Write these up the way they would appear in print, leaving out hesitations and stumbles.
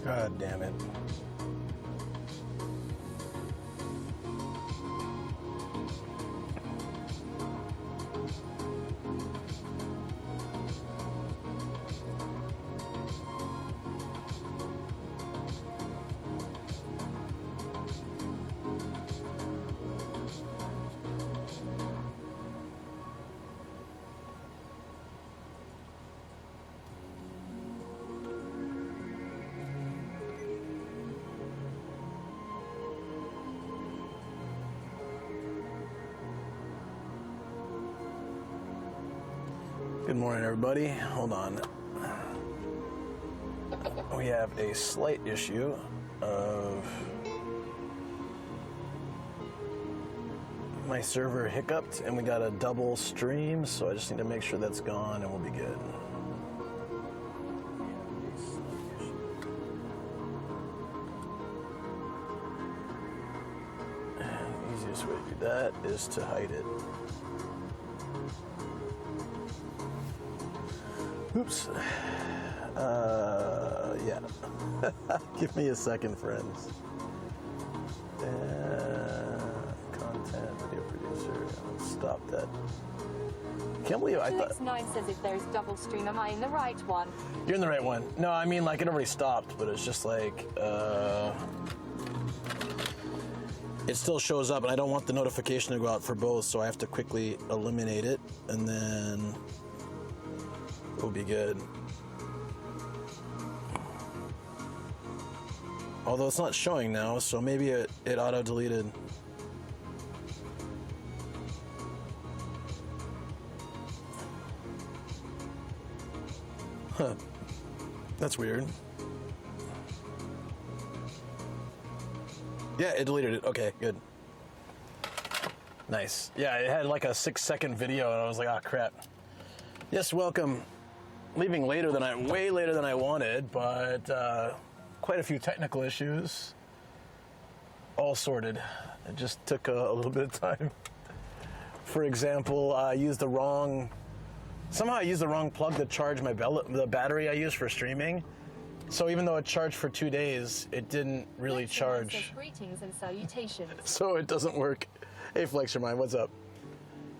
God damn it. Good morning, everybody. Hold on. We have a slight issue of my server hiccuped and we got a double stream, so I just need to make sure that's gone and we'll be good. And the easiest way to do that is to hide it. Oops. Yeah. Give me a second, friends. Content, video producer. Stop that. Can't believe I thought. 2x9 says if there's double stream, am I in the right one? You're in the right one. No, I mean, like, it already stopped, but it's just like, it still shows up, and I don't want the notification to go out for both, so I have to quickly eliminate it, and then we'll be good. Although it's not showing now, so maybe it auto-deleted. Huh. That's weird. Yeah, it deleted it. Okay, good. Nice. Yeah, it had like a 6-second video, and I was like, oh, crap. Yes, welcome. Leaving way later than I wanted, but quite a few technical issues. All sorted. It just took a little bit of time. For example, I used the wrong plug to charge the battery I use for streaming. So even though it charged for 2 days, it didn't really charge. Says, greetings and salutations. So it doesn't work. Hey, Flexermind, what's up?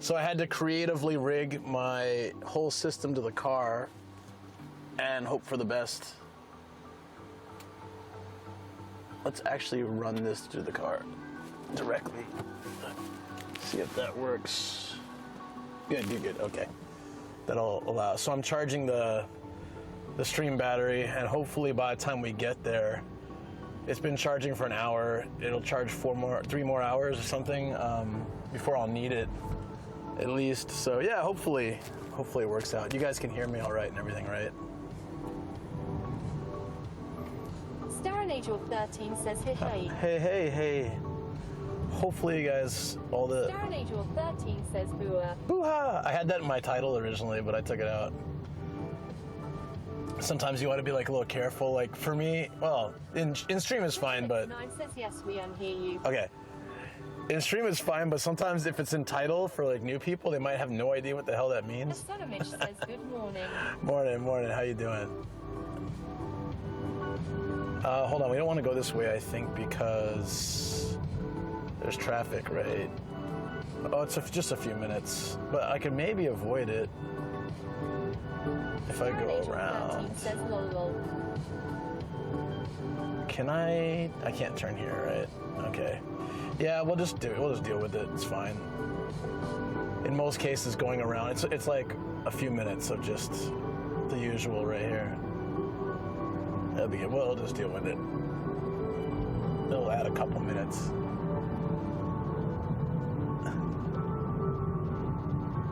So I had to creatively rig my whole system to the car and hope for the best. Let's actually run this through the car directly. See if that works. Good, okay. That'll allow. So I'm charging the stream battery, and hopefully by the time we get there, it's been charging for an hour. It'll charge 3 more hours or something before I'll need it. At least, so yeah, hopefully it works out. You guys can hear me all right and everything, right? StarAngel13 says hey. Hey. Hopefully you guys, all the... StarAngel13 says boo-ha. Boo-ha! I had that in my title originally, but I took it out. Sometimes you want to be like a little careful. Like for me, well, in stream is fine, but... 9 says yes, we unhear you. Okay. In stream is fine, but sometimes if it's in title for like new people, they might have no idea what the hell that means. The Sonomich says good morning. Morning. How you doing? Hold on. We don't want to go this way, I think, because there's traffic, right? Oh, it's just a few minutes, but I could maybe avoid it if I go around. Says lol. Can I can't turn here, right? Okay. Yeah, we'll just deal with it. It's fine. In most cases, going around, it's like a few minutes of just the usual right here. That'll be good. We'll just deal with it. It'll add a couple minutes.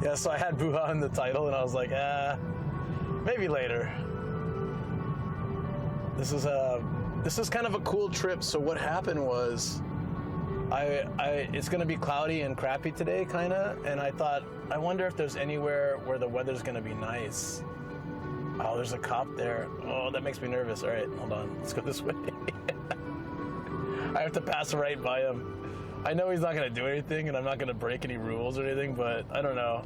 Yeah, so I had Boo-ha in the title, and I was like, maybe later. This is kind of a cool trip. So what happened was, it's going to be cloudy and crappy today, kind of, and I thought, I wonder if there's anywhere where the weather's going to be nice. Oh, there's a cop there. Oh, that makes me nervous. All right, hold on. Let's go this way. I have to pass right by him. I know he's not going to do anything, and I'm not going to break any rules or anything, but I don't know.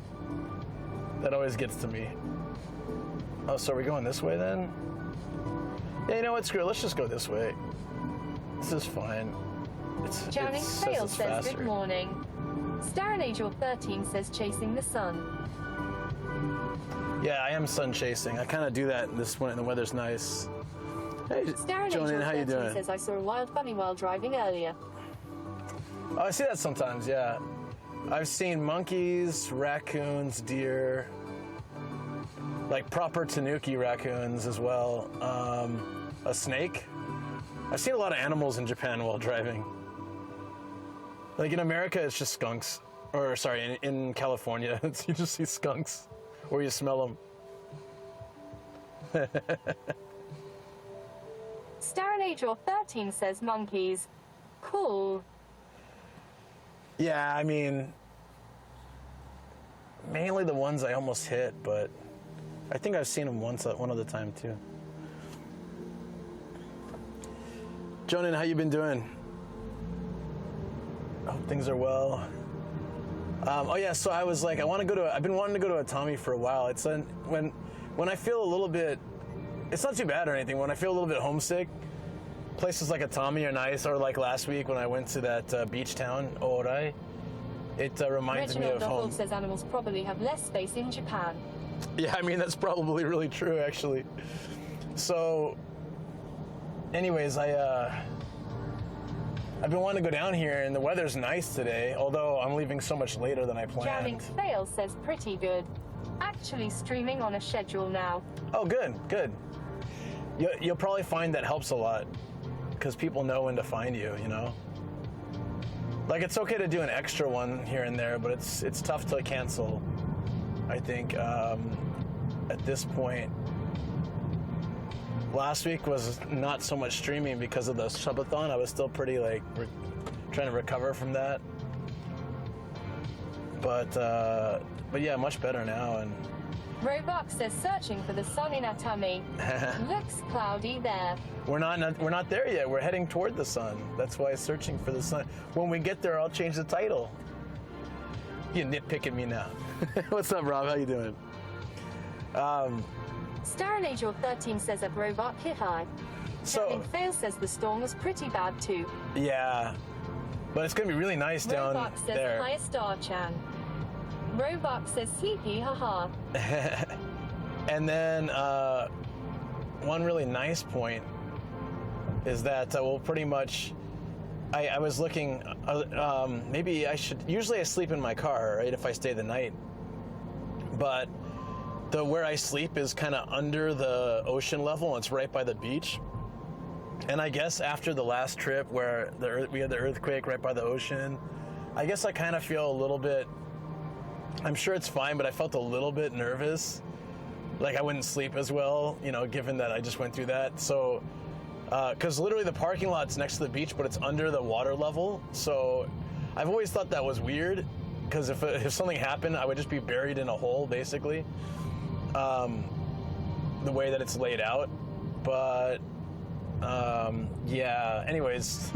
That always gets to me. Oh, so are we going this way then? Yeah, you know what? Screw it. Let's just go this way. This is fine. Drowning Fail it's says faster. good morning. Starren Angel 13 says chasing the sun. Yeah, I am sun chasing. I kind of do that when the weather's nice. Hey, Starren Jonan, Angel how you 13 doing? says I saw a wild bunny while driving earlier. Oh, I see that sometimes, yeah. I've seen monkeys, raccoons, deer, like proper tanuki raccoons as well. A snake. I've seen a lot of animals in Japan while driving. Like in America, it's just skunks. Or sorry, in California, you just see skunks, or you smell them. Starren Angel 13 says monkeys. Cool. Yeah, I mean, mainly the ones I almost hit, but I think I've seen them one other time too. Jonan, how you been doing? I hope things are well. Oh yeah, so I was like, I've been wanting to go to Atami for a while. It's when I feel a little bit, it's not too bad or anything. When I feel a little bit homesick, places like Atami are nice. Or like last week when I went to that beach town, Orai, it reminds me Reginald of home. Doggold says animals probably have less space in Japan. Yeah, I mean, that's probably really true, actually. So, anyways, I've been wanting to go down here, and the weather's nice today, although I'm leaving so much later than I Drowning planned. Fail says pretty good. Actually streaming on a schedule now. Oh, good, good. You'll probably find that helps a lot, because people know when to find you, you know? Like, it's okay to do an extra one here and there, but it's tough to cancel, I think, at this point. Last week was not so much streaming because of the subathon. I was still pretty, like, trying to recover from that. But yeah, much better now. And Robux says searching for the sun in Atami. Looks cloudy there. we're not there yet. We're heading toward the sun. That's why searching for the sun. When we get there, I'll change the title. You nitpicking me now. What's up, Rob? How you doing? Starren Angel 13 says a Robot hit high. Drowning So Fail says the storm was pretty bad too. yeah, but it's gonna be really nice down Robot says there. hi Star-chan. Robot says sleepy haha. And then one really nice point is that we'll pretty much. I was looking. Maybe I should. Usually I sleep in my car, right? If I stay the night, but where I sleep is kind of under the ocean level, and it's right by the beach. And I guess after the last trip where we had the earthquake right by the ocean, I guess I kind of feel a little bit. I'm sure it's fine, but I felt a little bit nervous. Like I wouldn't sleep as well, you know, given that I just went through that. So, because literally the parking lot's next to the beach, but it's under the water level. So I've always thought that was weird, because if something happened, I would just be buried in a hole, basically. The way that it's laid out. But, yeah, anyways.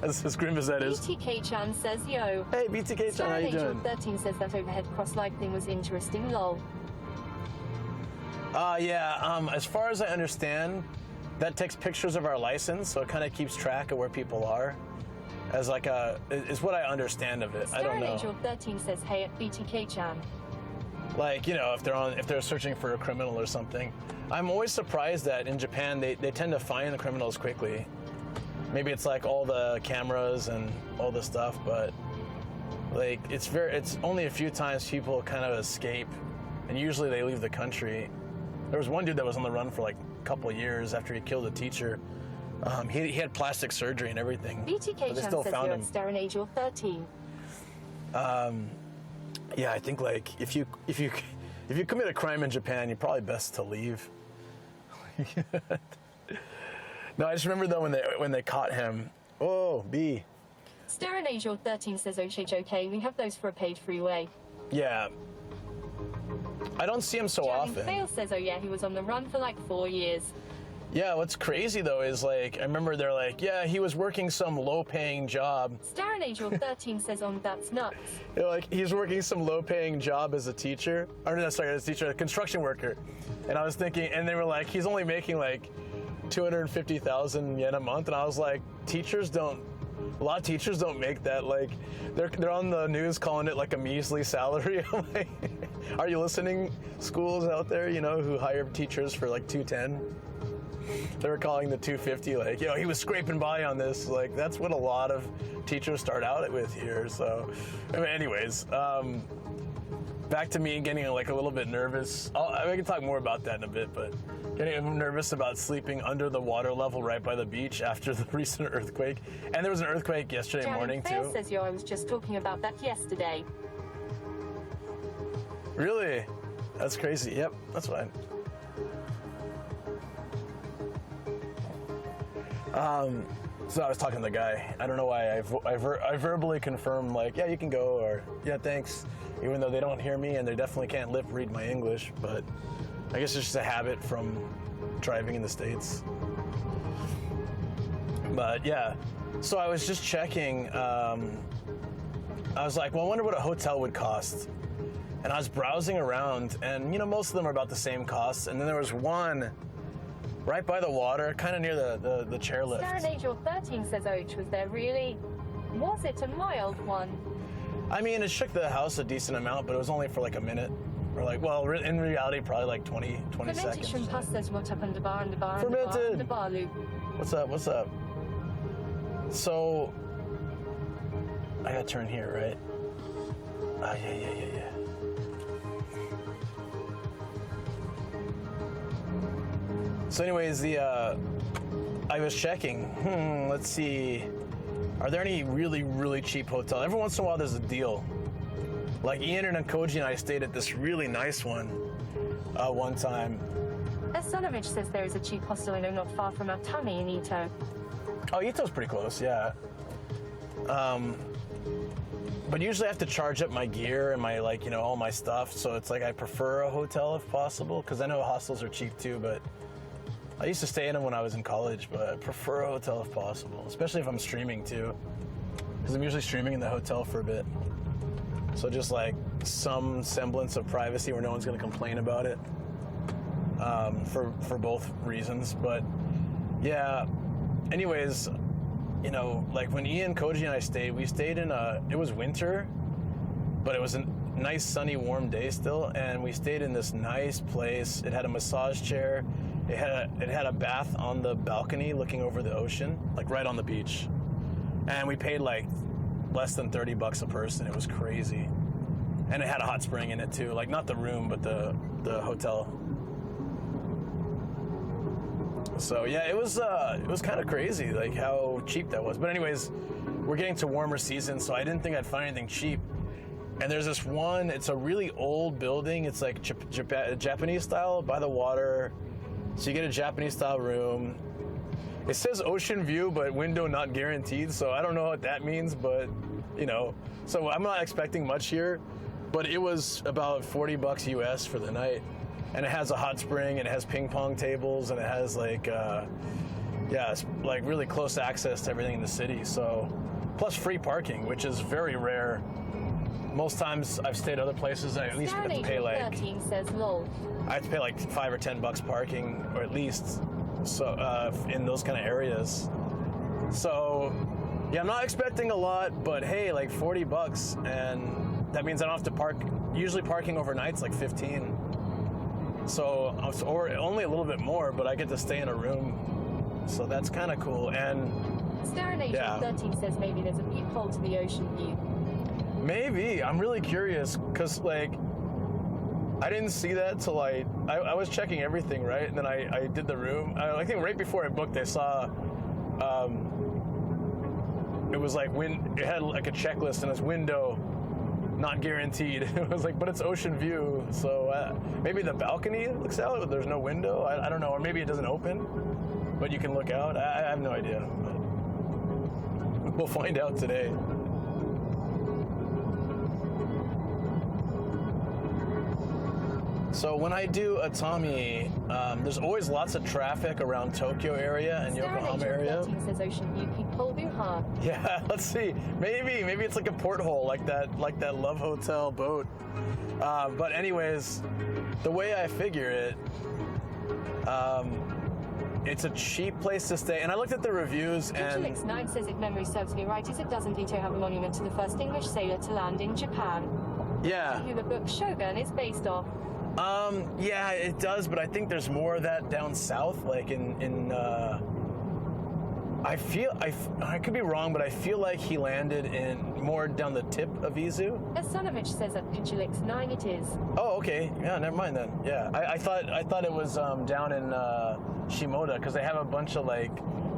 As grim as that is. BTK-chan says yo. Hey, BTK-chan, how Starren you Angel doing? 13 says that overhead cross light thing was interesting, lol. Yeah, as far as I understand, that takes pictures of our license, so it kind of keeps track of where people are. As like is what I understand of it. I don't Starren know. Angel 13 says hey at BTK-chan. Like, you know, if they're searching for a criminal or something. I'm always surprised that in Japan they tend to find the criminals quickly. Maybe it's like all the cameras and all the stuff, but like it's only a few times people kind of escape, and usually they leave the country. There was one dude that was on the run for like a couple of years after he killed a teacher. He had plastic surgery and everything. But they BTK-chan still says found you're him. at Starren Angel 13. Yeah, I think like if you commit a crime in Japan, you're probably best to leave. No, I just remember though when they caught him. Oh, B. Starren Angel 13 says okay, we have those for a paid freeway. Yeah. I don't see him so Drowning often. Fail says oh yeah, he was on the run for like 4 years. Yeah, what's crazy though is like I remember they're like, yeah, he was working some low-paying job. Starren Angel 13 says that's nuts. They're like, he's working some low-paying job as a teacher, or no, sorry, as a teacher, a construction worker. And I was thinking, and they were like, he's only making like 250,000 yen a month, and I was like, a lot of teachers don't make that. Like, they're on the news calling it like a measly salary. I'm like, are you listening, schools out there, you know, who hire teachers for like 210? They were calling the 250 like, you know, he was scraping by on this. Like, that's what a lot of teachers start out with here. So, I mean, anyways, back to me getting like a little bit nervous. I can talk more about that in a bit, but getting nervous about sleeping under the water level right by the beach after the recent earthquake. And there was an earthquake yesterday morning too. Says I was just talking about that yesterday. Really? That's crazy. Yep, that's fine. So I was talking to the guy. I don't know why I verbally confirmed, like, yeah, you can go, or yeah, thanks, even though they don't hear me and they definitely can't lip read my English. But I guess it's just a habit from driving in the States. But yeah, so I was just checking. I was like, well, I wonder what a hotel would cost. And I was browsing around, and you know, most of them are about the same cost. And then there was one right by the water, kind of near the chairlift. Darren Angel 13 says Oach, was it a mild one? I mean, it shook the house a decent amount, but it was only for like a minute. Or like, well, in reality, probably like 20 seconds. Fermented what up under bar. Fermented. What's up? So, I gotta turn here, right? Yeah. So anyways, I was checking, let's see, are there any really, really cheap hotels? Every once in a while there's a deal. Like Ian and Koji and I stayed at this really nice one time. Esonovich says there is a cheap hostel not far from Atami in Ito. Oh, Ito's pretty close, yeah. But usually I have to charge up my gear and my, like, you know, all my stuff. So it's like I prefer a hotel if possible, because I know hostels are cheap too, but I used to stay in them when I was in college, but I prefer a hotel if possible, especially if I'm streaming too, because I'm usually streaming in the hotel for a bit. So just like some semblance of privacy where no one's going to complain about it, for both reasons. But yeah, anyways, you know, like when Ian, Koji, and I stayed, we stayed in it was winter, but it was a nice sunny warm day still, and we stayed in this nice place. It had a massage chair. It had a bath on the balcony looking over the ocean, like right on the beach. And we paid like less than $30 a person. It was crazy. And it had a hot spring in it too, like not the room, but the hotel. So yeah, it was kind of crazy, like how cheap that was. But anyways, we're getting to warmer season, so I didn't think I'd find anything cheap. And there's this one, it's a really old building. It's like Japanese style by the water. So you get a Japanese style room. It says ocean view, but window not guaranteed. So I don't know what that means, but you know, so I'm not expecting much here, but it was about $40 US for the night. And it has a hot spring, and it has ping pong tables, and it has like, it's like really close access to everything in the city. So plus free parking, which is very rare. Most times I've stayed other places, I at least have to pay like, I have to pay like $5 or $10 parking, or at least, so in those kind of areas. So yeah, I'm not expecting a lot, but hey, like $40, and that means I don't have to park. Usually parking overnight's like 15. So, or only a little bit more, but I get to stay in a room. So that's kind of cool. And Starnation 13 says maybe there's a peephole to the ocean view. Maybe. I'm really curious, because like I didn't see that till I was checking everything, right? And then I did the room. I think right before I booked, I saw it was like it had like a checklist, and it's window not guaranteed. It was like, but it's ocean view. So maybe the balcony looks out, but there's no window. I don't know, or maybe it doesn't open, but you can look out. I have no idea. But we'll find out today. So when I do Atami, there's always lots of traffic around Tokyo area and Yokohama area. Says ocean view, people do hard. Yeah, let's see. Maybe it's like a porthole, like that Love Hotel boat. But anyways, the way I figure it, it's a cheap place to stay. And I looked at the reviews, and Picturelix9 says, if memory serves me right, is it doesn't Ito have a monument to the first English sailor to land in Japan? yeah, Who the book Shogun is based off. yeah, it does. But I think there's more of that down south, like in I could be wrong, but I feel like he landed in more down the tip of Izu. Asanovich says at Picturelix9 it is. Oh, okay. Yeah, never mind then. Yeah, I thought it was down in Shimoda, because they have a bunch of like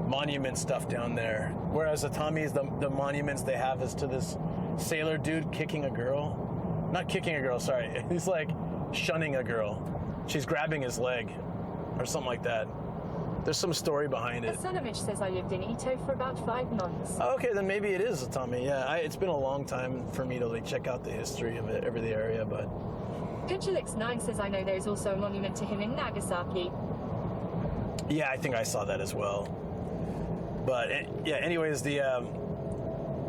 monument stuff down there. Whereas Atami's, the monuments they have is to this sailor dude kicking a girl. Not kicking a girl, sorry. He's like shunning a girl. She's grabbing his leg or something like that. There's some story behind it. Asanovich says I lived in Ito for about 5 months. Oh, okay, then maybe it is Atami. Yeah, it's been a long time for me to like check out the history of every the area, but Picturelix9 says I know there's also a monument to him in Nagasaki. yeah, I think I saw that as well. But yeah, anyways, it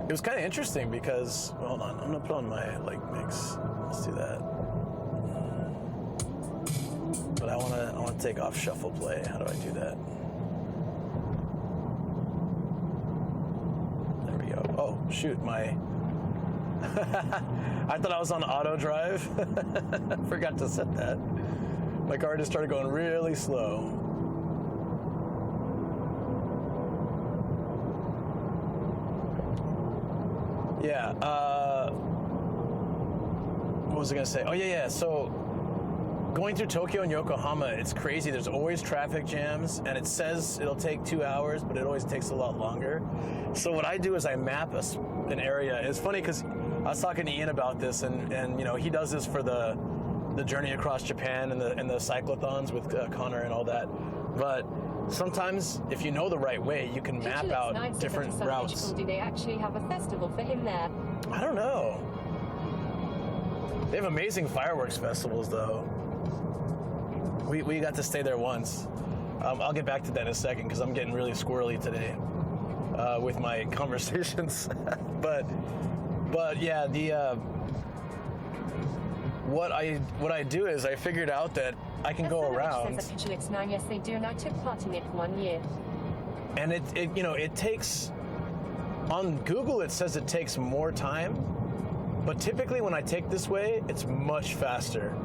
was kind of interesting because hold on, I'm gonna put on my like mix. Let's do that. But I wanna take off shuffle play. How do I do that? There we go. Oh shoot, my I thought I was on auto drive. Forgot to set that. My car just started going really slow. Yeah, what was I gonna say? Oh yeah. So going through Tokyo and Yokohama, it's crazy. There's always traffic jams, and it says it'll take 2 hours, but it always takes a lot longer. So what I do is I map an area. It's funny because I was talking to Ian about this, and you know, he does this for the journey across Japan and the cyclothons with Connor and all that. But sometimes, if you know the right way, you can map out different routes. Do they actually have a festival for him there? I don't know. They have amazing fireworks festivals, though. We got to stay there once. I'll get back to that in a second because I'm getting really squirrely today with my conversations. but yeah, what I do is I figured out that I can go around. Says at Picturelix9, yes, they do, and I took part in it 1 year. And it takes, on Google it says it takes more time, but typically when I take this way, it's much faster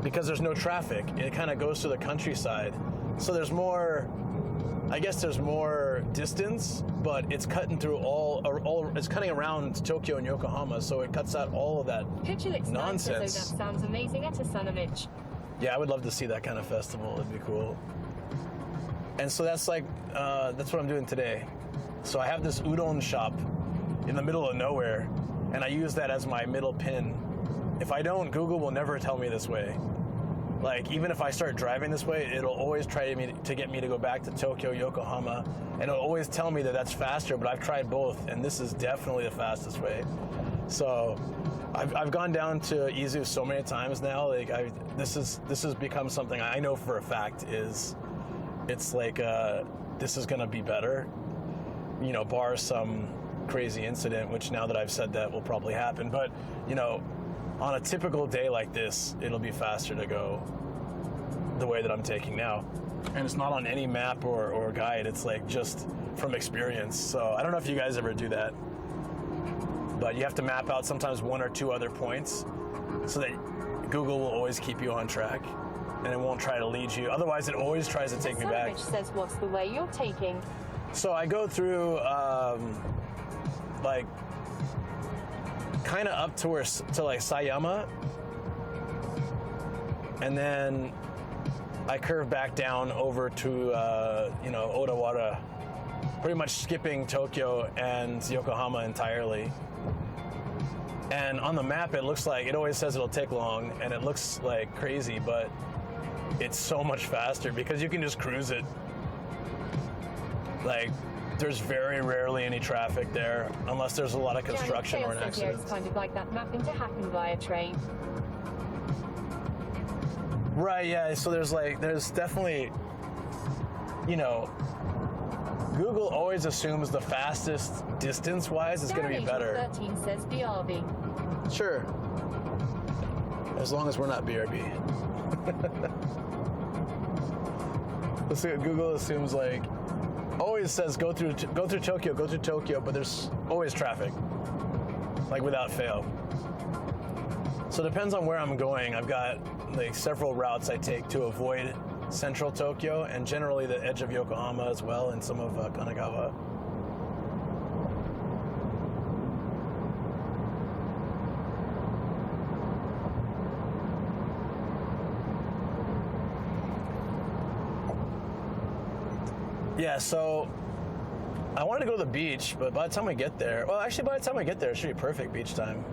because there's no traffic. It kind of goes to the countryside, so there's more. I guess there's more distance, but it's cutting through it's cutting around Tokyo and Yokohama, so it cuts out all of that nonsense. Says, oh, that sounds amazing at Asanovich. Yeah, I would love to see that kind of festival. It'd be cool. And so that's like, that's what I'm doing today. So I have this udon shop in the middle of nowhere, and I use that as my middle pin. If I don't, Google will never tell me this way. Like, even if I start driving this way, it'll always try to get me to go back to Tokyo, Yokohama, and it'll always tell me that that's faster, but I've tried both, and this is definitely the fastest way. So I've gone down to Izu so many times now. Like, this has become something I know for a fact it's like this is gonna be better, you know, bar some crazy incident, which now that I've said that will probably happen. But you know, on a typical day like this, it'll be faster to go the way that I'm taking now. And it's not on any map or guide, it's like just from experience. So I don't know if you guys ever do that, but you have to map out sometimes 1 or 2 other points so that Google will always keep you on track and it won't try to lead you. Otherwise, it always tries to take me back. Asanovich says, what's the way you're taking? So I go through, like, kind of up to like Sayama, and then I curve back down over to Odawara, pretty much skipping Tokyo and Yokohama entirely. And on the map, it looks like, it always says it'll take long, and it looks like crazy, but it's so much faster because you can just cruise it. Like, there's very rarely any traffic there, unless there's a lot of construction or an accident. It's kind of like that mapping to happen via train. Right, yeah, so there's definitely, you know, Google always assumes the fastest distance-wise is going to be better. 13 says BRB. Sure. As long as we're not BRB. Let's see, Google assumes like always says go through Tokyo, but there's always traffic, like without fail. So it depends on where I'm going. I've got like several routes I take to avoid central Tokyo and generally the edge of Yokohama as well and some of Kanagawa. Yeah, so I wanted to go to the beach, but by the time we get there, well, actually, by the time we get there, it should be perfect beach time.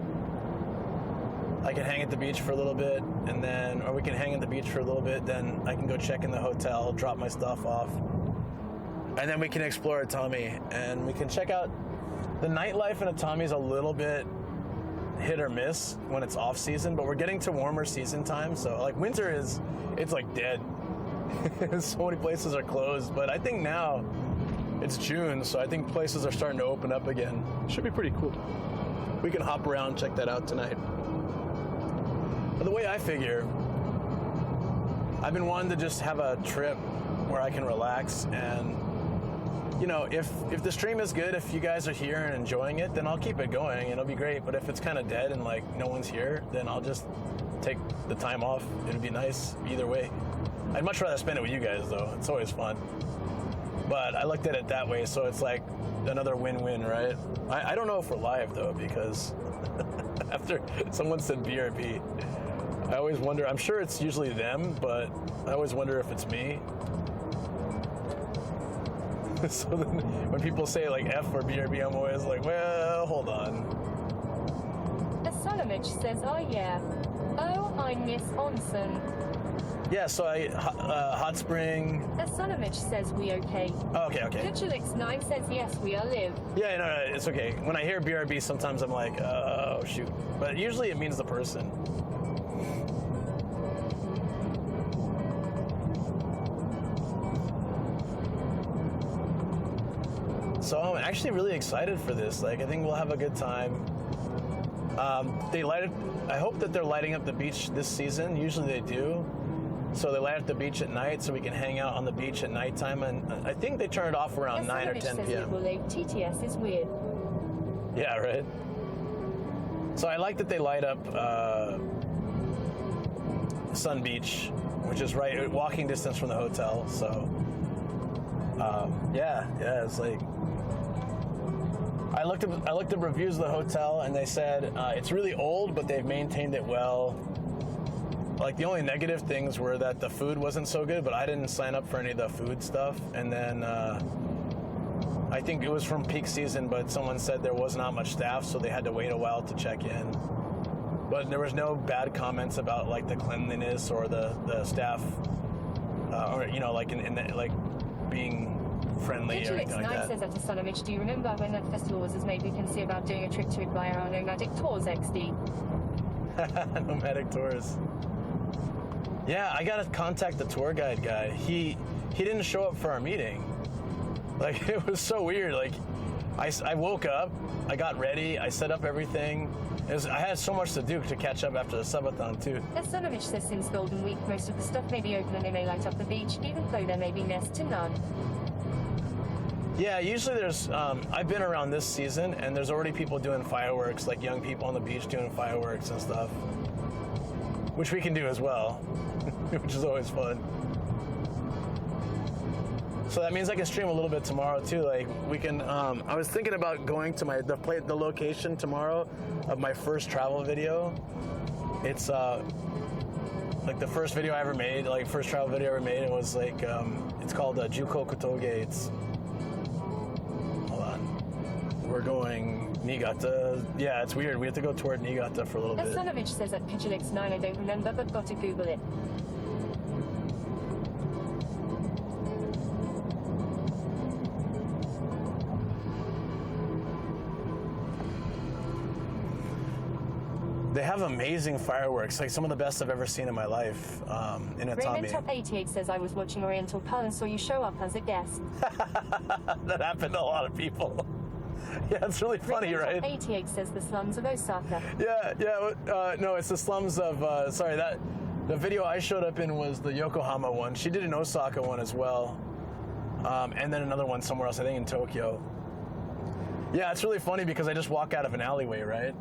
I can hang at the beach for a little bit, and then, or we can hang at the beach for a little bit, then I can go check in the hotel, drop my stuff off, and then we can explore Atami, and we can check out the nightlife in Atami is a little bit hit or miss when it's off season, but we're getting to warmer season time, so like winter it's like dead. So many places are closed, but I think now it's June, so I think places are starting to open up again. Should be pretty cool. We can hop around, check that out tonight. But the way I figure, I've been wanting to just have a trip where I can relax, and you know, if the stream is good, if you guys are here and enjoying it, then I'll keep it going. It'll be great. But if it's kind of dead and like no one's here, then I'll just take the time off. It'd be nice either way. I'd much rather spend it with you guys, though. It's always fun. But I looked at it that way, so it's like another win-win, right? I don't know if we're live, though, because after someone said BRB, I always wonder. I'm sure it's usually them, but I always wonder if it's me. So then when people say, like, F or BRB, I'm always like, well, hold on. Asalamich says, oh, yeah. Oh, I miss onsen. Yeah, so hot spring. Asalamich says we okay. Oh, okay. Kuchelix9 says yes, we are live. Yeah, no, it's okay. When I hear BRB, sometimes I'm like, oh, shoot. But usually it means the person. So I'm actually really excited for this. Like, I think we'll have a good time. I hope that they're lighting up the beach this season. Usually they do. So they light up the beach at night so we can hang out on the beach at nighttime. And I think they turn it off around 9 or 10 p.m. TTS is weird. Yeah, right? So I like that they light up Sun Beach, which is right walking distance from the hotel. So yeah, it's like I looked at reviews of the hotel, and they said it's really old, but they've maintained it well. Like, the only negative things were that the food wasn't so good, but I didn't sign up for any of the food stuff. And then I think it was from peak season, but someone said there was not much staff, so they had to wait a while to check in. But there was no bad comments about, like, the cleanliness or the staff, or, you know, like, like being friendly or anything like that. says at Asalamich, do you remember when that festival was made vacancy about doing a trip to it via our nomadic tours XD? Nomadic tours. Yeah, I gotta contact the tour guide guy. He didn't show up for our meeting. Like, it was so weird. Like, I woke up, I got ready, I set up everything. I had so much to do to catch up after the subathon too. Asalamich says since Golden Week, most of the stuff may be open and they may light up the beach, even though there may be next to none. Yeah, usually there's, I've been around this season and there's already people doing fireworks, like young people on the beach doing fireworks and stuff. Which we can do as well, which is always fun. So that means I can stream a little bit tomorrow too. Like, we can, I was thinking about going to the location tomorrow of my first travel video. It's like the first video I ever made, like first travel video I ever made. It was like, it's called Juko Kotoge. It's, hold on, we're going Niigata. Yeah, it's weird. We have to go toward Niigata for a little bit. Asalamich says at Kuchelix9, I don't remember, but got to Google it. They have amazing fireworks, like some of the best I've ever seen in my life in Atami. Raymond Top 88 says, I was watching Oriental Pearl and saw you show up as a guest. That happened to a lot of people. Yeah, it's really funny, Raymond right? Top 88 says the slums of Osaka. Yeah, no, it's the slums of, sorry, The video I showed up in was the Yokohama one. She did an Osaka one as well. And then another one somewhere else, I think in Tokyo. Yeah, it's really funny because I just walk out of an alleyway, right?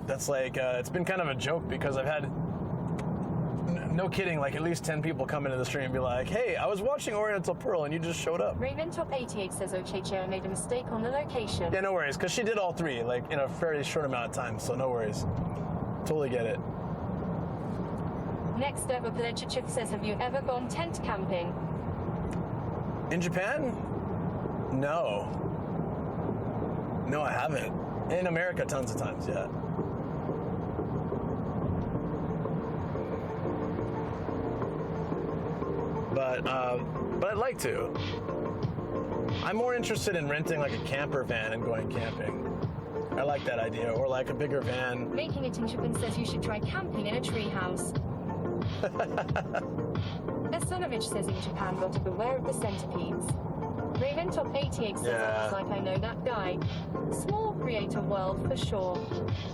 That's like, it's been kind of a joke because I've had, no kidding, like at least 10 people come into the stream and be like, hey, I was watching Oriental Pearl and you just showed up. Raven Top 88 says, okay, I made a mistake on the location. Yeah, no worries, because she did all three, like in a fairly short amount of time, so no worries. Totally get it. Next ever Pledgechuk says, have you ever gone tent camping? In Japan? No. No, I haven't. In America, tons of times, yeah. But I'd like to. I'm more interested in renting like a camper van and going camping. I like that idea, or like a bigger van. Making it in Japan says you should try camping in a treehouse. Esonovich says in Japan, gotta beware of the centipedes. Raven Top 88 says, looks like I know that guy. Small creator world for sure.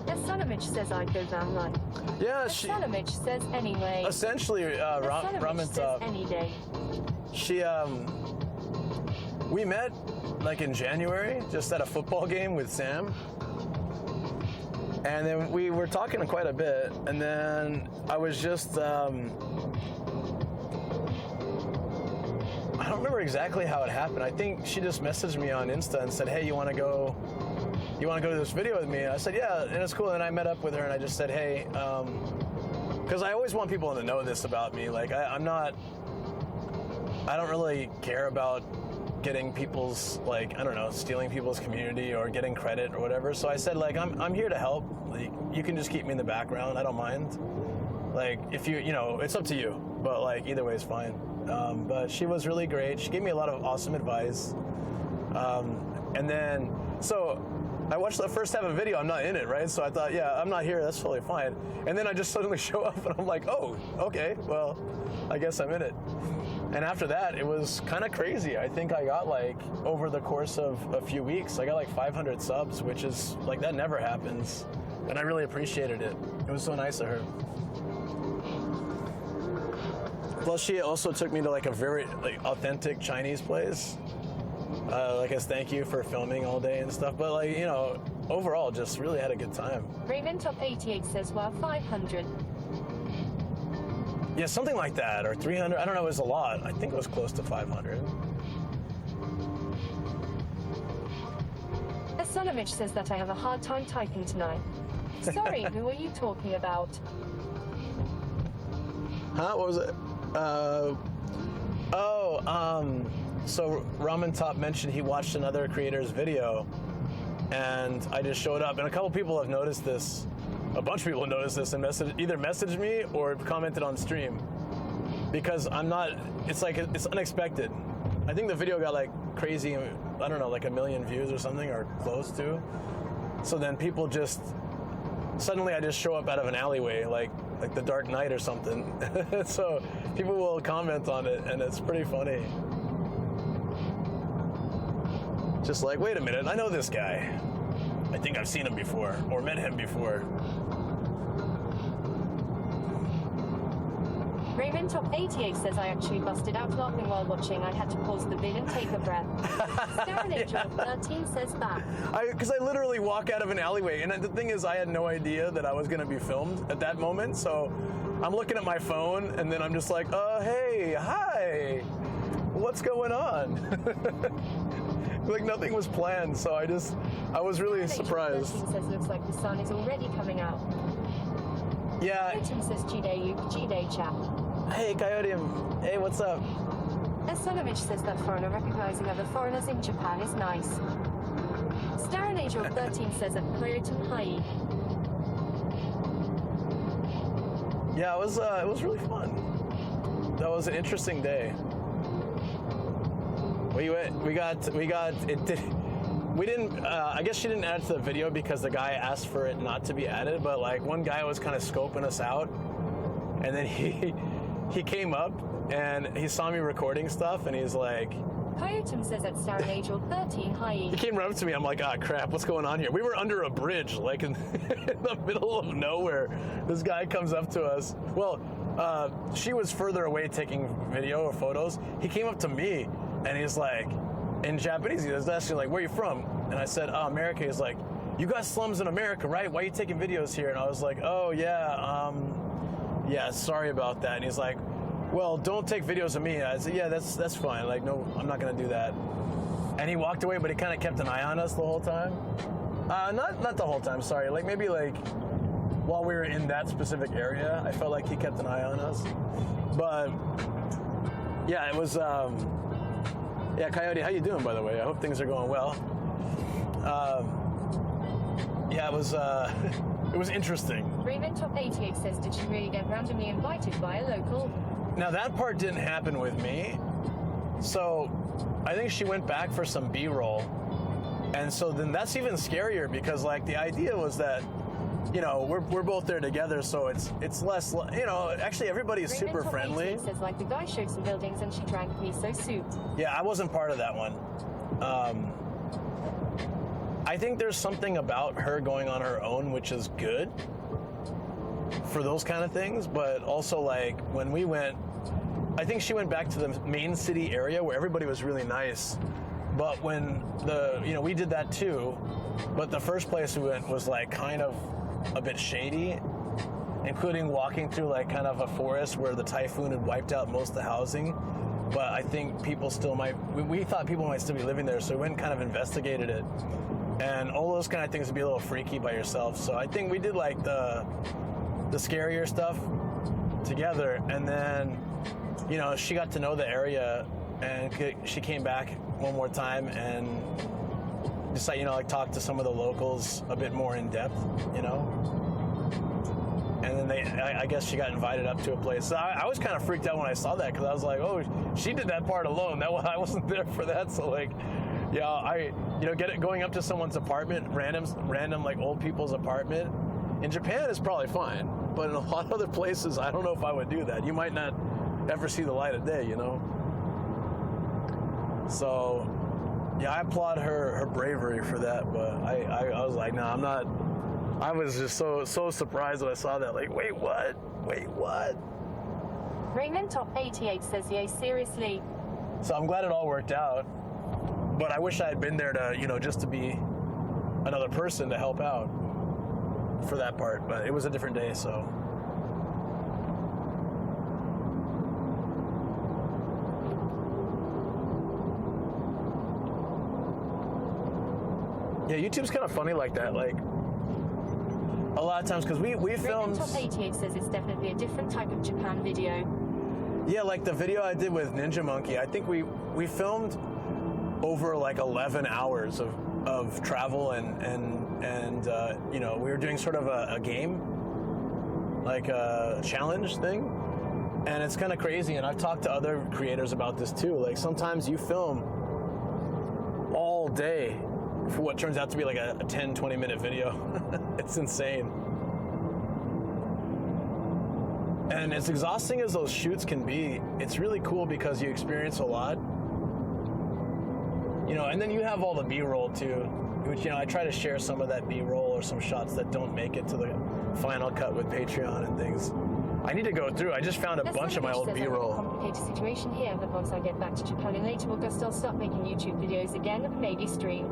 Esonovich says I'd go van life. Yeah, Esonovich says anyway. Essentially, Ramen says any day. We met like in January, just at a football game with Sam. And then we were talking quite a bit, and then I was just, I don't remember exactly how it happened. I think she just messaged me on Insta and said, hey, you want to go to this video with me? And I said, yeah, and it's cool. And I met up with her and I just said, hey, because I always want people to know this about me. Like, I don't really care about getting people's, like, I don't know, stealing people's community or getting credit or whatever. So I said, like, I'm here to help. Like, you can just keep me in the background. I don't mind. Like, if you know, it's up to you. But, like, either way is fine. But she was really great. She gave me a lot of awesome advice. And then, so I watched the first half of the video. I'm not in it, right? So I thought, yeah, I'm not here. That's totally fine. And then I just suddenly show up and I'm like, oh, okay, well, I guess I'm in it. And after that, it was kind of crazy. I think I got like, over the course of a few weeks, I got like 500 subs, which is like, that never happens. And I really appreciated it. It was so nice of her. Plus, she also took me to like a very like authentic Chinese place. Like as thank you for filming all day and stuff. But like, you know, overall, just really had a good time. Raven Top 88 says, well, 500. Yeah, something like that, or 300. I don't know, it was a lot. I think it was close to 500. Esonovich says that I have a hard time typing tonight. Sorry, who are you talking about? Huh? What was it? So Ramen Top mentioned he watched another creator's video, and I just showed up, and a couple people have noticed this. A bunch of people have noticed this and either messaged me or commented on stream, because I'm not. It's like it's unexpected. I think the video got like crazy. I don't know, like 1 million views or something, or close to. So then people just suddenly I just show up out of an alleyway, like the Dark Knight or something. So people will comment on it, and it's pretty funny. Just like, wait a minute, I know this guy. I think I've seen him before, or met him before. Raven Top 88 says I actually busted out laughing while watching. I had to pause the vid and take a breath. Darren Angel 13 says that. Because I literally walk out of an alleyway, and the thing is, I had no idea that I was going to be filmed at that moment. So I'm looking at my phone, and then I'm just like, hey, hi, what's going on? Like nothing was planned, so I was really surprised. Darren Angel 13 says looks like the sun is already coming out. Yeah. Item says G-Day chat. Hey, Coyote. Hey, what's up? Esonovich says that foreigner recognizing other foreigners in Japan is nice. Darren Angel 13 says that Coyote Hai. Yeah, it was really fun. That was an interesting day. We didn't, I guess she didn't add it to the video because the guy asked for it not to be added, but like one guy was kind of scoping us out, and then he came up and he saw me recording stuff, and he's like, Coyote says that Darren Angel 13 hi. He came right up to me, I'm like, ah, crap, what's going on here? We were under a bridge, like in the middle of nowhere. This guy comes up to us. Well, she was further away taking video or photos. He came up to me and he's like, in Japanese, he was asking like, where are you from? And I said, oh, America. He's like, you got slums in America, right? Why are you taking videos here? And I was like, oh yeah, yeah, sorry about that. And he's like, well, don't take videos of me. I said, yeah, that's fine. Like, no, I'm not gonna do that. And he walked away, but he kind of kept an eye on us the whole time. Not the whole time, sorry. Like maybe like while we were in that specific area, I felt like he kept an eye on us. But yeah, it was, yeah, Coyote, how you doing, by the way? I hope things are going well. Yeah, it was interesting. Raven Top 88 says, did she really get randomly invited by a local? Now that part didn't happen with me. So I think she went back for some B-roll. And so then that's even scarier because like the idea was that, you know, we're both there together, so it's less, you know, actually everybody's Raven super Top friendly. 88 says, like the guy showed some buildings and she drank miso soup. Yeah, I wasn't part of that one. I think there's something about her going on her own which is good for those kind of things, but also like when we went, I think she went back to the main city area where everybody was really nice. But when we did that too, but the first place we went was like kind of a bit shady, including walking through like kind of a forest where the typhoon had wiped out most of the housing. But I think people still we thought people might still be living there, so we went and kind of investigated it. And all those kind of things would be a little freaky by yourself. So I think we did like the scarier stuff together. And then, you know, she got to know the area and she came back one more time and just like, you know, like talk to some of the locals a bit more in depth, you know. And then I guess she got invited up to a place. So I was kind of freaked out when I saw that because I was like, oh, she did that part alone. I wasn't there for that. So like, yeah, going up to someone's apartment, random like old people's apartment in Japan is probably fine. But in a lot of other places, I don't know if I would do that. You might not ever see the light of day, you know. So, yeah, I applaud her bravery for that, but I was like, nah, I'm not. I was just so surprised when I saw that. Like, wait, what? Raymond Top 88 says, yeah, seriously. So I'm glad it all worked out, but I wish I had been there to, you know, just to be another person to help out for that part. But it was a different day, so. Yeah, YouTube's kind of funny like that. Like, a lot of times, because we filmed... Top 88 says it's definitely a different type of Japan video. Yeah, like the video I did with Ninja Monkey, I think we filmed over like 11 hours of travel and you know, we were doing sort of a game, like a challenge thing. And it's kind of crazy, and I've talked to other creators about this too. Like sometimes you film all day for what turns out to be like a 10, 20 minute video. It's insane. And as exhausting as those shoots can be, it's really cool because you experience a lot. You know, and then you have all the B-roll too, which, you know, I try to share some of that B-roll or some shots that don't make it to the final cut with Patreon and things. I need to go through. I just found a bunch of my old B-roll. I'm in a complicated situation here, but once I get back to Japan in late August, I'll start making YouTube videos again and maybe stream.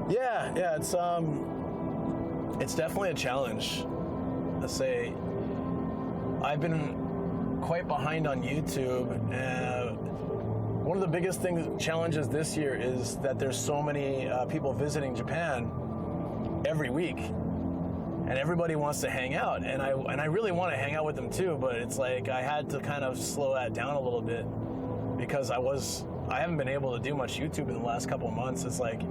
Yeah, it's definitely a challenge. Let's say I've been quite behind on YouTube, and one of the biggest challenges this year is that there's so many people visiting Japan every week, and everybody wants to hang out, and I really want to hang out with them too, but it's like I had to kind of slow that down a little bit because I haven't been able to do much YouTube in the last couple of months. It's like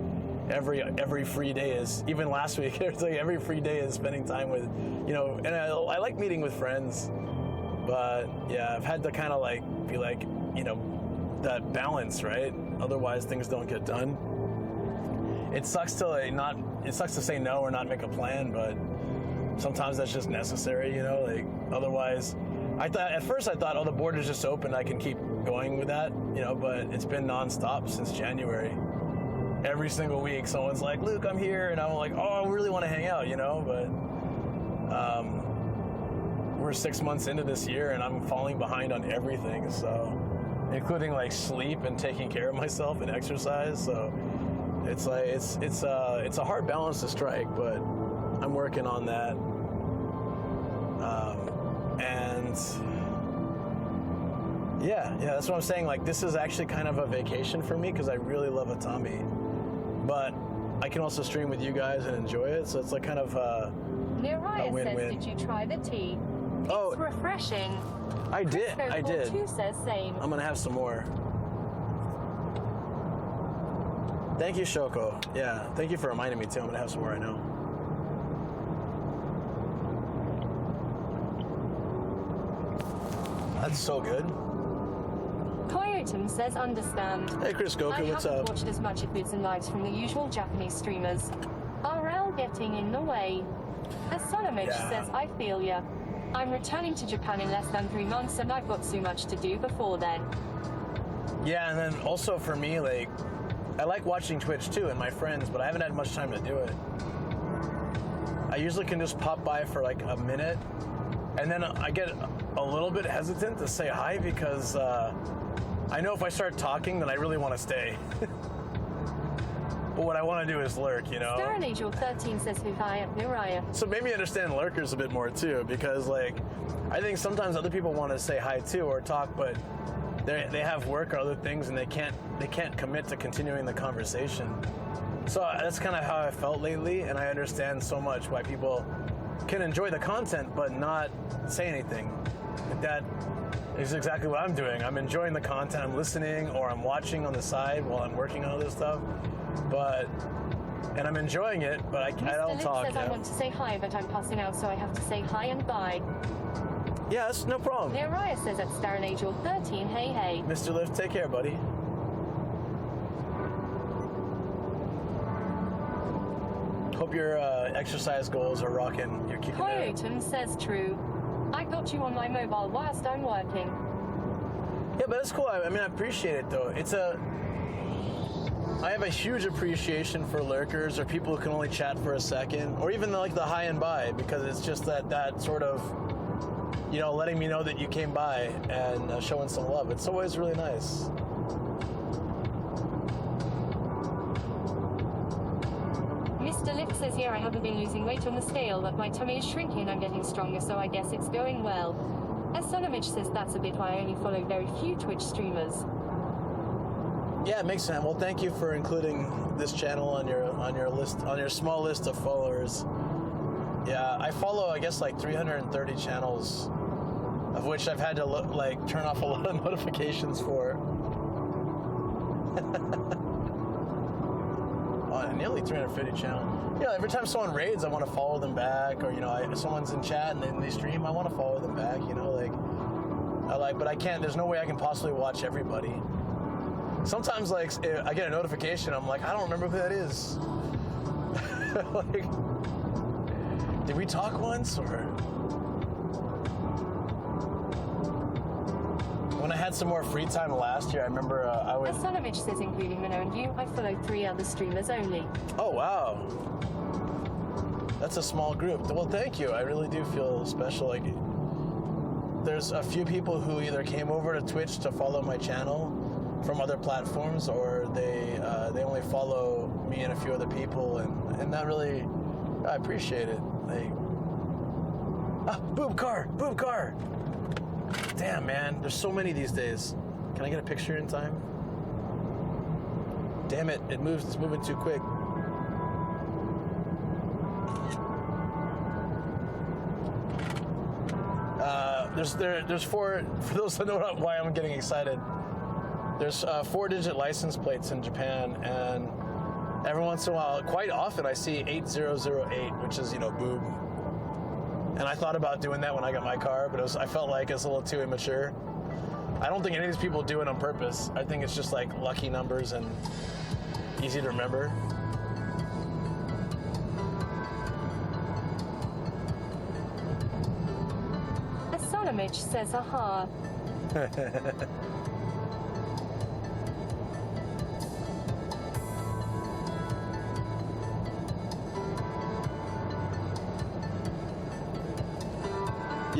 every free day is, even last week, it's like every free day is spending time with, you know, and I like meeting with friends, but yeah, I've had to kind of like be like, you know, that balance, right? Otherwise things don't get done. It sucks to say no or not make a plan, but sometimes that's just necessary, you know, like otherwise, at first I thought, oh, the border's just open, I can keep going with that, you know, but it's been nonstop since January. Every single week, someone's like, Luke, I'm here, and I'm like, oh, I really want to hang out, you know, but, we're 6 months into this year and I'm falling behind on everything. So, including like sleep and taking care of myself and exercise. So, it's like it's a hard balance to strike, but I'm working on that. And yeah, that's what I'm saying. Like, this is actually kind of a vacation for me because I really love Atami, but I can also stream with you guys and enjoy it. So it's like kind of a win-win. Says, did you try the tea? Oh, it's refreshing. I did. Two says same. I'm gonna have some more. Thank you, Shoko. Yeah, thank you for reminding me too. I'm gonna have some more right now. That's so good. Coyotum says understand. Hey, Chris Goku, what's I haven't up? watched as much of vids and lives from the usual Japanese streamers. RL getting in the way. As Sonomich says, I feel ya. I'm returning to Japan in less than 3 months and I've got so much to do before then. Yeah, and then also for me, like, I like watching Twitch too and my friends, but I haven't had much time to do it. I usually can just pop by for like a minute, and then I get a little bit hesitant to say hi because I know if I start talking, then I really want to stay. But what I want to do is lurk, you know? Darren Angel 13 says Nuraya. So maybe understand lurkers a bit more too, because like, I think sometimes other people want to say hi too or talk, but they have work or other things and they can't commit to continuing the conversation. So that's kind of how I felt lately, and I understand so much why people can enjoy the content but not say anything. That is exactly what I'm doing. I'm enjoying the content, I'm listening, or I'm watching on the side while I'm working on other stuff. And I'm enjoying it, but I don't talk. Says I want to say hi, but I'm passing out, so I have to say hi and bye. Yeah, that's no problem. Nuraya says that's Darren Angel 13, hey. Mr. Lift, take care, buddy. Hope your exercise goals are rocking. You're keeping it. Coyotum says true. I got you on my mobile whilst I'm working. Yeah, but that's cool. I mean, I appreciate it, though. I have a huge appreciation for lurkers or people who can only chat for a second, or even like the hi and bye, because it's just that sort of, you know, letting me know that you came by and showing some love. It's always really nice. Mr. Lift says here I haven't been losing weight on the scale, but my tummy is shrinking and I'm getting stronger, so I guess it's going well. As Sonomich says that's a bit why I only follow very few Twitch streamers. Yeah, it makes sense. Well, thank you for including this channel on your list, on your small list of followers. Yeah, I follow, I guess, like 330 channels, of which I've had to turn off a lot of notifications for. Nearly 350 channels. Yeah, every time someone raids, I want to follow them back, or if someone's in chat and they stream, I want to follow them back. But I can't. There's no way I can possibly watch everybody. Sometimes, I get a notification, I'm like, I don't remember who that is. Did we talk once, or? When I had some more free time last year, I remember I would... As Sonomich says, including Minnow and you, I follow 3 other streamers only. Oh, wow. That's a small group. Well, thank you. I really do feel special. There's a few people who either came over to Twitch to follow my channel from other platforms, or they only follow me and a few other people, and that really, I appreciate it. Boob car! Damn, man, there's so many these days. Can I get a picture in time? Damn it, it's moving too quick. There's 4, for those that know why I'm getting excited, there's 4-digit license plates in Japan, and every once in a while, quite often, I see 8008, which is, boob. And I thought about doing that when I got my car, but I felt like it's a little too immature. I don't think any of these people do it on purpose. I think it's just like lucky numbers and easy to remember. As Sonomich says, aha.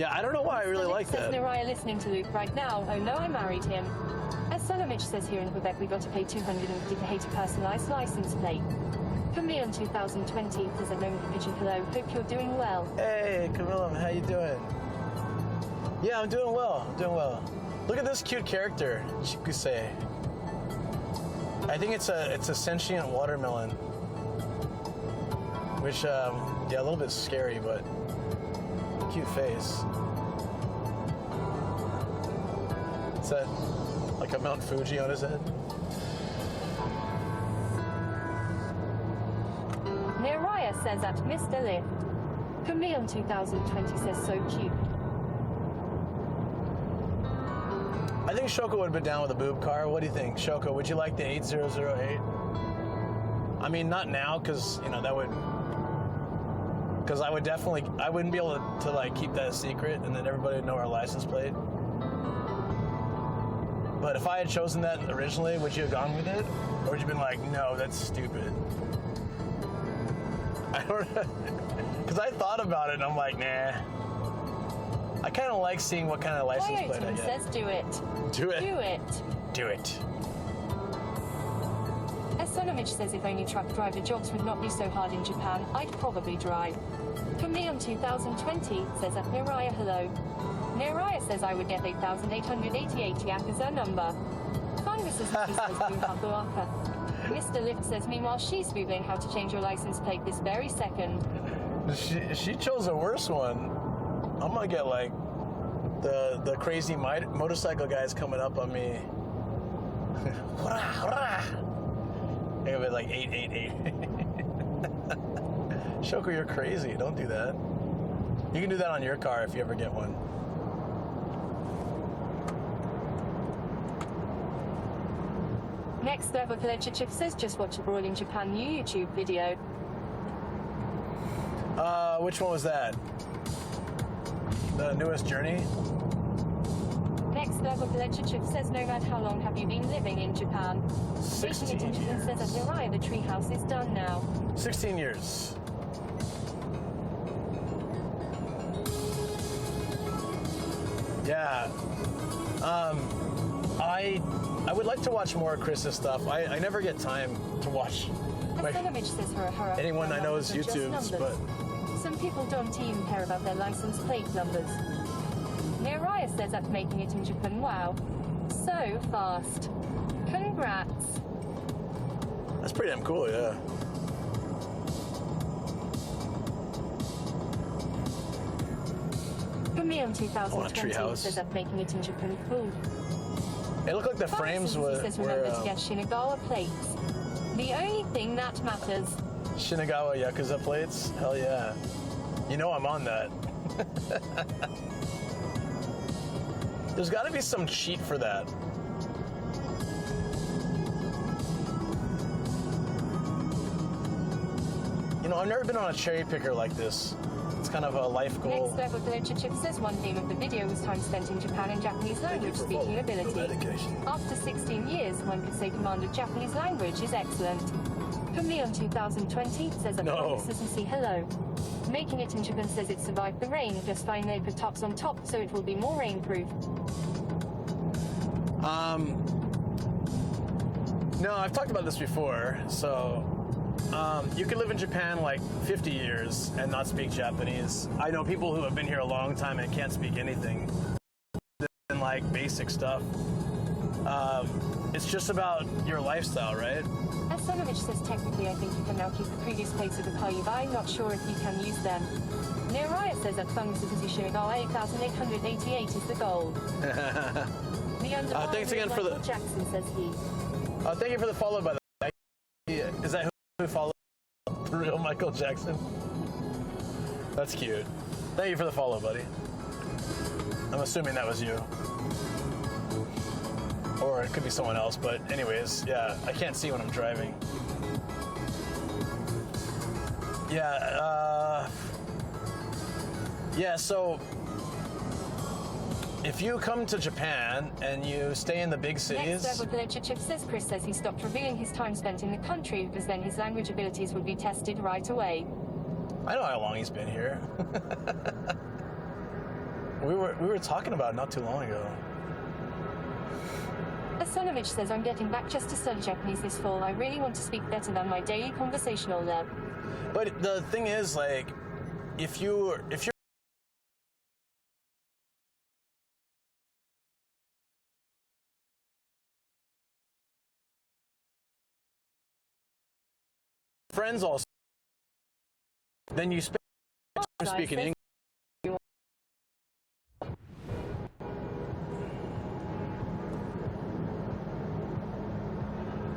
Yeah, I don't know why I really like says that. Naraya listening to Luke right now. Oh no, I married him. As Sonomich says here in Quebec, we got to pay $250 to hate a personalized license plate. For me on 2020, there's a moment for Pigeon. Hello, hope you're doing well. Hey, Camilla, how you doing? Yeah, I'm doing well. I'm doing well. Look at this cute character, Chikusei. I think it's a sentient watermelon, which yeah, a little bit scary, but cute face. Is that like a Mount Fuji on his head? Naraya says at Mr. Lip. For me on 2020 says so cute. I think Shoko would have been down with a boob car. What do you think, Shoko? Would you like the 8008? I mean, not now, because you know that would. Because I wouldn't be able to like keep that a secret, and then everybody would know our license plate. But if I had chosen that originally, would you have gone with it, or would you have been like, no, that's stupid? I don't know, because I thought about it, and I'm like, nah. I kind of like seeing what kind of license plate I get. says do it. Do it. Do it. Do it. As Sonomich says if only truck driver jobs would not be so hard in Japan, I'd probably drive. For me on 2020, says at Naraya hello. Naraya says I would get 8,888 Yakuza number. Fungus says Hakuaka. Mr. Lift says meanwhile she's googling how to change your license plate this very second. She chose a worse one. I'm gonna get like the crazy motorcycle guys coming up on me. It'll be like 888. Shoko, you're crazy. Don't do that. You can do that on your car if you ever get one. Next level Collector Chip says just watch a Brawl in Japan new YouTube video. Which one was that? The newest journey? Next level Collector Chip says no matter how long have you been living in Japan? 16 Making it in Japan says at Naraya the treehouse is done now. 16 years. Yeah. I would like to watch more of Chris's stuff. I never get time to watch anyone I know's YouTubes, but some people don't even care about their license plate numbers. Naraya says that making it in Japan, wow, so fast. Congrats. That's pretty damn cool, yeah. For me on 2020 says that making it in Japan, cool. It looked like the frames were remember to get Shinagawa plates. The only thing that matters. Shinagawa Yakuza plates? Hell yeah. You know I'm on that. There's got to be some cheat for that. You know, I've never been on a cherry picker like this. It's kind of a life goal. Next level Collector Chip says one theme of the video was time spent in Japan and Japanese language speaking ability. After 16 years, one could say command of Japanese language is excellent. For me on 2020 says that Officers and see hello. Making it in Japan says it survived the rain, just fine they put tops on top so it will be more rainproof. No, I've talked about this before, so you can live in Japan like 50 years and not speak Japanese. I know people who have been here a long time and can't speak anything than like basic stuff. It's just about your lifestyle, right? As Sonovich says, technically I think you can now keep the previous plates of the car you buy, not sure if you can use them. Naraya says that Fungus is Shinagawa 8,888 is the goal. Thanks again for the... Jackson says he. Thank you for the follow, by the way. Is that who followed the real Michael Jackson? That's cute. Thank you for the follow, buddy. I'm assuming that was you. Or it could be someone else, but anyways, yeah, I can't see when I'm driving. Yeah, so if you come to Japan and you stay in the big cities... Next level Collector Chip says Chris says he stopped revealing his time spent in the country because then his language abilities would be tested right away. I know how long he's been here. We were talking about it not too long ago. Asonovich says, I'm getting back just to study Japanese this fall. I really want to speak better than my daily conversational level. But the thing is, like, if you're friends also, then you spend time speaking English.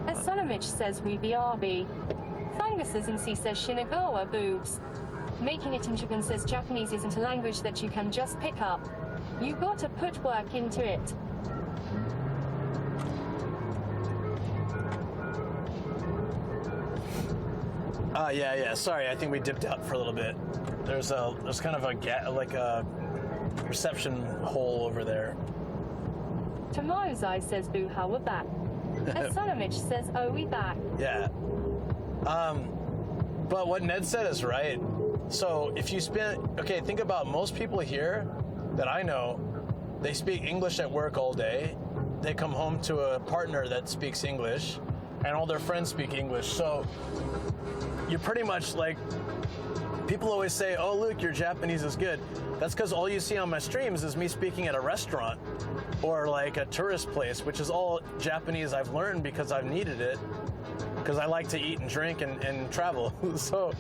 Asonovich says we BRB. Funguses and C says Shinagawa boobs. Making it in Japan says Japanese isn't a language that you can just pick up. You got to put work into it. Yeah. Sorry, I think we dipped out for a little bit. There's kind of a reception hole over there. Tomorrow's Eye says boo, how we're back. Asonovich says, oh, we back. Yeah. But what Ned said is right. So if you think about most people here that I know, they speak English at work all day. They come home to a partner that speaks English, and all their friends speak English. So you're pretty much like, people always say, oh, Luke, your Japanese is good. That's because all you see on my streams is me speaking at a restaurant or like a tourist place, which is all Japanese I've learned because I've needed it, because I like to eat and drink and travel. So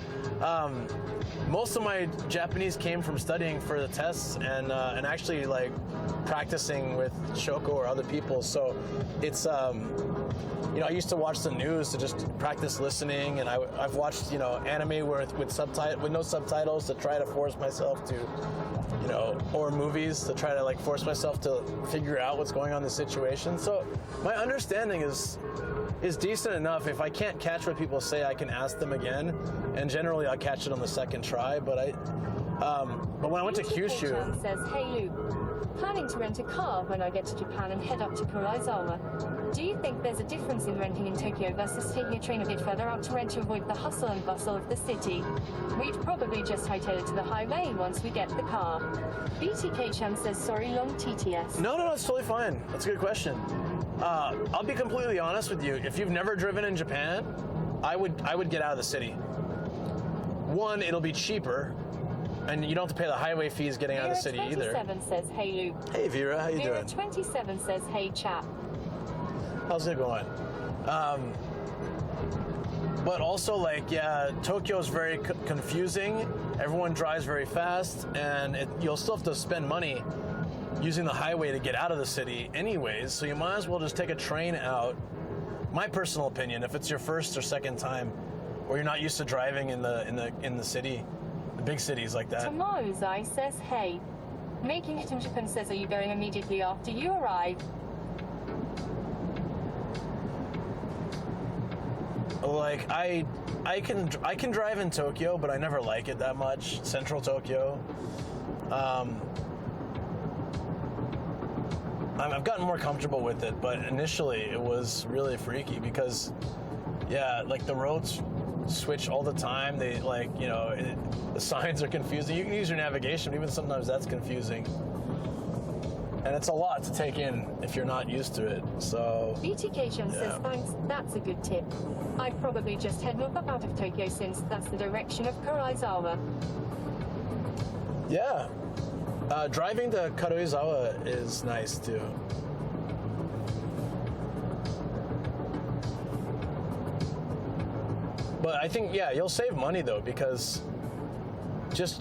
most of my Japanese came from studying for the tests and actually like practicing with Shoko or other people. So it's, I used to watch the news to just practice listening, and I've watched, anime with no subtitles to try to force myself to, or movies to try to like force myself to figure out what's going on in the situation. So my understanding is decent enough. If I can't catch what people say, I can ask them again, and generally I'll catch it on the second try. But when I went to Kyushu, says, hey Luke, planning to rent a car when I get to Japan and head up to Kuraizawa. Do you think there's a difference in renting in Tokyo versus taking a train a bit further out to rent to avoid the hustle and bustle of the city? We'd probably just hightail it to the highway once we get the car. BTK-chan says, sorry, long TTS. No, it's totally fine. That's a good question. I'll be completely honest with you. If you've never driven in Japan, I would get out of the city. One, it'll be cheaper, and you don't have to pay the highway fees getting out of the city either. Vera 27 says, hey Luke. Hey Vera, how you doing? Vera 27 says, hey chap. How's it going? But also, like, yeah, Tokyo's very confusing. Everyone drives very fast, and you'll still have to spend money using the highway to get out of the city anyways, so you might as well just take a train out. My personal opinion, if it's your first or second time, or you're not used to driving in the city, the big cities like that. Tomorrow's Eye says, hey. Making it in Japan says, are you going immediately after you arrive? Like, I can drive in Tokyo, but I never like it that much. Central Tokyo. I've gotten more comfortable with it, but initially it was really freaky because, yeah, like the roads switch all the time. They the signs are confusing. You can use your navigation, but even sometimes that's confusing. And it's a lot to take in if you're not used to it. So BTK-chan says, thanks, that's a good tip. I'd probably just head north up out of Tokyo since that's the direction of Kuraizawa. Yeah. Driving to Karuizawa is nice too. But I think, yeah, you'll save money though, because just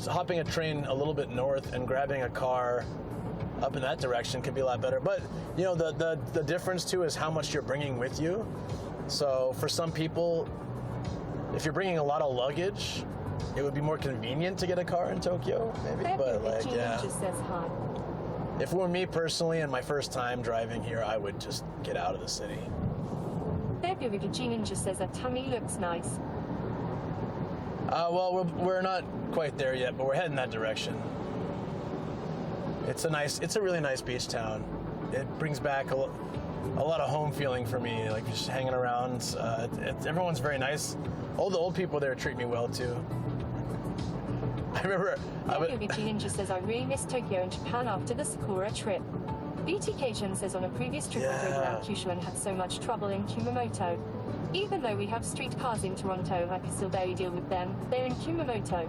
hopping a train a little bit north and grabbing a car up in that direction could be a lot better. But the difference too is how much you're bringing with you. So for some people, if you're bringing a lot of luggage, it would be more convenient to get a car in Tokyo, maybe. But like, yeah. Just says hi. If it were me personally and my first time driving here, I would just get out of the city. February G Ninja says Atami looks nice. Well, we're not quite there yet, but we're heading that direction. It's a really nice beach town. It brings back a lot of home feeling for me, like just hanging around. Everyone's very nice. All the old people there treat me well too. I remember. Yogichi Ninja says I really miss Tokyo and Japan after the Sakura trip. BTK says on a previous trip I drove around Kyushu and had so much trouble in Kumamoto. Even though we have streetcars in Toronto, I can still barely deal with them. They're in Kumamoto.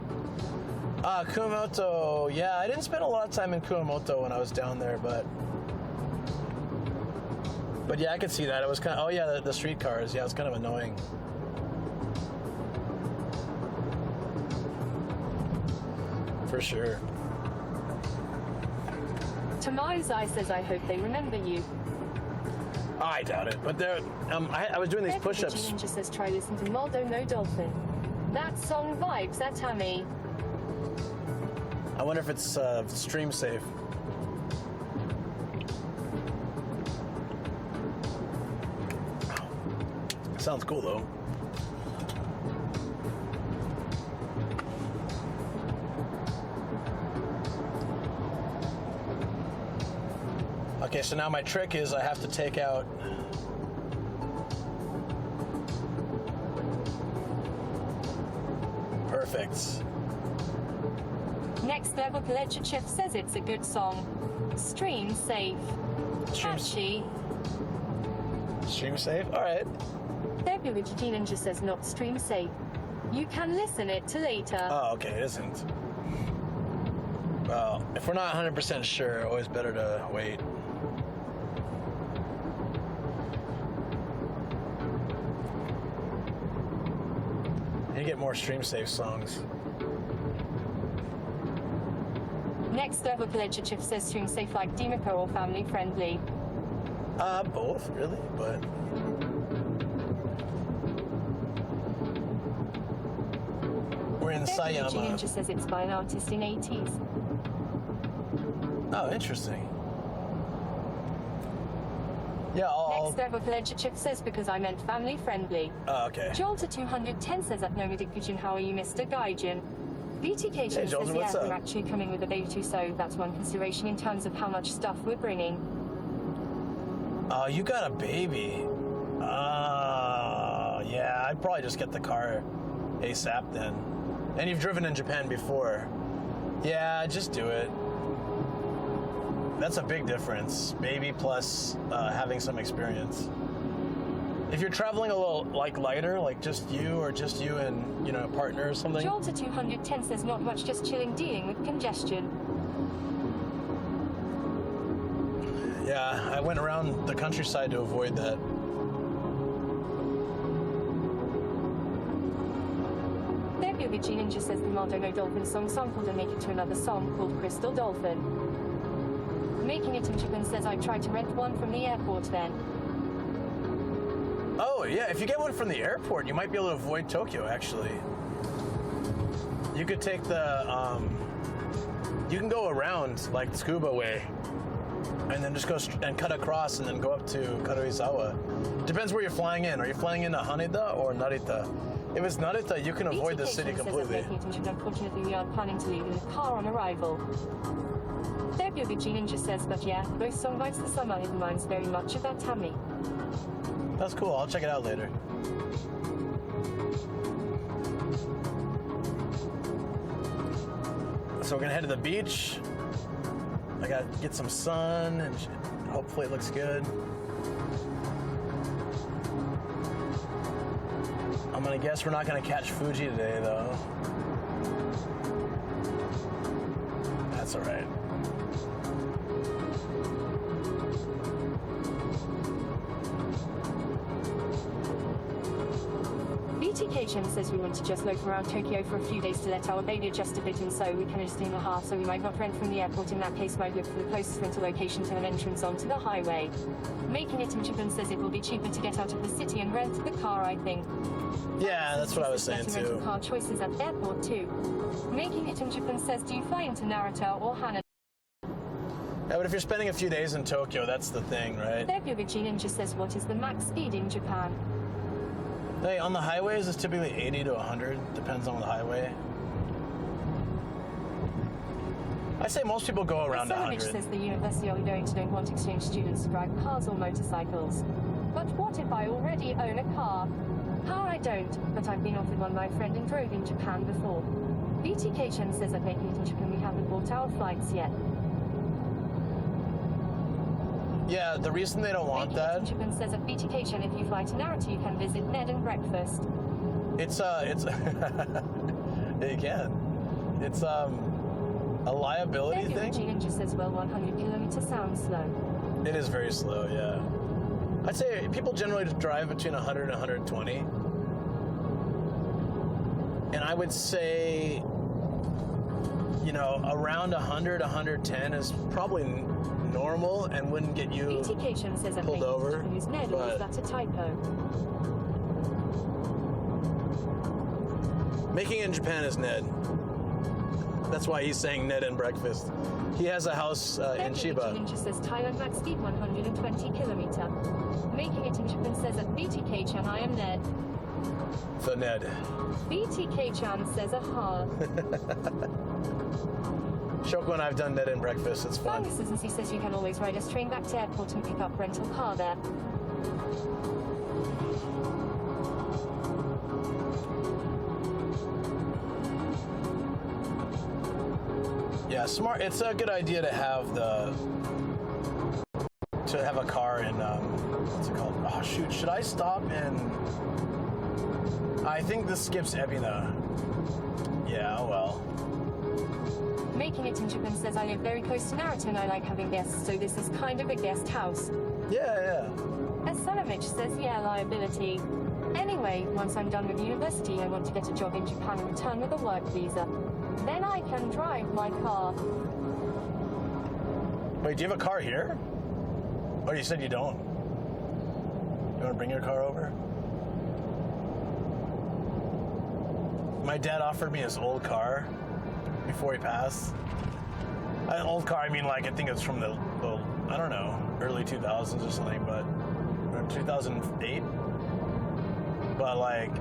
Kumamoto. Yeah, I didn't spend a lot of time in Kumamoto when I was down there, but yeah, I could see that. It was kind of, oh yeah, the streetcars. Yeah, it was kind of annoying. For sure. Tamazai says I hope they remember you. I doubt it, but there. I was doing these push-ups. Ninja says try listen to Moldo No Dolphin. That song vibes Atami. I wonder if it's stream safe. Sounds cool though. Okay, so now my trick is I have to take out. Perfect. Next level Collector Chip says it's a good song. Stream safe. Catchy. Stream safe? Alright. February Ninja says not stream safe. You can listen it to later. Oh, okay, it isn't. Well, if we're not 100% sure, always better to wait. I need to get more stream safe songs. Next level Collector Chip says stream safe like Demiko or family friendly. Both, really, but... We're in Sayama. Ninja says it's by an artist in 80s. Oh, interesting. Yeah, I'll... Next level Collector Chip says because I meant family friendly. Oh, okay. Jolta 210 says at Nomadic how are you, Mr. Gaijin? BTK says Jolta, what's up? we're actually coming with a baby too, so that's one consideration in terms of how much stuff we're bringing. Oh, you got a baby. Yeah, I'd probably just get the car ASAP then. And you've driven in Japan before. Yeah, just do it. That's a big difference. Baby plus having some experience. If you're traveling a little like lighter, like just you and a partner or something. Jolta 210 says not much, just chilling, dealing with congestion. Yeah, I went around the countryside to avoid that. Yogichi Ninja says the Moldo No Dolphin song sampled and make it to another song called Crystal Dolphin. Making it in Japan says I tried to rent one from the airport then. Oh yeah, if you get one from the airport, you might be able to avoid Tokyo actually. You could take the, you can go around like Tsukuba way and then just go and cut across and then go up to Karuizawa. Depends where you're flying in. Are you flying into Haneda or Narita? If it's Narita, you can avoid the city completely. Unfortunately, we are planning to leave in the car on arrival. Yogichi Ninja says, but yeah, both song vibes the summer, it reminds very much of Atami. That's cool, I'll check it out later. So we're gonna head to the beach. I gotta get some sun and hopefully it looks good. I'm gonna guess we're not gonna catch Fuji today though. That's all right. BTK says we want to just loaf around Tokyo for a few days to let our baby adjust a bit, and so we can just in a half, so we might not rent from the airport. In that case, might look for the closest rental location to an entrance onto the highway. Making it in Japan says it will be cheaper to get out of the city and rent the car, I think. Yeah, that's what I was saying rental too. Car choices at the airport too. Making it in Japan says, do you fly into Narita or Haneda? Yeah, but if you're spending a few days in Tokyo, that's the thing, right? Yogichi Ninja says, what is the max speed in Japan? Hey, on the highways, it's typically 80 to 100, depends on the highway. I say most people go around 100. Says the university are going to don't want exchange students to drive cars or motorcycles. But what if I already own a car? How I don't, but I've been offered one by a friend and drove in Japan before. BTK Chen says that making it in Japan we haven't bought our flights yet. Yeah, the reason they don't want Making it in that, Japan says that BTK Chen if you fly to Naruto you can visit Ned and breakfast. it's you can. It's a liability February thing. Ninja says well 100 kilometers sounds slow. It is very slow, yeah. I'd say people generally drive between 100 and 120. And I would say, you know, around 100, 110 is probably normal and wouldn't get you BTK Chen says that pulled making it in over. Japan is Ned, or But is that a typo? making it in Japan is Ned. That's why he's saying Ned and breakfast. He has a house in Chiba. Ninja says Thailand max speed 120 kilometer. Making it in Japan says at BTK Chan I am Ned. The Ned. BTK Chan says aha. Shoko and I have done Ned and breakfast. It's fun. Thanks, as he says you can always ride us train back to airport and pick up rental car there. Yeah, smart. It's a good idea to have a car in what's it called? Oh shoot! Should I stop in? I think this skips Ebina. Yeah. Oh well. Making it in Japan says I live very close to Naruto and I like having guests, so this is kind of a guest house. Yeah. As Salamich says, yeah, liability. Anyway, once I'm done with university, I want to get a job in Japan and return with a work visa. Then I can drive my car. Wait, do you have a car here? Oh, you said you don't. You want to bring your car over? My dad offered me his old car before he passed. An old car, I mean, like, I think it's from the I don't know, early 2000s or something, but, or 2008. But, like,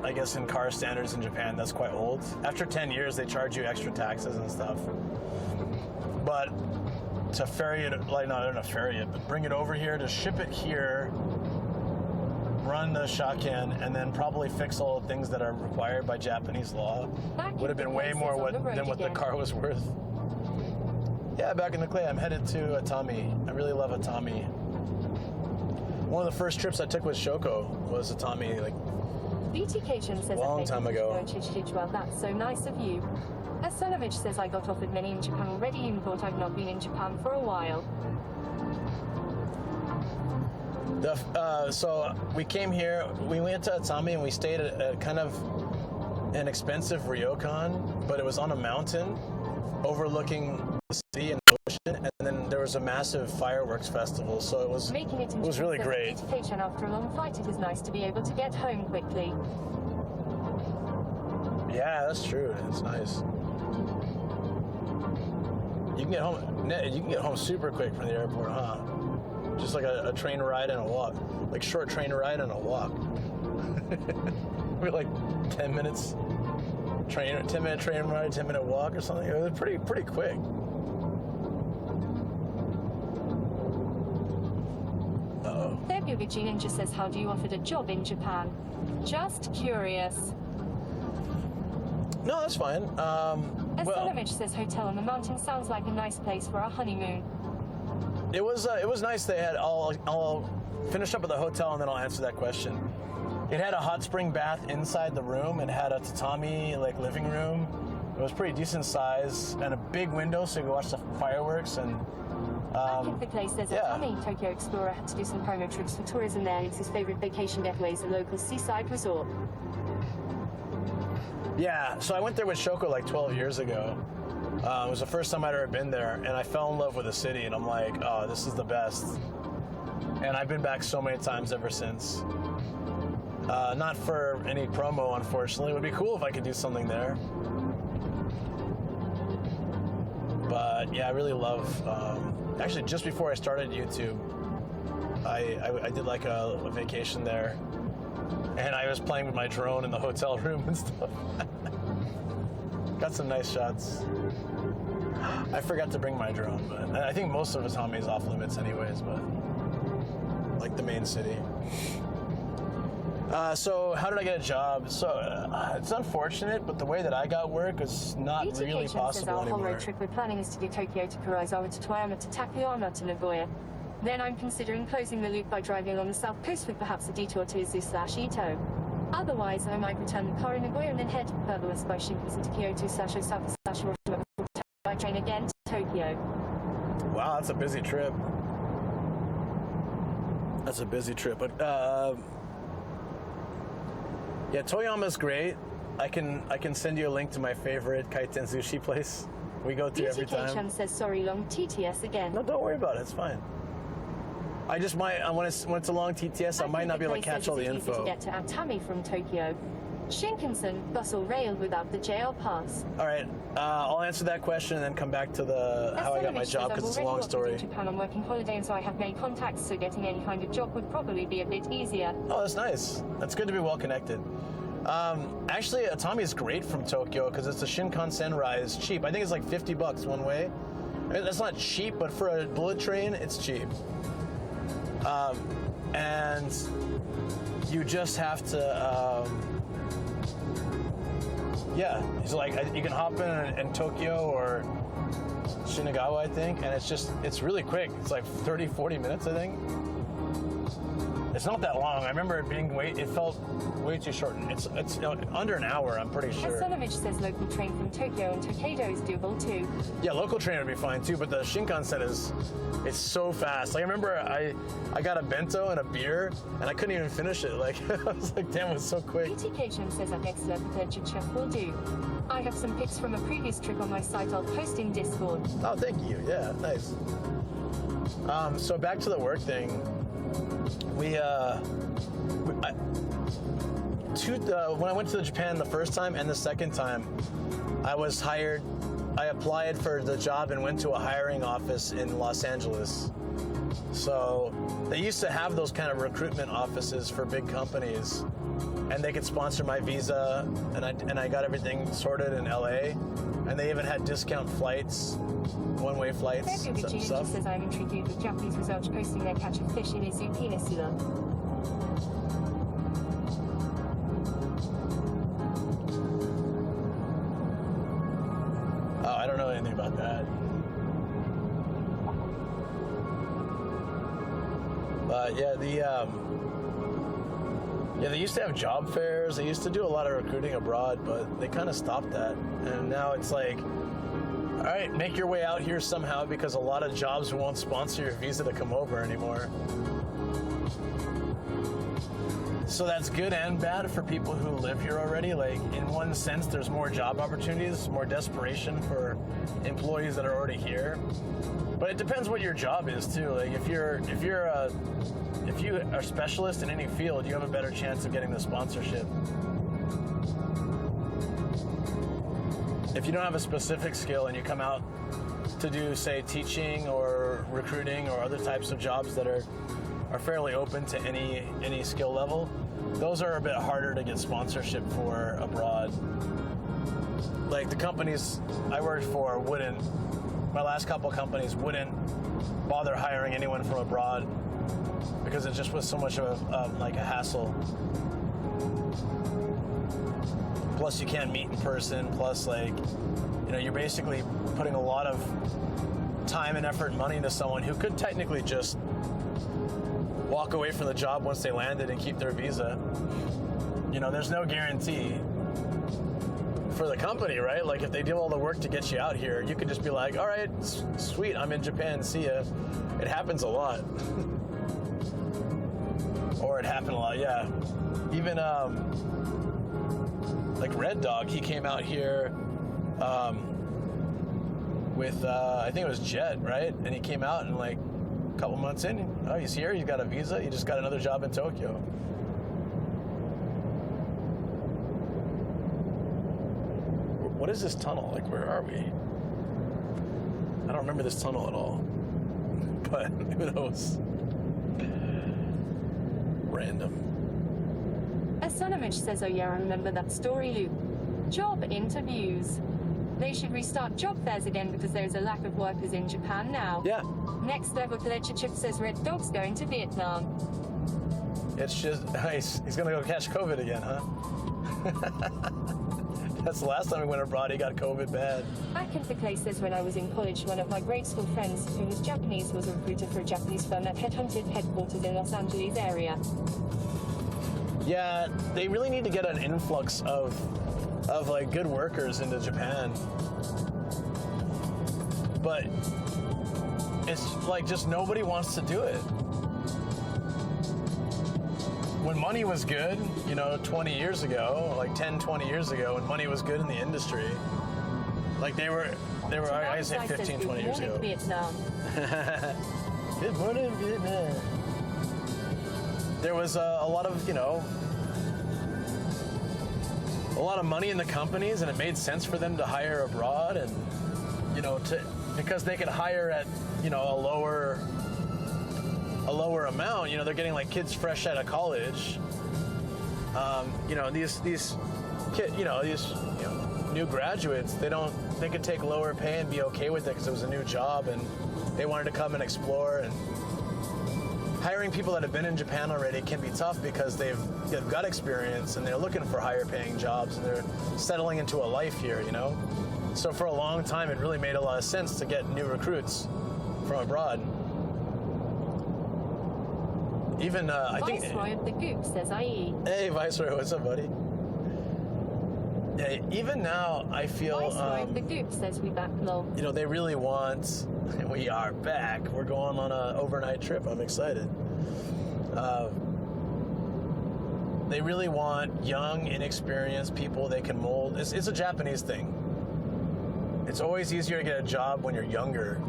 I guess in car standards in Japan, that's quite old. After 10 years, they charge you extra taxes and stuff. But to ferry it, like, not to ferry it, but bring it over here, to ship it here, run the shaken, and then probably fix all the things that are required by Japanese law would have been way more than what the car was worth. Yeah, back in the clay, I'm headed to Atami. I really love Atami. One of the first trips I took with Shoko was Atami, like, BTK Chan says long time ago. Well, that's so nice of you. As Solovich says I got offered many in Japan already and thought I've not been in Japan for a while. So we came here, we went to Atami and we stayed at a kind of an expensive ryokan, but it was on a mountain overlooking the sea and the ocean, and then there was a massive fireworks festival, so it was really great. And after a long flight, it is nice to be able to get home quickly. Yeah, that's true. It's nice. You can get home super quick from the airport, huh? Just like a train ride and a walk, like short train ride and a walk. We're like 10 minutes. 10-minute train ride, 10-minute walk or something. It was pretty quick. Uh-oh. February Ninja says, how do you offer a job in Japan? Just curious. No, that's fine. As Solovich says, hotel on the mountain sounds like a nice place for a honeymoon. It was nice. They had, I'll finish up at the hotel and then I'll answer that question. It had a hot spring bath inside the room. It had a tatami like living room. It was pretty decent size and a big window so you could watch the fireworks. And back at the place, there's Atami. Tokyo Explorer had to do some promo trips for tourism there. It's his favorite vacation getaway is a local seaside resort. Yeah, so I went there with Shoko like 12 years ago. It was the first time I'd ever been there, and I fell in love with the city, and I'm like, oh, this is the best. And I've been back so many times ever since. Not for any promo, unfortunately. It would be cool if I could do something there. But yeah, I really love, actually just before I started YouTube, I did like a vacation there. And I was playing with my drone in the hotel room and stuff. Got some nice shots. I forgot to bring my drone, but I think most of Atami is off limits anyways, but like the main city. So how did I get a job? So it's unfortunate, but the way that I got work is not really possible says our whole anymore. road trip we're planning is to do Tokyo to Kurazawa to Toyama to Takayama to Nagoya. Then I'm considering closing the loop by driving along the south coast with perhaps a detour to Izu/Ito. Otherwise, I might return the car in Nagoya and then head further west by Shinkansen to Kyoto/Osaka/Hiroshima by train again to Tokyo. Wow, that's a busy trip. That's a busy trip, but yeah, Toyama's great. I can send you a link to my favorite kaiten sushi place we go to every time. BTK says sorry, long TTS again. No, don't worry about it. It's fine. I just might. When it's a long TTS, I might not be able to catch all the Easy info. to get to Atami from Tokyo. Shinkansen, bus or rail without the JR pass. All right, I'll answer that question and then come back to the how I got my job because it's a long story. In Japan on working holiday, and so I have made contacts. So getting any kind of job would probably be a bit easier. Oh, that's nice. That's good to be well connected. Actually, Atami is great from Tokyo because it's a Shinkansen ride. It's cheap. I think it's like $50 one way. I mean, that's not cheap, but for a bullet train, it's cheap. And you just have to, yeah. It's like you can hop in Tokyo or Shinagawa, I think, and it's really quick. It's like 30, 40 minutes, I think. It's not that long. I remember it felt way too short. It's under an hour, I'm pretty sure. Sonovich says local train from Tokyo and Tokaido is doable too. Yeah, local train would be fine too, but the Shinkansen it's so fast. Like I remember I got a bento and a beer and I couldn't even finish it. Like I was like, damn, it was so quick. BTK says at next level chef will do. I have some pics from a previous trip on my site I'll post in Discord. Oh, thank you. Yeah, nice. So back to the work thing. When I went to Japan the first time and the second time, I was hired. I applied for the job and went to a hiring office in Los Angeles. So they used to have those kind of recruitment offices for big companies, and they could sponsor my visa, and I got everything sorted in LA, and they even had discount flights, one-way flights, and stuff. Says I'm intrigued with Japanese research posting their catch of fish in Izu Peninsula. Oh, I don't know anything about that. But yeah, they used to have job fairs. They used to do a lot of recruiting abroad, but they kind of stopped that. And now it's like, all right, make your way out here somehow because a lot of jobs won't sponsor your visa to come over anymore. So that's good and bad for people who live here already. Like in one sense, there's more job opportunities, more desperation for employees that are already here. But it depends what your job is too. Like if you are a specialist in any field, you have a better chance of getting the sponsorship. If you don't have a specific skill and you come out to do, say, teaching or recruiting or other types of jobs that are fairly open to any skill level, those are a bit harder to get sponsorship for abroad. Like the companies I worked for my last couple companies wouldn't bother hiring anyone from abroad because it just was so much of a hassle. Plus you can't meet in person, plus you're basically putting a lot of time and effort and money into someone who could technically just walk away from the job once they landed and keep their visa. There's no guarantee for the company, right? Like if they do all the work to get you out here, you could just be like, all right, sweet, I'm in Japan, see ya. It happens a lot. Or it happened a lot, yeah. Even like Red Dog, he came out here with, I think it was Jet, right? And he came out and like a couple months in, oh, he's here, he's got a visa, he just got another job in Tokyo. What is this tunnel? Like, where are we? I don't remember this tunnel at all. But who knows? Random. Asonovich says, oh yeah, I remember that story loop. Job interviews. They should restart job fairs again because there's a lack of workers in Japan now. Yeah. Next level Chip says Red Dog's going to Vietnam. It's just nice. He's gonna go catch COVID again, huh? That's the last time he went abroad. He got COVID bad. Back in the places when I was in college, one of my grade school friends, who was Japanese, was a recruiter for a Japanese firm that headhunted headquarters in Los Angeles area. Yeah, they really need to get an influx of like good workers into Japan. But it's like just nobody wants to do it. When money was good, 20 years ago, like 10, 20 years ago, when money was good in the industry, like they were I say 15, 20 years ago. Vietnam. Good morning, Vietnam. There was a lot of, a lot of money in the companies, and it made sense for them to hire abroad, and, because they could hire at, a lower amount. They're getting like kids fresh out of college. These new graduates, they could take lower pay and be okay with it because it was a new job and they wanted to come and explore. And hiring people that have been in Japan already can be tough because they've got experience and they're looking for higher paying jobs and they're settling into a life here, So for a long time, it really made a lot of sense to get new recruits from abroad. Even, I think... Viceroy of the Goop says IE. Hey, Viceroy, what's up, buddy? Yeah, even now, I feel... Viceroy of the Goop says we back low. They really want... We are back. We're going on an overnight trip. I'm excited. They really want young, inexperienced people they can mold. It's a Japanese thing. It's always easier to get a job when you're younger.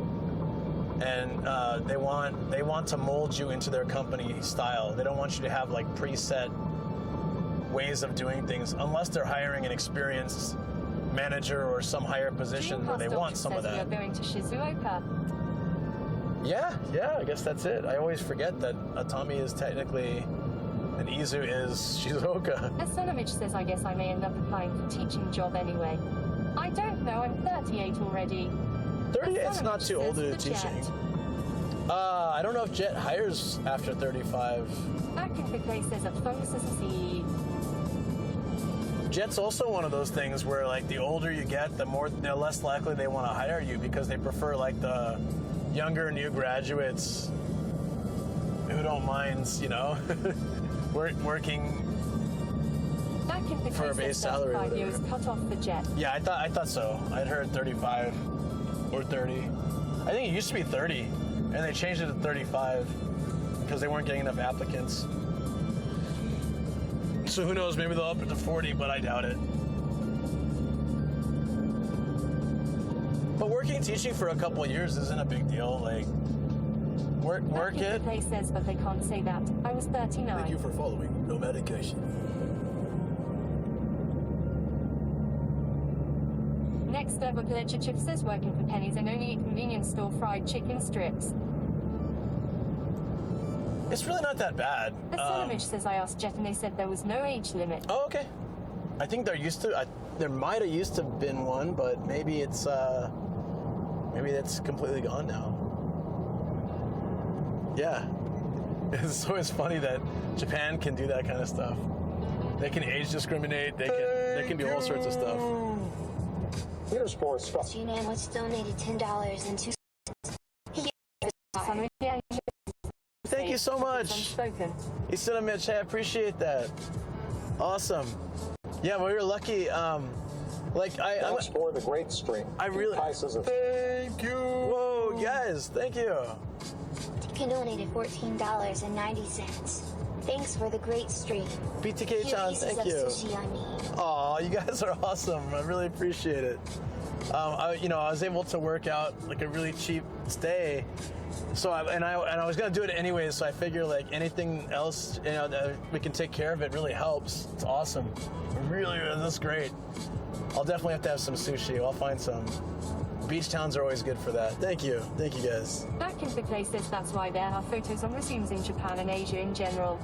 And they want to mold you into their company style. They don't want you to have like preset ways of doing things unless they're hiring an experienced manager or some higher position where they want some of that. We are going to Shizuoka. Yeah, I guess that's it. I always forget that Atami is technically, and Izu is Shizuoka. Asonomich says I guess I may end up applying for teaching job anyway. I don't know, I'm 38 already. 38's not too old to do teaching. I don't know if Jet hires after 35. Back in the place says that Fungus is a CE. Jet's also one of those things where like the older you get, the less likely they want to hire you because they prefer like the younger new graduates who don't mind, working Back in the for a base salary. 5 years cut off for Jet. Yeah, I thought so. I'd heard 35 or 30. I think it used to be 30, and they changed it to 35 because they weren't getting enough applicants. So who knows? Maybe they'll up it to 40, but I doubt it. But working teaching for a couple of years isn't a big deal. Like, work it. The place says, but they can't say that. I was 39. Thank you for following. No medication. Next up, Chief says working for pennies and only a convenience store fried chicken strips. It's really not that bad. The Sonomich says I asked Jet and they said there was no age limit. Oh, okay. I think there might have used to have been one, but maybe it's maybe that's completely gone now. Yeah. It's always funny that Japan can do that kind of stuff. They can age discriminate. They can do all sorts of stuff. Here's sports stuff. G-Man was donated $10 and 2 Thank you so much. He said, Mitch, hey, I appreciate that. Awesome. Yeah, well, we were lucky. Thanks for the great stream. I really. Thank you. Whoa, guys, thank you. Can donated $14.90. Thanks for the great stream. BTK-chan, thank you. Sushi I need. Aw, you guys are awesome. I really appreciate it. I was able to work out like a really cheap stay. So I was gonna do it anyways. So I figure like anything else, that we can take care of it really helps. It's awesome. Really, this is great. I'll definitely have to have some sushi. I'll find some. Beach towns are always good for that. Thank you guys. Back in the places, that's why there are photos on resumes in Japan and Asia in general.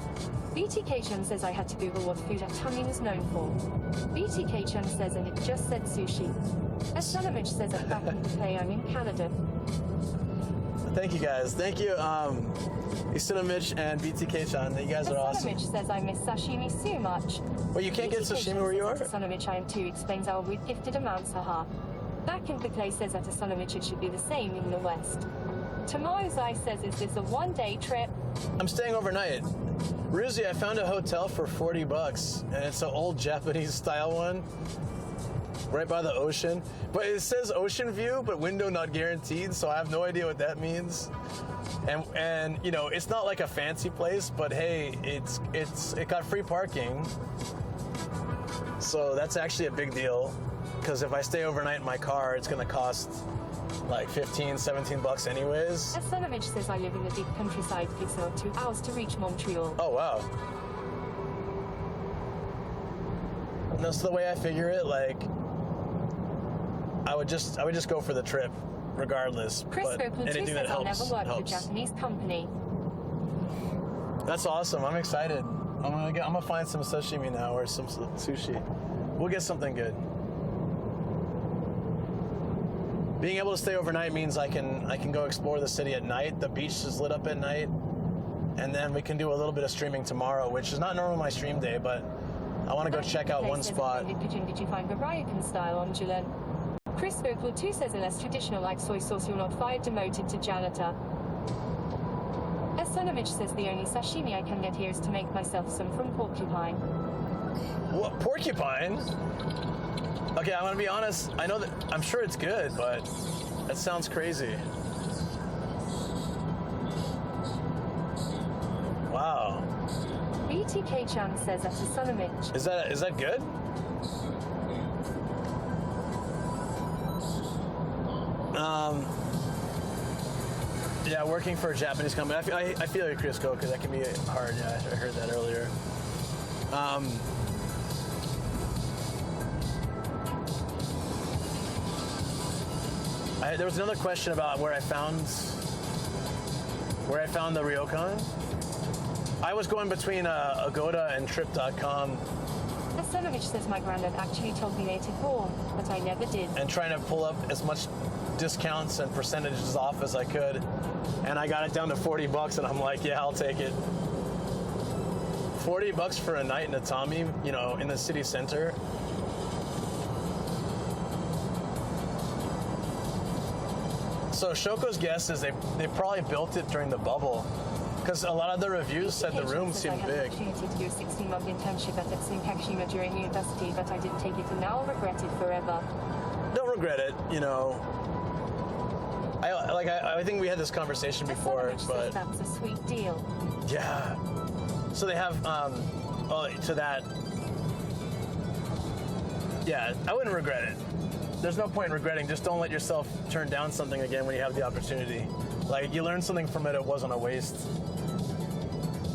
BTK-chan says I had to Google what food Atami is known for. BTK-chan says and it just said sushi. Asonomich says that back in the play I'm in Canada. Thank you guys. Thank you, Isunomich and BTK-chan. You guys are awesome. Isunomich says I miss sashimi so much. Well, you can't get sashimi where you are? Isunomich I am too explains our with gifted amounts, haha. Back in the place says at Isunomich it should be the same in the West. Tomozai says, is this a one-day trip? I'm staying overnight. Ruzi, I found a hotel for $40, and it's an old Japanese style one, right by the ocean. But it says ocean view, but window not guaranteed, so I have no idea what that means. And you know, it's not like a fancy place, but hey, it got free parking, so that's actually a big deal. Because if I stay overnight in my car, it's gonna cost like 15, 17 bucks anyways. Isunomich says I live in the deep countryside. Takes about 2 hours to reach Montreal. Oh wow. And that's the way I figure it. Like, I would just go for the trip, regardless. Chris But Vocal too anything that says I'll helps, never work for a helps. Japanese company. That's awesome. I'm excited. I'm gonna find some sashimi now or some sushi. We'll get something good. Being able to stay overnight means I can go explore the city at night. The beach is lit up at night, and then we can do a little bit of streaming tomorrow, which is not normally my stream day, but I want to go check out one spot. Did you find Ryokan style on Julen? Chris Vocal too says a less traditional like soy sauce, you're not fired, demoted to janitor. Isunomich says the only sashimi I can get here is to make myself some from porcupine. What, porcupine? Okay, I'm gonna be honest. I know that I'm sure it's good, but that sounds crazy. Wow. BTK-chan says at Isunomich. Is that good? Yeah, working for a Japanese company. I feel like Crisco because that can be hard. Yeah, I heard that earlier. There was another question about where I found the Ryokan. I was going between Agoda and Trip.com. Isunomich says my granddad actually told me native born, but I never did. And trying to pull up as much discounts and percentages off as I could. And I got it down to $40 and I'm like, yeah, I'll take it. $40 for a night in Atami, you know, in the city center. So Shoko's guess is they probably built it during the bubble, because a lot of the reviews said the room seemed big. I had the opportunity to do a 16-month internship at Tsunkakshima during university, but I didn't take it, and now I'll regret it forever. Don't regret it, you know. I think we had this conversation before, but that's a sweet deal. Yeah. So they have to that. Yeah, I wouldn't regret it. There's no point in regretting. Just don't let yourself turn down something again when you have the opportunity. Like, you learn something from it, it wasn't a waste.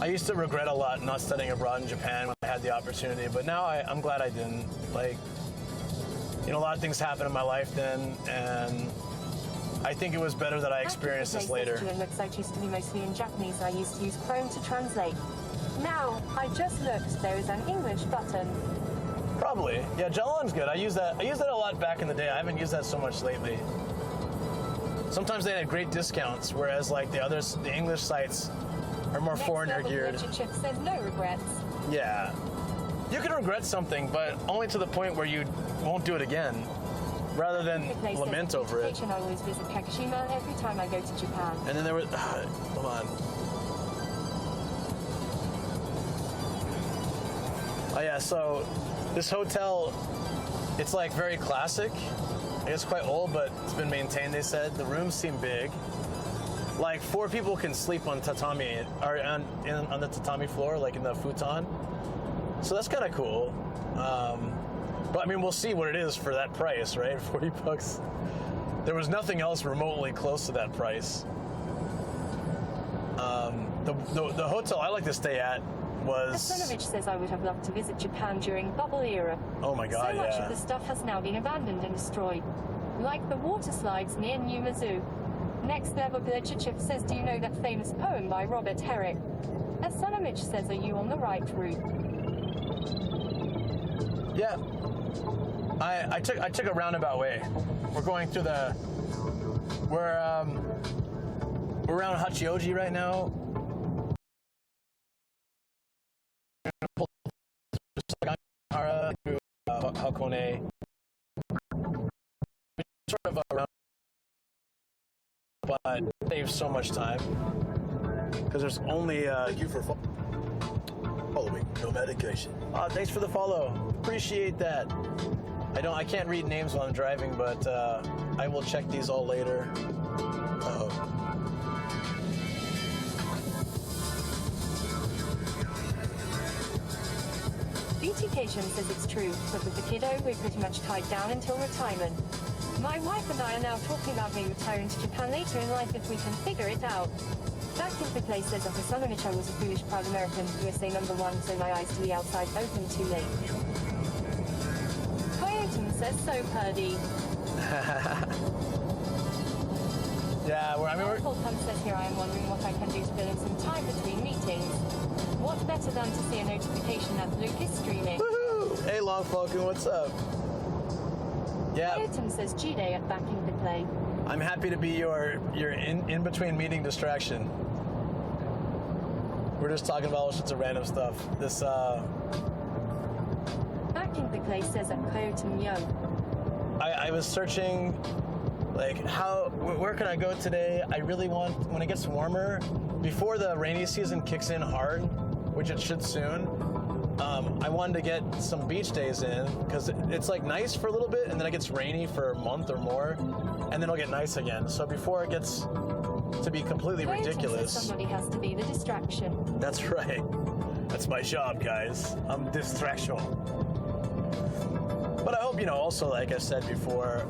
I used to regret a lot not studying abroad in Japan when I had the opportunity, but now I'm glad I didn't. Like, you know, a lot of things happened in my life then, and I think it was better that I experienced this later. The website used to be mostly in Japanese. I used to use Chrome to translate. Now, I just looked. There is an English button. Probably. Yeah, Jalon's good. I use that a lot back in the day. I haven't used that so much lately. Sometimes they had great discounts, whereas like the English sites are more foreigner geared. Literature says no regrets. Yeah. You can regret something, but only to the point where you won't do it again, rather than lament over it. I always visit Kagoshima every time I go to Japan. And then there was, hold on. Oh yeah, so this hotel, it's like very classic. It's quite old, but it's been maintained, they said. The rooms seem big. Like 4 people can sleep on tatami, or on the tatami floor, like in the futon. So that's kind of cool. But I mean, we'll see what it is for that price, right? $40. There was nothing else remotely close to that price. The hotel I like to stay at was... Isunomich says I would have loved to visit Japan during bubble era. Oh my god, so much of the stuff has now been abandoned and destroyed. Like the water slides near Numazu. Next Level Literature says, do you know that famous poem by Robert Herrick? Isunomich says, are you on the right route? Yeah. I took a roundabout way. We're going through we're around Hachioji right now. Hara through Hakone. Sort of around, but saves so much time because there's only. Thank you for following. No medication. Thanks for the follow. Appreciate that. I can't read names while I'm driving, but I will check these all later. Beautication says it's true, but with the kiddo, we're pretty much tied down until retirement. My wife and I are now talking about me retiring to Japan later in life if we can figure it out. Back in the place says Uncle Sonovich, I was a foolish proud American, USA #1, so my eyes to the outside open too late. Coyote says so purdy. Yeah, we're Paul Pump says here I am wondering what I can do to fill in some time between meetings. What better than to see a notification that Luke is streaming? Woohoo! Hey, Long Falcon, what's up? Yeah. Coyote says G-Day at Back in the Play. I'm happy to be your in between meeting distraction. We're just talking about all sorts of random stuff. This Back in the Play says at Coyote Young. I was searching like where can I go today? I really want, when it gets warmer, before the rainy season kicks in hard, which it should soon. I wanted to get some beach days in because it's like nice for a little bit and then it gets rainy for a month or more and then it'll get nice again. So before it gets to be completely ridiculous. Somebody has to be the distraction. That's right. That's my job, guys. I'm distractional. But I hope, also like I said before,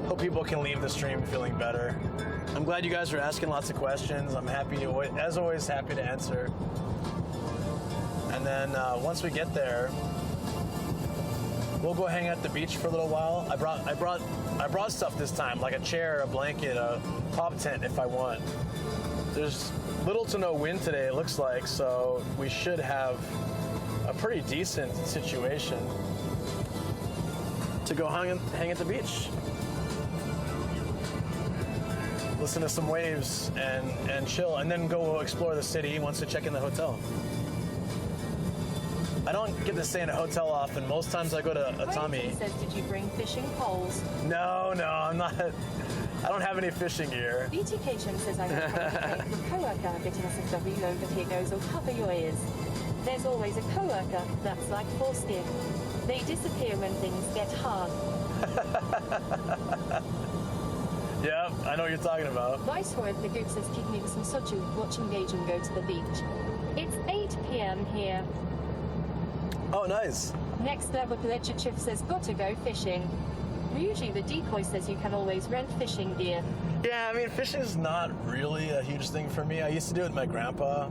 hope people can leave the stream feeling better. I'm glad you guys are asking lots of questions. I'm happy to, as always, happy to answer. And then once we get there, we'll go hang out at the beach for a little while. I brought stuff this time, like a chair, a blanket, a pop tent if I want. There's little to no wind today, it looks like, so we should have a pretty decent situation to go hang at the beach. Listen to some waves and chill, and then go explore the city once we check in the hotel. I don't get to stay in a hotel often. Most times I go to Atami. Says, did you bring fishing poles? No, I'm not. I don't have any fishing gear. BTK says I have a co-worker getting us a W over here goes or cover your ears. There's always a co-worker that's like foreskin. They disappear when things get hard. Yeah, I know what you're talking about. Viceroy of the Goop says keep me with some soju, watch Engage and go to the beach. It's 8 p.m. here. Oh, nice. Next level Ledger Chief says gotta go fishing. Usually the decoy says you can always rent fishing gear. Yeah, I mean, fishing is not really a huge thing for me. I used to do it with my grandpa.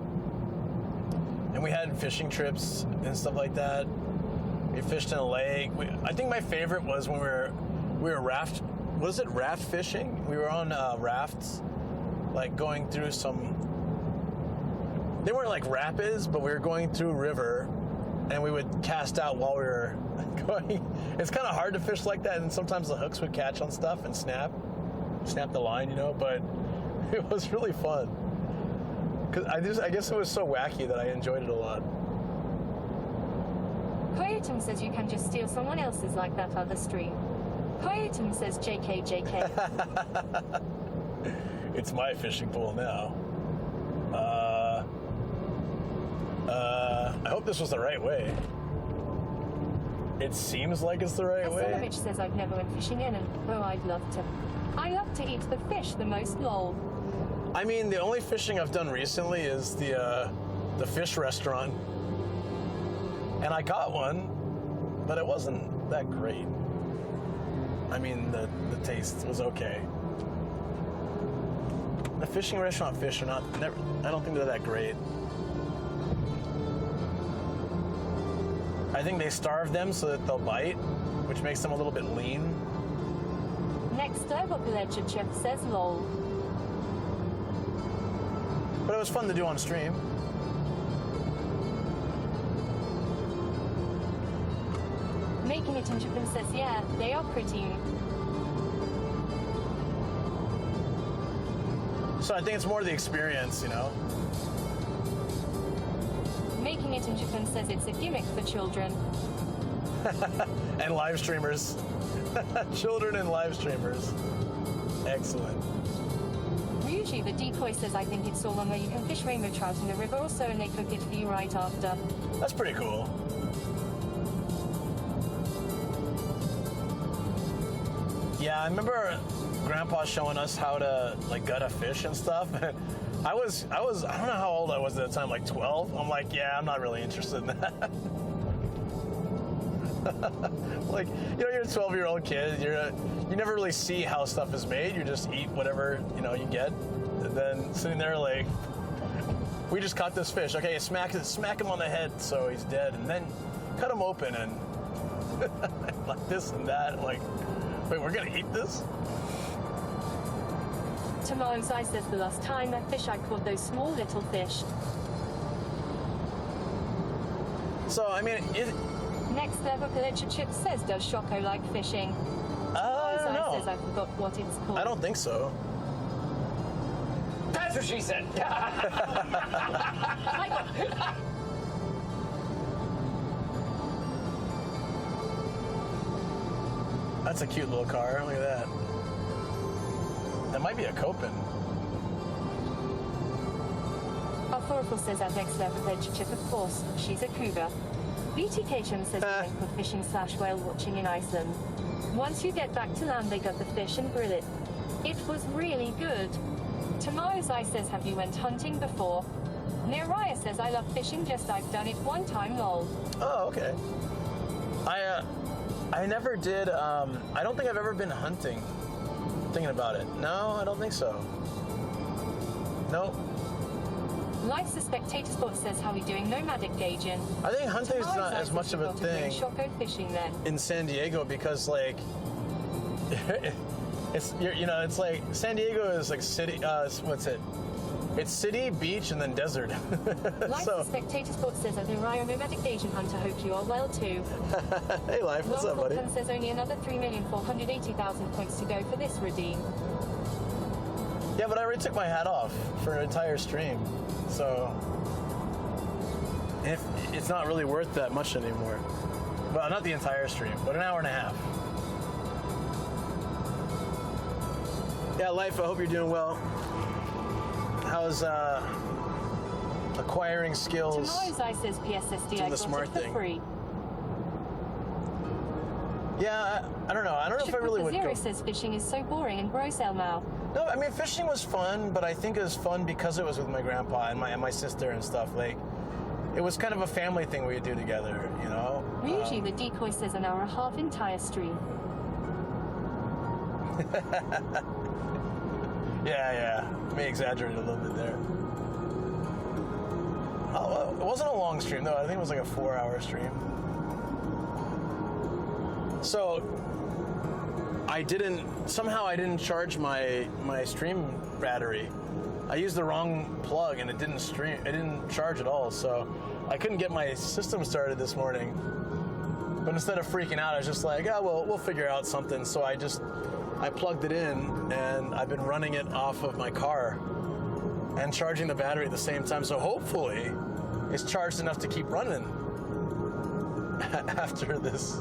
And we had fishing trips and stuff like that. We fished in a lake. I think my favorite was when we were raft fishing? We were on rafts, like going through some, they weren't like rapids, but we were going through a river and we would cast out while we were going. It's kind of hard to fish like that, and sometimes the hooks would catch on stuff and snap the line, but it was really fun. Cause I guess it was so wacky that I enjoyed it a lot. Coyotum says you can just steal someone else's like that other stream. Coyotum says JK. It's my fishing pool now. I hope this was the right way. It seems like it's the right way. Sonovich says I've never went fishing in and I'd love to. I love to eat the fish the most, lol. I mean, the only fishing I've done recently is the fish restaurant. And I caught one, but it wasn't that great. I mean, the taste was okay. The fishing restaurant fish are I don't think they're that great. I think they starve them so that they'll bite, which makes them a little bit lean. Next level Ledger Chef says lol. But it was fun to do on stream. Making it in Japan says, yeah, they are pretty. So I think it's more the experience, you know. Making it in Japan says it's a gimmick for children. And live streamers. Children and live streamers. Excellent. Ryuji the decoy says, I think it's so long where you can fish rainbow trout in the river or so and they cook it for you right after. That's pretty cool. Yeah, I remember Grandpa showing us how to like gut a fish and stuff. I don't know how old I was at the time, like 12. I'm like, yeah, I'm not really interested in that. Like, you know, you're a 12-year-old kid. You never really see how stuff is made. You just eat whatever, you know, you get. And then sitting there like, we just caught this fish. Okay, smack him on the head so he's dead. And then cut him open and like this and that. I'm like, wait, we're going to eat this? Tomorrow's Eye says, the last time I fish I caught those small little fish. So, I mean, Next level Collection Chip says, does Shoko like fishing? I don't know. Says, I forgot what it's called. I don't think so. That's what she said. That's a cute little car. Look at that. That might be a Copen. Alphorifal says, at Next Level Collection Chip, of course, she's a cougar. BTKHM says, for fishing / whale watching in Iceland. Once you get back to land, they gut the fish and grill it. It was really good. Tomorrow's Eye says, have you went hunting before? Niraya says, I love fishing, just I've done it one time, lol. Oh, okay. I never did, I don't think I've ever been hunting. Thinking about it. No, I don't think so. Nope. Life's the Spectator Sport says, how are we doing nomadic gauging? I think hunting is not as much of a thing Shoko fishing then. in San Diego because, like, you know, it's like San Diego is like city. What's it? It's city, beach, and then desert. Life's the Spectator Sport says, I'm a nomadic gauging hunter. Hope you are well too. Hey, Life, what's up, buddy? Lord says only another 3,480,000 points to go for this redeem. Yeah, but I already took my hat off for an entire stream, so it's not really worth that much anymore. Well, not the entire stream, but an hour and a half. Yeah, Life, I hope you're doing well. How's acquiring skills? Tomorrow's Eye says PSSD, Do I the got smart it for thing. free. Yeah, I don't know. I don't know if I really would Zero go. says fishing is so boring in gross Elmau. No, I mean fishing was fun, but I think it was fun because it was with my grandpa and my sister and stuff. Like, it was kind of a family thing we would do together, you know. Ryuji the decoy says an hour and a half entire stream. Yeah. May exaggerate a little bit there. Oh, it wasn't a long stream though. I think it was like a 4-hour stream. So I didn't charge my stream battery. I used the wrong plug and it didn't charge at all. So I couldn't get my system started this morning. But instead of freaking out, I was just like, yeah, well, we'll figure out something. So I plugged it in and I've been running it off of my car and charging the battery at the same time. So hopefully it's charged enough to keep running after this.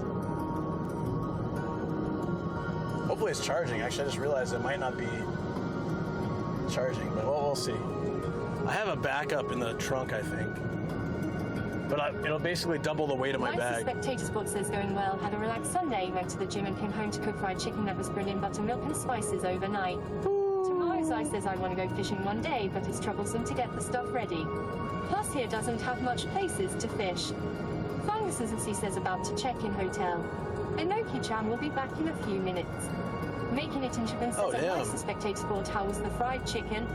Hopefully it's charging. Actually, I just realized it might not be charging, but we'll see. I have a backup in the trunk, I think. But it'll basically double the weight of my Life's bag. the Spectator Sport says going well. Had a relaxed Sunday. Went to the gym and came home to cook fried chicken that was brilliant, buttermilk and spices overnight. Tomorrow's Eye says I want to go fishing one day, but it's troublesome to get the stuff ready. Plus here doesn't have much places to fish. Fungus as he says about to check in hotel. Enoki-chan will be back in a few minutes. Making it in Japan says Life's the Spectator Sport. How was the fried chicken?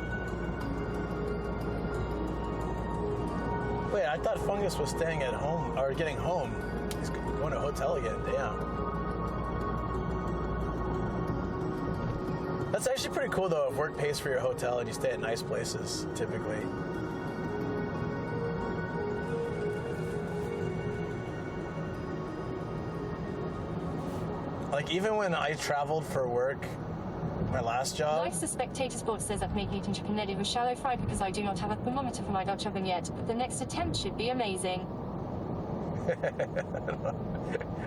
Wait, I thought Fungus was staying at home, or getting home. He's going to a hotel again, damn. That's actually pretty cool though, if work pays for your hotel and you stay at nice places, typically. Like even when I traveled for work my last job. Life Spectator Sports says that making it in chicken Ned was shallow fried because I do not have a thermometer for my Dutch oven yet, but the next attempt should be amazing.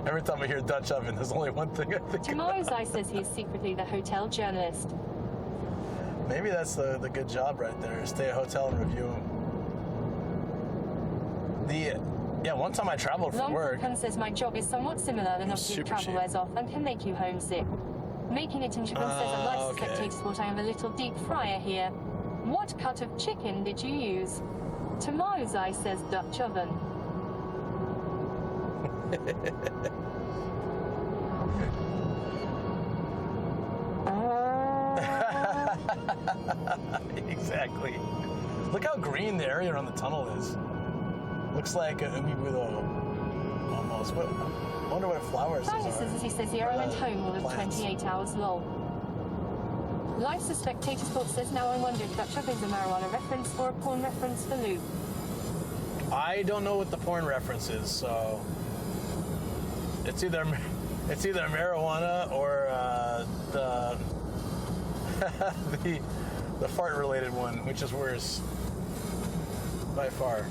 Every time I hear Dutch oven, there's only one thing I think Tomorrow's about. Eye says he is secretly the hotel journalist. Maybe that's the good job right there. Stay at a hotel and review them. Yeah, one time I traveled for work. Long says my job is somewhat similar and obviously super travel cheap. wears off and can make you homesick. Making it in Japan says a Life okay. Spectator Sport, I have a little deep fryer here. What cut of chicken did you use? Tomorrow's Eye says Dutch oven. Exactly. Look how green the area around the tunnel is. Looks like a umibudo almost. But I wonder what flowers Silas these says are. as he says here, I went home all of Plants. 28 hours lol. Life's a Spectator Sports says now I wonder if Dutch oven is a marijuana reference or a porn reference for Luke. I don't know what the porn reference is, so it's either marijuana or the the fart related one, which is worse by far.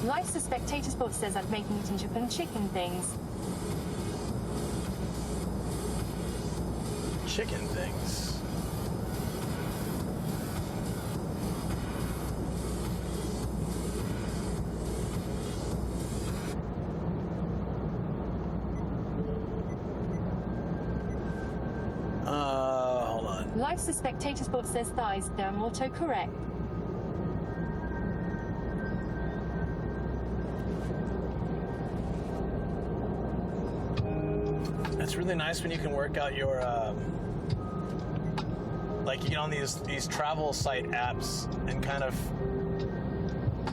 Life's a Spectator Sports says I'm making it in Japan chicken things. Chicken things. Hold on. Life's a Spectator Sports says thighs, they're autocorrect. It's really nice when you can work out your like you get on these travel site apps and kind of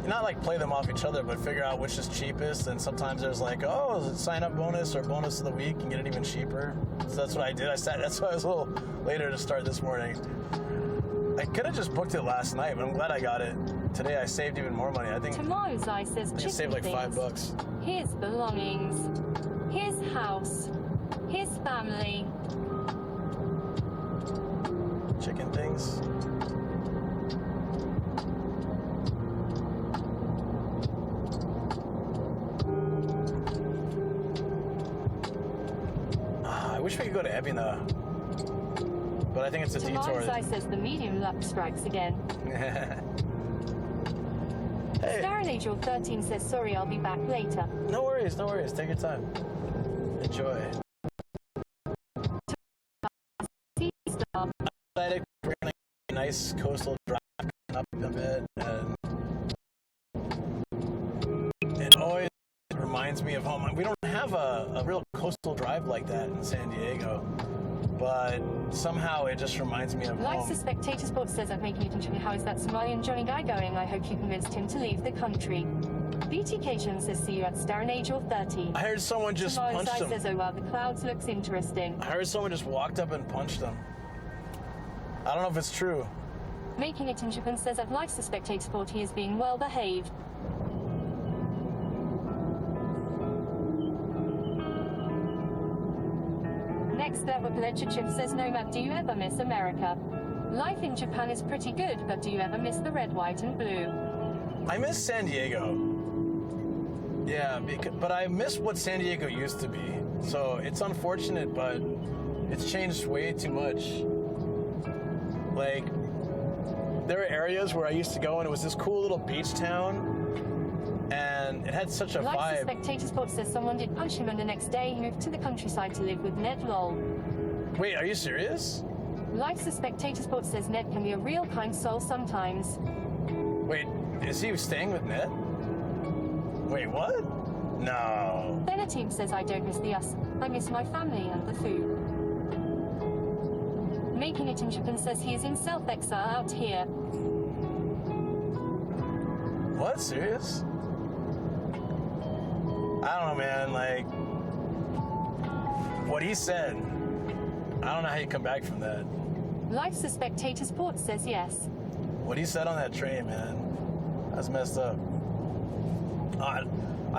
not like play them off each other, but figure out which is cheapest. And sometimes there's like, oh, sign up bonus or bonus of the week and get it even cheaper. So that's what I did. That's why I was a little later to start this morning. I could have just booked it last night, but I'm glad I got it today. I saved even more money. I think Tomorrow's Eye says I chicken saved like things. $5. His belongings. His house. His family. Chicken things. I wish we could go to Ebina, but I think it's a Tomorrow's Eye detour. says the medium luck strikes again. Hey, Darren Angel 13 says sorry, I'll be back later. no worries, no worries. Take your time. Enjoy. Sea Star. We're gonna a nice coastal drive up a bit, and it always reminds me of home. We don't have a real coastal drive like that in San Diego, but somehow it just reminds me of Life's a home. Spectator Sports says I'm making it in Chile. How is that Somalian Johnny guy going? I hope you convinced him to leave the country. BT Cajun says see you at Darren Angel 30. I heard someone just Tomorrow's punched Eye him. says oh wow, the clouds looks interesting. I heard someone just walked up and punched him. I don't know if it's true. Making it in Japan says that Life's a Spectator Sport, he is being well behaved. Next level Pledger Chip says no map, do you ever miss America? Life in Japan is pretty good, but do you ever miss the red, white and blue? I miss San Diego. Yeah, but I miss what San Diego used to be. So it's unfortunate, but it's changed way too much. Like, there were areas where I used to go and it was this cool little beach town, and it had such a Life's a vibe. Spectator Sport says someone did punch him and the next day he moved to the countryside to live with Ned lol. Wait, are you serious? Life's a Spectator Sport says Ned can be a real kind soul sometimes. Wait, is he staying with Ned? Wait, what? No. Team says I don't miss the us, I miss my family and the food. Making it in Japan says he is in self-exile out here. What? Serious? I don't know, man. Like, what he said, I don't know how you come back from that. Life's a Spectator Sport says yes. What he said on that train, man, that's messed up. I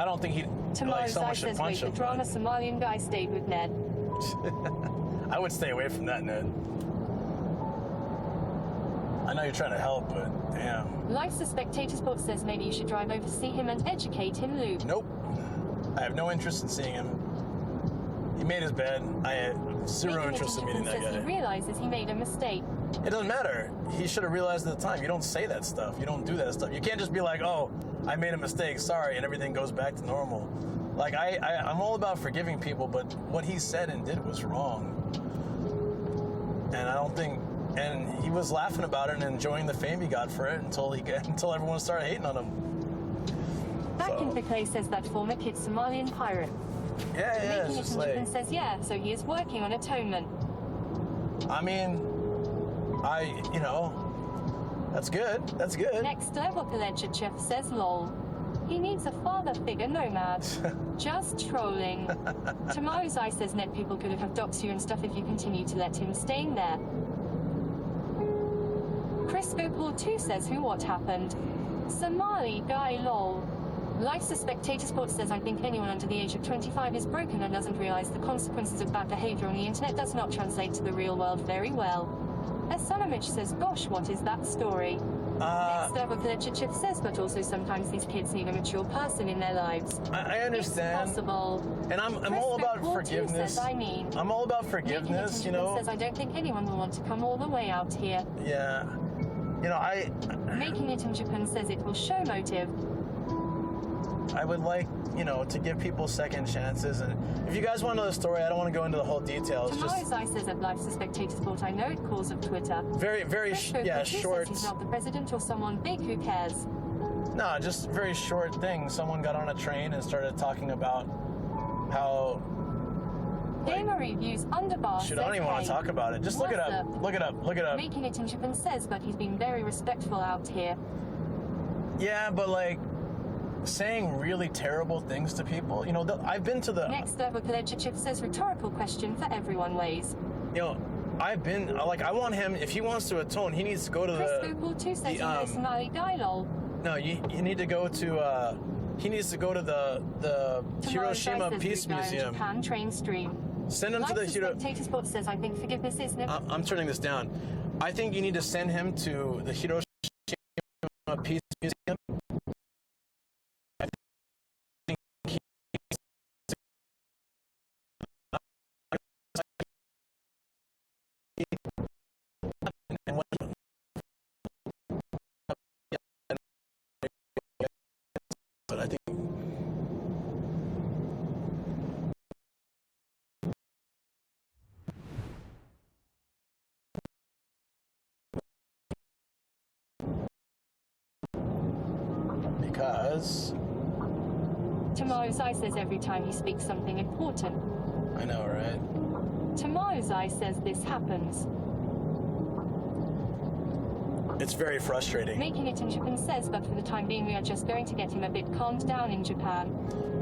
don't think he, like, Tomorrow's someone Eye should says punch wait, him. the drama Somalian guy stayed with Ned. I would stay away from that, Ned. I know you're trying to help, but damn. Life's a Spectator Sports says maybe you should drive over to see him and educate him, Luke. Nope. I have no interest in seeing him. He made his bed. I had zero interest in meeting that says guy. he realizes he made a mistake. It doesn't matter. He should have realized at the time. You don't say that stuff. You don't do that stuff. You can't just be like, oh, I made a mistake, sorry, and everything goes back to normal. Like, I'm all about forgiving people, but what he said and did was wrong. And I don't think, and he was laughing about it and enjoying the fame he got for it until everyone started hating on him. Back in Clay says that former kid Somalian pirate. Yeah, it's Making just it like, and says yeah, so he is working on atonement. I mean, you know, that's good. That's good. Next level alleged chef says lol. He needs a father figure nomad. Just trolling. Tomorrow's eye says net people could have doxed you and stuff if you continue to let him stay in there. Chris Gopal 2 says who what happened. Somali guy lol. Life's a Spectator Sports says I think anyone under the age of 25 is broken and doesn't realize the consequences of bad behavior on the internet does not translate to the real world very well. Esonomich says gosh what is that story? Next level alleged chef says but also sometimes these kids need a mature person in their lives. I understand. It's possible. And I'm all about forgiveness. Says, I mean. I'm all about forgiveness, you know. Says I don't think anyone will want to come all the way out here. Yeah. You know, Making it in Japan says it will show motive. I would like, you know, to give people second chances. And if you guys want to know the story, I don't want to go into the whole details. Tomorrow's eye says at Life's a Spectator Sport, I know it calls of Twitter. Very, short. He's not the president or someone big, who cares? No, just very short thing. Someone got on a train and started talking about how... Gamer reviews underbar. Shoot, I don't even want to talk about it. Just look it up. Look it up. Look it up. Making it in Japan says, but he's been very respectful out here. Yeah, but like... saying really terrible things to people. You know, I've been to the... Next level alleged chef says rhetorical question for everyone weighs. You know, I've been, like, I want him, if he wants to atone, he needs to go to Chris Google 2 says he knows Somali guy lol. No, you need to go to, he needs to go to the Hiroshima Peace Museum. Japan train stream. Send him to the Spectator Sports says I think forgiveness is never... I'm turning this down. I think you need to send him to the Hiroshima Peace Museum. But I think because Tomorrow's eye says every time he speaks something important. I know, right? Tomorrow's eye says this happens. It's very frustrating. Making it in Japan says, but for the time being we are just going to get him a bit calmed down in Japan.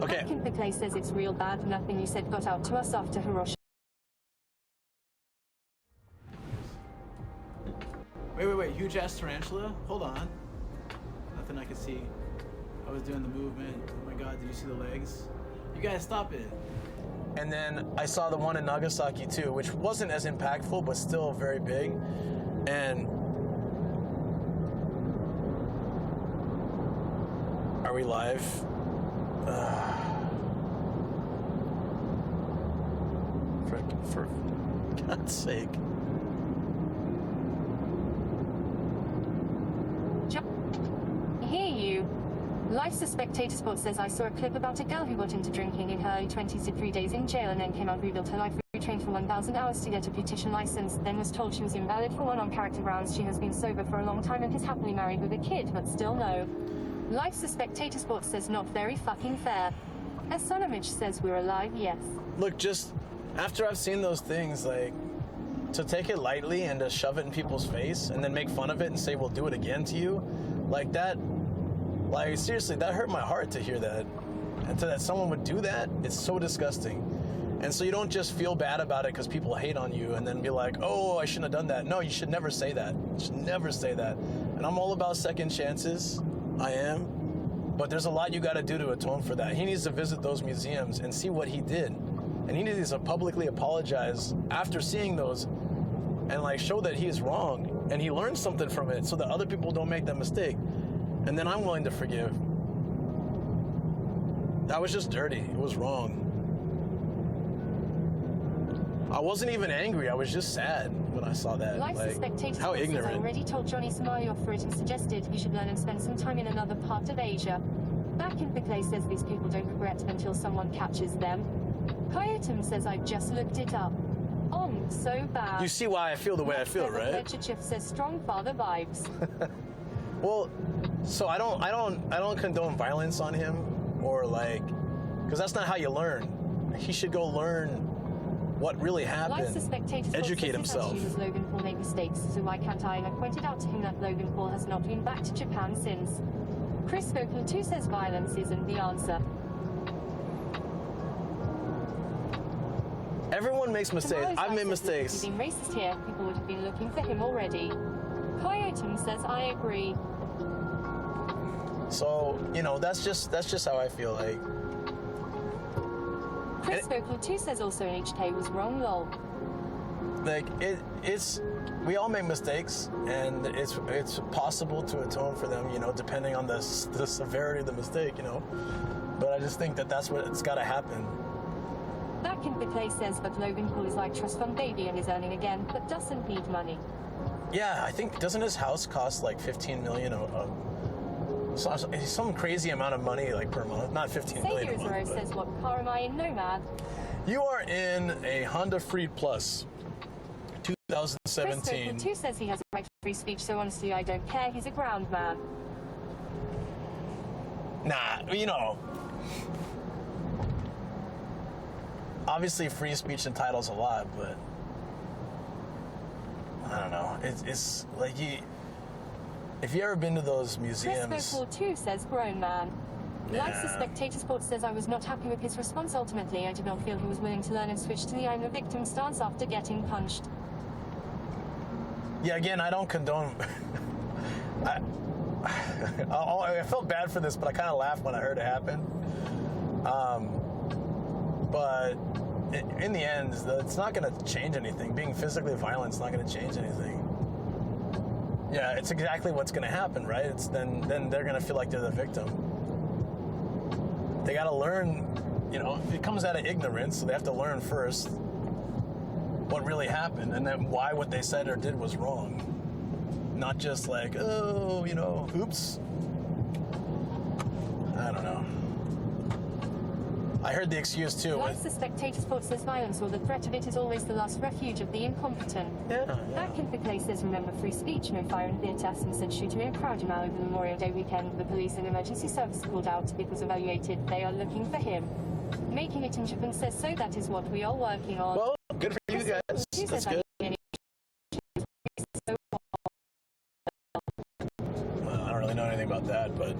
Okay. Clay says it's real bad. Nothing you said got out to us after Hiroshima. Wait, huge ass tarantula? Hold on. Nothing I can see. I was doing the movement. Oh my god, did you see the legs? You guys stop it. And then I saw the one in Nagasaki too, which wasn't as impactful, but still very big. And are we live? For God's sake. Hear you. Life's a Spectator Sports says I saw a clip about a girl who got into drinking in her early 20s, did 3 days in jail, and then came out, rebuilt her life, retrained for 1,000 hours to get a beautician license, then was told she was invalid for one on character grounds. She has been sober for a long time and is happily married with a kid, but still no. Life's a Spectator Sports says not very fucking fair. Esonomich says we're alive, yes. Look, just after I've seen those things, like, to take it lightly and to shove it in people's face and then make fun of it and say we'll do it again to you, like that, like seriously, that hurt my heart to hear that. And to that someone would do that, it's so disgusting. And so you don't just feel bad about it because people hate on you and then be like, oh, I shouldn't have done that. No, you should never say that. You should never say that. And I'm all about second chances. I am. But there's a lot you got to do to atone for that. He needs to visit those museums and see what he did. and he needs to publicly apologize after seeing those and like show that he is wrong and he learned something from it so that other people don't make that mistake. And then I'm willing to forgive. That was just dirty. It was wrong. I wasn't even angry. I was just sad when I saw that. Life Like, spectators how says, I ignorant. already told Johnny Somali off for it and suggested he should learn and spend some time in another part of Asia. Back in Bickley says these people don't regret until someone catches them. Coyotum says I just looked it up. So bad. You see why I feel the way I feel, right? Ledgerchief says strong father vibes. Well, so I don't condone violence on him, or like, because that's not how you learn. He should go learn what really happened. Educate himself. Logan Paul made mistakes, so why can't I? And I pointed out to him that Logan Paul has not been back to Japan since. Chris Vocal 2 says violence isn't the answer. Everyone makes mistakes. I've made mistakes. If he'd been racist here, people would have been looking for him already. Coyotum says I agree. So, you know, that's just how I feel. Like, Chris Vocal 2 says also HK was wrong, lol. like it's we all make mistakes, and it's possible to atone for them, you know, depending on the severity of the mistake, you know. But I just think that that's what it's got to happen. Back in Bickley says that Logan Paul is like trust fund baby and is earning again, but doesn't need money. Yeah, I think, doesn't his house cost like 15 million some crazy amount of money like per month? Not 15 million a Savior month. says what car am I in, Nomad? You are in a Honda Freed Plus, Chris 2017. Vocal 2 says he has a right to free speech, so honestly I don't care, he's a ground man. Nah, you know. Obviously, free speech entitles a lot, but I don't know. It's like if you ever been to those museums. Chris Vocal 2 says grown man. Life Spectator Sports says I was not happy with his response. Ultimately, I did not feel he was willing to learn and switch to the I'm the victim stance after getting punched. Yeah, again, I don't condone. I felt bad for this, but I kind of laughed when I heard it happen. But in the end, it's not going to change anything. Being physically violent is not going to change anything. Yeah, it's exactly what's going to happen, right? It's then they're going to feel like they're the victim. They got to learn, you know, it comes out of ignorance, so they have to learn first what really happened, and then why what they said or did was wrong. Not just like, oh, you know, oops. I don't know. I heard the excuse too. Life Spectator Sports says violence or the threat of it is always the last refuge of the incompetent. Back in Bickley says remember free speech, no fire and theatre, and said shooting in Crowdmile over Memorial Day weekend. The police and emergency service called out. It was evaluated. They are looking for him. Making it in Japan says so. That is what we are working on. Well, good for you guys. That's good. Well, I don't really know anything about that, but.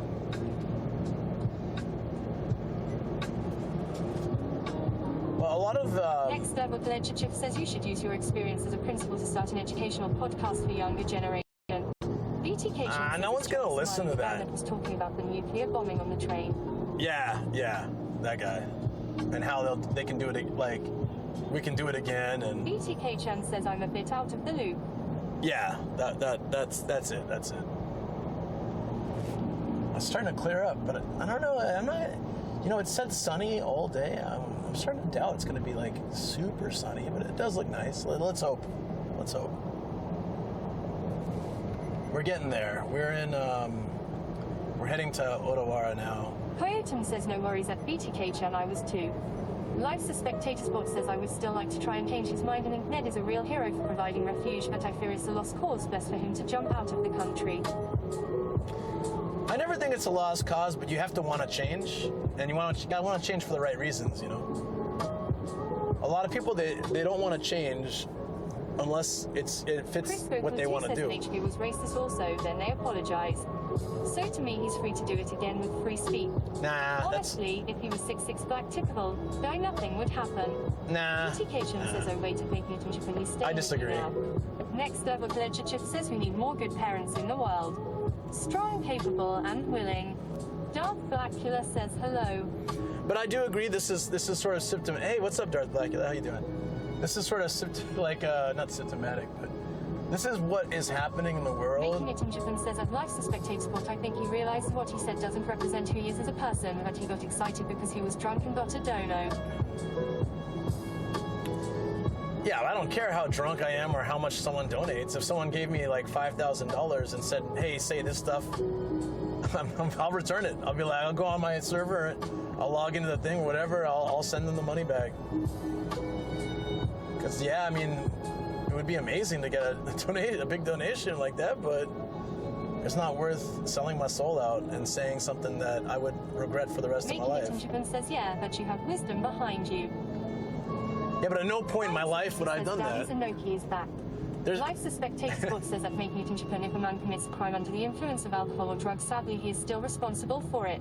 Well, a lot of. Next Level Ledgerchief says you should use your experience as a principal to start an educational podcast for younger generation. BTK no one's gonna listen to that. Was talking about the nuclear bombing on the train. Yeah, that guy, and how they can do it like we can do it again. And BTK Chan says I'm a bit out of the loop. Yeah, that's it. It's starting to clear up, but I don't know. I'm not. You know, it said sunny all day. I'm starting to doubt it's going to be like super sunny, but it does look nice. Let's hope. We're getting there. We're heading to Odawara now. Coyotum says no worries at BTK Chan, I was too. Life Spectator Sports says I would still like to try and change his mind and think Ned is a real hero for providing refuge, but I fear it's a lost cause. Best for him to jump out of the country. I never think it's a lost cause, but you have to want to change, and you want to change for the right reasons. You know, a lot of people they don't want to change unless it fits what they want to do. HQ was racist also. Then they apologize. So to me, he's free to do it again with free speech. Nah, honestly, if he was 6'6" black typical, nothing would happen. Nah. BTK says I wait to make it in Japan. I disagree. Next Level Ledgerchief says we need more good parents in the world. Strong, capable, and willing. Darth Blackula says hello. But I do agree. This is sort of symptom. Hey, what's up, Darth Blackula? How you doing? This is sort of not symptomatic, but this is what is happening in the world. Making it in Japan says I'd like to spectate sport. I think he realized what he said doesn't represent who he is as a person, but he got excited because he was drunk and got a dono. Yeah, I don't care how drunk I am or how much someone donates. If someone gave me like $5,000 and said, "Hey, say this stuff," I'll return it. I'll be like, I'll go on my server, I'll log into the thing, whatever. I'll send them the money back. Because yeah, I mean, it would be amazing to get a big donation like that, but it's not worth selling my soul out and saying something that I would regret for the rest of my life. Making it in Japan says yeah, but you have wisdom behind you. Yeah, but at no point in my life would I have done that. Inoki is back. Life's a spectator sport says that making it in Japan, if a man commits a crime under the influence of alcohol or drugs, sadly he is still responsible for it.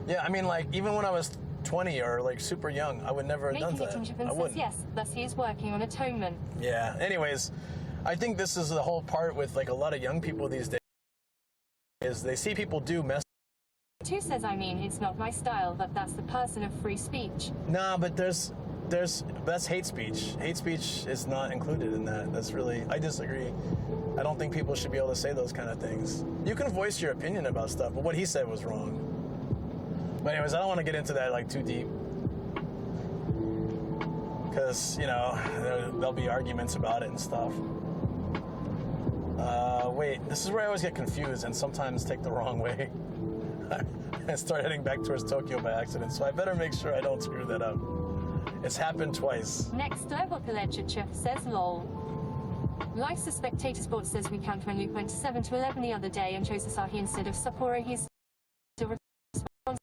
Yeah, I mean, like, even when I was 20 or like super young, I would never have done that. Making it in Japan says yes, thus he is working on atonement. Yeah, anyways, I think this is the whole part with like a lot of young people these days, is they see people do mess. Two says, I mean, it's not my style, but that's the person of free speech. Nah, but that's hate speech. Hate speech is not included in that. That's really, I disagree. I don't think people should be able to say those kind of things. You can voice your opinion about stuff, but what he said was wrong. But anyways, I don't want to get into that like too deep. Because, you know, there'll be arguments about it and stuff. Wait, this is where I always get confused and sometimes take the wrong way. I start heading back towards Tokyo by accident, so I better make sure I don't screw that up. It's happened twice. Next level literature says lol. Life's a spectator sport says we count when Luke went to 7 to 11 the other day and chose Asahi instead of Sapporo. He's still responsible.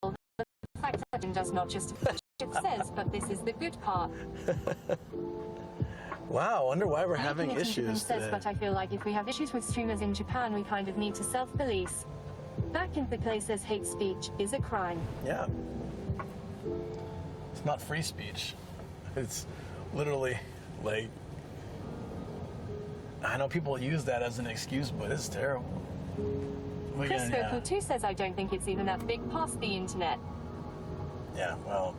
The fact that it does not justify it says, but this is the good part. Wow, I wonder why we're having issues today. But I feel like if we have issues with streamers in Japan, we kind of need to self-police. Back in the play says hate speech is a crime. Yeah. It's not free speech. It's literally like, I know people use that as an excuse, but it's terrible. Chris Vocal 2 says I don't think it's even that big past the internet. Yeah, well,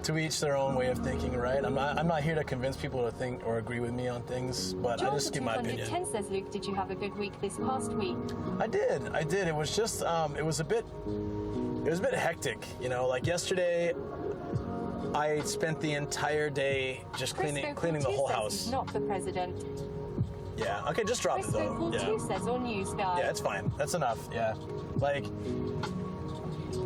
to each their own way of thinking, right? I'm not here to convince people to think or agree with me on things, but I just give my opinion. 10 says, Luke, did you have a good week this past week? I did. It was just, it was a bit hectic, you know. Like yesterday, I spent the entire day just cleaning the whole house. Not the president. Yeah. Okay, just drop it though. Yeah. 2 says on news guy. Yeah, it's fine. That's enough. Yeah. Like,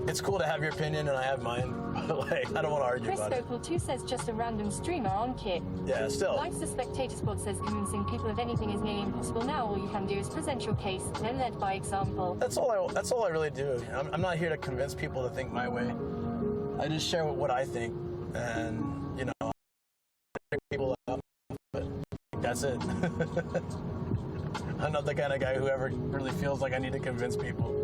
it's cool to have your opinion and I have mine. Like, I don't want to argue about it. Chris 2 says just a random streamer on Kit. Yeah, still. Life's a spectator sport says convincing people of anything is nearly impossible now. All you can do is present your case, then led by example. That's all I really do. I'm not here to convince people to think my way. I just share what I think, and you know, people out. But that's it. I'm not the kind of guy who ever really feels like I need to convince people.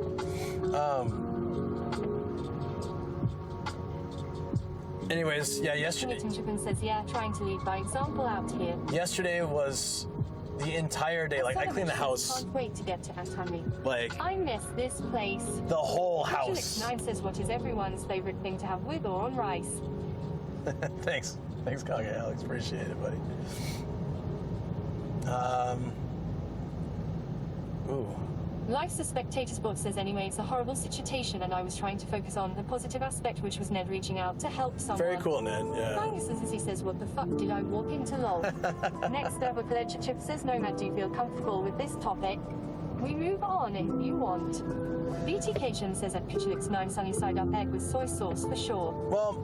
Anyways, yeah, yesterday. Says, yeah, trying to lead by example out here. Yesterday was the entire day. Like, I cleaned the house. Can't wait to get to Atami. Like, I miss this place. The whole house. 9 says, what is everyone's favorite thing to have with or on rice? Thanks, Kage Alex. Appreciate it, buddy. Ooh. Life's a spectator sport says anyway, it's a horrible situation and I was trying to focus on the positive aspect, which was Ned reaching out to help someone. Very cool, Ned, yeah. He says, what the fuck did I walk into lol? Next up, Ledger Chip says, Nomad, do you feel comfortable with this topic? We move on if you want. BTcation says at Pitchlix9 sunny side up egg with soy sauce for sure. Well,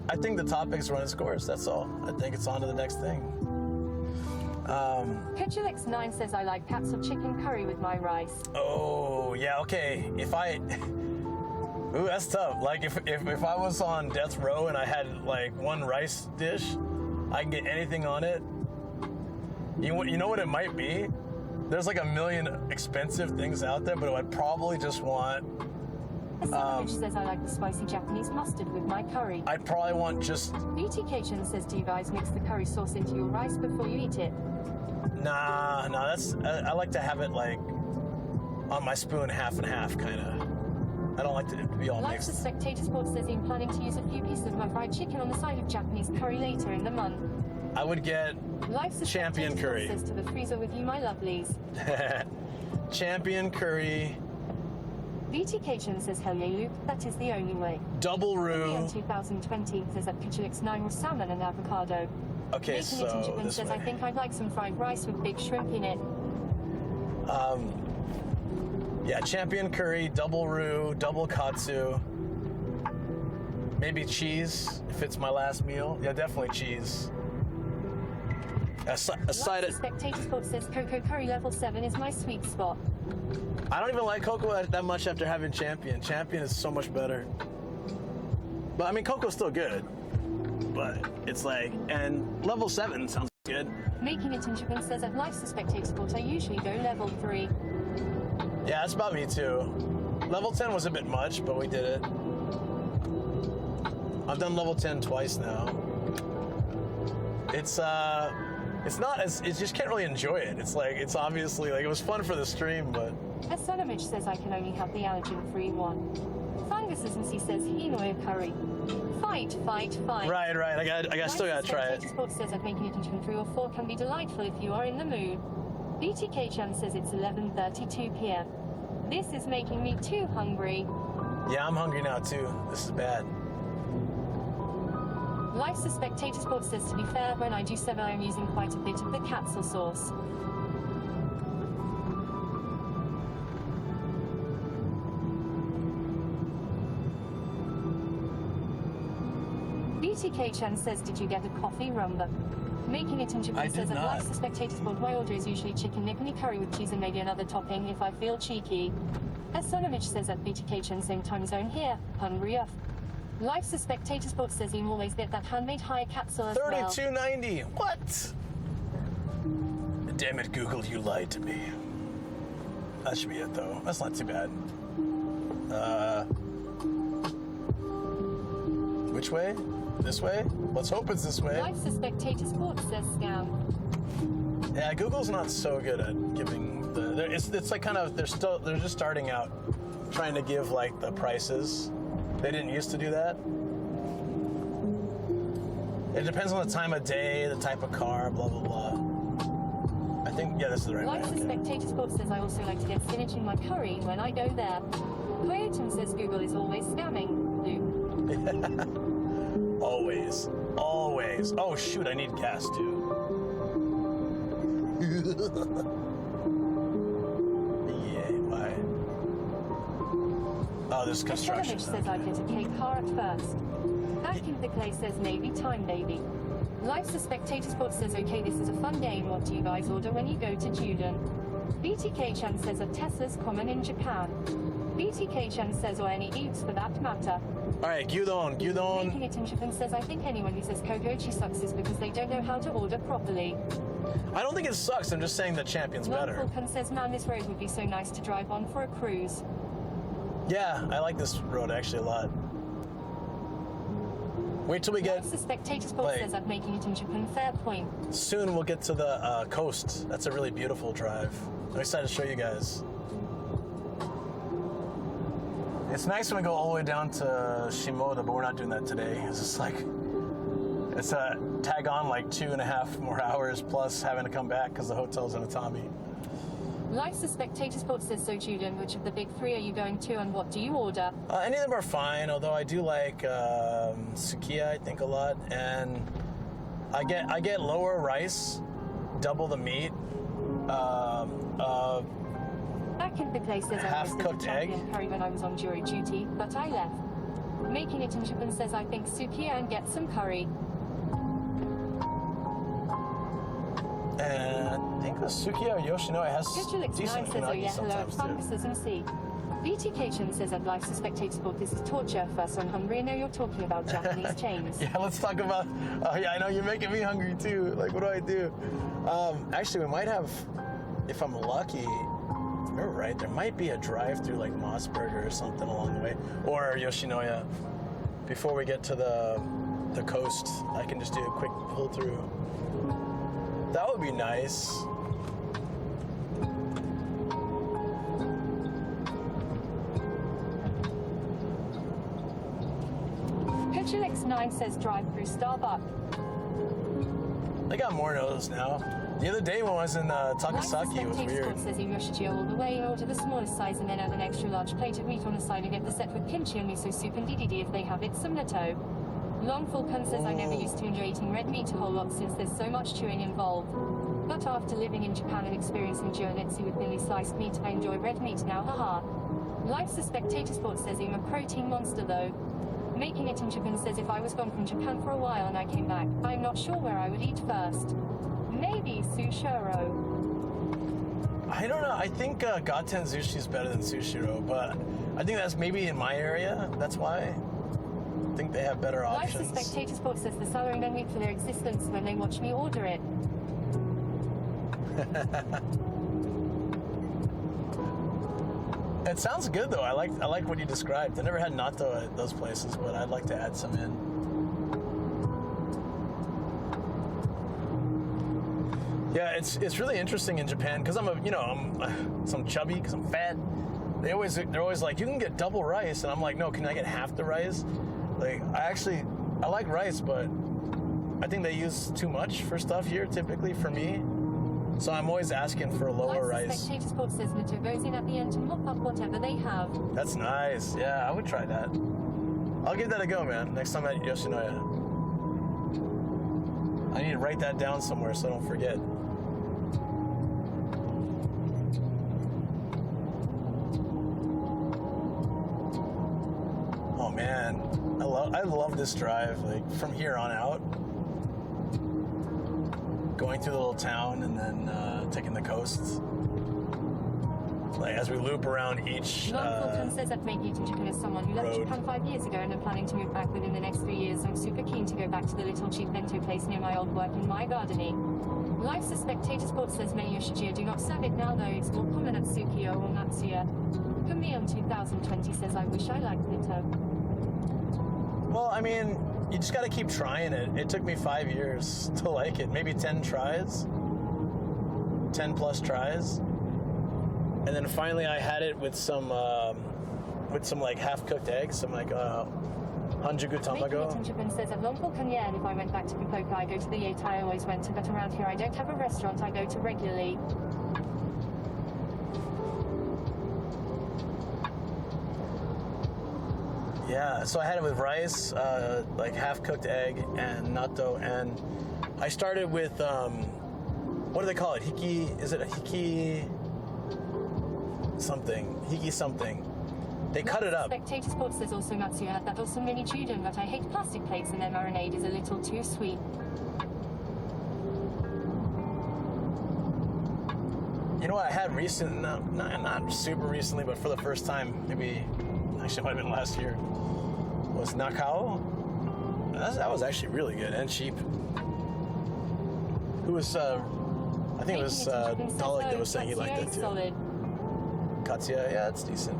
I think the topic's run its course, that's all. I think it's on to the next thing. Pitchlix9 says I like pats of chicken curry with my rice. Oh, yeah, okay. Ooh, that's tough. Like, if I was on death row and I had, like, one rice dish, I can get anything on it. You know what it might be? There's, like, a million expensive things out there, but I'd probably just want... Which says I like the spicy Japanese mustard with my curry. I'd probably want just... BTcation says, do you guys mix the curry sauce into your rice before you eat it? Nah, that's... I like to have it, like, on my spoon half and half, kind of. I don't like to be all Likes the mixed. Spectator Sports says I'm planning to use a few pieces of my fried chicken on the side of Japanese curry later in the month. I would get Life's the Champion Spectator curry. Sports says to the freezer with you, my lovelies. champion curry, VTK says hell yeah, Luke. That is the only way. double roux. Leon 2020 says that Pichelix 9 with salmon and avocado. Okay, Making it in so Japan this says I way. think I'd like some fried rice with big shrimp in it. Yeah, champion curry, double roux, double katsu. Maybe cheese if it's my last meal. Yeah, definitely cheese. A side Life's the of, Spectator Sports says cocoa curry level 7 is my sweet spot. I don't even like cocoa that much after having champion. Champion is so much better. But I mean, cocoa's still good. But it's like, and level 7 sounds good. Making it in Japan says at Life's the Spectator Sports I usually go level 3. Yeah, that's about me too. Level 10 was a bit much, but we did it. I've done level 10 twice now. It's not as, you just can't really enjoy it. It's like, it's obviously, like, it was fun for the stream, but. Esonomich says I can only have the allergen-free one. Funguses and C says Hinoya curry. Fight. Right, I still gotta try it. Sports says that making it into 3 or 4 can be delightful if you are in the mood. BTK-chan says it's 11:32 p.m. This is making me too hungry. Yeah, I'm hungry now too. This is bad. Life's the Spectator Sports says to be fair, when I do so I am using quite a bit of the katsu sauce. BTK-chan says, did you get a coffee rumba? Making it in I Japan did says, at not. Life's the Spectator Sport, my order is usually chicken nippony curry with cheese and maybe another topping if I feel cheeky. Esonomich says at BTK-chan, same time zone here, hungry off. Life's the Spectator Sport says you always get that handmade high capsule as well. $32.90. What? Damn it, Google, you lied to me. That should be it though. That's not too bad. Which way? This way? Let's hope it's this way. Life's the Spectator Sport says scam. Yeah, Google's not so good at giving the. It's like kind of they're just starting out, trying to give like the prices. They didn't used to do that. It depends on the time of day, the type of car, blah blah blah. I think this is the right Life's way. the Spectator Sport says I also like to get spinach in my curry when I go there. Coyotum says Google is always scamming. Luke. Always. Oh shoot, I need gas too. Yeah, why? Oh, there's construction. Esonomich says I get a cake car at first. Backing the clay says maybe time baby. Life's the Spectator Sport says okay, this is a fun game. What do you guys order when you go to Juden? BTK-chan says a Tesla's common in Japan. BTK-chan says or any eats for that matter. All right, gyudon. Making it in Japan says I think anyone who says kokochi sucks is because they don't know how to order properly. I don't think it sucks. I'm just saying the champion's better. Falcon says man, this road would be so nice to drive on for a cruise. Yeah, I like this road actually a lot. Wait till we get. Life's the Spectator Sport like- says that making it in Japan fair point. Soon we'll get to the coast. That's a really beautiful drive. I'm excited to show you guys. It's nice when we go all the way down to Shimoda, but we're not doing that today. It's just like, it's a tag on like 2.5 more hours plus having to come back because the hotel's in Atami. Life's the Spectator Sport says so Juden, which of the big 3 are you going to and what do you order? Any of them are fine, although I do like Sukiya, I think, a lot. And I get lower rice, double the meat, Back in the place says I half was the cooked egg. champion curry when I was on jury duty, but I left. Making it in Japan says I think Sukiya and get some curry. and I think the Sukiya or Yoshinoya has Pichelix 9 decent says oh unagi yeah, hello, sometimes too. funguses and C. BTK says at Life's the Spectator Sport this is torture. First I'm hungry, I know you're talking about Japanese chains. Yeah, let's talk about. Oh yeah, I know you're making me hungry too. Like, what do I do? Actually, we might have, if I'm lucky. If I remember right, there might be a drive-through like Mossberger or something along the way, or Yoshinoya. Before we get to the coast, I can just do a quick pull through. That would be nice. Chillex9 says drive-through Starbucks. They got more no's now. The other day when I was in Takasaki, it was weird. Says you Yoshiji all the way, order the smallest size and then add an extra large plate of meat on the side and get the set with kimchi and miso soup and DDD if they have it, some natto. Long Falcon says I never used to enjoy eating red meat a whole lot since there's so much chewing involved. But after living in Japan and experiencing Jonetsu with thinly sliced meat, I enjoy red meat now, haha. Life's a Spectator Sport says I'm a protein monster though. Making it in Japan says if I was gone from Japan for a while and I came back, I'm not sure where I would eat first. Maybe Sushiro. I don't know. I think Gaten Sushi is better than Sushiro, but I think that's maybe in my area. That's why. I think they have better options. Life's a Spectator Sport says the salarymen wait for their existence when they watch me order it. It sounds good though. I like what you described. I never had natto at those places, but I'd like to add some in. Yeah, it's really interesting in Japan because I'm chubby because I'm fat. They're always like, you can get double rice, and I'm like, no, can I get half the rice? Like I like rice, but I think they use too much for stuff here typically for me. So I'm always asking for a lower rice. Spectator Sport says natto goes in at the end to mop up whatever they have. That's nice. Yeah, I would try that. I'll give that a go, man. Next time at Yoshinoya. I need to write that down somewhere so I don't forget. Oh man, I love this drive. Like from here on out. Going through the little town and then taking the coast. Like as we loop around each Fulton says that making it in Japan as someone who left Japan 5 years ago and I'm planning to move back within the next 3 years. I'm super keen to go back to the little cheap bento place near my old work in my gardening. Life's a Spectator Sport says Mei Yoshijiya do not serve it now though, it's more common at Tsukio or Matsuya. Camille 2020 says I wish I liked Nitto. Well, I mean, you just got to keep trying it. It took me 5 years to like it. Maybe 10 tries. 10 plus tries. And then finally I had it with some like half-cooked eggs. Some like hanjuku tamago. Making it in Japan says at Long Falcon, yeah, and if I went back to Fukuoka, I go to the Yates I always went to, but around here I don't have a restaurant I go to regularly. Yeah, so I had it with rice, like half-cooked egg and natto, and I started with, what do they call it? Hiki, is it a hiki something? Hiki something. They cut it up. Spectator Sports says also Matsuya had that also mini chuden, but I hate plastic plates and their marinade is a little too sweet. You know what I had recent, not super recently, but for the first time, maybe, actually it might have been last year, was Nakao. That was actually really good and cheap. Who was, I think it was Dalek that was saying he liked that too. Solid. Katsuya, yeah, it's decent.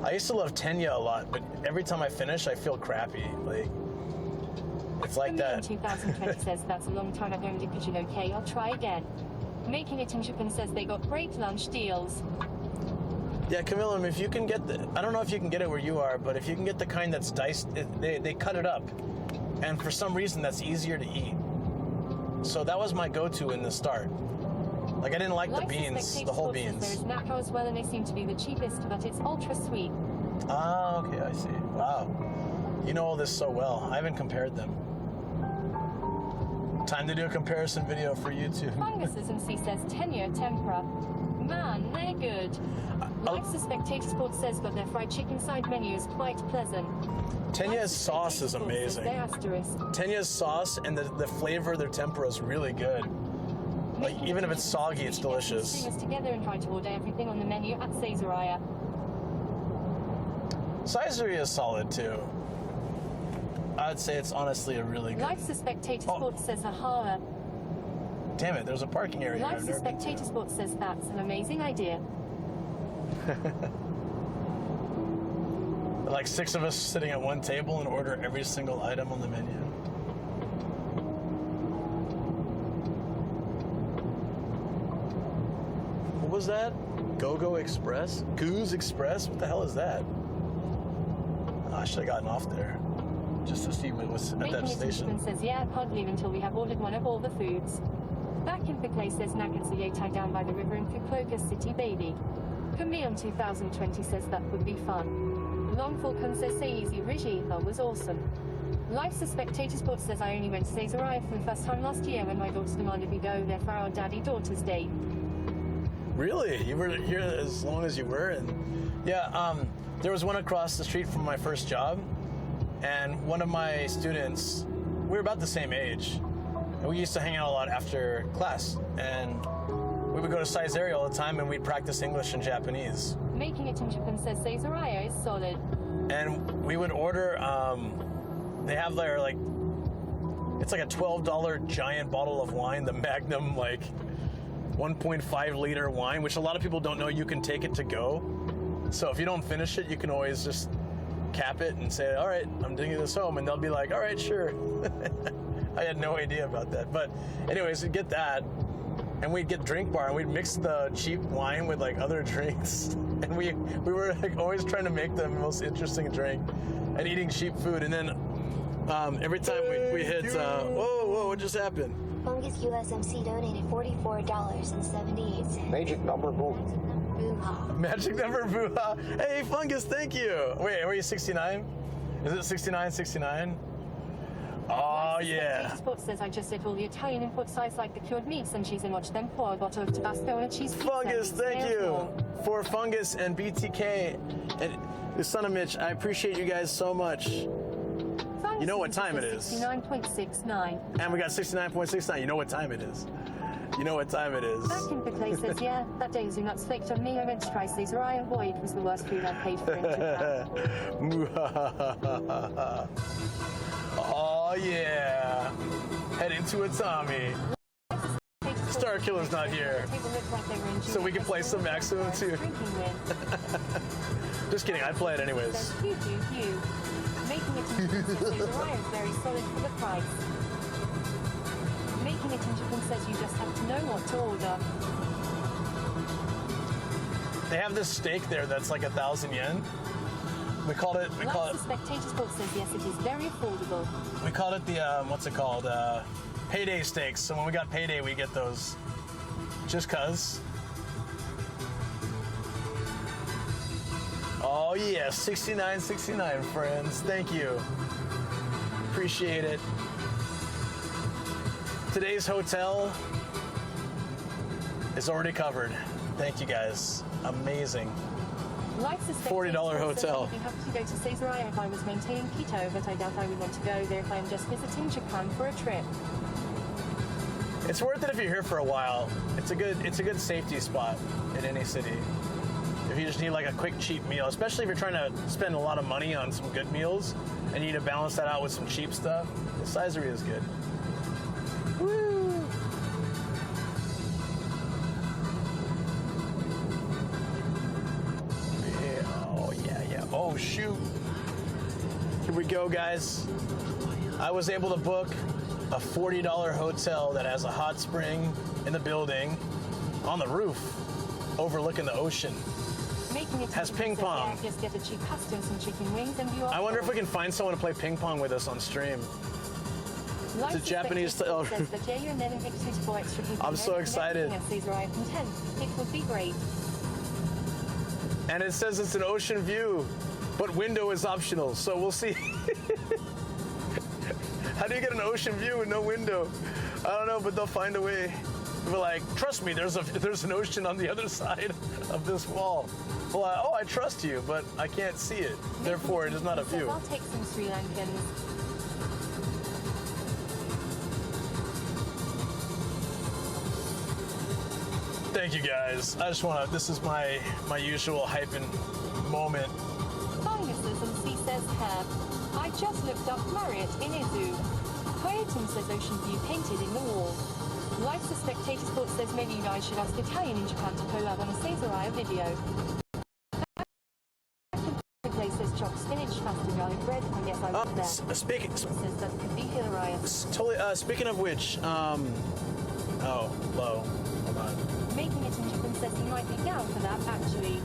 I used to love Tenya a lot, but every time I finish, I feel crappy. Like, it's like that. 2020 says that's a long time ago, Pigeon. Okay, I'll try again. Making it in Japan says they got great lunch deals. Yeah, Camilla, if you can get I don't know if you can get it where you are, but if you can get the kind that's diced, they cut it up. And for some reason, that's easier to eat. So that was my go-to in the start. Like, I didn't like the beans, the whole beans. There's Nakao as well, and they seem to be the cheapest, but it's ultra sweet. Ah, okay, I see. Wow. You know all this so well. I haven't compared them. Time to do a comparison video for YouTube. Funguses and C says Tenya tempura. Man, they're good. Like the Spectator Sports says, but their fried chicken side menu is quite pleasant. Tenya's sauce is amazing. Tenya's sauce and the flavor of their tempura is really good. Like, even if it's soggy, it's delicious. String us together and try to order everything on the menu at Caesarea. Caesarea is solid too. I'd say it's honestly a really good. Life's a Spectator Sports says Ahara. Damn it, there's a parking area. Life's a Spectator Sports says that's an amazing idea. Like 6 of us sitting at one table and order every single item on the menu. What was that? Go-Go Express? Goose Express? What the hell is that? I should have gotten off there just to see what was at Making that it station. and says, yeah, can't leave until we have ordered one of all the foods. Back in Pickley says Nakatsuye tied down by the river in Fukuoka City, baby. Camille 2020 says that would be fun. Long Falcon says say easy Rijiha was awesome. Life's a Spectator Sports says I only went to Caesarea for the first time last year when my daughter demanded we go there for our daddy-daughter's date. Really? You were here as long as you were? And yeah, there was one across the street from my first job, and one of my students, we were about the same age, and we used to hang out a lot after class, and we would go to Caesarea all the time, and we'd practice English and Japanese. Making it in Japan says Caesarea is solid. And we would order, they have their, like, it's like a $12 giant bottle of wine, the Magnum, like, 1.5 liter wine, which a lot of people don't know you can take it to go. So if you don't finish it, you can always just cap it and say, all right, I'm taking this home. And they'll be like, all right, sure. I had no idea about that. But anyways, we'd get that. And we'd get drink bar, and we'd mix the cheap wine with like other drinks. And we were like always trying to make the most interesting drink and eating cheap food. And then every time we hit, whoa, what just happened? Fungus USMC donated $44.78. Magic number boom. Boo-ha. Magic number, boo-ha. Hey, Fungus, thank you. Wait, were you 69? Is it 69? Oh, yeah. Sports says I just ate all the Italian import size like the cured meats and cheese and watched them pour a bottle of Tabasco and a cheese pizza. Fungus, thank you. For Fungus and BTK and the son of Mitch, I appreciate you guys so much. You know what time it is. 69.69. And we got 69.69. You know what time it is. You know what time it is. Back in Pickley says, yeah, that day Zunuts flaked on me. I went to try Caesarea. Boy, it was the worst food I paid for in Japan. Oh, yeah. Heading to Atami. Star Killer's not here. So we can play some Maximum too. Just kidding, I'd play it anyways. Making it in Japan says Caesarea is very solid for the price. Making it in Japan says you just have to know what to order. They have this steak there that's like 1,000 yen. We called it. The Spectator Sports says yes, it is very affordable. We called it the what's it called? Payday steaks. So when we got payday, we get those. Just cause. Oh yeah, 69.69, friends. Thank you. Appreciate it. Today's hotel is already covered. Thank you guys. Amazing. $40 hotel. I'd be happy to go to Caesarea if I was maintaining keto, but I doubt I would want to go there if I'm just visiting Japan for a trip. It's worth it if you're here for a while. It's a good safety spot in any city. If you just need like a quick cheap meal, especially if you're trying to spend a lot of money on some good meals and you need to balance that out with some cheap stuff, Caesarea is good. Woo! Yeah. Oh shoot. Here we go, guys. I was able to book a $40 hotel that has a hot spring in the building on the roof overlooking the ocean. Has ping pong. Just get a cheap pasta and some chicken wings and you are. I wonder if we can find someone to play ping pong with us on stream. It's a Japanese style. I'm so excited. It would be great. And it says it's an ocean view, but window is optional, so we'll see. How do you get an ocean view with no window? I don't know, but they'll find a way. We're like, trust me, there's an ocean on the other side of this wall. Well, I trust you, but I can't see it. Therefore, it is not a view. I'll take some Sri Lankans. Thank you guys. I just want to, this is my usual hyping moment. Funguses and C says hair. I just looked up Marriott in Izu. Koyatum says ocean view painted in the wall. Life's a Spectator Sports says maybe you guys should ask Italian in Japan to collab on a Caesarea video. Says chopped spinach, pasta, garlic bread. I guess I was there. Says that could be hilarious. Totally. Speaking of which, oh, low. Hold on. Making it in Japan says he might be down for that, actually.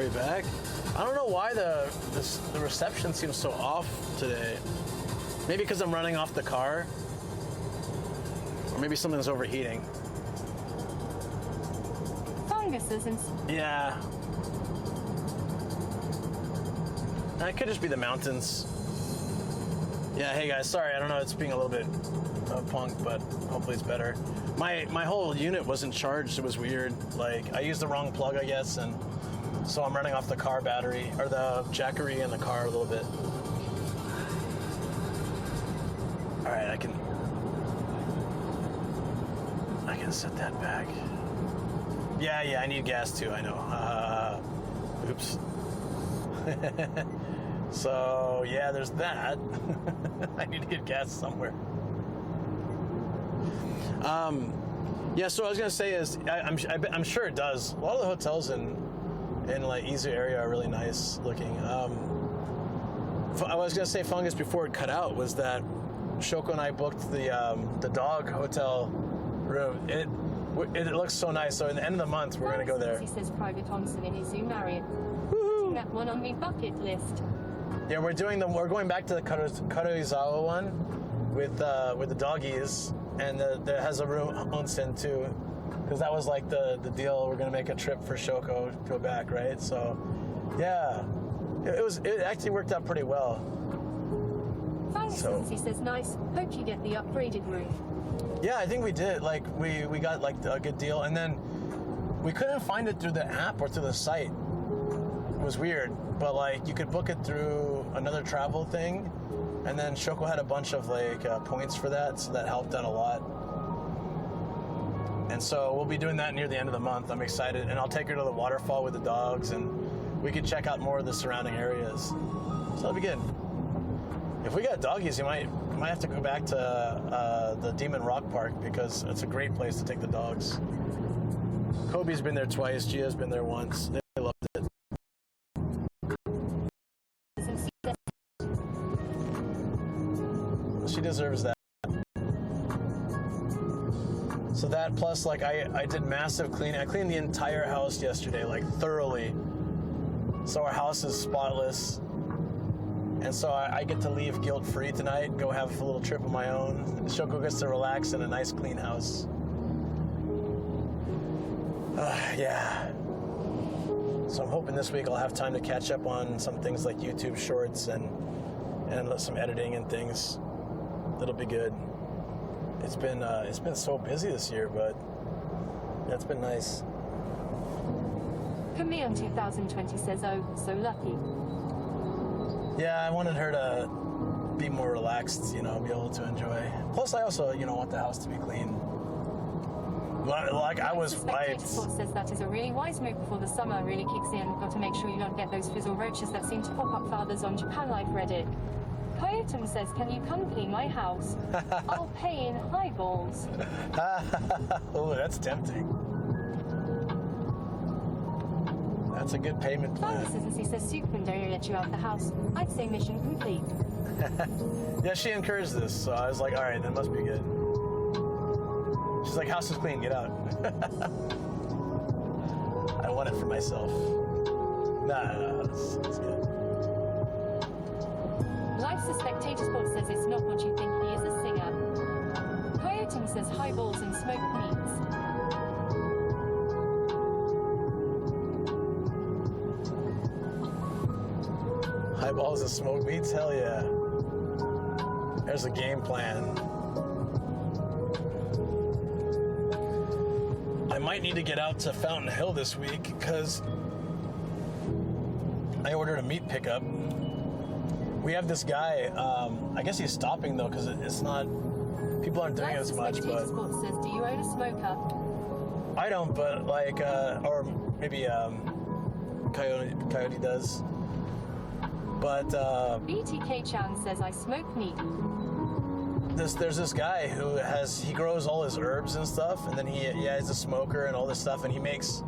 way back. I don't know why the reception seems so off today. Maybe because I'm running off the car, or maybe something's overheating. Funguses and... Yeah. That could just be the mountains. Yeah, hey guys, sorry, I don't know, it's being a little bit punk, but hopefully it's better. My whole unit wasn't charged, it was weird. Like, I used the wrong plug, I guess, and so I'm running off the car battery, or the jackery in the car a little bit. All right, I can set that back. Yeah, I need gas too, I know. Oops. So, yeah, there's that. I need to get gas somewhere. Yeah, so what I was gonna say is, I'm sure it does. A lot of the hotels in like Izu area are really nice looking. I was gonna say, Fungus, before it cut out, was that Shoko and I booked the dog hotel room. It looks so nice. So in the end of the month, we're gonna go there. He says Private Thompson in Izu Marriott. Woohoo! That one on my bucket list. Yeah, we're going back to the Karuizawa one with the doggies, and that has a room onsen too, because that was like the deal. We're gonna make a trip for Shoko to go back, right? So, yeah, it actually worked out pretty well. Thanks, he says nice. Hope you get the upgraded room. Yeah, I think we did. Like we got like a good deal, and then we couldn't find it through the app or through the site. It was weird, but like you could book it through another travel thing, and then Shoko had a bunch of like points for that, so that helped out a lot. And so we'll be doing that near the end of the month. I'm excited, and I'll take her to the waterfall with the dogs, and we could check out more of the surrounding areas. So that'll be good. If we got doggies, you might have to go back to the Demon Rock Park, because it's a great place to take the dogs. Kobe's been there twice. Gia's been there once. They loved it. She deserves that. So that, plus like I did massive cleaning. I cleaned the entire house yesterday, like thoroughly. So our house is spotless. And so I get to leave guilt-free tonight, go have a little trip of my own. Shoko gets to relax in a nice clean house. Yeah. So I'm hoping this week I'll have time to catch up on some things like YouTube shorts and some editing and things. It'll be good. It's been so busy this year, but yeah, it's been nice. Camille 2020 says, oh, so lucky. Yeah, I wanted her to be more relaxed, be able to enjoy. Plus, I also, want the house to be clean. Like I was right. Says that is a really wise move before the summer really kicks in. Got to make sure you don't get those fizzle roaches that seem to pop up fathers on Japan Life Reddit. Coyotum says, can you come clean my house? I'll pay in highballs. Oh, that's tempting. That's a good payment plan. He says, Superman don't let you out the house. I'd say mission complete. Yeah, she encouraged this, so I was like, all right, that must be good. She's like, house is clean, get out. I want it for myself. Nah, it's good. Life's a Spectator Sport says it's not what you think, he is a singer. Coyotum says highballs and smoked meats. Highballs and smoked meats? Hell yeah. There's a game plan. I might need to get out to Fountain Hill this week because I ordered a meat pickup. We have this guy, I guess he's stopping though because it's not, people aren't doing it as much, but... Sport says, do you own a smoker? I don't, but like, or maybe Coyote does. But BTK Chan says I smoke meat. There's this guy who he grows all his herbs and stuff, and then he has a smoker and all this stuff, and he makes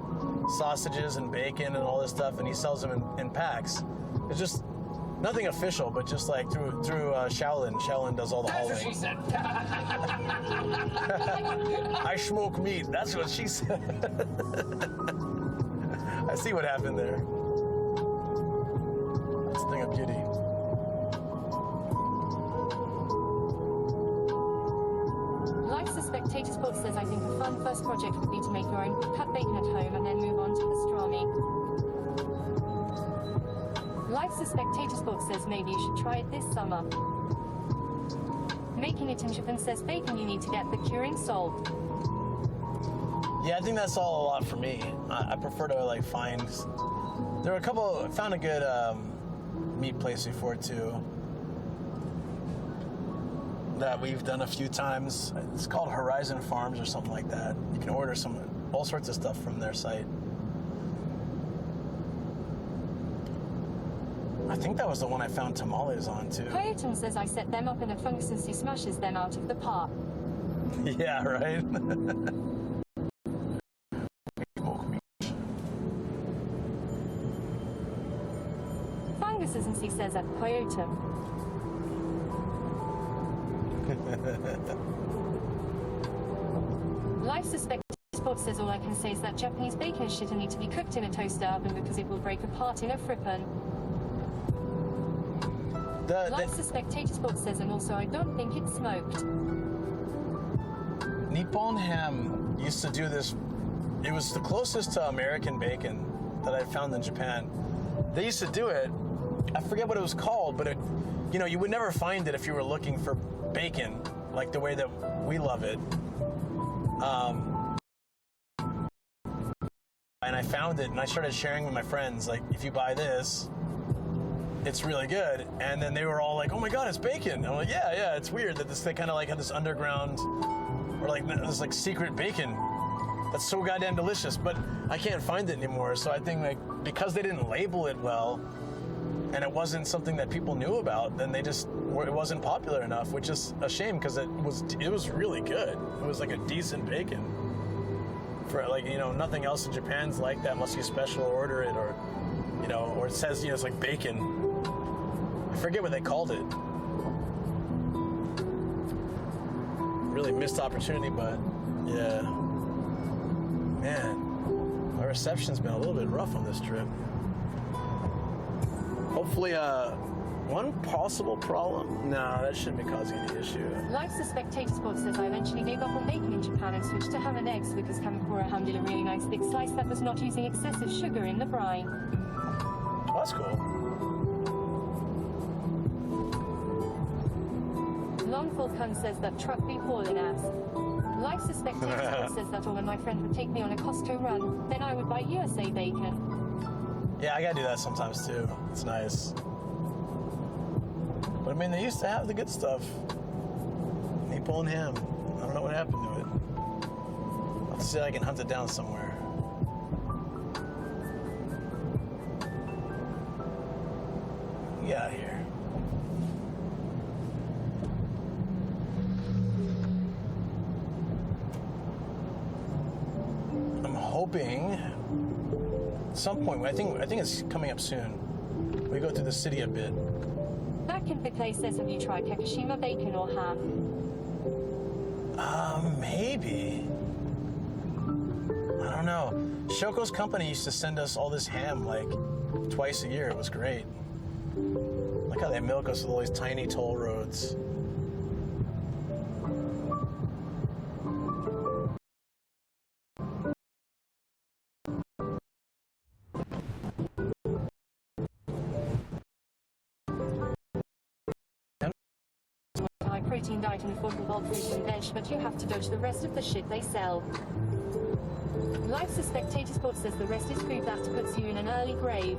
sausages and bacon and all this stuff, and he sells them in packs. It's just nothing official, but just like through Shaolin. Shaolin does all the hauling. I smoke meat. That's what she said. I see what happened there. Giddy. Life's Spectator Sports says, I think a fun first project would be to make your own cut bacon at home and then move on to pastrami. Life's Spectator Sports says, maybe you should try it this summer. Making it in Japan says, bacon you need to get the curing salt. Yeah, I think that's all a lot for me. I prefer to like find. There were a couple. I found a good meat place before too. That we've done a few times. It's called Horizon Farms or something like that. You can order all sorts of stuff from their site. I think that was the one I found tamales on too. Clayton says, I set them up in a fungus and she smashes them out of the park. Yeah, right. Funguses and she says at Coyotum. Life Suspect Sports says, all I can say is that Japanese bacon is shit and need to be cooked in a toaster oven because it will break apart in a frippen. Life Spectator Sports says, and also I don't think it's smoked. Nippon Ham used to do this. It was the closest to American bacon that I found in Japan. They used to do it. I forget what it was called, but you would never find it if you were looking for bacon, like the way that we love it. And I found it, and I started sharing with my friends, like, if you buy this, it's really good. And then they were all like, oh my God, it's bacon. I'm like, yeah, it's weird that they kind of like had this underground, or like this like secret bacon that's so goddamn delicious, but I can't find it anymore. So I think like because they didn't label it well, and it wasn't something that people knew about, then it wasn't popular enough, which is a shame because it was really good. It was like a decent bacon. For like, nothing else in Japan's like that unless you special order it or it says, it's like bacon. I forget what they called it. Really missed opportunity, but yeah. Man, my reception's been a little bit rough on this trip. Hopefully, one possible problem? No, that shouldn't be causing any issue. Life Spectator Sports says, I eventually gave up on bacon in Japan and switched to ham and eggs because Kamakura ham did a really nice thick slice that was not using excessive sugar in the brine. Oh, that's cool. Longful Kun says that truck be hauling ass. Life Spectator Sports says that all when my friend would take me on a Costco run, then I would buy USA bacon. Yeah, I gotta do that sometimes too. It's nice. But I mean, they used to have the good stuff. Nippon ham. I don't know what happened to it. I'll have to see if I can hunt it down somewhere. Get out of here. I'm hoping at some point, I think it's coming up soon. We go through the city a bit. Back in the place says, have you tried Kakashima bacon or ham? Maybe. I don't know. Shoko's company used to send us all this ham like twice a year. It was great. Look how they milk us with all these tiny toll roads. Protein diet and affordable fruit and veg, but you have to dodge the rest of the shit they sell. Life Spectator Sports says the rest is food that puts you in an early grave.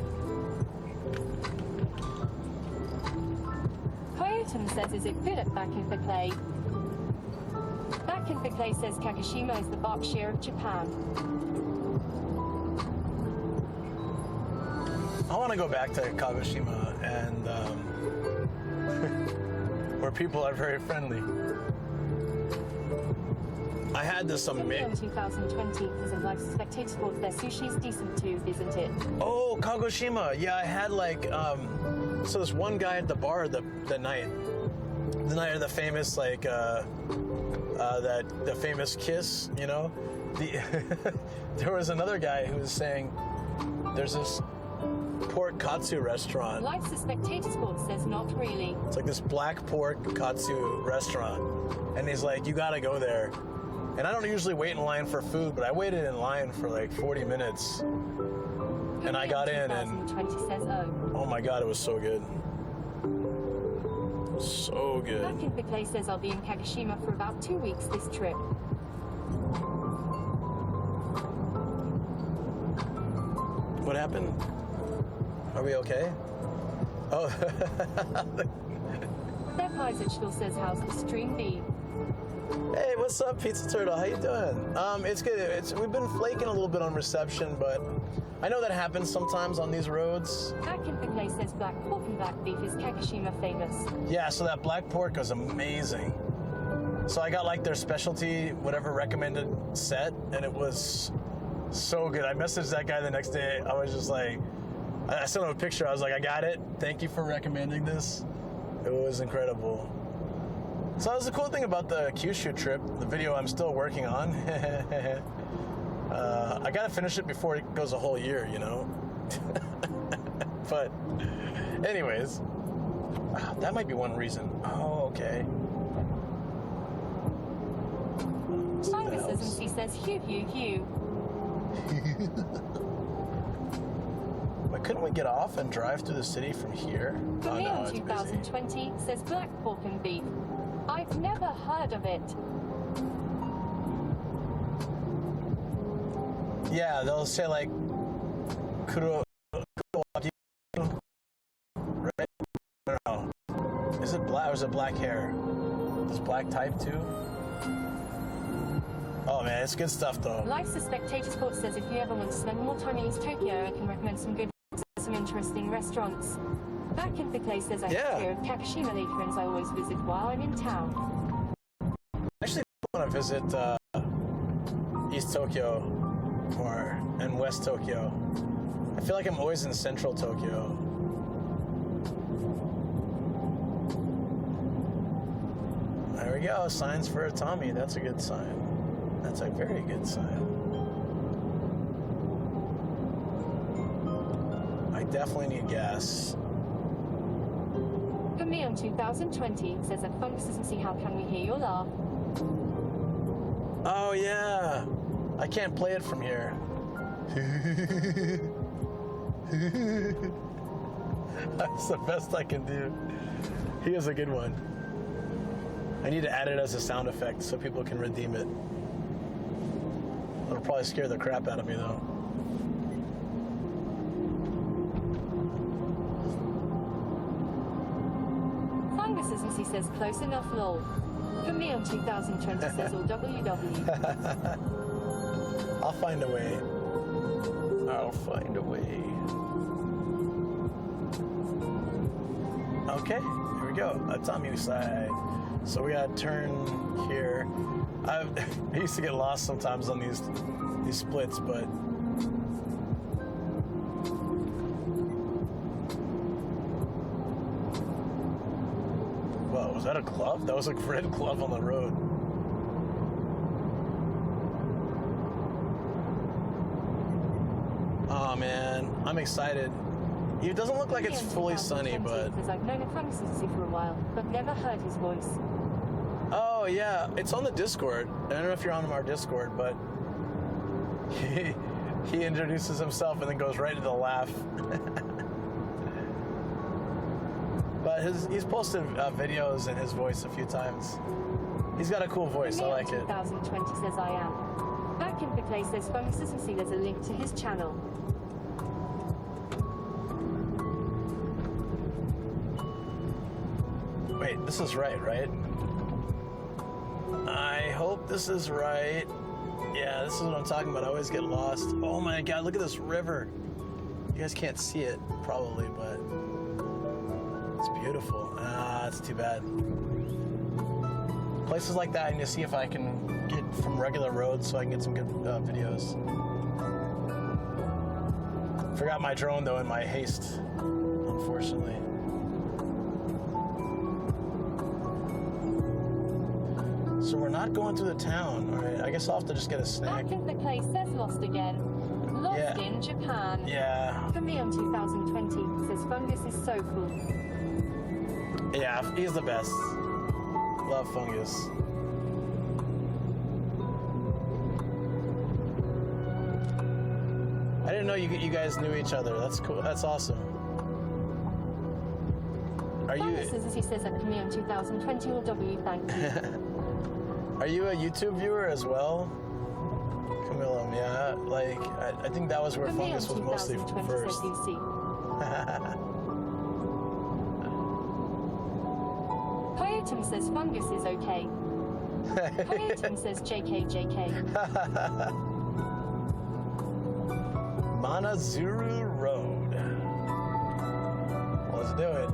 Coyotum says, is it good at back in the clay? Back in the clay says Kakashima is the Berkshire of Japan. I want to go back to Kagoshima and where people are very friendly. I had this amazing. In 2020, because of Life Spectator Sports, their sushi is decent too, isn't it? Oh, Kagoshima. Yeah, I had like so this one guy at the bar the night of the famous like the famous kiss, there was another guy who was saying there's this pork katsu restaurant. Life's a Spectator Sports says not really. It's like this black pork katsu restaurant. And he's like, you gotta go there. And I don't usually wait in line for food, but I waited in line for like 40 minutes. And I got in and, 2020 says oh my God, it was so good. So good. Back in Bickley says I'll be in Kagoshima for about 2 weeks this trip. What happened? Are we okay? Oh. Their Paisagetal says how's the stream been? Hey, what's up, Pizza Turtle? How you doing? It's good. We've been flaking a little bit on reception, but I know that happens sometimes on these roads. Back in Bickley says black pork and black beef is Kagoshima famous. Yeah, so that black pork was amazing. So I got like their specialty, whatever recommended set, and it was so good. I messaged that guy the next day. I was just like, I sent him a picture. I was like, I got it. Thank you for recommending this. It was incredible. So that was the cool thing about the Kyushu trip, the video I'm still working on. I gotta finish it before it goes a whole year, you know? But anyways, that might be one reason. Oh, okay. Simon says and she says Hugh, Hugh, Hugh. But couldn't we get off and drive through the city from here? For me no, in it's 2020 says black pork and beef. I've never heard of it. Yeah, they'll say like Kurowaki, right? I don't know. Is it black or is it black hair? Does black type too? Oh man, it's good stuff though. Life's a Spectator Sports says if you ever want to spend more time in East Tokyo, I can recommend some interesting restaurants. Back in Bickley says I have fear of Kagoshima later as I always visit while I'm in town. Actually, I want to visit East Tokyo more and West Tokyo. I feel like I'm always in Central Tokyo. There we go, signs for Atami. That's a good sign. That's a very good sign. I definitely need gas. For me on 2020 says that Fungus doesn't see how can we hear your laugh. Oh yeah, I can't play it from here. That's the best I can do. He is a good one. I need to add it as a sound effect so people can redeem it. It'll probably scare the crap out of me though. Fungus doesn't see says close enough lol. For me on 2020 says all WW. I'll find a way. I'll find a way. Okay, here we go. Atami side. So we gotta turn here. I used to get lost sometimes on these splits, but whoa, was that a glove? That was a red glove on the road. Oh man, I'm excited. It doesn't look like it's fully sunny, but Because I've known a Fungus for a while, but never heard his voice. oh yeah, it's on the Discord. I don't know if you're on our Discord, but he introduces himself and then goes right into the laugh. But he's posted videos in his voice a few times. He's got a cool voice. I like it. 2020 says I am. Back in the place says Fungus doesn't see there's a link to his channel. Wait, this is right? I hope this is right. Yeah, this is what I'm talking about. I always get lost. Oh my God, look at this river. You guys can't see it, probably, but it's beautiful. Ah, it's too bad. Places like that, I need to see if I can get from regular roads so I can get some good videos. Forgot my drone, though, in my haste, unfortunately. So we're not going through the town. All right, I guess I'll have to just get a snack. Back of the case says lost again. Lost Yeah. in Japan. Yeah, For me on 2020 says Fungus is so cool. yeah, he's the best. Love Fungus. I didn't know you guys knew each other. That's cool. That's awesome. Are you Fungus is, as he says, at me on 2020 or W, thank you. are you a YouTube viewer as well? Camilla, yeah. Like I think that was where For me on Fungus was mostly 2020 first. says UC. Coyotum says Fungus is okay. Coyotum says JK. Manazuru Road. Let's do it.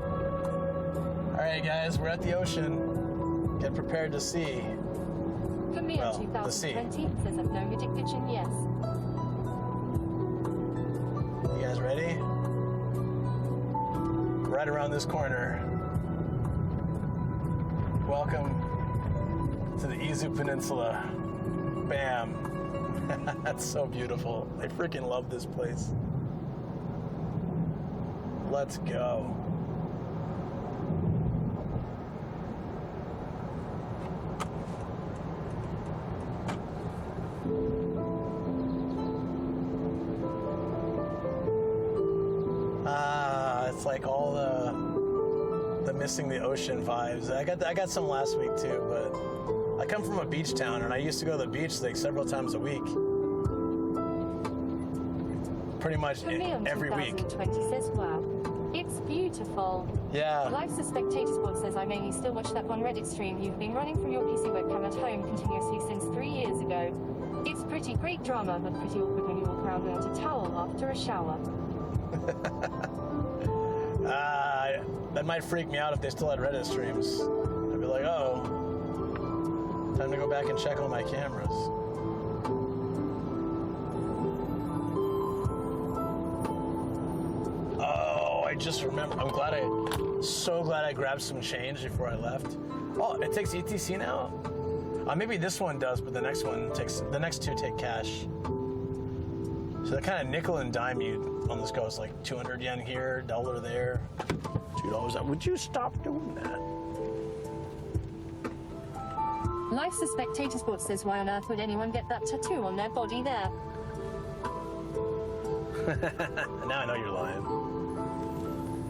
All right, guys, we're at the ocean. Get prepared to see. For me Well, on the sea. 2020 says I've no addiction, yes. You guys ready? Right around this corner. Welcome to the Izu Peninsula. Bam. That's so beautiful. I freaking love this place. Let's go. It's like all the missing the ocean vibes. I got some last week too, but I come from a beach town and I used to go to the beach like several times a week. Pretty much For me on every week. 2020 says wow. It's beautiful. Yeah. Life's a Spectator Sport says I mainly still watch that one Reddit stream you've been running from your PC webcam at home continuously since 3 years ago. It's pretty great drama, but pretty awkward when you walk around without a towel after a shower. That might freak me out if they still had Reddit streams. I'd be like, oh, time to go back and check all my cameras. Oh, I just remember. So glad I grabbed some change before I left. Oh, it takes ETC now? Maybe this one does, but the next two take cash. So they kind of nickel and dime you on this go. It's like 200 yen here, $1 there, $2 there. Would you stop doing that? Life's a Spectator Sport says why on earth would anyone get that tattoo on their body there? Now I know you're lying.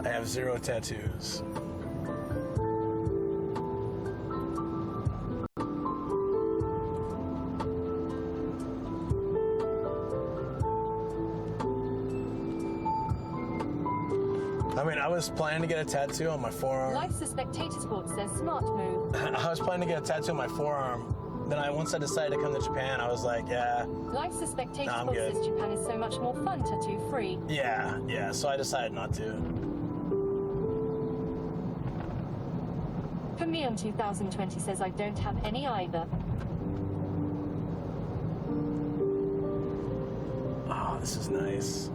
I have 0 tattoos. I mean, I was planning to get a tattoo on my forearm. Life's a Spectator Sport says smart move. I was planning to get a tattoo on my forearm. Then once I decided to come to Japan, I was like, yeah. Life's a Spectator I'm Sport good. says Japan is so much more fun tattoo free. Yeah, so I decided not to. For me on 2020 says I don't have any either. Oh, this is nice.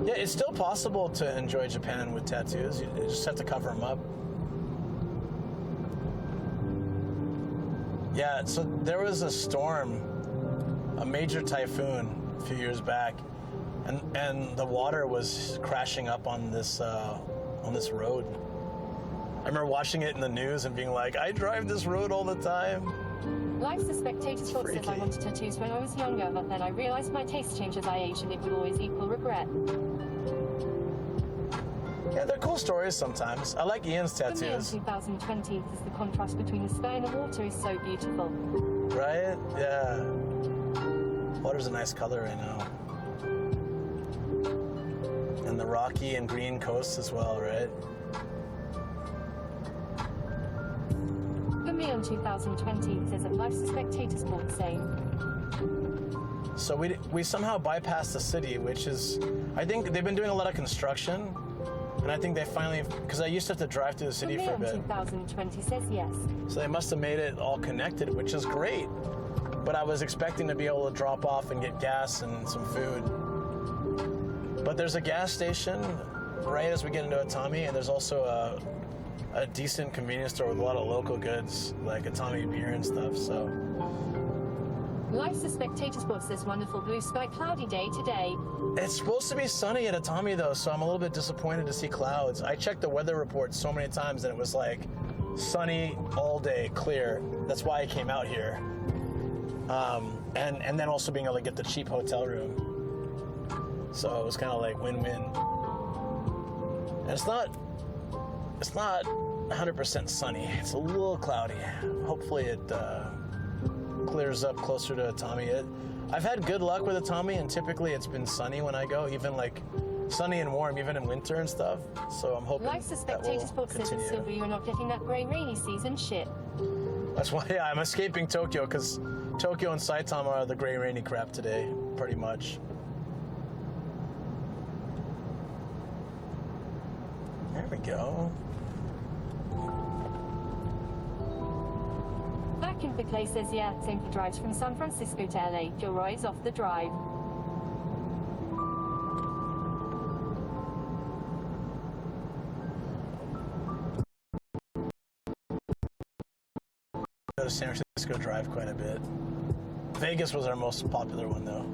Yeah, it's still possible to enjoy Japan with tattoos. You just have to cover them up. Yeah, so there was a storm, a major typhoon a few years back, and the water was crashing up on this road. I remember watching it in the news and being like, I drive this road all the time. Life's a Spectator Sport says I freaky. wanted tattoos when I was younger, but then I realized my taste changed as I aged and it would always equal regret. Yeah, they're cool stories sometimes. I like Ian's For me on tattoos. 2020 is the contrast between the sky and the water is so beautiful. Right? Yeah. Water's a nice color right now. And the rocky and green coasts as well, right? For me on 2020 it says that Life's a Spectator Sport same. So we somehow bypassed the city, which is, I think they've been doing a lot of construction, and I think they finally, because I used to have to drive through the For city me for a on bit. 2020 says yes. So they must have made it all connected, which is great. But I was expecting to be able to drop off and get gas and some food. But there's a gas station right as we get into Atami, and there's also a decent convenience store with a lot of local goods, like Atami beer and stuff. So Life's a Spectator Sport says wonderful blue sky, cloudy day today. it's supposed to be sunny at Atami though, so I'm a little bit disappointed to see clouds. I checked the weather report so many times and it was like sunny all day, clear. That's why I came out here. And then also being able to get the cheap hotel room. So it was kind of like win-win. And it's not 100% sunny. It's a little cloudy. Hopefully it clears up closer to Atami. I've had good luck with Atami, and typically it's been sunny when I go, even like sunny and warm, even in winter and stuff. So I'm hoping Life's a that Spectator will Sport says in continue. Silver, you're not getting that grey rainy season shit. That's why, yeah, I'm escaping Tokyo, because Tokyo and Saitama are the gray, rainy crap today, pretty much. There we go. Back in Bickley says, yeah, same for drives from San Francisco to LA. Gilroy's off the drive. Go to San Francisco Drive quite a bit. Vegas was our most popular one, though.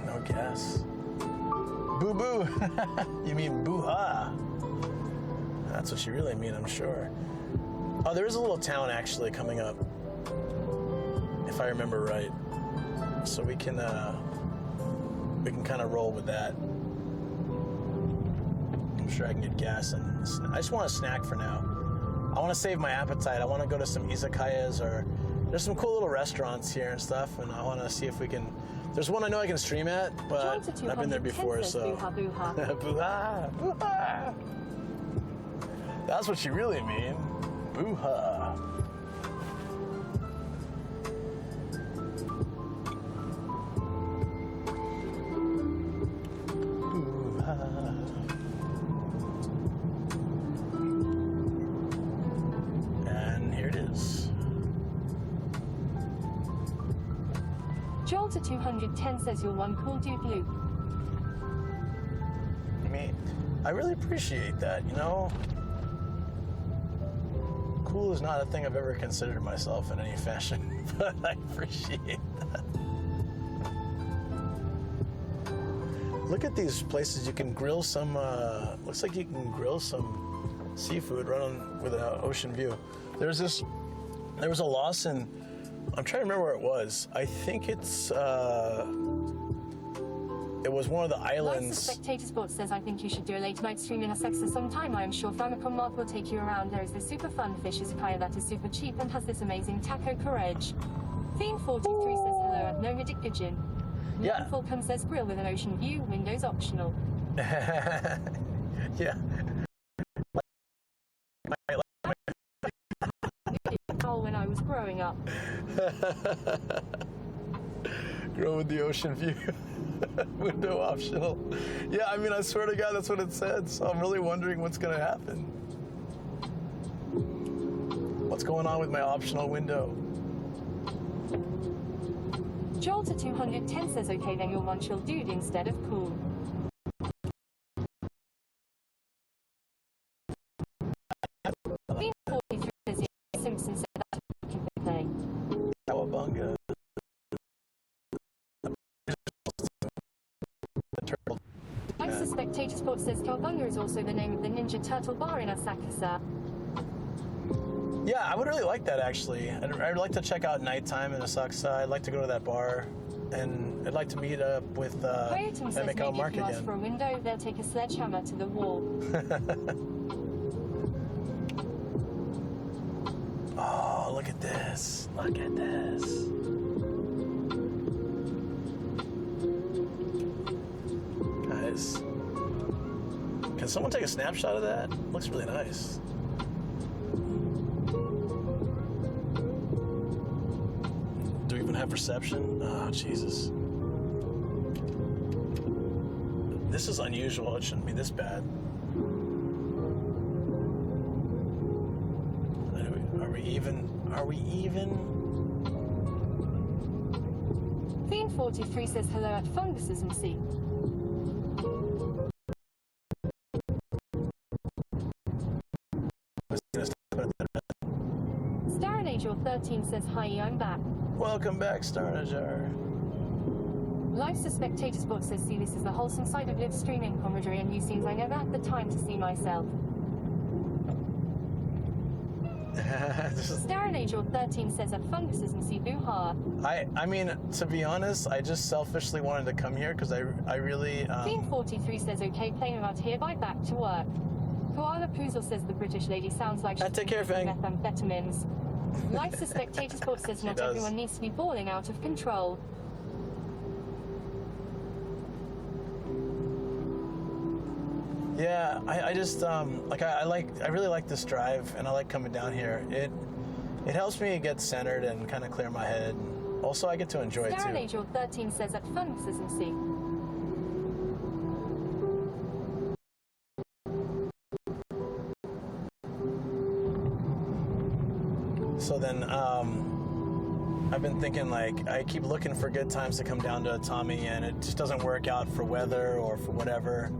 No gas. Boo boo. You mean boo ha? That's what you really mean, I'm sure. Oh, there is a little town actually coming up, if I remember right. So we can kind of roll with that. I'm sure I can get gas and I just want a snack for now. I want to save my appetite. I want to go to some izakayas, or there's some cool little restaurants here and stuff, and I want to see if we can. There's one I know I can stream at, but I've been there before, so. Boo-ha, boo-ha. Boo-ha, boo-ha. That's what you really mean. Boo-ha. And here it is. Joel to 210 says you're one cool dude, Luke. I really appreciate that, you know? Cool is not a thing I've ever considered myself in any fashion, but I appreciate that. Look at these places. You can grill some, looks like you can grill some seafood right on with an ocean view. There was a Lawson, I'm trying to remember where it was. I think it was one of the islands. Life's a Spectator Sports says, I think you should do a late night stream in Asakusa sometime. I am sure Famicom Mark will take you around. There is this super fun fish izakaya that is super cheap and has this amazing taco courage. Theme43 says hello at No Medicujin. Yeah. Fulcum says grill with an ocean view, windows optional. Yeah. When I was growing up. Grow with the ocean view. Window optional. Yeah, I mean, I swear to God, that's what it said. So I'm really wondering what's going to happen. What's going on with my optional window? Joel to 210 says, okay, then you're one chill dude instead of cool. Theme43 says, yeah, Simpson said that you can play. Cowabunga. Life's a Spectator Sports says Cowabunga is also the name of the Ninja Turtle bar in Asakusa. Yeah, I would really like that, actually. I'd like to check out Nighttime in Asakusa. I'd like to go to that bar, and I'd like to meet up with Kratom says maybe Mark if you ask again. for a window, they'll take a sledgehammer to the wall. Oh, look at this. Look at this. Guys, can someone take a snapshot of that? Looks really nice. Do we even have reception? Oh, Jesus. This is unusual. It shouldn't be this bad. Are we even? Are we even? Theme43 says hello at Funguses and Sea. Angel 13 says, hi, I'm back. Welcome back, Starnajar. Live Spectator Sport says, see, this is the wholesome side of live streaming camaraderie and new scenes I never had the time to see myself. Darren Angel 13 says, at funguses and see boo-ha. I mean, to be honest, I just selfishly wanted to come here because I really... Queen 43 says, okay, playing about hereby back to work. Koala Poozle says, the British lady sounds like she's take care, Fang. methamphetamines. Live Spectator Sport says, not everyone needs to be balling out of control. Yeah, I just like I really like this drive, and I like coming down here. It helps me get centered and kind of clear my head. Also, I get to enjoy it Darren too. Angel 13 says, at funguses and see. So then, I've been thinking, like, I keep looking for good times to come down to Atami, and it just doesn't work out for weather or for whatever.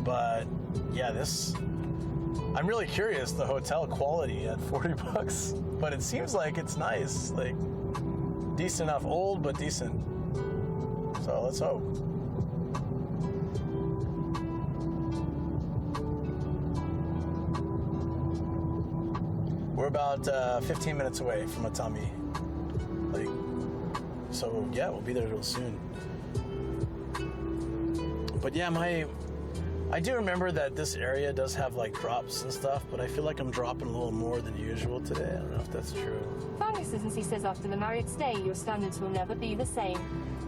But yeah, I'm really curious, the hotel quality at $40, but it seems like it's nice, like decent enough, old but decent. So let's hope. We're about 15 minutes away from Atami. Like, so yeah, we'll be there real soon. But yeah, I do remember that this area does have like drops and stuff, but I feel like I'm dropping a little more than usual today. I don't know if that's true. Funguses and see says, after the Marriott stay, your standards will never be the same.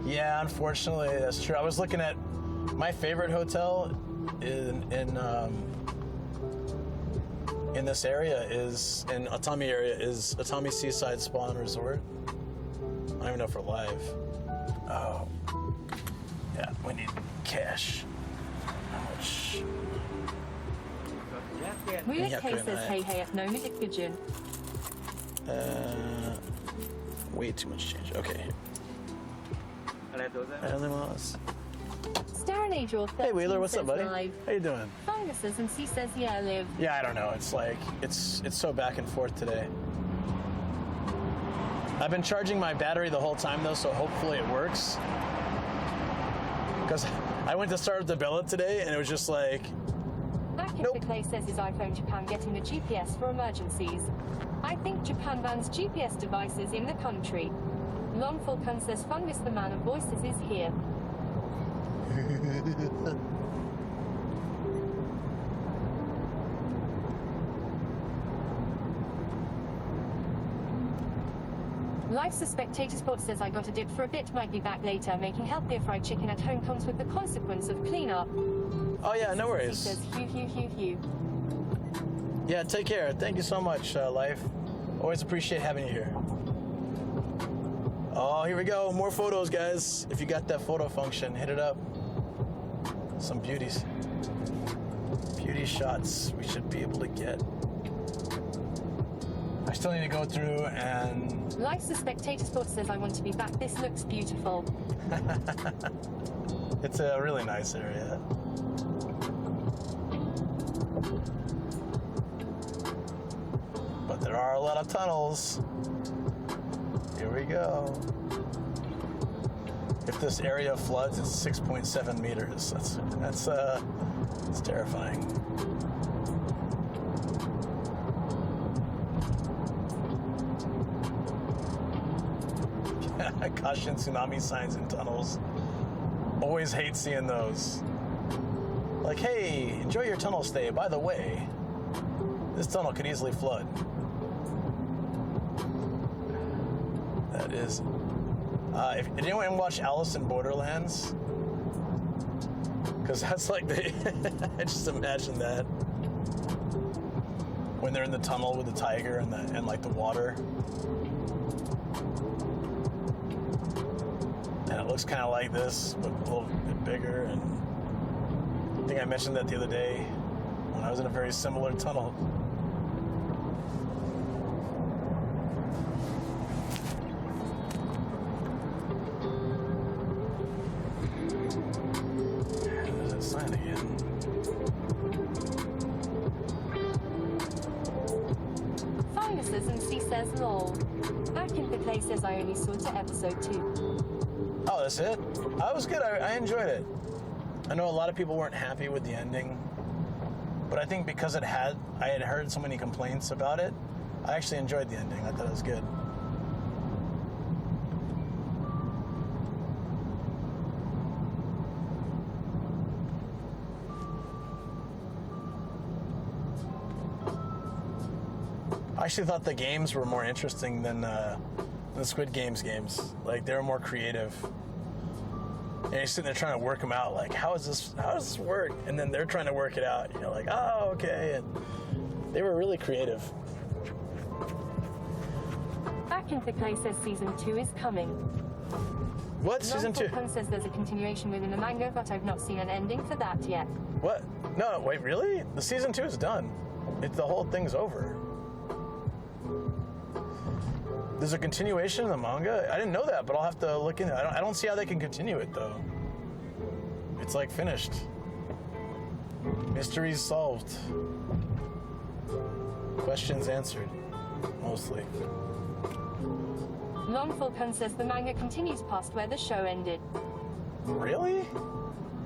Yeah, unfortunately, that's true. I was looking at my favorite hotel in this area in Atami area is Atami Seaside Spa and Resort. I don't even know if we're live. Oh, yeah, we need cash. How much? Weird K says, hey, at no minute pigeon. Way too much change. Okay. Darren Angel 13 Hey Wheeler, what's says, up, buddy? live. How you doing? Funguses and C says, yeah, live. Yeah, I don't know. It's like it's so back and forth today. I've been charging my battery the whole time though, so hopefully it works. Because I went to start up the billet today and it was just like, Back in the Clay says, is iPhone Japan getting the GPS for emergencies? I think Japan bans GPS devices in the country. Long Falcon says, Fungus the man of voices is here. Life Spectator Sport says, I got a dip for a bit, might be back later. Making healthier fried chicken at home comes with the consequence of cleanup. oh yeah, no He worries. says, hugh. Yeah, take care. Thank you so much, Life. Always appreciate having you here. Oh, here we go. More photos, guys. If you got that photo function, hit it up. Some beauties. Beauty shots we should be able to get. I still need to go through and... Life Spectator Sport says, I want to be back. This looks beautiful. It's a really nice area. But there are a lot of tunnels. Here we go. If this area floods, it's 6.7 meters. That's terrifying. Caution tsunami signs in tunnels. Always hate seeing those. Like, hey, enjoy your tunnel stay. By the way, this tunnel could easily flood. That is. Did anyone watch Alice in Borderlands? Because that's like I just imagine that when they're in the tunnel with the tiger and like the water, and it looks kind of like this, but a little bit bigger. And I think I mentioned that the other day when I was in a very similar tunnel. Sign again. Funguses and C says, says lol. Back in the Clay says I only saw to episode 2. Oh, that's it? That was good. I enjoyed it. I know a lot of people weren't happy with the ending, but I think because I had heard so many complaints about it, I actually enjoyed the ending. I thought it was good. I actually thought the games were more interesting than the Squid Games games. Like, they were more creative. And you're sitting there trying to work them out. Like, how does this work? And then they're trying to work it out. You're like, oh, okay. And they were really creative. Back in the Clay says season 2 is coming. What? Season 2? Pun says there's a continuation within the manga, but I've not seen an ending for that yet. What? No, wait, really? The season 2 is done. The whole thing's over. There's a continuation of the manga? I didn't know that, but I'll have to look into it. I don't see how they can continue it, though. It's, like, finished. Mysteries solved. Questions answered. Mostly. Longful Pun says the manga continues past where the show ended. Really?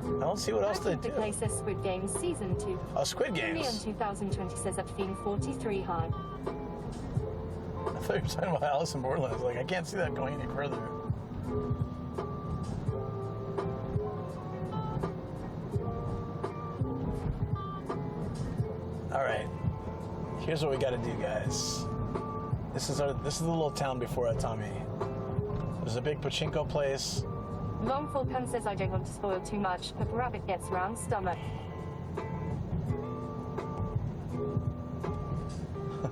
I don't see what else they Back in do. the Clay says Squid Games season 2. Oh, Squid Leon Games. 2020 says I've seen 43 high. I thought you were talking about Alice in Borderland. I was like, I can't see that going any further. All right, here's what we got to do, guys. This is the little town before Atami. There's a big pachinko place. Longful Pun says I don't want to spoil too much, but rabbit gets round stomach.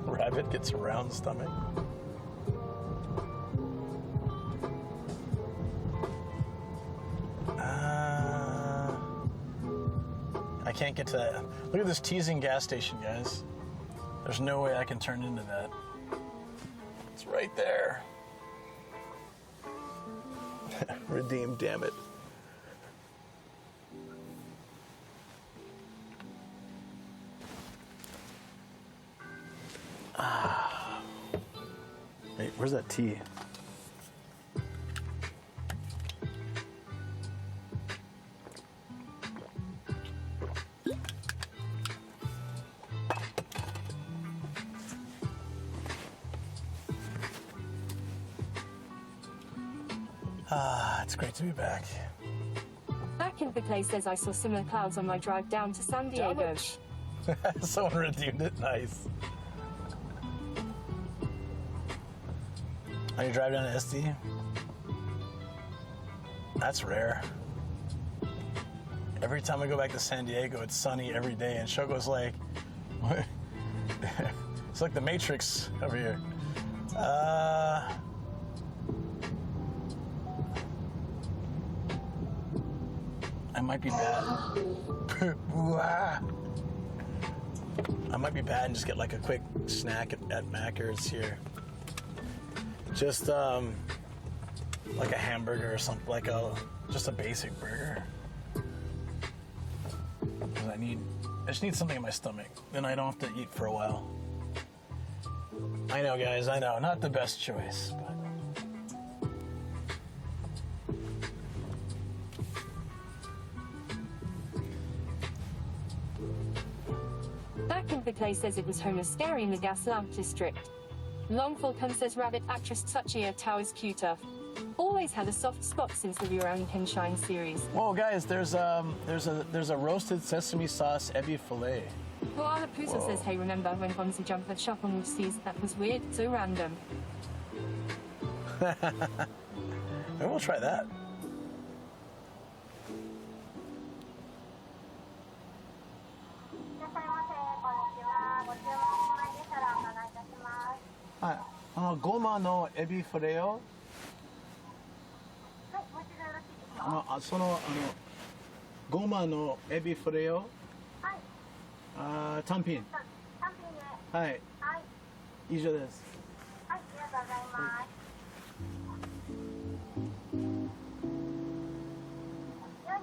Rabbit gets a round stomach. I can't get to that. Look at this teasing gas station, guys. There's no way I can turn into that. It's right there. Redeemed, damn it. Hey, where's that tea? It's great to be back. Back in the Clay says I saw similar clouds on my drive down to San Diego. Someone redeemed it. Nice. On your drive down to SD? That's rare. Every time I go back to San Diego, it's sunny every day, and Shogo's like, what? It's like the Matrix over here. I might be bad. I might be bad and just get like a quick snack at Macca's here. Just like a hamburger or something, just a basic burger. 'Cause I just need something in my stomach. Then I don't have to eat for a while. I know, guys, I know. Not the best choice, but. Back in the Clay says it was home of Scary in the Gaslamp district. Longful Pun says rabbit actress Tsuchiya Tao is cuter. Always had a soft spot since the Rurouni Kenshin series. Whoa, guys! There's a roasted sesame sauce ebi fillet. Koala Pusa says, hey, remember when Bonzi jumped the shop on seas? That was weird, so random. Maybe we'll try that. Hi. ゴマのエビフィレオ。ゴマのエビフィレオ。単品。はい。以上です。はい、ありがとうございます。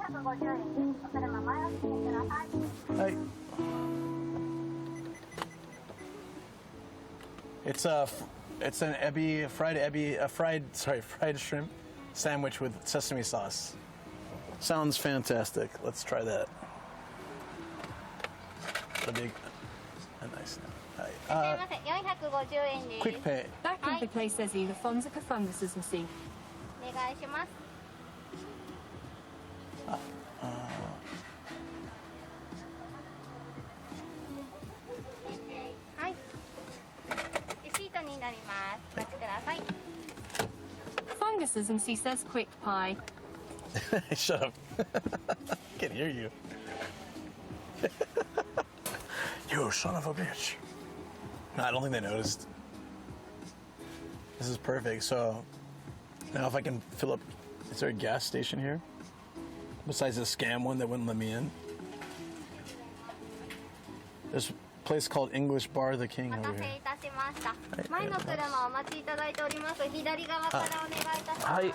450円です。お車前を進めてください。はい。It's It's an fried shrimp sandwich with sesame sauce. Sounds fantastic. Let's try that. A nice. Quick pay. Back in the place says the funds for funguses and see. お願いします。はい。レシートになります。お待ちください。 Funguses and see says quick pie. Shut up. I can't hear you. You son of a bitch. No, I don't think they noticed. This is perfect. So now if I can fill up, is there a gas station here? Besides the scam one that wouldn't let me in? There's a place called English Bar the King お待 over たせ here. いたしました。前の車お待ちいただいております。左側からお願いいたします。Hi.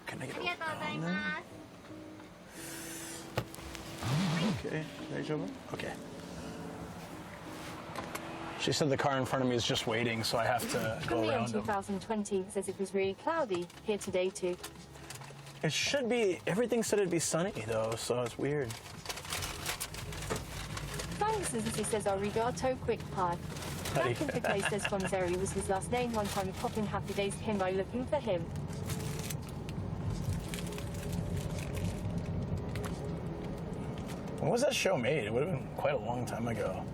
Can I get ありがとうござい around ま there? す。Okay. Okay. She said the car in front of me is just waiting, so I have to go Coming in around them. 2020 says it was really cloudy here today too. It should be, everything said it'd be sunny though, so it's weird. Funguses and see says arigato quick pie. Back in the place says Fonzeri was his last name. One time popping happy days him by looking for him. When was that show made? It would have been quite a long time ago.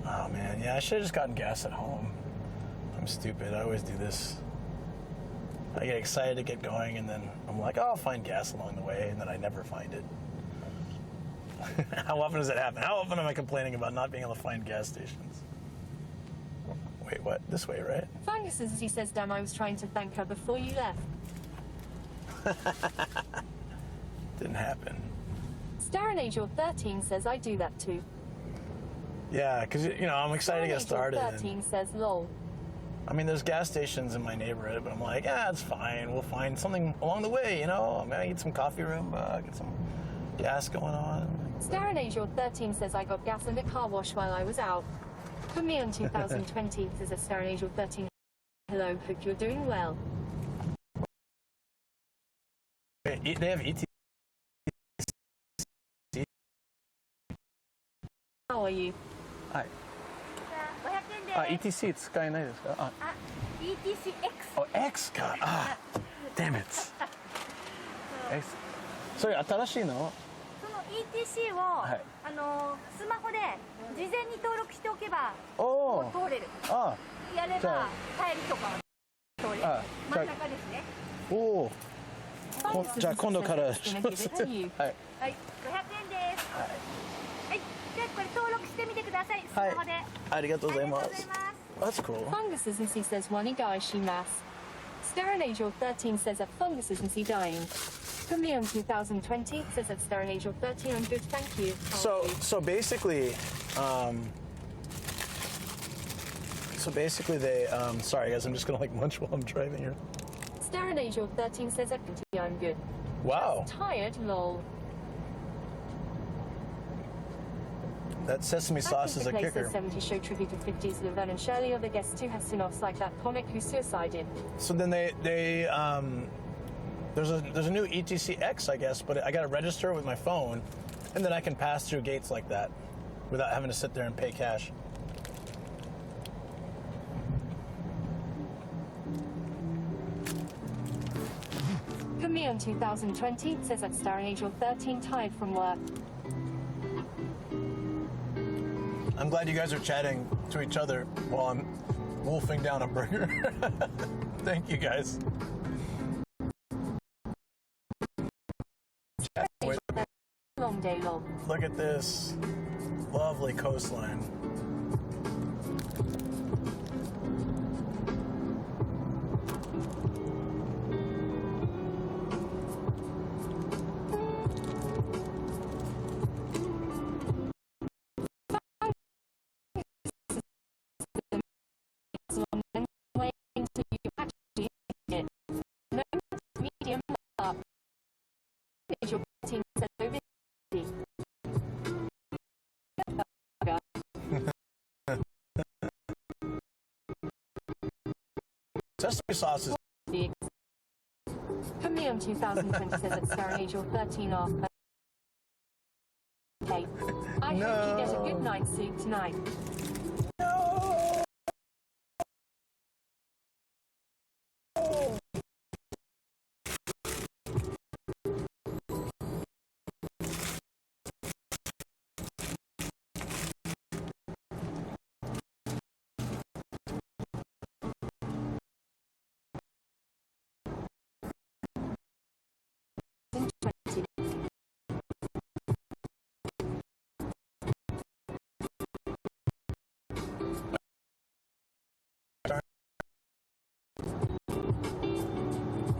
Oh man, yeah, I should have just gotten gas at home. I'm stupid, I always do this. I get excited to get going and then I'm like, oh, I'll find gas along the way, and then I never find it. How often does that happen? How often am I complaining about not being able to find gas stations? Wait, what? This way, right? Funguses and he says, damn, I was trying to thank her before you left. Didn't happen. Starren Angel 13 says I do that too. Yeah, because, you know, I'm excited to get started. Angel 13 says lol. I mean, there's gas stations in my neighborhood, but I'm like, yeah, it's fine. We'll find something along the way, you know? I'm gonna get some coffee room, get some gas going on. Starren Angel 13 says I got gas in the car wash while I was out. Put me on 2020 says Starren Angel 13. Hello, hope you're doing well. Wait, they have ET. How are you? Hi. 500円です。 ETC 使えないですか？あ、ETCX。Oh, X か。Damn it. X. それ新しいの？その ETC を、はいスマホで事前に登録しておけばおー。通れる。あやればじゃあ帰りとかは通れる。あ真ん中ですね。おお。じゃあ今度からします。はい。はい、500円です。はい。じゃあこれ登録してみてください。スマホで。ありがとうございまありがとうございす。ます。 That's cool. Funguses and he says Wanigai shimasu. Starren Angel 13 says that funguses and see dying. Put me on 2020 says that Starren Angel 13. I'm good, thank you. How are you? So basically they sorry guys, I'm just gonna like munch while I'm driving here. Starren Angel 13 says that I'm good. Wow, Tired, lol. that sesame sauce is a Back in the kicker. place 70 show tribute to 50s Laverne and Shirley. Other guests too have spin-offs like that comic who suicided. So then they there's a new ETCX, I guess, but I got to register with my phone, and then I can pass through gates like that without having to sit there and pay cash. Put me on 2020 says that Starren Angel 13 tired from work. I'm glad you guys are chatting to each other while I'm wolfing down a burger. Thank you guys. Wait, Long day, lol. look at this lovely coastline. Medium up. Angel 13 says over. sauce is. From Leon 2020 says at Star Angel 13 off. Okay. I hope you get a good night's sleep tonight.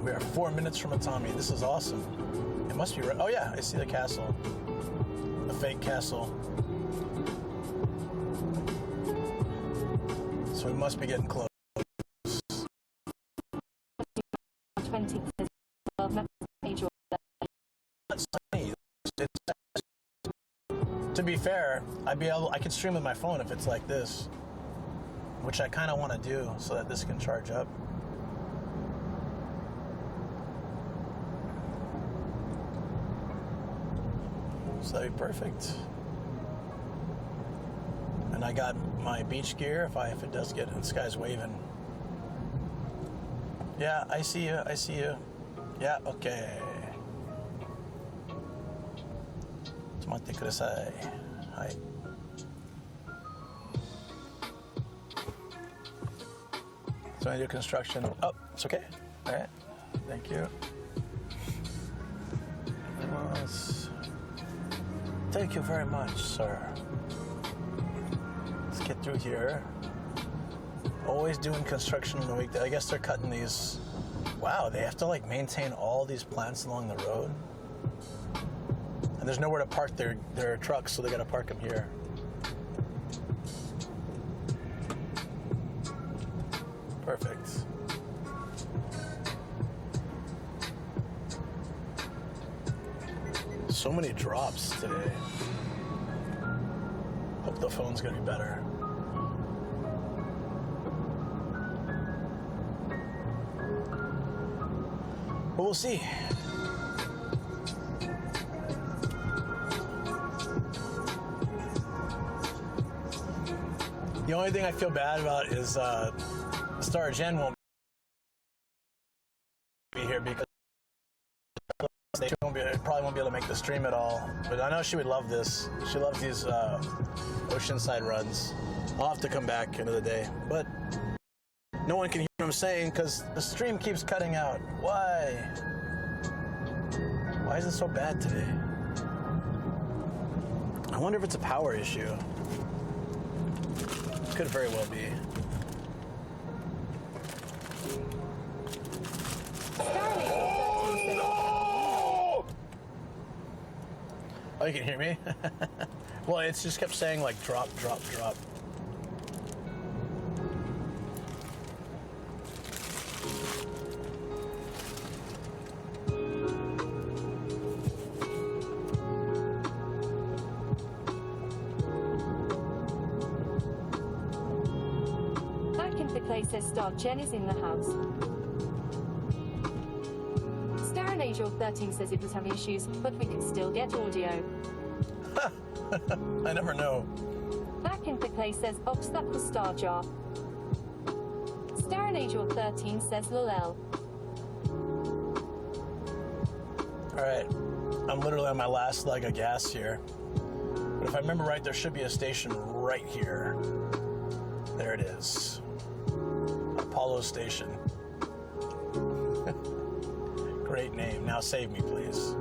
We are 4 minutes from Atami. This is awesome. It must be right. Oh yeah, I see the castle. The fake castle. So we must be getting close. 20 says 12 next Angel. It's sunny. To be fair, I could stream with my phone if it's like this, which I kind of want to do so that this can charge up. So that'd be perfect. And I got my beach gear if it does get, this guy's waving. Yeah, I see you, I see you. Yeah, okay. ちょっと待ってください。はい。So I do construction. Oh, it's okay. All right. Thank you. Thank you very much, sir. Let's get through here. Always doing construction on the weekday. I guess they're cutting these. Wow, they have to like maintain all these plants along the road. And there's nowhere to park their trucks, so they gotta park them here. Perfect. So many drops today. Hope the phone's gonna be better. But we'll see. The only thing I feel bad about is Star Jen won't be here because she probably won't be able to make the stream at all. But I know she would love this. She loves these oceanside runs. I'll have to come back another day. But no one can hear what I'm saying because the stream keeps cutting out. Why? Why is it so bad today? I wonder if it's a power issue. Could very well be. Oh, you can hear me? Well, it's just kept saying like drop, drop, drop. Says Star Jen is in the house. Star and Angel 13 says it was having issues, but we could still get audio. I never know. Back in the clay says Ops, that was Star Jar. Star and Angel 13 says Lolel. Alright, I'm literally on my last leg of gas here. But if I remember right, there should be a station right here. There it is. Apollo Station. Great name. Now save me, please.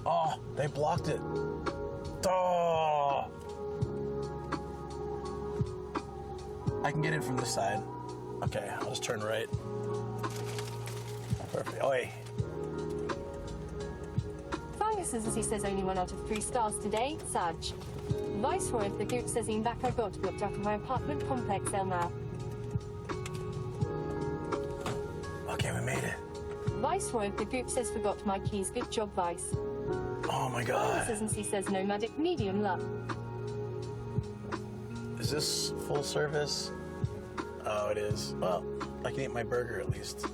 Oh, they blocked it. Oh! I can get in from this side. Okay, I'll just turn right. Perfect. Oi. Fungus, as he says, only 1 out of 3 stars today. Sag. Viceroy of the group says in back I got booked out of my apartment complex now. Okay, we made it. Viceroy of the group says forgot my keys. Good job, Vice. Oh my god. He says nomadic medium luck. Is this full service? Oh, it is. Well, I can eat my burger at least.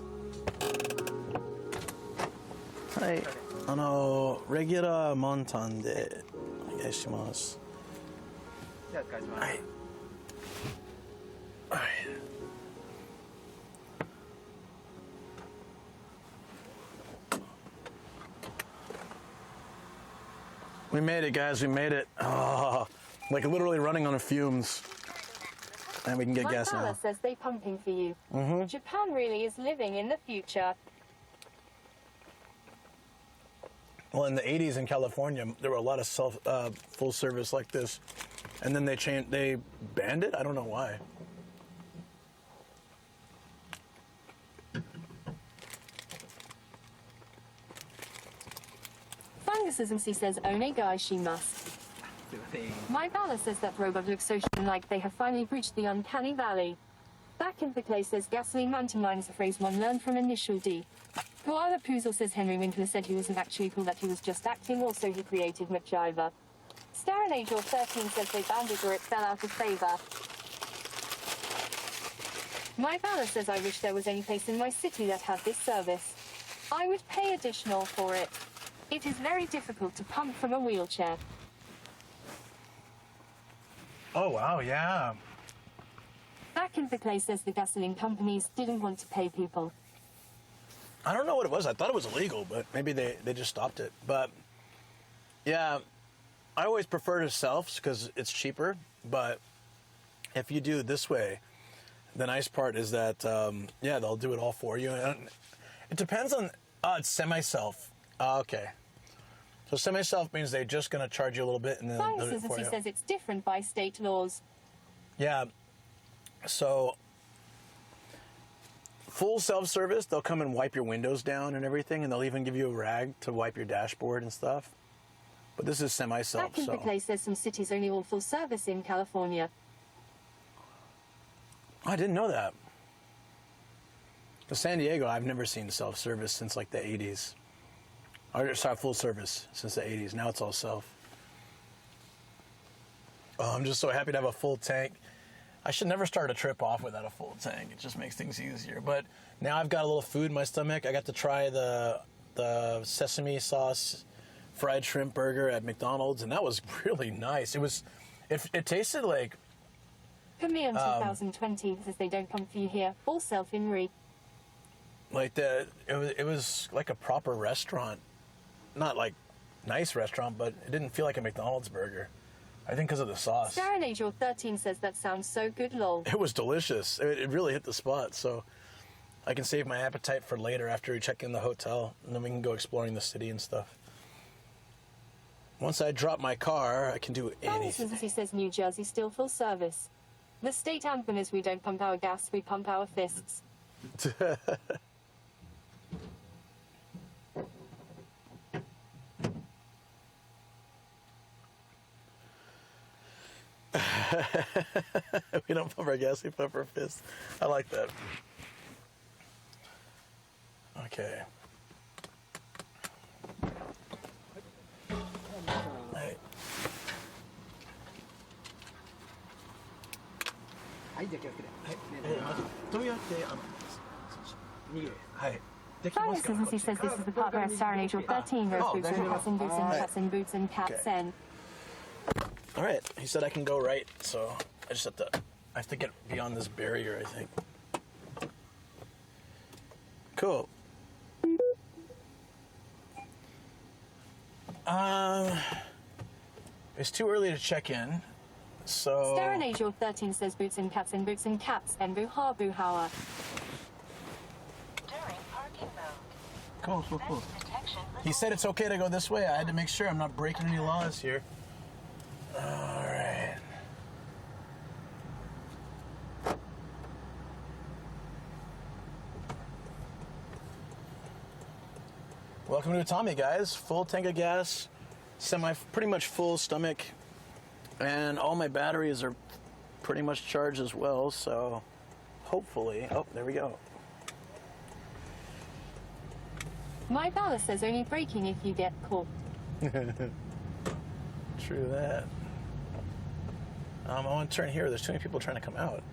Hi. レギュラーモンタンでお願いします。じゃあお願いします。はい。はい。We made it, guys. We made it. Oh, like literally running on fumes. And we can get gas now. My says they're pumping for you. Japan really is living in the future. Well, in the 80s in California, there were a lot of full service like this. And then they banned it? I don't know why. Fungus says onegaishimasu. My Bala says that robot looks so like they have finally breached the uncanny valley. Back in the clay says gasoline mountain line is a phrase one learned from Initial D. Koala Poozle says Henry Winkler said he wasn't actually cool, that he was just acting, also he created MacGyver. Starren Angel 13 says they banned it or it fell out of favor. My Bala says I wish there was any place in my city that had this service. I would pay additional for it. It is very difficult to pump from a wheelchair. Oh, wow, yeah. Back in the clay says the gasoline companies didn't want to pay people. I don't know what it was. I thought it was illegal, but maybe they just stopped it. But, yeah, I always prefer to selfs because it's cheaper. But if you do it this way, the nice part is that, yeah, they'll do it all for you. And it depends on, it's semi-self. Okay. So semi-self means they're just going to charge you a little bit and then do it for you. Says it's different by state laws. Yeah. So full self-service, they'll come and wipe your windows down and everything, and they'll even give you a rag to wipe your dashboard and stuff. But this is semi-self. Back in the place, there's some cities only all full service in California. I didn't know that. In San Diego, I've never seen self-service since like the 80s. Or, sorry, full service since the 80s. Now it's all self. Oh, I'm just so happy to have a full tank. I should never start a trip off without a full tank. It just makes things easier. But now I've got a little food in my stomach. I got to try the sesame sauce fried shrimp burger at McDonald's, and that was really nice. It tasted like... Premium 2020 says they don't come for you here. All self-in-re. Like it was like a proper restaurant. Not like nice restaurant, but it didn't feel like a McDonald's burger. I think because of the sauce. Starren Angel 13 says that sounds so good, lol. It was delicious. It really hit the spot, so I can save my appetite for later after we check in the hotel, and then we can go exploring the city and stuff. Once I drop my car, I can do anything. He says New Jersey still full service. The state anthem is we don't pump our gas, we pump our fists. We don't pump our gas, we pump our fists. I like that. Okay. Hey. He says this is the part where Starren Angel 13 goes boots and cats and boots and cats and boots and cats and... All right, he said I can go right, so I have to get beyond this barrier, I think. Cool. It's too early to check in, so... Starren Angel 13 says boots and cats and boots and cats and boo-ha boo-ha. Cool. He said it's okay to go this way. I had to make sure I'm not breaking any laws here. All right. Welcome to Atami, guys. Full tank of gas, pretty much full stomach, and all my batteries are pretty much charged as well, so hopefully... Oh, there we go. My Bala says only braking if you get caught. True that. I want to turn here. There's too many people trying to come out.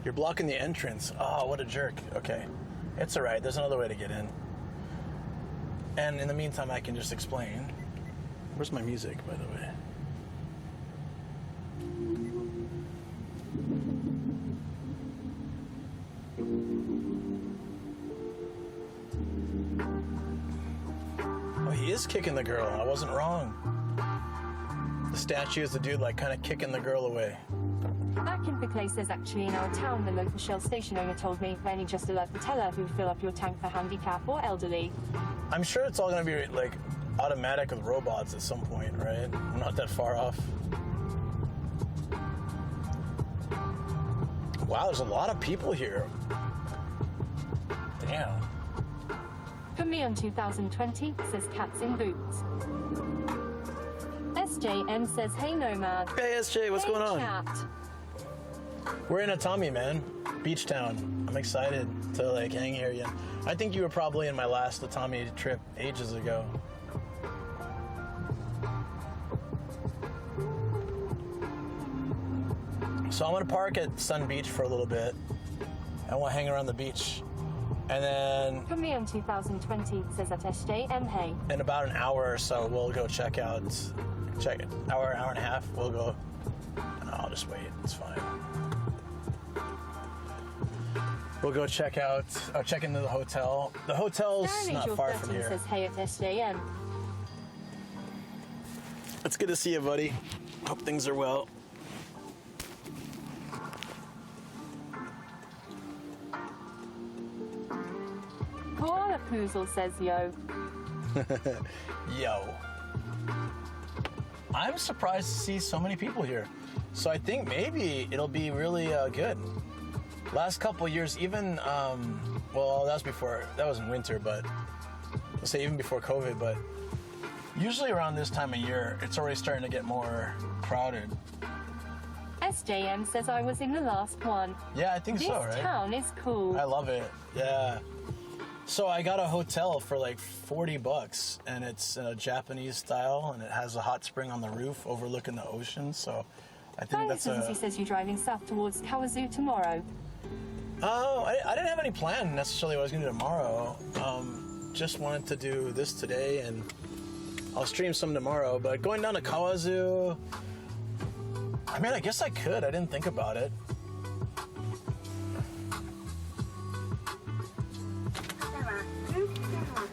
You're blocking the entrance. Oh, what a jerk. Okay. It's all right. There's another way to get in. And in the meantime, I can just explain. Where's my music, by the way? Oh, he is kicking the girl. I wasn't wrong. The statue is the dude, like, kind of kicking the girl away. Back in the place, there's actually in our town, the local Shell station owner told me, Benny just allowed the teller who fill up your tank for handicap or elderly. I'm sure it's all going to be, like, automatic with robots at some point, right? I'm not that far off. Wow, there's a lot of people here. Damn. For me on 2020, says Cats in Boots. SJM says, hey Nomad. Hey SJ, what's going on? Cat. We're in Atami, man. Beach town. I'm excited to, like, hang here again. I think you were probably in my last Atami trip ages ago. So I'm gonna park at Sun Beach for a little bit. I want to hang around the beach. And then For me on 2020, says at SJM, hey. in about an hour or so, we'll go check out, hour and a half, we'll go. No, I'll just wait, it's fine. We'll go check into the hotel. The hotel's not far from here. Says, hey at SJM. It's good to see you, buddy. Hope things are well. Koala Poozle says, yo. Yo. I'm surprised to see so many people here. So I think maybe it'll be really good. Last couple years, even, well, that was in winter, but let's say even before COVID, but usually around this time of year, it's already starting to get more crowded. SJM says I was in the last one. Yeah, I think so, right? This town is cool. I love it, yeah. So I got a hotel for like $40, and it's in a Japanese style, and it has a hot spring on the roof overlooking the ocean. So I think that's He says you're driving south towards Kawazu tomorrow. Oh, I didn't have any plan necessarily what I was going to do tomorrow. Just wanted to do this today, and I'll stream some tomorrow. But going down to Kawazu, I mean, I guess I could. I didn't think about it.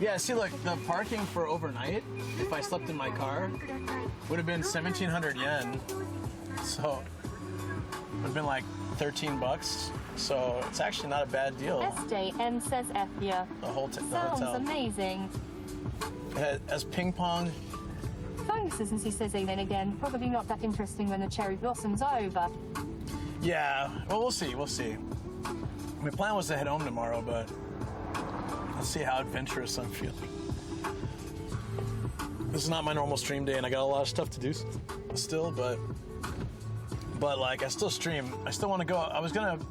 Yeah, see, look, the parking for overnight, if I slept in my car, would have been 1,700 yen. So it would have been like $13. So it's actually not a bad deal. SJM says F ya. The hotel. Sounds amazing. It has ping pong. Thanks, as he says again. Probably not that interesting when the cherry blossoms are over. Yeah, well, we'll see. My plan was to head home tomorrow, but let's see how adventurous I'm feeling. This is not my normal stream day, and I got a lot of stuff to do still, but like, I still stream. I still want to go.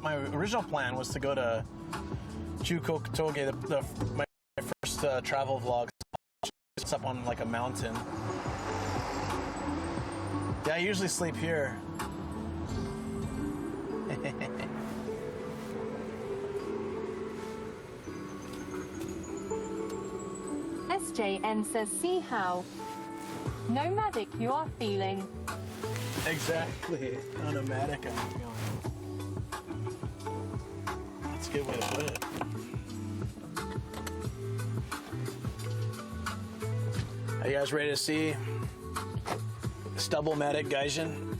My original plan was to go to Chukotoge, my first travel vlog. It's up on like a mountain. Yeah, I usually sleep here. SJM says, see how nomadic you are feeling. Exactly. How nomadic I'm feeling. That's a good way to put it. Are you guys ready to see Stubble-matic Gaijin?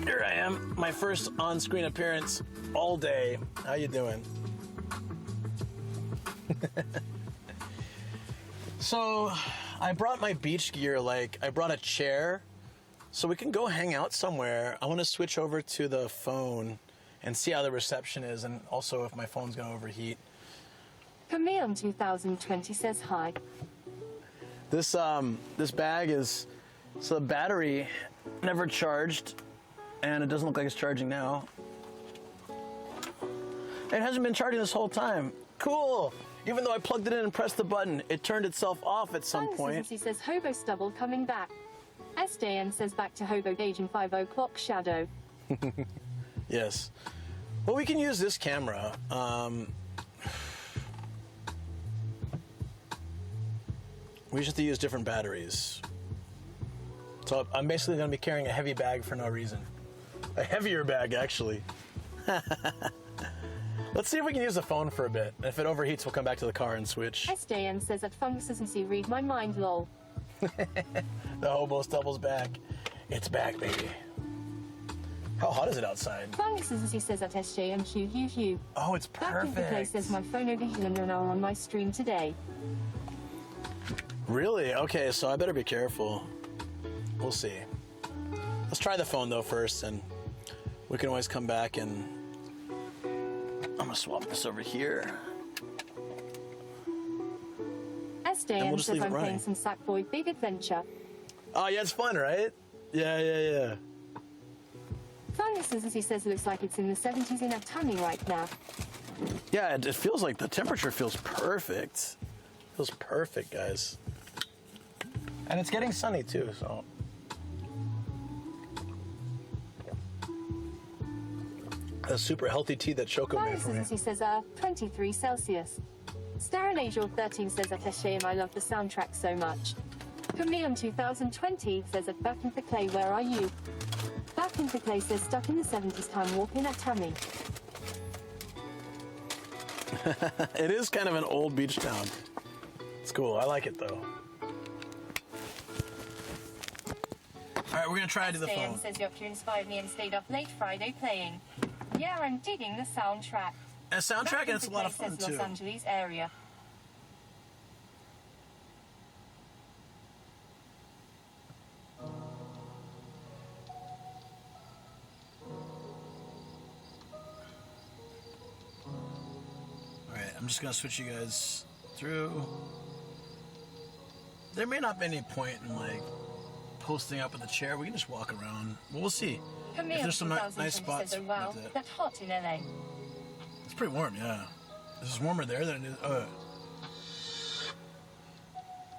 Here I am, my first on-screen appearance all day. How you doing? So, I brought my beach gear, like, I brought a chair, so we can go hang out somewhere. I want to switch over to the phone and see how the reception is, and also if my phone's going to overheat. Camille 2020 says hi. This bag is, so the battery never charged, and it doesn't look like it's charging now. It hasn't been charging this whole time. Cool. Even though I plugged it in and pressed the button, it turned itself off at some point. He says, Hobo Stubble coming back. SJN says back to Hobo Gauge in 5 o'clock shadow. Yes. Well, we can use this camera. We just have to use different batteries. So I'm basically going to be carrying a heavy bag for no reason. A heavier bag, actually. Let's see if we can use the phone for a bit. If it overheats, we'll come back to the car and switch. SJN says that Fungus read my mind, lol. The hobo stubble's back. It's back, baby. How hot is it outside? Fungus says that SJN hugh. Oh, it's Back in the place perfect. says my phone overheated and now on my stream today. Really? Okay, so I better be careful. We'll see. Let's try the phone though first, and we can always come back and... I'm gonna swap this over here. SJN just says leave it I'm running. playing some Sackboy Big Adventure. Oh yeah, it's fun, right? Yeah. Fungus says looks like it's in the 70s in Atami right now. Yeah, it feels like the temperature feels perfect. Feels perfect, guys. And it's getting sunny too, so... A super healthy tea that Choco made for me. Fungus says 23 Celsius. Starren Angel 13 says at SJN I love the soundtrack so much. Camille 2020 says that back in the clay, where are you? Back in the clay says stuck in the 70s time walking at Tammy. It is kind of an old beach town. It's cool. I like it though. All right, we're gonna try to do the SJN phone. says Yopter inspired me and stayed up late Friday playing. Yeah, I'm digging the soundtrack. A soundtrack, Back and it's a in lot the of fun place says too. Los Angeles area. All right, I'm just gonna switch you guys through. There may not be any point in like posting up in the chair. We can just walk around. Well, we'll see. Camille If there's some 2020 nice spots. says, oh, wow, with it. that's hot in LA. It's pretty warm, yeah. This is warmer there than it is.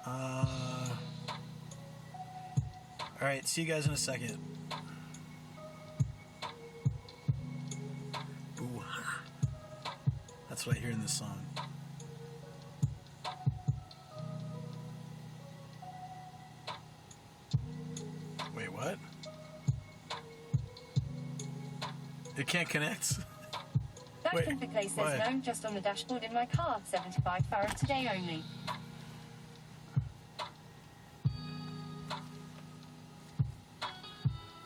All right, see you guys in a second. Ooh, that's what I hear in this song. Wait, what? It can't connect? That Wait, in the place says why? no, just on the dashboard in my car, 75 Farad today only.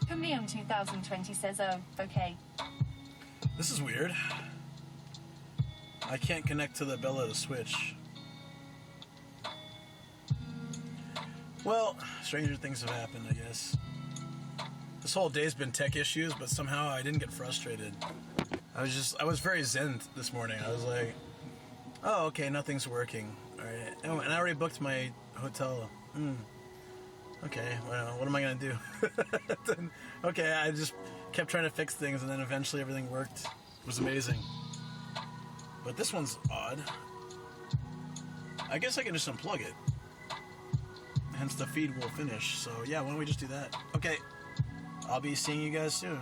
Camille 2020 says, oh, okay. This is weird. I can't connect to the Bella to switch. Well, stranger things have happened, I guess. This whole day's been tech issues, but somehow I didn't get frustrated. I was very zen this morning. I was like, oh, okay, nothing's working. All right. Oh, and I already booked my hotel. Okay, well, what am I going to do? Then, okay, I just kept trying to fix things, and then eventually everything worked. It was amazing. But this one's odd. I guess I can just unplug it. Hence the feed will finish. So yeah, why don't we just do that? Okay, I'll be seeing you guys soon.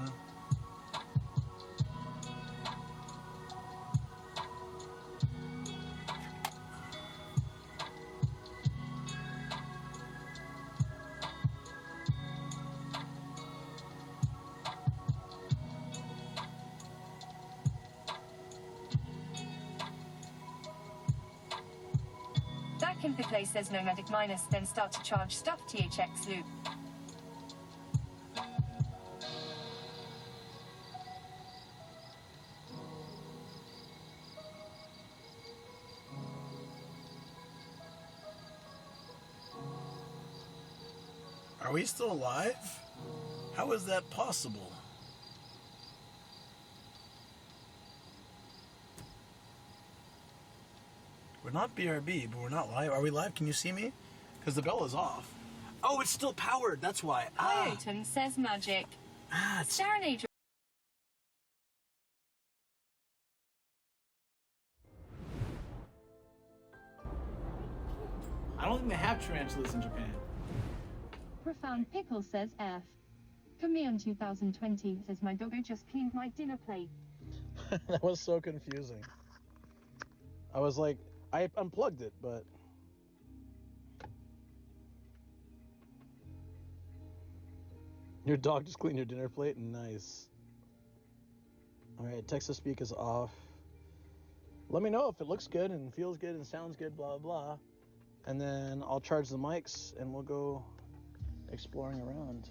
Back in the place says nomadic minus, then start to charge stuff THX loop. Are we still alive? How is that possible? We're not BRB, but we're not live. Are we live? Can you see me? Because the bell is off. Oh, it's still powered. That's why. Hyoton says magic. It's... Darren Adrian. I don't think they have tarantulas in Japan. Profound Pickle says F. Camille 2020 says my doggo just cleaned my dinner plate. That was so confusing. I was like, I unplugged it, but... Your dog just cleaned your dinner plate? Nice. Alright, text-to-speak is off. Let me know if it looks good and feels good and sounds good, blah, blah. And then I'll charge the mics and we'll go exploring around.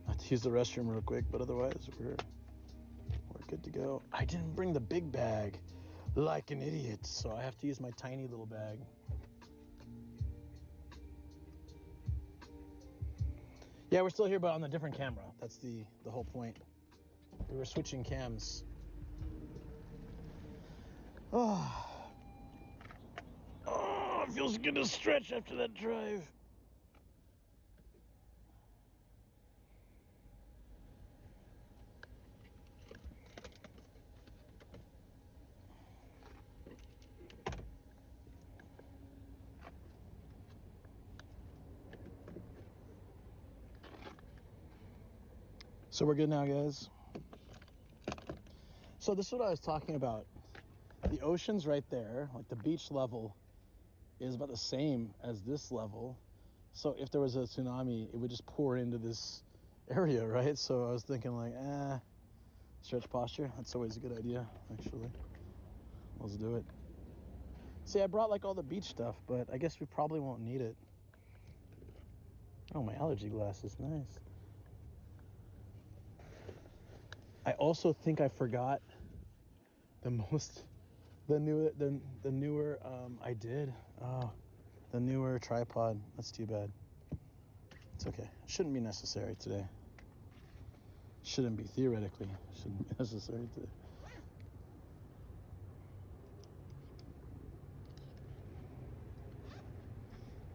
I have to use the restroom real quick, but otherwise we're good to go. I didn't bring the big bag like an idiot, so I have to use my tiny little bag. Yeah, we're still here, but on a different camera. That's the whole point. We were switching cams. Oh, it feels good to stretch after that drive. So we're good now, guys. So this is what I was talking about. The ocean's right there, like the beach level is about the same as this level. So if there was a tsunami, it would just pour into this area, right? So I was thinking like, stretch posture. That's always a good idea, actually. Let's do it. See, I brought like all the beach stuff, but I guess we probably won't need it. Oh, my allergy glasses, nice. I also think I forgot the newer I did. Oh, the newer tripod. That's too bad. It's okay. Shouldn't be necessary today. Shouldn't be, theoretically. Shouldn't be necessary today.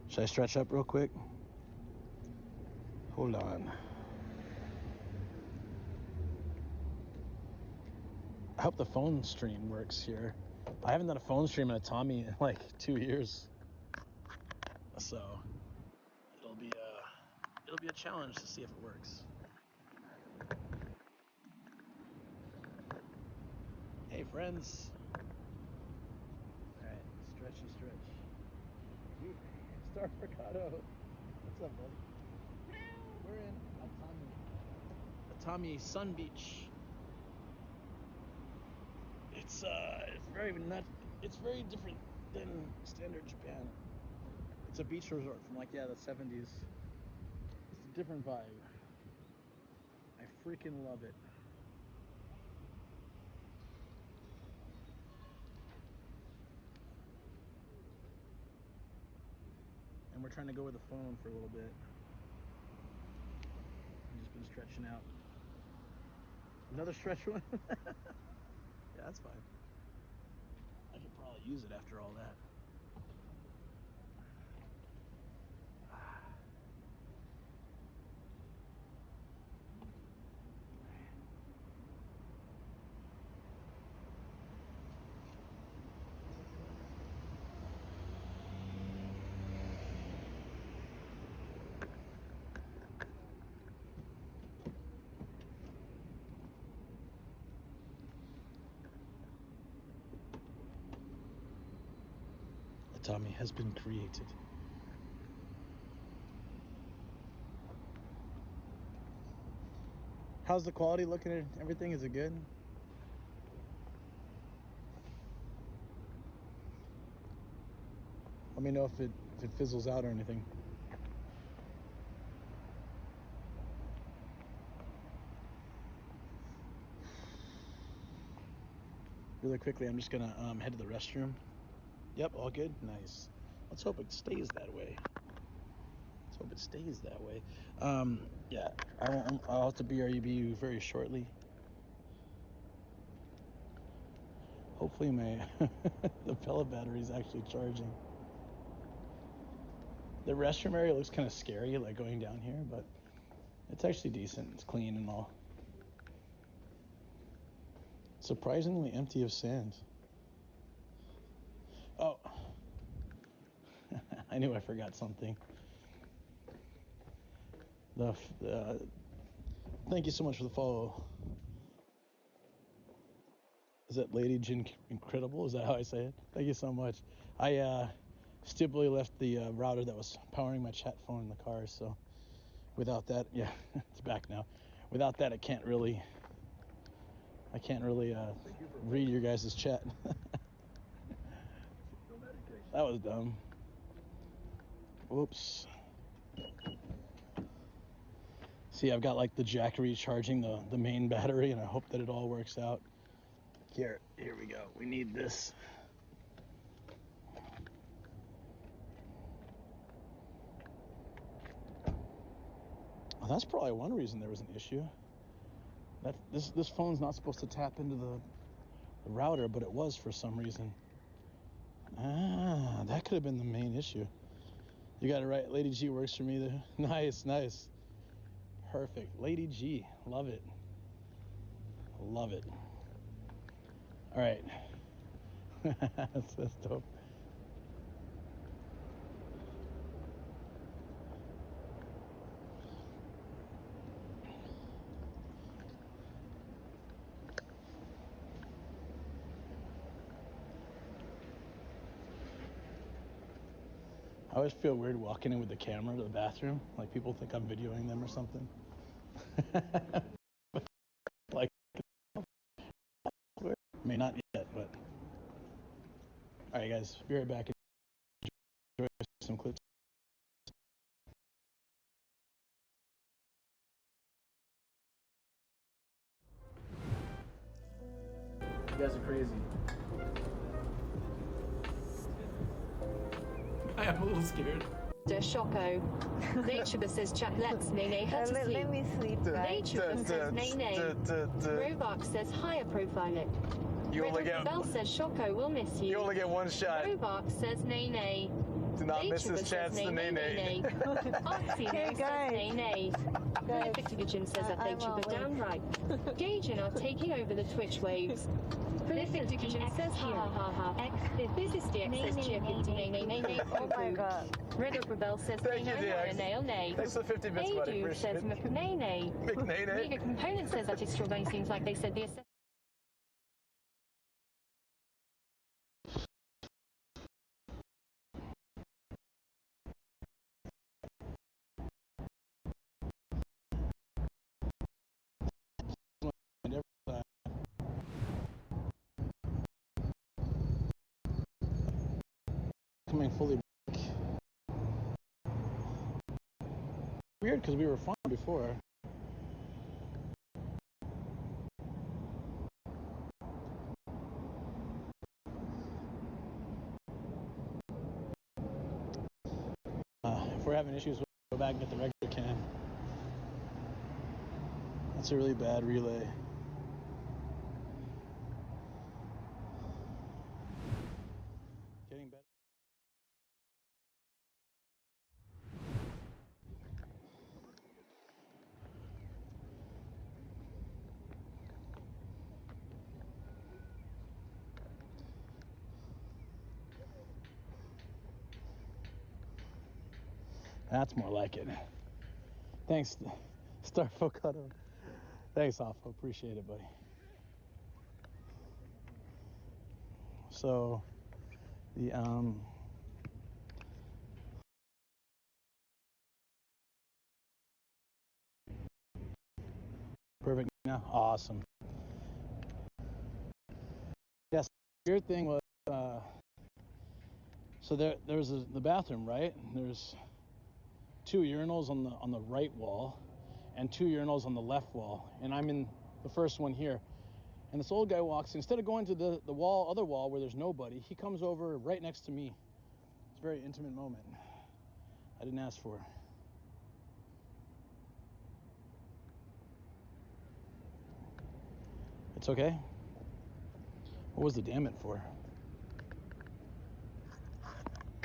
Should I stretch up real quick? Hold on. I hope the phone stream works here. I haven't done a phone stream in Atami in like 2 years. So it'll be a challenge to see if it works. Hey friends. Alright, stretchy stretch. Star Mercado. What's up, buddy? We're in Atami Sun Beach. It's very different than standard Japan. It's a beach resort from like the 70s. It's a different vibe. I freaking love it. And we're trying to go with the phone for a little bit. I've just been stretching out. Another stretch one? Yeah, that's fine. I could probably use it after all that. Atami has been created. How's the quality looking at everything? Is it good? Let me know if it fizzles out or anything. Really quickly, I'm just gonna head to the restroom. Yep, all good. Nice. Let's hope it stays that way. Yeah, I'll have to BRUB you very shortly. Hopefully my the pellet battery is actually charging. The restroom area looks kind of scary, like going down here, but it's actually decent. It's clean and all. Surprisingly empty of sand. Oh, I I knew I forgot something. Thank you so much for the follow. Is that Lady Jin Incredible? Is that how I say it? Thank you so much. I stupidly left the router that was powering my chat phone in the car, so without that, yeah, it's back now. Without that, I can't really read your guys' chat. That was dumb. Whoops. See, I've got like the jack recharging the main battery, and I hope that it all works out. Here we go. We need this. Well, that's probably one reason there was an issue. This phone's not supposed to tap into the router, but it was for some reason. Ah, that could have been the main issue. You got it right. Lady G works for me there. Nice. Perfect. Lady G. Love it. All right. that's dope. I always feel weird walking in with the camera to the bathroom. Like people think I'm videoing them or something. Like, I mean, not yet, but. All right, guys, be right back. Enjoy some clips. You guys are crazy. I am a little scared. Shoko. Nature says chat let's Nene her to sleep. Let me sleep, guys. Nature says Nene. Robach says higher profile it. Bell says Shoko will miss you. You only get one shot. Robach says Nene. Do not miss this chance to Nene. Artsy Hey, guys. says Nene. Perfect Vision says that they should go downright. Gaijin are taking over the Twitch waves. Prolific Vision says ha ha ha ha. Business DX says cheer to Nene. Oh my god. Red Rebel says Thank you, DX. nay. Thanks for the 50 bits, buddy. Adu Appreciate says it. nay. McNane. Mega Component says that extra seems like they said the assessment. Coming fully back. Weird because we were fine before. If we're having issues, we'll go back and get the regular cam. That's a really bad relay. Getting better. That's more like it. Thanks, Starfo Cutter. Thanks, Alpha. Appreciate it, buddy. So, the perfect now. Awesome. Yes, weird thing was so there's the bathroom, right? There's 2 urinals on the right wall and 2 urinals on the left wall, and I'm in the first one here. And this old guy walks in. Instead of going to the other wall where there's nobody, he comes over right next to me. It's a very intimate moment. I didn't ask for. It's okay. What was the damn it for?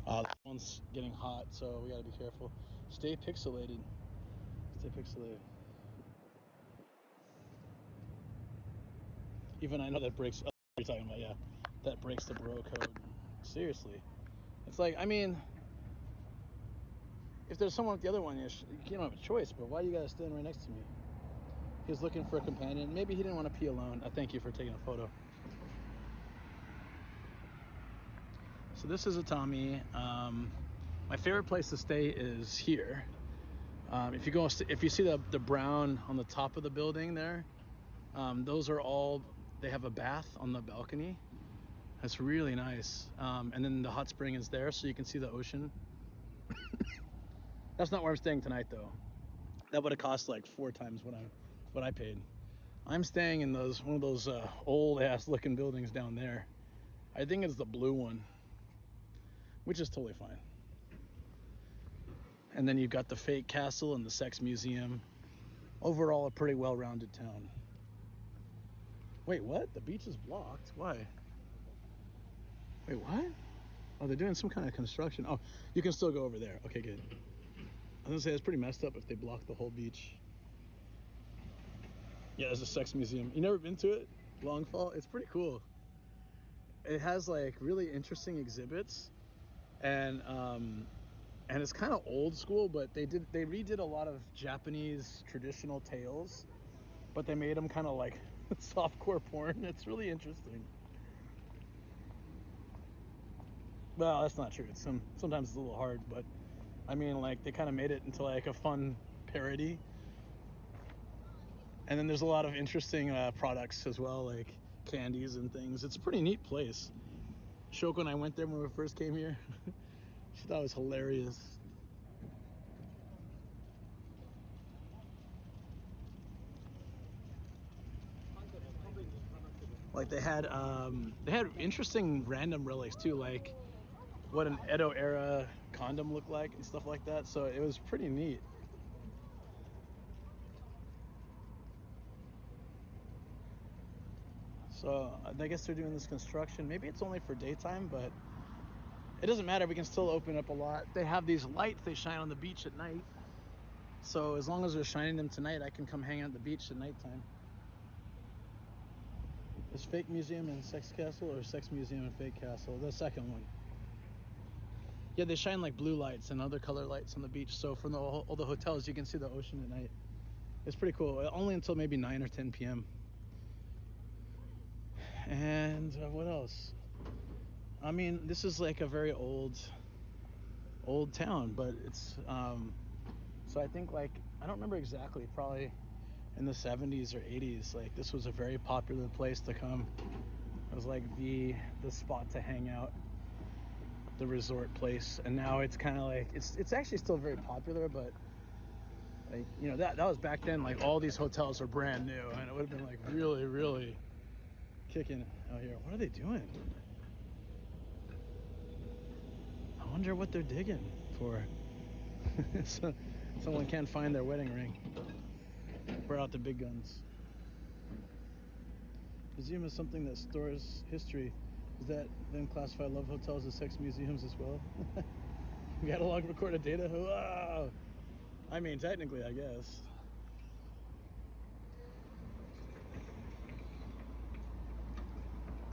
The phone's getting hot, so we gotta be careful. Stay pixelated. Stay pixelated. Even I know that breaks. Oh, you're talking about, yeah, that breaks the bro code. Seriously, it's like, I mean, if there's someone with the other one, you don't have a choice. But why you guys standing right next to me? He was looking for a companion. Maybe he didn't want to pee alone. I thank you for taking a photo. So this is Atami. My favorite place to stay is here. If you see the brown on the top of the building there, those are all. They have a bath on the balcony. That's really nice. And then the hot spring is there, so you can see the ocean. That's not where I'm staying tonight, though. That would have cost like 4 times what I paid. I'm staying in one of those old ass looking buildings down there. I think it's the blue one, which is totally fine. And then you've got the fake castle and the sex museum. Overall, a pretty well-rounded town. Wait, what? The beach is blocked? Why? Wait, what? Oh, they're doing some kind of construction. Oh, you can still go over there. Okay, good. I was gonna say it's pretty messed up if they block the whole beach. Yeah, there's a sex museum. You never been to it? Longfall? It's pretty cool. It has like really interesting exhibits, and it's kind of old school, but they redid a lot of Japanese traditional tales, but they made them kind of like softcore porn. It's really interesting. Well, that's not true. Sometimes it's a little hard, but I mean, like, they kind of made it into like a fun parody. And then there's a lot of interesting products as well, like candies and things. It's a pretty neat place. Shoko and I went there when we first came here. She thought it was hilarious. Like they had interesting random relics too, like what an Edo era condom looked like and stuff like that. So it was pretty neat. So I guess they're doing this construction. Maybe it's only for daytime, but it doesn't matter. We can still open up a lot. They have these lights they shine on the beach at night. So as long as they're shining them tonight, I can come hang out at the beach at nighttime. Is fake museum and sex castle, or sex museum and fake castle? The second one. Yeah, they shine like blue lights and other color lights on the beach. So from all the hotels, you can see the ocean at night. It's pretty cool. Only until maybe 9 or 10 p.m. And what else? I mean, this is like a very old town, but it's so I think, like, I don't remember exactly, probably in the 70s or 80s, like this was a very popular place to come. It was like the spot to hang out, the resort place. And now it's kind of like it's actually still very popular, but like, you know, that was back then. Like, all these hotels are brand new, and it would have been like really, really kicking out here. What are they doing? I wonder what they're digging for. So, someone can't find their wedding ring. Brought out the big guns. Museum is something that stores history. Does that then classify love hotels as sex museums as well? Catalog recorded data? Wow! I mean, technically, I guess.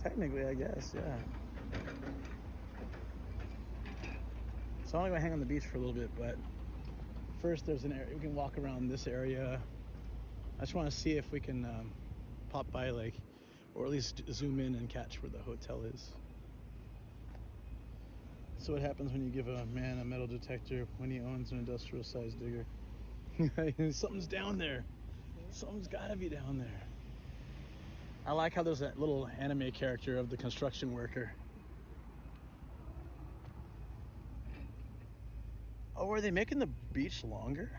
Technically, I guess, yeah. So I'm gonna hang on the beach for a little bit, but first there's an area we can walk around. This area. I just want to see if we can pop by, like, or at least zoom in and catch where the hotel is. So what happens when you give a man a metal detector when he owns an industrial sized digger? Something's down there. Something's gotta be down there. I like how there's that little anime character of the construction worker. Oh, are they making the beach longer?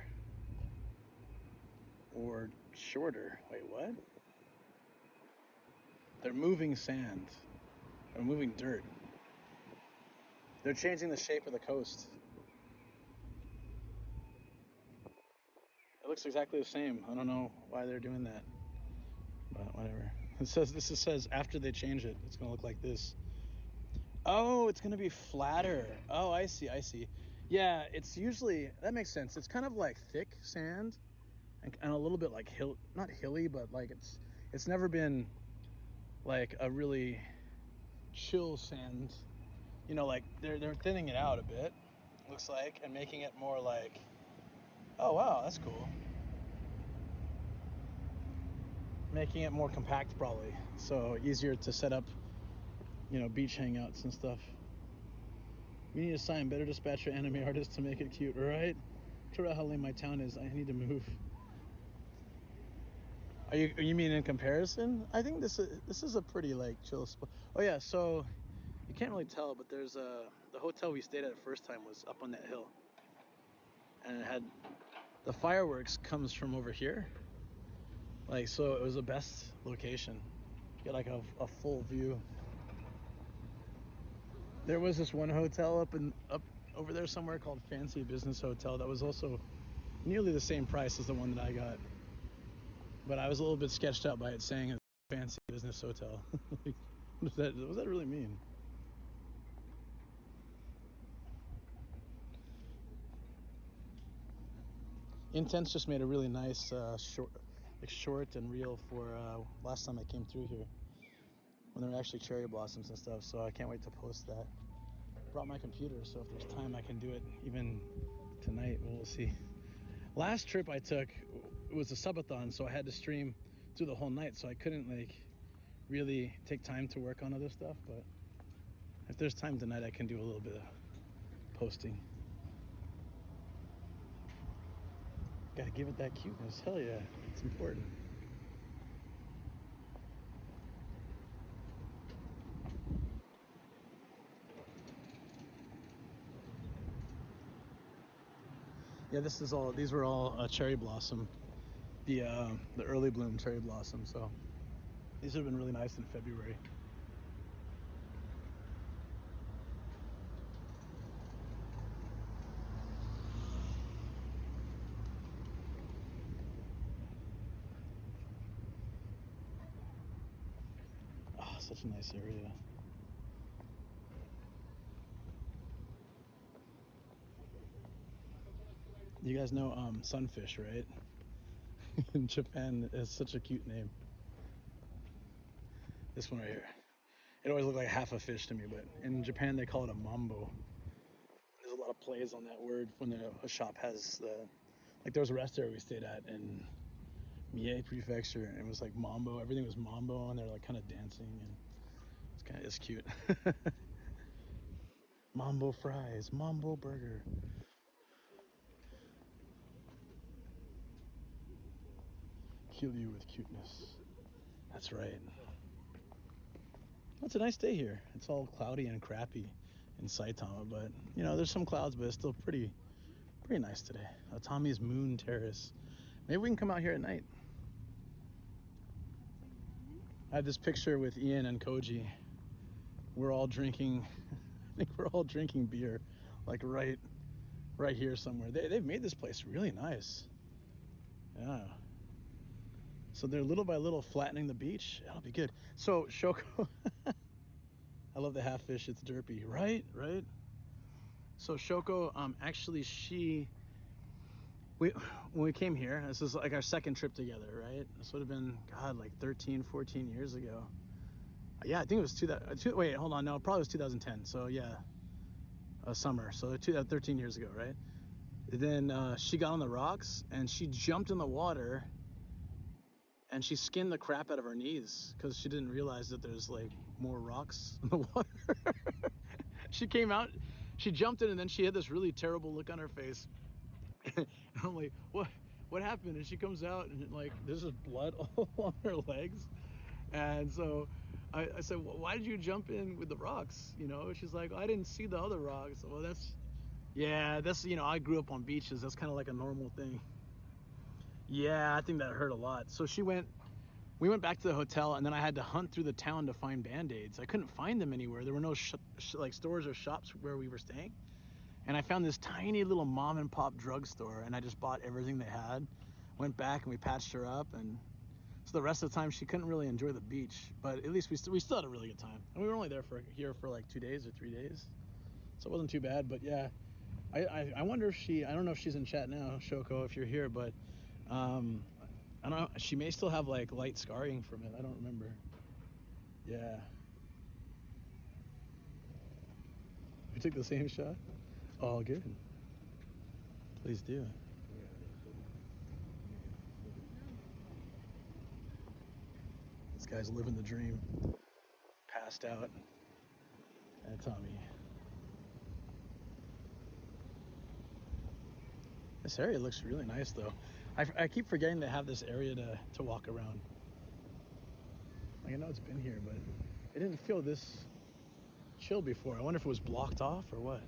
Or shorter? Wait, what? They're moving sand. They're moving dirt. They're changing the shape of the coast. It looks exactly the same. I don't know why they're doing that, but whatever. This says after they change it, it's gonna look like this. Oh, it's gonna be flatter. Oh, I see. Yeah, it's usually, that makes sense. It's kind of like thick sand and a little bit like not hilly, but like it's never been like a really chill sand. You know, like they're thinning it out a bit. looks like, and making it more like, oh wow, that's cool. Making it more compact probably, so easier to set up, beach hangouts and stuff. We need a sign, better dispatcher anime artist to make it cute, right? Talk about how lame my town is. I need to move. You mean in comparison? I think this is a pretty like chill spot. Oh yeah, so you can't really tell, but there's the hotel we stayed at the first time was up on that hill, and it had the fireworks comes from over here. Like, so it was the best location. You get like a full view. There was this one hotel up over there somewhere called Fancy Business Hotel that was also nearly the same price as the one that I got. But I was a little bit sketched out by it saying it's a Fancy Business Hotel. Like, what does that really mean? Intense just made a really nice short and reel for last time I came through here when there were actually cherry blossoms and stuff, so I can't wait to post that. Brought my computer, so if there's time I can do it even tonight. We'll see. Last trip I took, it was a subathon, so I had to stream through the whole night, so I couldn't like really take time to work on other stuff, but if there's time tonight I can do a little bit of posting. Gotta give it that cuteness. Hell yeah, it's important. Yeah, these were all cherry blossom, the early bloom cherry blossom. So these have been really nice in February. Oh, such a nice area. You guys know sunfish, right? In Japan, it's such a cute name. This one right here. It always looked like half a fish to me, but in Japan they call it a mambo. There's a lot of plays on that word when a shop has like there was a restaurant we stayed at in Mie Prefecture, and it was like mambo. Everything was mambo, and they're like kind of dancing, and it's cute. Mambo fries, mambo burger. Kill you with cuteness. That's right. It's a nice day here. It's all cloudy and crappy in Saitama, but there's some clouds, but it's still pretty nice today. Atami's Moon Terrace. Maybe we can come out here at night. I have this picture with Ian and Koji. We're all drinking. I think we're all drinking beer, like right here somewhere. They've made this place really nice. Yeah. So they're little by little flattening the beach. That'll be good. So Shoko, I love the half fish. It's derpy, right? So Shoko, actually, when we came here, this is like our second trip together, right? This would have been, God, like 13, 14 years ago. Yeah, I think it was wait, hold on. No, it probably was 2010. So yeah, summer. So 13 years ago, right? Then she got on the rocks and she jumped in the water and she skinned the crap out of her knees because she didn't realize that there's like more rocks in the water. She came out, she jumped in, and then she had this really terrible look on her face. And I'm like, what happened? And she comes out and like there's just blood all on her legs. And so I said, why did you jump in with the rocks? She's like, I didn't see the other rocks. Well, that's I grew up on beaches. That's kind of like a normal thing. Yeah, I think that hurt a lot. So we went back to the hotel, and then I had to hunt through the town to find Band-Aids. I couldn't find them anywhere. There were no like stores or shops where we were staying. And I found this tiny little mom and pop drugstore, and I just bought everything they had. Went back and we patched her up, and so the rest of the time she couldn't really enjoy the beach, but at least we still had a really good time. And we were only there for like 2 days or 3 days, so it wasn't too bad. But yeah, I wonder if I don't know if she's in chat now, Shoko, if you're here, but I don't know. She may still have like light scarring from it. I don't remember. Yeah. We took the same shot. All good. Please do. This guy's living the dream. Passed out at Atami. This area looks really nice though. I keep forgetting to have this area to walk around. Like I know it's been here, but it didn't feel this chill before. I wonder if it was blocked off or what.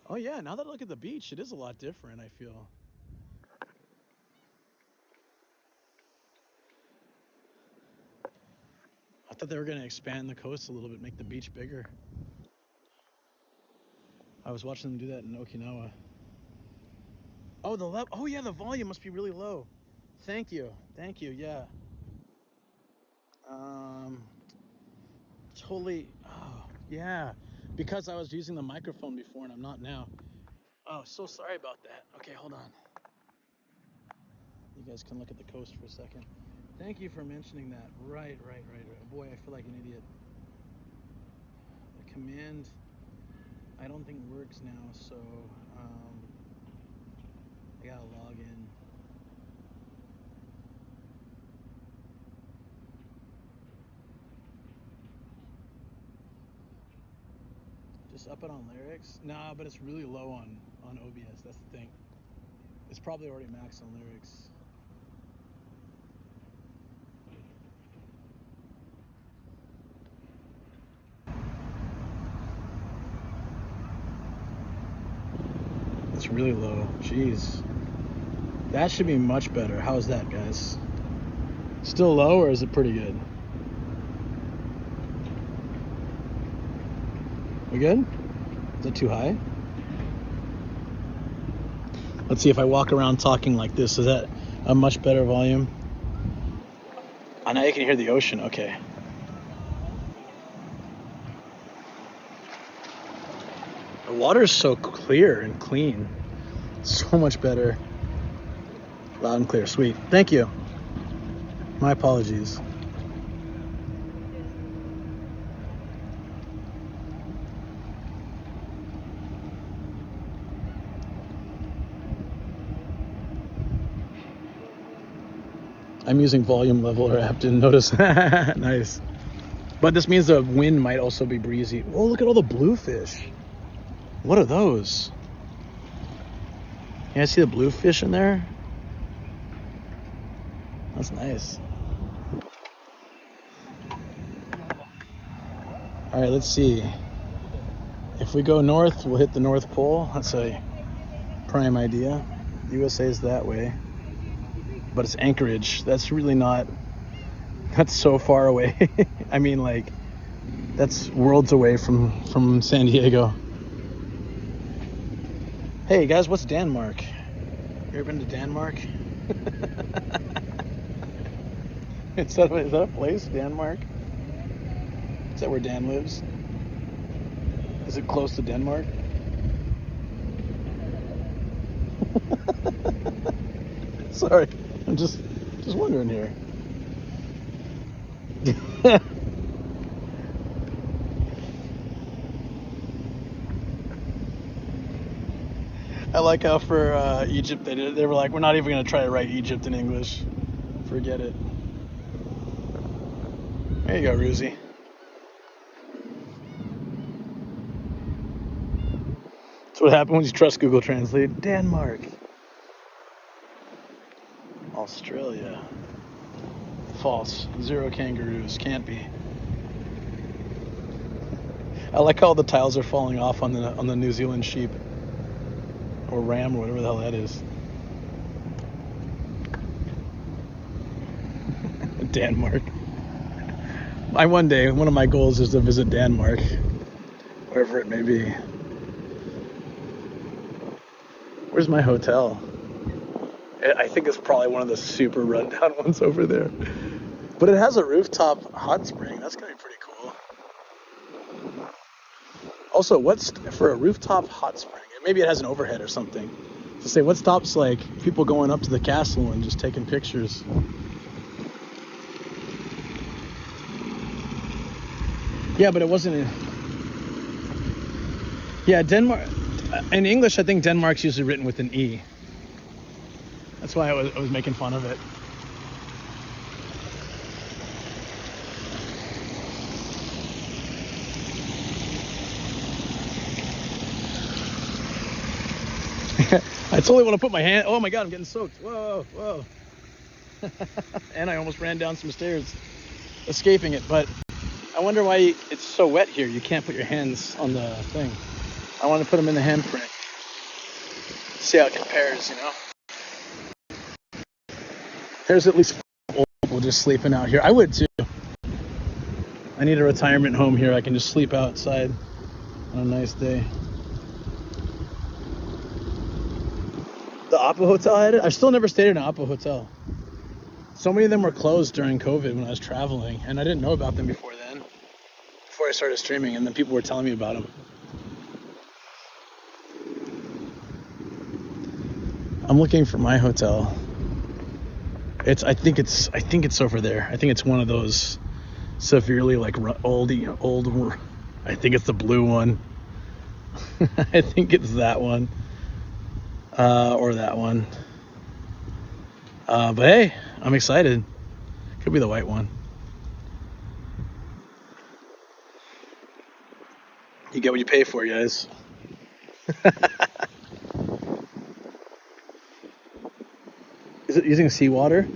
Oh yeah, now that I look at the beach, it is a lot different, I feel. I thought they were gonna expand the coast a little bit, make the beach bigger. I was watching them do that in Okinawa. Oh, oh yeah, the volume must be really low. Thank you, yeah. Totally, oh, yeah. Because I was using the microphone before and I'm not now. Oh, so sorry about that. Okay, hold on. You guys can look at the coast for a second. Thank you for mentioning that. Right. Boy, I feel like an idiot. The command, I don't think works now, so I gotta log in. Just up it on lyrics? Nah, but it's really low on OBS, that's the thing. It's probably already maxed on lyrics. It's really low, jeez. That should be much better. How's that, guys? Still low or is it pretty good? We good? Is that too high? Let's see if I walk around talking like this. Is that a much better volume? Oh, now you can hear the ocean. Okay. The water is so clear and clean. So much better. Loud and clear. Sweet. Thank you. My apologies. I'm using volume leveler app, didn't notice. Nice. But this means the wind might also be breezy. Oh, look at all the bluefish. What are those? Can I see the bluefish in there? That's nice. All right, let's see. If we go north, we'll hit the North Pole. That's a prime idea. USA is that way. But it's Anchorage. That's really not, that's so far away. I mean, like, that's worlds away from San Diego. Hey guys, what's Denmark? You ever been to Denmark? Is that a place, Denmark? Is that where Dan lives? Is it close to Denmark? Sorry, I'm just wondering here. I like how for Egypt they were like, we're not even gonna try to write Egypt in English. Forget it. There you go, Ruzi. That's what happened when you trust Google Translate. Denmark. Australia. False. 0 kangaroos. Can't be. I like how all the tiles are falling off on the New Zealand sheep. Or ram, or whatever the hell that is. Denmark. One of my goals is to visit Denmark. Wherever it may be. Where's my hotel? I think it's probably one of the super rundown ones over there. But it has a rooftop hot spring. That's gonna be pretty cool. Also, what's for a rooftop hot spring? Maybe it has an overhead or something. To say, what stops like people going up to the castle and just taking pictures? Yeah, but it wasn't. Yeah, Denmark. In English, I think Denmark's usually written with an E. That's why I was making fun of it. I totally want to put my hand. Oh my God, I'm getting soaked. Whoa, whoa. And I almost ran down some stairs, escaping it. But I wonder why it's so wet here. You can't put your hands on the thing. I want to put them in the handprint. See how it compares, you know. There's at least 4 old people just sleeping out here. I would too. I need a retirement home here. I can just sleep outside on a nice day. The Oppo Hotel had it? I've still never stayed in an Oppo Hotel. So many of them were closed during COVID when I was traveling, and I didn't know about them before then. Before I started streaming, and then people were telling me about them. I'm looking for my hotel. I think it's over there. I think it's one of those severely like old. I think it's the blue one. I think it's that one. Or that one. But hey, I'm excited. Could be the white one. You get what you pay for, guys. Is it using seawater?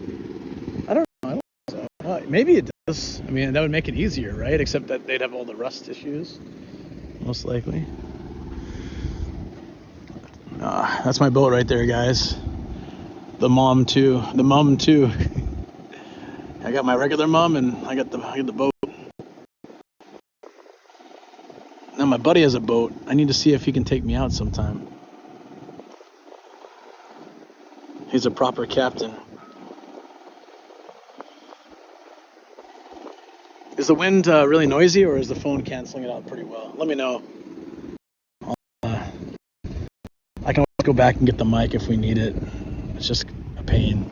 I don't know. I don't think so. Well, maybe it does. I mean, that would make it easier, right? Except that they'd have all the rust issues, most likely. That's my boat right there, guys. The mom too. The mum too. I got my regular mum and I got the boat. Now my buddy has a boat. I need to see if he can take me out sometime. He's a proper captain. Is the wind really noisy, or is the phone canceling it out pretty well? Let me know. I can always go back and get the mic if we need it. It's just a pain.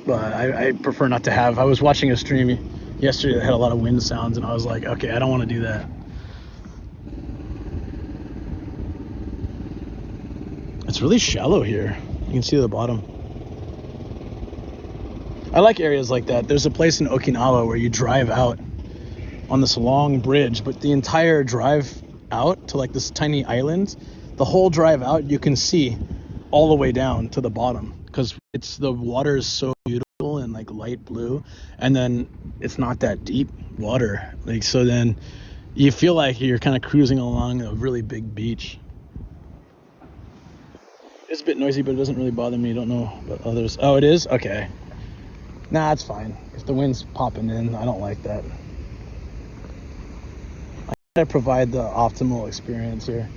But I prefer not to have. I was watching a stream yesterday that had a lot of wind sounds, and I was like, okay, I don't want to do that. It's really shallow here. You can see the bottom. I like areas like that. There's a place in Okinawa where you drive out on this long bridge, but the entire drive out to like this tiny island, the whole drive out, you can see all the way down to the bottom because the water is so beautiful and like light blue, and then it's not that deep water. Like, so then you feel like you're kind of cruising along a really big beach. It's a bit noisy, but it doesn't really bother me. I don't know about others. Oh, it is? Okay. Nah, it's fine. If the wind's popping in, I don't like that. I try to provide the optimal experience here.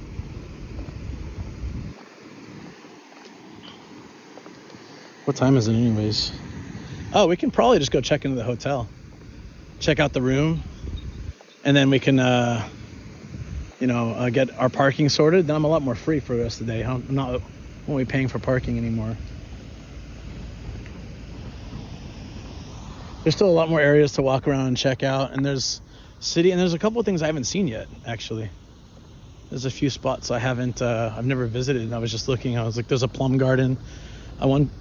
What time is it anyways? Oh, we can probably just go check into the hotel. Check out the room. And then we can, get our parking sorted. Then I'm a lot more free for the rest of the day. Won't be paying for parking anymore. There's still a lot more areas to walk around and check out, and there's a couple of things I haven't seen yet, actually. There's a few spots I've never visited, and I was just looking. I was like, there's a plum garden I wanted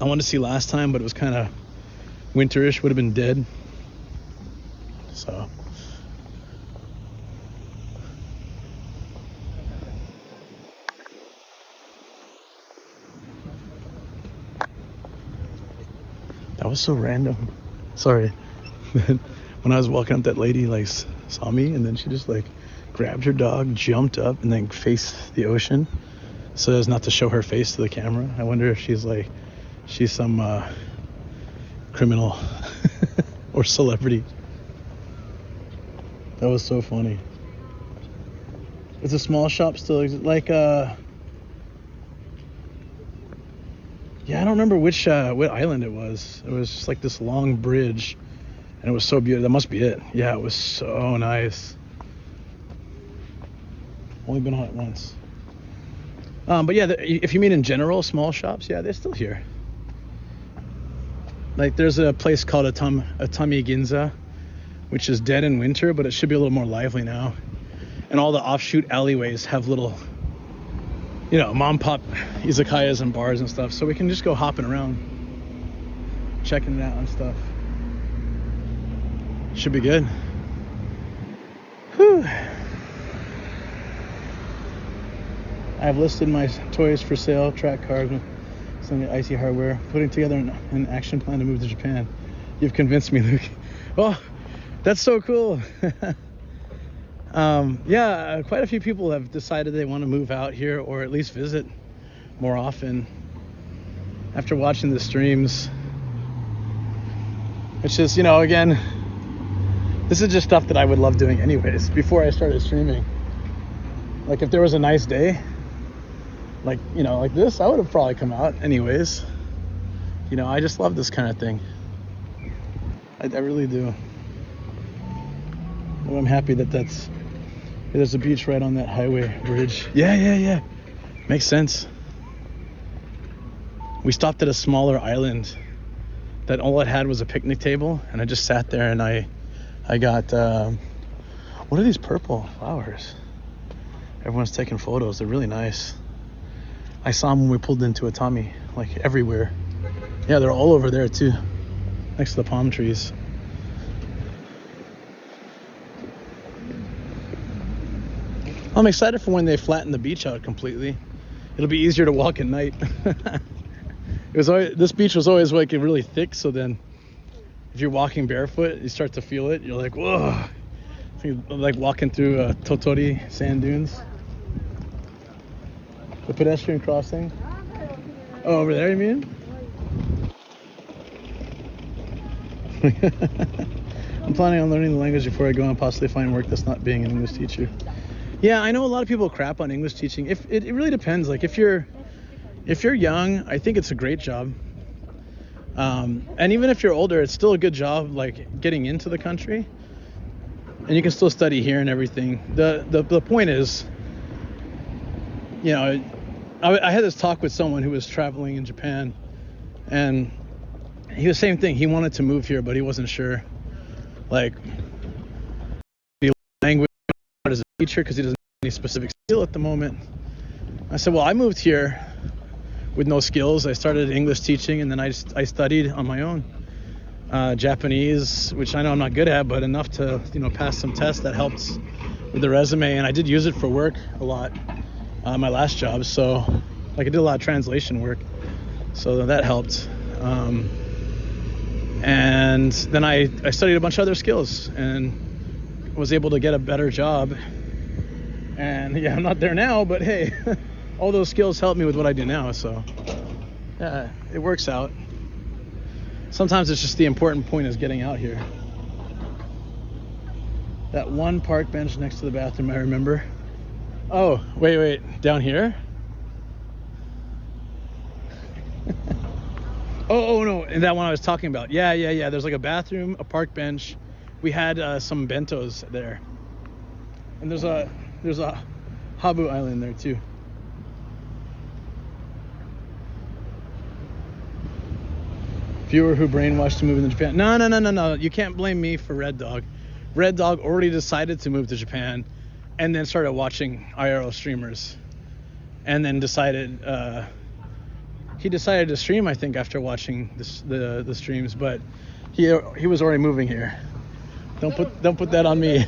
to see last time, but it was kind of winterish, would have been dead. So that was so random. Sorry. When I was walking up, that lady like saw me, and then she just like grabbed her dog, jumped up, and then faced the ocean so as not to show her face to the camera. I wonder if she's some criminal or celebrity. That was so funny. It's a small shop still, like yeah, I don't remember what island it was. It was just like this long bridge, and it was so beautiful. That must be it. Yeah, it was so nice. Only been on it once. But yeah, if you mean in general, small shops, yeah, they're still here. Like there's a place called Atami Ginza, which is dead in winter, but it should be a little more lively now. And all the offshoot alleyways have little, you know, mom pop izakayas and bars and stuff, so we can just go hopping around, checking it out and stuff. Should be good. Whew. I've listed my toys for sale, track cards, some of the icy hardware, putting together an action plan to move to Japan. You've convinced me, Luke. Oh, that's so cool. Yeah, quite a few people have decided they want to move out here or at least visit more often after watching the streams. Which is, you know, again, this is just stuff that I would love doing anyways before I started streaming. Like if there was a nice day, like, you know, like this, I would have probably come out anyways. You know, I just love this kind of thing. I really do. Well, I'm happy that there's a beach right on that highway bridge. Yeah. Makes sense. We stopped at a smaller island that all it had was a picnic table, and I just sat there and I got, what are these purple flowers? Everyone's taking photos. They're really nice. I saw them when we pulled into Atami, like everywhere. Yeah, they're all over there too, next to the palm trees. I'm excited for when they flatten the beach out completely. It'll be easier to walk at night. This beach was always like really thick, so then if you're walking barefoot, you start to feel it. You're like, whoa. Like walking through Totori sand dunes. The pedestrian crossing. Oh, over there, you mean? I'm planning on learning the language before I go and possibly find work that's not being an English teacher. Yeah, I know a lot of people crap on English teaching. If it really depends. Like if you're young, I think it's a great job. And even if you're older, it's still a good job, like getting into the country. And you can still study here and everything. The point is, you know, I had this talk with someone who was traveling in Japan, and he was the same thing. He wanted to move here, but he wasn't sure, like, the language as a teacher, because he doesn't have any specific skill at the moment. I said, well, I moved here with no skills. I started English teaching, and then I studied on my own Japanese, which I know I'm not good at, but enough to, you know, pass some tests that helped with the resume. And I did use it for work a lot, my last job. So like I did a lot of translation work, so that helped. And then I studied a bunch of other skills and was able to get a better job. And yeah, I'm not there now, but hey, all those skills help me with what I do now. So yeah, it works out. Sometimes it's just the important point is getting out here. That one park bench next to the bathroom, I remember. Oh, wait, down here? oh no, and that one I was talking about. Yeah. There's like a bathroom, a park bench. We had some bentos there. And there's a Habu Island there too. Viewer who brainwashed to move into Japan. No. You can't blame me for Red Dog. Red Dog already decided to move to Japan and then started watching IRL streamers. And then decided, he decided to stream, I think, after watching the streams, but he was already moving here. Don't put that on me.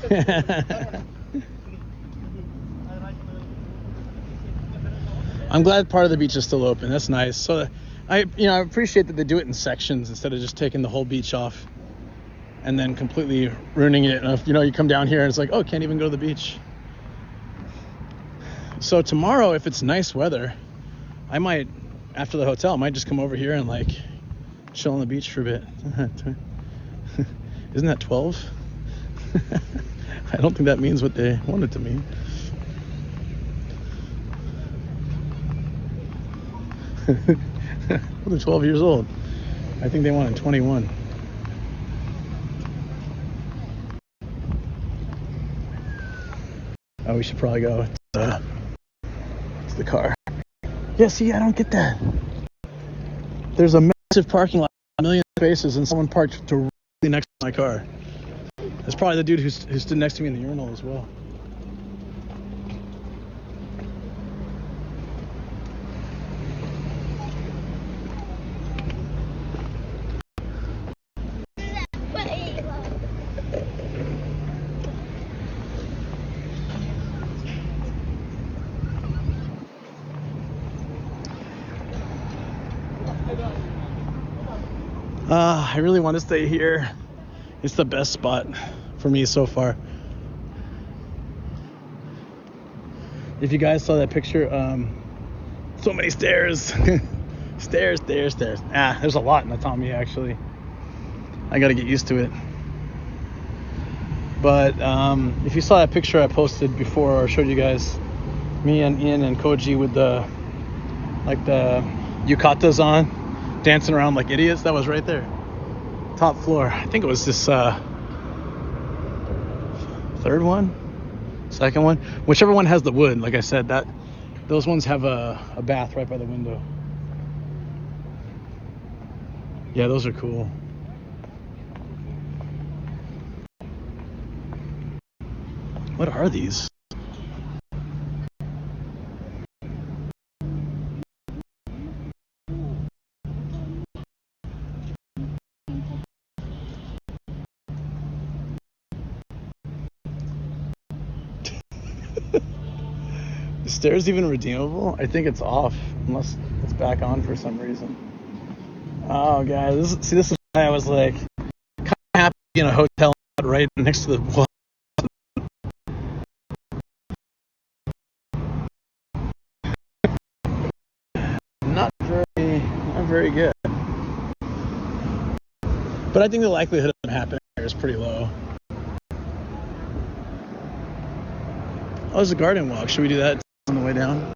I'm glad part of the beach is still open. That's nice. So I appreciate that they do it in sections instead of just taking the whole beach off and then completely ruining it. And if, you come down here and it's like, oh, can't even go to the beach. So tomorrow, if it's nice weather, I might, after the hotel, I might just come over here and like chill on the beach for a bit. Isn't that 12? I don't think that means what they want it to mean. Well, they're 12 years old. I think they wanted 21. Oh, we should probably go to the car. Yeah, see, I don't get that. There's a massive parking lot, a million spaces, and someone parked directly next to my car. It's probably the dude who stood next to me in the urinal as well. I really want to stay here. It's the best spot for me so far. If you guys saw that picture, so many stairs. Stairs. There's a lot in Atami actually. I gotta get used to it. But if you saw that picture I posted before or showed you guys, me and Ian and Koji with the yukatas on, dancing around like idiots, that was right there. Top floor. I think it was this third one, second one, whichever one has the wood. Like I said, those ones have a bath right by the window. Yeah, those are cool. What are these? The stairs even redeemable? I think it's off, unless it's back on for some reason. Oh, guys, this is why I was like, kind of happy in a hotel right next to the wall. Not very good. But I think the likelihood of it happening here is pretty low. Oh, there's a garden walk. Should we do that on the way down?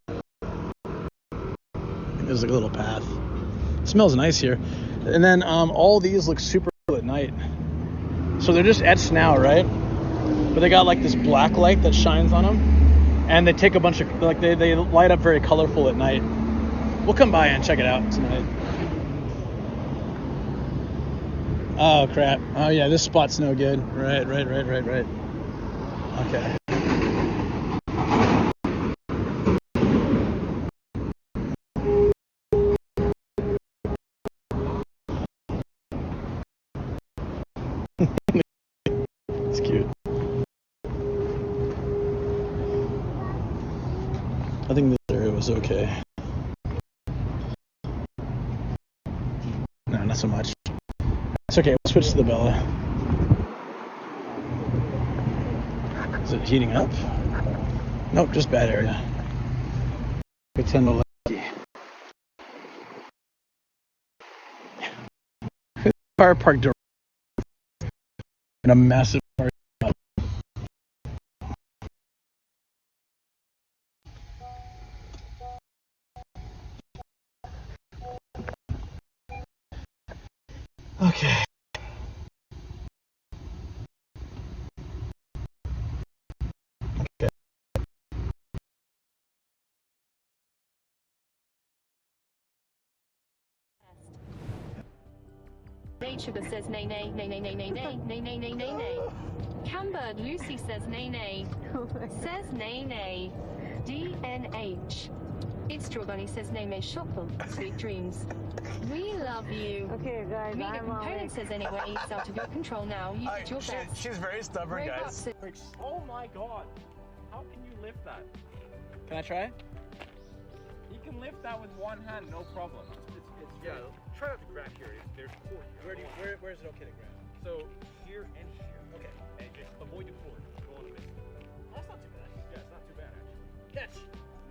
There's like a little path. It smells nice here. And then all these look super cool at night. So they're just etched now, right? But they got like this black light that shines on them. And they take a bunch of, like they light up very colorful at night. We'll come by and check it out tonight. Oh, crap. Oh, yeah, this spot's no good. Right. Okay. It's cute. I think this area was okay. No, not so much. It's okay, we'll switch to the Bella. Is it heating up? Nope, just bad area. Pretend to lucky. Car parked in a massive parking lot. Okay. Sugar says nay nay nay nay nay nay nay nay nay nay nay nay. Cambird Lucy says nay nay. Says nay nay. DNH. It's Strawberry says nay nay shuffle. Sweet dreams. We love you. Okay, guys. Media Component says anyway, it's out of your control now. You did your best. She's very stubborn, guys. Oh my god. How can you lift that? Can I try? You can lift that with one hand, no problem. Yeah, try not to grab here. There's cord here. Where is it okay to grab? So here and here. Okay. And just avoid the cord. Go on a bit. That's not too bad. Yeah, it's not too bad actually. Catch.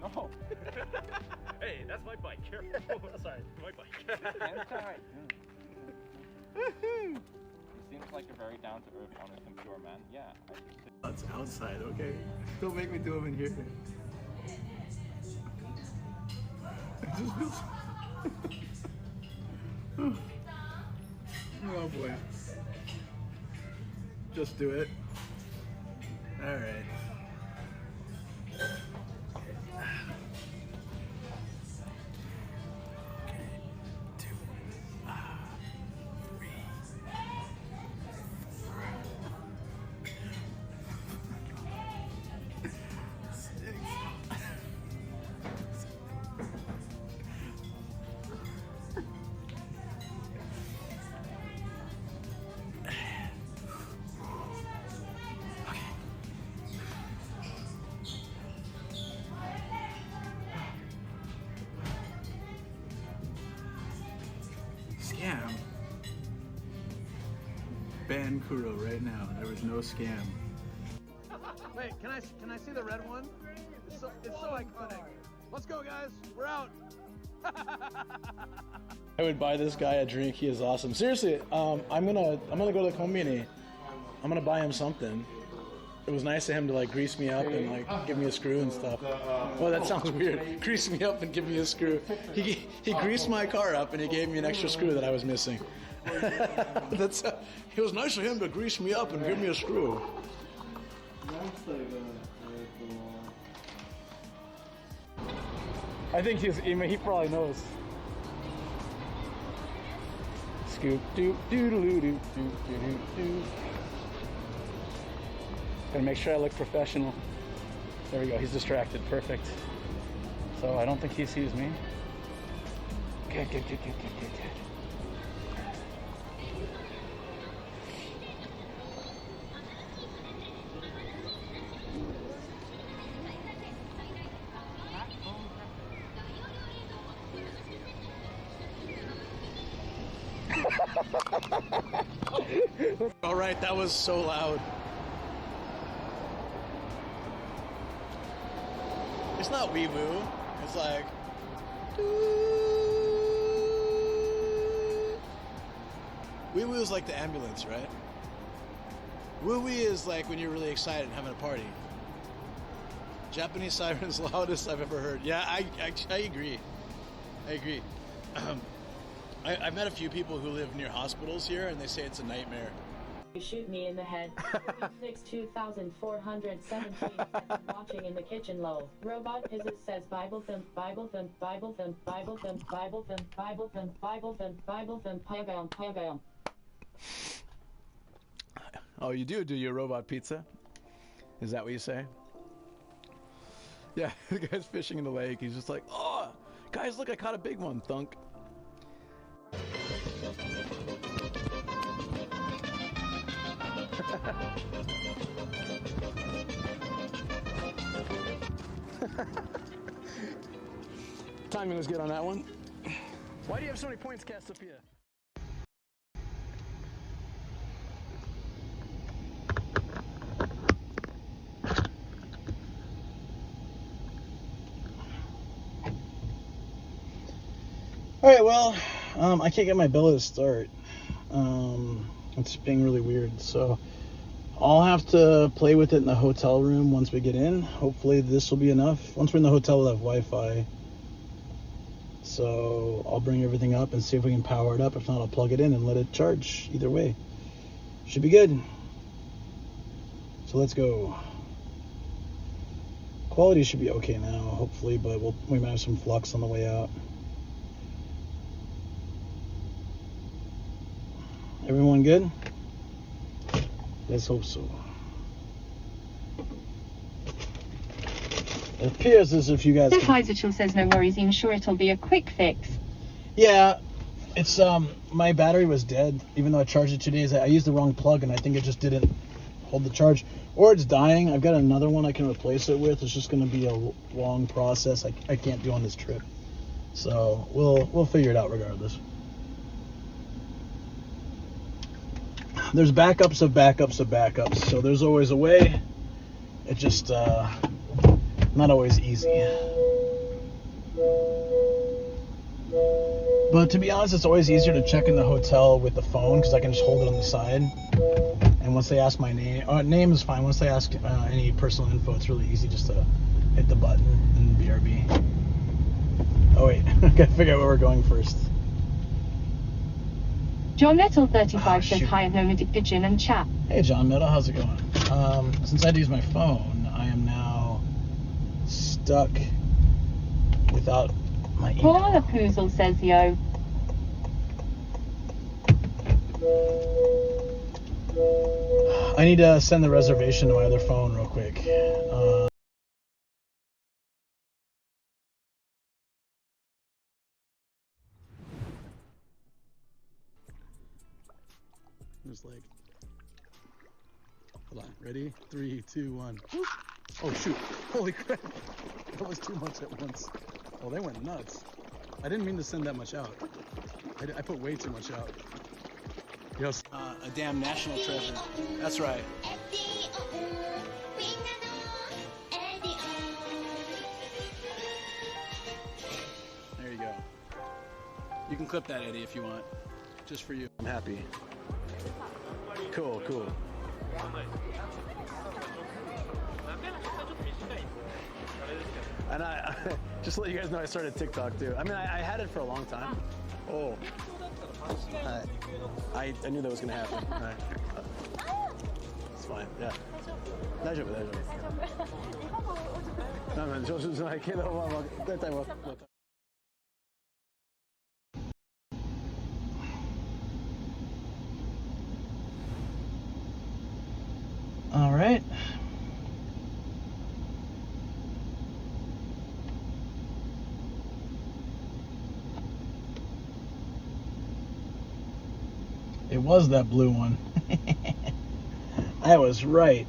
No. Hey, that's my bike. Careful. Sorry, my bike. That's alright. He seems like a very down-to-earth, honest, and pure man. Yeah. That's outside, okay? Don't make me do them in here. It just feels... Oh boy. Just do it. Alright. ban Kuro right now. There was no scam. Wait, can I see the red one? It's so iconic. Let's go, guys. We're out. I would buy this guy a drink. He is awesome. Seriously, I'm gonna go to the combini. I'm gonna buy him something. It was nice of him to like grease me up and like give me a screw and stuff. Oh, that sounds weird. Grease me up and give me a screw. He greased my car up and he gave me an extra screw that I was missing. It was nice of him to grease me up and give me a screw. I think he probably knows. Scoop doop doodaloo doop doop doop doop. Gotta make sure I look professional. There we go, he's distracted, perfect. So I don't think he sees me. Good. All right, that was so loud. It's not wee woo. It's like. Wee woo is like the ambulance, right? Woo wee is like when you're really excited and having a party. Japanese sirens, loudest I've ever heard. Yeah, I agree. I've met a few people who live near hospitals here, and they say it's a nightmare. You shoot me in the head. 2,417 watching in the kitchen low. Robot Pizzas says Bible thump, Bible thump, Bible thump, Bible thump, Bible thump, Bible thump, Bible thump, Bible thump, Payabam. Oh, you do your robot pizza? Is that what you say? Yeah, the guy's fishing in the lake. He's just like, oh, guys, look, I caught a big one, thunk. Timing was good on that one. Why do you have so many points, Cassiopeia? All right, well, I can't get my Bella to start. It's being really weird, so I'll have to play with it in the hotel room once we get in. Hopefully this will be enough. Once we're in the hotel, we'll have Wi-Fi. So I'll bring everything up and see if we can power it up. If not, I'll plug it in and let it charge. Either way, should be good. So let's go. Quality should be okay now, hopefully, but we might have some flux on the way out. Everyone good? Let's hope so. It appears as if you guys Steph Heiserchel says no worries, I'm sure it'll be a quick fix. Yeah, it's my battery was dead, even though I charged it 2 days. I used the wrong plug and I think it just didn't hold the charge. Or it's dying. I've got another one I can replace it with. It's just gonna be a long process I can't do on this trip. So we'll figure it out regardless. There's backups of backups of backups, so there's always a way. It's just not always easy. But to be honest, it's always easier to check in the hotel with the phone because I can just hold it on the side. And once they ask my name, name is fine. Once they ask any personal info, it's really easy just to hit the button and BRB. Oh wait, I gotta figure out where we're going first. John Metal 35 says hi and nomadic pigeon and chat. Hey John Metal, how's it going? Since I had to use my phone, I am now stuck without my email. Koala Poozle says yo. I need to send the reservation to my other phone real quick. Just like, hold on, ready? 3, 2, 1. Oh shoot! Holy crap! That was too much at once. Oh, they went nuts. I didn't mean to send that much out. I put way too much out. Yes. A damn national treasure. That's right. There you go. You can clip that, Eddie, if you want. Just for you. I'm happy. Cool, cool. And I just to let you guys know, I started TikTok too. I mean, I had it for a long time. Oh. I knew that was gonna happen. It's fine. Yeah. 大丈夫、大丈夫。なので上手じゃないけど、まあまあ大体は。All right. It was that blue one. I was right.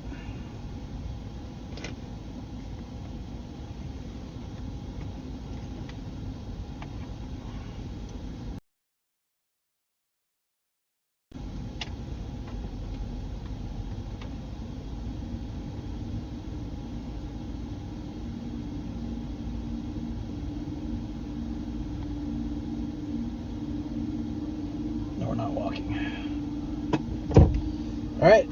No, we're not walking. All right,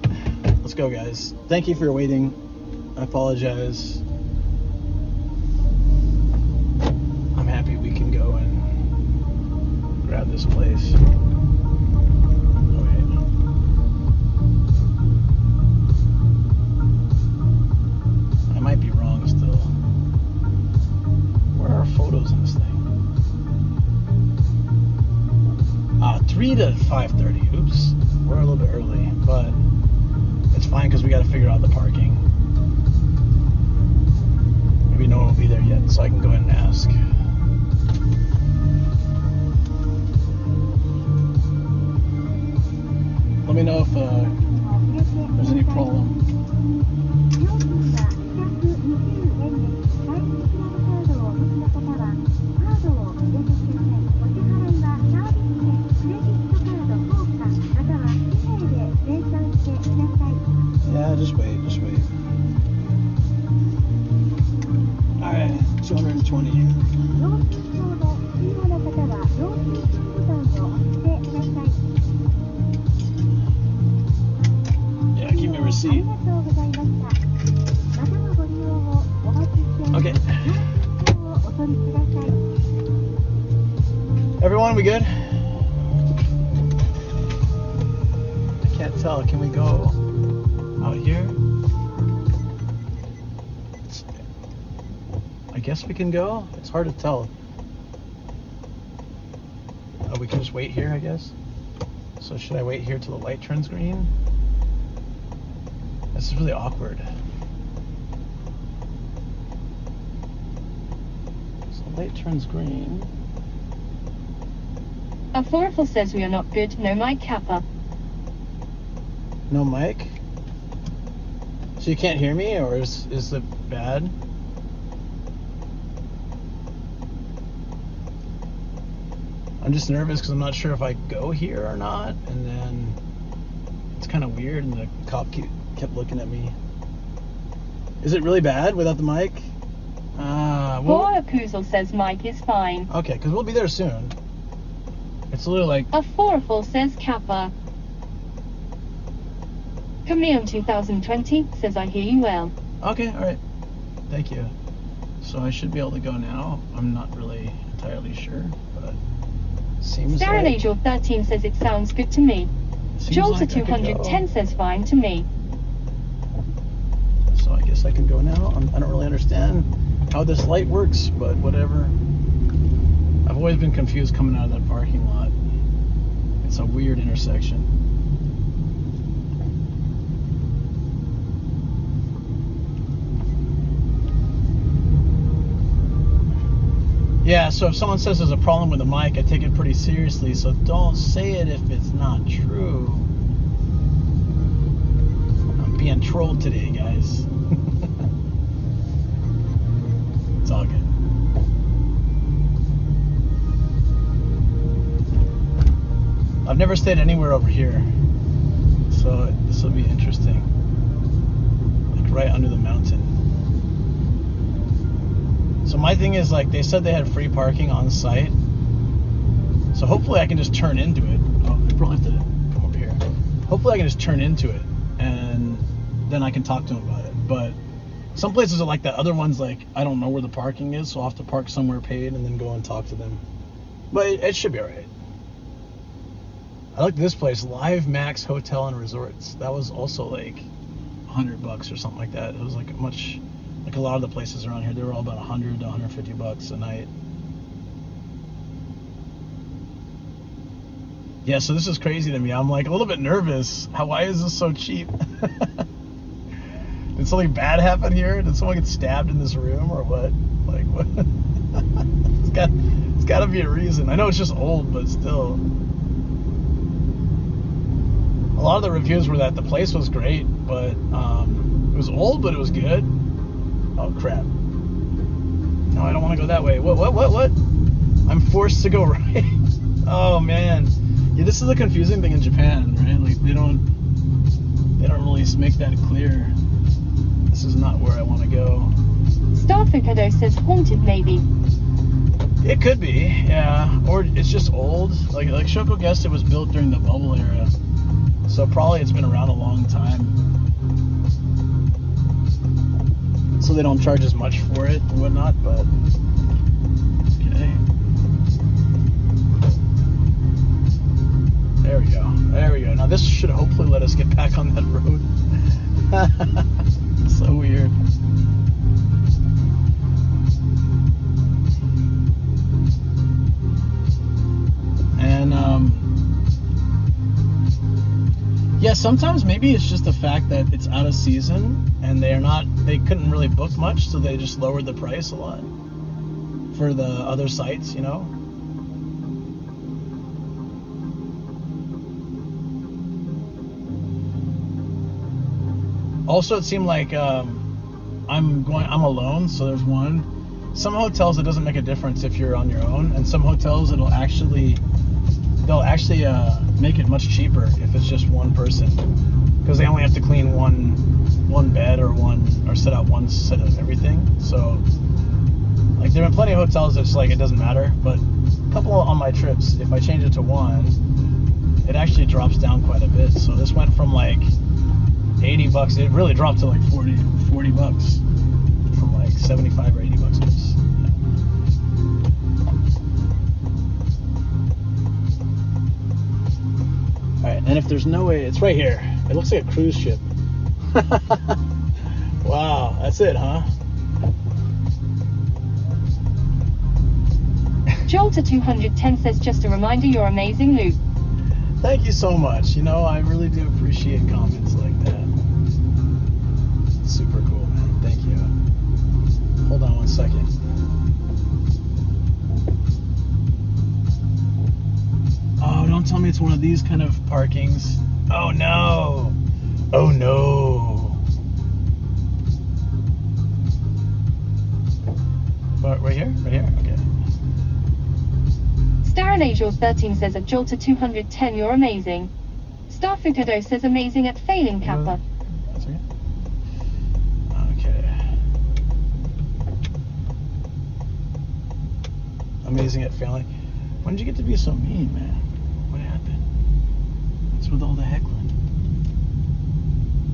let's go, guys. Thank you for waiting. I apologize. I'm happy we can go and grab this place. Oh, wait. I might be wrong still. Where are photos in this thing? 3 to 5:30. Oops. We're a little bit early, but it's fine because we got to figure out the parking. Maybe no one will be there yet, so I can go ahead and ask. Let me know if there's any problem. Yeah, just wait. Alright, 220. Yeah, keep me a receipt. Okay. Everyone, we good? I can't tell. Can we go out here? I guess we can go. It's hard to tell. Oh, we can just wait here, I guess. So should I wait here till the light turns green? This is really awkward. So the light turns green. A Forful says we are not good. No mic, Kappa. No mic? So you can't hear me, or is it bad? I'm just nervous because I'm not sure if I go here or not, and then it's kind of weird, and the cop kept looking at me. Is it really bad without the mic? Borakuzal says mic is fine. Okay, because we'll be there soon. It's literally like... A Forful says Kappa. Camille 2020 says I hear you well. Okay, alright. Thank you. So I should be able to go now. I'm not really entirely sure, but... Seems Darren like... Angel 13 says it sounds good to me. Jolter 210 says fine to me. So I guess I can go now. I don't really understand how this light works, but whatever. I've always been confused coming out of that parking lot. It's a weird intersection. Yeah, so if someone says there's a problem with the mic, I take it pretty seriously, so don't say it if it's not true. I'm being trolled today, guys. It's all good. I've never stayed anywhere over here, so this will be interesting. Like right under the mountain. So my thing is, like, they said they had free parking on site, so hopefully I can just turn into it. Oh, I probably have to come over here. Hopefully I can just turn into it, and then I can talk to them about it. But some places are like that. Other ones, like, I don't know where the parking is, so I'll have to park somewhere paid and then go and talk to them. But it should be alright. I like this place, Live Max Hotel and Resorts. That was also like $100 or something like that. It was like much, like a lot of the places around here, they were all about $100 to $150 a night. Yeah, so this is crazy to me. I'm like a little bit nervous. Why is this so cheap? Did something bad happen here? Did someone get stabbed in this room or what? Like, what? It's got to be a reason. I know it's just old, but still. A lot of the reviews were that the place was great, but it was old, but it was good. Oh, crap. No, I don't want to go that way. What? I'm forced to go right. Oh, man. Yeah, this is a confusing thing in Japan, right? Like, they don't really make that clear. This is not where I want to go. Starfukodo says haunted, maybe. It could be, yeah. Or it's just old. Like Shoko guessed, it was built during the bubble era. So probably it's been around a long time. So they don't charge as much for it and whatnot, but okay. There we go. Now this should hopefully let us get back on that road. So weird. And yeah, sometimes maybe it's just the fact that it's out of season and they couldn't really book much, so they just lowered the price a lot for the other sites, you know. Also, it seemed like I'm alone, so there's one. Some hotels it doesn't make a difference if you're on your own, and some hotels they'll actually make it much cheaper if it's just one person, because they only have to clean one bed or set out one set of everything. So like there have been plenty of hotels that's like it doesn't matter, but a couple on my trips, if I change it to one, it actually drops down quite a bit. So this went from like $80, it really dropped to like $40 from like $75 or $80. Alright, and if there's no way, it's right here. It looks like a cruise ship. Wow, that's it, huh? Jolter 210 says, just a reminder, you're amazing, Luke. Thank you so much. You know, I really do appreciate comments like that. Super cool, man. Thank you. Hold on one second. Oh, don't tell me it's one of these kind of parkings. Oh no. Oh no. Right here? Right here? Okay. Starren Angel 13 says, at Jolter 210, you're amazing. Starfukodo says, amazing at failing Kappa. That's okay. Okay. Amazing at failing. When did you get to be so mean, man? What happened? What's with all the heckling?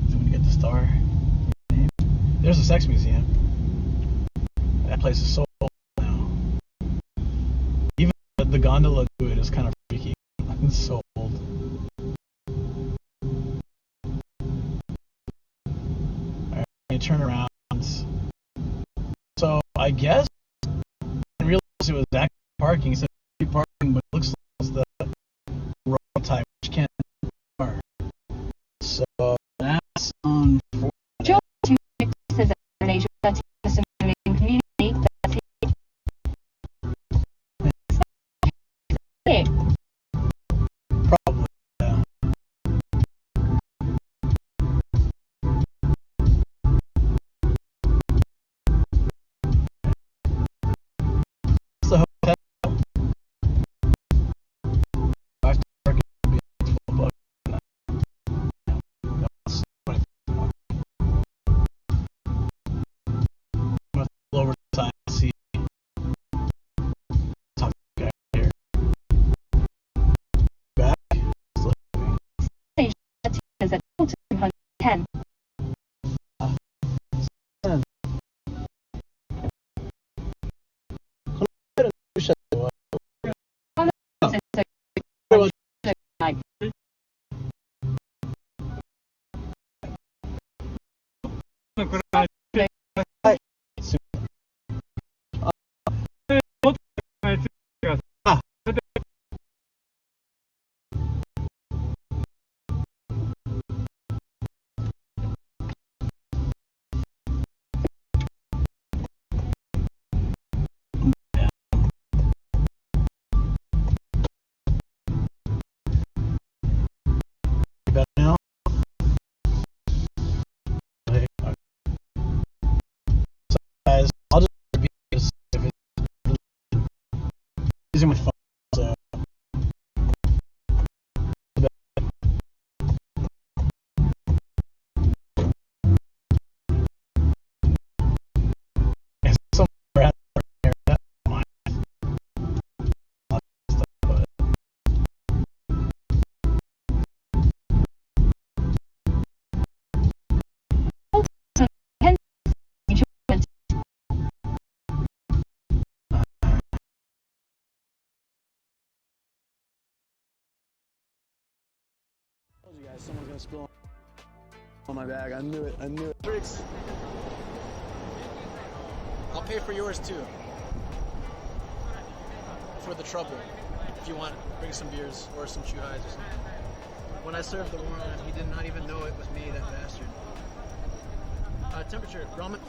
So when you get the star, there's a sex museum. That place is so old now. Even the gondola to it is kind of freaky. It's so old. Alright, you turn around. So I guess I didn't realize it was active parking. It said parking, but it looks like it's the road type, which can't be car. So that's on. Jolter 210 says, Starren Angel 13 is a amazing community. That's it. Probably, yeah. It's the hotel. I have to park in better now? Okay. So guys, I'll just repeat this if it's using my phone. So you guys, someone's gonna spill on my bag. I knew it. I knew it. Tricks. I'll pay for yours too. For the trouble. If you want, bring some beers or some shoe highs or something. When I served the warrant, he did not even know it was me, that bastard. Temperature, ramen.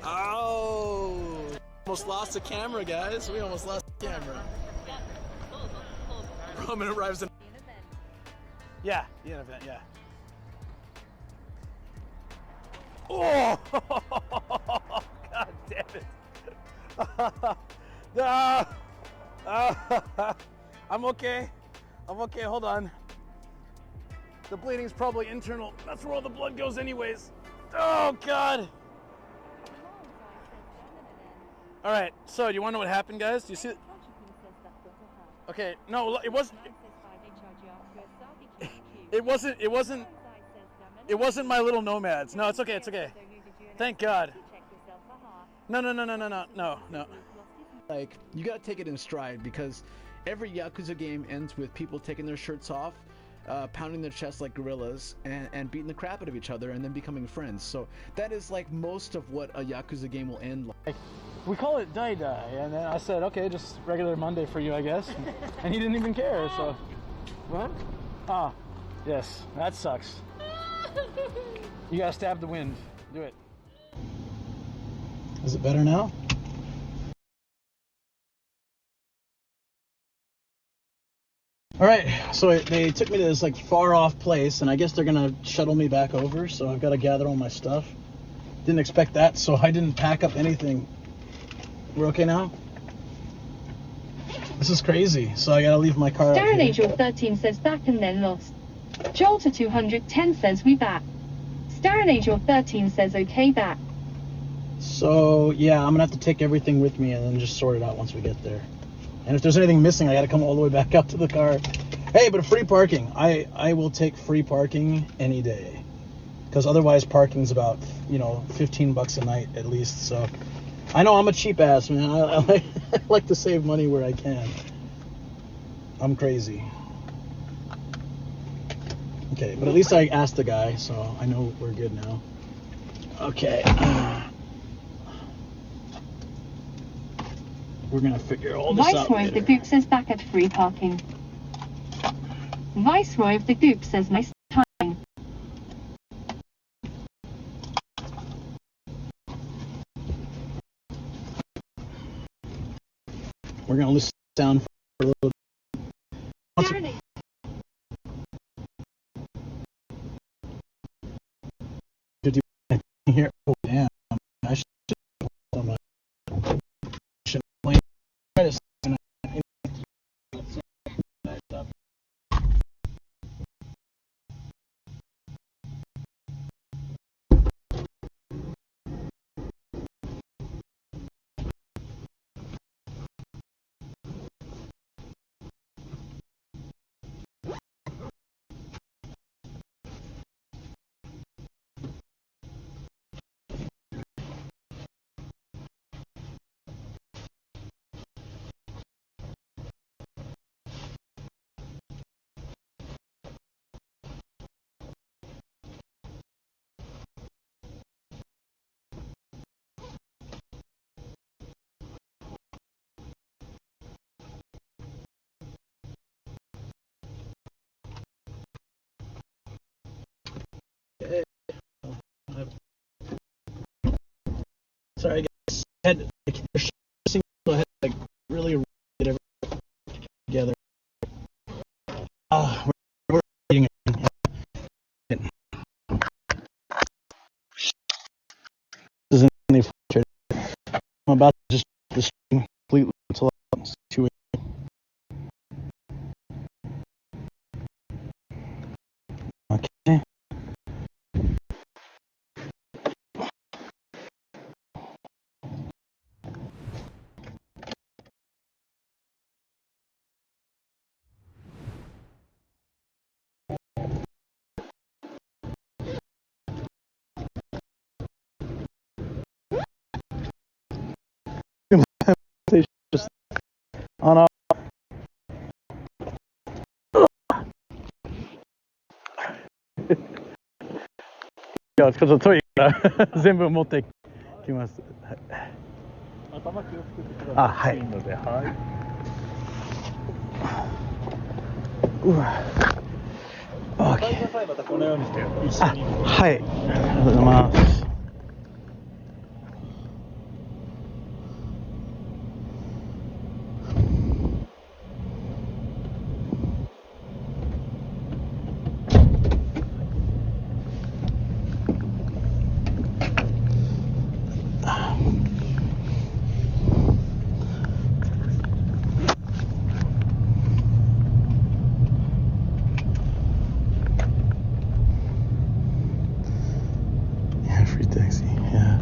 Oh! Almost lost the camera, guys. We almost lost the camera. Ramen arrives in. Yeah, the event, yeah. Oh! God damn it. I'm okay. I'm okay, hold on. The bleeding's probably internal. That's where all the blood goes anyways. Oh, God. All right, so you want to know what happened, guys? Do you see it? Okay, no, it wasn't. It wasn't my little nomads. No, it's okay, it's okay. Thank God. No. Like, you gotta take it in stride because every Yakuza game ends with people taking their shirts off, pounding their chests like gorillas, and beating the crap out of each other and then becoming friends. So that is like most of what a Yakuza game will end like. We call it Dai Dai, and then I said, okay, just regular Monday for you, I guess. And he didn't even care, so. What? Ah, yes, that sucks. You gotta stab the wind. Do it. Is it better now? All right, so they took me to this like far off place, and I guess they're gonna shuttle me back over, so I've got to gather all my stuff. Didn't expect that, so I didn't pack up anything. We're okay now? This is crazy, so I gotta leave my car out Darren here. Angel 13 says back and then lost. Joel to 210 says we back. Darren Angel 13 says okay back. So yeah, I'm gonna have to take everything with me and then just sort it out once we get there. And if there's anything missing, I gotta come all the way back out to the car. Hey, but free parking. I will take free parking any day. Because otherwise parking's about, $15 a night at least. So I know I'm a cheap ass, man. I like to save money where I can. I'm crazy. Okay, but at least I asked the guy, so I know we're good now. Okay. We're gonna figure all this out Viceroy of the Goop says back at free parking. Viceroy of the Goop says nice time. We're gonna listen down for a little. Here. Oh damn! I should hold on. Should play. Sorry, guys. I had to really get everything together. the string completely until it's 2 Okay. Just on off. いや、ちょっとトイレから全部持ってきます。頭気をつけてください。あ、はい。いいので、はい。うわ。お帰りなさい。またこのようにして一緒に。はい。ありがとうございます。Free taxi, yeah.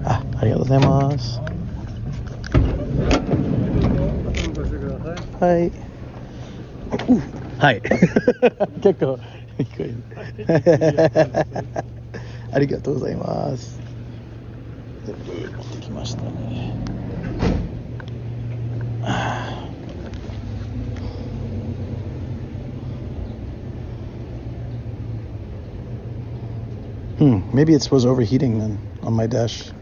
あ、ありがとうございます。はい。はい。結構聞こえる。ありがとうございます。持ってきましたね。Maybe it was overheating then on my dash.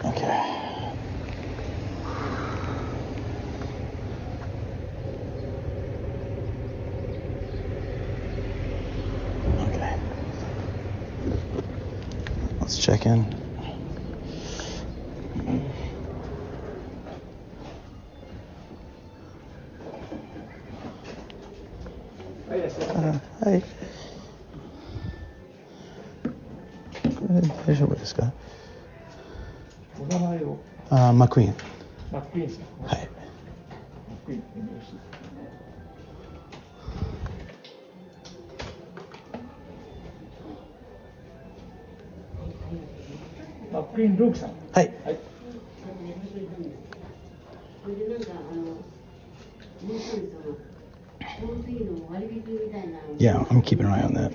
Okay. Okay. Let's check in. Hi. 大丈夫ですか？お名前を。マクイーン。マクイーンさん。はい。マクイーンよろしいですか？マックイーンルークさん。はい。はい。Yeah, I'm keeping an eye on that.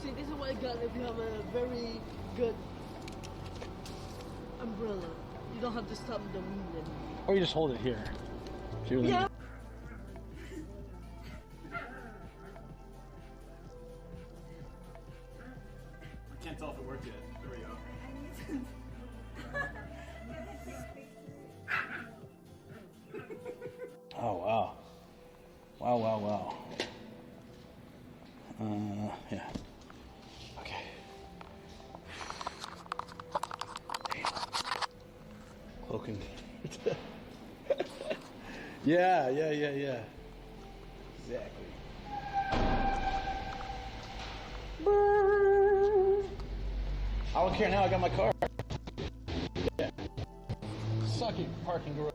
See, this is what I got if you have a very good umbrella. You don't have to stop the wind. Or you just hold it here. Yeah. I can't tell if it worked yet. There we go. Oh, wow. Wow, wow, wow. Yeah. Okay. Cloaking. Yeah. Exactly. I don't care now, I got my car. Yeah. Suck it, parking garage.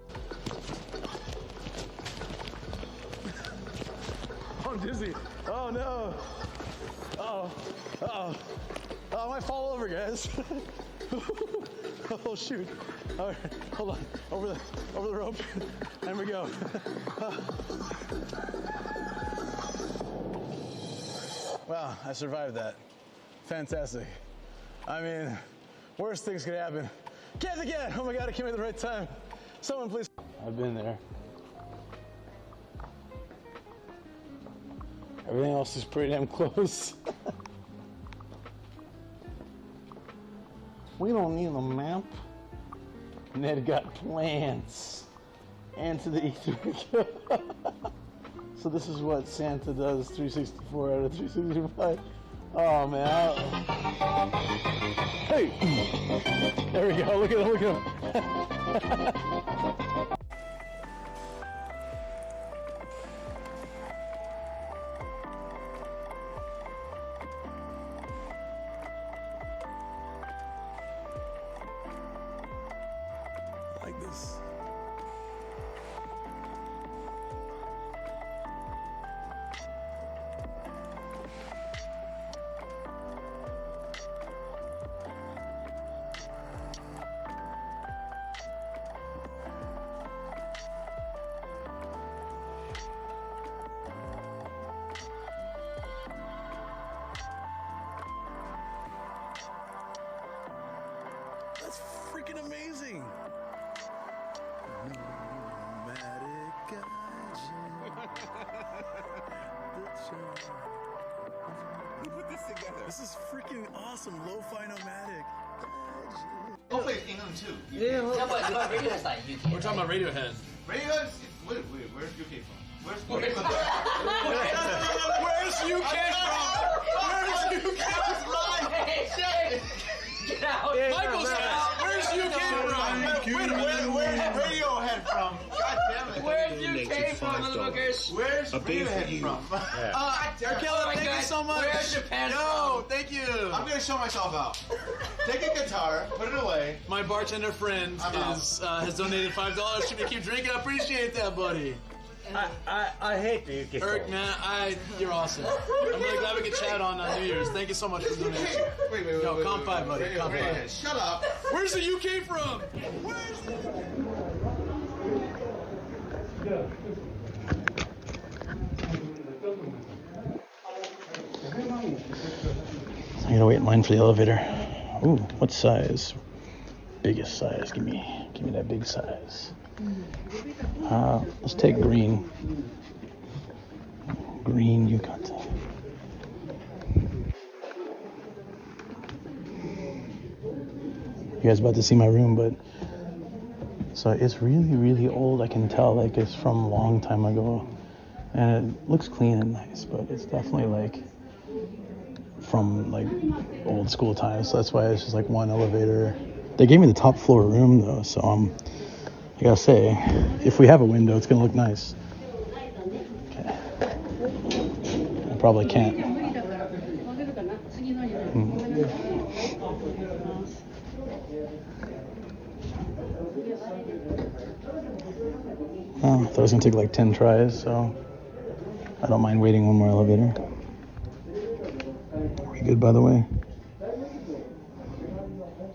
I'm dizzy. Oh no. Oh. Oh, I might fall over, guys. Oh shoot. All right, hold on. Over the rope. There we go. Wow, I survived that. Fantastic. I mean, worst things could happen. Get again! Oh my God, it came at the right time. Someone please. I've been there. Everything else is pretty damn close. We don't need a map. Ned got plans. And to the ether we go. So this is what Santa does 364 out of 365. Oh man. Hey! There we go, look at him. Like this. That's freaking amazing. Who put this together? This is freaking awesome. Lo-fi nomadic. Hopefully it's England too. Yeah, what Radiohead's like UK? We're talking about Radiohead. Radiohead? Wait, where's UK from? Where's UK from? Where's UK from? Where's UK from? Get out! Michael's house. Where's UK from? Where's Radiohead from? God damn it. Where's UK from, motherfuckers? Where's Radiohead from? Arkella, thank you so much. Where's Japan Yo, from? thank you. I'm gonna show myself out. Take a guitar, put it away. My bartender friend has donated $5 to me to keep drinking. I appreciate that, buddy. I hate the UK. Eric, man, you're awesome. I'm really glad we could chat on New Year's. Thank you so much for the donation. Wait. Yo, comp 5, buddy. Comp 5. Shut up. Where's the UK from? Where's the... I gotta wait in line for the elevator. Ooh, what size? Biggest size. Give me that big size. Let's take green. Green yukata. You guys about to see my room, but so it's really, really old. I can tell, like it's from a long time ago, and it looks clean and nice, but it's definitely like from like old school times. So that's why it's just like one elevator. They gave me the top floor room though, so I gotta say, if we have a window, it's gonna look nice. Okay. I probably can't. Oh, I thought it was gonna take like 10 tries, so I don't mind waiting one more elevator. Are we good, by the way?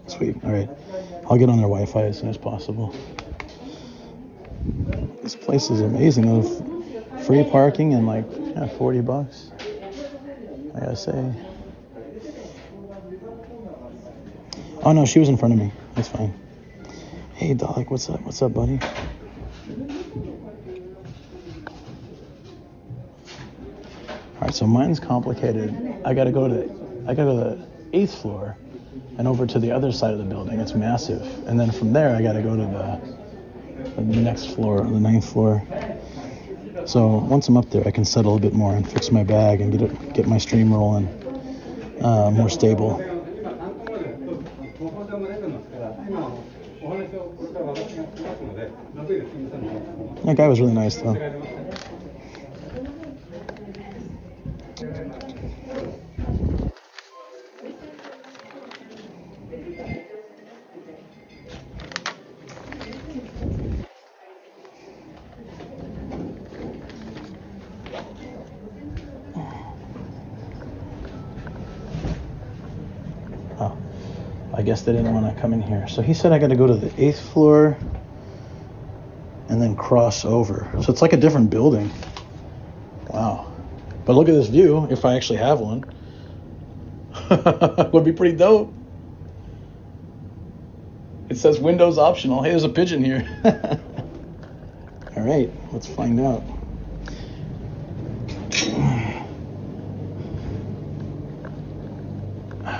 Sweet, all right. I'll get on their Wi-Fi as soon as possible. This place is amazing. With free parking and like $40, I gotta say. Oh no, she was in front of me. That's fine. Hey, Dalek, what's up? What's up, buddy? All right, so mine's complicated. I gotta go to the 8th floor and over to the other side of the building. It's massive, and then from there I gotta go to the next floor, the 9th floor. So once I'm up there, I can settle a bit more and fix my bag and get my stream rolling more stable. That guy was really nice though. Oh, I guess they didn't want to come in here. So he said I got to go to the 8th floor and then cross over. So it's like a different building. Wow. But look at this view, if I actually have one. Would be pretty dope. It says windows optional. Hey, there's a pigeon here. All right, let's find out.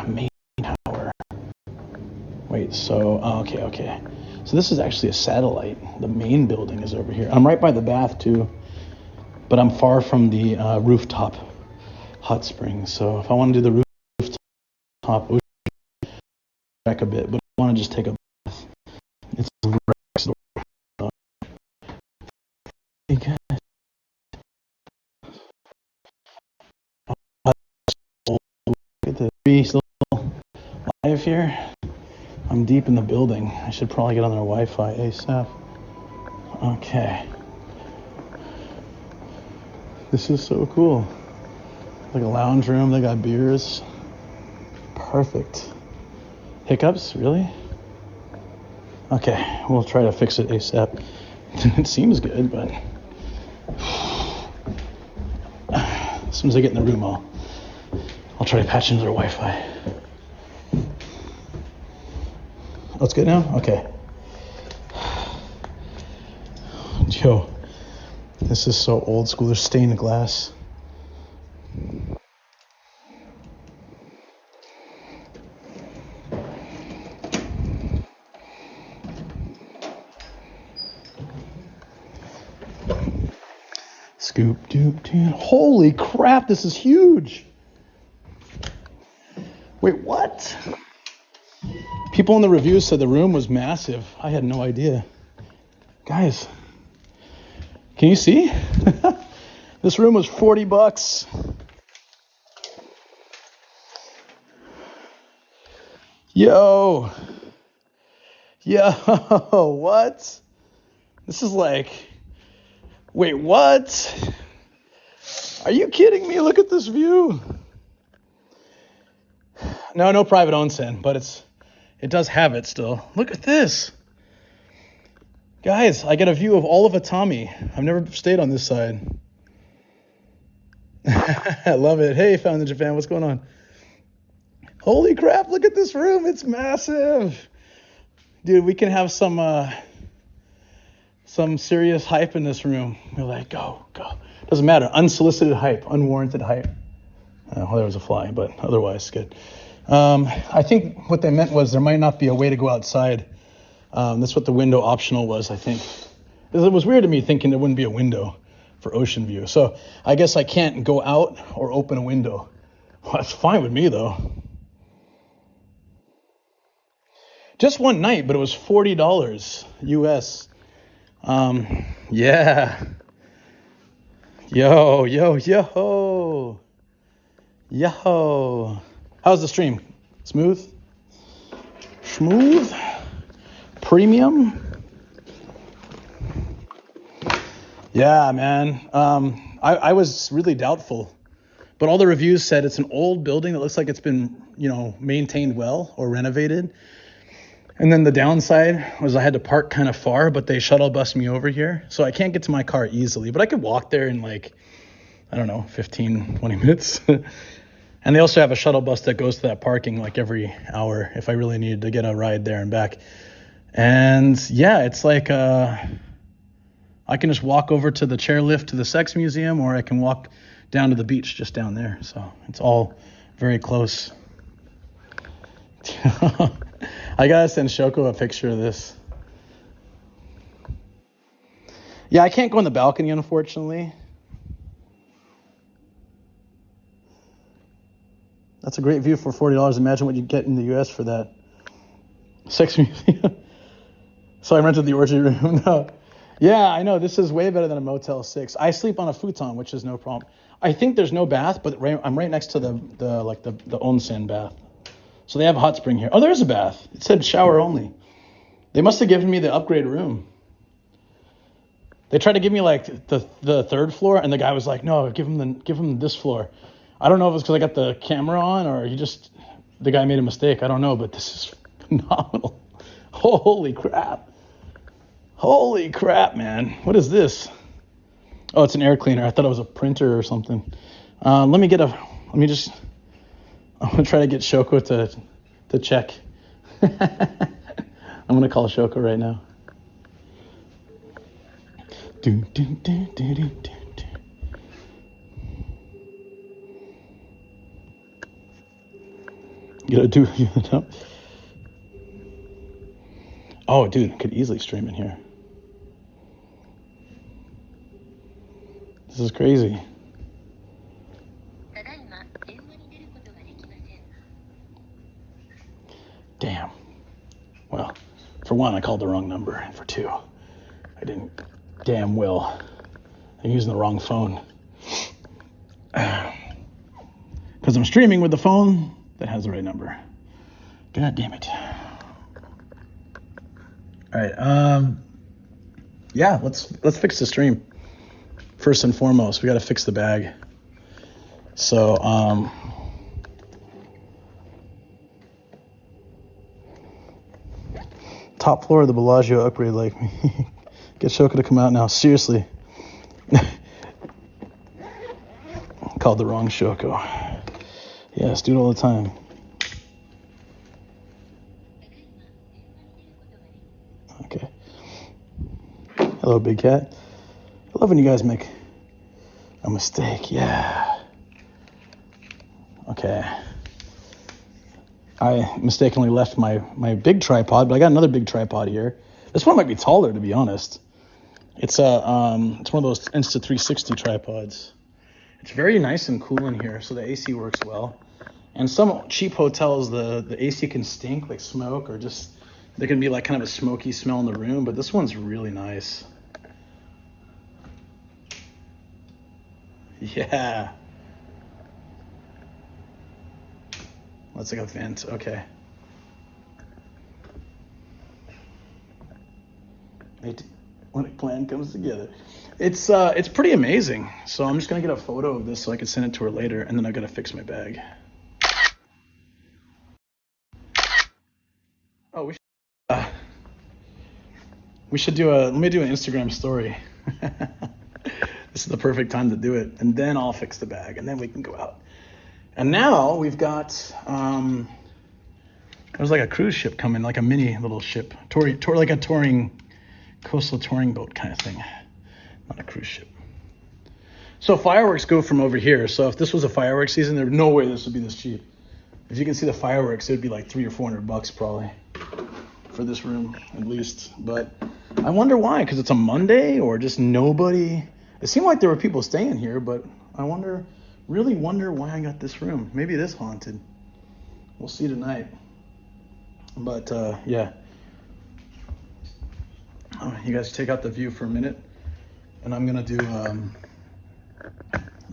Main tower. Wait, so, okay. So this is actually a satellite. The main building is over here. I'm right by the bath too, but I'm far from the rooftop hot springs. So if I want to do the rooftop, it would back a bit, but I want to just take a bath. It's right next door. Hey guys. Look at the tree still live here. I'm deep in the building. I should probably get on their Wi-Fi ASAP. Okay. This is so cool. Like a lounge room, they got beers. Perfect. Hiccups, really? Okay, we'll try to fix it ASAP. It seems good, but as soon as I get in the room, I'll try to patch into their Wi-Fi. Oh, it's good now? Okay. Yo, this is so old school. There's stained glass. Scoop, doop, doop. Holy crap, this is huge. Wait, what? People in the reviews said the room was massive. I had no idea. Guys, can you see? This room was $40. Yo, what? This is like, wait, what? Are you kidding me? Look at this view. No private onsen, but it does have it still. Look at this. Guys, I get a view of all of Atami. I've never stayed on this side. I love it. Hey, Found in Japan, what's going on? Holy crap, look at this room. It's massive. Dude, we can have some serious hype in this room. We're like, go. Doesn't matter. Unsolicited hype, unwarranted hype. Well, there was a fly, but otherwise good. I think what they meant was there might not be a way to go outside. That's what the window optional was, I think. It was weird to me thinking there wouldn't be a window for ocean view. So I guess I can't go out or open a window. Well, that's fine with me, though. Just one night, but it was $40 US. Yeah. Yo. How's the stream? Smooth? Premium? Yeah, man. I was really doubtful. But all the reviews said it's an old building that looks like it's been, maintained well or renovated. And then the downside was I had to park kind of far, but they shuttle bused me over here. So I can't get to my car easily, but I could walk there in 15, 20 minutes. And they also have a shuttle bus that goes to that parking every hour if I really needed to get a ride there and back. And yeah, it's I can just walk over to the chairlift to the sex museum, or I can walk down to the beach just down there. So it's all very close. I gotta send Shoko a picture of this. Yeah, I can't go on the balcony, unfortunately. That's a great view for $40. Imagine what you get in the U.S. for that. Sex museum. So I rented the orgy room. No. Yeah, I know. This is way better than a Motel 6. I sleep on a futon, which is no problem. I think there's no bath, but I'm right next to the onsen bath. So they have a hot spring here. Oh, there is a bath. It said shower only. They must have given me the upgrade room. They tried to give me like the third floor, and the guy was like, "No, give him this floor." I don't know if it's because I got the camera on or the guy made a mistake. I don't know, but this is phenomenal. Holy crap! Holy crap, man! What is this? Oh, it's an air cleaner. I thought it was a printer or something. I'm gonna try to get Shoko to check. I'm gonna call Shoko right now. Oh, dude, I could easily stream in here. This is crazy. Damn. Well, for one, I called the wrong number, and for two, I didn't damn well. I'm using the wrong phone. Because I'm streaming with the phone that has the right number. God damn it. All right. Yeah, let's fix the stream. First and foremost, we got to fix the bag. So, top floor of the Bellagio upgrade like me. Get Shoko to come out now. Seriously. Called the wrong Shoko. Yes, do it all the time. Okay. Hello, big cat. I love when you guys make a mistake. Yeah. Okay. I mistakenly left my big tripod, but I got another big tripod here. This one might be taller, to be honest. It's one of those Insta360 tripods. It's very nice and cool in here, so the AC works well. And some cheap hotels, the AC can stink, like smoke, or just there can be like kind of a smoky smell in the room, but this one's really nice. Yeah. That's like a vent. Okay. When a plan comes together. It's pretty amazing. So I'm just gonna get a photo of this so I can send it to her later, and then I gotta fix my bag. Oh, we should let me do an Instagram story. This is the perfect time to do it, and then I'll fix the bag, and then we can go out. And now we've got there's like a cruise ship coming, like a mini little ship, like a coastal touring boat kind of thing, not a cruise ship. So fireworks go from over here. So if this was a fireworks season, there's no way this would be this cheap. If you can see the fireworks, it would be like $300 or $400 probably for this room at least. But I wonder why, because it's a Monday or just nobody. It seemed like there were people staying here, but I really wonder why I got this room. Maybe it is haunted. We'll see tonight. But yeah. You guys take out the view for a minute, and I'm gonna do I'm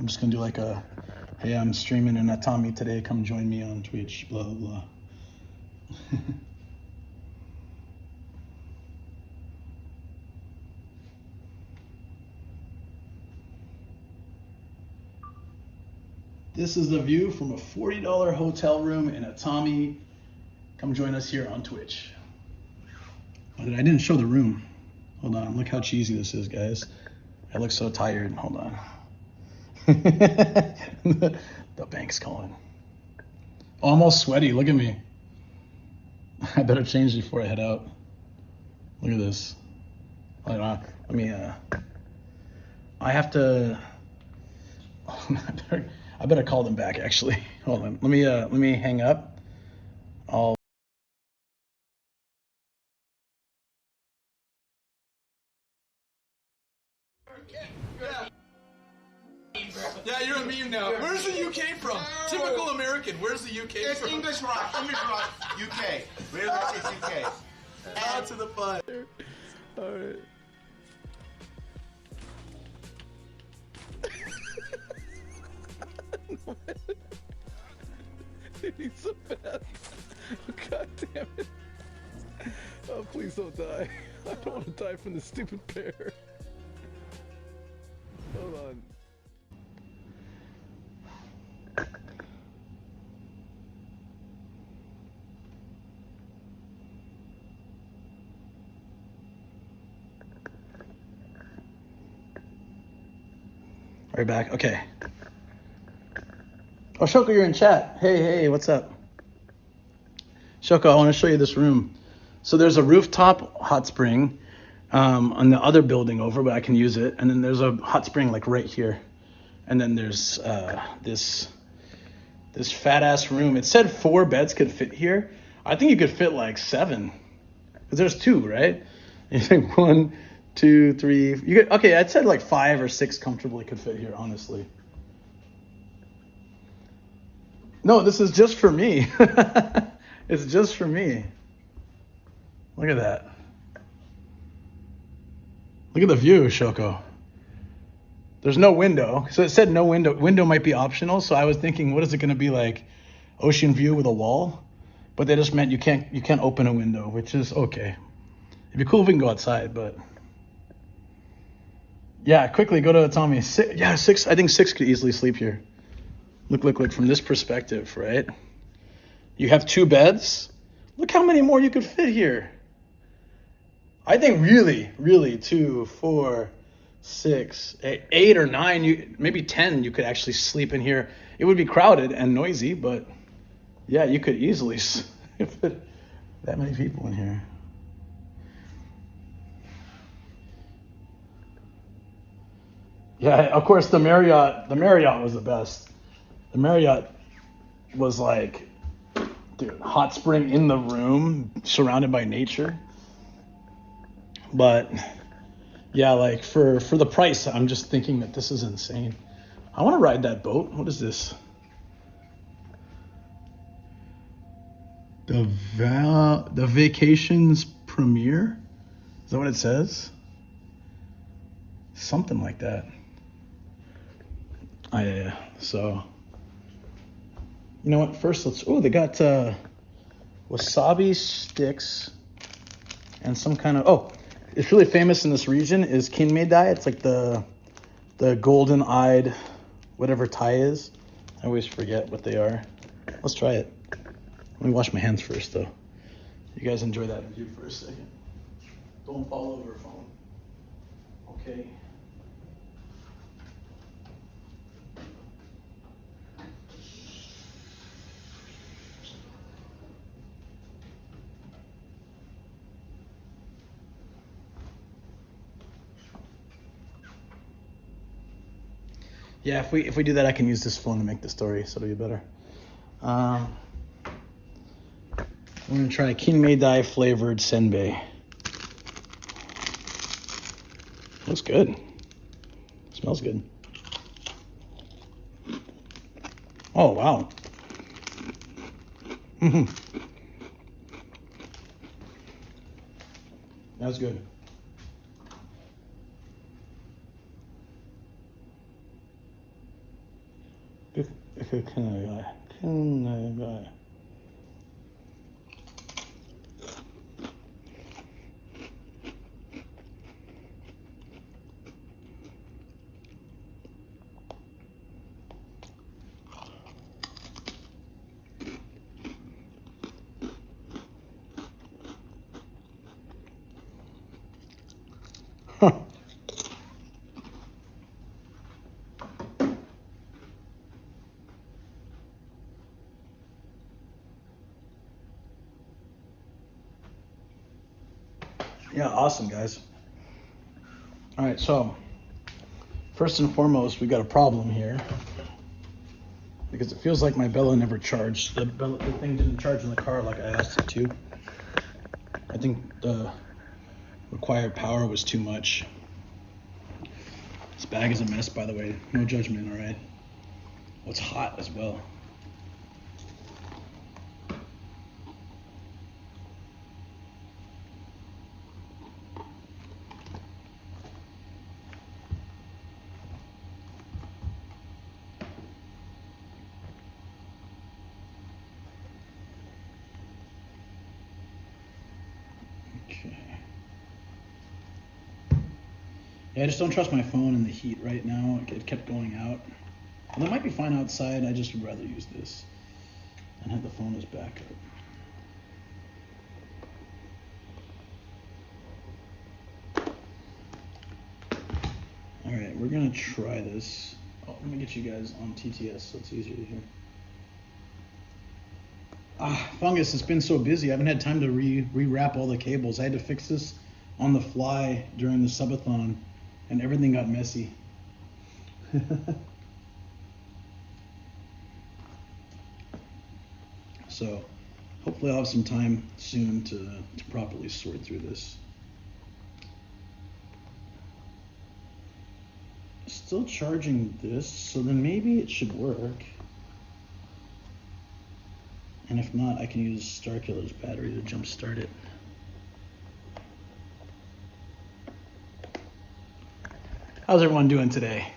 just gonna do like a, hey, I'm streaming in Atami today, come join me on Twitch, blah blah blah. This is the view from a $40 hotel room in Atami. Come join us here on Twitch. I didn't show the room. Hold on, look how cheesy this is, guys. I look so tired. Hold on. The bank's calling. Almost sweaty. Look at me. I better change before I head out. Look at this. Let me. I have to. I better call them back. Actually, hold on. Let me hang up. I'll. Yeah, you're a meme now. Where's the UK from? Typical American. Where's the UK It's from? English rock. English rock. UK. Really, it's UK. Add to the fun. All right. Dude, he's so bad. Oh, God damn it. Oh, please don't die. I don't want to die from this stupid bear. Hold on. Right back. Okay. Oh, Shoko, you're in chat. Hey, what's up? Shoko, I want to show you this room. So there's a rooftop hot spring on the other building over, but I can use it. And then there's a hot spring like right here. And then there's this fat ass room. It said 4 beds could fit here. I think you could fit like 7. Because there's 2, right? You think 1, 2, 3. You could, okay, I said like 5 or 6 comfortably could fit here, honestly. No, this is just for me. It's just for me. Look at that. Look at the view, Shoko. There's no window. So it said no window. Window might be optional. So I was thinking, what is it going to be like? Ocean view with a wall? But they just meant you can't open a window, which is okay. It'd be cool if we can go outside, but yeah, quickly go to Atami. 6. I think 6 could easily sleep here. Look from this perspective, right? You have 2 beds. Look how many more you could fit here. I think really 2, 4, 6, 8 or 9, maybe 10 you could actually sleep in here. It would be crowded and noisy, but yeah, you could easily fit that many people in here. Yeah, of course the Marriott was the best. The Marriott was like, dude, hot spring in the room, surrounded by nature. But yeah, like for the price, I'm just thinking that this is insane. I want to ride that boat. What is this? The Vacations Premiere? Is that what it says? Something like that. Yeah. So, you know what? First, they got wasabi sticks and some kind of, it's really famous in this region is kinmei-dai. It's like the golden-eyed, whatever Thai is. I always forget what they are. Let's try it. Let me wash my hands first, though. You guys enjoy that view for a second. Don't fall over, phone. Okay. Yeah, if we do that, I can use this phone to make the story, so it'll be better. I'm gonna try kinmei-dai flavored senbei. Looks good. Smells good. Oh wow. That's good. Kinmei-dai. Yeah, awesome, guys. All right, so first and foremost, we got a problem here because it feels like my Bella never charged. The thing didn't charge in the car like I asked it to. I think the required power was too much. Bag is a mess, by the way. No judgment, all right? Oh, it's hot as well. Okay. Yeah, I just don't trust my phone in the heat right now. It kept going out. And it might be fine outside. I just would rather use this and have the phone as backup. All right, we're gonna try this. Oh, let me get you guys on TTS so it's easier to hear. Fungus, it's been so busy. I haven't had time to rewrap all the cables. I had to fix this on the fly during the subathon, and everything got messy. So hopefully I'll have some time soon to properly sort through this. Still charging this, so then maybe it should work. And if not, I can use Starkiller's battery to jump start it. How's everyone doing today?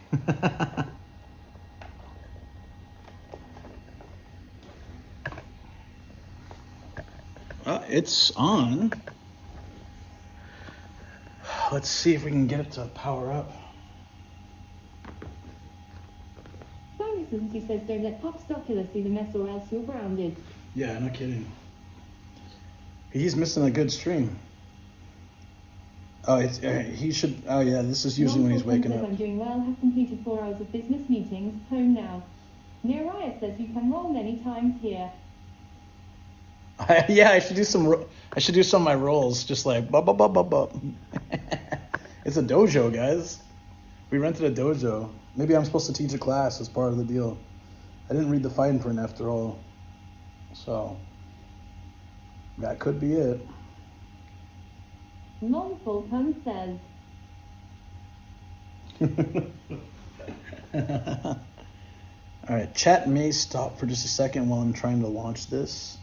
It's on. Let's see if we can get it to power up. He says don't let Pop Starkiller see the mess or else you're grounded. Yeah, no kidding. He's missing a good stream. Oh, he should. Oh yeah, this is usually when he's waking up. I'm doing well. Have completed 4 hours of business meetings. Home now. Neriah says you can roll many times here. Yeah, I should do some. I should do some of my rolls, just like bop bop bop bop bop. It's a dojo, guys. We rented a dojo. Maybe I'm supposed to teach a class as part of the deal. I didn't read the fine print after all, so that could be it. Non-Fulton says. All right, chat may stop for just a second while I'm trying to launch this.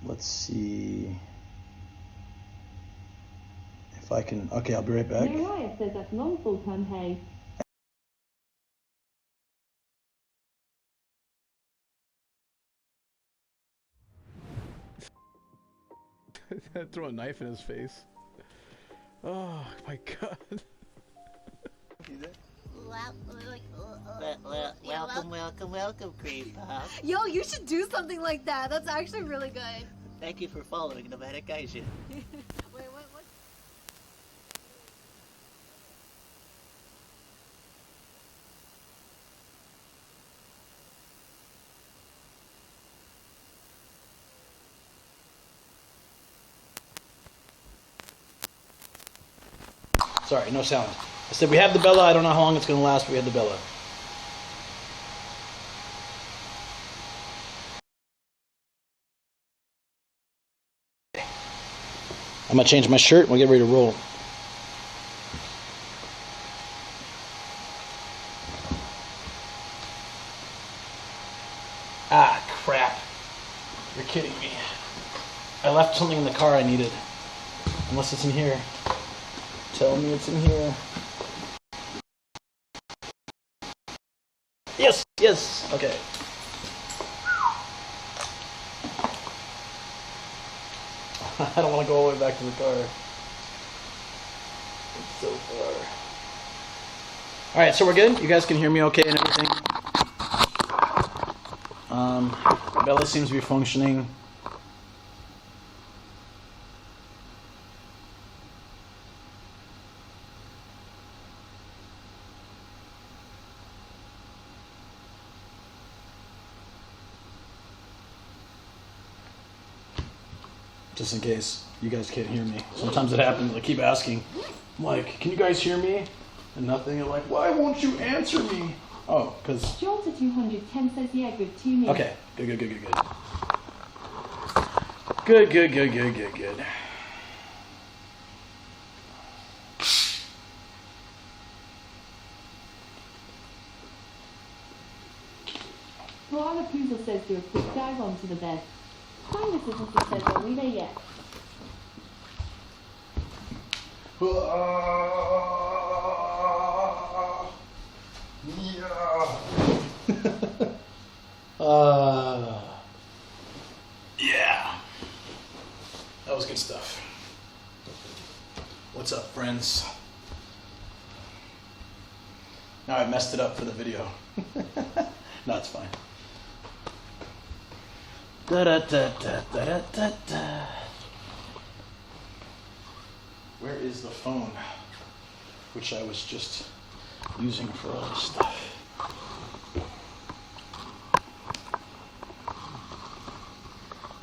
Let's see if I can. Okay, I'll be right back. Neriah says that's non-Fulton, hey. Throw a knife in his face. Oh my god. Welcome, Creep. Yo, you should do something like that. That's actually really good. Thank you for following Nomadic Gaijin. Wait, what? Sorry, no sound. I said we have the Bella. I don't know how long it's going to last, but we have the Bella. I'm going to change my shirt and we'll get ready to roll. Ah, crap. You're kidding me. I left something in the car I needed. Unless it's in here. Tell me it's in here. Yes, yes, okay. I don't want to go all the way back to the car. It's so far. Alright, so we're good? You guys can hear me okay and everything? Bella seems to be functioning. Just in case you guys can't hear me. Sometimes it happens. I keep asking. I'm like, can you guys hear me? And nothing. You're like, why won't you answer me? Oh, because... Jolter 210 says yeah, good to me. Okay. Good. Good. Koala Poozle says do a quick dive onto the bed. Find the sister says are we there yet? Yeah. That was good stuff. What's up, friends? Now I messed it up for the video. No, it's fine. Where is the phone? Which I was just using for all this stuff.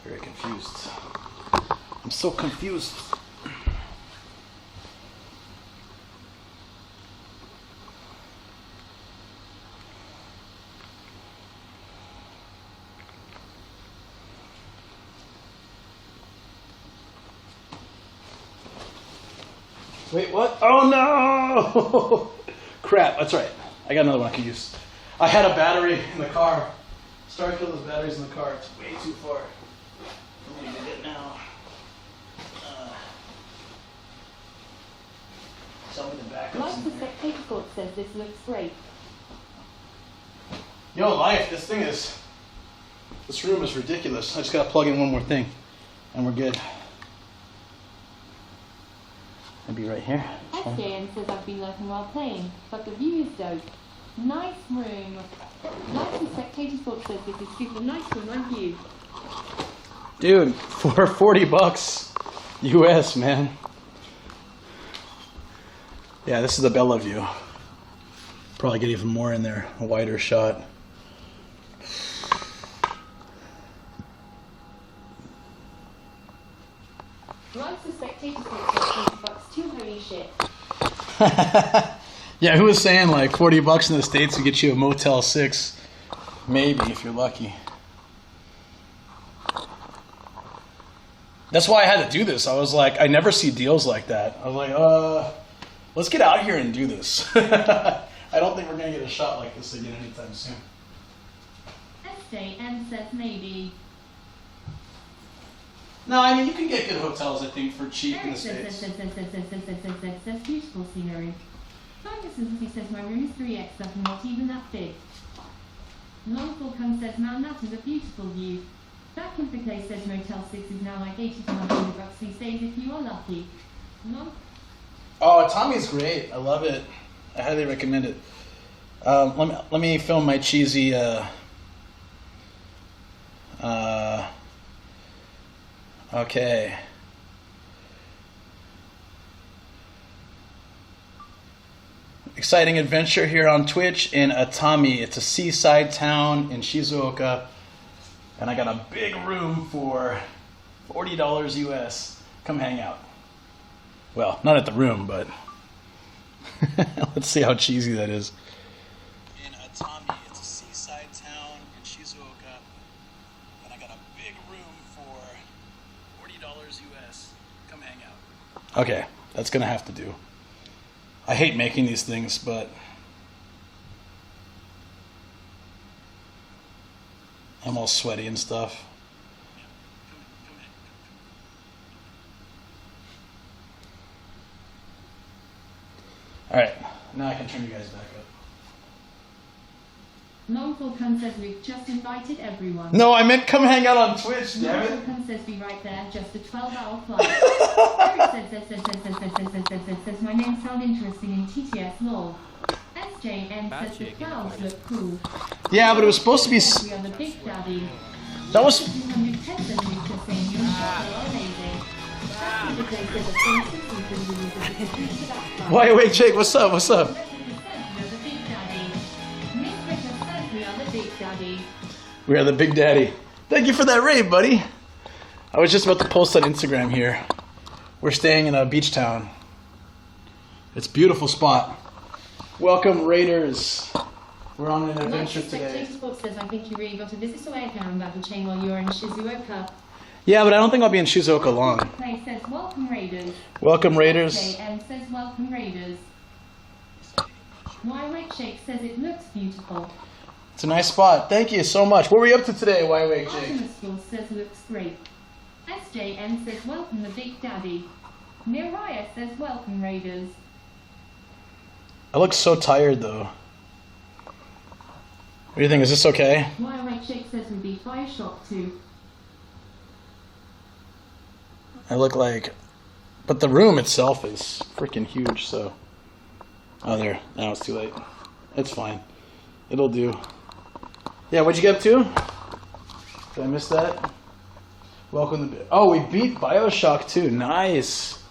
Very confused. I'm so confused. Wait, what? Oh no! Crap, that's right. I got another one I can use. I had a battery in the car. Started killing those batteries in the car. It's way too far for me to get now. Tell me the backups. Life the Spectator Court says this looks great. Yo, Life, this room is ridiculous. I just gotta plug in one more thing, and we're good. Maybe right here. SJM says I've been lurking while playing, but the view is dope. Nice room. Life the Spectator Court says this is super nice room and view. Dude, for $40 US, man. Yeah, this is the Bella view. Probably get even more in there, a wider shot. Life the Spectator Court says $20 too, holy shit. Yeah, who was saying like $40 in the States to get you a Motel 6? Maybe, if you're lucky. That's why I had to do this. I was like, I never see deals like that. I was like, let's get out here and do this. I don't think we're going to get a shot like this again anytime soon. SJM says maybe. No, I mean, you can get good hotels, I think, for cheap in the States. Says beautiful scenery. Ferguson says my room is 3x up and not even that big. Longfall comes says man, that is a beautiful view. Back in the place says Motel 6 is now like $80 to $100 these days if you are lucky. Oh, Atami's great. I love it. I highly recommend it. Let me film my cheesy okay. Exciting adventure here on Twitch in Atami. It's a seaside town in Shizuoka. And I got a big room for $40 US. Come hang out. Well, not at the room, but let's see how cheesy that is. In Atami, it's a seaside town in Shizuoka. And I got a big room for $40 US. Come hang out. Okay, that's gonna have to do. I hate making these things, but I'm all sweaty and stuff. All right, now I can turn you guys back up. Longfall comes says we've just invited everyone. No, I meant come hang out on Twitch, damn it. Longfall comes says be right there, just a 12-hour flight. Eric says my name sounds interesting in TTS lol. SJM says the clouds look cool. Yeah, but it was supposed to be. We are the Big Daddy. That was. Wait, Jake, what's up? What's up? We are the Big Daddy. Thank you for that raid, buddy. I was just about to post on Instagram here. We're staying in a beach town. It's a beautiful spot. Welcome, Raiders. We're on an adventure today. Sport says I think you really got to visit Soekan Battle Chain while you were in Shizuoka. Yeah, but I don't think I'll be in Shizuoka long. Play says welcome Raiders. Welcome Raiders. JM says welcome Raiders. Why Red Shake says it looks beautiful. It's a nice spot. Thank you so much. What were you up to today, Wide Awake Jake? Artemis School says looks great. SJN says welcome the Big Daddy. Neriah says welcome Raiders. I look so tired though. What do you think? Is this okay? Wide Awake Jake says we'll be Bioshock 2. I look like... But the room itself is freaking huge, so... Oh, there. Now it's too late. It's fine. It'll do. Yeah, what'd you get up to? Did I miss that? Welcome to... Oh, we beat Bioshock 2. Nice.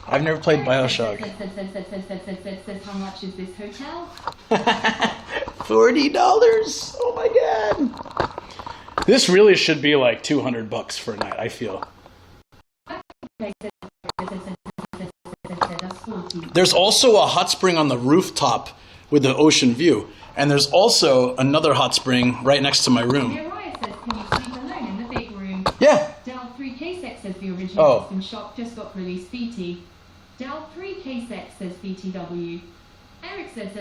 I've never played Bioshock. Says how much is this hotel? $40? Oh my god. This really should be like $200 for a night, I feel. There's also a hot spring on the rooftop with the ocean view. And there's also another hot spring right next to my room. Neriah says, can you sleep alone in the big room? Yeah. Dal 3K6 says the original System Shock just got released BT. Dal 3K6 says BTW. Eric says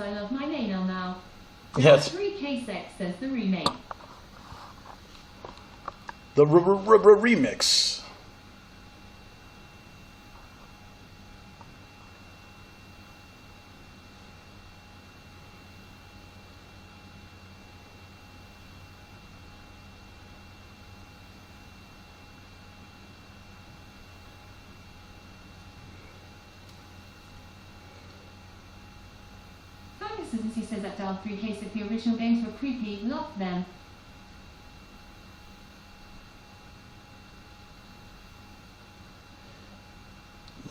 I love my nail now. Yes. 3K6 says the remake. The remix. He says that Dal 3K said the original games were creepy, loved them.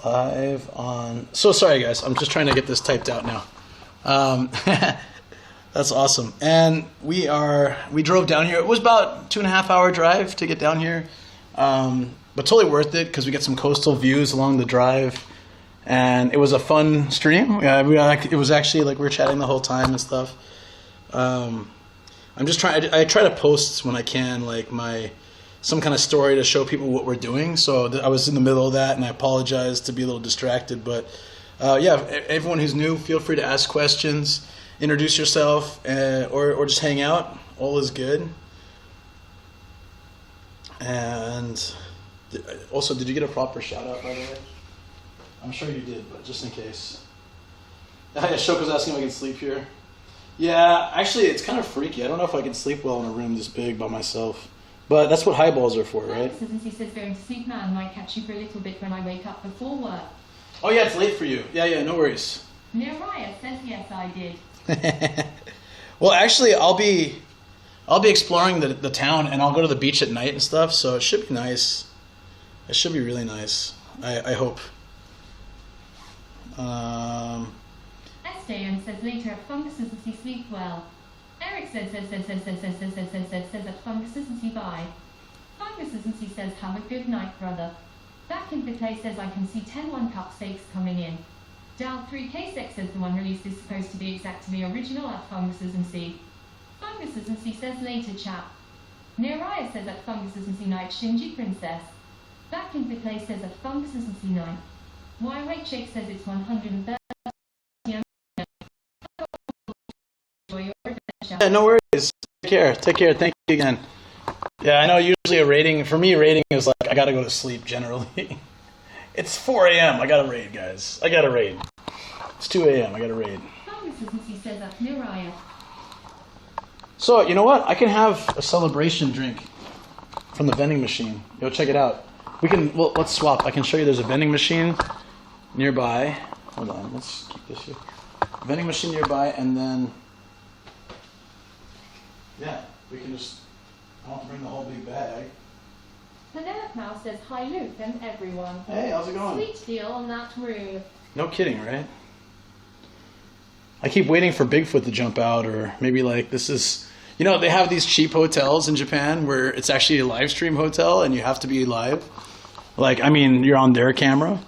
Live on... So sorry guys, I'm just trying to get this typed out now. That's awesome. And we drove down here. It was about 2.5 hour drive to get down here. But totally worth it because we get some coastal views along the drive. And it was a fun stream. It was actually like we were chatting the whole time and stuff. I'm just trying. I try to post when I can, like some kind of story to show people what we're doing. So I was in the middle of that, and I apologize to be a little distracted. But yeah, everyone who's new, feel free to ask questions, introduce yourself, or just hang out. All is good. And also, did you get a proper shout out by the way? I'm sure you did, but just in case. Yeah, Shoko's asking if I can sleep here. Yeah, actually, it's kind of freaky. I don't know if I can sleep well in a room this big by myself. But that's what highballs are for, right? He says going to sleep now and might catch you for a little bit when I wake up before work. Oh yeah, it's late for you. Yeah, no worries. Neriah says yes, I did. Well, actually, I'll be exploring the town, and I'll go to the beach at night and stuff. So it should be nice. It should be really nice. I hope. SJM says later at funguses as he sleep well. Eric says that funguses as he bye. Funguses as he says have a good night, brother. Back in the place says I can see 10-1 cup stakes coming in. Dal 3K6 says the one released is supposed to be exactly original at funguses and C. Funguses and C says later chap. Neriah says at funguses and C night Shinji princess. Back in the place says at funguses and C night. Why Wake Shake says it's 130. Yeah, no worries. Take care. Thank you again. Yeah, I know usually for me, raiding is like I gotta go to sleep generally. It's 4 a.m. I gotta raid, guys. I gotta raid. It's 2 a.m. I gotta raid. So, you know what? I can have a celebration drink from the vending machine. Yo, check it out. Let's swap. I can show you there's a vending machine nearby. Hold on, let's keep this here. Vending machine nearby, and then yeah, we can just. I don't have to bring the whole big bag. Penelope Mouse says hi Luke and everyone. Hey, how's it going? Sweet deal on that room. No kidding, right? I keep waiting for Bigfoot to jump out, or maybe like this is. You know, they have these cheap hotels in Japan where it's actually a live stream hotel and you have to be live. Like, I mean, you're on their camera.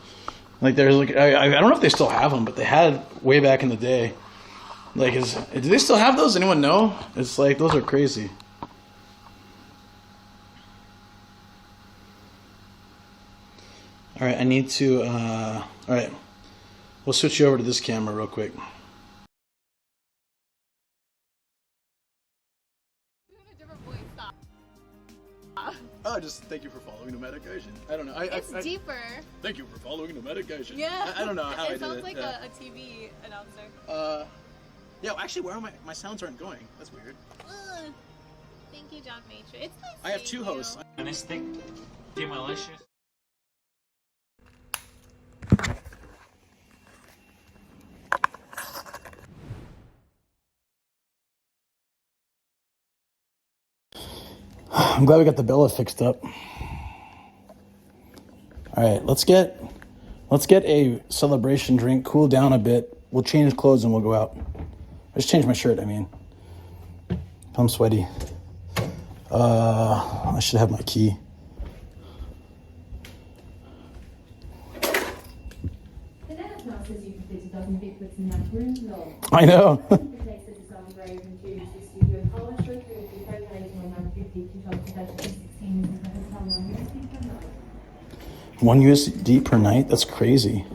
Like, there's like, I don't know if they still have them, but they had way back in the day. Like, do they still have those? Anyone know? It's like, those are crazy. All right, I need to, all right. We'll switch you over to this camera real quick. Oh, just thank you for following Nomadic Gaijin. I don't know. It's deeper. Thank you for following Nomadic Gaijin. Yeah. I don't know how I did it. It sounds like yeah. a TV announcer. Yeah, well, actually, where are my sounds aren't going? That's weird. Thank you, John Matrix. It's nice. I have two hosts. Mystic, Demalicious. I'm glad we got the Bella fixed up. All right, let's get a celebration drink, cool down a bit. We'll change clothes and we'll go out. I just changed my shirt, I mean. I'm sweaty. I should have my key. I know. $1 per night? That's crazy.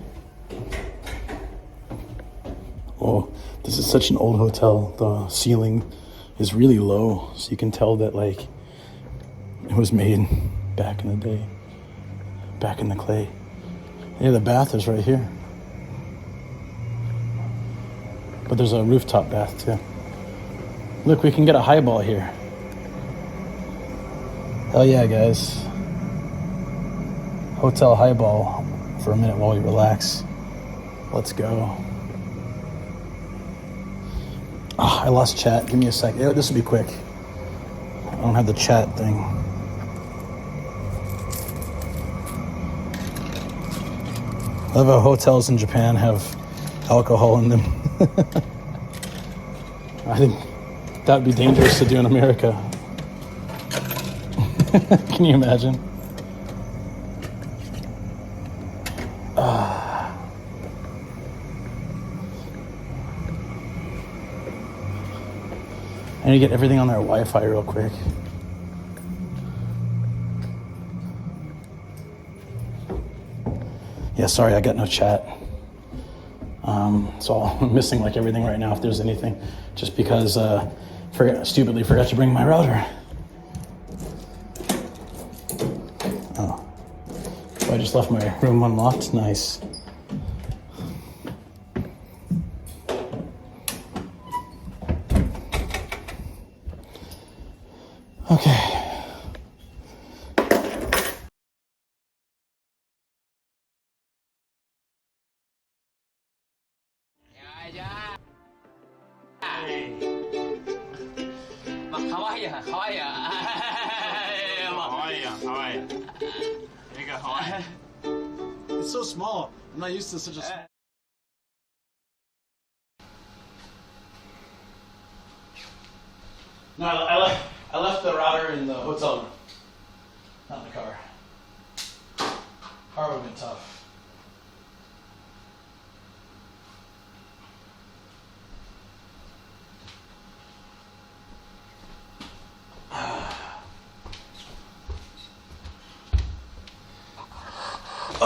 Oh, this is such an old hotel. The ceiling is really low, so you can tell that like it was made back in the day, back in the clay. Yeah, the bath is right here. But there's a rooftop bath too. Look, we can get a highball here. Hell yeah, guys. Hotel highball for a minute while we relax. Let's go. Oh, I lost chat. Give me a sec. Yeah, this will be quick. I don't have the chat thing. I love how hotels in Japan have alcohol in them. I think that would be dangerous to do in America. Can you imagine? I need to get everything on their Wi-Fi real quick. Yeah, sorry, I got no chat. So I'm missing like everything right now if there's anything. Just because stupidly forgot to bring my router. Oh. So I just left my room unlocked. Nice. Okay. It's so small. I'm not used to such a. No, I left the router in the hotel room, not in the car. Car would have been tough.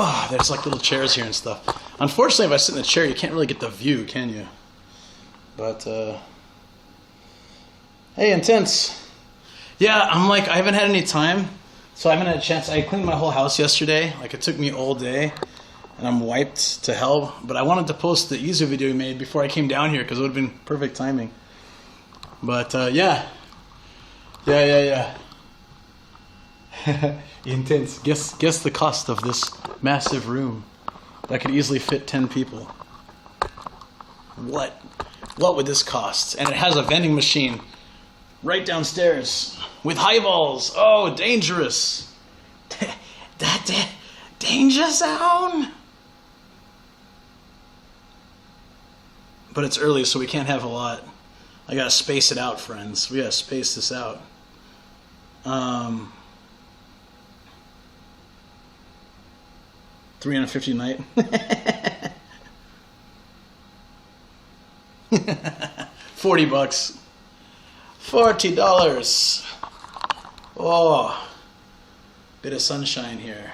Oh, there's like little chairs here and stuff. Unfortunately, if I sit in the chair, you can't really get the view, can you? But, hey, Intense. Yeah, I'm like, I haven't had any time, so I haven't had a chance. I cleaned my whole house yesterday. Like, it took me all day, and I'm wiped to hell. But I wanted to post the Izu video we made before I came down here, because it would have been perfect timing. But, yeah. Yeah. Intense. Guess the cost of this massive room that could easily fit 10 people. What would this cost? And it has a vending machine right downstairs with highballs. Oh, dangerous. That danger zone. But it's early, so we can't have a lot. I gotta space it out, friends. We gotta space this out. $350 a night. $40. $40. Oh, bit of sunshine here.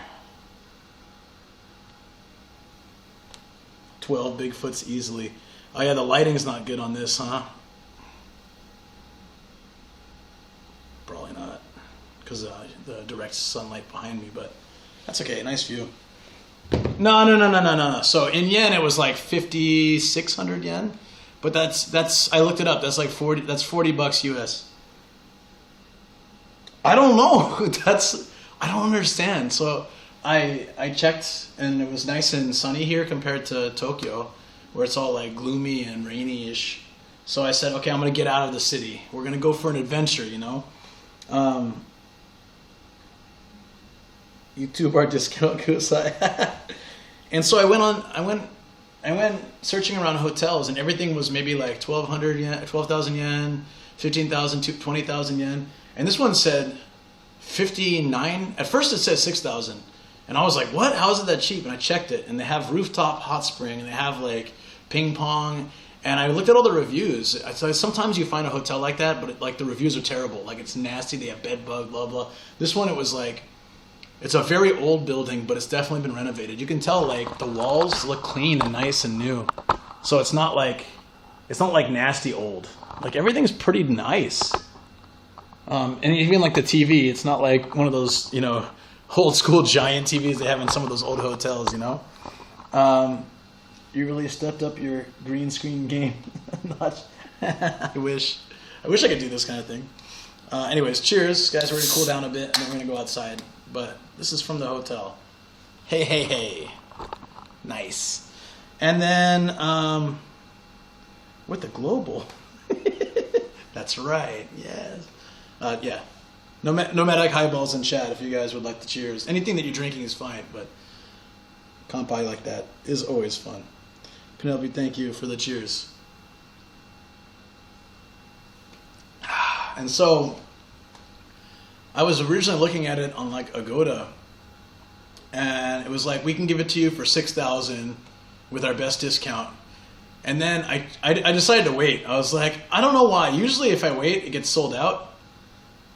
12 Bigfoots easily. Oh yeah, the lighting's not good on this, huh? Probably not. because the direct sunlight behind me, but that's okay. Nice view. No. So in yen, it was like 5,600 yen, but that's I looked it up. That's like 40. That's $40 US. I don't know. I don't understand. So I checked, and it was nice and sunny here compared to Tokyo, where it's all like gloomy and rainy-ish. So I said, okay, I'm gonna get out of the city. We're gonna go for an adventure, you know. YouTube our discount kusai. And so I went searching around hotels, and everything was maybe like 1,200 yen, 12,000 yen, 15,000, 20,000 yen. And this one said 59. At first it said 6,000. And I was like, what? How is it that cheap? And I checked it, and they have rooftop hot spring, and they have like ping pong. And I looked at all the reviews. So sometimes you find a hotel like that, but like the reviews are terrible. Like it's nasty. They have bed bug, blah blah. This one, it was like, it's a very old building, but it's definitely been renovated. You can tell like the walls look clean and nice and new. So it's not like nasty old. Like everything's pretty nice. And even like the TV, it's not like one of those, you know, old school giant TVs they have in some of those old hotels, you know. You really stepped up your green screen game. I wish I could do this kind of thing. Anyways, cheers, guys. We're gonna cool down a bit, and then we're gonna go outside. But this is from the hotel. Hey. Nice. And then with the global. That's right. Yes. Yeah. Nomadic highballs in chat if you guys would like to cheers. Anything that you're drinking is fine, but kampai like that is always fun. Penelope, thank you for the cheers. And so I was originally looking at it on like Agoda, and it was like, we can give it to you for 6,000 with our best discount. And then I decided to wait. I was like, I don't know why. Usually if I wait, it gets sold out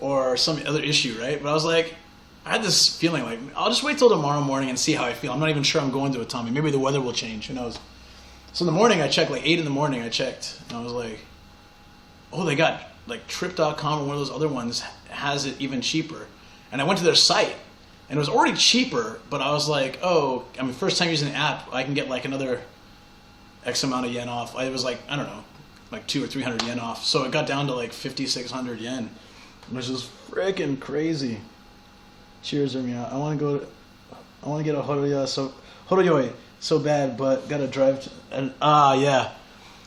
or some other issue, right? But I was like, I had this feeling like, I'll just wait till tomorrow morning and see how I feel. I'm not even sure I'm going to Atami. Maybe the weather will change. Who knows? So in the morning, I checked, like 8 in the morning, I checked. And I was like, oh, they got like Trip.com or one of those other ones has it even cheaper. And I went to their site, and it was already cheaper, but I was like, oh, I mean, first time using the app, I can get like another X amount of yen off. It was like, I don't know, like 200 or 300 yen off. So it got down to like 5,600 yen, which is freaking crazy. Cheers, Ermia. I want to get a horoyoi so bad, but gotta drive to, yeah.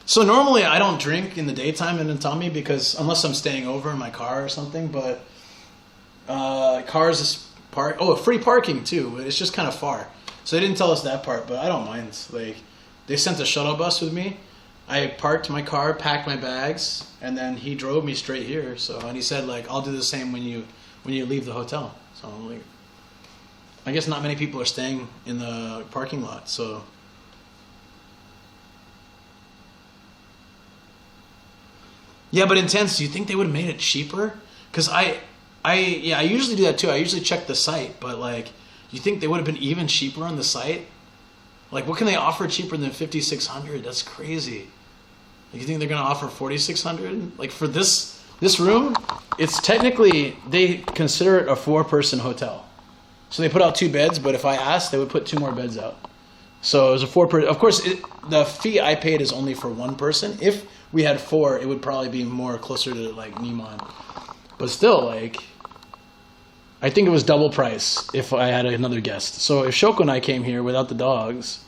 So normally I don't drink in the daytime in Atami because unless I'm staying over in my car or something, but cars is free parking too. It's just kind of far. So they didn't tell us that part, but I don't mind. Like, they sent a shuttle bus with me. I parked my car, packed my bags, and then he drove me straight here. So, and he said like, I'll do the same when you leave the hotel. So I'm like, I guess not many people are staying in the parking lot, so. Yeah, but Intense, do you think they would have made it cheaper? Because I usually do that too. I usually check the site, but like, you think they would have been even cheaper on the site? Like, what can they offer cheaper than 5,600? That's crazy. Like, you think they're gonna offer 4,600? Like for this room, it's technically, they consider it a 4-person hotel. So they put out 2 beds, but if I asked, they would put 2 more beds out. So it was a 4-person. Of course, the fee I paid is only for 1 person. If we had 4, it would probably be more closer to like Niman. But still, like, I think it was double price if I had another guest. So if Shoko and I came here without the dogs,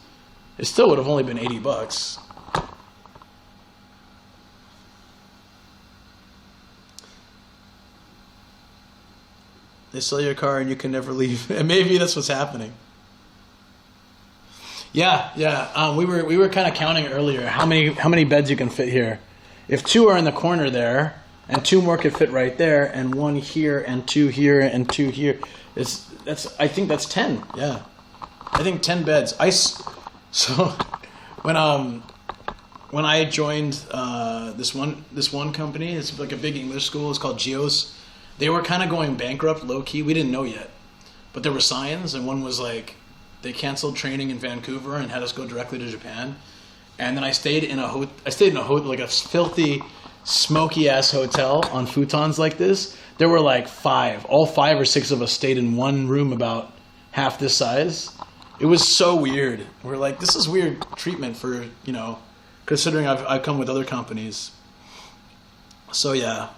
it still would have only been $80. They sell your car and you can never leave. And maybe that's what's happening. Yeah. We were kind of counting earlier how many beds you can fit here. If 2 are in the corner there, and 2 more could fit right there, and 1 here, and 2 here, and 2 here, I think that's 10. Yeah, I think 10 beds. So when I joined this one company, it's like a big English school. It's called Geos. They were kind of going bankrupt, low key. We didn't know yet, but there were signs, and one was like, they canceled training in Vancouver and had us go directly to Japan. And then I stayed in a hotel, like a filthy smoky ass hotel on futons like this, there were like all 5 or 6 of us stayed in one room about half this size. It was so weird. We're like, this is weird treatment for, you know, considering I've come with other companies. So yeah.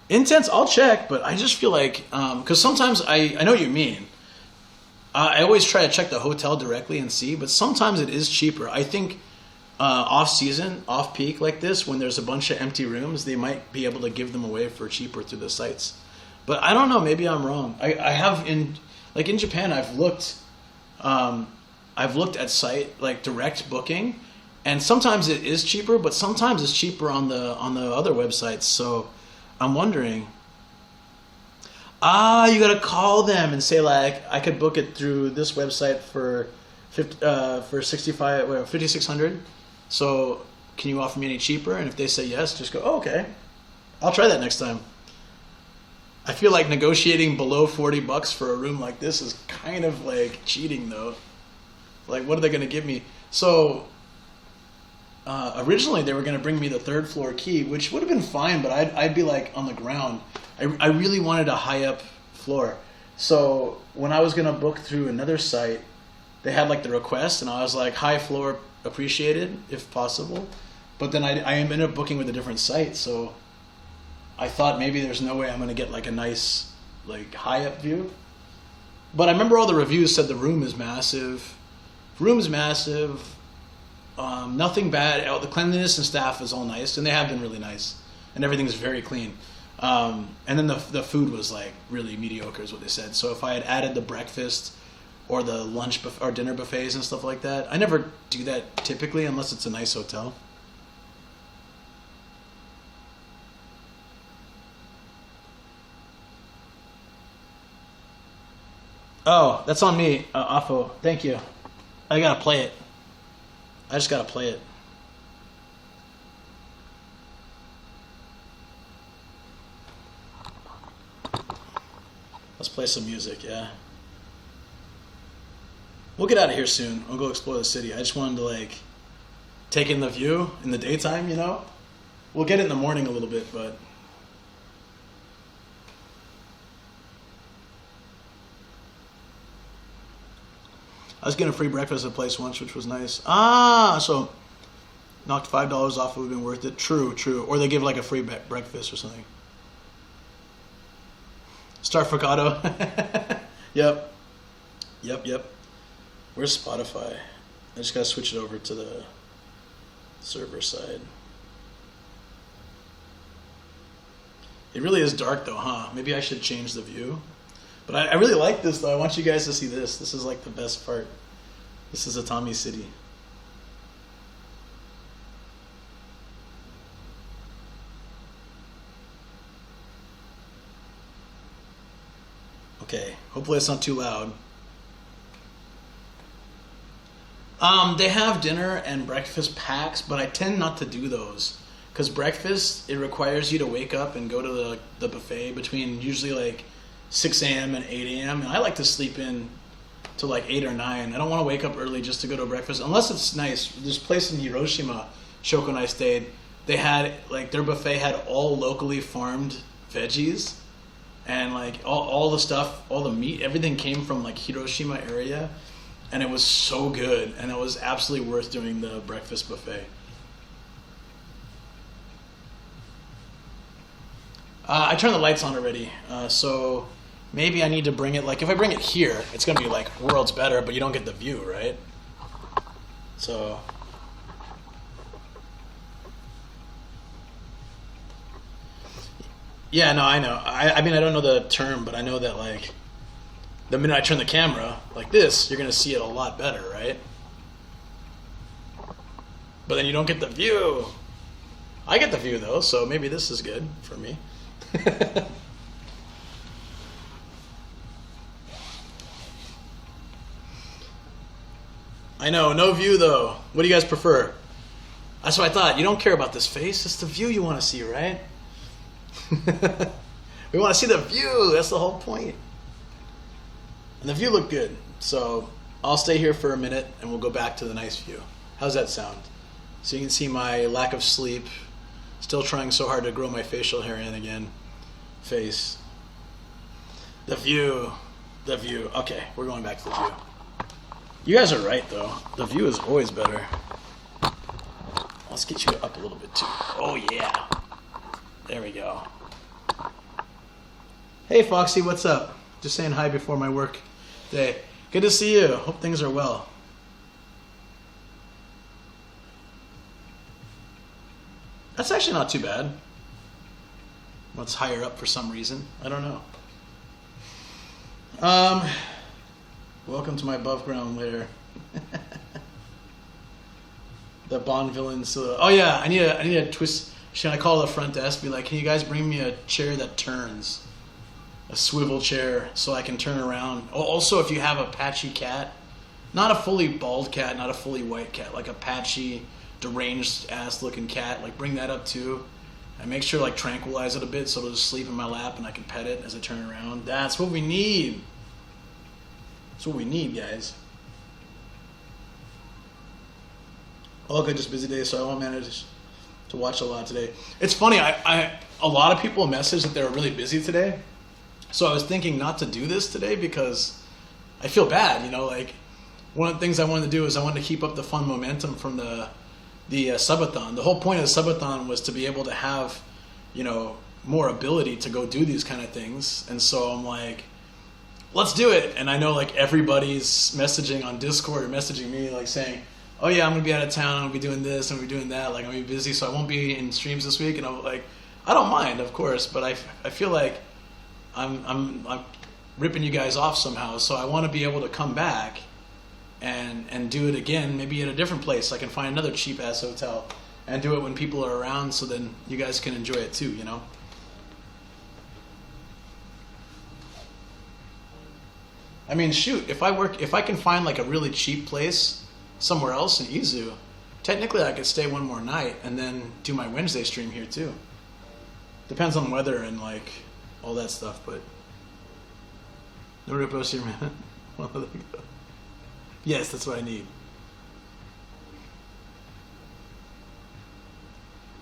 Intense, I'll check, but I just feel like, because sometimes I know what you mean. I always try to check the hotel directly and see, but sometimes it is cheaper. I think off-season, off-peak like this, when there's a bunch of empty rooms, they might be able to give them away for cheaper through the sites. But I don't know, maybe I'm wrong. I have in Japan, I've looked at site, like direct booking, and sometimes it is cheaper, but sometimes it's cheaper on the other websites. So I'm wondering, you gotta call them and say like, I could book it through this website for $5,600. So can you offer me any cheaper? And if they say yes, just go, oh, okay, I'll try that next time. I feel like negotiating below $40 for a room like this is kind of like cheating though. Like, what are they gonna give me? So originally they were gonna bring me the 3rd floor key, which would have been fine, but I'd be like on the ground. I really wanted a high up floor. So when I was gonna book through another site, they had like the request, and I was like, high floor appreciated if possible. But then I ended up booking with a different site, so I thought maybe there's no way I'm gonna get like a nice like high up view. But I remember all the reviews said the room is massive. Nothing bad. The cleanliness and staff is all nice, and they have been really nice, and everything's very clean. And then the food was like really mediocre is what they said. So if I had added the breakfast or the lunch or dinner buffets and stuff like that, I never do that typically unless it's a nice hotel. Oh, that's on me, Afo. Thank you. I gotta play it. I just gotta play it. Let's play some music, yeah. We'll get out of here soon. I'll go explore the city. I just wanted to like take in the view in the daytime, you know? We'll get it in the morning a little bit, but I was getting a free breakfast at a place once, which was nice. So knocked $5 off would have been worth it. True. Or they give like a free breakfast or something. Star Fricado. Yep. Where's Spotify? I just gotta switch it over to the server side. It really is dark though, huh? Maybe I should change the view. But I really like this though. I want you guys to see this. This is like the best part. This is Atami City. Okay, hopefully it's not too loud. They have dinner and breakfast packs, but I tend not to do those. Because breakfast, it requires you to wake up and go to the buffet between usually like 6 a.m. and 8 a.m. And I like to sleep in to like 8 or 9. I don't want to wake up early just to go to breakfast, unless it's nice. This place in Hiroshima, Shoko and I stayed, they had, like, their buffet had all locally farmed veggies. And like all the stuff, all the meat, everything came from like Hiroshima area. And it was so good. And it was absolutely worth doing the breakfast buffet. I turned the lights on already, so maybe I need to bring it, like if I bring it here, it's going to be like worlds better, but you don't get the view, right? So yeah, no, I know. I mean, I don't know the term, but I know that like the minute I turn the camera like this, you're going to see it a lot better, right? But then you don't get the view. I get the view though, so maybe this is good for me. I know, no view though. What do you guys prefer? That's what I thought. You don't care about this face. It's the view you want to see, right? We want to see the view. That's the whole point. And the view looked good. So I'll stay here for a minute and we'll go back to the nice view. How's that sound? So you can see my lack of sleep. Still trying so hard to grow my facial hair in again. Face. The view. The view. Okay, we're going back to the view. You guys are right, though. The view is always better. Let's get you up a little bit, too. Oh, yeah. There we go. Hey, Foxy, what's up? Just saying hi before my work day. Good to see you. Hope things are well. That's actually not too bad. What's higher up for some reason? I don't know. Welcome to my above ground lair. The Bond villains. Oh yeah, I need a twist. Should I call the front desk? Be like, can you guys bring me a chair that turns, a swivel chair, so I can turn around. Also, if you have a patchy cat, not a fully bald cat, not a fully white cat, like a patchy, deranged ass looking cat, like bring that up too. And make sure like tranquilize it a bit so it'll just sleep in my lap and I can pet it as I turn around. That's what we need. That's what we need, guys. Oh, good, just busy day, so I won't manage to watch a lot today. It's funny, a lot of people messaged that they were really busy today. So I was thinking not to do this today because I feel bad, you know, like one of the things I wanted to do is I wanted to keep up the fun momentum from the subathon. The whole point of the subathon was to be able to have, you know, more ability to go do these kind of things. And so I'm like, let's do it. And I know like everybody's messaging on Discord or messaging me like saying, oh yeah, I'm gonna be out of town, I'm gonna be doing this, I'm gonna be doing that, like I'm gonna be busy, so I won't be in streams this week. And I'm like, I don't mind, of course, but I feel like I'm ripping you guys off somehow. So I want to be able to come back and do it again, maybe at a different place. I can find another cheap ass hotel and do it when people are around, so then you guys can enjoy it too, you know. I mean, shoot, if I can find like a really cheap place somewhere else in Izu, technically I could stay one more night and then do my Wednesday stream here too. Depends on weather and like all that stuff, but no ripos here, man. Yes, that's what I need.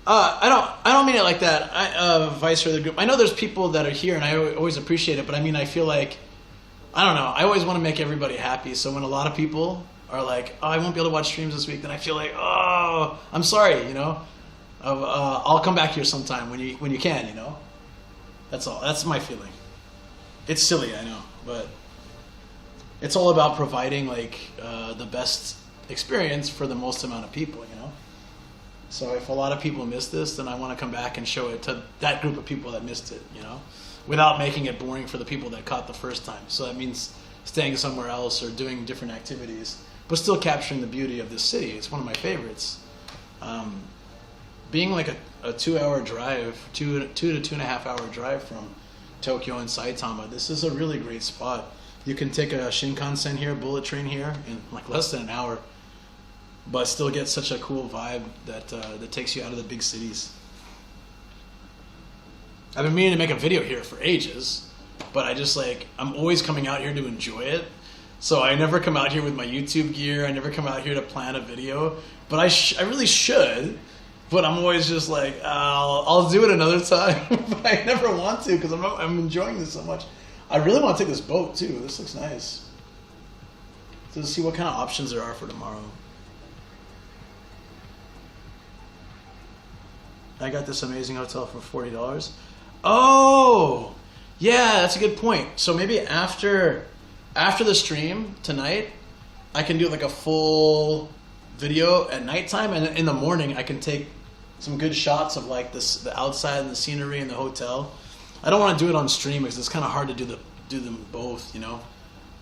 I don't mean it like that. Vice or the group. I know there's people that are here, and I always appreciate it. But I mean, I feel like, I don't know. I always want to make everybody happy. So when a lot of people are like, "Oh, I won't be able to watch streams this week," then I feel like, "Oh, I'm sorry," you know. I'll come back here sometime when you can, you know. That's all. That's my feeling. It's silly, I know, but it's all about providing like the best experience for the most amount of people, you know. So if a lot of people miss this, then I want to come back and show it to that group of people that missed it, you know, without making it boring for the people that caught the first time. So that means staying somewhere else or doing different activities, but still capturing the beauty of this city. It's one of my favorites. Being like a 2-hour drive, 2 to 2.5 hour drive from Tokyo and Saitama, this is a really great spot. You can take a Shinkansen here, bullet train here, in like less than an hour, but still get such a cool vibe that that takes you out of the big cities. I've been meaning to make a video here for ages, but I'm always coming out here to enjoy it. So I never come out here with my YouTube gear. I never come out here to plan a video, but I really should. But I'm always just like, I'll do it another time. But I never want to because I'm enjoying this so much. I really want to take this boat too. This looks nice. So let's see what kind of options there are for tomorrow. I got this amazing hotel for $40. Oh, yeah, that's a good point. So maybe after the stream tonight, I can do like a full video at nighttime, and in the morning I can take some good shots of like the outside and the scenery and the hotel. I don't want to do it on stream because it's kind of hard to do them both, you know.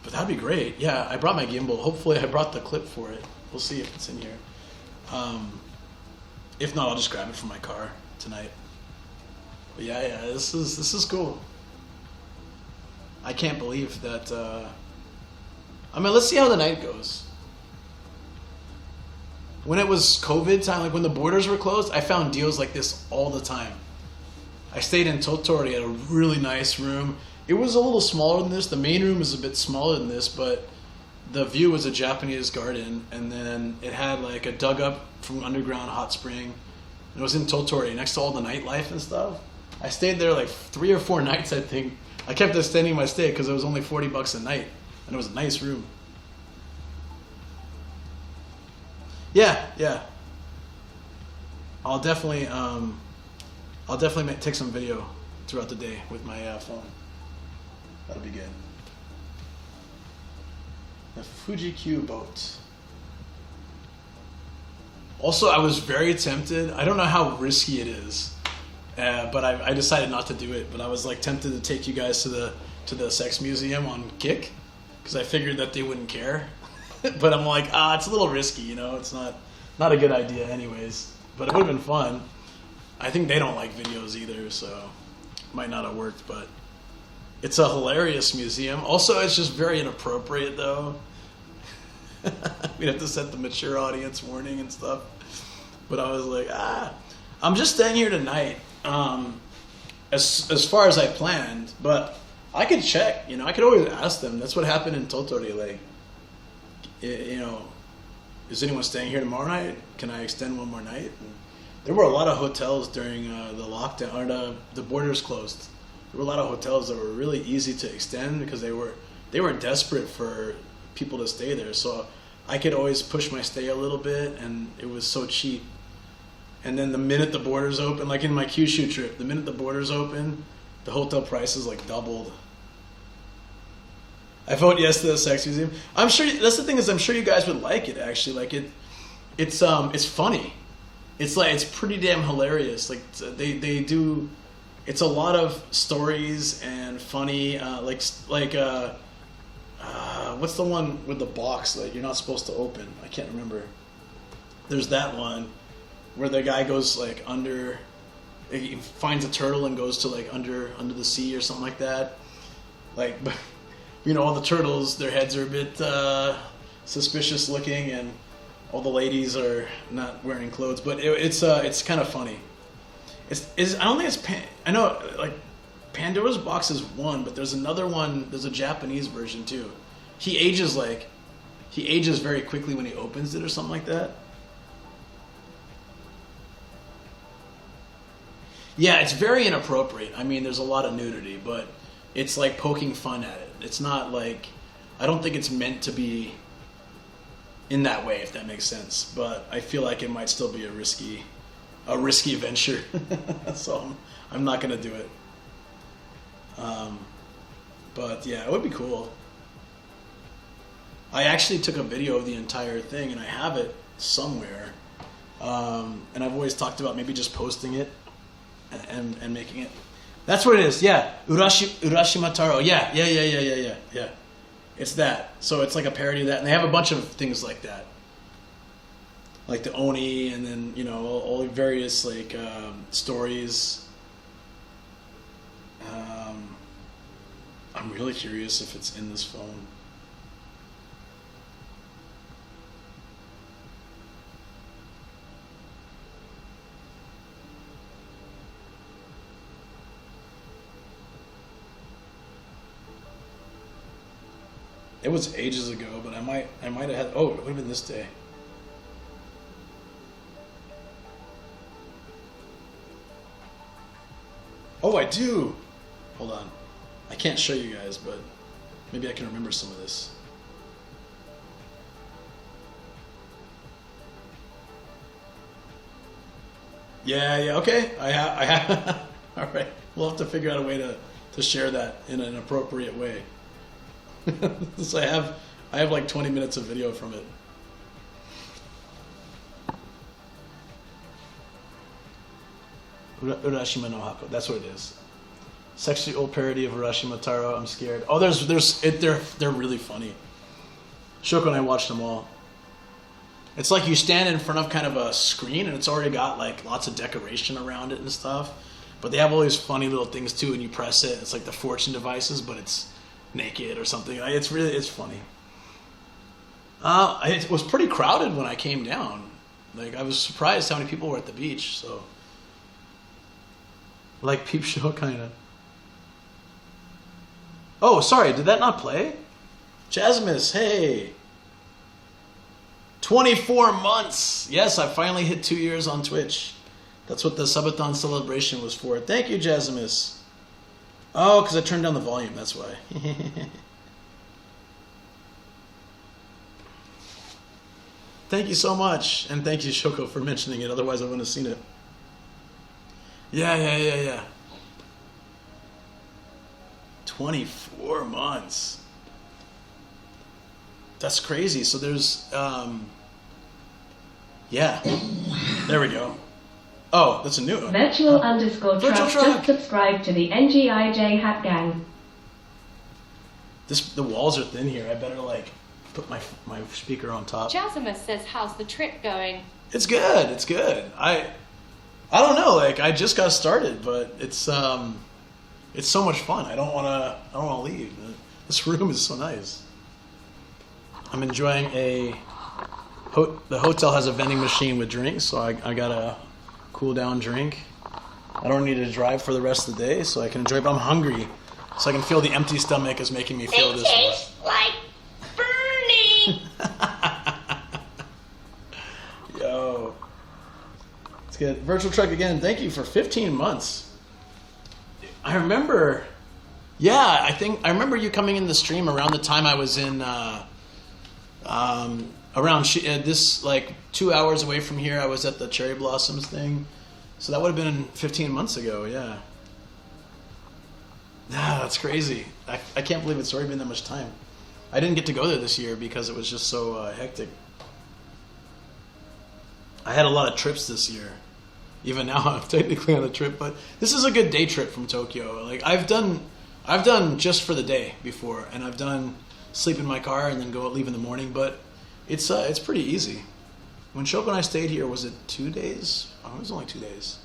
But that'd be great. Yeah, I brought my gimbal. Hopefully, I brought the clip for it. We'll see if it's in here. If not, I'll just grab it from my car tonight. But yeah, this is cool. I can't believe that. I mean, let's see how the night goes. When it was COVID time, like when the borders were closed, I found deals like this all the time. I stayed in Tottori at a really nice room. It was a little smaller than this. The main room is a bit smaller than this, but the view was a Japanese garden, and then it had like a dug up from underground hot spring. It was in Tottori, next to all the nightlife and stuff. I stayed there like 3 or 4 nights, I think. I kept extending my stay because it was only $40 a night, and it was a nice room. Yeah. I'll definitely take some video throughout the day with my phone. That'll be good. The Fuji Q boat. Also, I was very tempted. I don't know how risky it is, but I decided not to do it. But I was like tempted to take you guys to the sex museum on Kick, because I figured that they wouldn't care. But I'm like, it's a little risky, you know. It's not a good idea, anyways. But it would have been fun. I think they don't like videos either, so it might not have worked. But it's a hilarious museum. Also, it's just very inappropriate, though. We'd have to set the mature audience warning and stuff. But I was like, I'm just staying here tonight, as far as I planned. But I could check, you know, I could always ask them. That's what happened in Tottori. Like, you know, is anyone staying here tomorrow night? Can I extend one more night? And there were a lot of hotels during the lockdown, or the borders closed. There were a lot of hotels that were really easy to extend because they were desperate for people to stay there. So I could always push my stay a little bit, and it was so cheap. And then the minute the borders open, like in my Kyushu trip, the minute the borders open, the hotel prices like doubled. I vote yes to the sex museum. I'm sure that's the thing, is I'm sure you guys would like it actually. Like it's funny. It's like, it's pretty damn hilarious. Like they do, it's a lot of stories and funny. What's the one with the box that you're not supposed to open? I can't remember. There's that one where the guy goes like under, he finds a turtle and goes to like under the sea or something like that. Like, you know, all the turtles, their heads are a bit suspicious looking, and all the ladies are not wearing clothes. But it's kind of funny. I don't think it's I know like Pandora's Box is one, but there's another one. There's a Japanese version too. He ages very quickly when he opens it or something like that. Yeah, it's very inappropriate. I mean, there's a lot of nudity, but it's like poking fun at it. It's not like, I don't think it's meant to be in that way, if that makes sense. But I feel like it might still be a risky venture. So I'm not gonna do it. But yeah, it would be cool. I actually took a video of the entire thing, and I have it somewhere. And I've always talked about maybe just posting it and making it. That's what it is. Yeah, Urashima Taro. Yeah. It's that. So it's like a parody of that, and they have a bunch of things like that, like the Oni, and then you know all the various like stories. I'm really curious if it's in this phone. It was ages ago, but I might have had. Oh, it would have been this day. Oh, I do. Hold on. I can't show you guys, but maybe I can remember some of this. Yeah, okay. I have. All right. We'll have to figure out a way to share that in an appropriate way. So I have like 20 minutes of video from it. Urashima no Hako. That's what it is. Sexually old parody of Urashima Taro. I'm scared. Oh, they're really funny. Shoko and I watched them all. It's like you stand in front of kind of a screen, and it's already got like lots of decoration around it and stuff. But they have all these funny little things too, and you press it. It's like the fortune devices, but it's naked or something. It's funny. It was pretty crowded when I came down. Like, I was surprised how many people were at the beach. So, like peep show kind of. Oh, sorry, did that not play? Jasmus, hey. 24 months. Yes, I finally hit 2 years on Twitch. That's what the subathon celebration was for. Thank you, Jasmus. Oh, because I turned down the volume. That's why. Thank you so much. And thank you, Shoko, for mentioning it. Otherwise, I wouldn't have seen it. Yeah. 24 months. That's crazy. So there's, yeah. There we go. Oh, that's a new one. Virtual underscore Virtual truck just subscribed to the NGIJ Hat Gang. The walls are thin here. I better like put my speaker on top. Jasimus says, how's the trip going? It's good. It's good. I don't know. Like I just got started, but it's so much fun. I don't wanna leave. This room is so nice. I'm enjoying the hotel has a vending machine with drinks, so I got a cool down drink. I don't need to drive for the rest of the day, so I can enjoy. But I'm hungry, so I can feel the empty stomach is making me feel this way. Tastes like burning. Yo, let's get virtual truck again. Thank you for 15 months. I remember. Yeah, I remember you coming in the stream around the time I was in. Around this, like 2 hours away from here, I was at the Cherry Blossoms thing. So that would have been 15 months ago, yeah. Yeah, that's crazy. I can't believe it's already been that much time. I didn't get to go there this year because it was just so hectic. I had a lot of trips this year. Even now I'm technically on a trip, but this is a good day trip from Tokyo. Like I've done just for the day before, and I've done sleep in my car and then leave in the morning, but it's pretty easy. When Shoko and I stayed here, was it 2 days? Oh, it was only 2 days.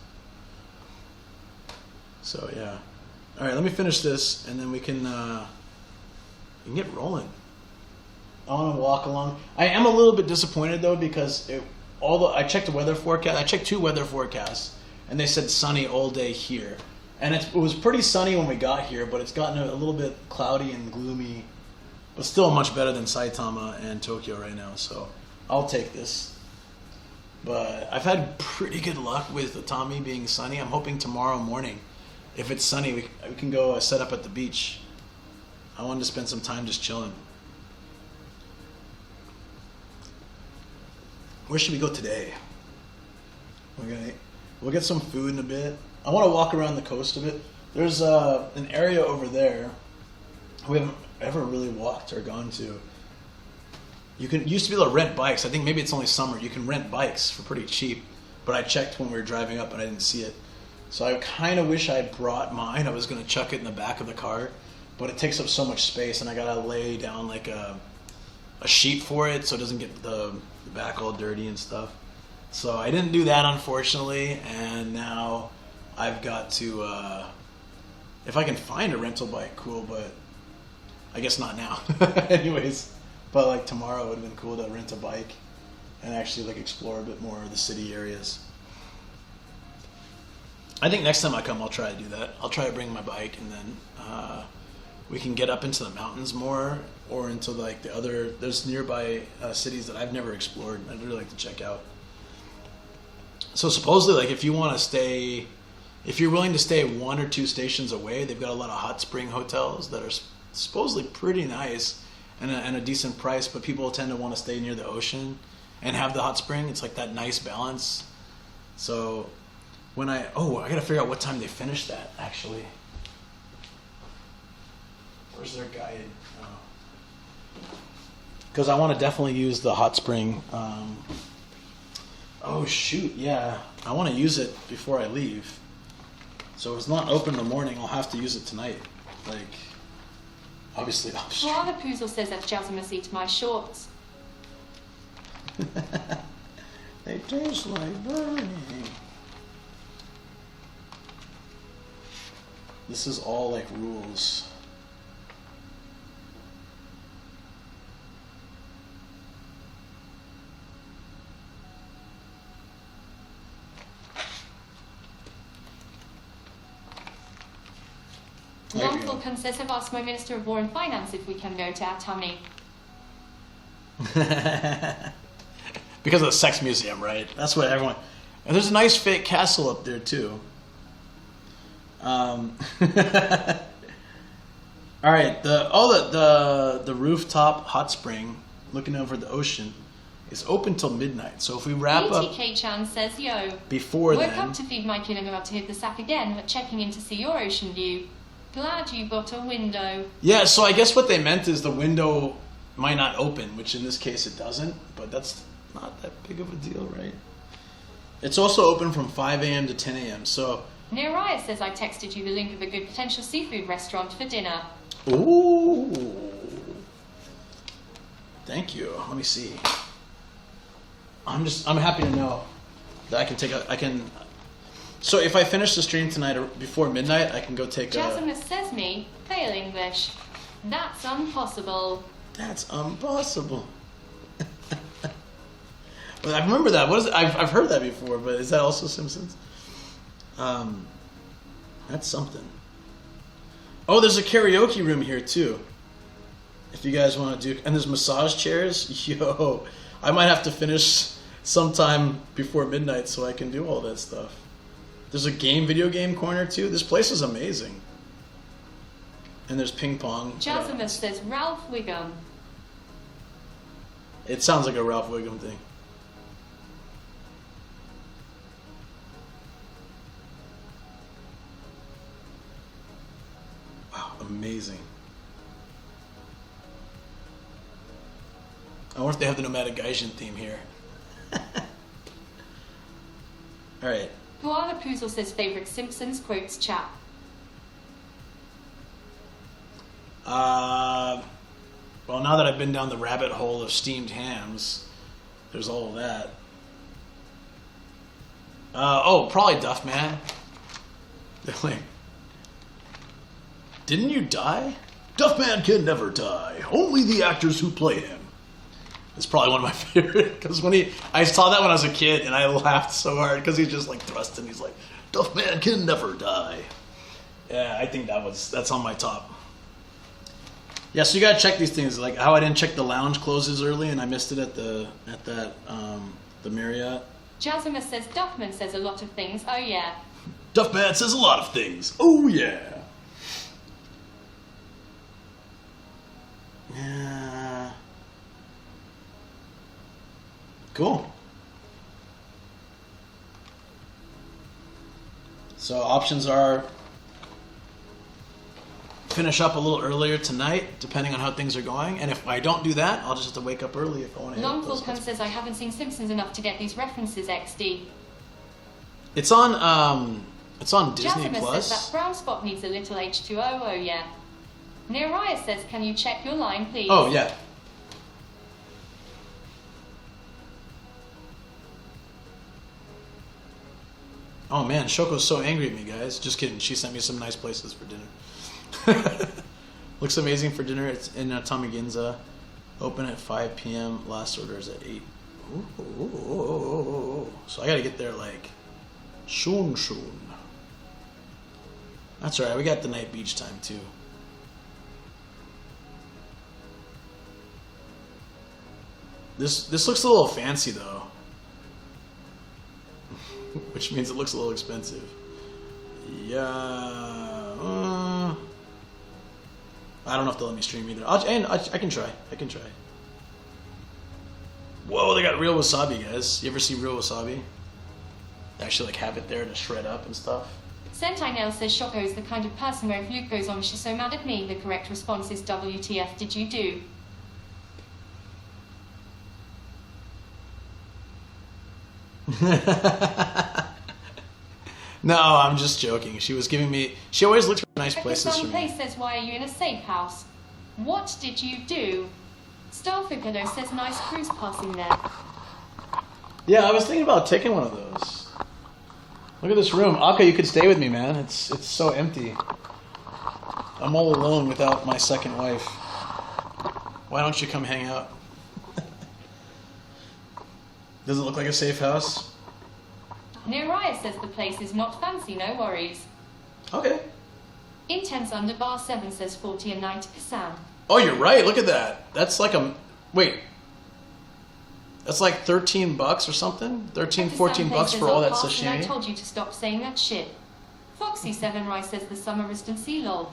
So yeah. All right, let me finish this, and then we can get rolling. I want to walk along. I am a little bit disappointed though because I checked the weather forecast. I checked 2 weather forecasts, and they said sunny all day here, and it was pretty sunny when we got here, but it's gotten a little bit cloudy and gloomy. But still much better than Saitama and Tokyo right now, so I'll take this. But I've had pretty good luck with Atami being sunny. I'm hoping tomorrow morning, if it's sunny, we can go set up at the beach. I wanted to spend some time just chilling. Where should we go today? We'll get some food in a bit. I want to walk around the coast a bit. There's an area over there we haven't ever really walked or gone to. You used to be able to rent bikes. I think maybe it's only summer. You can rent bikes for pretty cheap, but I checked when we were driving up and I didn't see it. So I kind of wish I had brought mine. I was going to chuck it in the back of the car, but it takes up so much space, and I got to lay down like a sheet for it so it doesn't get the back all dirty and stuff. So I didn't do that, unfortunately, and now I've got to, if I can find a rental bike, cool, but I guess not now. Anyways, but like tomorrow it would have been cool to rent a bike and actually like explore a bit more of the city areas. I think next time I come, I'll try to do that. I'll try to bring my bike, and then we can get up into the mountains more, or into like there's nearby cities that I've never explored. I'd really like to check out. So supposedly, like if you're willing to stay 1 or 2 stations away, they've got a lot of hot spring hotels that are supposedly pretty nice and a decent price, but people tend to want to stay near the ocean and have the hot spring. It's like that nice balance. So when I gotta figure out what time they finish that, actually. Where's their guide? Because I want to definitely use the hot spring. Oh shoot, yeah. I want to use it before I leave. So if it's not open in the morning, I'll have to use it tonight. Like, obviously. Father Poozle says that Jasimus eats my shorts. They taste like burning. This is all like rules. Long Falcon says, I've asked my Minister of War and Finance if we can go to Atami. Because of the sex museum, right? That's what everyone. And there's a nice fake castle up there too. All right, the rooftop hot spring looking over the ocean is open till midnight. So if we wrap up BTK-chan says, yo. Before Woke then, up to feed my kilogram to hit the sack again, but checking in to see your ocean view. Glad you got a window. yeah. So I guess what they meant is the window might not open, which in this case it doesn't. But that's not that big of a deal, right? It's also open from 5 a.m. to 10 a.m. So. Neriah says I texted you the link of a good potential seafood restaurant for dinner. Ooh. Thank you. Let me see. I'm happy to know that I can. So if I finish the stream tonight or before midnight, I can go take a. Jasmus says me, fail English. That's impossible. That's impossible. Well, I remember that. What is it? I've heard that before, but is that also Simpsons? That's something. Oh, there's a karaoke room here too. If you guys want to do, and there's massage chairs. Yo, I might have to finish sometime before midnight so I can do all that stuff. There's a video game corner too. This place is amazing. And there's ping pong. Jasmus says Ralph Wiggum. It sounds like a Ralph Wiggum thing. Amazing. I wonder if they have the Nomadic Gaijin theme here. Alright. Koala Poozle says favorite Simpsons quotes chat. Well, now that I've been down the rabbit hole of steamed hams, there's all of that. Oh, probably Duff Man. Like, didn't you die? Duffman can never die. Only the actors who play him. It's probably one of my favorite, because I saw that when I was a kid and I laughed so hard because he's just like thrusting. He's like, Duffman can never die. Yeah, I think that's on my top. Yeah, so you gotta check these things, like how I didn't check the lounge closes early and I missed it at the Marriott. Jasmus says Duffman says a lot of things. Oh yeah. Duffman says a lot of things. Oh yeah. Yeah. Cool. So options are finish up a little earlier tonight, depending on how things are going. And if I don't do that, I'll just have to wake up early if I want to. Longfulcon says I haven't seen Simpsons enough to get these references. XD. It's on Disney Jasmus Plus. says that brown spot needs a little H2O. Oh yeah. Neriah says, can you check your line, please? Oh yeah. Oh man, Shoko's so angry at me, guys. Just kidding. She sent me some nice places for dinner. Looks amazing for dinner. It's in Atami Ginza. Open at 5 p.m. Last order is at 8. Ooh. So I gotta get there like soon. That's alright. We got the night beach time too. This looks a little fancy though. Which means it looks a little expensive. Yeah. I don't know if they'll let me stream either. I can try. Whoa, they got real wasabi, guys. You ever see real wasabi? They actually like have it there to shred up and stuff. Sentai Nail says Shoko is the kind of person where if Luke goes on, she's so mad at me. The correct response is WTF did you do? No, I'm just joking. She was giving me. She always looks for nice places for me. Place says, why are you in a safe house? What did you do? Starfigado says, nice cruise passing there. Yeah, I was thinking about taking one of those. Look at this room. Akka, you could stay with me, man. It's so empty. I'm all alone without my second wife. Why don't you come hang out? Does it look like a safe house? Neriah says the place is not fancy, no worries. Okay. Intense under bar 7 says 40 and 90%. Oh, you're right. Look at that. That's like a... Wait. That's like $13 or something. 13, 14 bucks for all that sashimi. I told you to stop saying that shit. Foxy7 Rice says the summer residency lol.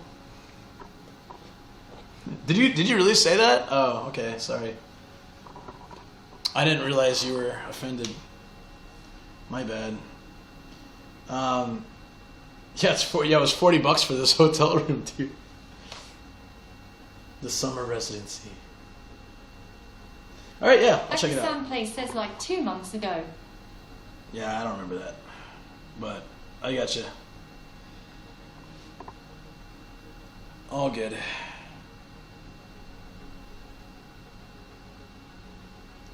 Did you really say that? Oh, okay, sorry. I didn't realize you were offended. My bad. Yeah, it was $40 for this hotel room, dude. The summer residency. All right, yeah, I'll check it out. Sam Place says like 2 months ago. Yeah, I don't remember that, but I got you. All good.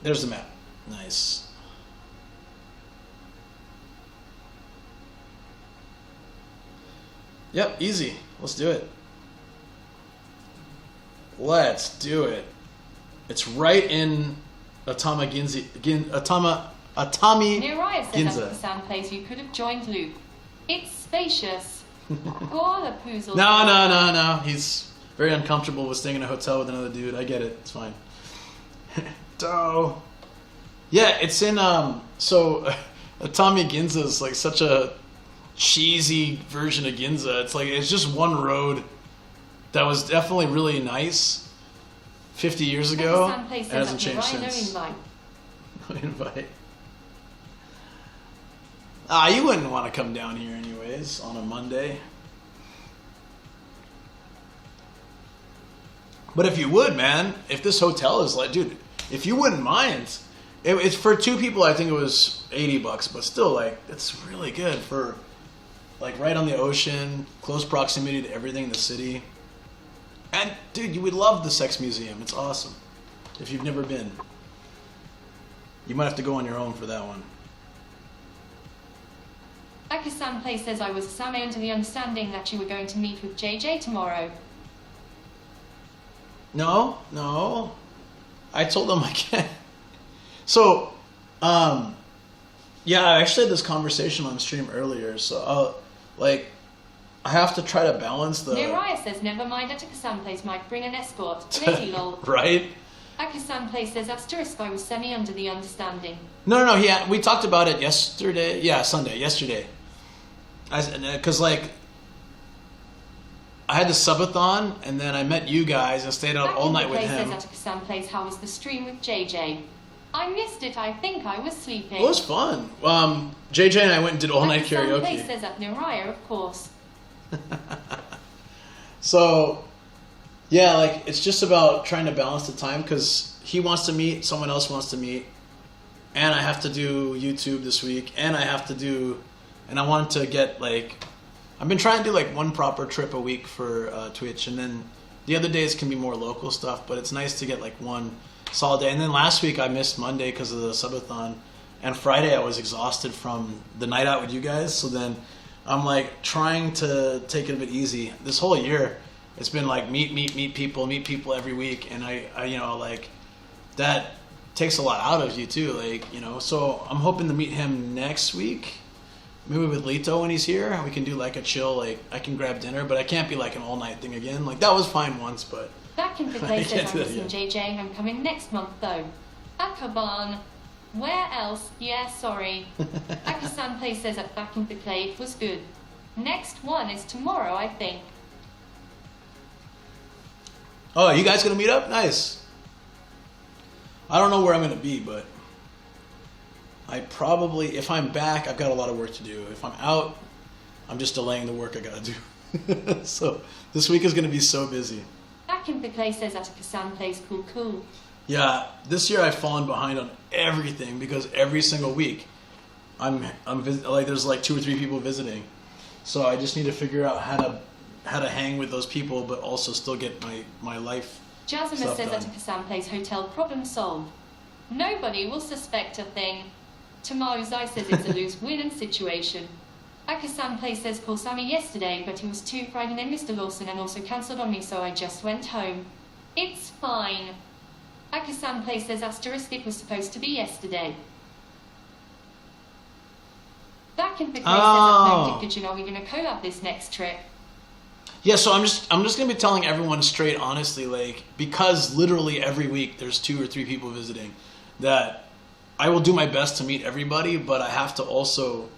There's the map. Nice. Yep, easy. Let's do it. Let's do it. It's right in Atami Niraya says Ginza. after the Sam Place you could have joined Luke. It's spacious. Koala Poozle. No. He's very uncomfortable with staying in a hotel with another dude. I get it. It's fine. Yeah, it's in so Atami Ginza is like such a cheesy version of Ginza. It's just one road that was definitely really nice 50 years ago. It hasn't changed since. No invite. You wouldn't want to come down here anyways on a Monday. But if you would, man, if this hotel is like, dude, if you wouldn't mind, it's for 2 people. I think it was $80, but still, like, it's really good for, like, right on the ocean, close proximity to everything in the city. And dude, you would love the Sex Museum. It's awesome. If you've never been, you might have to go on your own for that one. Akasan Place says I was Sam under the understanding that you were going to meet with JJ tomorrow. No. I told them I can't. So, yeah, I actually had this conversation on stream earlier. So, I have to try to balance the. Niraya says never mind. Akasan Place might bring an escort. Crazy lol. Right. Akasan Place says asterisk I was semi under the understanding. No. We talked about it yesterday. Yeah, Sunday. Yesterday. Because like. I had the subathon, and then I met you guys and stayed out all night with him. Says Akasan Place, how was the stream with JJ? I missed it. I think I was sleeping. It was fun. JJ and I went and did all-night karaoke. Akasan Place says at Niraya, of course. So, yeah, like, it's just about trying to balance the time, because he wants to meet, someone else wants to meet, and I have to do YouTube this week, and I want to get, like, I've been trying to do, like, one proper trip a week for Twitch, and then the other days can be more local stuff, but it's nice to get, like, one solid day. And then last week I missed Monday because of the subathon, and Friday I was exhausted from the night out with you guys, so then I'm like trying to take it a bit easy. This whole year, it's been like meet people every week, and I like that takes a lot out of you too, like, so I'm hoping to meet him next week, maybe with Lito when he's here, and we can do like a chill, like I can grab dinner, but I can't be like an all night thing again. Like that was fine once, but Back in the place says I'm missing JJ. I'm coming next month though. Akaban. Where else? Yeah, sorry. Akasan Place says at Back in the Play it was good. Next one is tomorrow, I think. Oh, you guys gonna meet up? Nice. I don't know where I'm gonna be, but I probably, if I'm back, I've got a lot of work to do. If I'm out, I'm just delaying the work I gotta do. So this week is gonna be so busy. Back in the Play says at Akasan Place cool. Yeah, this year I've fallen behind on everything because every single week I'm like there's like 2 or 3 people visiting, so I just need to figure out how to hang with those people, but also still get my life. Jasmine says at Akasan Place hotel problem solved. Nobody will suspect a thing. Tomorrow Zai says it's a lose-win situation. Akasan Place says call Sammy yesterday, but he was too frightened and Mr. Lawson and also cancelled on me, so I just went home. It's fine. Akasan Place says asterisk it was supposed to be yesterday. Back in the place says no, did you know we're gonna collab this next trip? Yeah, so I'm just gonna be telling everyone straight, honestly, like because literally every week there's 2 or 3 people visiting, that I will do my best to meet everybody, but I have to also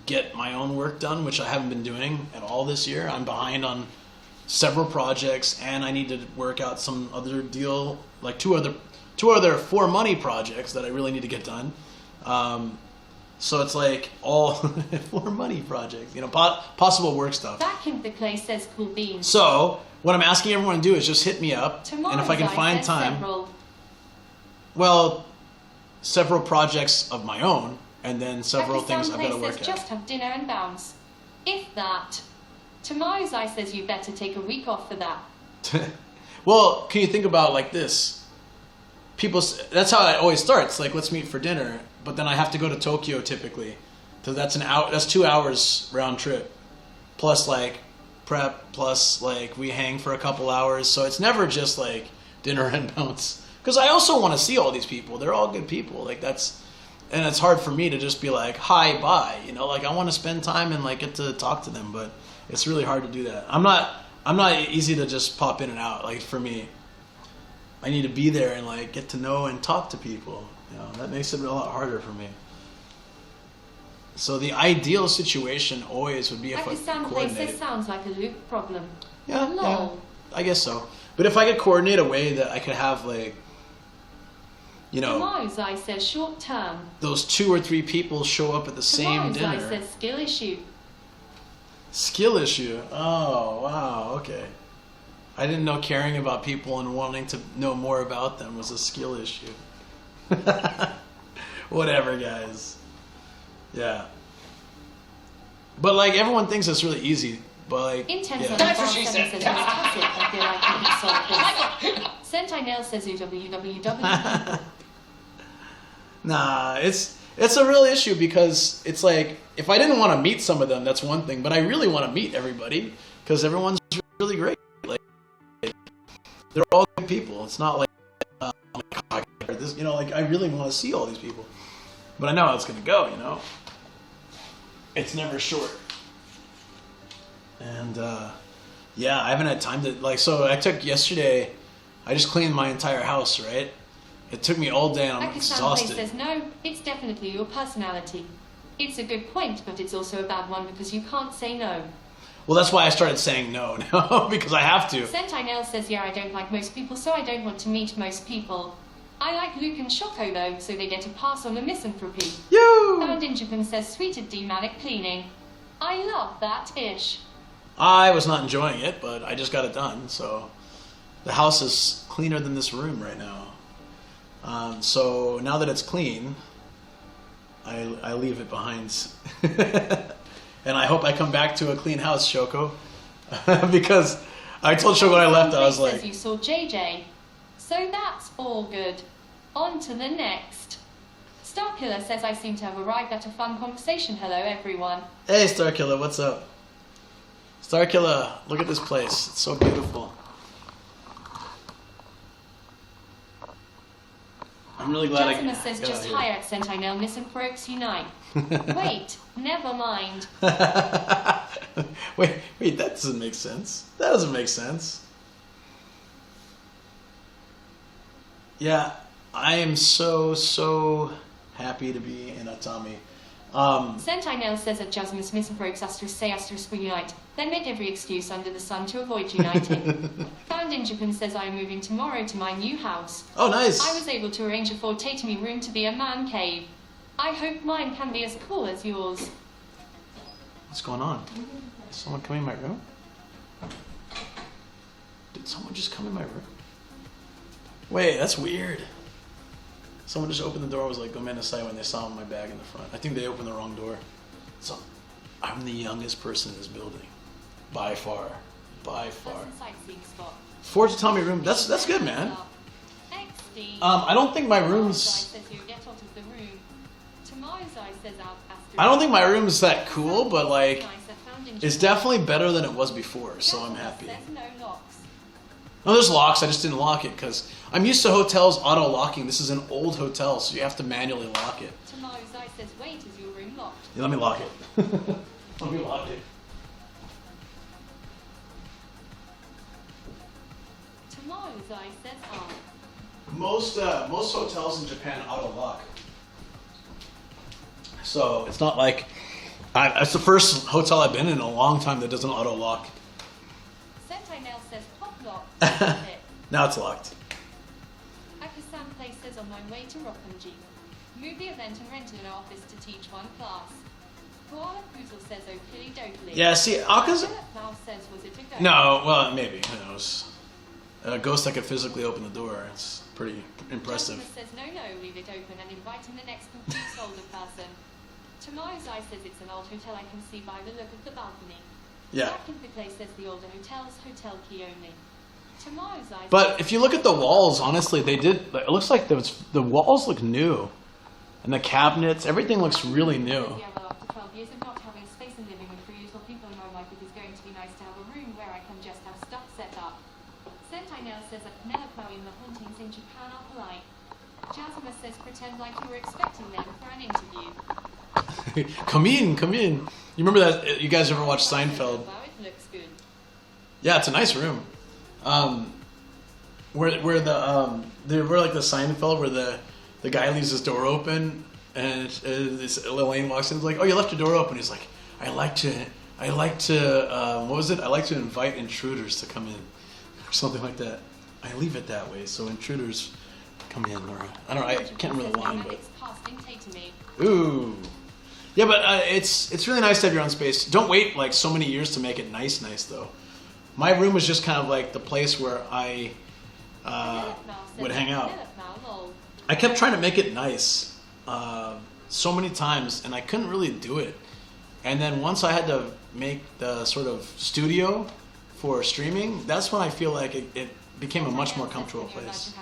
get my own work done, which I haven't been doing at all this year. I'm behind on several projects, and I need to work out some other deal, like two other for money projects that I really need to get done. So it's like all for money projects, you know, possible work stuff. Back in the clay says cool beans. So what I'm asking everyone to do is just hit me up, Tomorrow's and if I can find time, well, several projects of my own, and then several things I've got to work says out. just have dinner and bounce. If that. Tomorrow's eye says you better take a week off for that. Well, can you think about it like this? That's how it always starts. Like, let's meet for dinner, but then I have to go to Tokyo typically, so that's 2 hours round trip, plus like prep, plus like we hang for a couple hours. So it's never just like dinner and bounce. Because I also want to see all these people. They're all good people. Like and it's hard for me to just be like, hi, bye. You know, like I want to spend time and like get to talk to them, but it's really hard to do that. I'm not easy to just pop in and out. Like for me, I need to be there and like get to know and talk to people. You know, that makes it a lot harder for me. So the ideal situation always would be if I could coordinate. This sounds like a Luke problem. Yeah, Lol. yeah, I guess so. But if I could coordinate a way that I could have like, you know, Tomorrow's eye says short term. those 2 or 3 people show up at the same Tomorrow's dinner. eye says skill issue. Skill issue. Oh, wow. Okay. I didn't know caring about people and wanting to know more about them was a skill issue. Whatever, guys. Yeah. But like everyone thinks it's really easy. But like, Intense yeah. on That's what she said. Says I feel like you can solve this. Sentinel says www. Nah, it's a real issue because it's like if I didn't want to meet some of them, that's one thing. But I really want to meet everybody because everyone's really great. Like they're all good people. It's not like oh my God, this, you know, like I really want to see all these people. But I know how it's gonna go. You know, it's never short. And yeah, I haven't had time to like. So I took yesterday. I just cleaned my entire house, right? It took me all day and I'm exhausted. says no, it's definitely your personality. It's a good point, but it's also a bad one because you can't say no. Well, that's why I started saying no now, because I have to. Sentinel says, yeah, I don't like most people, so I don't want to meet most people. I like Luke and Shoko, though, so they get a pass on the misanthropy. Yoo! Found in Japan says, sweeted demonic cleaning. I love that ish. I was not enjoying it, but I just got it done, so the house is cleaner than this room right now. So now that it's clean, I leave it behind. And I hope I come back to a clean house, Shoko. Because I told Shoko when I left, I was like... Says you saw JJ. So that's all good. On to the next. Starkiller says I seem to have arrived at a fun conversation. Hello, everyone. Hey, Starkiller, what's up? Starkiller, look at this place. It's so beautiful. I'm really glad Jasmine says just hire at Sentinel Misanthropes Unite. Wait, never mind. wait, that doesn't make sense. That doesn't make sense. Yeah, I am so happy to be in Atami. Sentinel says at Jasmine's Misanthropes ** Unite, then make every excuse under the sun to avoid uniting. Found in Japan says I am moving tomorrow to my new house. Oh, nice. I was able to arrange a 4 tatami room to be a man cave. I hope mine can be as cool as yours. What's going on? Is someone coming in my room? Did someone just come in my room? Wait, that's weird. Someone just opened the door and was like, go man aside when they saw my bag in the front. I think they opened the wrong door. So, I'm the youngest person in this building. By far. By far. Forge Atami room. That's good, man. I don't think my room's... I don't think my room's that cool, but like, it's definitely better than it was before, so I'm happy. No, there's locks. I just didn't lock it because I'm used to hotels auto-locking. This is an old hotel, so you have to manually lock it. Says, wait, is your room locked? Yeah, let me lock it. Let me lock it. Tomorrow's eye says on. Most hotels in Japan auto-lock. So it's not like it's the first hotel I've been in a long time that doesn't auto lock. Sentai Nail says pop lock. Now it's locked. Akasan Place says on my way to Roppongi. Moved the event and rented an office to teach one class. Koala Poodle says Okili Dokili. Yeah, see, Akasan. Now says was it a ghost? No, well, maybe. Who knows? A ghost that could physically open the door. It's pretty impressive. Jasmine says no, leave it open and invite in the next confused older person. Tomorrow's Eye says it's an old hotel I can see by the look of the balcony. Yeah. Back in the place says the older hotels, hotel key only. Tomorrow's Eye. But if you look at the walls, honestly, they did. It looks like the walls look new, and the cabinets, everything looks really new. Yeah, well, after 12 years of not having space and living with 3 useful people in my life, it is going to be nice to have a room where I can just have stuff set up. Sentai Nail says that Penelope in the hauntings in Japan are polite. Jasmine says pretend like you were expecting them for an interview. Come in, come in. You remember that? You guys ever watched Seinfeld? Wow, it looks good. Yeah, it's a nice room. Where like the Seinfeld where the guy leaves his door open and Elaine walks in and is like, oh, you left your door open. He's like, I like to what was it? I like to invite intruders to come in, or something like that. I leave it that way so intruders come in, or I don't know. I can't remember the line, but ooh, yeah, but it's really nice to have your own space. Don't wait like so many years to make it nice though. My room was just kind of like the place where I would hang out. I kept trying to make it nice so many times, and I couldn't really do it. And then once I had to make the sort of studio for streaming, that's when I feel like it became a much more comfortable place.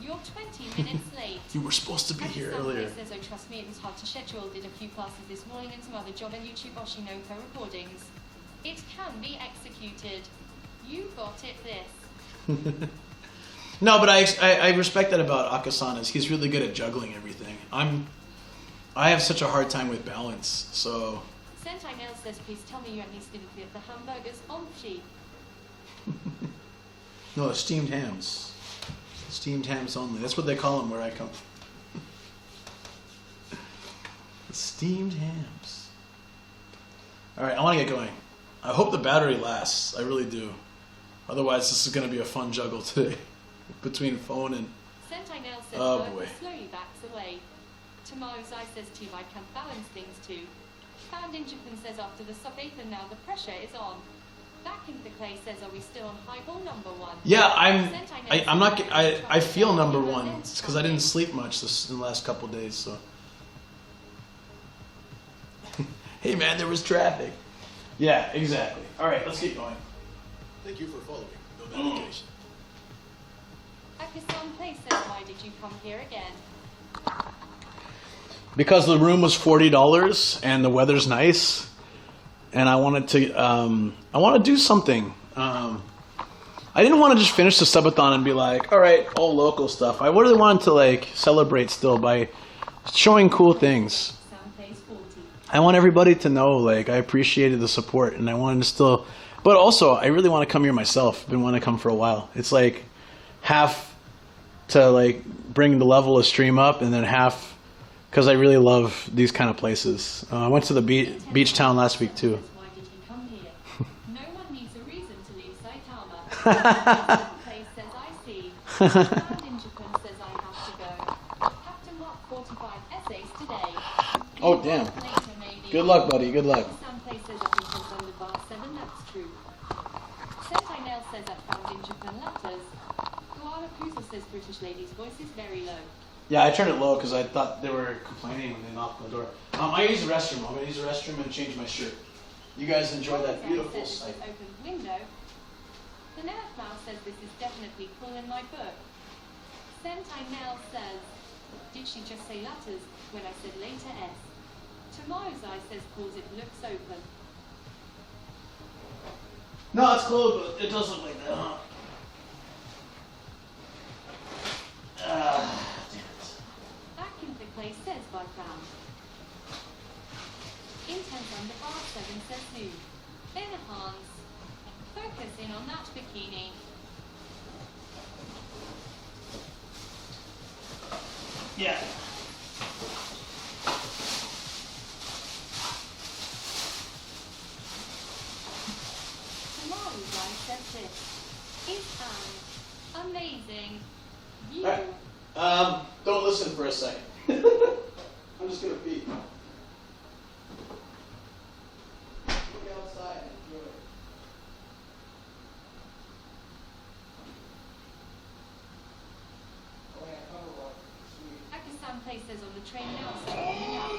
You're 20 minutes late. You were supposed to be here earlier. Says, oh, trust me, it was hard to schedule. Did a few classes this morning and some other job on YouTube Oshinoko recordings. It can be executed. You got it this. No, but I respect that about Akasan is he's really good at juggling everything. I have such a hard time with balance, so. Sentai Nail says, please tell me you at least didn't get the hamburgers on cheap. No, steamed hams. Steamed hams only. That's what they call them where I come from. Steamed hams. All right, I want to get going. I hope the battery lasts. I really do. Otherwise, this is going to be a fun juggle today between phone and. Sentai Nail says, oh boy. Slowly backs away. Tomorrow's Eye says too, I can balance things too. Found in Japan says after the sub-8 now the pressure is on. Back in the clay says, are we still on highball number 1? Yeah, I'm not. I feel number 1. It's because I didn't sleep much in the last couple of days. So. Hey man, there was traffic. Yeah, exactly. All right, let's keep going. Thank you for following. No medication. Akasan Place says, why did you come here again? Because the room was $40 and the weather's nice. And I wanted to, I want to do something. I didn't want to just finish the subathon and be like, all right, all local stuff. I really wanted to like celebrate still by showing cool things. I want everybody to know like I appreciated the support, and I wanted to still, but also I really want to come here myself. I've been wanting to come for a while. It's like half to like bring the level of stream up, and then half because I really love these kind of places. I went to the beach town last week too. Why did you come here? No one needs a reason to leave Saitama. Place says I see. Found in Japan says I have to go. Captain Mark 45 essays today. Oh damn. Good luck, buddy. Good luck. Some place says up until on the bar 7. That's true. Sentai Nail says that found in Japan letters. Koala Poodle says British lady's voice is very low. Yeah, I turned it low because I thought they were complaining when they knocked on the door. I use the restroom. I'm going to use the restroom and change my shirt. You guys enjoy that beautiful sight. Open window. The Nerf Mouse says this is definitely cool in my book. Sentai Nail says, did she just say letters when I said later S? Tomorrow's Eye says calls it looks open. No, it's cool, but it does look like that, huh? Back in the place says by found. Intense on the bar 7 says Sue. Enhance. Focus in on that bikini. Yeah. Don't listen for a second. I'm just gonna pee. Look outside and enjoy it. Oh yeah, cover water. Sweet. Pakistan places on the train now starting out.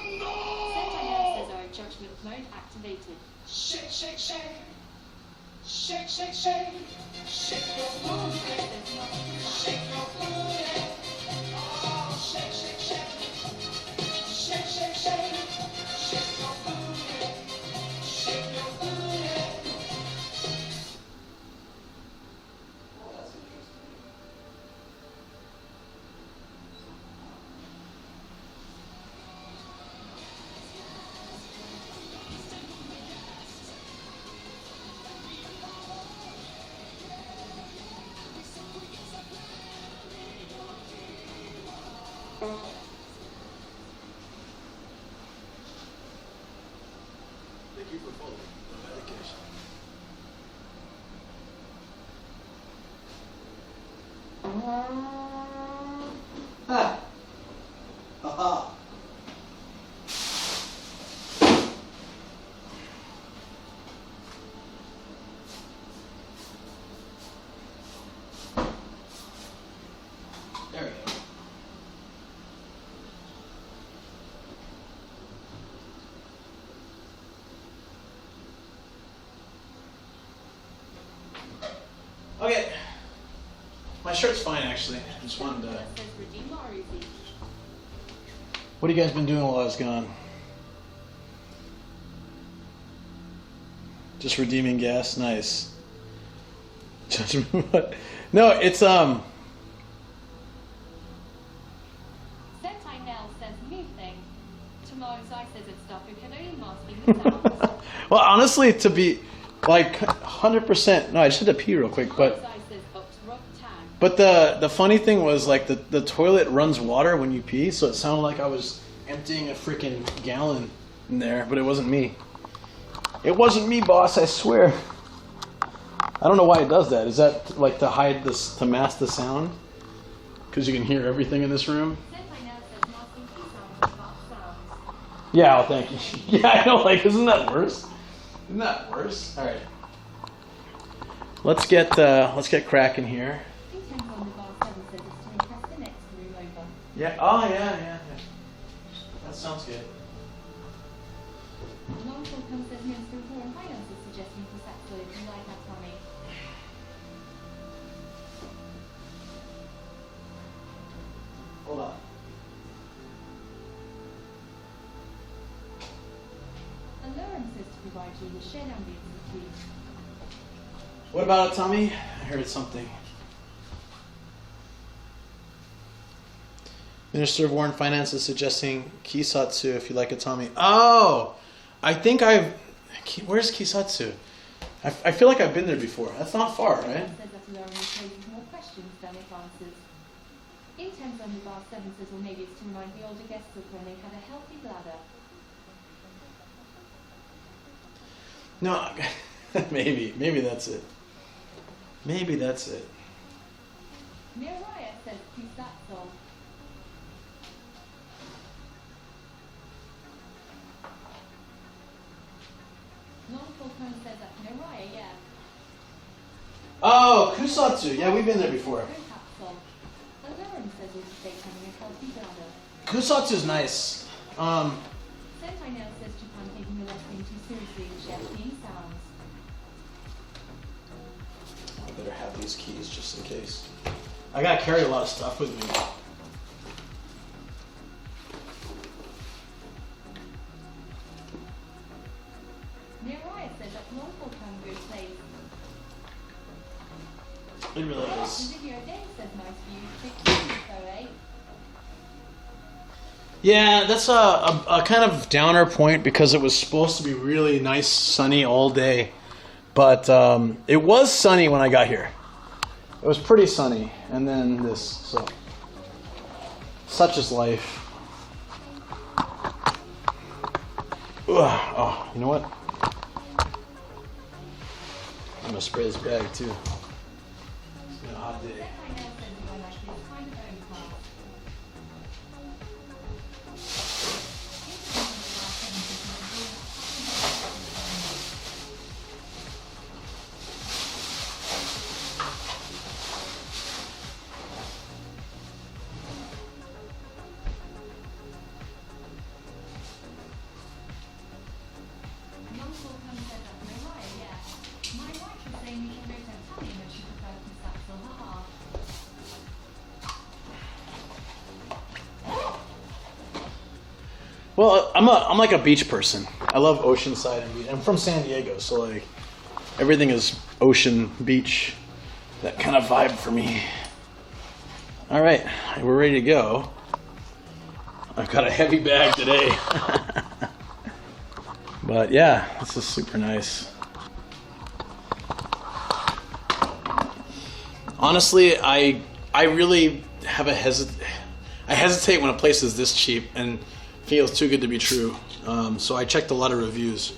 Standby now says our judgment mode activated. Shake, shake, shake. Shake, shake, shake. Shake your booty. Shake your booty. Oh, shake, shake, shake. Shake, shake, shake. Shake your booty. Shake your booty. Oh, that's interesting. Thank you for following the medication. Ha! Ha-ha! There we go. Okay. My shirt's fine, actually. I just wanted to... What have you guys been doing while I was gone? Just redeeming gas? Nice. What? No, it's, Sentai Nell says new thing. Tomorrow's I says it's stuff who can only masking the sounds. Well, honestly, to be, like, 100%... No, I just had to pee real quick, but... But the funny thing was, like, the toilet runs water when you pee, so it sounded like I was emptying a freaking gallon in there, but it wasn't me. It wasn't me, boss, I swear. I don't know why it does that. Is that, like, to hide this, to mask the sound? Because you can hear everything in this room? Yeah, well, thank you. Yeah, I know, like, isn't that worse? Isn't that worse? All right. Let's get cracking here. Yeah. Oh, yeah. That sounds good. Non-full comes as Minister of War and Finance is suggesting for Saxo if you like Atami. Hold on. Alarm says to provide you with shared ambience and keys. What about Atami? I heard something. Minister of War and Finance is suggesting Kisatsu if you like Atami. Oh! I think I've... Where's Kisatsu? I feel like I've been there before. That's not far, right? Says that Alarm raises more questions than it answers. In terms of the bar 7 says, or maybe it's to remind the older guests of when they had a healthy bladder. No, maybe that's it. Maybe that's it. Mirai says, who's that song? Non-full cone says that Mirai, yeah. Oh, Kusatsu. Yeah, we've been there before. Alarm says it's fake having a healthy bladder. Kusatsu's nice. Sentai now says Japan taking the wrestling too seriously and shares being sounds. I better have these keys just in case. I gotta carry a lot of stuff with me. Mirai says that non-full can go place. It really The is. video game says nice view. Big keys though, eh? Yeah, that's a kind of downer point because it was supposed to be really nice, sunny all day. But it was sunny when I got here. It was pretty sunny. And then this. So, such is life. Ugh. Oh, you know what? I'm going to spray this bag too. It's been a hot day. Well, I'm like a beach person. I love oceanside and beach. I'm from San Diego, so like everything is ocean, beach, that kind of vibe for me. All right, we're ready to go. I've got a heavy bag today. But yeah, this is super nice. Honestly, I really have I hesitate when a place is this cheap and feels too good to be true. So I checked a lot of reviews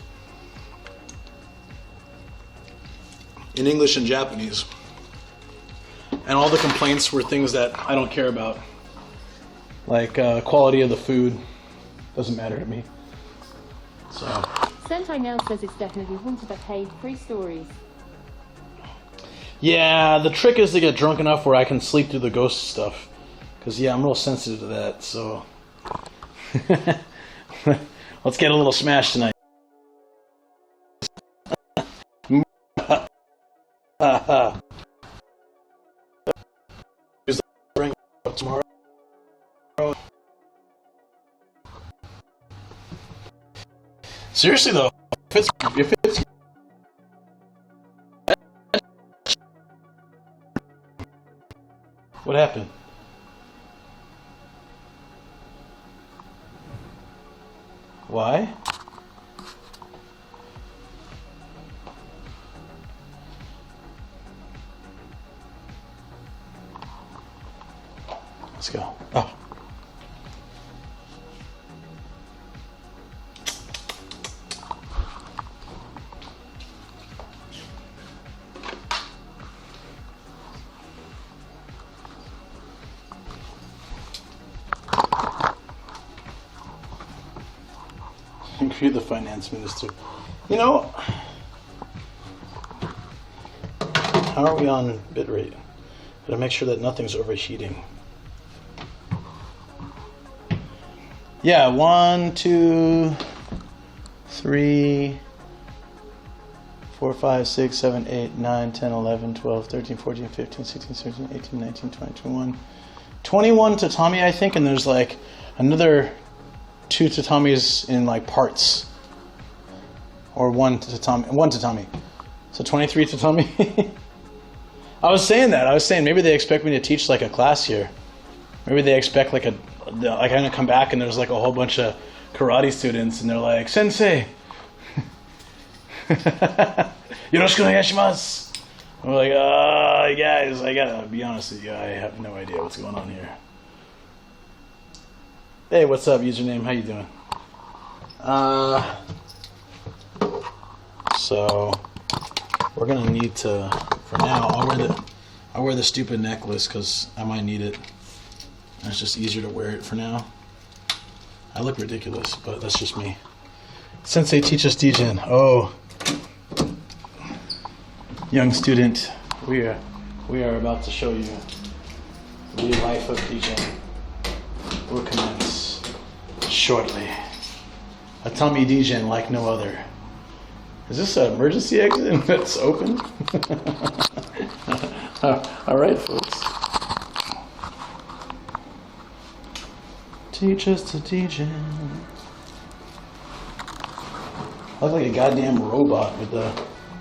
in English and Japanese, and all the complaints were things that I don't care about, like quality of the food doesn't matter to me. So Sentai now says it's definitely haunted by paid 3 stories. yeah, the trick is to get drunk enough where I can sleep through the ghost stuff, because yeah, I'm real sensitive to that. So let's get a little smashed tonight. Tomorrow. Seriously though, if it's what happened? Why? Let's go. Oh. You're the finance minister. You know, how are we on bitrate? Gotta make sure that nothing's overheating. Yeah, 1, 2, 3, 4, 5, 6, 7, 8, 9, 10, 11, 12, 13, 14, 15, 16, 17, 18, 19, 20, 21. 21 tatami, I think, and there's like another 2 tatamis in like parts. Or 1 tatami. So 23 tatami. I was saying maybe they expect me to teach like a class here. Maybe they expect like I'm gonna come back and there's like a whole bunch of karate students and they're like, Sensei, yoroshiku onegaishimasu. I'm like, guys, I gotta be honest with you, I have no idea what's going on here. Hey, what's up, username? How you doing? So we're gonna need to, for now, I'll wear the stupid necklace because I might need it. It's just easier to wear it for now. I look ridiculous, but that's just me. Sensei, teach us DJing. Oh, young student, we are about to show you the life of DJing. Will commence shortly. Atami DJing like no other. Is this an emergency exit that's open? All right, folks. Teach us to DJ. I look like a goddamn robot with the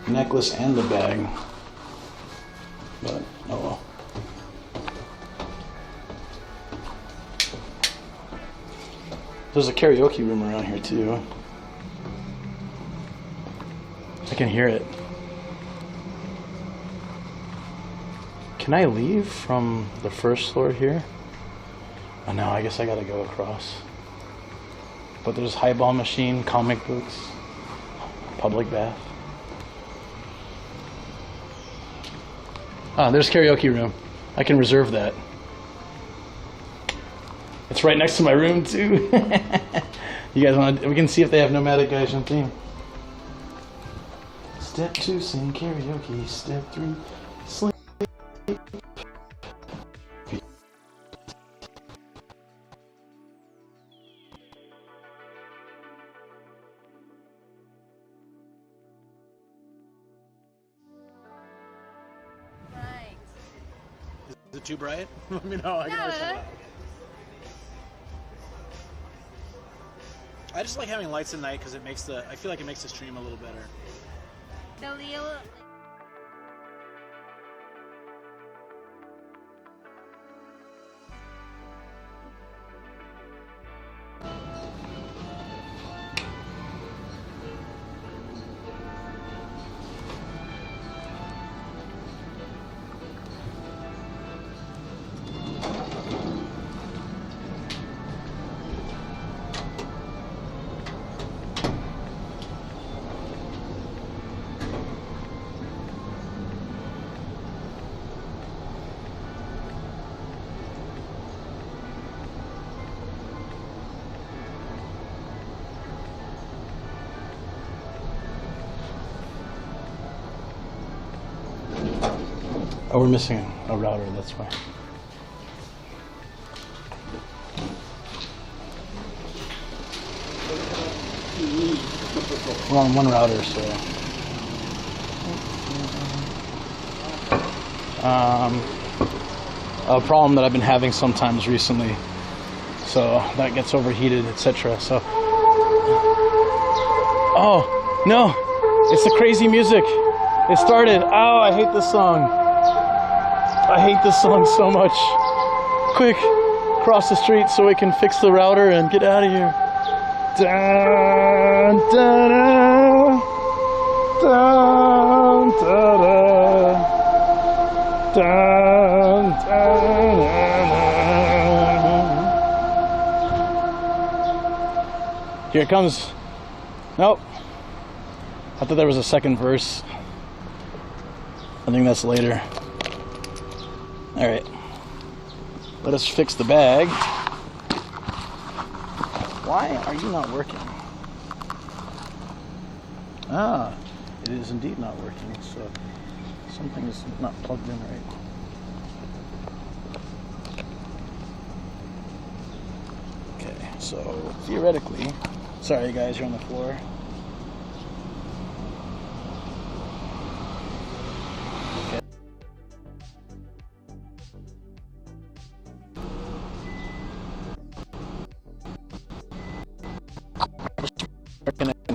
necklace and the bag. But, oh well. There's a karaoke room around here too. I can hear it. Can I leave from the first floor here? Oh no, I guess I gotta go across. But there's highball machine, comic books, public bath. Ah, there's karaoke room. I can reserve that. It's right next to my room too. You guys want to? We can see if they have Nomadic Gaijin theme. Step 2, sing karaoke. Step 3, sleep. Is it too bright? Let me know. I gotta shut up. I just like having lights at night because it makes I feel like it makes the stream a little better. The Leo. Oh, we're missing a router, that's why. We're on one router, so. A problem that I've been having sometimes recently. So that gets overheated, etc. So. Oh, no! It's the crazy music! It started. Oh, I hate this song. I hate this song so much. Quick, cross the street so we can fix the router and get out of here. Dun, dun, dun, dun, dun, dun, dun. Here it comes. Nope. I thought there was a second verse. I think that's later. Alright, let us fix the bag. Why are you not working? Ah, it is indeed not working, so something is not plugged in right. Okay, so theoretically, sorry guys, you're on the floor.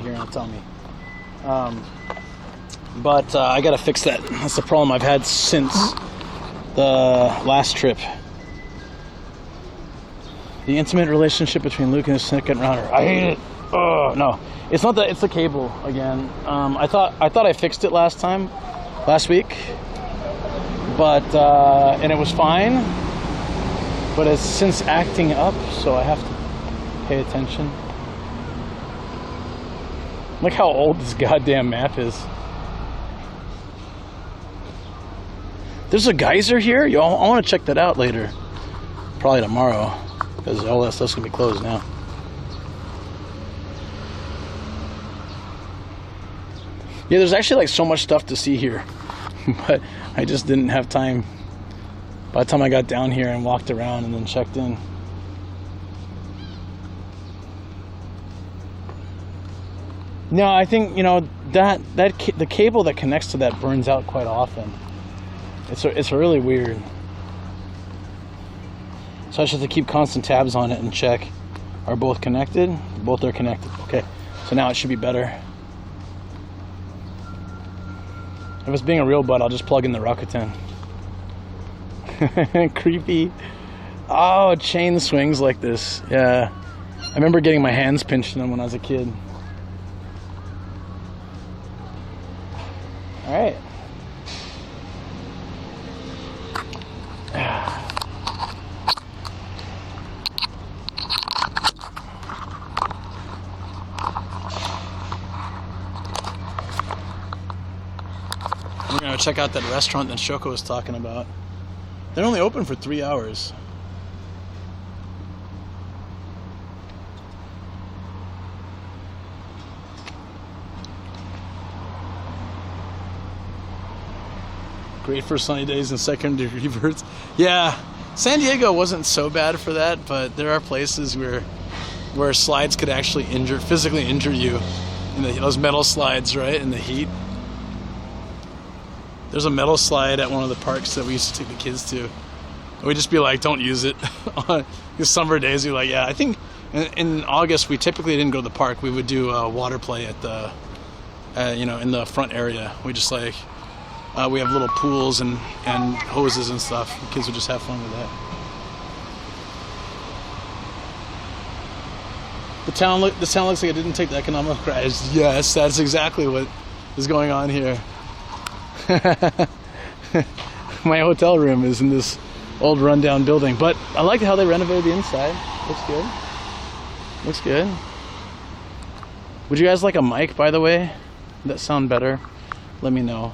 Here on Atami. But I gotta fix that. That's the problem I've had since the last trip. The intimate relationship between Luke and his second router. I hate it. Oh no, it's not that. It's the cable again. I thought I fixed it last week, but and it was fine. But it's since acting up, so I have to pay attention. Look how old this goddamn map is. There's a geyser here? Yo, I want to check that out later. Probably tomorrow, because all that stuff's gonna be closed now. Yeah, there's actually like so much stuff to see here, but I just didn't have time. By the time I got down here and walked around and then checked in. No, I think, you know, the cable that connects to that burns out quite often. It's really weird. So I just have to keep constant tabs on it and check. Are both connected? Both are connected. Okay, so now it should be better. If it's being a real butt, I'll just plug in the Rakuten. Creepy. Oh, chain swings like this. Yeah, I remember getting my hands pinched in them when I was a kid. All right. We're gonna check out that restaurant that Shoko was talking about. They're only open for 3 hours. Great for sunny days and secondary reverts. Yeah, San Diego wasn't so bad for that, but there are places where slides could actually physically injure you. Those metal slides, right, in the heat. There's a metal slide at one of the parks that we used to take the kids to. And we'd just be like, don't use it. On summer days, we're like, yeah, I think in August, we typically didn't go to the park. We would do water play at the, in the front area. We just like, we have little pools and hoses and stuff. The kids would just have fun with that. The town looks like it didn't take the economic crash. Yes, that's exactly what is going on here. My hotel room is in this old rundown building, but I like how they renovated the inside. Looks good. Looks good. Would you guys like a mic, by the way? Would that sound better? Let me know.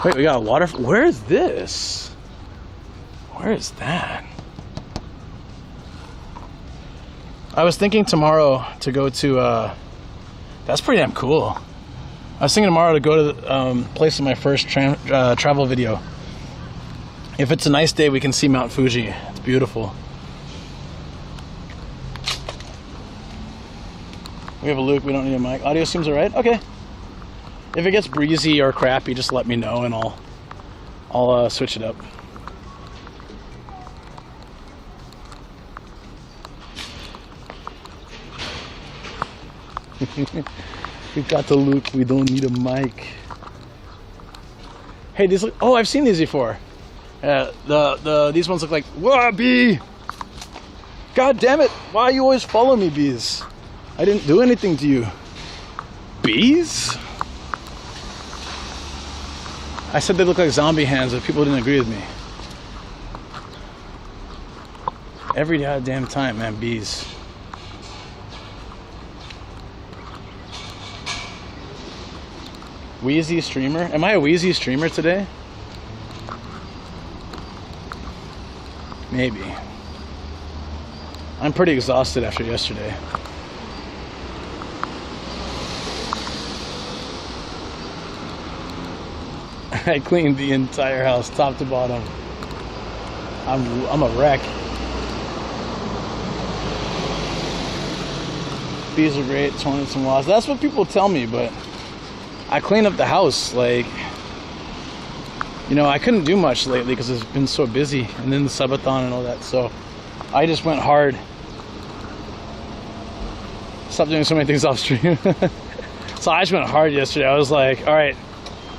Wait, we got a water. Where is this? Where is that? I was thinking tomorrow to go to, that's pretty damn cool. I was thinking tomorrow to go to the place of my first travel video. If it's a nice day, we can see Mount Fuji. It's beautiful. We have a Luke, we don't need a mic. Audio seems alright? Okay. If it gets breezy or crappy, just let me know and I'll switch it up. We got the Luke, we don't need a mic. Hey, these look, oh, I've seen these before. These ones look like, whoa, bee! God damn it, why you always follow me, bees? I didn't do anything to you. Bees? I said they look like zombie hands, but people didn't agree with me. Every goddamn time, man, bees. Wheezy streamer? Am I a wheezy streamer today? Maybe. I'm pretty exhausted after yesterday. I cleaned the entire house, top to bottom. I'm a wreck. Bees are great, hornets and wasps. That's what people tell me, but I clean up the house, like, I couldn't do much lately because it's been so busy, and then the subathon and all that, so I just went hard. Stop doing so many things off stream. So I just went hard yesterday. I was like, all right,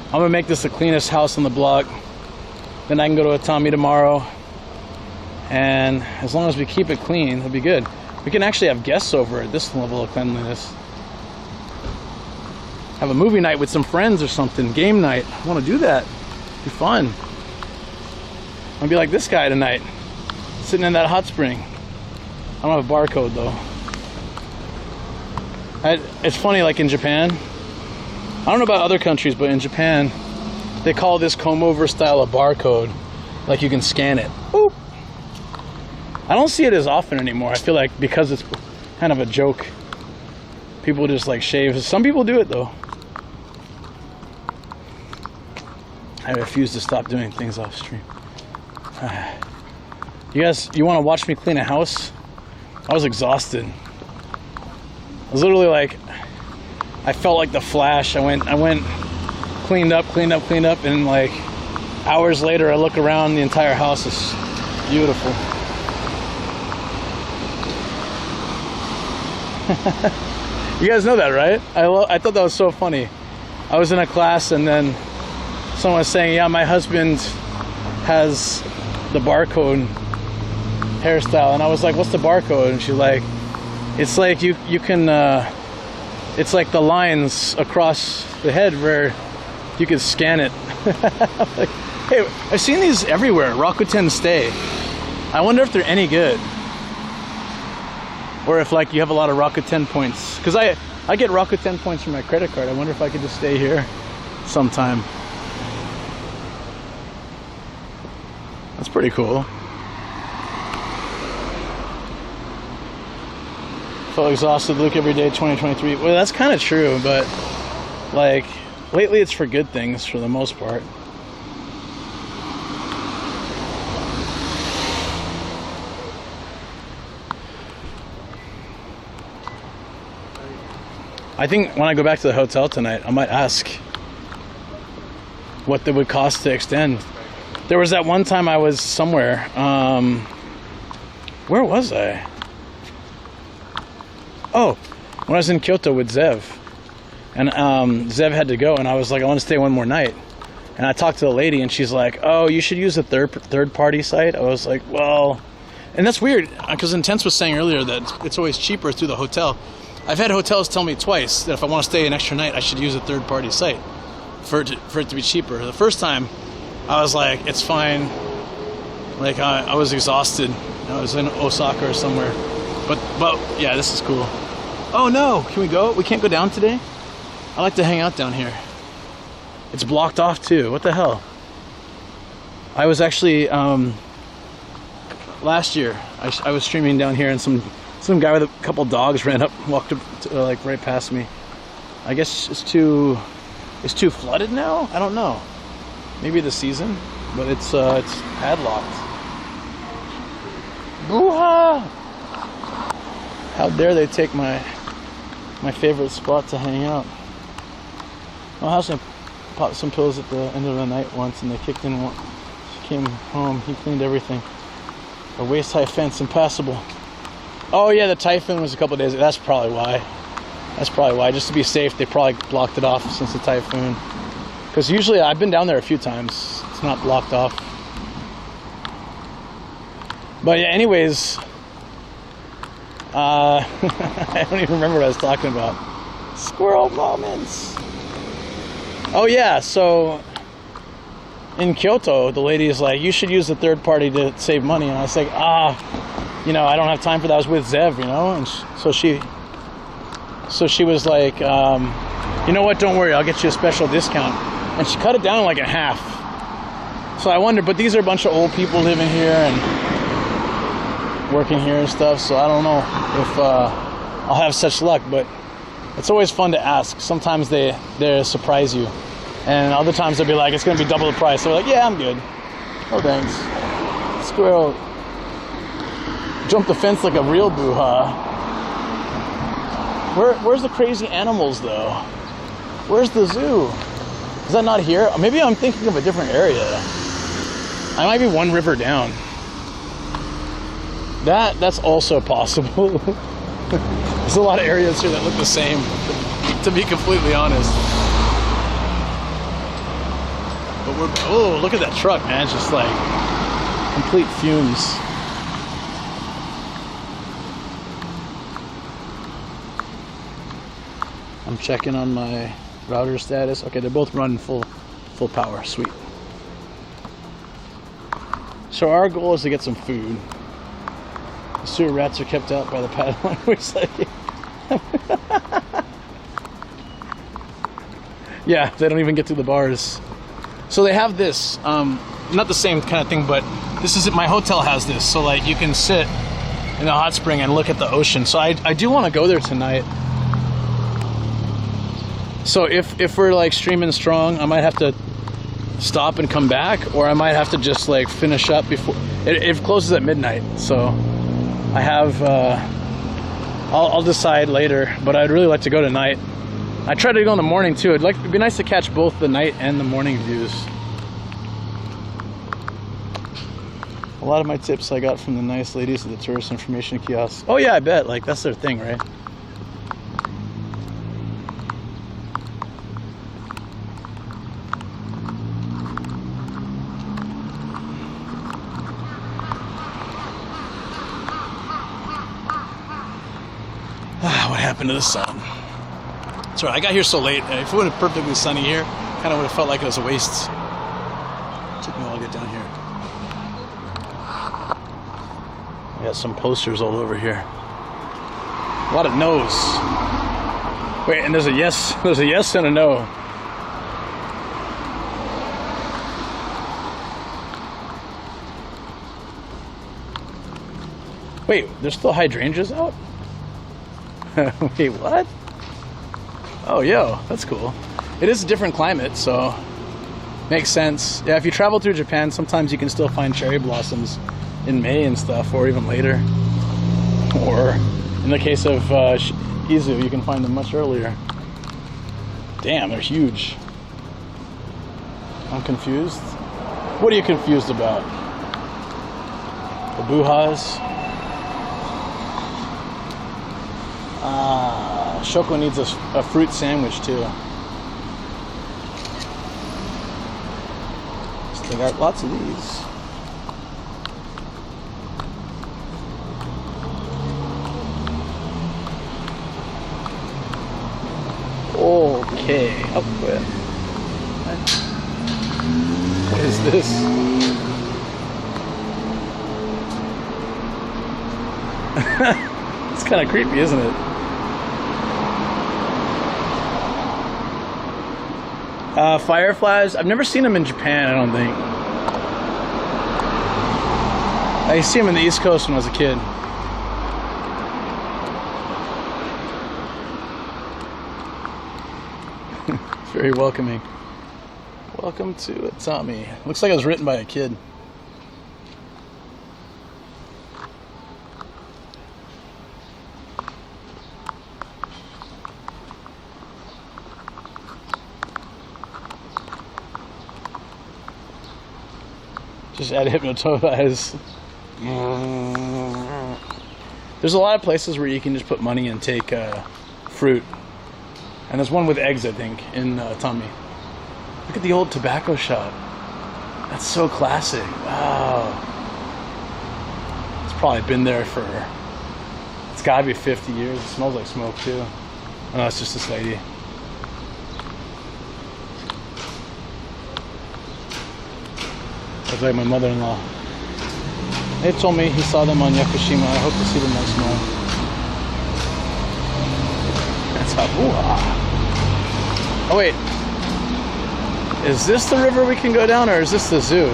I'm gonna make this the cleanest house on the block. Then I can go to Atami tomorrow, and as long as we keep it clean, it'll be good. We can actually have guests over at this level of cleanliness. Have a movie night with some friends or something, game night. I want to do that. Be fun. I'll be like this guy tonight, sitting in that hot spring. I don't have a barcode though. It's funny, like in Japan, I don't know about other countries, but in Japan, they call this comb-over style a barcode. Like you can scan it. Boop. I don't see it as often anymore. I feel like because it's kind of a joke, people just like shave. Some people do it though. I refuse to stop doing things off stream. You guys, you want to watch me clean a house? I was exhausted. I was literally like, I felt like the Flash. I went, cleaned up, and like hours later, I look around, the entire house is beautiful. You guys know that, right? I thought that was so funny. I was in a class and then someone was saying, yeah, my husband has the barcode hairstyle, and I was like, what's the barcode? And she's like, it's like you can it's like the lines across the head where you could scan it. Like, hey, I've seen these everywhere. Rakuten Stay. I wonder if they're any good, or if like you have a lot of Rakuten points, because I get Rakuten points from my credit card. I wonder if I could just stay here sometime. That's pretty cool. Felt exhausted, Luke, every day, 2023. Well, that's kind of true, but like lately it's for good things for the most part. I think when I go back to the hotel tonight, I might ask what it would cost to extend. There was that one time I was somewhere, Where was I? Oh, when I was in Kyoto with Zev. And Zev had to go, and I was like, I want to stay one more night. And I talked to the lady, and she's like, oh, you should use a third-party site. I was like, well... And that's weird, because Intense was saying earlier that it's always cheaper through the hotel. I've had hotels tell me twice that if I want to stay an extra night, I should use a third-party site for it to be cheaper. The first time, I was like, it's fine. Like, I was exhausted. I was in Osaka or somewhere. But yeah, this is cool. Oh no, can we go? We can't go down today? I like to hang out down here. It's blocked off too. What the hell? I was actually, last year, I was streaming down here, and some guy with a couple dogs walked up to, like right past me. I guess it's too flooded now? I don't know. Maybe the season, but it's padlocked. Boo-ha! How dare they take my favorite spot to hang out. My house popped some pills at the end of the night once, and they kicked in. She came home, he cleaned everything. A waist-high fence, impassable. Oh yeah, the typhoon was a couple days ago. That's probably why. Just to be safe, they probably blocked it off since the typhoon. Because usually, I've been down there a few times. It's not blocked off. But yeah, anyways, I don't even remember what I was talking about. Squirrel moments. Oh yeah, so in Kyoto, the lady is like, you should use a third party to save money. And I was like, I don't have time for that. I was with Zev, And so she was like, you know what? Don't worry, I'll get you a special discount. And she cut it down like in half. So I wonder, but these are a bunch of old people living here and working here and stuff. So I don't know if I'll have such luck, but it's always fun to ask. Sometimes they surprise you. And other times they'll be like, it's going to be double the price. So we're like, yeah, I'm good. Oh, thanks. Squirrel jumped the fence like a real boo-ha. Where's the crazy animals, though? Where's the zoo? Is that not here? Maybe I'm thinking of a different area. I might be one river down. That's also possible. There's a lot of areas here that look the same, to be completely honest. But oh, look at that truck, man. It's just like complete fumes. I'm checking on my router status. Okay, they're both running full power. Sweet. So our goal is to get some food. The sewer rats are kept out by the paddling. Yeah, they don't even get to the bars. So they have this, not the same kind of thing, but this is it. My hotel has this, so like you can sit in the hot spring and look at the ocean. So I do want to go there tonight. So if we're like streaming strong, I might have to stop and come back, or I might have to just like finish up before it closes at midnight. So I have I'll decide later, but I'd really like to go tonight. I try to go in the morning too. It'd be nice to catch both the night and the morning views. A lot of my tips I got from the nice ladies at the tourist information kiosk. Oh yeah, I bet. Like that's their thing, right? What happened to the sun? Sorry, I got here so late. If it would have been perfectly sunny here, kind of would have felt like it was a waste. It took me a while to get down here. I got some posters all over here. A lot of no's. Wait, and there's a yes. There's a yes and a no. Wait, there's still hydrangeas out? Wait, what? Oh, yo, that's cool. It is a different climate, so makes sense. Yeah, if you travel through Japan, sometimes you can still find cherry blossoms in May and stuff, or even later. Or in the case of Izu, you can find them much earlier. Damn, they're huge. I'm confused. What are you confused about? The boo-has? Shoko needs a fruit sandwich too. So they got lots of these. Okay, up with. What is this? It's kind of creepy, isn't it? Fireflies, I've never seen them in Japan, I don't think. I used to see them in the East Coast when I was a kid. It's very welcoming. Welcome to Atami. Looks like it was written by a kid. Just add hypnotize. There's a lot of places where you can just put money and take fruit. And there's one with eggs, I think, in Atami. Look at the old tobacco shop. That's so classic. Wow. It's probably been there for, it's gotta be 50 years. It smells like smoke too. Oh, no, it's just this lady. It's like my mother-in-law. They told me he saw them on Yakushima. I hope to see them next month. That's how. Oh wait. Is this the river we can go down, or is this the zoo?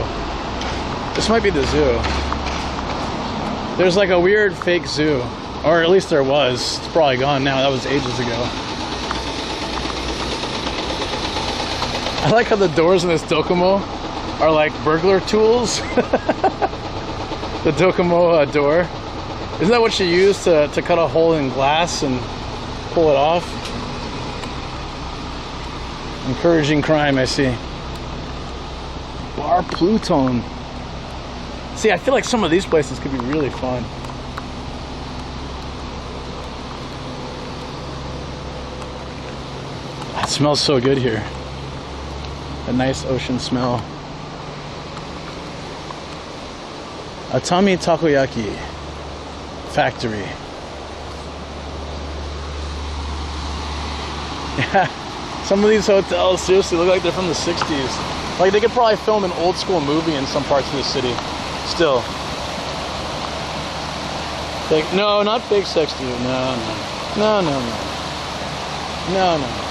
This might be the zoo. There's like a weird fake zoo. Or at least there was. It's probably gone now. That was ages ago. I like how the doors in this Docomo are like burglar tools. The Docomo door. Isn't that what you use to cut a hole in glass and pull it off? Encouraging crime, I see. Bar Pluton. See, I feel like some of these places could be really fun. It smells so good here. A nice ocean smell. Atami Takoyaki Factory. Yeah, some of these hotels seriously look like they're from the 60s. Like they could probably film an old school movie in some parts of the city. Still. Like, no, not fake sex dude. No, no. No, no, no. No, no.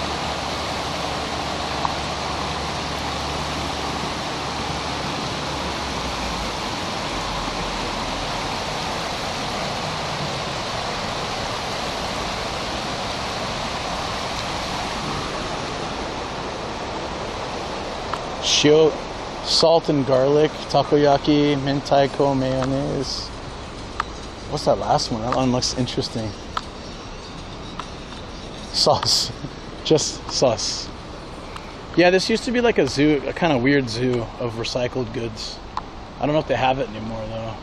Shio, salt and garlic, takoyaki, mentaiko mayonnaise. What's that last one? That one looks interesting. Sauce. Just sauce. Yeah, this used to be like a zoo, a kind of weird zoo of recycled goods. I don't know if they have it anymore though.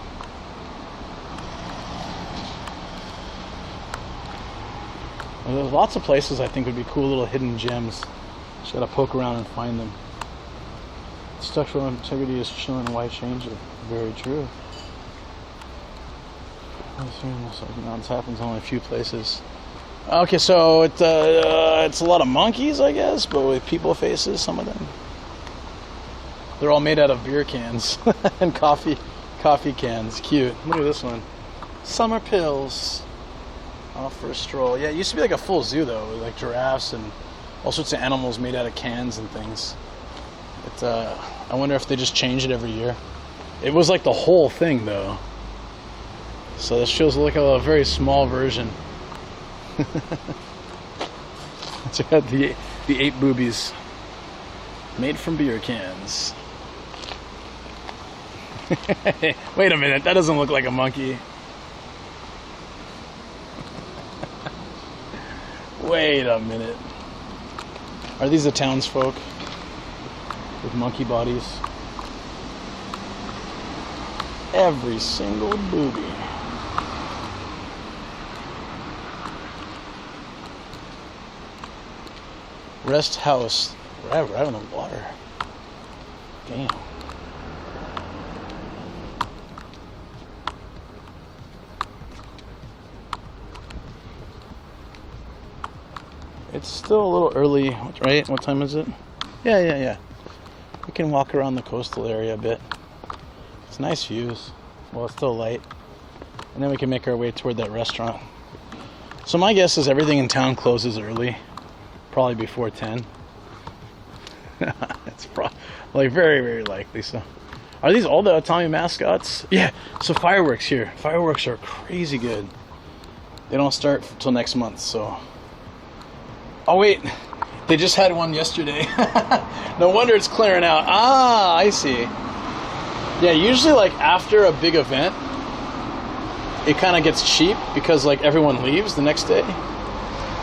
Well, there's lots of places I think would be cool little hidden gems. Just gotta poke around and find them. Structural integrity is chilling. Why change it? Very true. This happens only a few places. Okay, so it's a lot of monkeys, I guess, but with people faces. Some of them. They're all made out of beer cans and coffee cans. Cute. Look at this one. Summer pills. Off for a stroll. Yeah, it used to be like a full zoo though, with like giraffes and all sorts of animals made out of cans and things. I wonder if they just change it every year. It was like the whole thing though. So this shows like a very small version. Check out the 8 boobies. Made from beer cans. Wait a minute, that doesn't look like a monkey. Wait a minute. Are these the townsfolk? With monkey bodies. Every single booby. Rest house. Right on the water. Damn. It's still a little early, right? What time is it? Yeah. We can walk around the coastal area a bit. It's nice views. Well, it's still light. And then we can make our way toward that restaurant. So my guess is everything in town closes early. Probably before 10. It's like very, very likely. So, are these all the Atami mascots? Yeah. So fireworks here. Fireworks are crazy good. They don't start till next month. So. Oh wait, they just had one yesterday. No wonder it's clearing out. Ah, I see. Yeah, usually like after a big event, it kind of gets cheap because like everyone leaves the next day.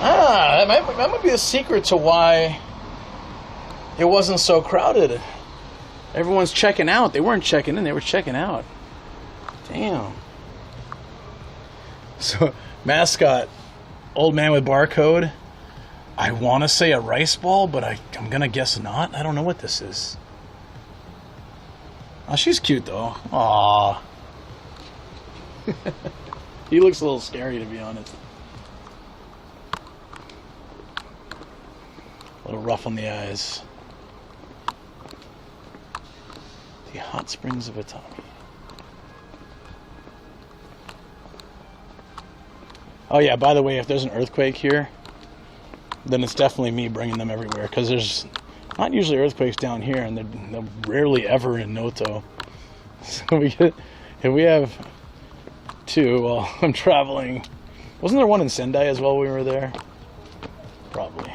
Ah, that might be the secret to why it wasn't so crowded. Everyone's checking out. They weren't checking in, they were checking out. Damn. So, mascot, old man with barcode. I want to say a rice ball, but I'm going to guess not. I don't know what this is. Oh, she's cute, though. Aww. He looks a little scary, to be honest. A little rough on the eyes. The hot springs of Atami. Oh, yeah, by the way, if there's an earthquake here, then it's definitely me bringing them everywhere, because there's not usually earthquakes down here, and they're rarely ever in Noto. So if we have two while I'm traveling. Wasn't there one in Sendai as well when we were there? Probably.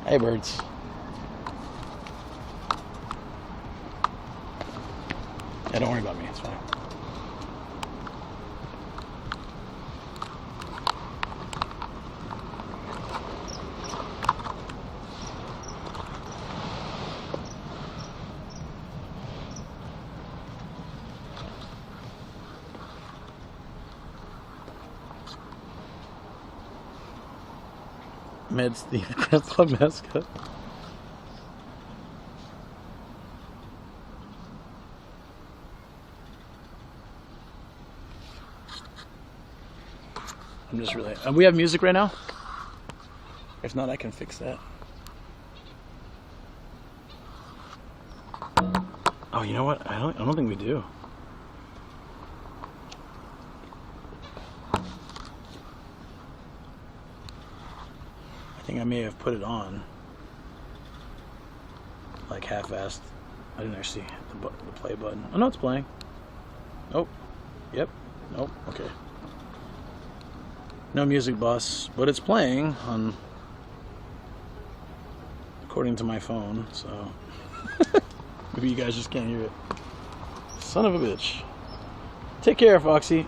Hey, birds. Yeah, don't worry about me, it's fine. Med Steve, Grandpa mascot. I'm just really. We have music right now? If not, I can fix that. Oh, you know what? I don't think we do. I think I may have put it on, like half-assed. I didn't actually hit the play button. Oh no, it's playing. Nope. Yep. Nope. Okay. No music bus, but it's playing on, according to my phone. So maybe you guys just can't hear it. Son of a bitch. Take care, Foxy.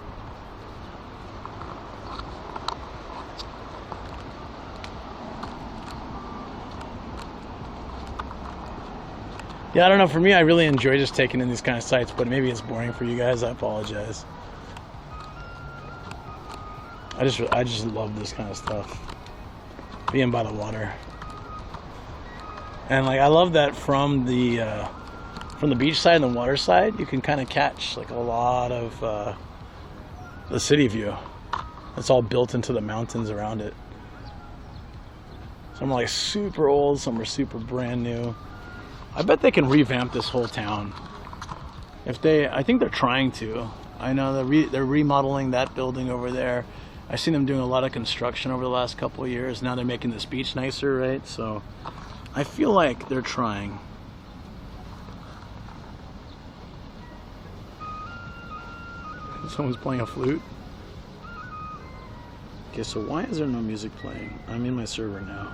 Yeah, I don't know. For me, I really enjoy just taking in these kind of sites, but maybe it's boring for you guys. I apologize. I just love this kind of stuff. Being by the water, and like I love that from the beach side and the water side, you can kind of catch like a lot of the city view. It's all built into the mountains around it. Some are like super old, some are super brand new. I bet they can revamp this whole town. I think they're trying to. I know they're remodeling that building over there. I've seen them doing a lot of construction over the last couple of years. Now they're making this beach nicer, right? So I feel like they're trying. Someone's playing a flute. Okay, so why is there no music playing? I'm in my server now.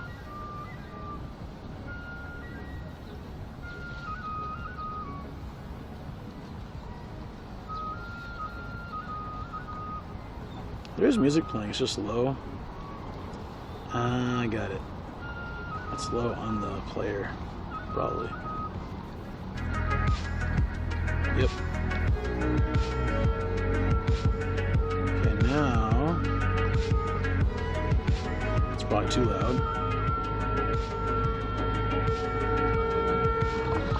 There's music playing, it's just low. I got it. It's low on the player, probably. Yep. Okay, now probably too loud.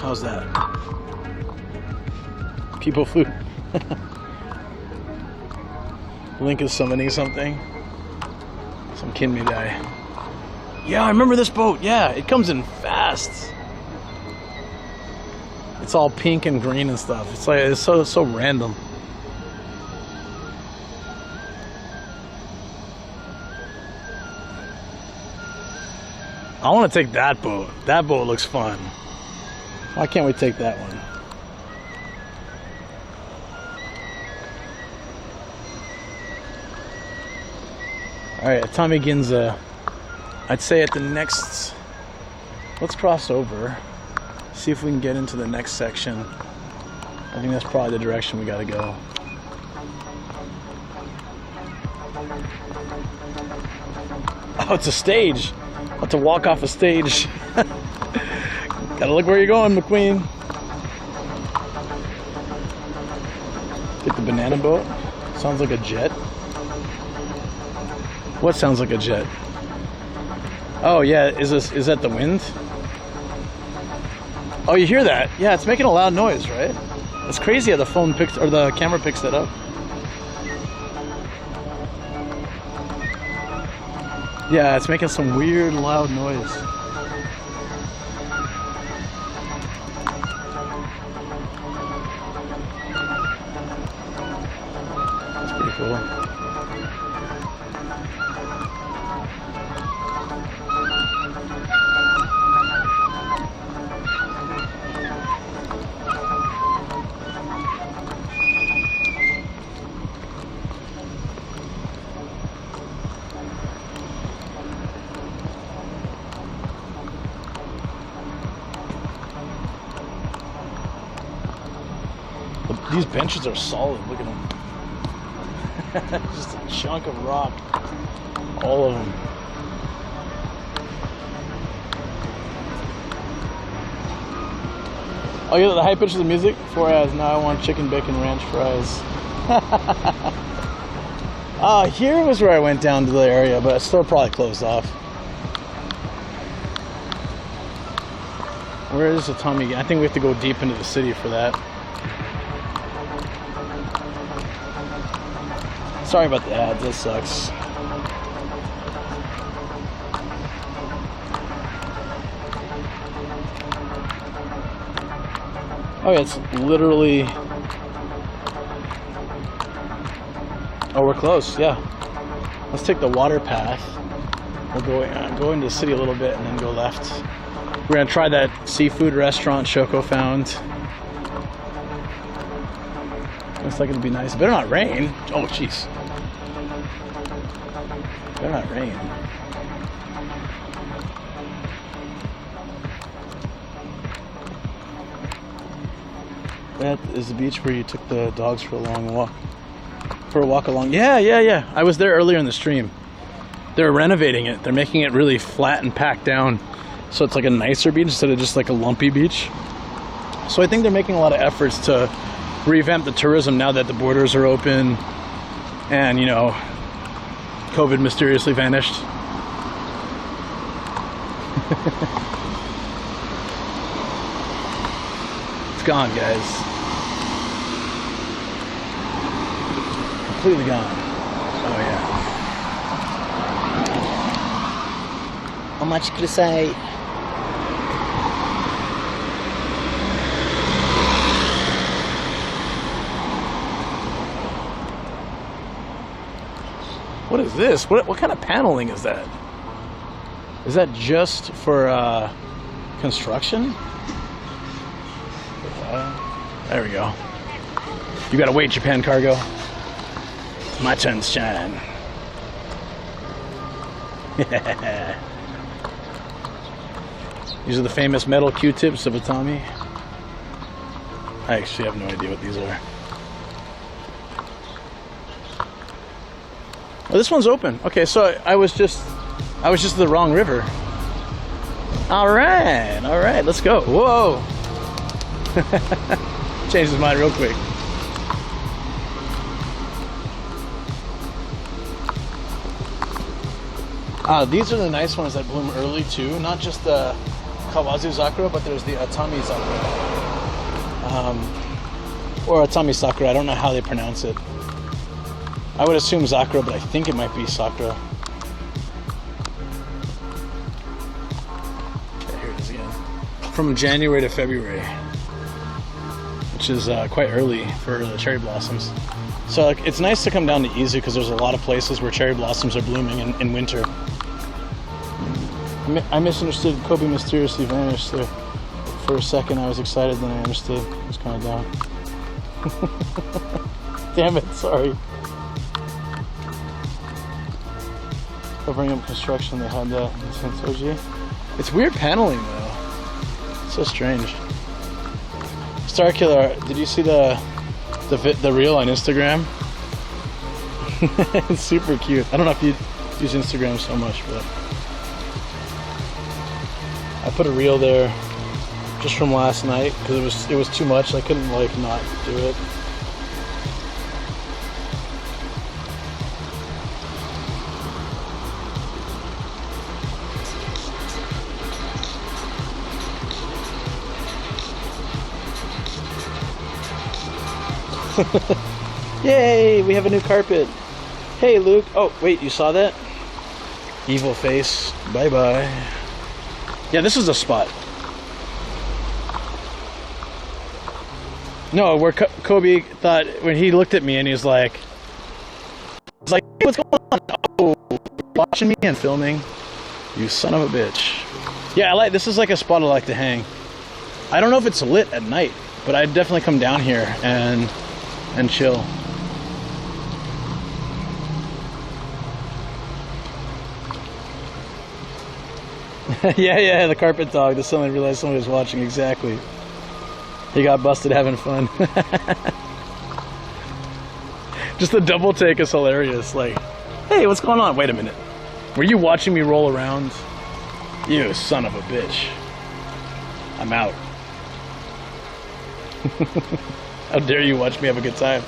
How's that? People food. Link is summoning something. Some kinme guy. Yeah, I remember this boat. Yeah, it comes in fast. It's all pink and green and stuff. It's like it's so random. I want to take that boat. That boat looks fun. Why can't we take that one? All right, Atami Ginza. I'd say at the next, let's cross over, see if we can get into the next section. I think that's probably the direction we gotta go. Oh, it's a stage. I'll have to walk off a stage. Gotta look where you're going, McQueen. Take the banana boat. Sounds like a jet. What sounds like a jet? Oh yeah, is that the wind? Oh, you hear that? Yeah, it's making a loud noise, right? It's crazy how the phone picks or the camera picks that up. Yeah, it's making some weird loud noise. That's pretty cool. These benches are solid, look at them. Just a chunk of rock. All of them. Oh, you know the high pitch of the music? 4 hours, now I want chicken bacon ranch fries. Here was where I went down to the area, but it's still probably closed off. Where is Atami? I think we have to go deep into the city for that. Sorry about the ads, that sucks. Oh yeah, it's literally... Oh, we're close, yeah. Let's take the water path. We'll go into the city a little bit and then go left. We're gonna try that seafood restaurant Shoko found. Looks like it'll be nice. It better not rain. Oh, jeez. Better not rain. That is the beach where you took the dogs for a long walk. For a walk along. Yeah. I was there earlier in the stream. They're renovating it. They're making it really flat and packed down. So it's like a nicer beach instead of just like a lumpy beach. So I think they're making a lot of efforts to revamp the tourism now that the borders are open and, you know, COVID mysteriously vanished. It's gone, guys. Completely gone. Oh yeah. How much could I say? What is this? What kind of paneling is that? Is that just for construction? There we go. You gotta wait, Japan Cargo. My turn to shine. These are the famous metal Q-tips of Atami. I actually have no idea what these are. Oh, this one's open. Okay, so I was just the wrong river. All right, let's go. Whoa! Changed his mind real quick. These are the nice ones that bloom early too. Not just the Kawazu Sakura, but there's the Atami Sakura. Or Atami Sakura, I don't know how they pronounce it. I would assume Sakura, but I think it might be Sakura. Okay, here it is again. From January to February, which is quite early for the cherry blossoms. So like, it's nice to come down to Izu because there's a lot of places where cherry blossoms are blooming in winter. I misunderstood. Kobe mysteriously vanished there. For a second I was excited, then I understood. I was kind of down. Damn it, sorry. Covering up construction, they had that in Sensoji. It's weird paneling though. It's so strange. Starkiller, did you see the reel on Instagram? It's super cute. I don't know if you use Instagram so much, but I put a reel there just from last night because it was too much. I couldn't like not do it. Yay, we have a new carpet. Hey Luke. Oh wait, you saw that? Evil face. Bye bye. Yeah, this is a spot. No, where Kobe thought, when he looked at me and he was like, hey, what's going on? Oh, watching me and filming? You son of a bitch. Yeah, this is like a spot I like to hang. I don't know if it's lit at night, but I'd definitely come down here and chill. Yeah, the carpet dog. The suddenly realized somebody was watching. Exactly. He got busted having fun. Just the double take is hilarious. Like, hey, what's going on? Wait a minute. Were you watching me roll around? You son of a bitch. I'm out. How dare you watch me have a good time?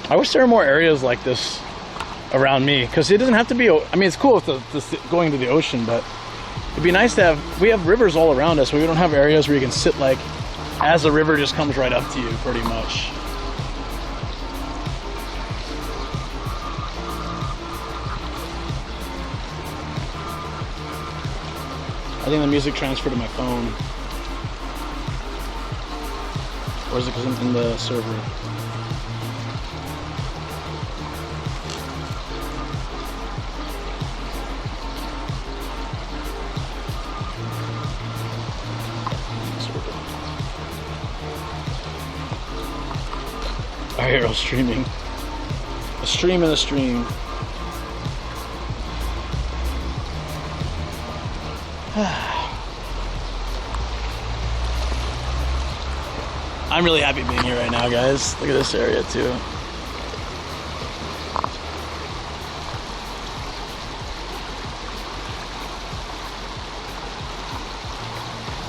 I wish there were more areas like this around me, because it doesn't have to be, I mean, it's cool with going to the ocean, but it'd be nice to have, we have rivers all around us, but we don't have areas where you can sit like as the river just comes right up to you pretty much. I think the music transferred to my phone. Or is it because I'm in the server? Our hero's streaming. A stream in a stream. I'm really happy being here right now, guys. Look at this area too.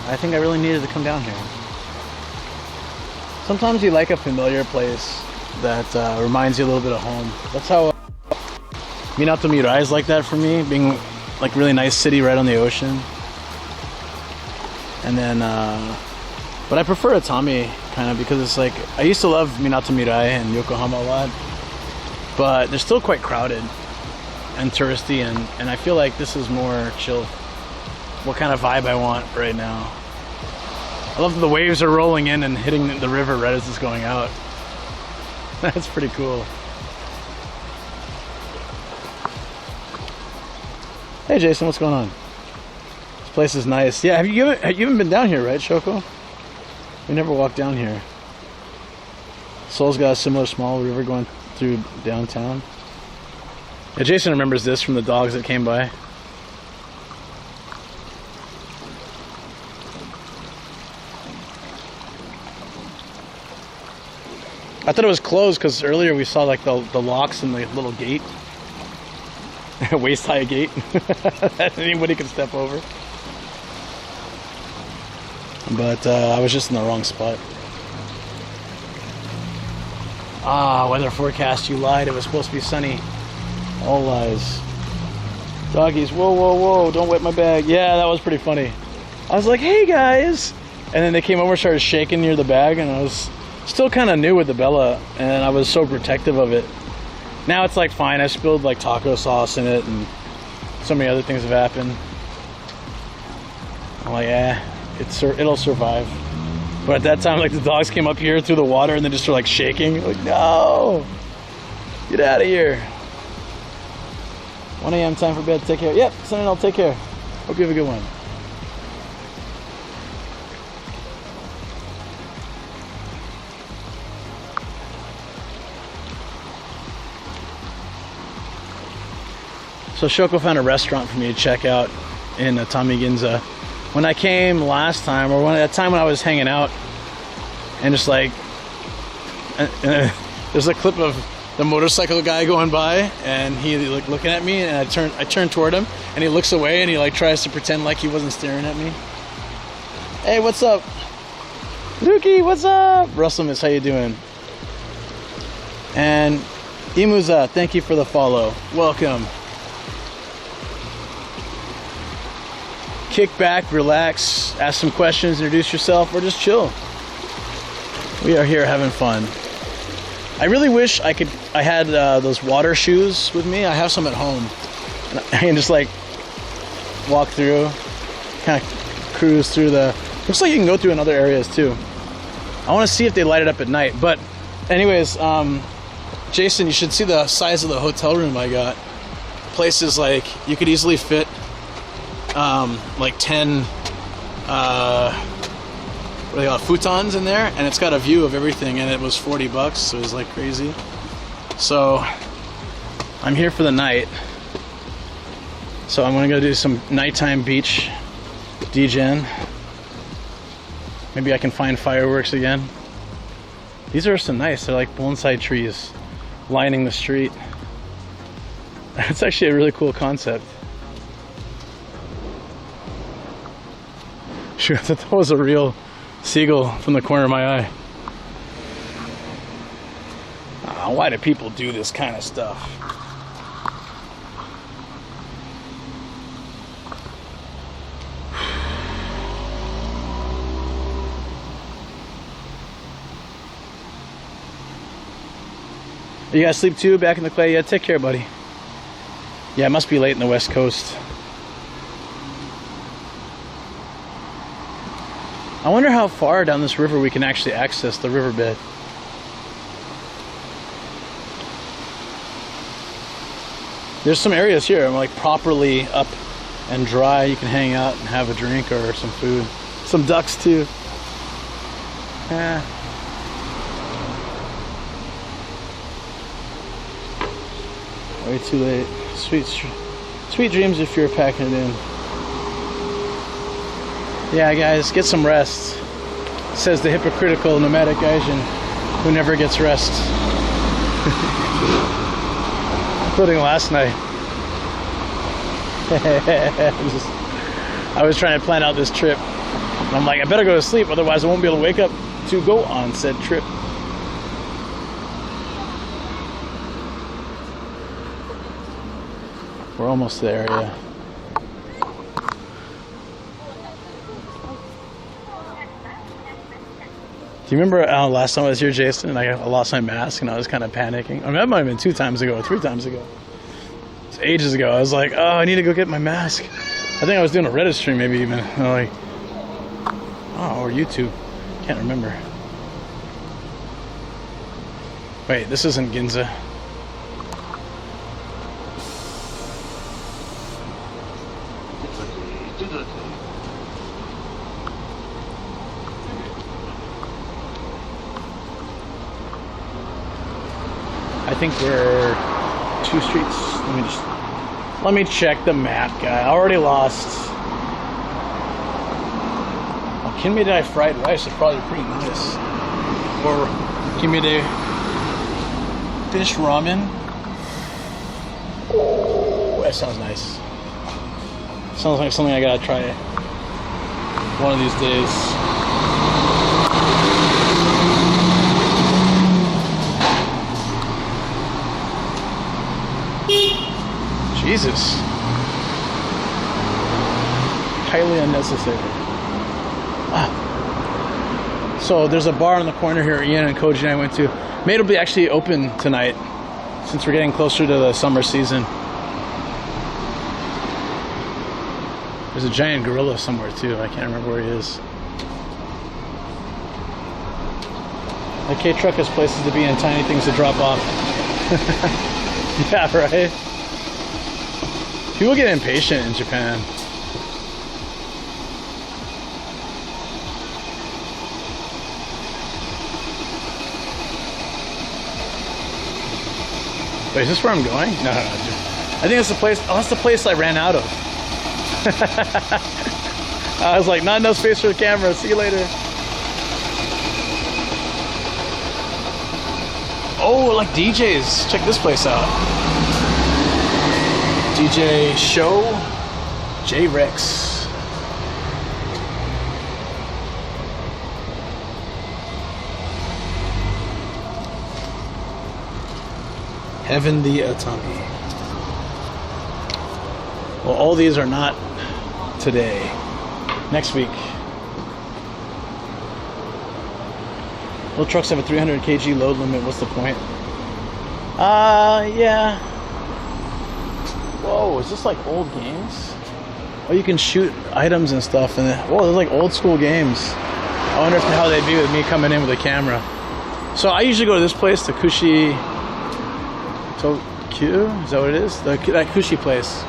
I think I really needed to come down here. Sometimes you like a familiar place that reminds you a little bit of home. That's how Minato Mirai is like that for me, being like really nice city right on the ocean. And then, but I prefer Atami kind of because it's like, I used to love Minato Mirai and Yokohama a lot, but they're still quite crowded and touristy, and I feel like this is more chill. What kind of vibe I want right now. I love that the waves are rolling in and hitting the river right as it's going out. That's pretty cool. Hey Jason, what's going on? This place is nice. Yeah, you haven't been down here, right, Shoko? We never walked down here. Seoul's got a similar small river going through downtown. Yeah, Jason remembers this from the dogs that came by. I thought it was closed because earlier we saw like the locks and the little gate. Waist high gate that anybody could step over. But I was just in the wrong spot. Ah, weather forecast, you lied. It was supposed to be sunny. All lies. Doggies, whoa, whoa, whoa, don't wet my bag. Yeah, that was pretty funny. I was like, hey guys. And then they came over and started shaking near the bag, and I was still kind of new with the Bella, and I was so protective of it. Now it's like fine. I spilled like taco sauce in it, and so many other things have happened. I'm like, it'll survive. But at that time, like the dogs came up here through the water and then just started like shaking. Like, no, get out of here. 1 a.m. time for bed. Take care. Yep, Sentinel, take care. Hope you have a good one. So Shoko found a restaurant for me to check out in Atami Ginza. When I came last time, or that time when I was hanging out, and just like, there's a clip of the motorcycle guy going by, and he like looking at me, and I turn toward him, and he looks away, and he like tries to pretend like he wasn't staring at me. Hey, what's up? Lukey, what's up? Russell Miss, how you doing? And Imuza, thank you for the follow. Welcome. Kick back, relax, ask some questions, introduce yourself, or just chill. We are here having fun. I really wish I had those water shoes with me. I have some at home. And I can just like walk through, kind of cruise through the, looks like you can go through in other areas too. I want to see if they light it up at night. But anyways, Jason, you should see the size of the hotel room I got. Place is like, you could easily fit like 10 what do they call it, futons in there, and it's got a view of everything, and it was $40, so it was like crazy. So I'm here for the night, so I'm gonna go do some nighttime beach DJing. Maybe I can find fireworks again. These are so nice. They're like bonsai trees lining the street. It's actually a really cool concept. Shoot, I thought that was a real seagull from the corner of my eye. Why do people do this kind of stuff? You guys sleep too back in the clay? Yeah, take care, buddy. Yeah, it must be late in the West Coast. I wonder how far down this river we can actually access the riverbed. There's some areas here, like properly up and dry. You can hang out and have a drink or some food. Some ducks too. Yeah. Way too late. Sweet dreams if you're packing it in. Yeah, guys, get some rest. Says the hypocritical nomadic Gaijin who never gets rest. Including last night. I was trying to plan out this trip. And I'm like, I better go to sleep, otherwise I won't be able to wake up to go on said trip. We're almost there, yeah. Do you remember last time I was here, Jason, and I lost my mask and I was kind of panicking? I mean, that might have been 2 times ago or 3 times ago. It's ages ago. I was like, oh, I need to go get my mask. I think I was doing a Reddit stream maybe even. I'm like, oh, or YouTube. Can't remember. Wait, this isn't Ginza. I think we're 2 streets. Let me check the map, guy. I already lost. Oh, Kinmei fried rice is probably pretty nice. Or Kinmei fish ramen. Oh, that sounds nice. Sounds like something I gotta try one of these days. Jesus. Highly unnecessary. So there's a bar on the corner here Ian and Koji and I went to. Maybe it'll be actually open tonight since we're getting closer to the summer season. There's a giant gorilla somewhere too. I can't remember where he is. The K-Truck has places to be and tiny things to drop off. Yeah, right? People get impatient in Japan. Wait, is this where I'm going? No. I think that's the place. Oh, that's the place I ran out of. I was like, not enough space for the camera. See you later. Oh, like DJs. Check this place out. DJ Show J Rex. Heaven the Atami. Well, all these are not today. Next week. Little trucks have a 300 kg load limit. What's the point? Yeah. Whoa, is this like old games? Oh, you can shoot items and stuff. And whoa, they're like old school games. I wonder how they'd be with me coming in with a camera. So I usually go to this place, the Kushi Tokyo. Is that what it is? That Kushi place.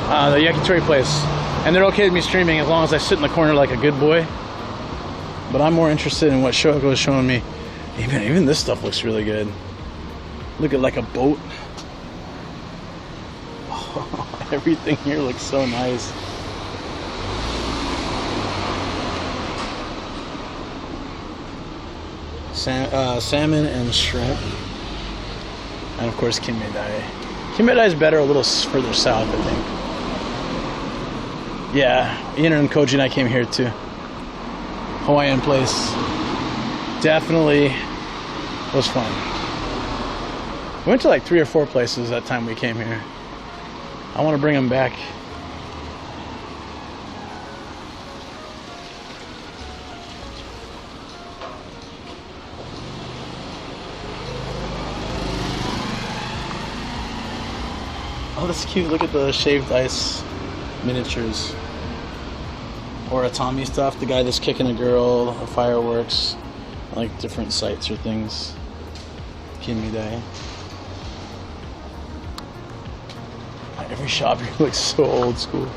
The yakitori place. And they're okay with me streaming as long as I sit in the corner like a good boy. But I'm more interested in what Shoko is showing me. Even this stuff looks really good. Look at like a boat. Everything here looks so nice. Salmon and shrimp. And of course kinmedai. Kinmedai is better a little further south, I think. Yeah, Ian and Koji and I came here too. Hawaiian place. Definitely was fun. We went to like 3 or 4 places that time we came here. I want to bring them back. Oh, that's cute. Look at the shaved ice miniatures. Or Atami stuff. The guy that's kicking a girl, the fireworks, like different sites or things. Kinmedai. Every shop here looks so old school.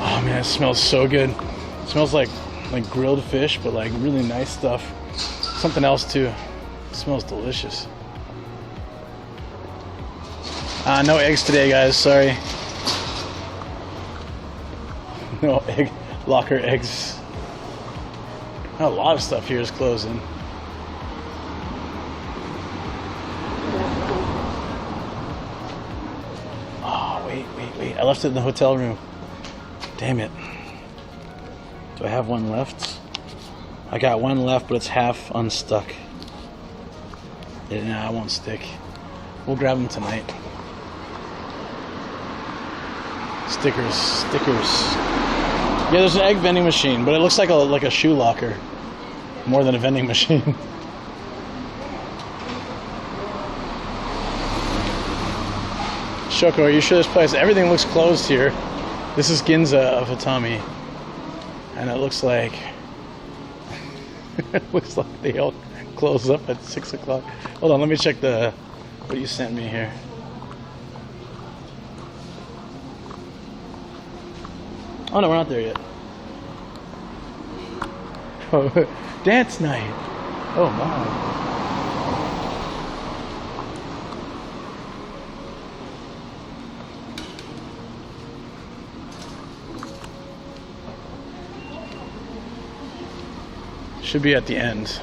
Oh man, it smells so good. It smells like grilled fish, but like really nice stuff. Something else too. It smells delicious. No eggs today, guys. Sorry. No egg. Locker eggs. A lot of stuff here is closing. Oh, wait. I left it in the hotel room. Damn it. Do I have one left? I got one left, but it's half unstuck. Yeah, nah, it won't stick. We'll grab them tonight. Stickers. Yeah, there's an egg vending machine, but it looks like a shoe locker more than a vending machine. Shoko, are you sure this place? Everything looks closed here. This is Ginza of Atami, and it looks like they all close up at 6 o'clock. Hold on, let me check what you sent me here. Oh no, we're not there yet. Oh, dance night. Oh my. Should be at the end.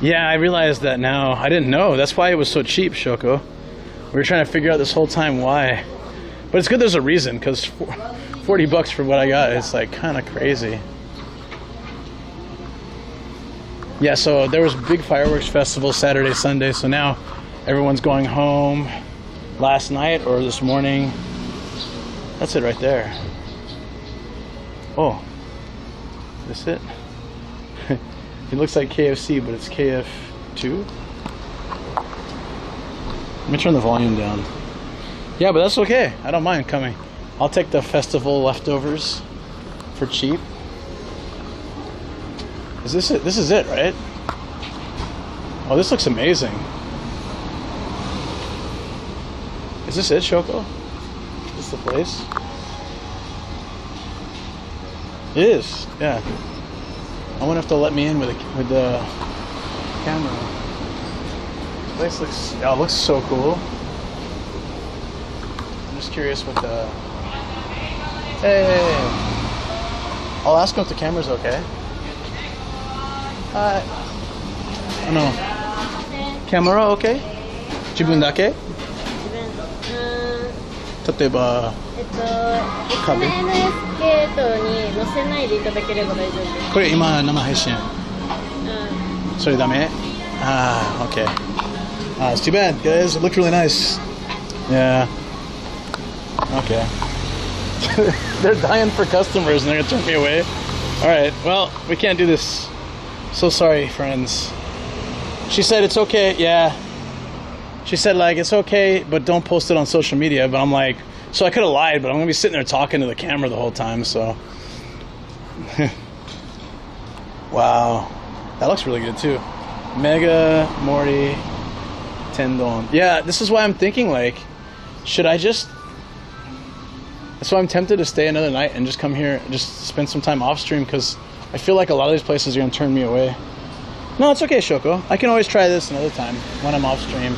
Yeah, I realized that now. I didn't know. That's why it was so cheap, Shoko. We were trying to figure out this whole time why. But it's good there's a reason, because $40 for what I got is like kind of crazy. Yeah, so there was a big fireworks festival Saturday, Sunday, so now everyone's going home last night or this morning. That's it right there. Oh, is this it? It looks like KFC, but it's KF2. Let me turn the volume down. Yeah, but that's okay. I don't mind coming. I'll take the festival leftovers for cheap. Is this it? This is it, right? Oh, this looks amazing. Is this it, Shoko? Is this the place? It is, yeah. I wonder if they'll let me in with the camera. This place looks, yeah, it looks so cool. I'm just curious what the... Hey! I'll ask him if the camera's okay. Hi. Oh no. Camera okay? 自分だけ? 例えば SNS 系統に載せないでいただければ大丈夫です。これ今生配信。それダメ? Ah, okay. It's too bad, guys. It looked really nice. Yeah. Okay. They're dying for customers and they're gonna turn me away. All right. Well, we can't do this. So sorry, friends. She said it's okay. Yeah. She said like it's okay, but don't post it on social media. But I'm like, so I could have lied, but I'm gonna be sitting there talking to the camera the whole time. So. Wow, that looks really good too. Mega Morty Tendon. Yeah, this is why I'm thinking like, should I just? That's why I'm tempted to stay another night and just come here, and just spend some time off stream because I feel like a lot of these places are gonna turn me away. No, it's okay, Shoko. I can always try this another time when I'm off stream.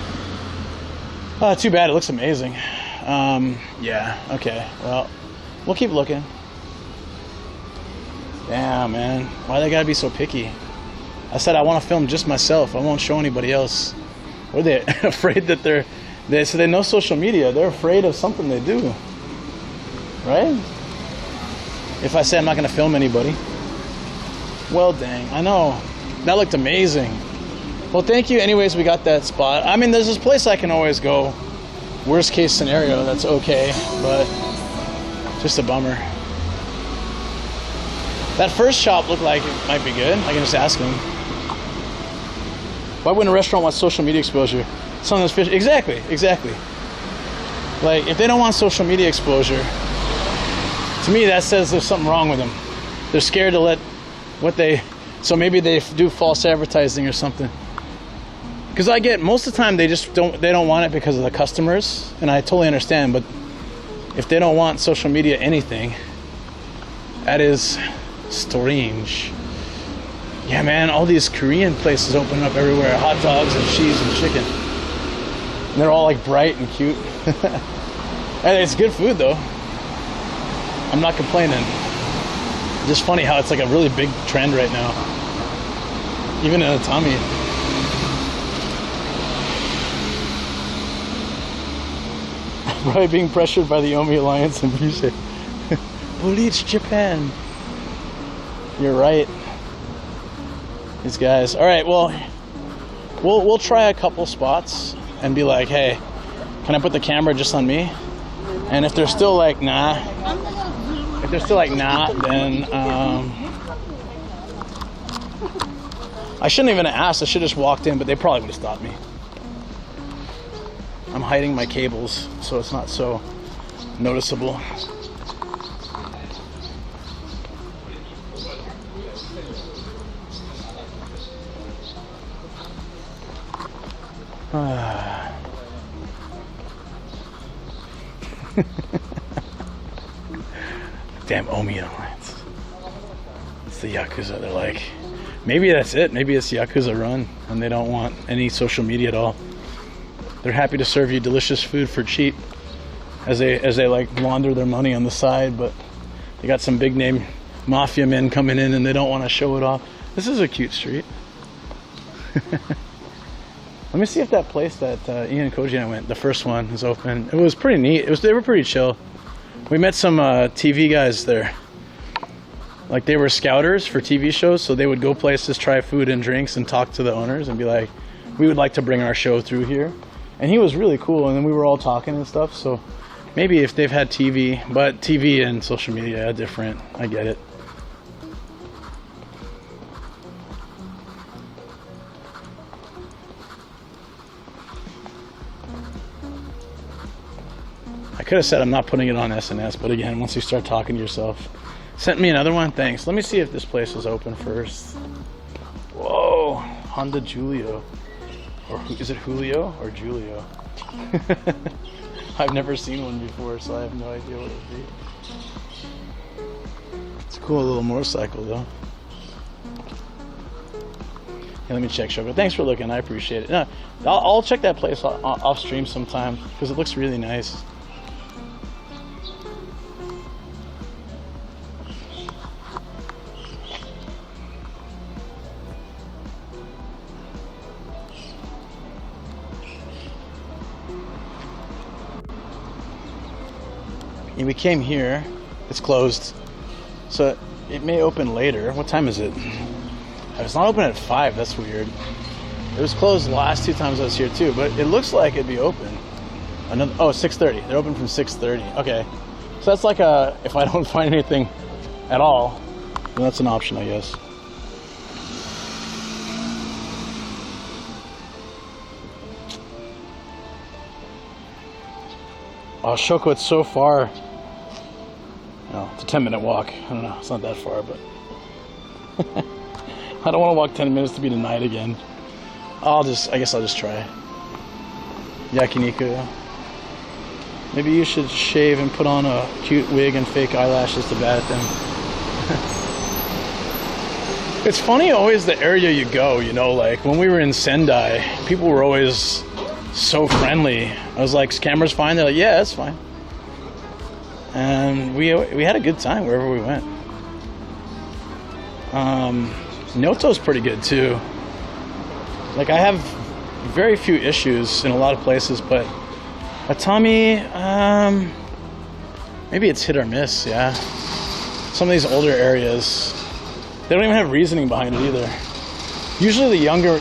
Too bad, it looks amazing. Yeah, okay. Well, we'll keep looking. Damn, man. Why they gotta be so picky? I said I want to film just myself. I won't show anybody else. What are they afraid that they so they know social media. They're afraid of something they do. Right? If I say I'm not gonna film anybody. Well, dang, I know. That looked amazing. Well, thank you. Anyways, we got that spot. I mean, there's this place I can always go. Worst case scenario, that's okay, but just a bummer. That first shop looked like it might be good. I can just ask them. Why wouldn't a restaurant want social media exposure? Something that's fish. Exactly. Like, if they don't want social media exposure, to me that says there's something wrong with them. They're scared to let what they... So maybe they do false advertising or something. Because I get, most of the time they just don't want it because of the customers, and I totally understand, but if they don't want social media anything, that is strange. Yeah, man, all these Korean places opening up everywhere, hot dogs and cheese and chicken. And they're all like bright and cute. And it's good food though. I'm not complaining. It's just funny how it's like a really big trend right now. Even in Atami. Probably being pressured by the Omi Alliance and Buse. Bleach Japan. You're right. These guys. All right, well, we'll try a couple spots and be like, hey, can I put the camera just on me? And if they're still like, nah. If they're still like, nah, then I shouldn't even have asked. I should have just walked in, but they probably would have stopped me. I'm hiding my cables, so it's not so noticeable. Damn Omi Alliance. It's the Yakuza. They're like, maybe that's it. Maybe it's Yakuza run, and they don't want any social media at all. They're happy to serve you delicious food for cheap as they like launder their money on the side, but they got some big name mafia men coming in and they don't want to show it off. This is a cute street. Let me see if that place that Ian, Koji, and I went, the first one, is open. It was pretty neat. They were pretty chill. We met some TV guys there. Like, they were scouters for TV shows, so they would go places, try food and drinks, and talk to the owners and be like, we would like to bring our show through here. And he was really cool, and then we were all talking and stuff, so maybe if they've had TV, but TV and social media are different. I get it. I could have said I'm not putting it on SNS, but again, once you start talking to yourself. Sent me another one? Thanks. Let me see if this place is open first. Whoa, Honda Julio. Or is it Julio or Julio? I've never seen one before, so I have no idea what it would be. It's a cool little motorcycle, though. Yeah, let me check, Shoko. Thanks for looking. I appreciate it. No, I'll check that place off stream sometime because it looks really nice. And we came here. It's closed, so it may open later. What time is it? It's not open at 5. That's weird. It was closed the last 2 times I was here too, but it looks like it'd be open. 6:30. They're open from 6:30. Okay, so that's like if I don't find anything at all, then that's an option, I guess. Oh, Shoko, it's so far. No, it's a 10-minute walk. I don't know, it's not that far, but I don't want to walk 10 minutes to be denied again. I guess I'll just try. Yakiniku. Maybe you should shave and put on a cute wig and fake eyelashes to bat at them. It's funny always the area you go, you know, like when we were in Sendai, people were always so friendly. I was like, camera's fine? They're like, yeah, it's fine. And we had a good time wherever we went. Noto's pretty good too. Like, I have very few issues in a lot of places, but Atami, maybe it's hit or miss, yeah. Some of these older areas, they don't even have reasoning behind it either. Usually the younger,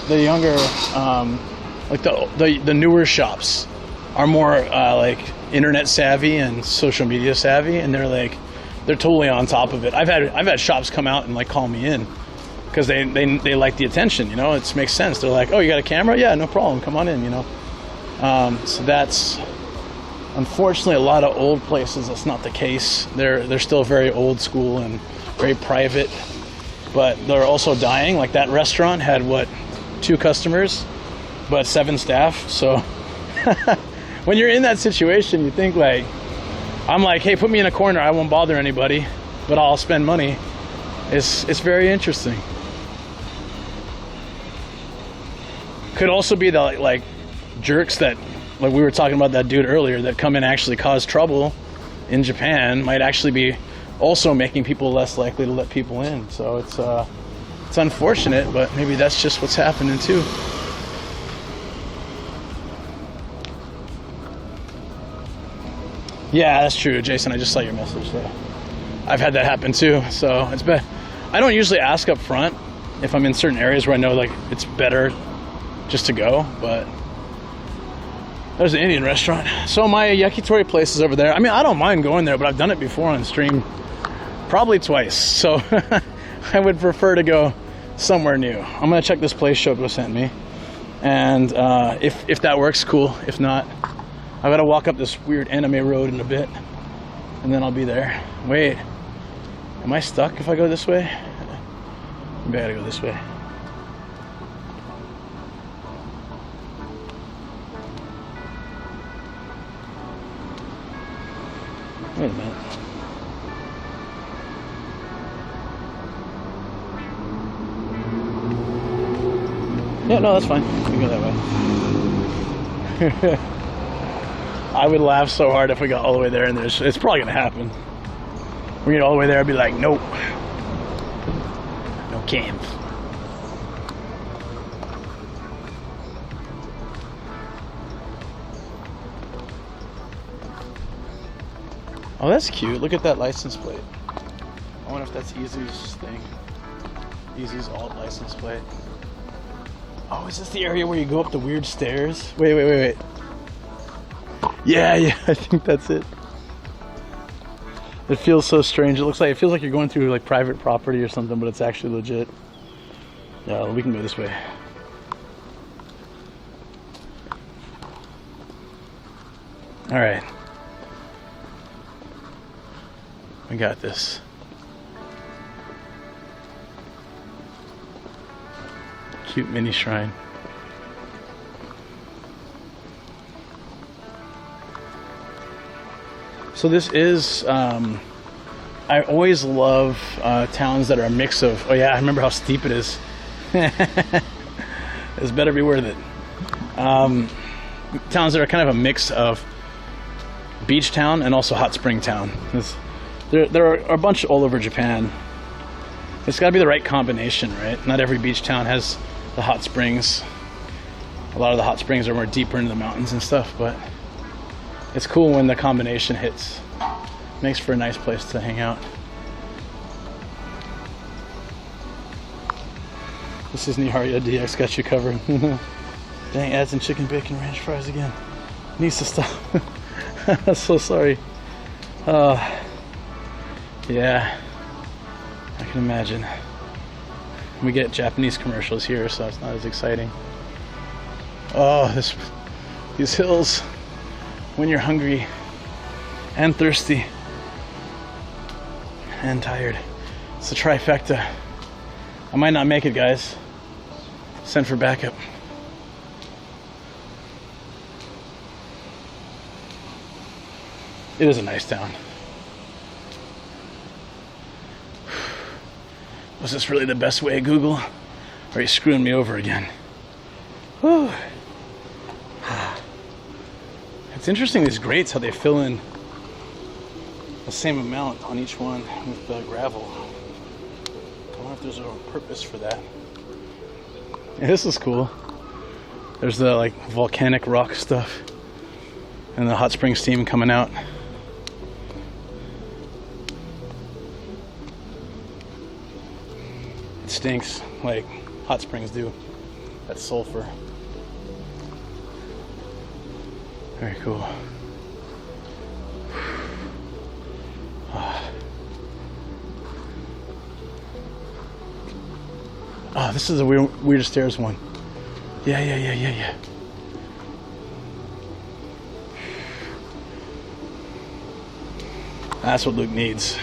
like the newer shops are more like internet savvy and social media savvy, and they're totally on top of it. I've had shops come out and like call me in because they like the attention, you know. It makes sense. They're like, oh, you got a camera? Yeah, no problem, come on in, you know. So that's unfortunately a lot of old places. That's not the case. They're still very old school and very private, but they're also dying. Like that restaurant had 2 customers but 7 staff. So when you're in that situation, you think like, I'm like, hey, put me in a corner, I won't bother anybody, but I'll spend money. It's very interesting. Could also be the like jerks that, like we were talking about that dude earlier, that come in and actually cause trouble in Japan, might actually be also making people less likely to let people in. So it's unfortunate, but maybe that's just what's happening too. Yeah, that's true, Jason. I just saw your message there. I've had that happen too, so it's bad. I don't usually ask up front if I'm in certain areas where I know like it's better just to go, but there's an Indian restaurant. So my yakitori place is over there. I mean, I don't mind going there, but I've done it before on stream, probably twice. So I would prefer to go somewhere new. I'm gonna check this place Shoko sent me, and if that works, cool. If not, I gotta walk up this weird anime road in a bit, and then I'll be there. Wait, am I stuck if I go this way? Maybe I gotta go this way. Wait a minute. Yeah, no, that's fine. We can go that way. I would laugh so hard if we got all the way there, and it's probably gonna happen. We get all the way there, I'd be like, nope, no cams. Oh, that's cute. Look at that license plate. I wonder if that's Easy's thing. Easy's alt license plate. Oh, is this the area where you go up the weird stairs? Wait. Yeah, I think that's it. It feels so strange. It feels like you're going through like private property or something, but it's actually legit. Yeah, we can go this way. All right. We got this. Cute mini shrine. So this is, I always love towns that are a mix of, oh yeah, I remember how steep it is. This better be worth it. Towns that are kind of a mix of beach town and also hot spring town. There are a bunch all over Japan. It's got to be the right combination, right? Not every beach town has the hot springs. A lot of the hot springs are more deeper into the mountains and stuff, but it's cool when the combination hits. Makes for a nice place to hang out. This is Niharia DX, got you covered. Dang, ads and chicken bacon ranch fries again. Needs to stop. I'm so sorry. Yeah, I can imagine. We get Japanese commercials here, so it's not as exciting. Oh, these hills, when you're hungry and thirsty and tired. It's a trifecta. I might not make it, guys. Send for backup. It is a nice town. Was this really the best way, Google? Or are you screwing me over again? Whew. It's interesting, these grates, how they fill in the same amount on each one with the gravel. I wonder if there's a purpose for that. Yeah, this is cool. There's the like volcanic rock stuff and the hot spring steam coming out. It stinks like hot springs do. That's sulfur. Very cool. Oh, this is the weirdest stairs one. Yeah. That's what Luke needs.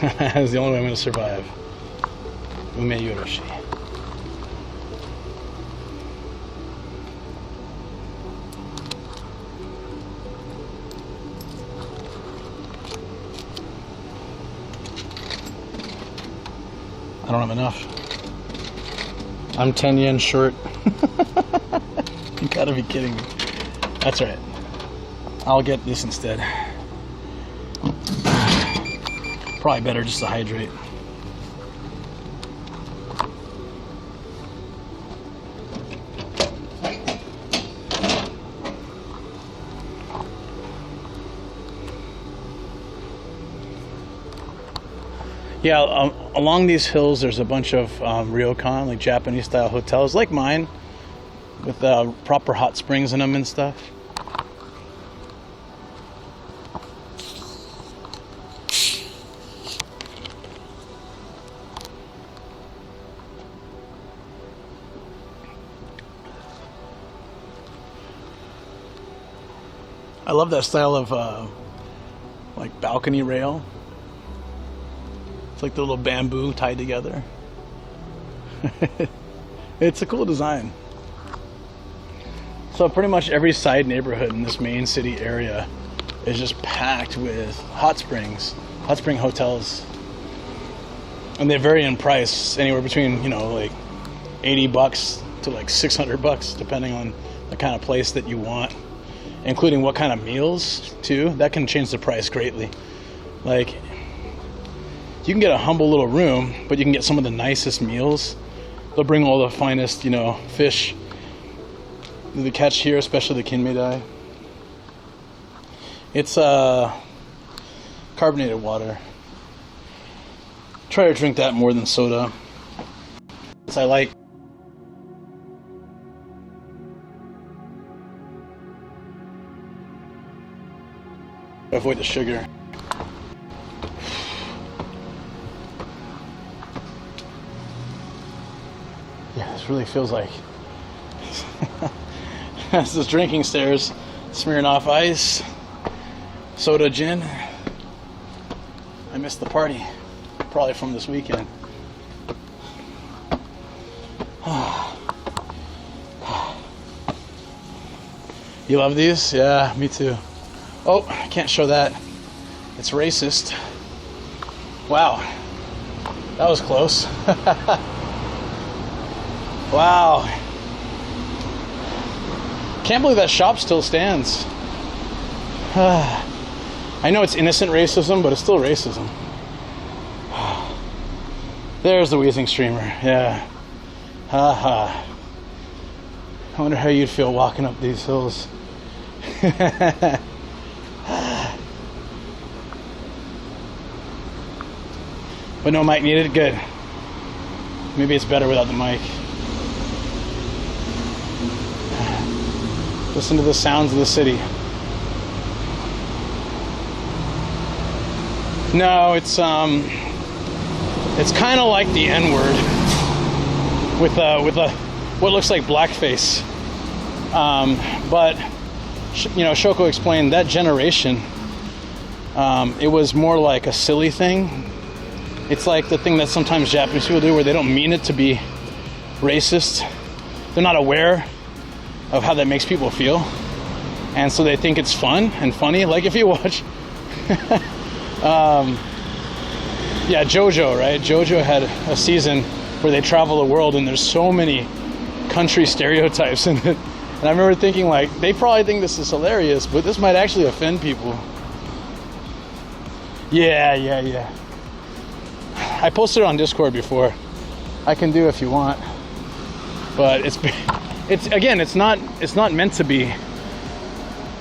That's the only way I'm going to survive. Ume Yoroshi. I don't have enough. I'm 10 yen short. You gotta be kidding me. That's right. I'll get this instead. Probably better just to hydrate. Yeah, along these hills there's a bunch of ryokan, like Japanese style hotels, like mine, with proper hot springs in them and stuff. I love that style of like balcony rail. It's like the little bamboo tied together. It's a cool design. So pretty much every side neighborhood in this main city area is just packed with hot springs, hot spring hotels. And they vary in price, anywhere between, like $80 to like $600, depending on the kind of place that you want, including what kind of meals too. That can change the price greatly. Like, you can get a humble little room, but you can get some of the nicest meals. They'll bring all the finest, fish that they catch here, especially the kinmedai. It's carbonated water. Try to drink that more than soda. I like. Avoid the sugar. Yeah, this really feels like this is drinking stairs, smearing off ice, soda, gin. I missed the party, probably from this weekend. You love these? Yeah, me too. Oh, I can't show that. It's racist. Wow, that was close. Wow. Can't believe that shop still stands. I know it's innocent racism, but it's still racism. There's the wheezing streamer. Yeah. Haha. I wonder how you'd feel walking up these hills. But no mic needed? Good. Maybe it's better without the mic. Listen to the sounds of the city. No, it's kind of like the N-word with what looks like blackface. But you know, Shoko explained that generation. It was more like a silly thing. It's like the thing that sometimes Japanese people do, where they don't mean it to be racist. They're not aware of how that makes people feel, and so they think it's fun and funny. Like if you watch yeah, JoJo, right? JoJo had a season where they travel the world, and there's so many country stereotypes in it. And I remember thinking, like, they probably think this is hilarious, but this might actually offend people. Yeah. I posted it on Discord before. I can do if you want, but it's again, it's not meant to be.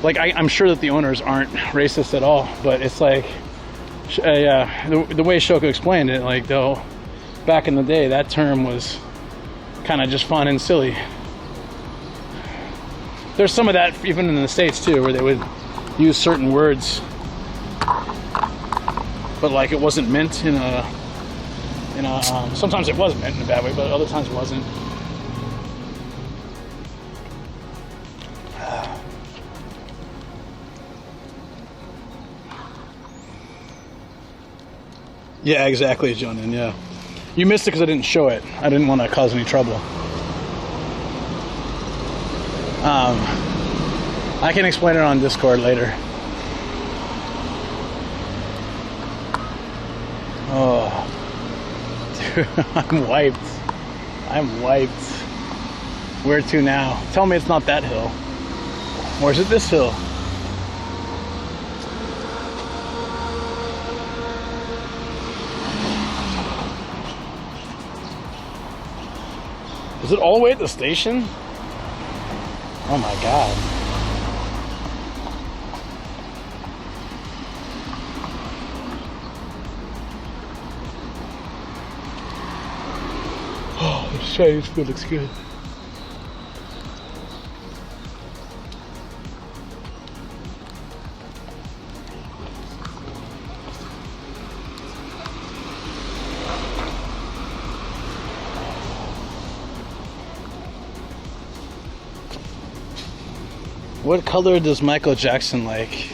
Like, I'm sure that the owners aren't racist at all, but it's like, the way Shoko explained it, like, though, back in the day, that term was kind of just fun and silly. There's some of that even in the States too, where they would use certain words, but like it wasn't meant in a sometimes it was meant in a bad way, but other times it wasn't. Yeah, exactly, Jonan, yeah. You missed it because I didn't show it. I didn't want to cause any trouble. I can explain it on Discord later. Oh, dude, I'm wiped. Where to now? Tell me it's not that hill. Or is it this hill? Is it all the way at the station? Oh my God. Oh, this Chinese food looks good. What color does Michael Jackson like?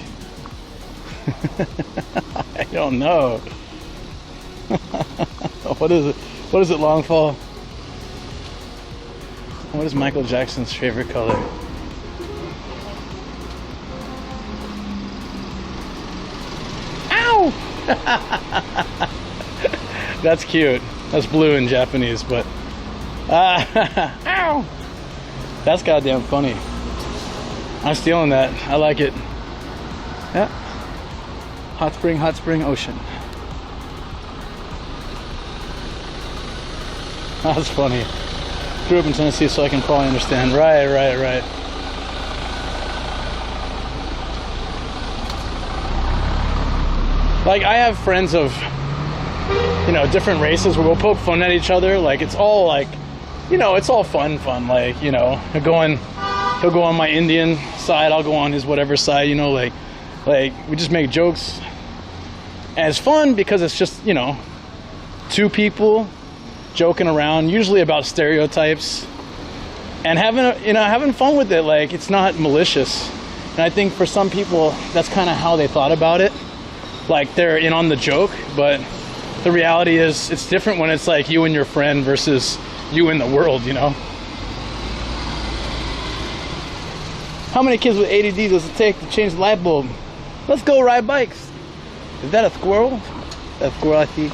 I don't know. What is it? What is it, Longfall? What is Michael Jackson's favorite color? Ow! That's cute. That's blue in Japanese, but ow! That's goddamn funny. I'm stealing that. I like it. Yeah. Hot spring, ocean. That's funny. Grew up in Tennessee, so I can probably understand. Right. Like, I have friends of, you know, different races where we'll poke fun at each other. Like, it's all like, you know, it's all fun. Like, you know, he'll go on my Indian side, I'll go on his whatever side, you know, like we just make jokes. And it's fun because it's just, you know, two people joking around, usually about stereotypes, and having fun with it. Like, it's not malicious. And I think for some people, that's kind of how they thought about it. Like, they're in on the joke, but the reality is it's different when it's like you and your friend versus you in the world, you know? How many kids with ADD does it take to change the light bulb? Let's go ride bikes. Is that a squirrel? That squirrel, I see.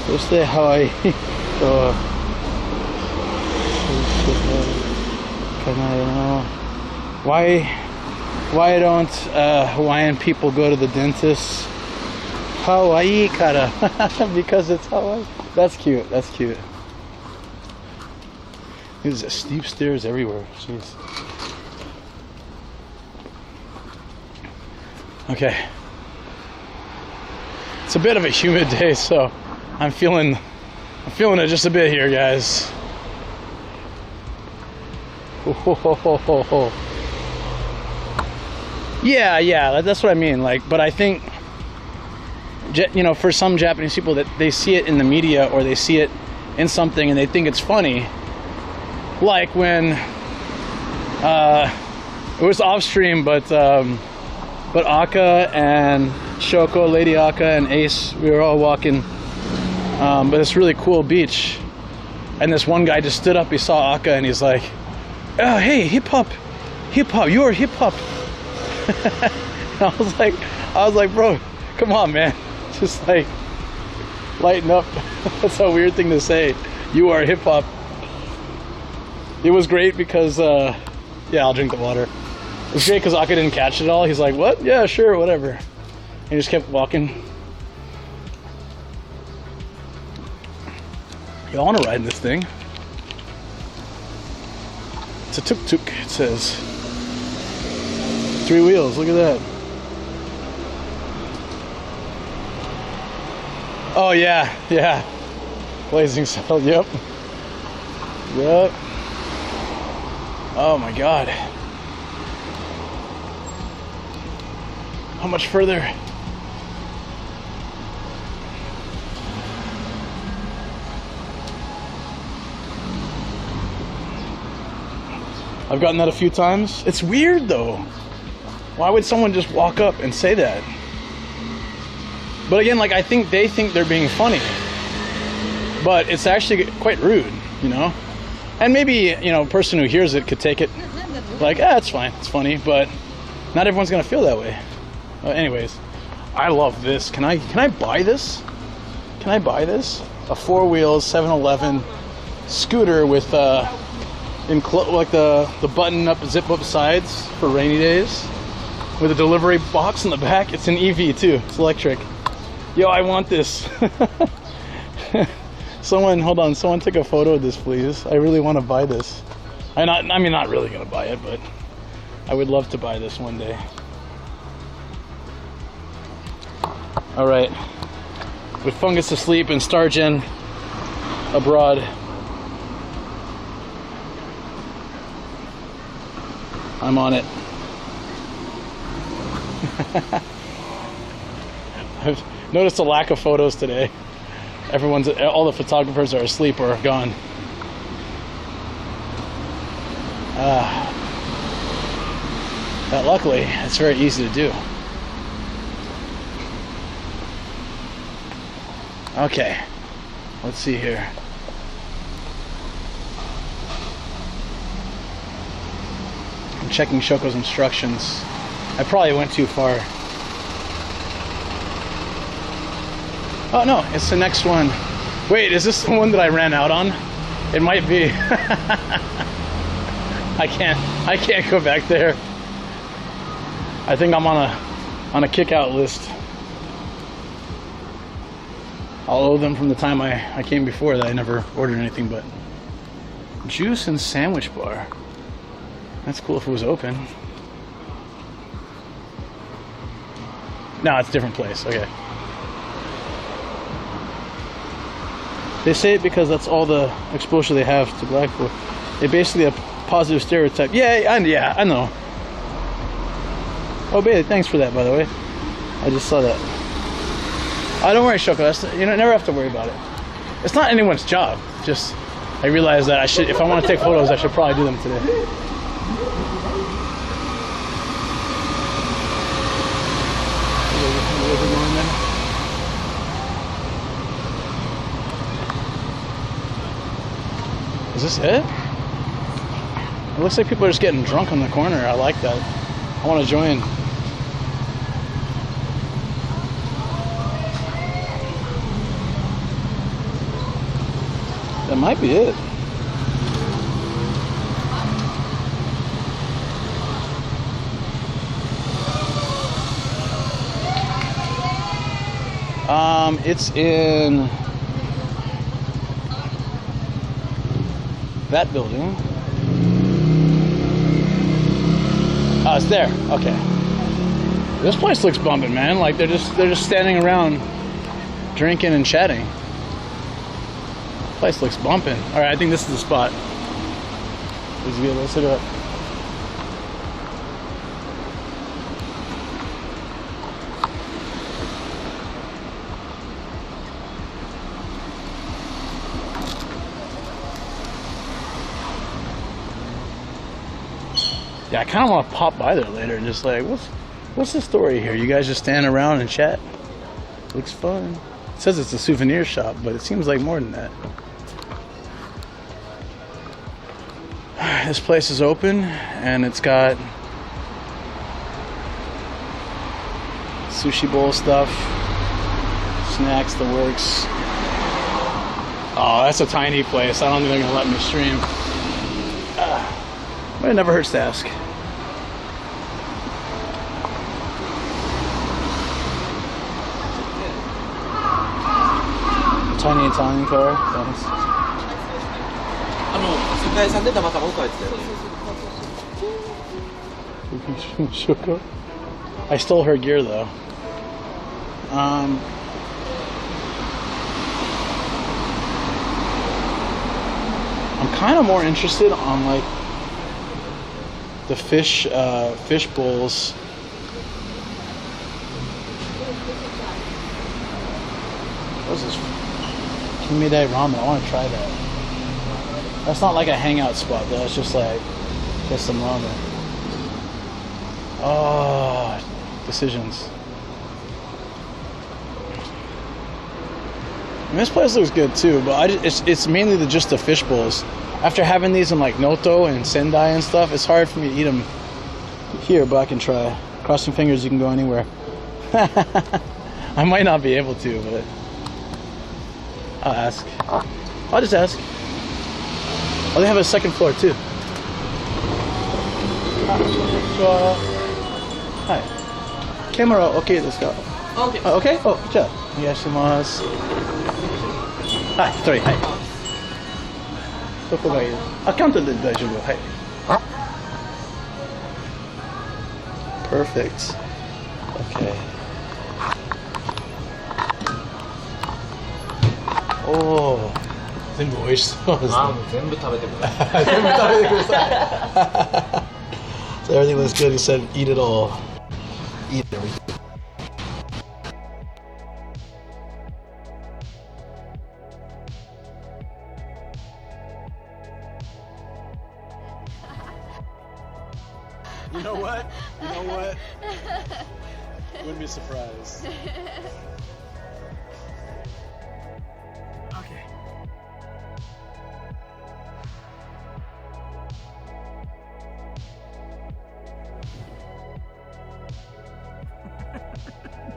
Just say hi. Why don't Hawaiian people go to the dentist? Hawaii kara. Because it's Hawaii. That's cute. That's cute. There's steep stairs everywhere. Jeez. Okay. It's a bit of a humid day, so I'm feeling it just a bit here, guys. Yeah, that's what I mean. Like, but I think, you know, for some Japanese people, that they see it in the media or they see it in something and they think it's funny. Like when it was off stream, but Aka and Shoko, Lady Aka and Ace, we were all walking by this really cool beach, and this one guy just stood up. He saw Aka and he's like, "Oh, hey, hip hop, you're hip hop." I was like, bro, come on, man, just like lighten up. That's a weird thing to say. You are hip hop. It was great because, yeah, I'll drink the water. It was great because Aka didn't catch it all. He's like, what? Yeah, sure, whatever. And he just kept walking. Yo, I want to ride in this thing. It's a tuk-tuk, it says. 3 wheels, look at that. Oh, yeah. Blazing Saddle, yep. Oh my God. How much further? I've gotten that a few times. It's weird though. Why would someone just walk up and say that? But again, like, I think they think they're being funny, but it's actually quite rude, you know? And maybe, you know, a person who hears it could take it like, it's fine, it's funny, but not everyone's gonna feel that way. Anyways, I love this. Can I buy this? Can I buy this? A 4-wheel 7-Eleven scooter with like the button up, zip up sides for rainy days, with a delivery box in the back. It's an EV too. It's electric. Yo, I want this. Someone take a photo of this, please. I really want to buy this. I mean, not really gonna buy it, but I would love to buy this one day. All right, with Fungus asleep and Stargen abroad, I'm on it. I've noticed a lack of photos today. All the photographers are asleep or gone. But luckily, it's very easy to do. Okay, let's see here. I'm checking Shoko's instructions. I probably went too far. Oh no, it's the next one. Wait, is this the one that I ran out on? It might be. I can't go back there. I think I'm on a kick out list. I'll owe them from the time I came before that I never ordered anything but juice and sandwich bar. That's cool if it was open. No, it's a different place. Okay. They say it because that's all the exposure they have to black folk. They basically a positive stereotype. Yeah, I know. Oh, Bailey, thanks for that, by the way. I just saw that. Oh, don't worry, Shoko. That's, you know, never have to worry about it. It's not anyone's job. Just, I realized that I should, if I want to take photos, I should probably do them today. Is this it? It looks like people are just getting drunk on the corner. I like that. I want to join. That might be it. It's in that building. Oh, it's there. Okay. This place looks bumping, man. Like they're just standing around drinking and chatting. This place looks bumping. All right, I think this is the spot. Let's get, let's hit it up. Yeah, I kind of want to pop by there later and just like, what's the story here? You guys just stand around and chat? Looks fun. It says it's a souvenir shop, but it seems like more than that. This place is open and it's got sushi bowl stuff, snacks, the works. Oh, that's a tiny place. I don't think they're gonna let me stream. But it never hurts to ask. Tiny Italian car. Thanks. Shoko? I stole her gear though. I'm kind of more interested on like the fish bowls. What's this? Kimide ramen. I want to try that. That's not like a hangout spot though. It's just like get some ramen. Oh, decisions. And this place looks good too, but it's mainly just the fish bowls. After having these in like Noto and Sendai and stuff, it's hard for me to eat them here, but I can try. Crossing fingers you can go anywhere. I might not be able to, but I'll ask. I'll just ask. Oh, they have a second floor too. Hi. Camera, okay, let's go. Okay. Okay? Oh, good job. Onegaishimasu. Hi, sorry, hi. どこがいい？あ、キャントで大丈夫。はい。Perfect. Okay. おお。全部美味しそうですね。あ、もう全部食べてください。全部食べてください。So everything looks good. He said, eat it all. Eat everything. You know what? You know what? Wouldn't be surprised. Okay.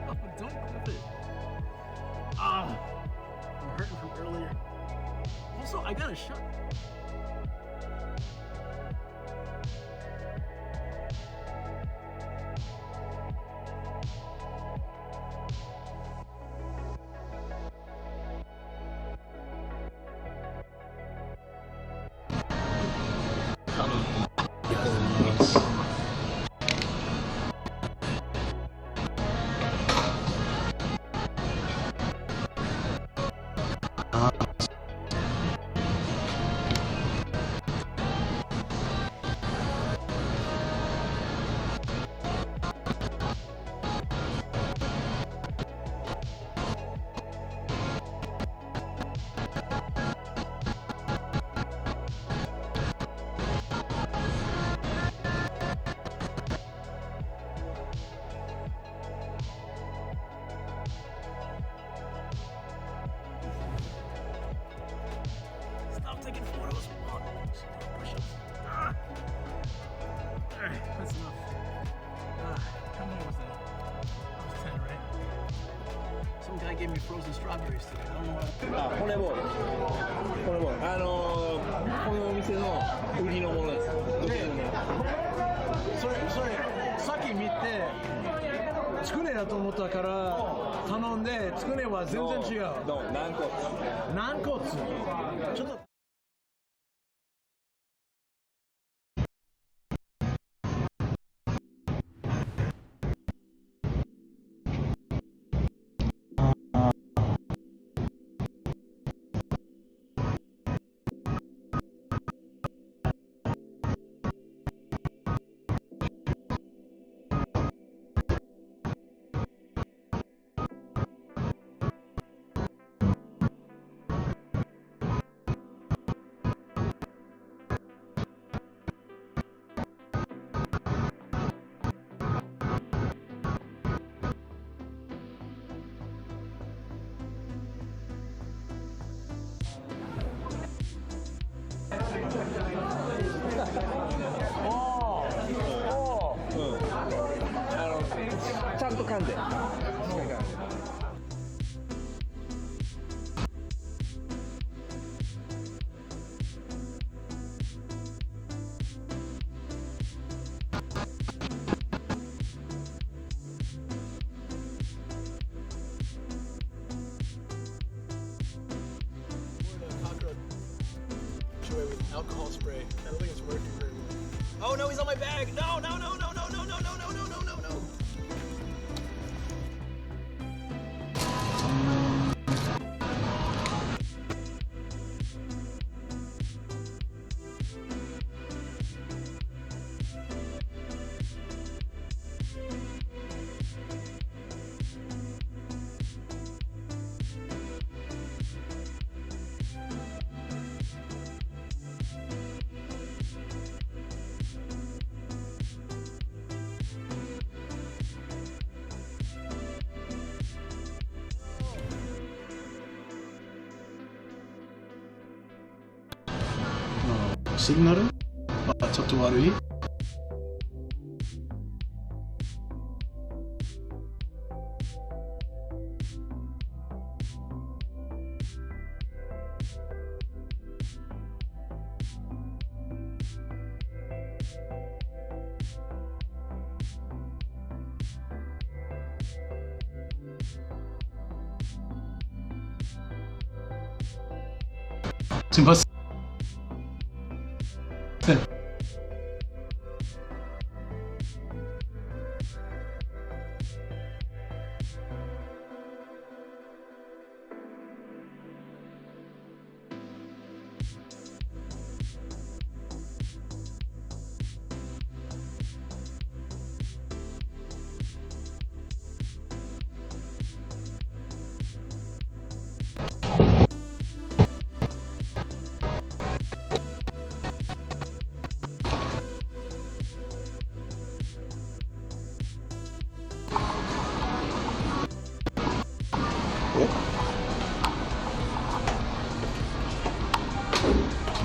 No, don't clip it. Ah, I'm hurting from earlier. Also, I got a shot. gave me frozen strawberries today. I don't know what. あ、骨ボール。骨ボール。このお店の売りのものです。それさっき見てつくねだと思ったから頼んでつくねは全然違う。軟骨。軟骨。ちょっと。ちゃんと噛んで。Alcohol spray. I don't think it's working very well. Oh no, he's on my bag! No, no, no, no, no, no, no, no, no, no, no, no. 시그널은? 아, 저쪽悪い? 지금 봤어? 네.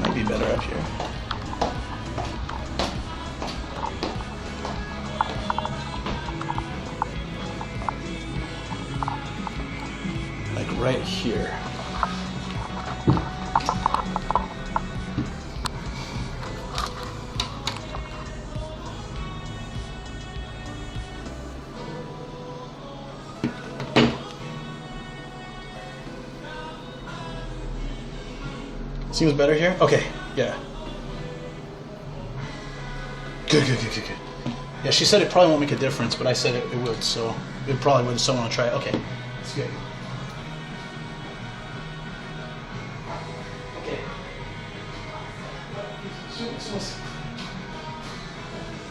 Might be better up here. Like right here. Seems better here? Okay, yeah. Good. Yeah, she said it probably won't make a difference, but I said it would, so it probably would, so I want to try it. Okay, that's good. Okay.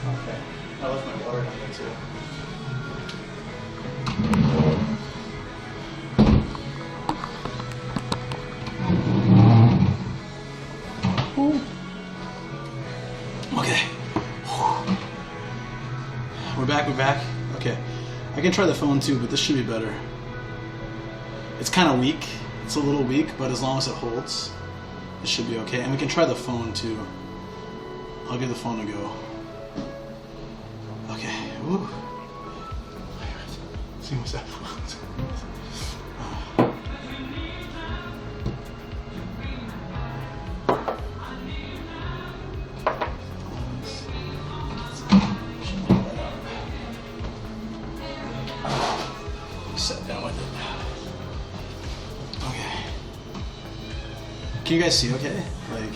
Okay, I left my water down there too. Okay. We're back. Okay. I can try the phone too, but this should be better. It's kind of weak. It's a little weak, but as long as it holds, it should be okay. And we can try the phone too. I'll give the phone a go. Okay. Woo. See what's that? Can you guys see okay? Like,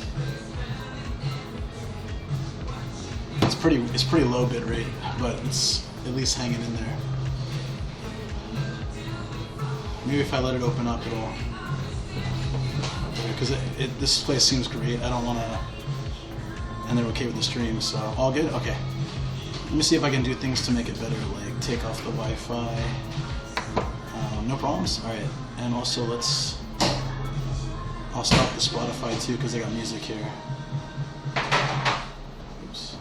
it's pretty low bit rate, but it's at least hanging in there. Maybe if I let it open up, it'll. Because this place seems great. I don't want to. And they're okay with the stream, so all good. Okay. Let me see if I can do things to make it better, like take off the Wi-Fi. No problems. All right. And also I'll stop the Spotify too because I got music here. Oops.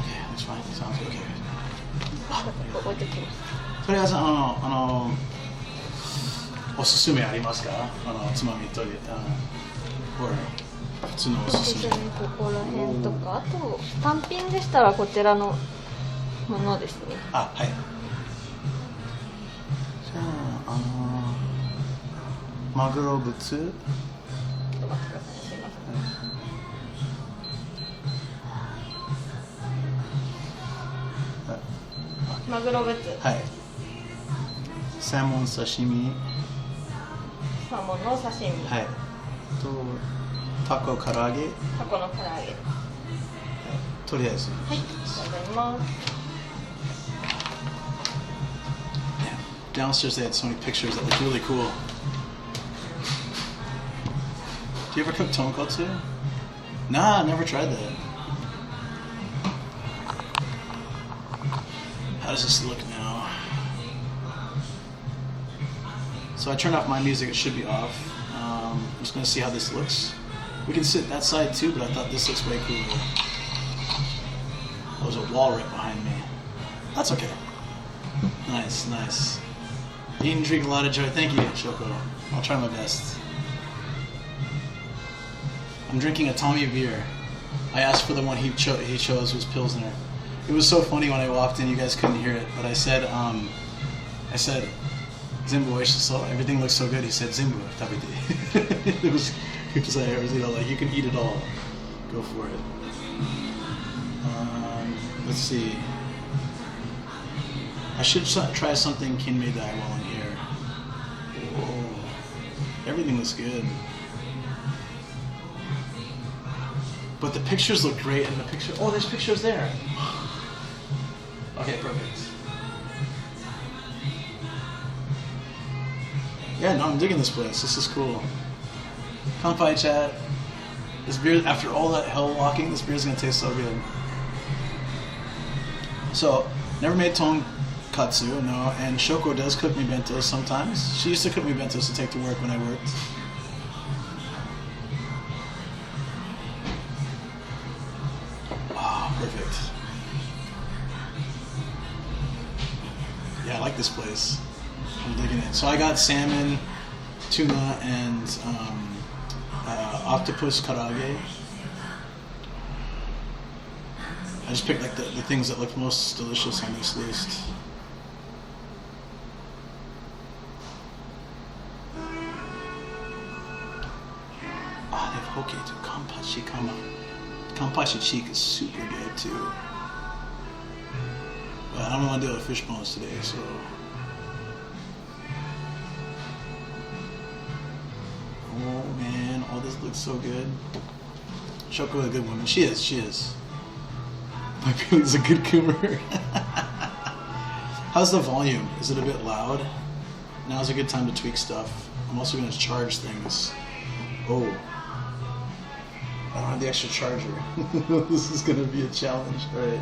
Okay, that's fine. Sounds okay. とりあえずおすすめありますか？つまみとり普通のおすすめ。ここら辺とか、あと単品でしたらこちらのものですね。あ、はい。じゃあマグロぶつ。マグロぶつ。はい。サーモン刺身。サーモンの刺身。はい。とタコ唐揚げ。タコの唐揚げ。とりあえず。はい。ありがとうございます。Downstairs they had so many pictures that looked really cool. Do you ever cook tonkotsu? Nah, I never tried that. How does this look now? So I turned off my music, it should be off. I'm just gonna see how this looks. We can sit that side too, but I thought this looks way cooler. There was a wall right behind me. That's okay. Nice, nice. Eat and drink a lot of joy. Thank you, Shoko. I'll try my best. I'm drinking Atami beer. I asked for the one he chose was Pilsner. It was so funny when I walked in, you guys couldn't hear it, but I said, Zimbu oishiso, everything looks so good. He said, Zimbu tabete. It was like, you can eat it all. Go for it. Let's see. I should try something kinmei dai while I'm here. Whoa. Everything looks good. But the pictures look great, and the picture. Oh, there's pictures there. Okay, perfect. Yeah, no, I'm digging this place. This is cool. Kanpai chat. This beer, after all that hell walking, this beer's gonna taste so good. So, never made tonkatsu, no, and Shoko does cook me bentos sometimes. She used to cook me bentos to take to work when I worked. Oh, perfect. Yeah, I like this place. I'm digging it. So I got salmon, tuna, and octopus karaage. I just picked like the things that look most delicious on this list. Ah, they have hoke too. Kampashi kama. Kampashi cheek is super good too. But I don't want to deal with fish bones today, so. Oh man, all this looks so good. Shoko is a good woman. She is. My feeling's a good goomer. How's the volume? Is it a bit loud? Now's a good time to tweak stuff. I'm also going to charge things. Oh. I don't have the extra charger. This is going to be a challenge. Alright.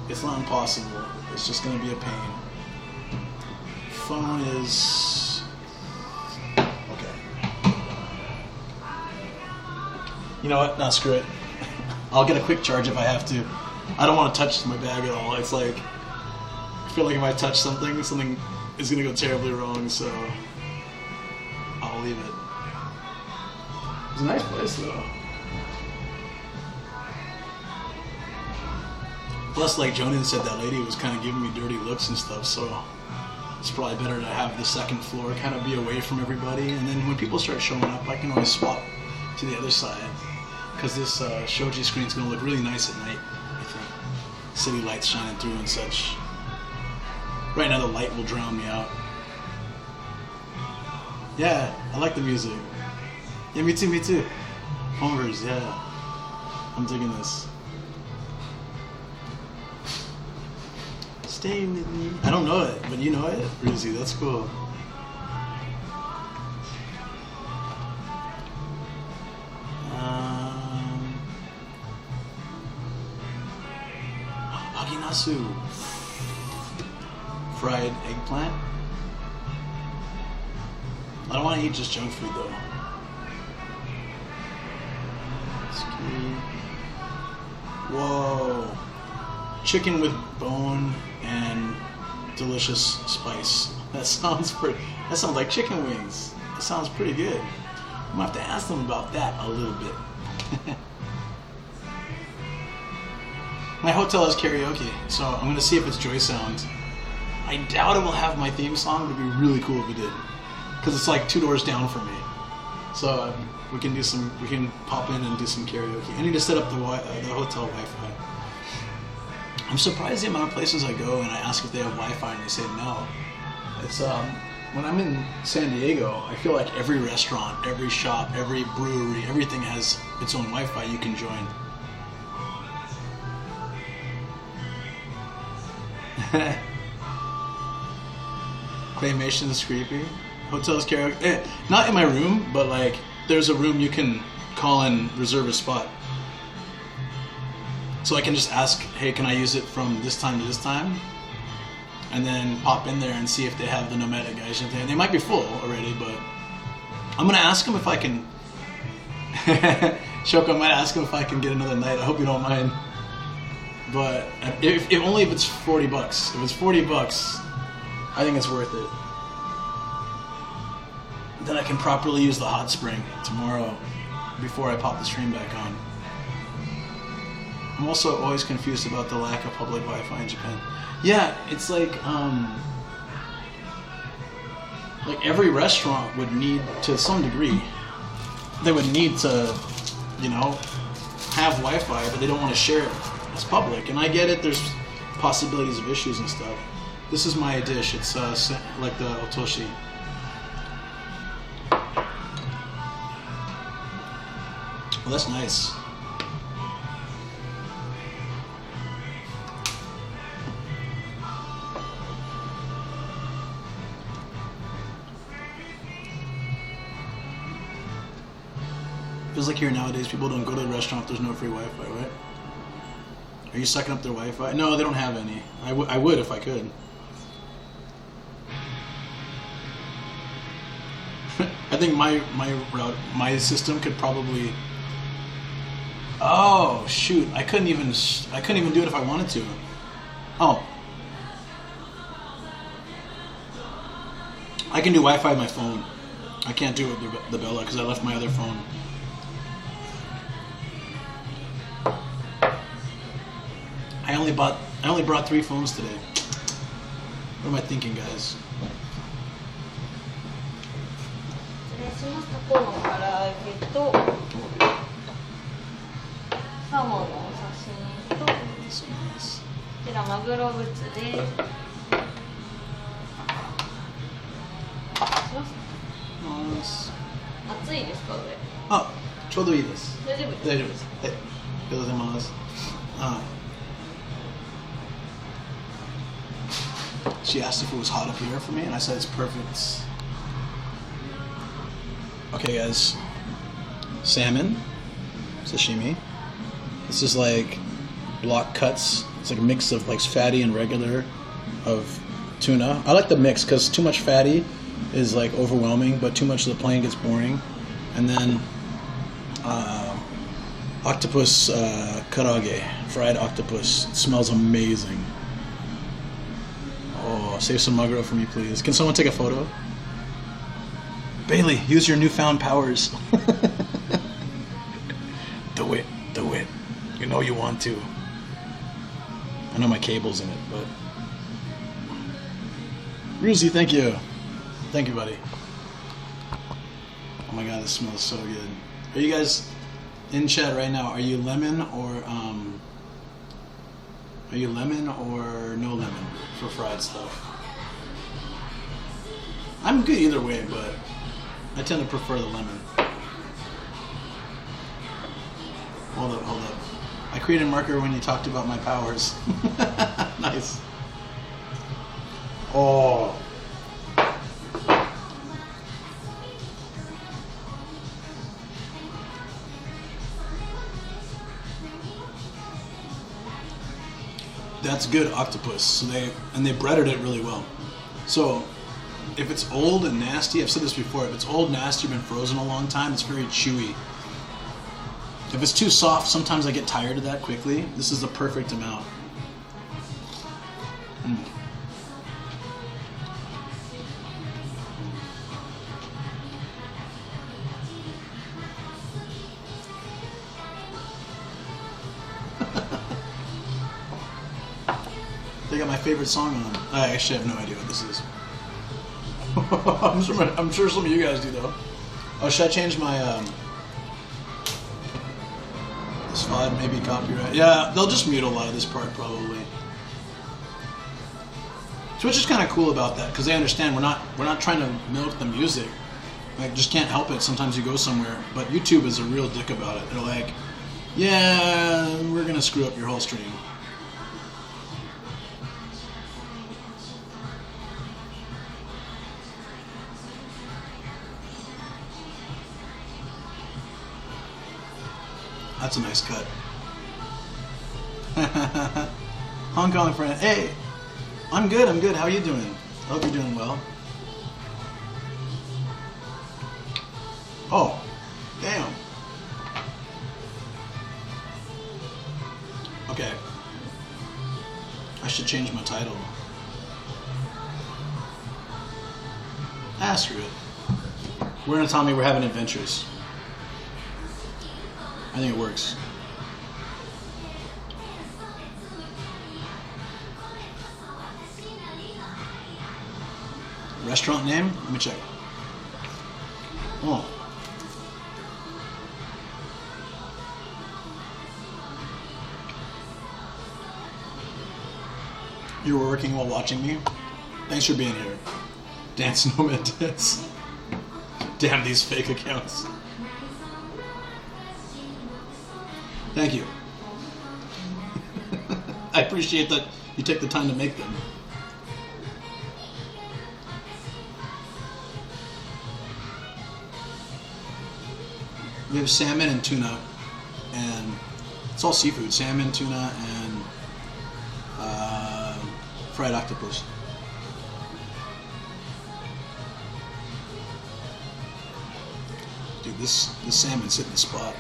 It's not impossible. It's just going to be a pain. Phone is... Okay. You know what? Nah, screw it. I'll get a quick charge if I have to. I don't want to touch my bag at all. It's like, I feel like if I touch something is going to go terribly wrong, so I'll leave it. It's a nice place, though. Plus, like Jonan said, that lady was kind of giving me dirty looks and stuff, so it's probably better to have the second floor kind of be away from everybody, and then when people start showing up, I can always swap to the other side. Because this shoji screen is going to look really nice at night, I think. City lights shining through and such. Right now the light will drown me out. Yeah, I like the music. Yeah, me too, me too. Homer's, yeah. I'm digging this. Stay with me. I don't know it, but you know it? Ruzy, that's cool. Haginasu. Fried eggplant. I don't want to eat just junk food though. Whoa. Chicken with bone and delicious spice. That sounds like chicken wings. That sounds pretty good. I'm gonna have to ask them about that a little bit. My hotel has karaoke, so I'm gonna see if it's Joy Sound. I doubt it will have my theme song, but it'd be really cool if it did. Because it's like 2 doors down from me. So we can pop in and do some karaoke. I need to set up the hotel Wi-Fi. I'm surprised the amount of places I go and I ask if they have Wi-Fi and they say no. It's when I'm in San Diego, I feel like every restaurant, every shop, every brewery, everything has its own Wi-Fi you can join. Claymation is creepy. Hotels karaoke. Not in my room, but like there's a room you can call and reserve a spot. So I can just ask, hey, can I use it from this time to this time? And then pop in there and see if they have the nomadic guys in there. They might be full already, but I'm gonna ask them if I can. Shoko, I might ask them if I can get another night. I hope you don't mind. But if only if it's $40. If it's $40, I think it's worth it. Then I can properly use the hot spring tomorrow before I pop the stream back on. I'm also always confused about the lack of public Wi-Fi in Japan. Yeah, it's like every restaurant would need, to some degree, they would need to, you know, have Wi-Fi, but they don't want to share it. It's public, and I get it. There's possibilities of issues and stuff. This is my dish. It's like the otoshi. Well, that's nice. Feels like here nowadays people don't go to the restaurant if there's no free Wi-Fi, right? Are you sucking up their Wi-Fi? No, they don't have any. I would if I could. I think my system could probably. Oh shoot! I couldn't even do it if I wanted to. Oh. I can do Wi-Fi on my phone. I can't do it with the Bella because I left my other phone. I only brought 3 phones today. What am I thinking, guys? 失礼します。タコの唐揚げとサーモンのお刺身とこちらマグロブツです。熱いですか、上？あ、ちょうどいいです。大丈夫です。大丈夫です。はい。ありがとうございます。She asked if it was hot up here for me, and I said it's perfect. Okay, guys. Salmon, sashimi. This is like block cuts. It's like a mix of like fatty and regular of tuna. I like the mix because too much fatty is like overwhelming, but too much of the plain gets boring. And then octopus karaage, fried octopus. It smells amazing. Oh, save some maguro for me, please. Can someone take a photo? Bailey, use your newfound powers. Do it, do it. You know you want to. I know my cable's in it, but... Ruzy, thank you. Thank you, buddy. Oh my god, this smells so good. Are you guys in chat right now? Are you lemon or no lemon for fried stuff? I'm good either way, but I tend to prefer the lemon. Hold up. I created a marker when you talked about my powers. Nice. Oh. That's good octopus. So they breaded it really well. So if it's old and nasty, I've said this before, if it's old, nasty, been frozen a long time, it's very chewy. If it's too soft, sometimes I get tired of that quickly. This is the perfect amount. Mm. They got my favorite song on. I actually have no idea what this is. I'm sure some of you guys do though. Oh, should I change my this VOD maybe copyright? Yeah, they'll just mute a lot of this part probably. So which is kind of cool about that because they understand we're not trying to milk the music. Like just can't help it. Sometimes you go somewhere, but YouTube is a real dick about it. They're like, yeah, we're gonna screw up your whole stream. That's a nice cut. Hong Kong friend. Hey, I'm good. How are you doing? I hope you're doing well. Oh, damn. Okay. I should change my title. Ah, screw it. We're in Atami, we're having adventures. I think it works. Restaurant name? Let me check. Oh. You were working while watching me? Thanks for being here. Dance Nomad Dance. Damn these fake accounts. Thank you. I appreciate that you take the time to make them. We have salmon and tuna, and it's all seafood. Salmon, tuna, and fried octopus. Dude, this salmon's hitting the spot.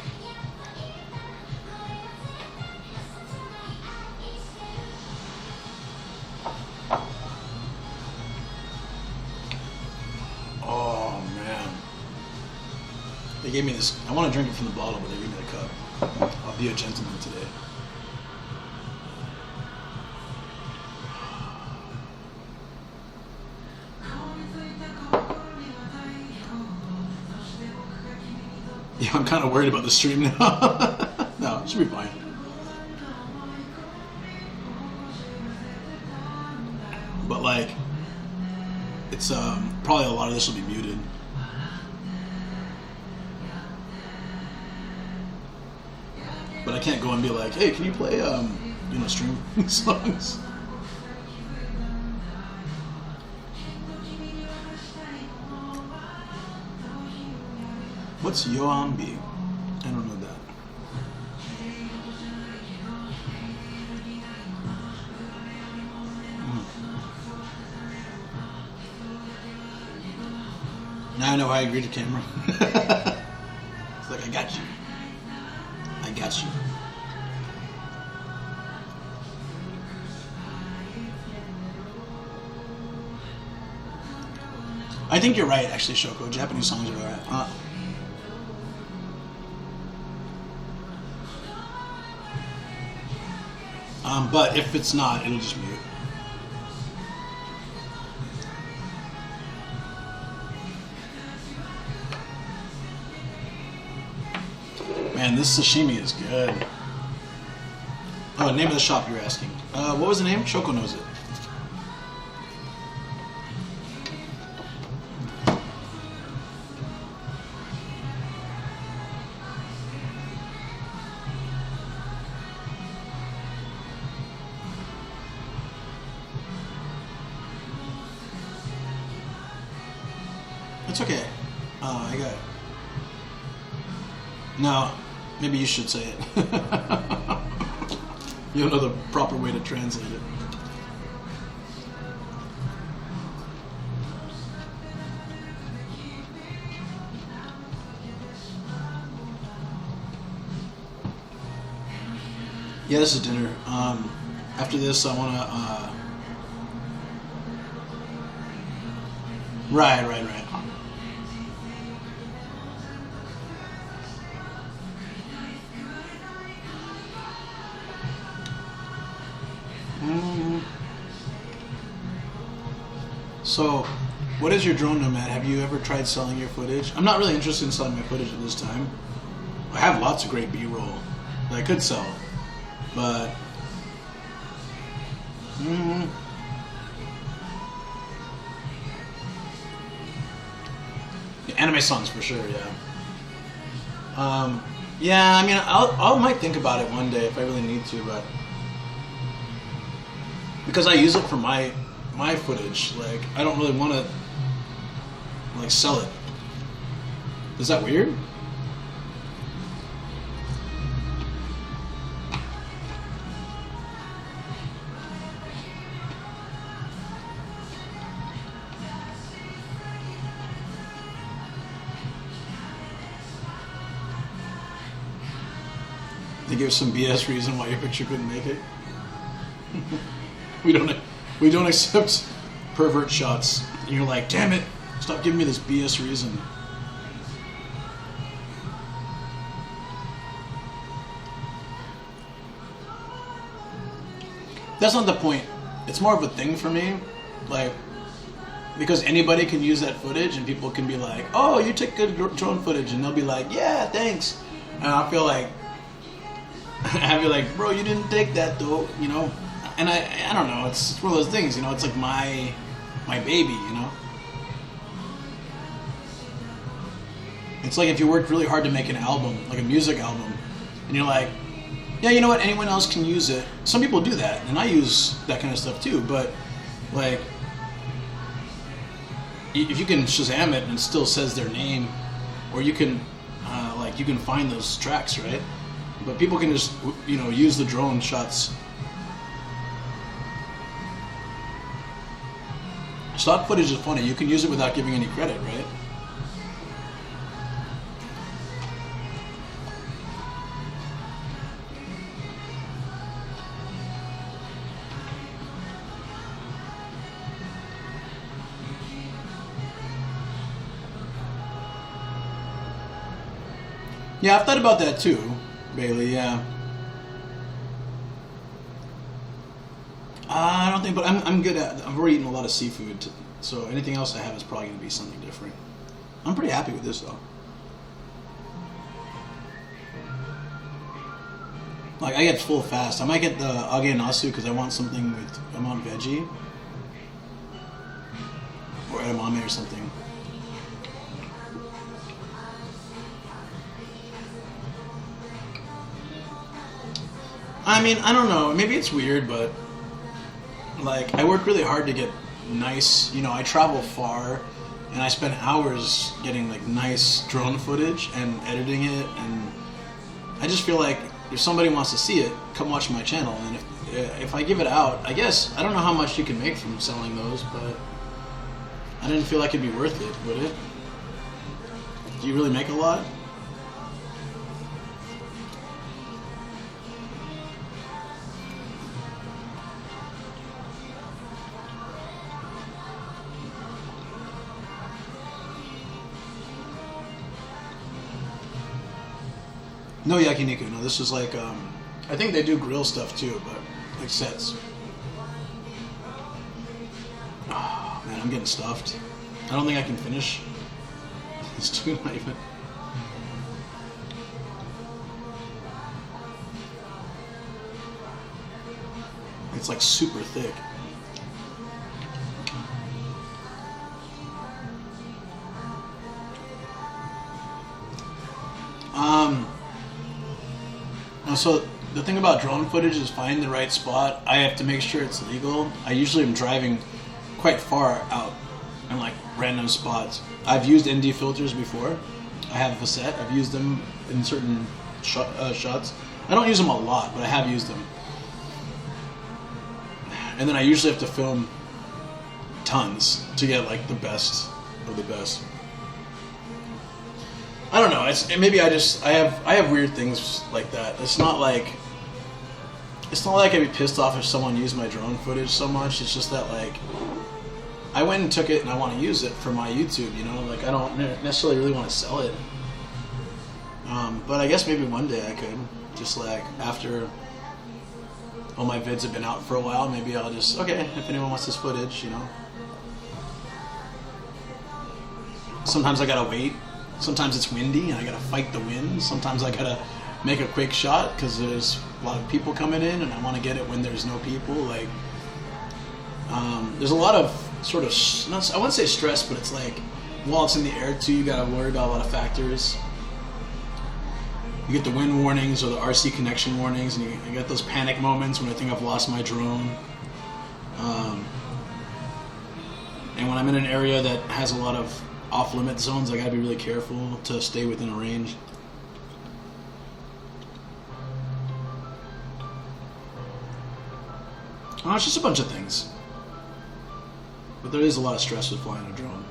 Oh man. They gave me this. I want to drink it from the bottle, but they gave me the cup. I'll be a gentleman today. Yeah, I'm kind of worried about the stream now. No, it should be fine. But like, it's probably a lot of this will be muted. But I can't go and be like, hey, can you play stream songs? What's Yoambi? I don't know that. Now I know how I agree to camera. It's like, I got you. I got you. I think you're right, actually, Shoko. Japanese songs are alright. But if it's not, it'll just mute. Man, this sashimi is good. Oh, name of the shop you're asking. What was the name? Shoko knows it. It's okay. I got it. No, maybe you should say it. You don't know the proper way to translate it. Yeah, this is dinner. After this, I want to. Right. So, what is your drone nomad? Have you ever tried selling your footage? I'm not really interested in selling my footage at this time. I have lots of great B-roll that I could sell, but yeah, anime songs for sure. Yeah. Yeah. I mean, I might think about it one day if I really need to, but because I use it for my footage, like I don't really want to like sell it. Is that weird? They give some BS reason why your picture couldn't make it. We don't accept pervert shots. And you're like, damn it, stop giving me this BS reason. That's not the point. It's more of a thing for me, like, because anybody can use that footage and people can be like, oh, you took good drone footage, and they'll be like, yeah, thanks. And I feel like, bro, you didn't take that though, you know? And I don't know, it's one of those things, you know, it's like my baby, you know? It's like if you worked really hard to make an album, like a music album, and you're like, yeah, you know what, anyone else can use it. Some people do that, and I use that kind of stuff too, but like, if you can Shazam it and it still says their name, or you can, like, you can find those tracks, right? But people can just, you know, use the drone shots. Stock footage is funny. You can use it without giving any credit, right? Yeah, I've thought about that too, Bailey, yeah. I don't think, but I'm good at, I've already eaten a lot of seafood, so anything else I have is probably going to be something different. I'm pretty happy with this though. Like, I get full fast. I might get the age nasu because I want something with, I want veggie. Or edamame or something. I mean, I don't know. Maybe it's weird, but like, I work really hard to get nice, you know, I travel far and I spend hours getting like nice drone footage and editing it, and I just feel like if somebody wants to see it, come watch my channel, and if I give it out, I guess, I don't know how much you can make from selling those, but I didn't feel like it'd be worth it, would it? Do you really make a lot? No yakiniku, no, this is like, I think they do grill stuff too, but like sets. Oh, man, I'm getting stuffed. I don't think I can finish. It's too not even. It's like super thick. So the thing about drone footage is finding the right spot. I have to make sure it's legal. I usually am driving quite far out and like random spots. I've used ND filters before. I have a set. I've used them in certain shots. I don't use them a lot, but I have used them. And then I usually have to film tons to get like the best of the best. I don't know. Maybe I have weird things like that. It's not like I'd be pissed off if someone used my drone footage so much. It's just that like I went and took it and I want to use it for my YouTube. You know, like I don't necessarily really want to sell it. But I guess maybe one day I could just like after all my vids have been out for a while, maybe I'll just okay if anyone wants this footage, you know. Sometimes I gotta wait. Sometimes it's windy and I gotta fight the wind. Sometimes I gotta make a quick shot because there's a lot of people coming in and I want to get it when there's no people. Like, there's a lot of sort of, I wouldn't say stress, but it's like, while it's in the air too, you gotta worry about a lot of factors. You get the wind warnings or the RC connection warnings, and you get those panic moments when I think I've lost my drone. And when I'm in an area that has a lot of off-limit zones, I gotta be really careful to stay within a range. Oh, it's just a bunch of things. But there is a lot of stress with flying a drone.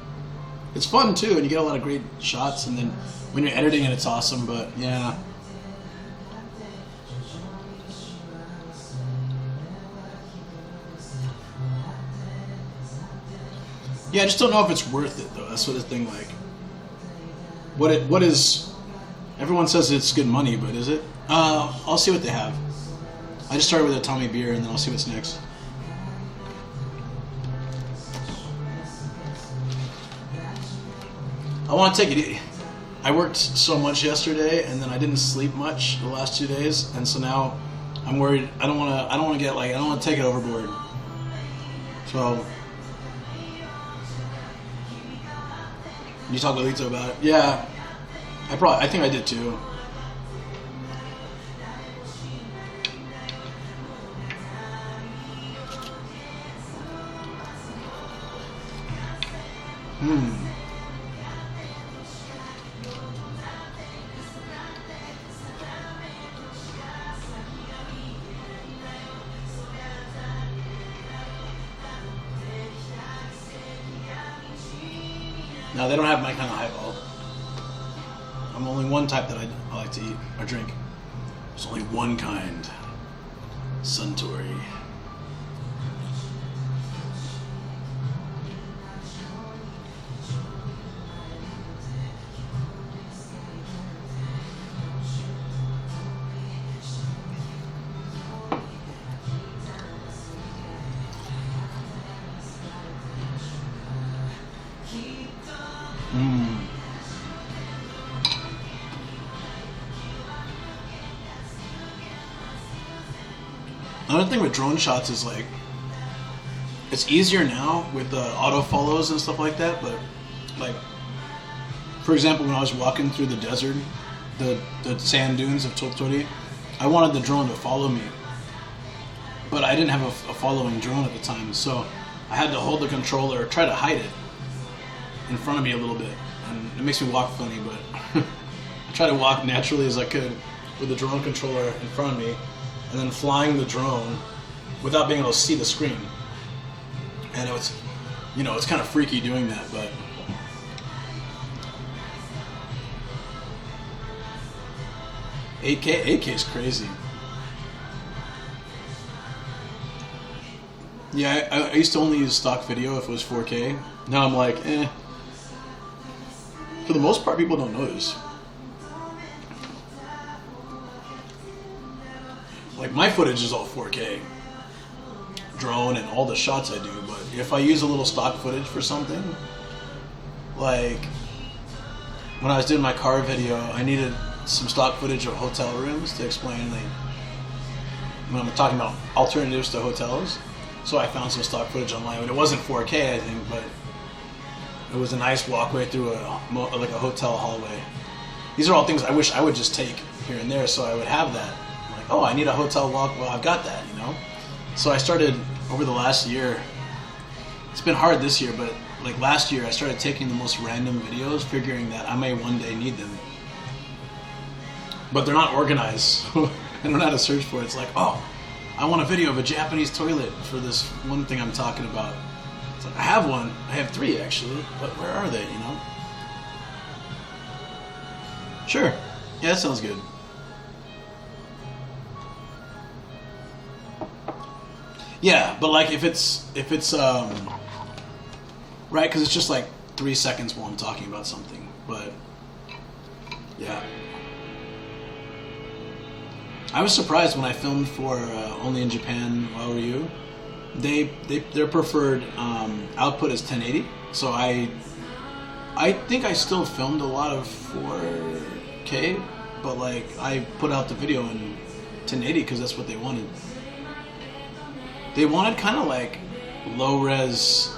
It's fun too, and you get a lot of great shots, and then when you're editing it, it's awesome, but yeah. Yeah, I just don't know if it's worth it though. That's sort of thing. Like, what is? Everyone says it's good money, but is it? I'll see what they have. I just started with Atami beer, and then I'll see what's next. I want to take it easy. I worked so much yesterday, and then I didn't sleep much the last 2 days, and so now I'm worried. I don't want to take it overboard. So. You talk with Lito about it? Yeah, I think I did too. No, they don't have my kind of highball. I'm only one type that I like to eat or drink. There's only one kind. Suntory. Another thing with drone shots is like, it's easier now with the auto follows and stuff like that, but like, for example, when I was walking through the desert, the sand dunes of Tottori, I wanted the drone to follow me, but I didn't have a following drone at the time, so I had to hold the controller, try to hide it in front of me a little bit, and it makes me walk funny, but I try to walk naturally as I could with the drone controller in front of me, and then flying the drone without being able to see the screen. And it was, you know, it's kind of freaky doing that, but $8K is crazy. Yeah, I used to only use stock video if it was 4K. Now I'm like, eh. For the most part, people don't notice. Like, my footage is all 4K. Drone and all the shots I do, but if I use a little stock footage for something, like when I was doing my car video, I needed some stock footage of hotel rooms to explain, like, when I'm talking about alternatives to hotels. So I found some stock footage online, and it wasn't 4K, I think, but it was a nice walkway through like a hotel hallway. These are all things I wish I would just take here and there, so I would have that. Like, oh, I need a hotel walk. Well, I've got that, you know. So I started over the last year. It's been hard this year, but like last year, I started taking the most random videos, figuring that I may one day need them. But they're not organized. I don't know how to search for it. It's like, oh, I want a video of a Japanese toilet for this one thing I'm talking about. It's like, I have one. I have 3 actually, but where are they, you know? Sure. Yeah, that sounds good. Yeah, but like if it's right, because it's just like 3 seconds while I'm talking about something. But yeah, I was surprised when I filmed for Only in Japan. Why Were You? Their preferred output is 1080. So I think I still filmed a lot of 4K, but like I put out the video in 1080 because that's what they wanted. They wanted kind of like low res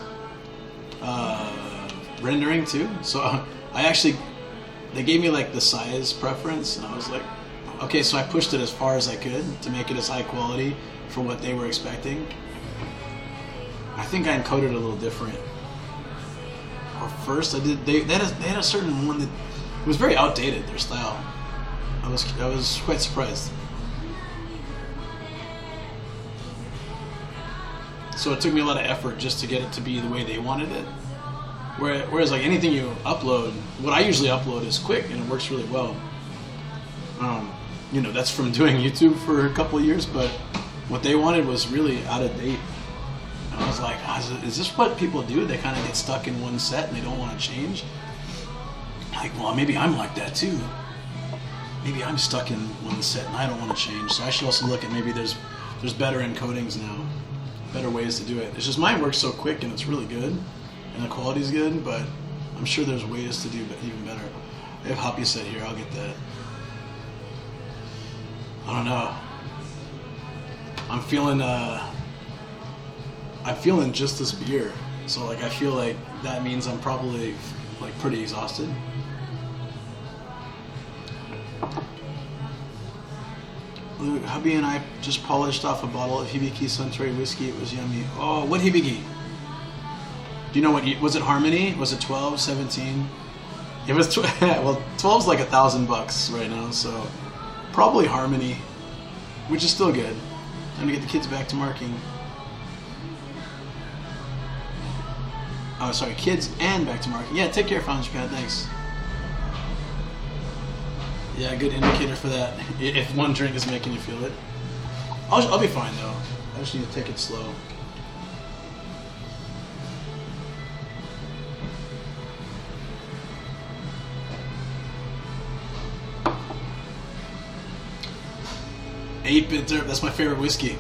rendering too. So they gave me like the size preference, and I was like, okay, so I pushed it as far as I could to make it as high quality for what they were expecting. I think I encoded it a little different. Or first I did. They had a certain one that was very outdated. Their style. I was quite surprised. So it took me a lot of effort just to get it to be the way they wanted it. Whereas like anything you upload, what I usually upload is quick and it works really well. You know, that's from doing YouTube for a couple of years, but what they wanted was really out of date. And I was like, is this what people do? They kind of get stuck in one set and they don't want to change? Like, well, maybe I'm like that too. Maybe I'm stuck in one set and I don't want to change. So I should also look at maybe there's better encodings now. Better ways to do it. It's just mine works so quick and it's really good and the quality's good, but I'm sure there's ways to do even better. I have Hoppy set here, I'll get that. I don't know. I'm feeling just this beer. So like I feel like that means I'm probably like pretty exhausted. Hubby and I just polished off a bottle of Hibiki Suntory whiskey. It was yummy. Oh, what Hibiki? Do you know what? Was it Harmony? Was it 12, 17? It was well, 12's like $1,000 right now, so probably Harmony, which is still good. Time to get the kids back to marking. Oh, sorry, kids and back to marking. Yeah, take care, Fountain Japan. Thanks. Yeah, good indicator for that. If one drink is making you feel it. I'll be fine though. I just need to take it slow. Eight-bit derp, that's my favorite whiskey.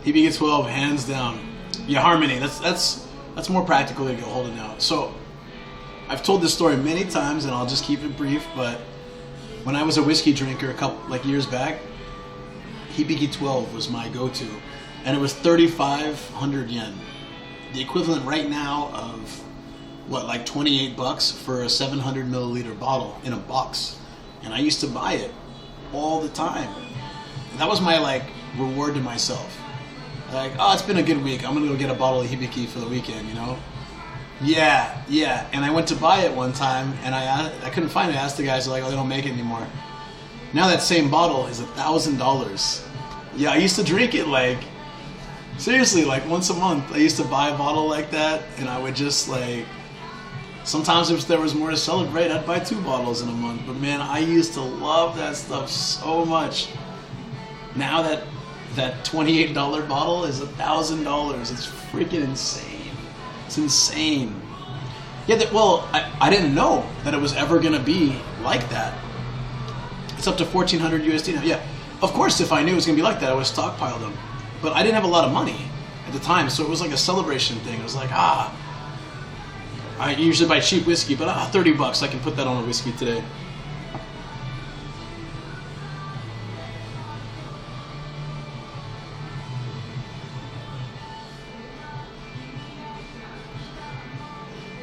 Hibiki 12, hands down. Yeah, Harmony. That's more practical to get a hold of now. So I've told this story many times, and I'll just keep it brief, but when I was a whiskey drinker a couple years back, Hibiki 12 was my go-to, and it was 3,500 yen, the equivalent right now of what, like $28 for a 700 milliliter bottle in a box, and I used to buy it all the time. That was my like reward to myself. Like, oh, it's been a good week. I'm gonna go get a bottle of Hibiki for the weekend, you know. Yeah. And I went to buy it one time, and I couldn't find it. I asked the guys, they're like, oh, they don't make it anymore. Now that same bottle is $1,000. Yeah, I used to drink it like, seriously, like once a month. I used to buy a bottle like that, and I would just like, sometimes if there was more to celebrate, I'd buy 2 bottles in a month. But man, I used to love that stuff so much. Now that $28 bottle is $1,000. It's freaking insane. It's insane. Yeah, well, I didn't know that it was ever going to be like that. It's up to 1,400 USD now. Yeah, of course, if I knew it was going to be like that, I would stockpile them. But I didn't have a lot of money at the time, so it was like a celebration thing. It was like, I usually buy cheap whiskey, but $30, I can put that on a whiskey today.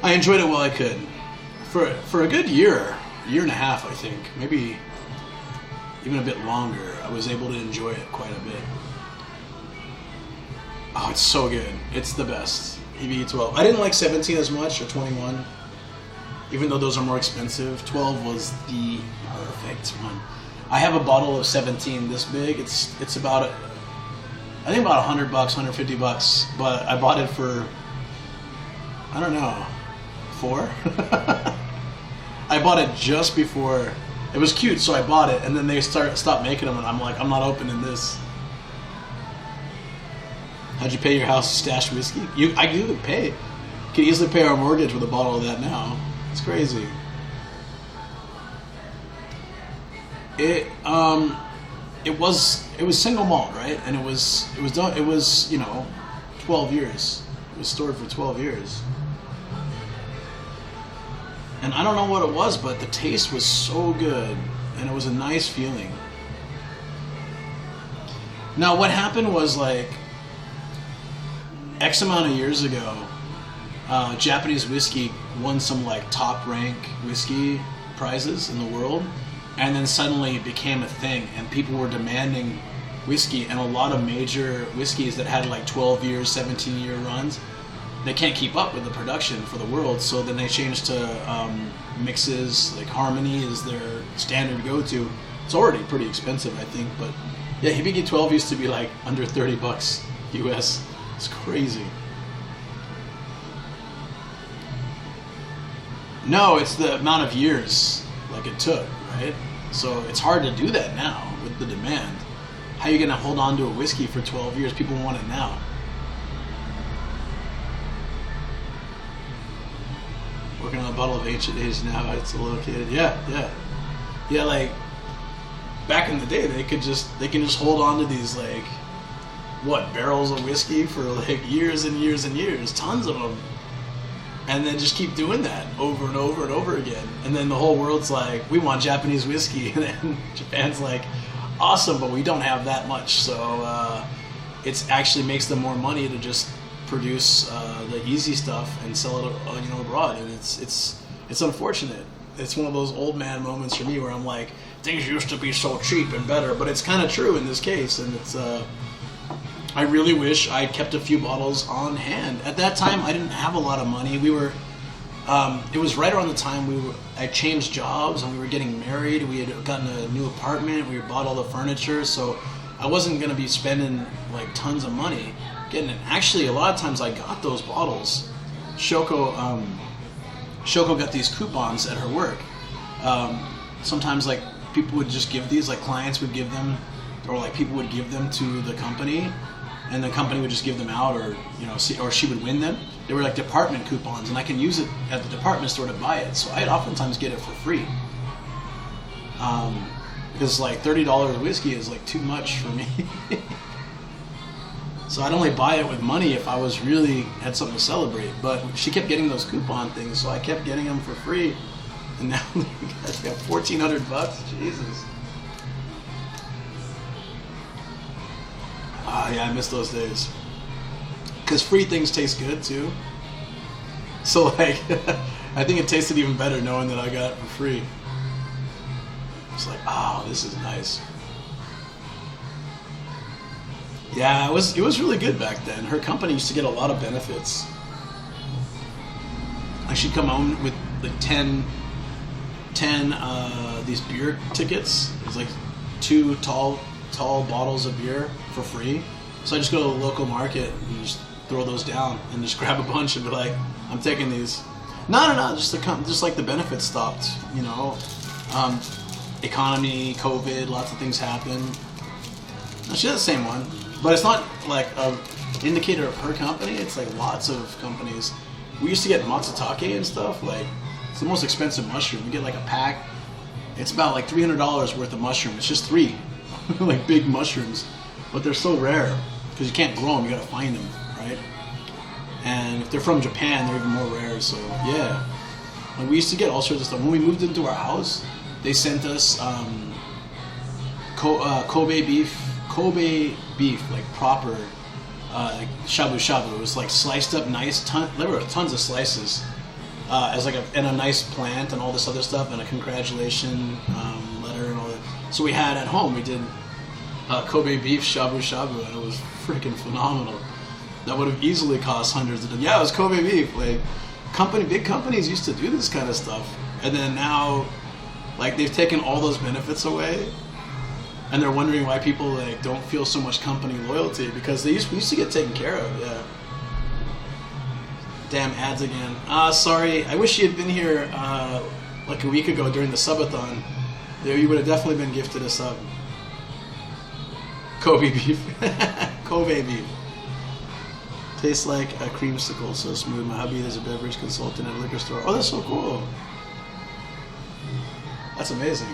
I enjoyed it while I could. For a good year and a half, I think, maybe even a bit longer, I was able to enjoy it quite a bit. Oh, it's so good. It's the best. HBE 12. I didn't like 17 as much, or 21. Even though those are more expensive, 12 was the perfect one. I have a bottle of 17 this big. It's about, I think about $100, $150, but I bought it for, I don't know, $4? I bought it just before, it was cute, so I bought it, and then they stopped making them, and I'm like, I'm not opening this. How'd you pay your house stashed whiskey? You could pay. You could easily pay our mortgage with a bottle of that now. It's crazy. It was single malt, right? And it was 12 years. It was stored for 12 years. And I don't know what it was, but the taste was so good, and it was a nice feeling. Now, what happened was, like, X amount of years ago, Japanese whiskey won some, like, top rank whiskey prizes in the world, and then suddenly it became a thing, and people were demanding whiskey, and a lot of major whiskeys that had, like, 12-year, 17-year runs, they can't keep up with the production for the world, so then they changed to mixes, like Harmony is their standard go-to. It's already pretty expensive, I think, but yeah, Hibiki 12 used to be like under $30 US. It's crazy. No, it's the amount of years like it took, right? So it's hard to do that now with the demand. How are you gonna hold on to a whiskey for 12 years? People want it now. Working on a bottle of H now. It's a little kid. Yeah. Like back in the day, they can just hold on to these like barrels of whiskey for like years and years and years, tons of them, and then just keep doing that over and over and over again. And then the whole world's like, we want Japanese whiskey, and then Japan's like, awesome, but we don't have that much. So it actually makes them more money to just produce the easy stuff and sell it abroad, and it's unfortunate. It's one of those old man moments for me where I'm like, things used to be so cheap and better, but it's kind of true in this case, and it's I really wish I kept a few bottles on hand. At that time, I didn't have a lot of money. We were it was right around the time I changed jobs and we were getting married. We had gotten a new apartment. We bought all the furniture, so I wasn't gonna be spending like tons of money getting it. Actually, a lot of times I got those bottles. Shoko got these coupons at her work. Sometimes like people would just give these, like clients would give them, or like people would give them to the company, and the company would just give them out, or or she would win them. They were like department coupons, and I can use it at the department store to buy it. So I'd oftentimes get it for free. Because like $30 whiskey is like too much for me. So I'd only buy it with money if I was really had something to celebrate. But she kept getting those coupon things, so I kept getting them for free. And now we got $1,400. Jesus. Ah, yeah, I miss those days. Because free things taste good too. So like, I think it tasted even better knowing that I got it for free. It's like, oh, this is nice. Yeah, it was really good back then. Her company used to get a lot of benefits. Like she'd come home with like 10 these beer tickets. It was like 2 tall bottles of beer for free. So I just go to the local market and just throw those down and just grab a bunch and be like, I'm taking these. No, just like the benefits stopped, economy, COVID, lots of things happen. No, she has the same one, but it's not like an indicator of her company. It's like lots of companies. We used to get matsutake and stuff. Like it's the most expensive mushroom. You get like a pack. It's about like $300 worth of mushroom. It's just 3, like big mushrooms, but they're so rare because you can't grow them. You gotta find them, right? And if they're from Japan, they're even more rare. So yeah, like we used to get all sorts of stuff. When we moved into our house, they sent us Kobe beef, like proper, like shabu shabu. It was like sliced up nice. There were tons of slices, as like a nice plant and all this other stuff, and a congratulation letter and all that. So we had at home. We did Kobe beef shabu shabu, and it was freaking phenomenal. that would have easily cost hundreds of dollars. Yeah, it was Kobe beef. Like, big companies used to do this kind of stuff, and then now, like, they've taken all those benefits away, and they're wondering why people like don't feel so much company loyalty because we used to get taken care of. Yeah. Damn ads again. Sorry. I wish you had been here like a week ago during the subathon. You would have definitely been gifted a sub. Kobe beef. Kobe beef. Tastes like a creamsicle, so smooth. My hubby is a beverage consultant at a liquor store. Oh, that's so cool. That's amazing.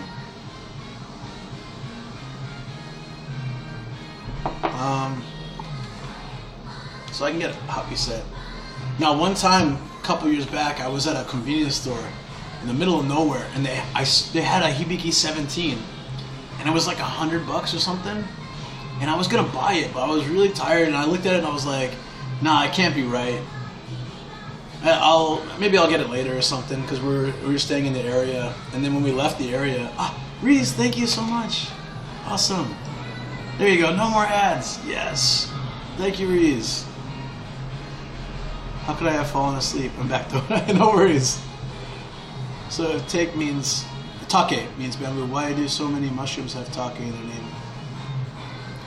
So I can get a hoppy set. Now, one time, a couple years back, I was at a convenience store in the middle of nowhere, and they had a Hibiki 17, and it was like $100 or something. And I was gonna buy it, but I was really tired, and I looked at it and I was like, nah, it can't be right. Maybe I'll get it later or something, because we were staying in the area. And then when we left the area, Reese, thank you so much. Awesome. There you go, no more ads. Yes. Thank you, Reese. How could I have fallen asleep? I'm back to no worries. So take means, take means bamboo. Why do so many mushrooms have take in their name?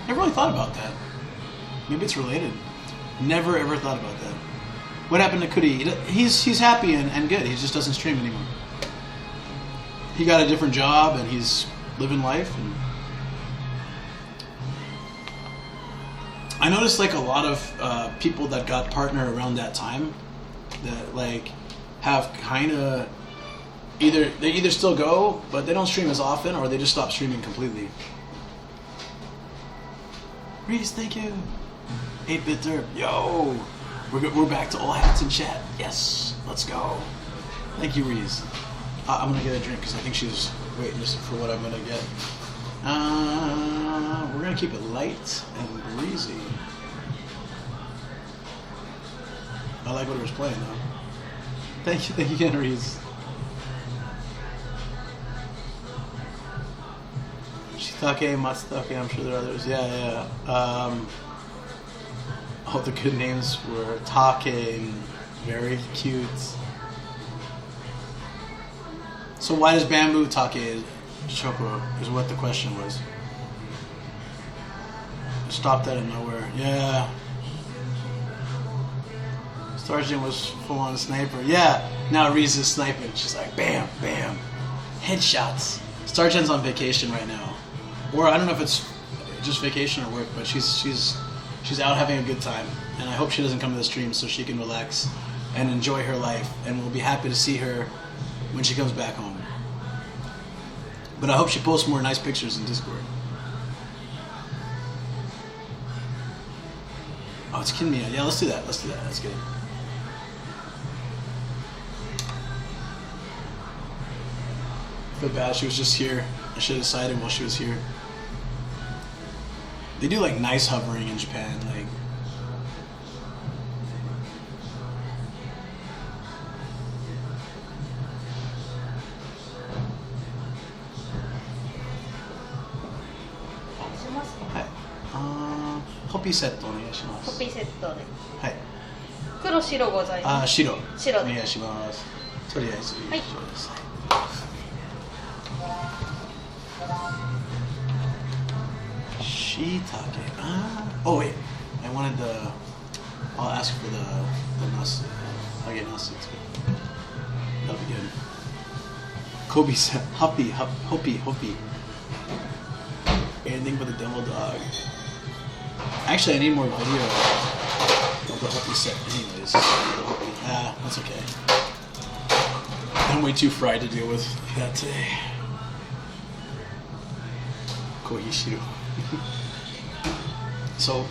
Never really thought about that. Maybe it's related. Never ever thought about that. What happened to Kuri? He's happy and good. He just doesn't stream anymore. He got a different job and he's living life. And I noticed like a lot of people that got partner around that time that like have kind of they either still go but they don't stream as often or they just stop streaming completely. Reese, thank you. 8-bit derp. Yo, we're back to all hats in chat. Yes, let's go. Thank you, Reese. I'm gonna get a drink because I think she's waiting just for what I'm gonna get. We're gonna keep it light and breezy. I like what it was playing though. Thank you again, Reese. Shitake, Matsutake, I'm sure there are others. Yeah. All the good names were Take and very cute. So why does bamboo Take Shoko is what the question was. Stopped out of nowhere. Yeah. Starjin was full on sniper. Yeah. Now Reese is sniping. She's like bam, bam. Headshots. Starjin's on vacation right now. Or I don't know if it's just vacation or work, but she's out having a good time. And I hope she doesn't come to the stream so she can relax and enjoy her life. And we'll be happy to see her when she comes back home. But I hope she posts more nice pictures in Discord. Oh, it's Kinmiya. Yeah, let's do that. That's good. I feel bad. She was just here. I should have decided while she was here. They do like nice hovering in Japan, like.コピーセットお願いします。コピーセットで。はい。黒白ございます。白。白で。お願いします。とりあえず以上です。Shiitake. Oh wait, I wanted the. I'll ask for the nasu. I'll get nasu too. That'll be good. Kobe said, Hoppy. Anything but the demo dog. Actually, I need more video of the Hoppy set. Anyways, that's okay. I'm way too fried to deal with that today. Kohishiru. So,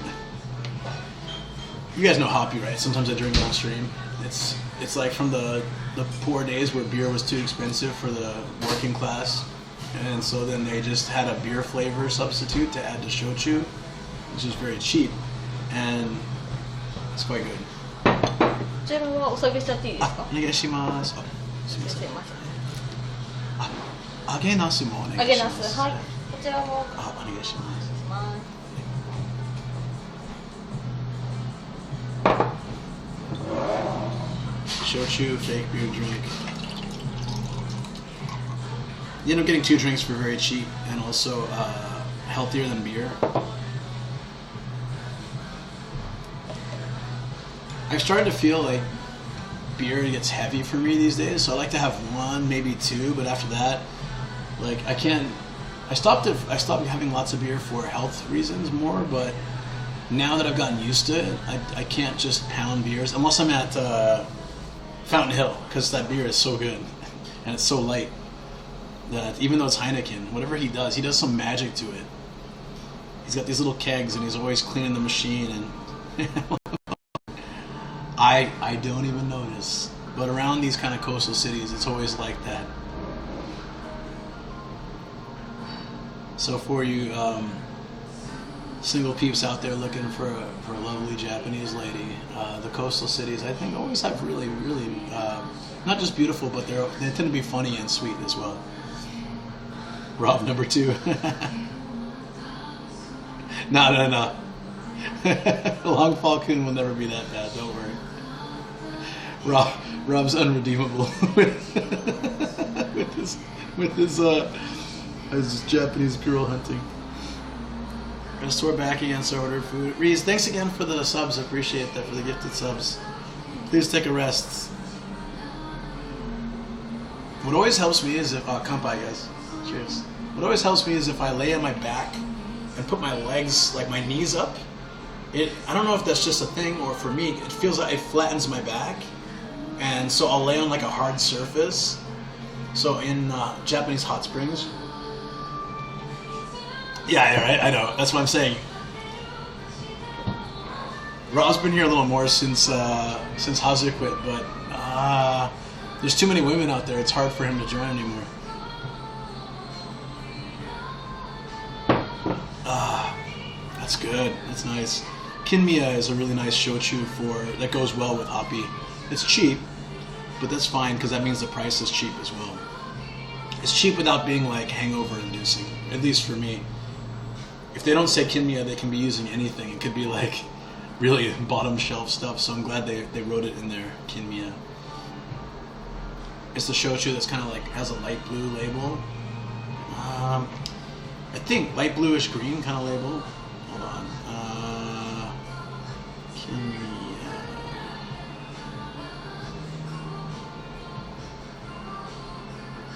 you guys know Hoppy, right? Sometimes I drink it on stream. It's like from the poor days where beer was too expensive for the working class, and so then they just had a beer flavor substitute to add to shochu, which is very cheap, and it's quite good. こちらはお下げしちゃっていいですか？お願いします。すみません。揚げナスもお願いします。揚げナス、はい。こちらもお願いします。Shochu, fake beer drink. You end up getting 2 drinks for very cheap and also healthier than beer. I've started to feel like beer gets heavy for me these days, so I like to have 1, maybe 2, but after that, like I can't. I stopped having lots of beer for health reasons more, but now that I've gotten used to it, I can't just pound beers unless I'm at Fountain Hill, because that beer is so good and it's so light that even though it's Heineken, whatever he does some magic to it. He's got these little kegs and he's always cleaning the machine, and I don't even notice. But around these kind of coastal cities, it's always like that. So for you single peeps out there looking for a lovely Japanese lady, the coastal cities I think always have really not just beautiful, but they tend to be funny and sweet as well. Rob number 2. No. Long Falcon will never be that bad, don't worry. Rob's unredeemable with his Japanese girl hunting. Gonna store back again, so ordered food. Reese, thanks again for the subs. I appreciate that, for the gifted subs. Please take a rest. What always helps me is if kampai, guys. Cheers. What always helps me is if I lay on my back and put my legs, like my knees up. I don't know if that's just a thing, or for me, it feels like it flattens my back, and so I'll lay on like a hard surface. So in Japanese hot springs. Yeah, right. I know. That's what I'm saying. Rob's been here a little more since Hazu quit, but there's too many women out there. It's hard for him to join anymore. That's good. That's nice. Kinmiya is a really nice shochu that goes well with hoppy. It's cheap, but that's fine because that means the price is cheap as well. It's cheap without being like hangover inducing, at least for me. If they don't say Kinmiya, they can be using anything. It could be like really bottom shelf stuff, so I'm glad they wrote it in there, Kinmiya. It's the shochu that's kind of like has a light blue label. I think light bluish green kind of label. Hold on. Kinmiya.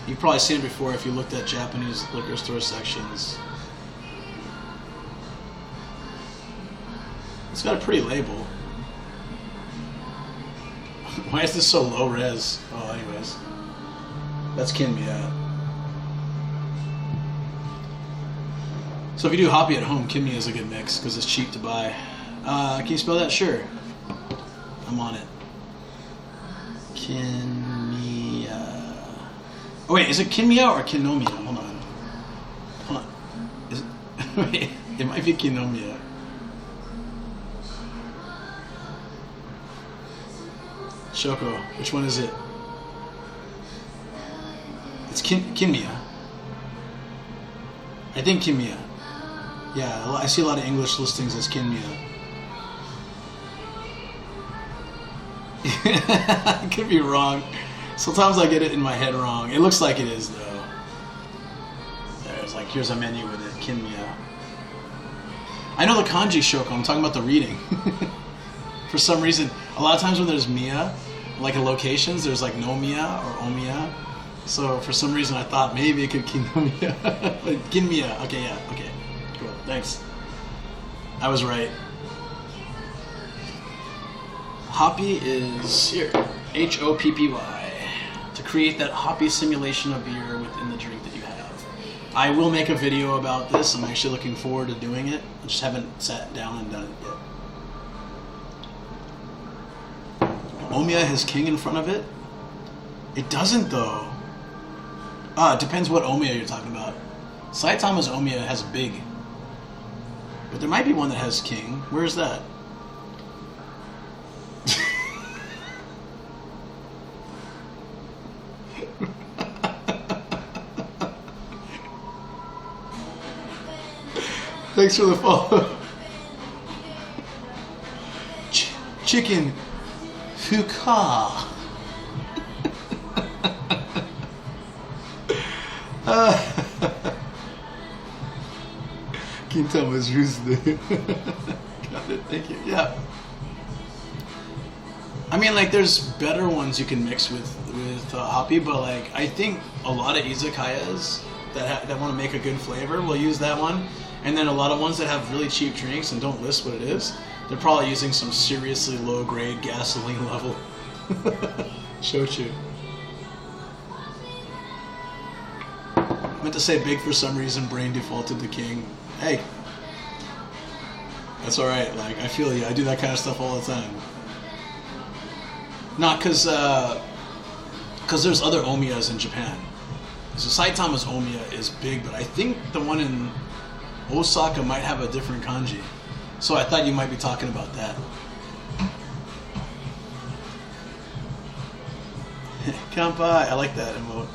You've probably seen it before if you looked at Japanese liquor store sections. It's got a pretty label. Why is this so low res? Oh, anyways. That's Kinmiya. So if you do hoppy at home, Kinmiya is a good mix because it's cheap to buy. Can you spell that? Sure. I'm on it. Kinmiya. Oh wait, is it Kinmiya or Kinomiya? Hold on. Hold on. Is it? Wait, it might be Kinomiya. Shoko, which one is it? It's Kinmiya. I think Kinmiya. Yeah, I see a lot of English listings as Kinmiya. I could be wrong. Sometimes I get it in my head wrong. It looks like it is though. There's like, here's a menu with it, Kinmiya. I know the kanji shoko, I'm talking about the reading. For some reason, a lot of times when there's miya, like in locations, there's like no miya or omiya. So for some reason I thought maybe it could kinomiya. But kinmiya, okay, yeah, okay. Cool, thanks. I was right. Hoppy is here, Hoppy. To create that hoppy simulation of beer within the drink that you have. I will make a video about this. I'm actually looking forward to doing it. I just haven't sat down and done it yet. Omiya has king in front of it? It doesn't though. It depends what Omiya you're talking about. Saitama's Omiya has big. But there might be one that has king. Where's that? Thanks for the follow. Chicken Fuka. Quintama is Rude. Got it. Thank you. Yeah. I mean, like, there's better ones you can mix with hoppy, but like, I think a lot of izakayas that want to make a good flavor will use that one, and then a lot of ones that have really cheap drinks and don't list what it is, they're probably using some seriously low grade gasoline level shochu. I meant to say big for some reason, brain defaulted to king. Hey, that's all right. Like, I feel you. I do that kind of stuff all the time. Not because there's other omiyas in Japan. So Saitama's omiya is big, but I think the one in Osaka might have a different kanji. So I thought you might be talking about that. Kanpai, I like that emote.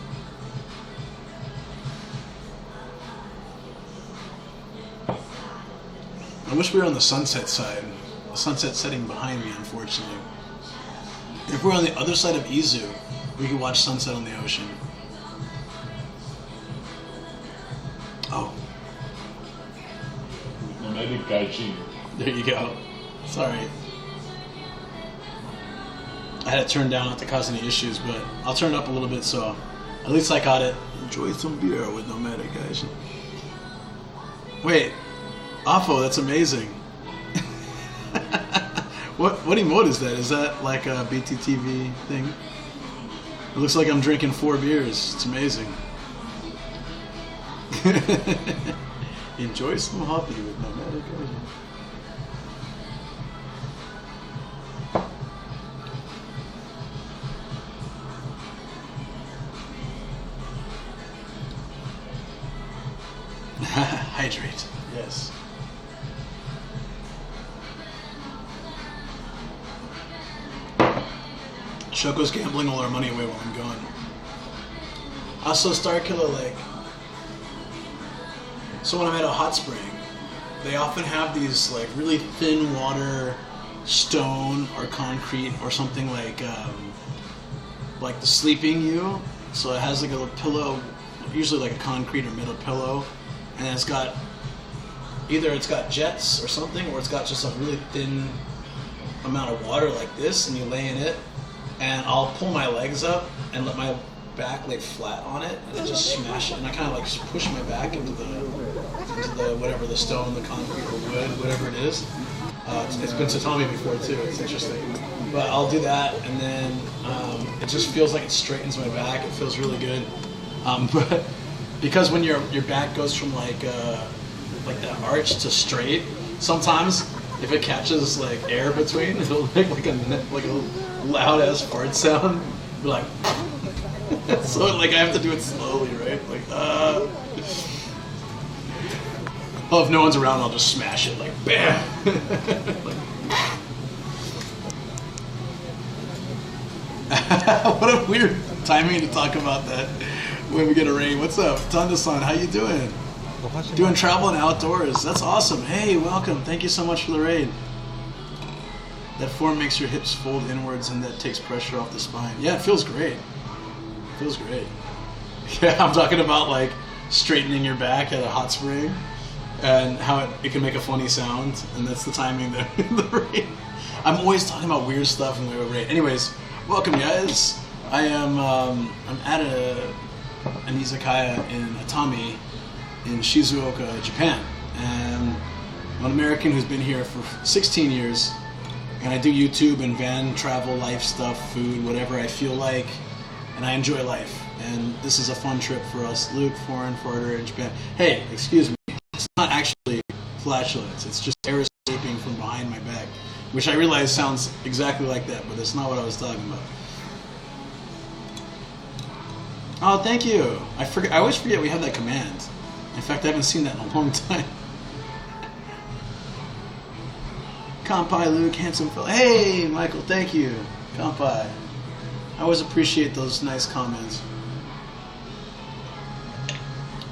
I wish we were on the sunset side. The sunset setting behind me, unfortunately. If we're on the other side of Izu, we could watch sunset on the ocean. Oh. There you go. Sorry. I had it turned down not to cause any issues, but I'll turn it up a little bit so at least I got it. Enjoy some beer with nomadic gaijin. Wait. Afo, that's amazing. What emote is that? Is that like a BTTV thing? It looks like I'm drinking 4 beers. It's amazing. Enjoy some hoppy with nomadic gaijin. Hydrate. Yes. Shoko's gambling all our money away while I'm gone. Also, Star Killer Lake. So when I'm at a hot spring, they often have these like really thin water, stone or concrete or something like the sleeping U. So it has like a little pillow, usually like a concrete or metal pillow, and it's got either it's got jets or something, or it's got just a really thin amount of water like this, and you lay in it. And I'll pull my legs up and let my back lay flat on it, and then just smash it. And I kind of like just push my back into the whatever, the stone, the concrete, or wood, whatever it is. It's been tatami before too. It's interesting. But I'll do that, and then it just feels like it straightens my back. It feels really good. But because when your back goes from like that arch to straight, sometimes if it catches like air between, it'll make like a loud ass fart sound. Be like, so like I have to do it slowly, right? Like, oh, if no one's around, I'll just smash it like bam. What a weird timing to talk about that when we get a rain. What's up, Tanda-san? How you doing? Doing travel and outdoors. That's awesome. Hey, welcome. Thank you so much for the raid. That form makes your hips fold inwards and that takes pressure off the spine. Yeah, it feels great. It feels great. Yeah, I'm talking about like straightening your back at a hot spring and how it can make a funny sound, and that's the timing there. The raid. I'm always talking about weird stuff when we have a raid. Anyways, welcome guys. I am I'm at an izakaya in Atami in Shizuoka, Japan, and I'm an American who's been here for 16 years, and I do YouTube and van travel, life stuff, food, whatever I feel like, and I enjoy life, and this is a fun trip for us. Luke, foreign farter in Japan. Hey, excuse me, it's not actually flatulence, it's just air escaping from behind my back, which I realize sounds exactly like that, but that's not what I was talking about. Oh, thank you. I always forget we have that command. In fact, I haven't seen that in a long time. Kanpai, Luke, handsome fellow. Hey, Michael, thank you. Kanpai. I always appreciate those nice comments.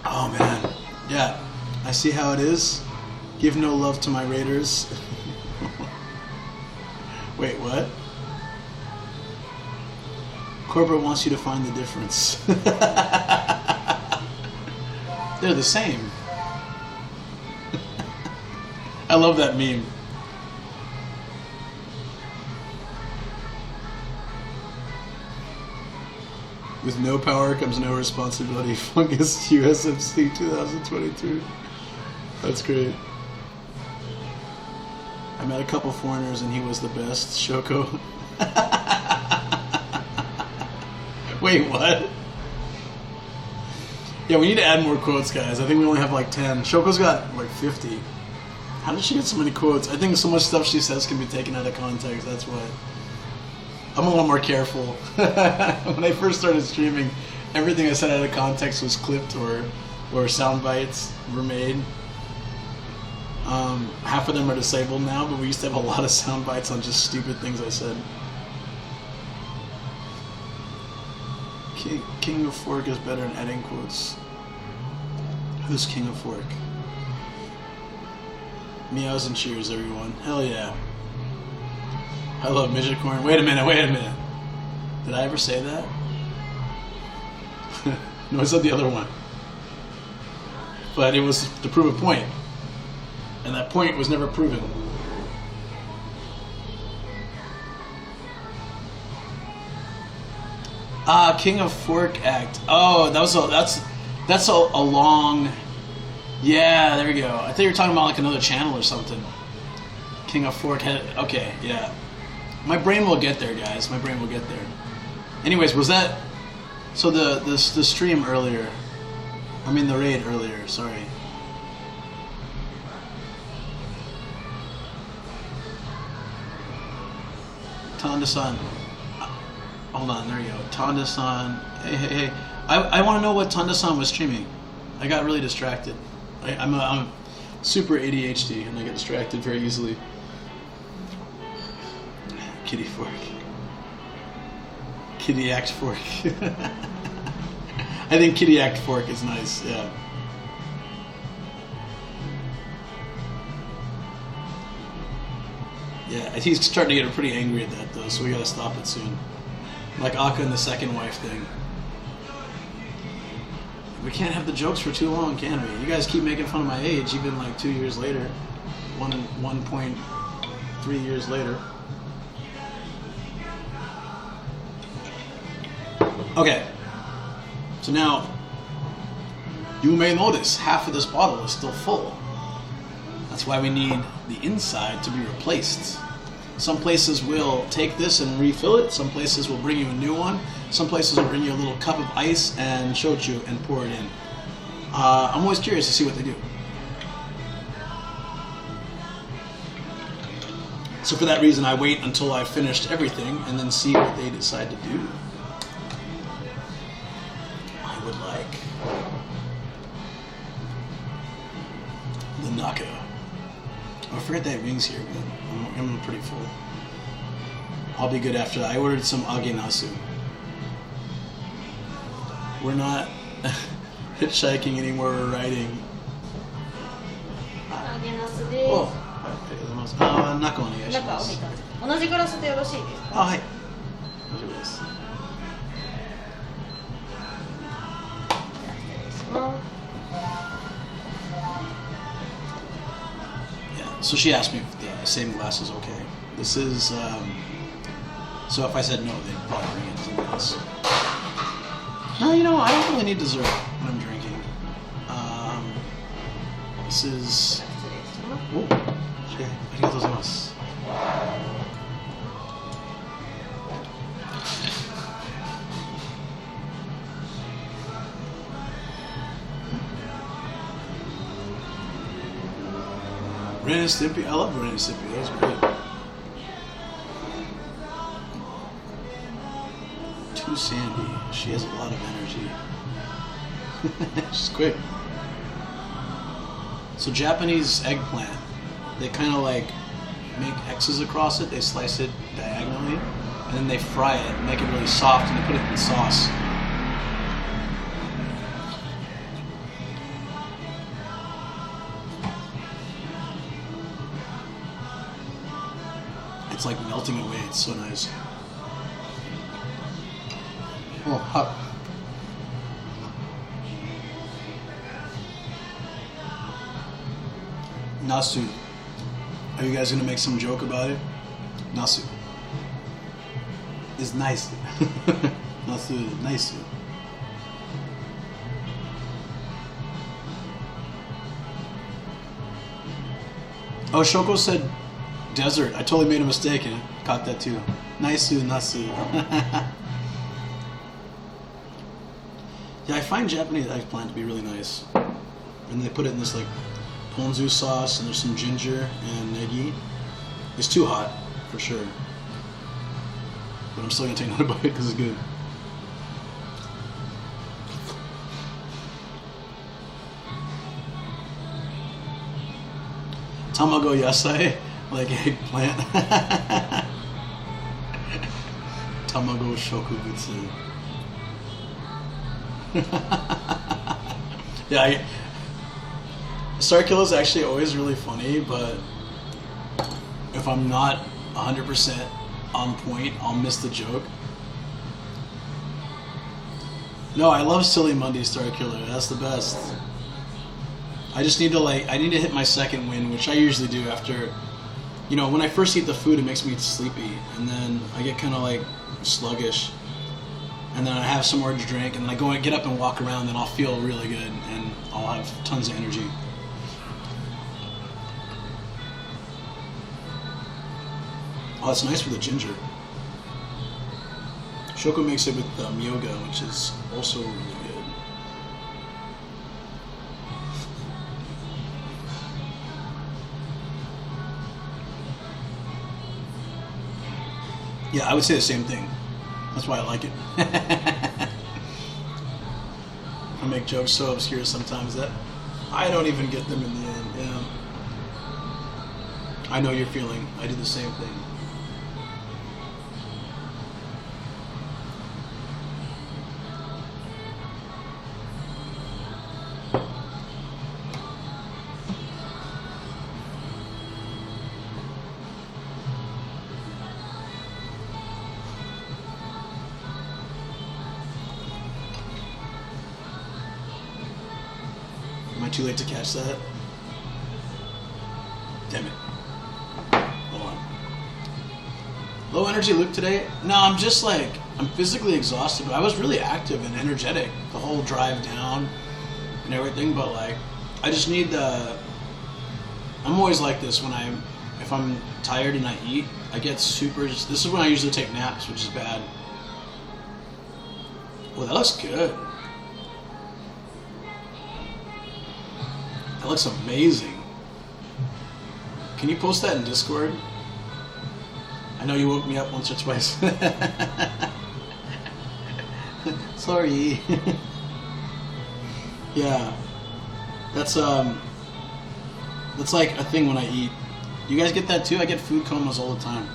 Oh, man. Yeah, I see how it is. Give no love to my raiders. Wait, what? Corbett wants you to find the difference. They're the same. I love that meme. With no power comes no responsibility. Fungus USMC 2022. That's great. I met a couple foreigners and he was the best. Shoko. Wait, what? Yeah, we need to add more quotes, guys. I think we only have like 10. Shoko's got like 50. How did she get so many quotes? I think so much stuff she says can be taken out of context. That's why. I'm a little more careful. When I first started streaming, everything I said out of context was clipped or sound bites were made. Half of them are disabled now, but we used to have a lot of sound bites on just stupid things I said. King of Fork is better at adding quotes. Who's King of Fork? Meows and cheers, everyone. Hell yeah. I love midget corn. Wait a minute. Did I ever say that? No, I said the other one. But it was to prove a point. And that point was never proven. King of Fork Act. Oh, that's a long. Yeah, there we go. I thought you were talking about like another channel or something. King of Fork had. Okay, yeah. My brain will get there, guys. My brain will get there. Anyways, was that so? The stream earlier. I mean the raid earlier. Sorry. Tonda-san. Hold on, there you go. Tonda-san. Hey. I want to know what Tonda-san was streaming. I got really distracted. I'm super ADHD and I get distracted very easily. Kitty Fork. Kitty Act Fork. I think Kitty Act Fork is nice, yeah. Yeah, he's starting to get pretty angry at that though, so we gotta stop it soon. Like Akka and the second wife thing. We can't have the jokes for too long, can we? You guys keep making fun of my age, even like 2 years later. 1.3 years later. Okay. So now, you may notice half of this bottle is still full. That's why we need the inside to be replaced. Some places will take this and refill it. Some places will bring you a new one. Some places will bring you a little cup of ice and shochu and pour it in. I'm always curious to see what they do. So for that reason, I wait until I've finished everything and then see what they decide to do. I would like the Naka. I forget that wings here, but I'm pretty full. I'll be good after that. I ordered some agenasu. We're not hitchhiking anymore, we're riding. Oh, 中お願いします。同じグラスでよろしいですか？はい。大丈夫です。Yeah, so she asked me if the same glass is okay. This is, so if I said no, they'd probably bring in something else. No, you know, I don't really need dessert when I'm drinking. This is, oh, okay, arigatou gozaimasu. Ren and Stimpy, I love Ren and Stimpy, that was great. Too Sandy, she has a lot of energy. She's quick. So Japanese eggplant, they kind of like make X's across it, they slice it diagonally, and then they fry it, make it really soft, and they put it in sauce. It's like melting away, it's so nice. Oh, hot. Nasu. Are you guys gonna make some joke about it? Nasu. It's nice. Nasu is nice. Oh, Shoko said desert. I totally made a mistake and caught that too. Naisu, nasu. Yeah, I find Japanese eggplant to be really nice. And they put it in this like ponzu sauce, and there's some ginger and negi. It's too hot, for sure. But I'm still gonna take another bite because it's good. Tamago yasai, like eggplant. Tamago shokubutsu. Yeah, Star Kill is actually always really funny, but if I'm not 100% on point, I'll miss the joke. No, I love Silly Monday Star Killer. That's the best. I just need to I need to hit my second win, which I usually do after, you know, when I first eat the food, it makes me sleepy, and then I get kind of like sluggish, and then I have some more to drink, and then I go and get up and walk around, and I'll feel really good, and I'll have tons of energy. Oh, it's nice with the ginger. Shoko makes it with miyoga, which is also really good. Yeah, I would say the same thing. That's why I like it. I make jokes so obscure sometimes that I don't even get them in the end. Yeah. I know your feeling. I do the same thing. Too late to catch that? Damn it. Hold on. Low energy Luke today? No, I'm just like, I'm physically exhausted, but I was really active and energetic the whole drive down and everything, but like, I just need I'm always like this when if I'm tired and I eat, I get super, this is when I usually take naps, which is bad. Well, that looks good. That looks amazing. Can you post that in Discord? I know you woke me up once or twice. Sorry. Yeah. That's like a thing when I eat. You guys get that too? I get food comas all the time.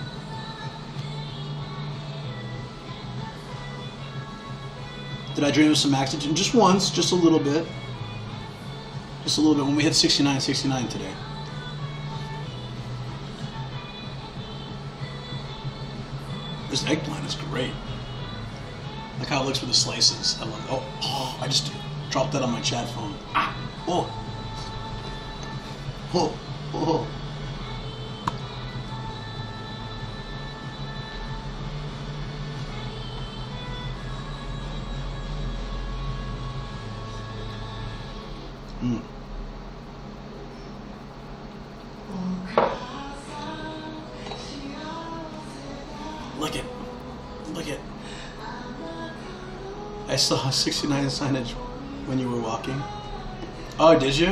Did I dream of some oxygen? Just once, just a little bit. Just a little bit when we hit 69 today. This eggplant is great. Look how it looks with the slices. I love it. Oh, I just dropped that on my chat phone. Ah, oh. Oh, oh. Mm. Look it. Look it. I saw 69 signage when you were walking. Oh, did you?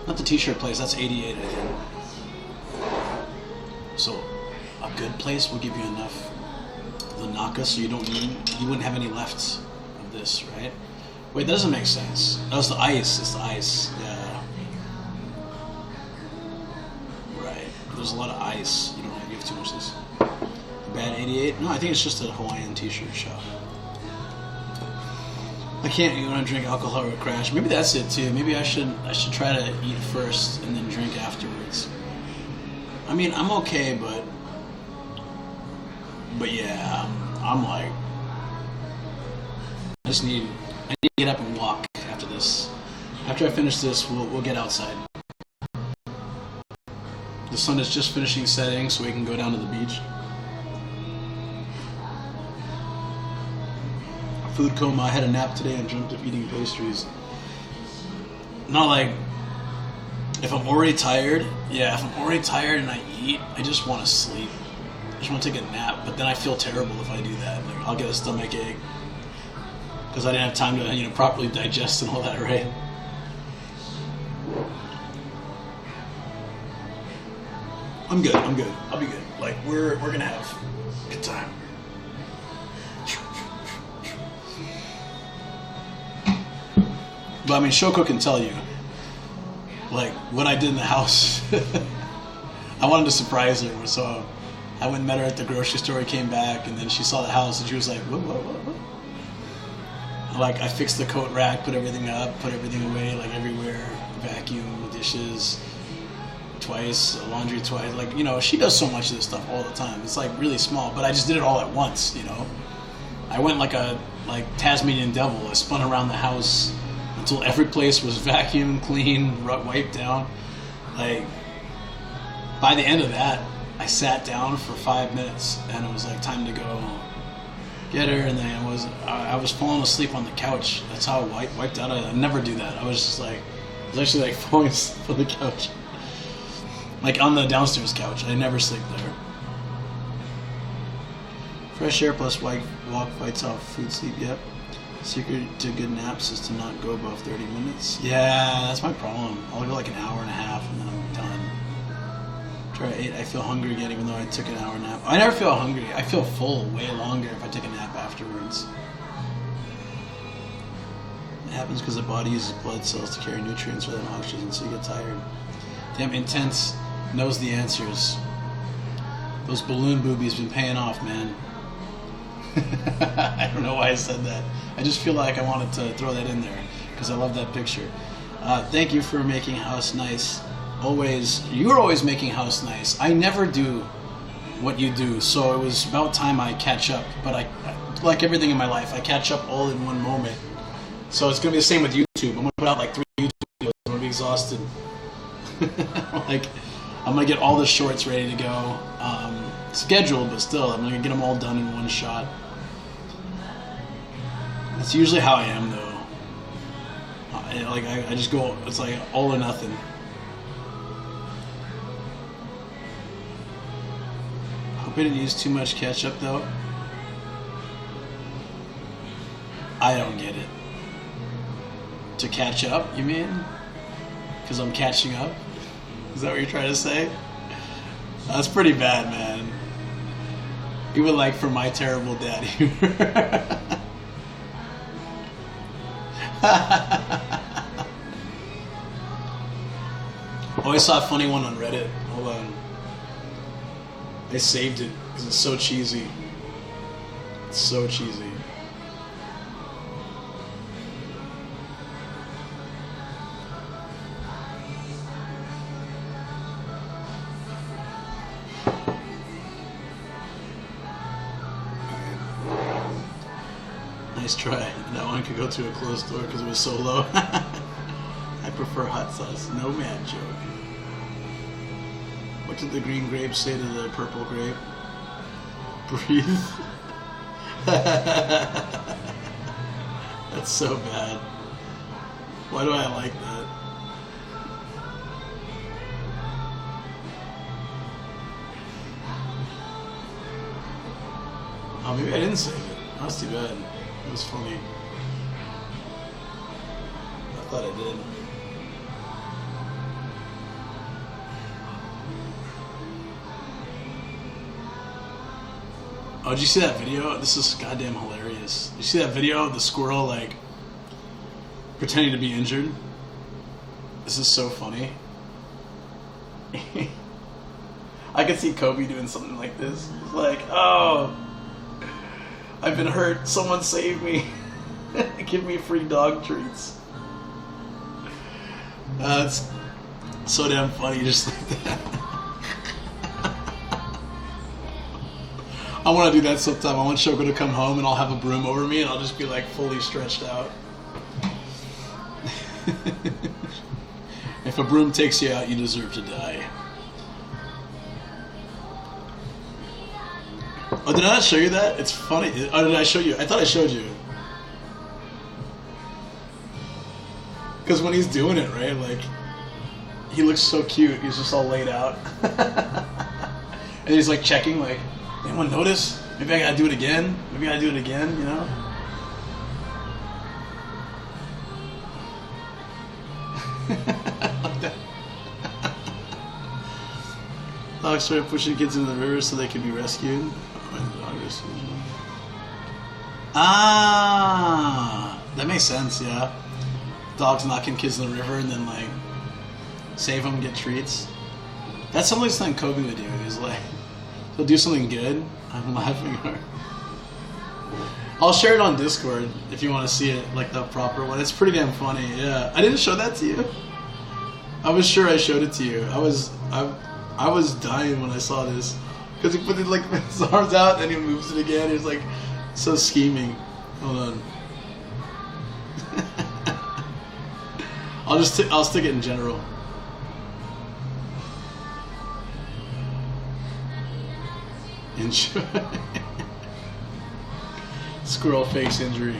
Not the t-shirt place, that's 88, I think. So, a good place will give you enough Lanaka so you wouldn't have any left of this, right? Wait, that doesn't make sense. That was the ice. It's the ice. Yeah. Right. There's a lot of ice. You don't have too much of this. Bad 88? No, I think it's just a Hawaiian t-shirt shop. I can't eat when I drink alcohol or crash. Maybe that's it too. Maybe I should try to eat first and then drink afterwards. I mean, I'm okay, but yeah, I'm like, I need to get up and walk after this. After I finish this, we'll get outside. The sun is just finishing setting, so we can go down to the beach. Food coma. I had a nap today and dreamt of eating pastries. Not like if I'm already tired. Yeah, if I'm already tired and I eat, I just want to sleep. I just want to take a nap. But then I feel terrible if I do that. Like I'll get a stomach ache because I didn't have time to properly digest and all that, right? I'm good. I'll be good. Like we're gonna have a good time. But I mean, Shoko can tell you, like what I did in the house. I wanted to surprise her, so I went and met her at the grocery store. Came back, and then she saw the house, and she was like, "What?" Like I fixed the coat rack, put everything up, put everything away, like everywhere, vacuum, dishes. Twice, laundry twice, like she does so much of this stuff all the time. It's like really small, but I just did it all at once. I went like a Tasmanian devil. I spun around the house until every place was vacuumed, clean, wiped down. Like by the end of that, I sat down for 5 minutes, and it was like time to go get her. And then I was falling asleep on the couch. That's how I wiped out. I never do that. I was actually like falling asleep on the couch. Like on the downstairs couch. I never sleep there. Fresh air plus walk fights off food sleep, yep. Secret to good naps is to not go above 30 minutes. Yeah, that's my problem. I'll go like an hour and a half and then I'm done. Try 8, I feel hungry again even though I took an hour nap. I never feel hungry. I feel full way longer if I take a nap afterwards. It happens because the body uses blood cells to carry nutrients rather than oxygen, so you get tired. Damn, Intense knows the answers. Those balloon boobies been paying off, man. I don't know why I said that. I just feel like I wanted to throw that in there because I love that picture. Thank you for making house nice. You're always making house nice. I never do what you do, so it was about time I catch up. But I like everything in my life, I catch up all in one moment. So it's gonna be the same with YouTube. I'm gonna put out like 3 YouTube videos. I'm gonna be exhausted. Like I'm gonna get all the shorts ready to go. Scheduled, but still, I'm gonna get them all done in one shot. That's usually how I am, though. I just go. It's like all or nothing. Hope I didn't use too much ketchup, though. I don't get it. To catch up, you mean? Because I'm catching up? Is that what you're trying to say? That's pretty bad, man. Even like for my terrible dad humor. Oh, I saw a funny one on Reddit. Hold on. I saved it because it's so cheesy. It's so cheesy. Nice try. That one could go to a closed door because it was so low. I prefer hot sauce. No man joke. What did the green grape say to the purple grape? Breathe. That's so bad. Why do I like that? Oh, maybe I didn't save it. That's too bad. It was funny. I thought I did. Oh, did you see that video? This is goddamn hilarious. You see that video of the squirrel, like, pretending to be injured? This is so funny. I could see Kobe doing something like this. It's like, oh, I've been hurt. Someone save me. Give me free dog treats. It's so damn funny just like that. I want to do that sometime. I want Shoko to come home and I'll have a broom over me and I'll just be like fully stretched out. If a broom takes you out, you deserve to die. Oh, did I not show you that? It's funny. Oh, did I show you? I thought I showed you. Because when he's doing it, right, like, he looks so cute. He's just all laid out. And he's like checking, like, anyone notice? Maybe I gotta do it again. Maybe I gotta do it again, you know? Dogs started pushing kids into the river so they could be rescued. Ah, that makes sense, yeah. Dogs knocking kids in the river and then, like, save them, get treats. That's something Kobe would do. He's like, he'll do something good. I'm laughing hard. I'll share it on Discord if you want to see it, like the proper one. It's pretty damn funny, yeah. I didn't show that to you. I was sure I showed it to you. I was dying when I saw this. Because he put it like his arms out and he moves it again. He's like so scheming. Hold on. I'll stick it in general. Enjoy. Squirrel face injury.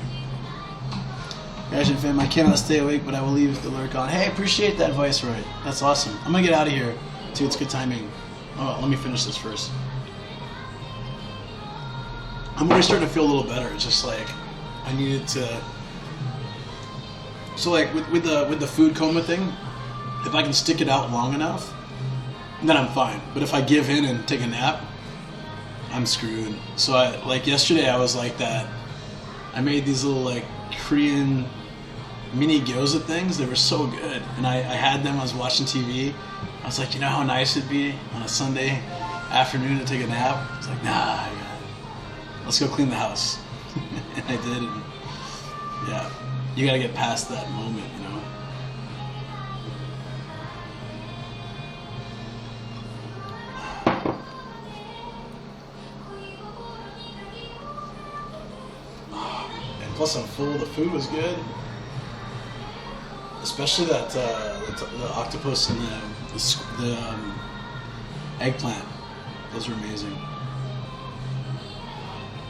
Imagine fam, I cannot stay awake, but I will leave the lurk on. Hey, appreciate that, Viceroy. That's awesome. I'm gonna get out of here. Dude, it's good timing. Oh, let me finish this first. I'm already starting to feel a little better. It's just like I needed to. So like with the food coma thing, if I can stick it out long enough, then I'm fine. But if I give in and take a nap, I'm screwed. So like yesterday I was like that. I made these little like Korean mini gyoza things. They were so good, and I had them. I was watching TV. I was like, you know how nice it'd be on a Sunday afternoon to take a nap? I was like, nah, let's go clean the house. And I did, and yeah, you gotta get past that moment, you know? And plus I'm full, the food was good. Especially that the octopus and the eggplant. Those are amazing.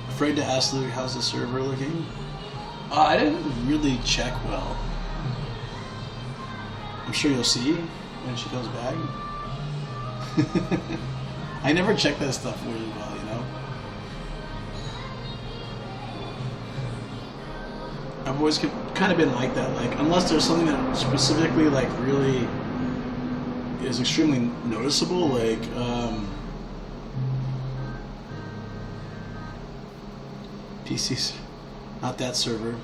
Afraid to ask Luke, how's the server looking? I didn't really check well. I'm sure you'll see when she comes back. I never check that stuff really well, you know? I've always kind of been like that, like, unless there's something that specifically, like, really is extremely noticeable, like, PCs, not that server.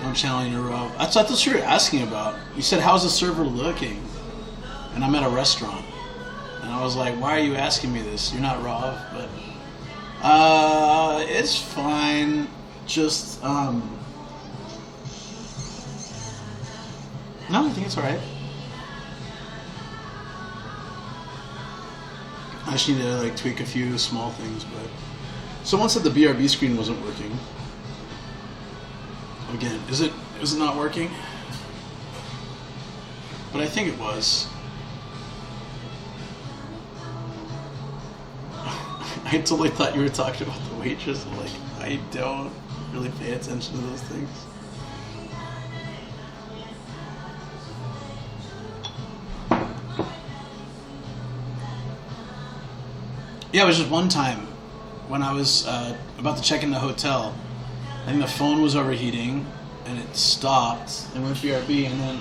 Don't challenge your Rob. That's what you were asking about. You said, how's the server looking? And I'm at a restaurant. And I was like, why are you asking me this? You're not Rob, but it's fine. Just, no, I think it's alright. I just need to like tweak a few small things, but someone said the BRB screen wasn't working. Again, is it not working? But I think it was. I totally thought you were talking about the waitress. Like, I don't really pay attention to those things. Yeah, it was just one time when I was about to check in the hotel. I think the phone was overheating and it stopped and went BRB, and then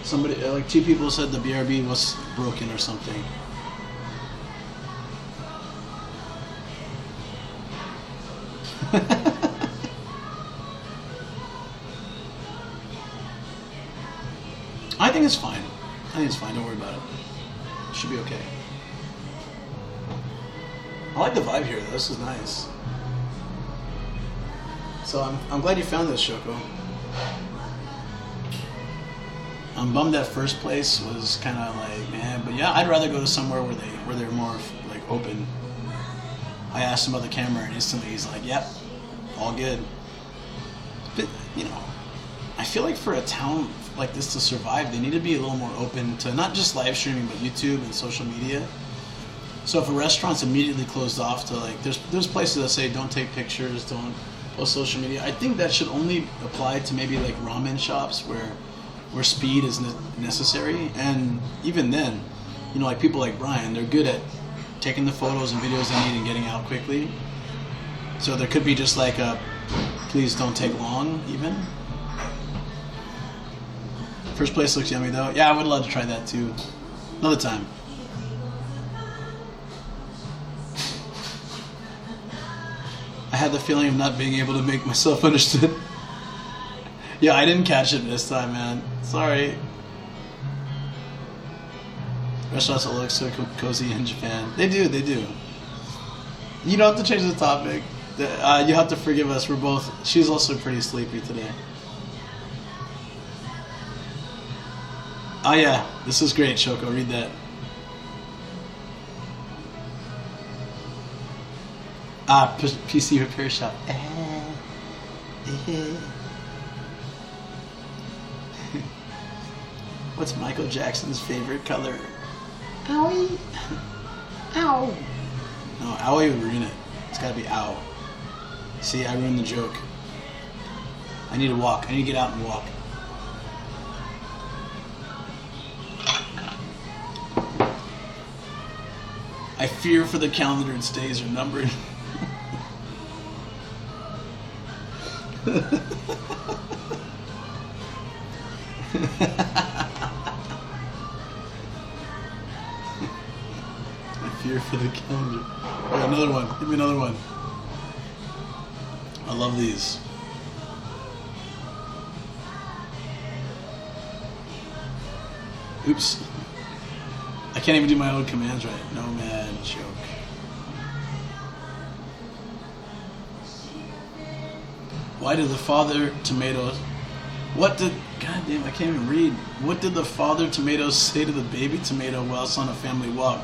somebody, like two people said the BRB was broken or something. I think it's fine. I think it's fine. Don't worry about it. It should be okay. I like the vibe here. This is nice. So I'm glad you found this, Shoko. I'm bummed that first place was kind of like, man, but yeah, I'd rather go to somewhere where they're more like open. I asked him about the camera, and instantly he's like, "Yep, all good." But you know, I feel like for a town like this to survive, they need to be a little more open to not just live streaming, but YouTube and social media. So if a restaurant's immediately closed off to like, there's places that say don't take pictures, don't post social media. I think that should only apply to maybe like ramen shops where speed is necessary. And even then, you know, like people like Brian, they're good at taking the photos and videos they need and getting out quickly. So there could be just like a, please don't take long even. First place looks yummy though. Yeah, I would love to try that too. Another time. I had the feeling of not being able to make myself understood. Yeah, I didn't catch it this time, man. Sorry. Restaurants that look so cozy in Japan. They do, they do. You don't have to change the topic. You have to forgive us. We're both... She's also pretty sleepy today. Oh yeah, this is great, Shoko. Read that. PC repair shop. What's Michael Jackson's favorite color? Owie. Ow. No, owie would ruin it. It's gotta be ow. See, I ruined the joke. I need to walk. I need to get out and walk. I fear for the calendar, its days are numbered. I fear for the calendar. Oh, another one. Give me another one. I love these. Oops. I can't even do my own commands right. Nomad joke. Why did the father tomatoes... What did... God damn, I can't even read. What did the father tomatoes say to the baby tomato whilst on a family walk?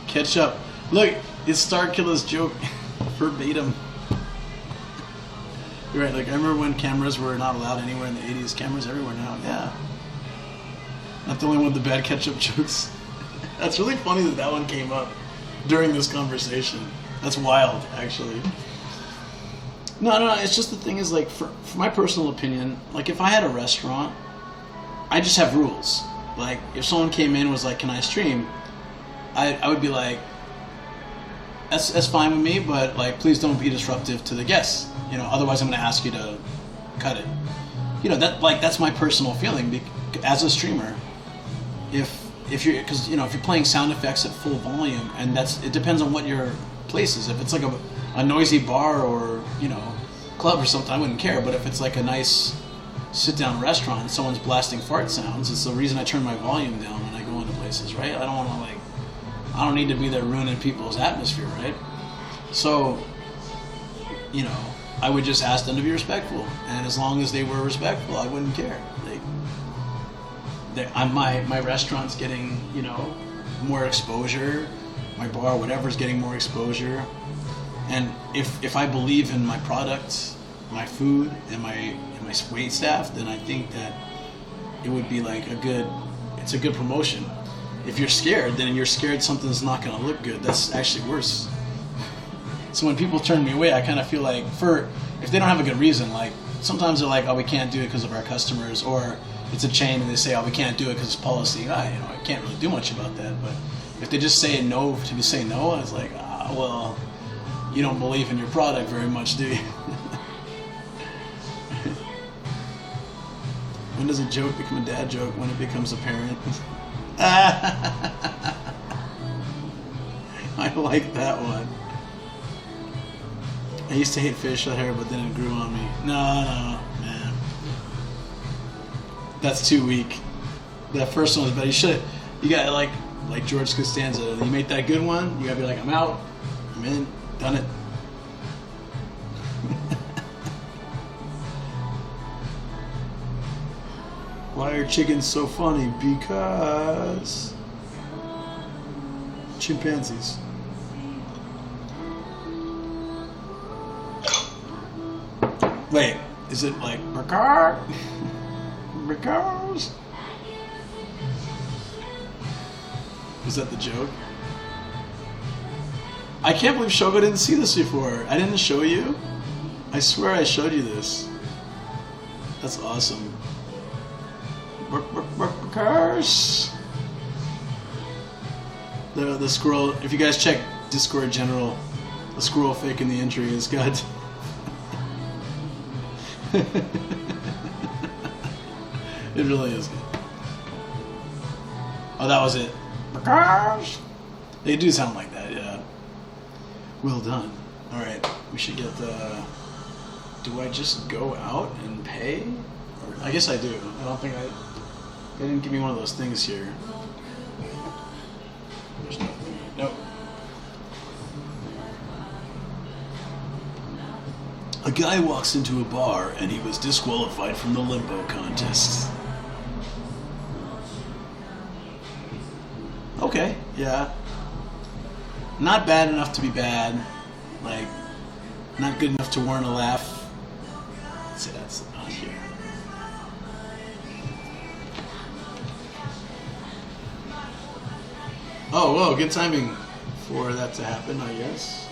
Catch up. Look, it's Starkilla's joke. Verbatim. You're right, like I remember when cameras were not allowed anywhere in the 80s. Cameras everywhere now, yeah. Not the only one with the bad ketchup jokes. That's really funny that that one came up during this conversation. That's wild, actually. No, it's just the thing is, like, for my personal opinion, like, if I had a restaurant, I just have rules. Like, if someone came in and was like, can I stream? I would be like, that's fine with me, but, like, please don't be disruptive to the guests. You know, otherwise I'm going to ask you to cut it. You know, that's my personal feeling as a streamer. If you're, because, you know, if you're playing sound effects at full volume, and it depends on what your place is. If it's like a noisy bar or, you know, club or something, I wouldn't care. But if it's like a nice sit-down restaurant and someone's blasting fart sounds, it's the reason I turn my volume down when I go into places, right? I don't want to, like, I don't need to be there ruining people's atmosphere, right? So, you know, I would just ask them to be respectful, and as long as they were respectful, I wouldn't care. My restaurant's getting, you know, more exposure. My bar, whatever's getting more exposure. And if I believe in my product, my food, and my wait staff, then I think that it would be like it's a good promotion. If you're scared, then you're scared something's not going to look good. That's actually worse. So when people turn me away, I kind of feel like, if they don't have a good reason, like sometimes they're like, oh, we can't do it because of our customers, or it's a chain and they say, oh, we can't do it because it's policy. I can't really do much about that. But if they just say no to say no, I was like, well, you don't believe in your product very much, do you? When does a joke become a dad joke? When it becomes apparent. I like that one. I used to hate facial hair, but then it grew on me. No, man. That's too weak. That first one was bad. You got like George Costanza. You make that good one, you gotta be like, I'm out, I'm in, done it. Why are chickens so funny? Because chimpanzees. Wait, is it like Burkar? Because. Was that the joke? I can't believe Shogo didn't see this before. I didn't show you? I swear I showed you this. That's awesome. Because. The squirrel, if you guys check Discord General, the squirrel fake in the entry is good. It really is good. Oh, that was it. They do sound like that, yeah. Well done. Alright, we should get the... Do I just go out and pay? Or, I guess I do. I don't think I... They didn't give me one of those things here. There's nothing. Nope. A guy walks into a bar and he was disqualified from the limbo contest. Okay, yeah. Not bad enough to be bad. Like, not good enough to warrant a laugh. Let's say that's not here. Oh, whoa, good timing for that to happen, I guess.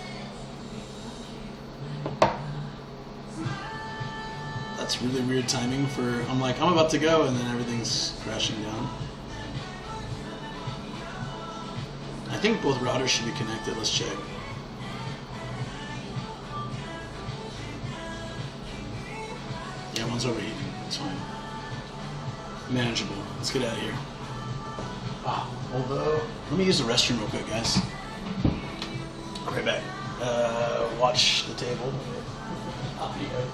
That's really weird timing for... I'm like, I'm about to go, and then everything's crashing down. I think both routers should be connected. Let's check. Yeah, one's overheating. It's fine. Manageable. Let's get out of here. Ah, although... Let me use the restroom real quick, guys. I'll be right back. Watch the table. I'll be right.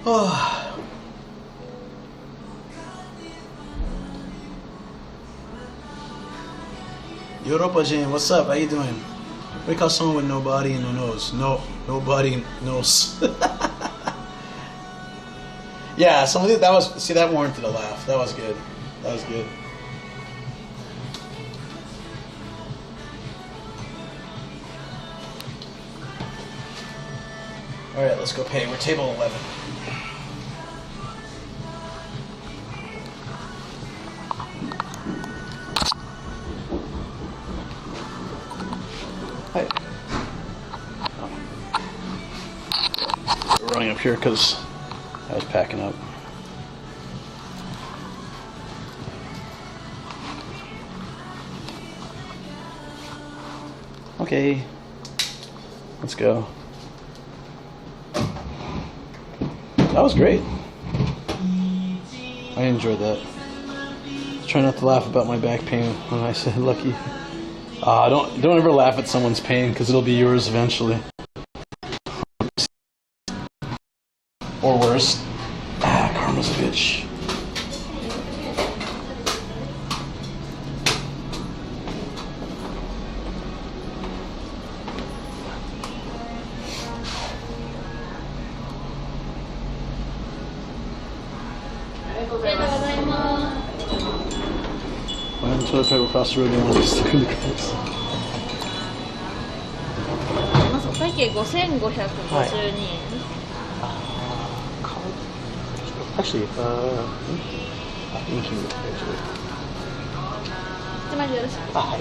Oh. Europa Jane, what's up? How you doing? We call someone with no body and no nose. Nobody knows. Yeah, some of that was, see, that warranted a laugh. That was good. That was good. All right, let's go pay. We're table 11. Hi. Oh. We're running up here because I was packing up. Okay, let's go. That was great. I enjoyed that. Try not to laugh about my back pain when I said lucky. Don't ever laugh at someone's pain because it'll be yours eventually. Or worse. Karma's a bitch. Toilet paper across the road and want to stick in the cracks. お会計5552円。Actually, I think you actually. 1枚でよろしく。はい。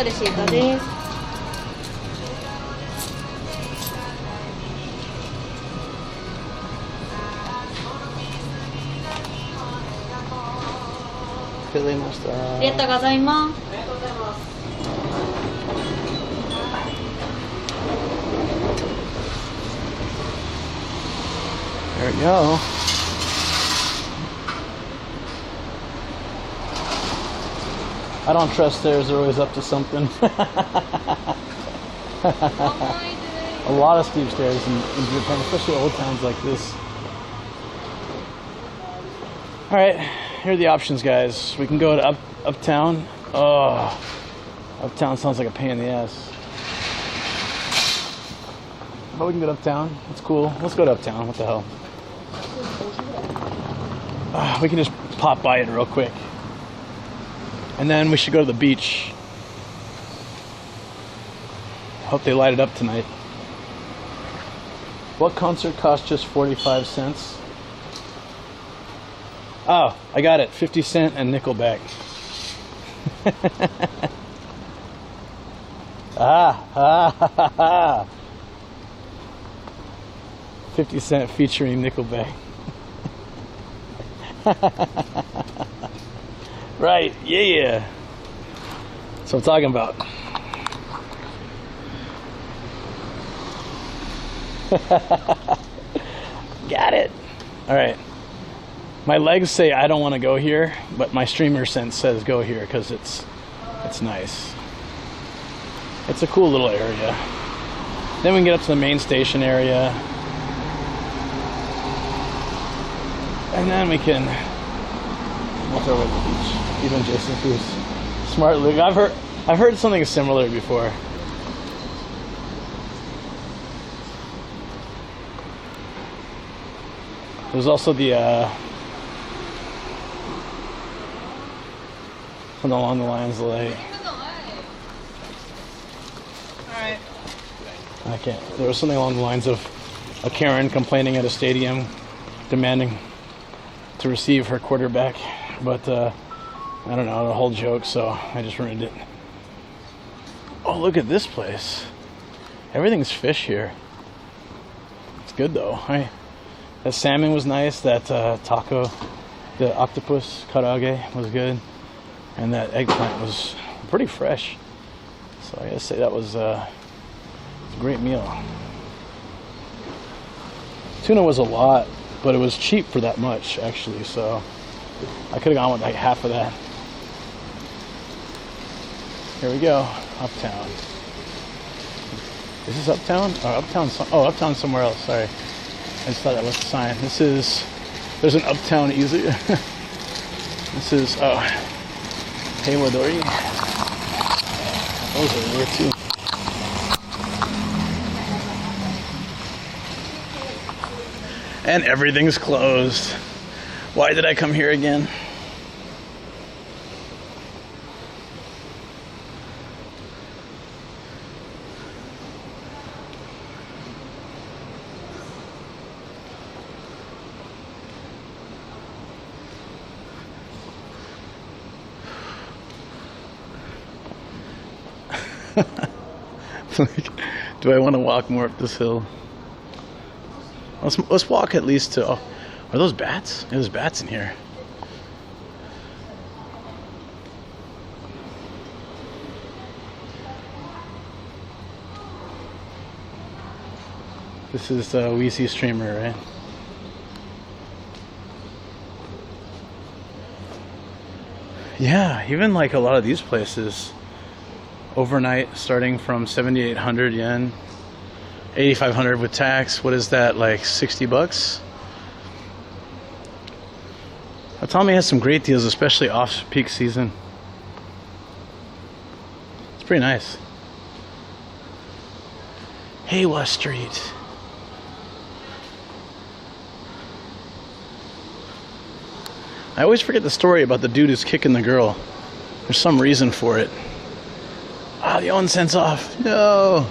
ゃレシートです。ありがとうございました。ありがとうございます。There we go. I don't trust theirs, they're always up to something. A lot of steep stairs in Japan, especially old towns like this. Alright, here are the options, guys. We can go to Uptown. Oh, Uptown sounds like a pain in the ass. But we can go to Uptown. That's cool. Let's go to Uptown. What the hell? We can just pop by it real quick. And then we should go to the beach. Hope they light it up tonight. What concert cost just 45 cents? Oh, I got it. 50 Cent and Nickelback. Ah. 50 Cent featuring Nickelback. Right, yeah. That's what I'm talking about. Got it. All right. My legs say I don't want to go here, but my streamer sense says go here because it's nice. It's a cool little area. Then we can get up to the main station area. And then we can walk over to the beach. Even Jason, who's smart Luke. I've heard something similar before. There's also the something along the lines of like. Alright. I can't. There was something along the lines of a Karen complaining at a stadium, demanding to receive her quarterback, but I don't know, the whole joke, so I just ruined it. Oh, look at this place. Everything's fish here. It's good though. That salmon was nice. That taco, the octopus karaage was good, and that eggplant was pretty fresh. So I gotta say that was a great meal. Tuna was a lot, but it was cheap for that much actually. So I could have gone with like half of that. Here we go, Uptown. Is this Uptown? Or Uptown? Oh, Uptown somewhere else. Sorry, I just thought that was a sign. There's an Uptown easy. This is Heiwadori. Those are weird too. And everything's closed. Why did I come here again? Do I want to walk more up this hill? Let's walk at least to. Oh, are those bats? There's bats in here. This is the Weezy streamer, right? Yeah, even like a lot of these places, overnight starting from 7,800 yen, 8,500 with tax. What is that, like 60 bucks? Atami has some great deals, especially off peak season. It's pretty nice. Heiwa Street. I always forget the story about the dude who's kicking the girl. There's some reason for it. Ah, the onsen's off. No.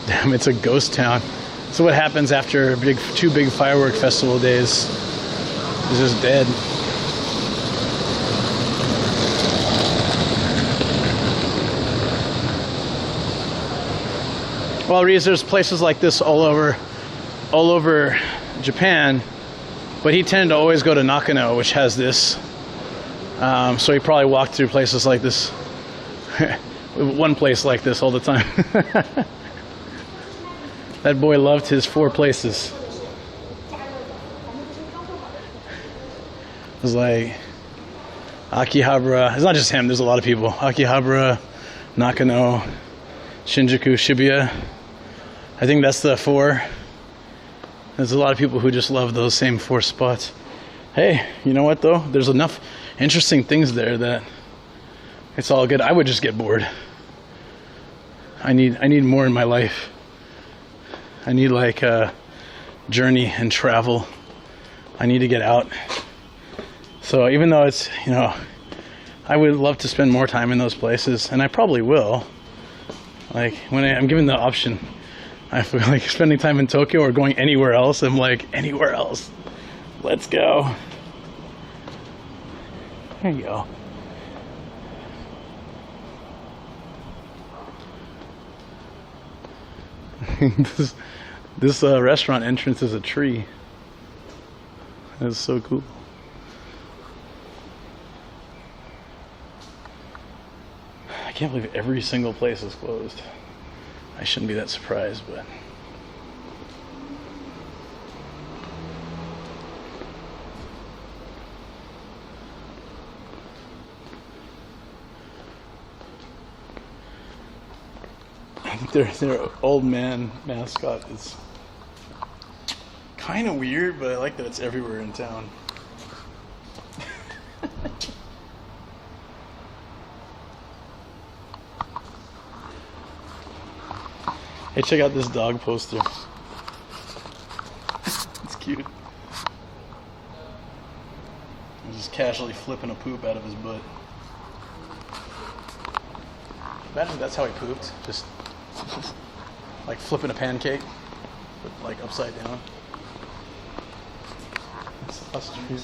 Damn, it's a ghost town. So what happens after two big firework festival days? It's just dead. Well, Reese, there's places like this all over Japan, but he tended to always go to Nakano, which has this. So he probably walked through places like this, one place like this all the time. That boy loved his 4 places. It was like Akihabara. It's not just him, there's a lot of people. Akihabara, Nakano, Shinjuku, Shibuya. I think that's the 4. There's a lot of people who just love those same 4 spots. Hey, you know what though? There's enough interesting things there that it's all good. I would just get bored. I need more in my life. I need like a journey and travel. I need to get out. So even though it's, you know, I would love to spend more time in those places, and I probably will. Like when I'm given the option, I feel like spending time in Tokyo or going anywhere else. I'm like, anywhere else. Let's go. There you go. This restaurant entrance is a tree. That's so cool. I can't believe every single place is closed. I shouldn't be that surprised, but I think their old man mascot is kind of weird, but I like that it's everywhere in town. Hey, check out this dog poster. It's cute. He's just casually flipping a poop out of his butt. Imagine that's how he pooped. Just like flipping a pancake, but like upside down. It's ostrich.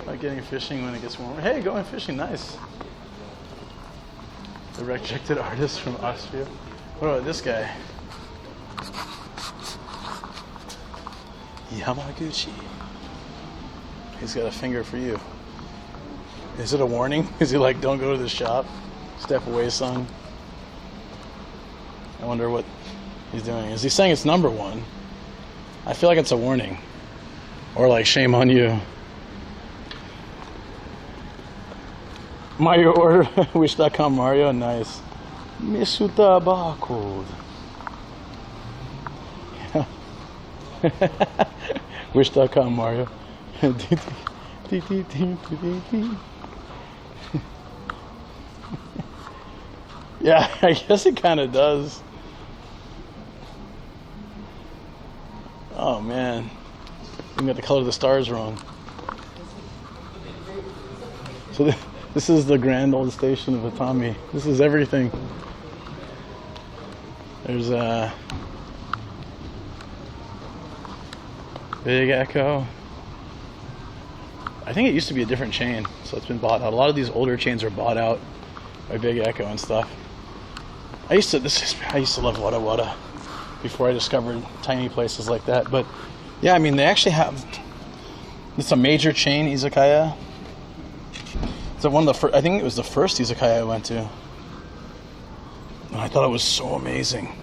Like getting fishing when it gets warmer. Hey, going fishing, nice. The rejected artist from Austria. What about this guy? Yamaguchi. He's got a finger for you. Is it a warning? Is he like, don't go to the shop? Step away, son. I wonder what he's doing. Is he saying it's number 1? I feel like it's a warning. Or like, shame on you. Mario order. Wish.com Mario. Nice. Misuta barcode. Wish.com Mario. Yeah, I guess it kind of does. Oh man, you got the color of the stars wrong. So this is the grand old station of Atami. This is everything. There's a Big Echo. I think it used to be a different chain, so it's been bought out. A lot of these older chains are bought out by Big Echo and stuff. I used to love Wada Wada before I discovered tiny places like that. But yeah, I mean, they actually have. It's a major chain izakaya. It's one of the first. I think it was the first izakaya I went to, and I thought it was so amazing.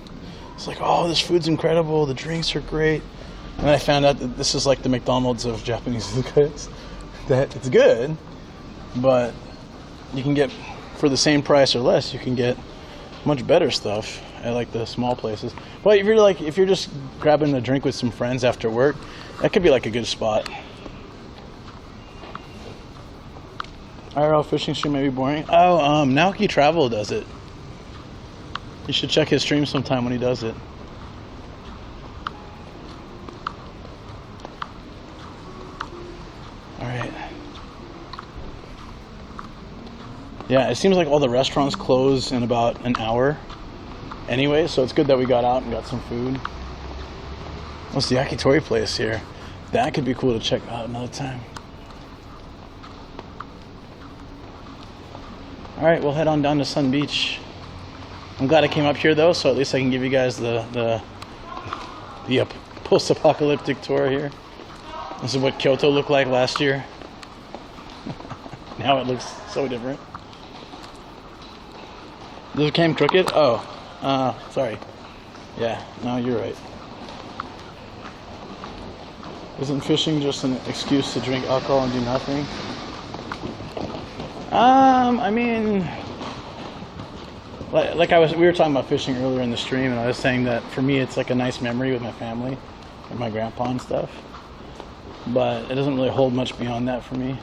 It's like, oh, this food's incredible. The drinks are great. And then I found out that this is like the McDonald's of Japanese izakayas. That it's good, but you can get, for the same price or less, you can get much better stuff at like the small places. But if you're just grabbing a drink with some friends after work, that could be like a good spot. IRL fishing stream may be boring. Oh, Naoki Travel does it. You should check his stream sometime when he does it. Alright. Yeah, it seems like all the restaurants close in about an hour anyway, so it's good that we got out and got some food. What's the yakitori place here? That could be cool to check out another time. All right, we'll head on down to Sun Beach. I'm glad I came up here though, so at least I can give you guys the post-apocalyptic tour here. This is what Kyoto looked like last year. Now it looks so different. This came crooked? Oh, sorry. Yeah, no, you're right. Isn't fishing just an excuse to drink alcohol and do nothing? I mean, like we were talking about fishing earlier in the stream, and I was saying that for me it's like a nice memory with my family, with my grandpa and stuff. But it doesn't really hold much beyond that for me.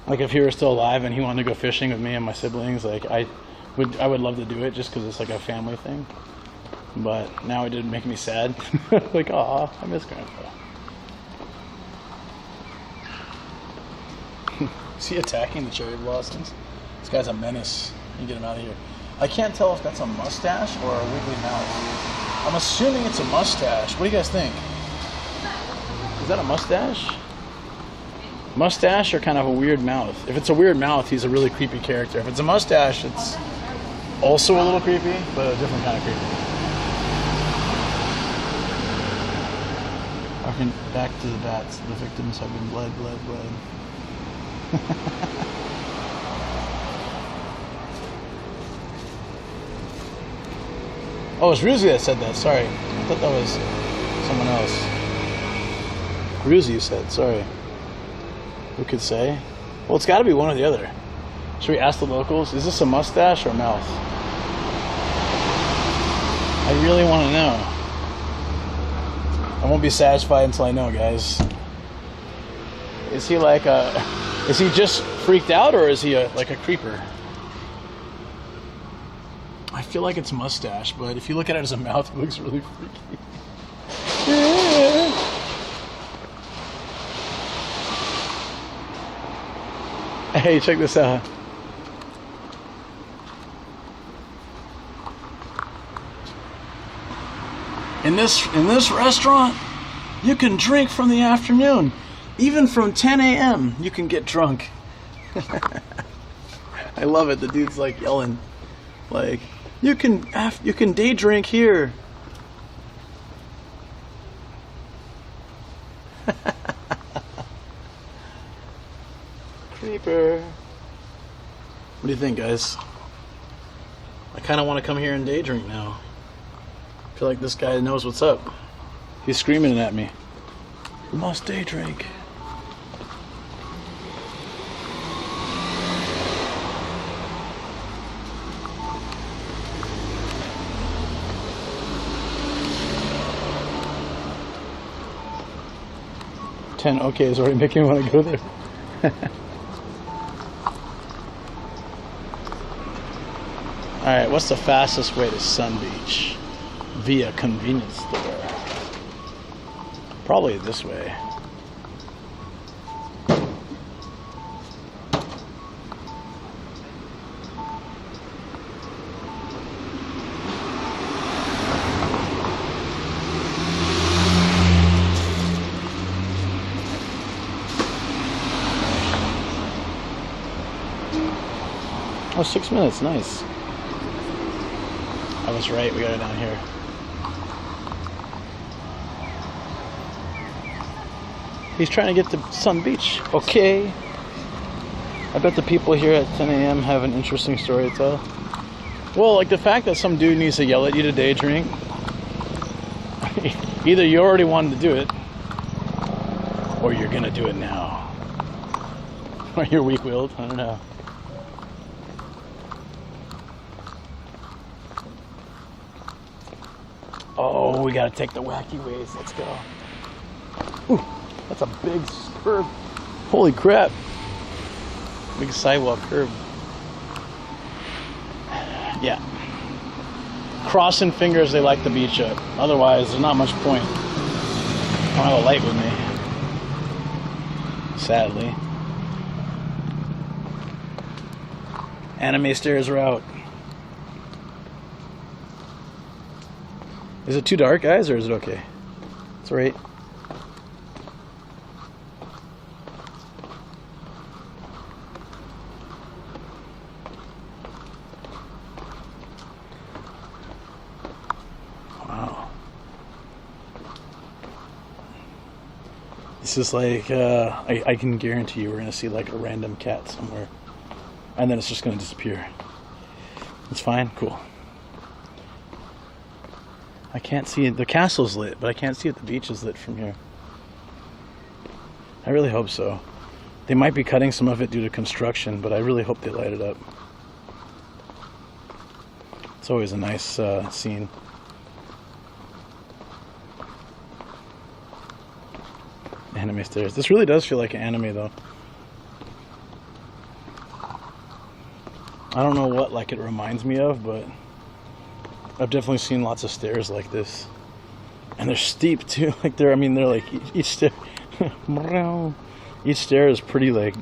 Like if he were still alive and he wanted to go fishing with me and my siblings, like I would love to do it just because it's like a family thing. But now it did make me sad. Like, aw, I miss Grandpa. Is he attacking the cherry blossoms? This guy's a menace. You get him out of here. I can't tell if that's a mustache or a wiggly mouth. I'm assuming it's a mustache. What do you guys think? Is that a mustache? Mustache or kind of a weird mouth? If it's a weird mouth, he's a really creepy character. If it's a mustache, it's also a little creepy, but a different kind of creepy. Harken back to the bats. The victims have been bled. Oh, it's Ruzi that said that. Sorry. I thought that was someone else. Ruzi said, sorry. Who could say? Well, it's got to be one or the other. Should we ask the locals? Is this a mustache or a mouth? I really want to know. I won't be satisfied until I know, guys. Is he like a... Is he just freaked out, or is he like a creeper? I feel like it's a mustache, but if you look at it as a mouth, it looks really freaky. Hey, check this out. In this restaurant, you can drink from the afternoon. Even from 10 a.m. you can get drunk. I love it. The dude's like yelling, like, you can day drink here. Creeper. What do you think, guys? I kind of want to come here and day drink now. I feel like this guy knows what's up. He's screaming at me. We must day drink. Okay, is already making me want to go there. Alright, what's the fastest way to Sun Beach? Via convenience store. Probably this way. Oh, 6 minutes, nice. I was right, we got it down here. He's trying to get to Sun Beach. Okay. I bet the people here at 10 a.m. have an interesting story to tell. Well, like the fact that some dude needs to yell at you to day drink. Either you already wanted to do it, or you're gonna do it now. Or you're weak-willed, I don't know. Oh, we gotta take the wacky ways. Let's go. Ooh, that's a big curb. Holy crap. Big sidewalk curb. Yeah. Crossing fingers, they light the beach up. Otherwise, there's not much point. I don't have a light with me. Sadly. Anime stairs are out. Is it too dark, guys, or is it okay? It's right. Wow. This is like, I can guarantee you we're going to see like a random cat somewhere. And then it's just going to disappear. It's fine? Cool. I can't see it. The castle's lit, but I can't see if the beach is lit from here. I really hope so. They might be cutting some of it due to construction, but I really hope they light it up. It's always a nice scene. Anime stairs. This really does feel like an anime though. I don't know what like it reminds me of, but I've definitely seen lots of stairs like this. And they're steep too. Like they're like each stair each stair is pretty like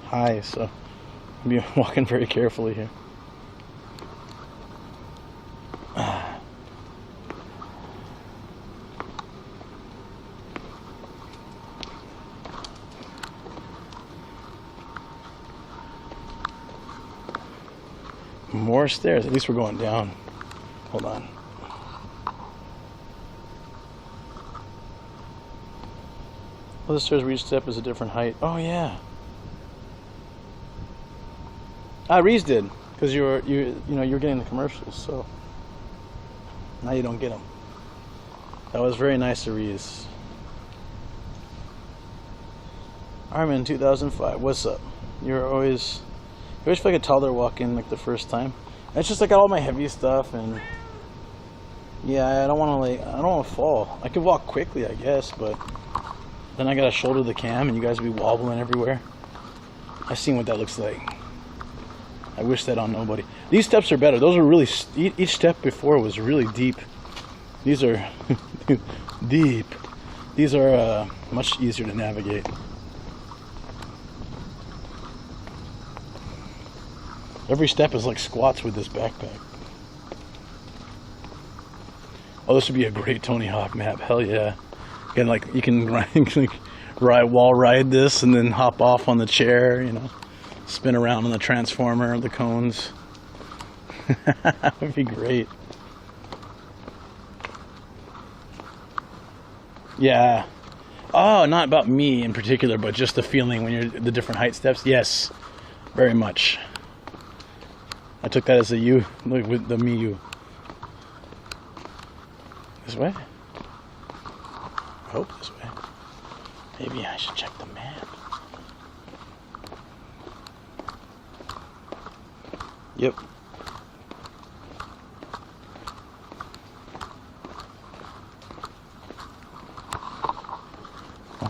high, so I'll be walking very carefully here. More stairs. At least we're going down. Hold on. Well, the stairs where each step is a different height. Oh yeah. Reese did, because you're getting the commercials, so now you don't get them. That was very nice of Reese. Armin 2005. What's up? You always feel like a toddler walk in like the first time. It's just like all my heavy stuff, and yeah, I don't want to fall. I can walk quickly, I guess, but then I gotta shoulder the cam, and you guys will be wobbling everywhere. I've seen what that looks like. I wish that on nobody. These steps are better. Those are really each step before was really deep. These are deep. These are much easier to navigate. Every step is like squats with this backpack. Oh, this would be a great Tony Hawk map. Hell yeah. And like you can wall ride this and then hop off on the chair, spin around on the transformer, the cones. That would be great. Yeah. Oh, not about me in particular, but just the feeling when you're the different height steps. Yes, very much. I took that as a you, like with the me you. This way? I hope this way. Maybe I should check the map. Yep.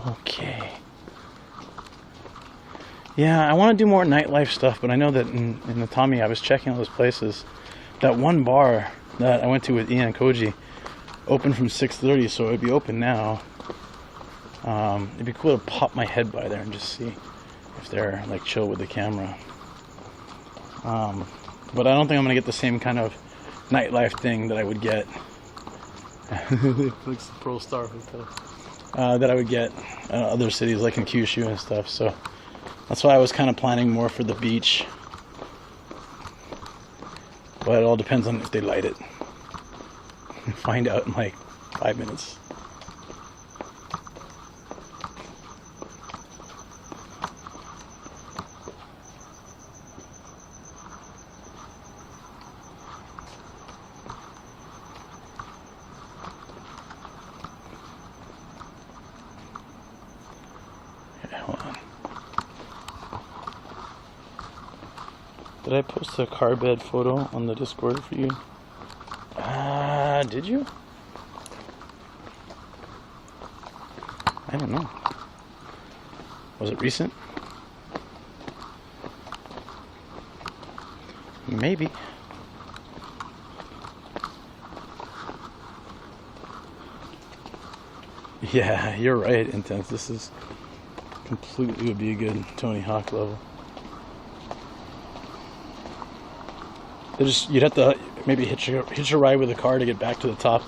Okay. Yeah, I want to do more nightlife stuff, but I know that in Atami, I was checking all those places. That one bar that I went to with Ian and Koji opened from 6:30, so it would be open now. It'd be cool to pop my head by there and just see if they're like chill with the camera. But I don't think I'm gonna get the same kind of nightlife thing that I would get. Looks the Pearl Star Hotel. That I would get in other cities like in Kyushu and stuff. So that's why I was kind of planning more for the beach. But it all depends on if they light it. Find out in like 5 minutes. Okay, hold on. Did I post a car bed photo on the Discord for you? Did you? I don't know. Was it recent? Maybe. Yeah, you're right, Intense. This is completely would be a good Tony Hawk level. You'd have to maybe hitch a ride with a car to get back to the top.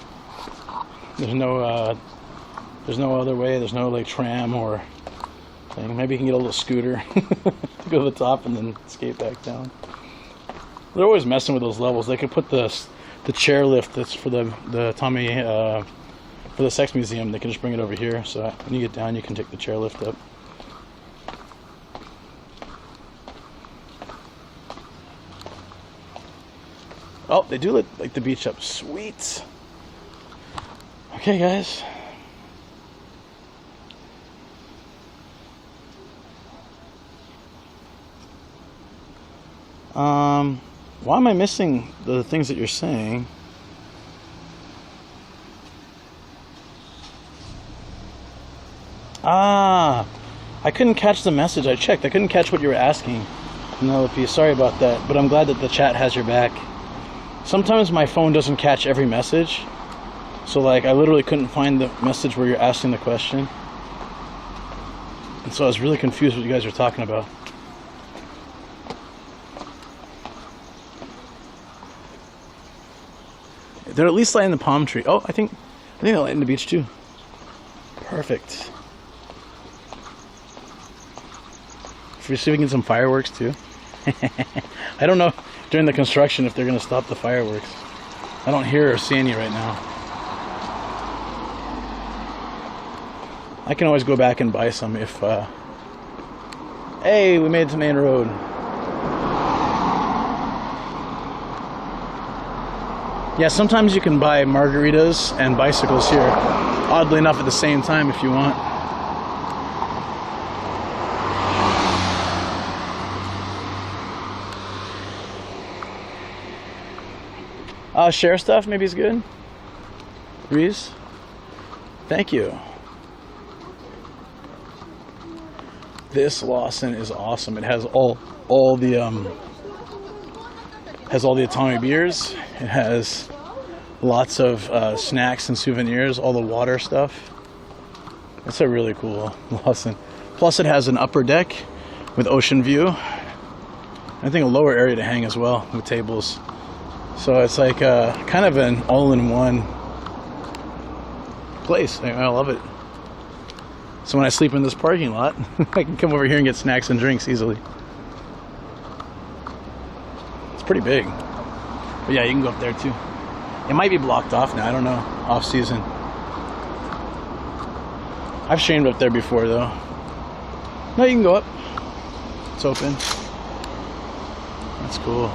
There's no There's no other way. There's no like tram or thing. Maybe you can get a little scooter to go to the top and then skate back down. They're always messing with those levels. They could put the chairlift that's for the Atami for the sex museum. They can just bring it over here. So when you get down, you can take the chairlift up. Oh, they do like the beach up. Sweet. Okay, guys. Why am I missing the things that you're saying? I couldn't catch the message. I checked. I couldn't catch what you were asking. Penelope, sorry about that, but I'm glad that the chat has your back. Sometimes my phone doesn't catch every message. So like I literally couldn't find the message where you're asking the question. And so I was really confused what you guys were talking about. They're at least lighting the palm tree. Oh, I think they're lighting the beach too. Perfect. If you're shooting some fireworks too. I don't know during the construction if they're gonna stop the fireworks. I don't hear or see any right now. I can always go back and buy some if hey, we made it to Main Road. Yeah, sometimes you can buy margaritas and bicycles here. Oddly enough, at the same time if you want. Share stuff maybe is good. Breeze. Thank you. This Lawson is awesome. It has all the Atami beers. It has lots of snacks and souvenirs, all the water stuff. It's a really cool Lawson. Plus it has an upper deck with ocean view. I think a lower area to hang as well with tables. So it's like kind of an all-in-one place. I love it. So when I sleep in this parking lot, I can come over here and get snacks and drinks easily. It's pretty big. But yeah, you can go up there too. It might be blocked off now, I don't know, off season. I've streamed up there before though. No, you can go up. It's open. That's cool.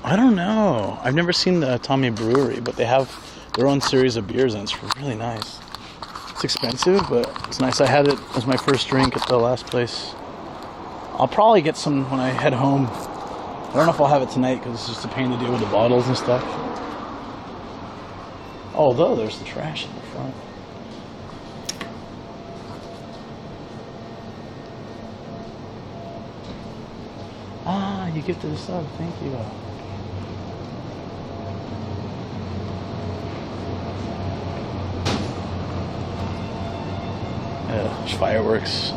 I don't know. I've never seen the Atami brewery, but they have their own series of beers and it's really nice. It's expensive, but it's nice. I had it as my first drink at the last place. I'll probably get some when I head home. I don't know if I'll have it tonight because it's just a pain to deal with the bottles and stuff. Although there's the trash in the front. Ah, you gifted a sub. Thank you. There's fireworks,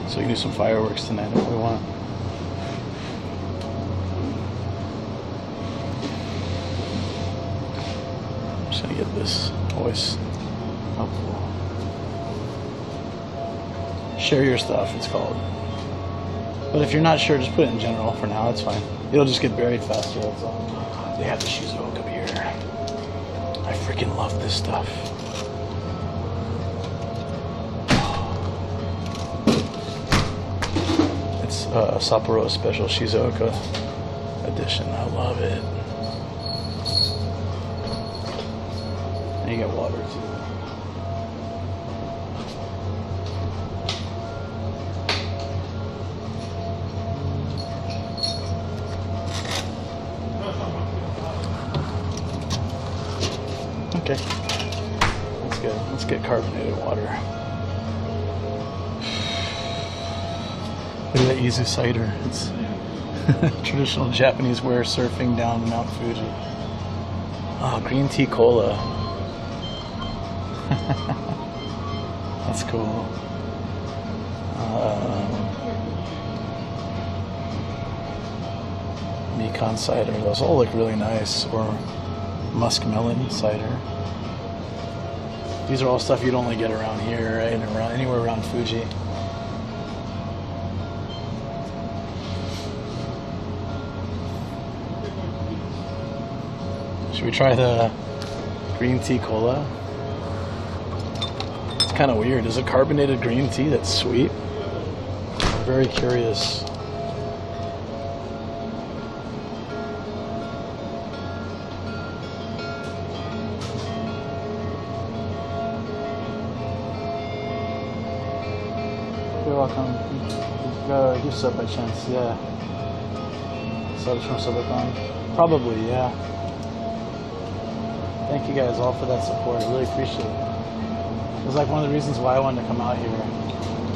so we can do some fireworks tonight if we want. I'm just gonna get this voice helpful. Share your stuff, it's called. But if you're not sure, just put it in general for now, it's fine. It'll just get buried faster, that's all. They have the Shizuoka beer. I freaking love this stuff. Sapporo Special Shizuoka edition. I love it. And you get water too. Okay. That's good. Let's get carbonated water. Look at that Izu cider. It's traditional Japanese wear surfing down Mount Fuji. Oh, green tea cola. That's cool. pecan cider. Those all look really nice. Or muskmelon cider. These are all stuff you'd only get around here, right? Around anywhere around Fuji. Should we try the green tea cola? It's kind of weird. Is it carbonated green tea that's sweet? I'm very curious. You're welcome. You sub by chance, yeah. Subs from Silicon? Probably, yeah. Thank you guys all for that support. I really appreciate it. It was like one of the reasons why I wanted to come out here.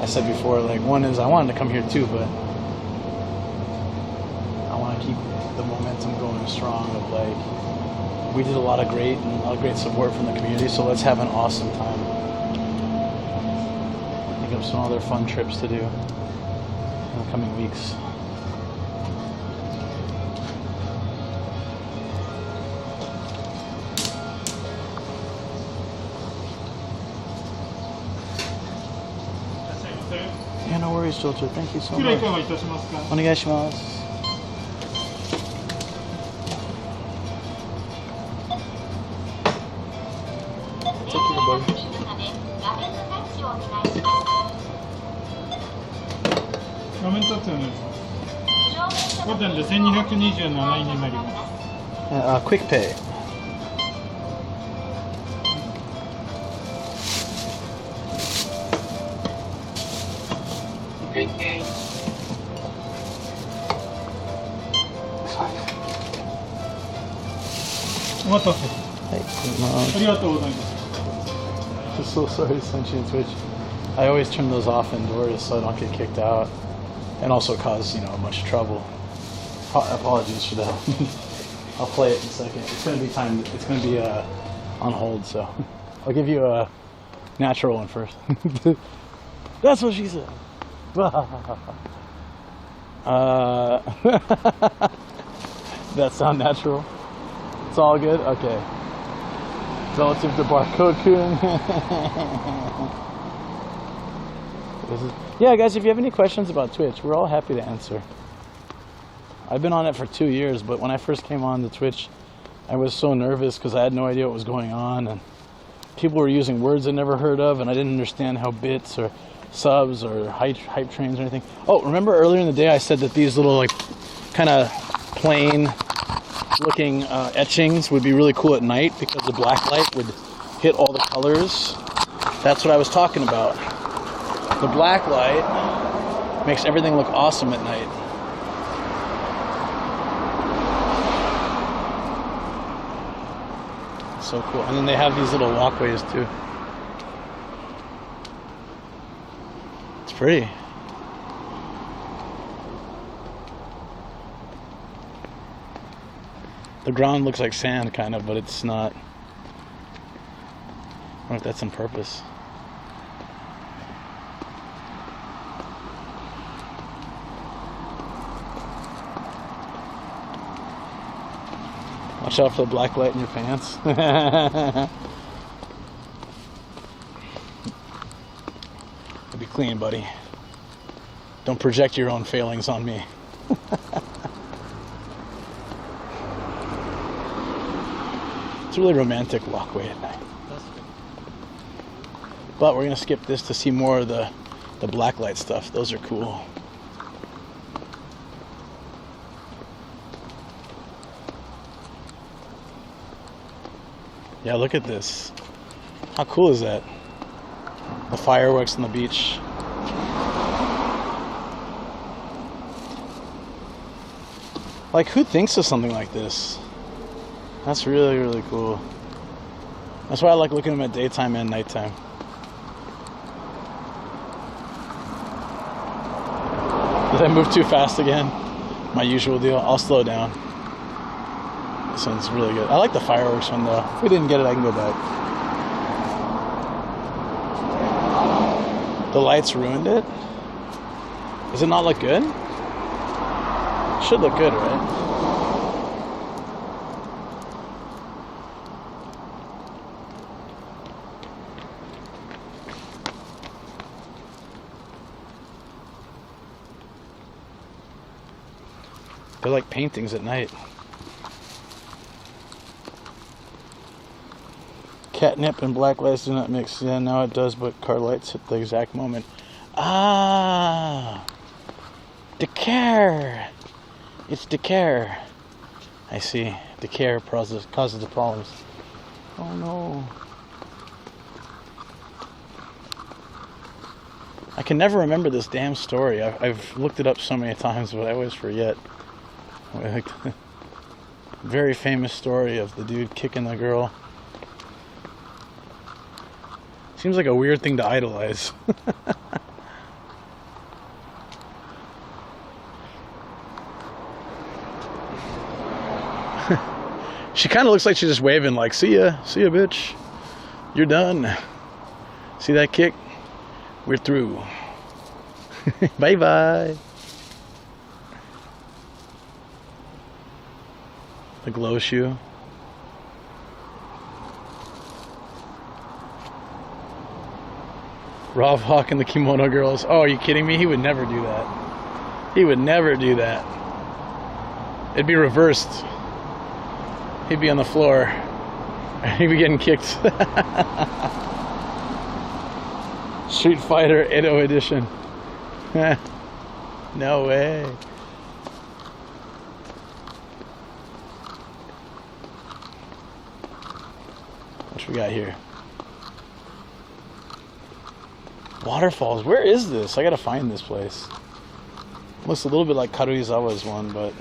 I said before, like, one is I wanted to come here too, but I want to keep the momentum going strong of like, we did a lot of great support from the community, so let's have an awesome time. Think of some other fun trips to do in the coming weeks. Yeah, no worries, Jolter. Thank you so much. お願いします。Take care, buddy. 画面タッチお願いします。5点で1227円になります。Quick pay. I'm so sorry to send you in Twitch. I always turn those off indoors so I don't get kicked out, and also cause a bunch of trouble. Apologies for that. I'll play it in a second. It's gonna be timed. It's gonna be on hold, so I'll give you a natural one first. That's what she said. That sound natural? It's all good? Okay. Relative to Barcode Kun. Yeah, guys, if you have any questions about Twitch, we're all happy to answer. I've been on it for 2 years, but when I first came on to Twitch, I was so nervous because I had no idea what was going on, and people were using words I never heard of, and I didn't understand how bits or subs or hype trains or anything. Oh, remember earlier in the day I said that these little like kind of plain looking etchings would be really cool at night because the black light would hit all the colors. That's what I was talking about. The black light makes everything look awesome at night. So cool. And then they have these little walkways too. It's pretty. The ground looks like sand, kind of, but it's not. I wonder if that's on purpose. Watch out for the black light in your pants. It'll be clean, buddy. Don't project your own failings on me. It's a really romantic walkway at night. But we're going to skip this to see more of the blacklight stuff. Those are cool. Yeah, look at this. How cool is that? The fireworks on the beach. Like, who thinks of something like this? That's really, really cool. That's why I like looking at them at daytime and nighttime. Did I move too fast again? My usual deal. I'll slow down. This one's really good. I like the fireworks one though. If we didn't get it, I can go back. The lights ruined it? Does it not look good? It should look good, right? They're like paintings at night. Catnip and black lights do not mix. Yeah, now it does, but car lights at the exact moment. Ah! Decay! It's decay. I see. Decay causes the problems. Oh no. I can never remember this damn story. I've looked it up so many times, but I always forget. Very famous story of the dude kicking the girl. Seems like a weird thing to idolize. She kind of looks like she's just waving like, see ya, bitch. You're done. See that kick? We're through. Bye-bye. The glow shoe. Rob Hawk and the Kimono Girls. Oh, are you kidding me? He would never do that. He would never do that. It'd be reversed. He'd be on the floor. He'd be getting kicked. Street Fighter Edo Edition. No way. What we got here? Waterfalls. Where is this? I gotta find this place. Looks a little bit like Karuizawa's one, but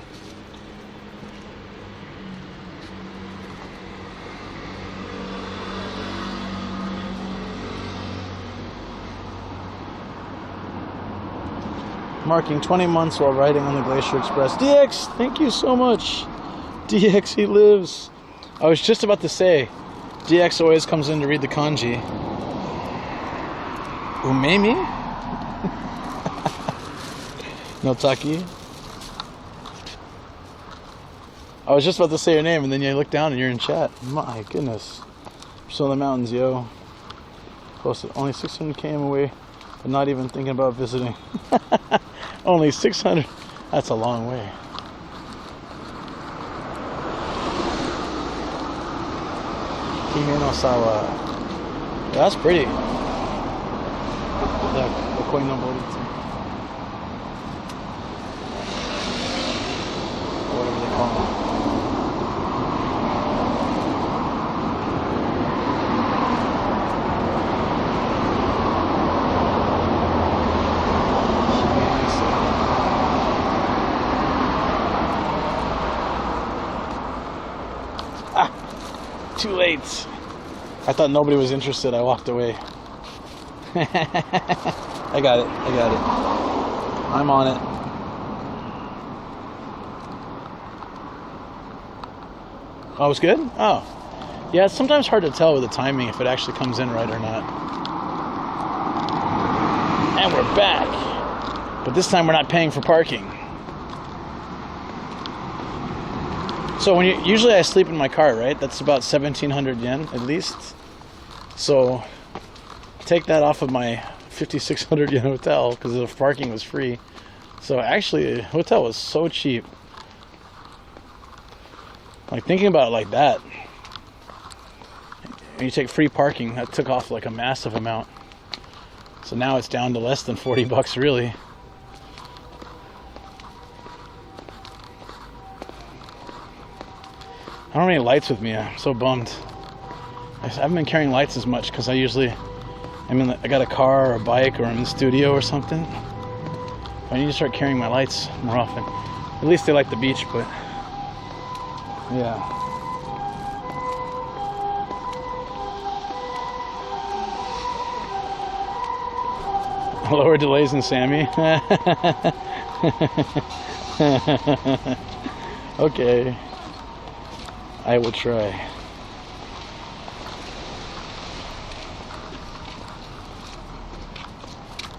marking 20 months while riding on the Glacier Express. DX, thank you so much. DX, he lives. I was just about to say, DX always comes in to read the kanji. Umemi? No Taki? I was just about to say your name and then you look down and you're in chat. My goodness. Still in the mountains, yo. Posted only 600 km away, but not even thinking about visiting. Only 600. That's a long way. Himeno-sawa. Yeah, that's pretty. The koi no boritsu. Whatever they call them. Too late. I thought nobody was interested. I walked away. I got it. I'm on it. Oh, it was good? Oh. Yeah, it's sometimes hard to tell with the timing if it actually comes in right or not. And we're back. But this time we're not paying for parking. So usually I sleep in my car, right? That's about 1,700 yen at least. So take that off of my 5,600 yen hotel because the parking was free. So actually, the hotel was so cheap. Like thinking about it like that, and you take free parking, that took off like a massive amount. So now it's down to less than 40 bucks really. I don't have any lights with me. I'm so bummed. I haven't been carrying lights as much because I got a car or a bike or I'm in the studio or something. I need to start carrying my lights more often. At least they like the beach, but yeah. Lower delays than Sammy. Okay. I will try.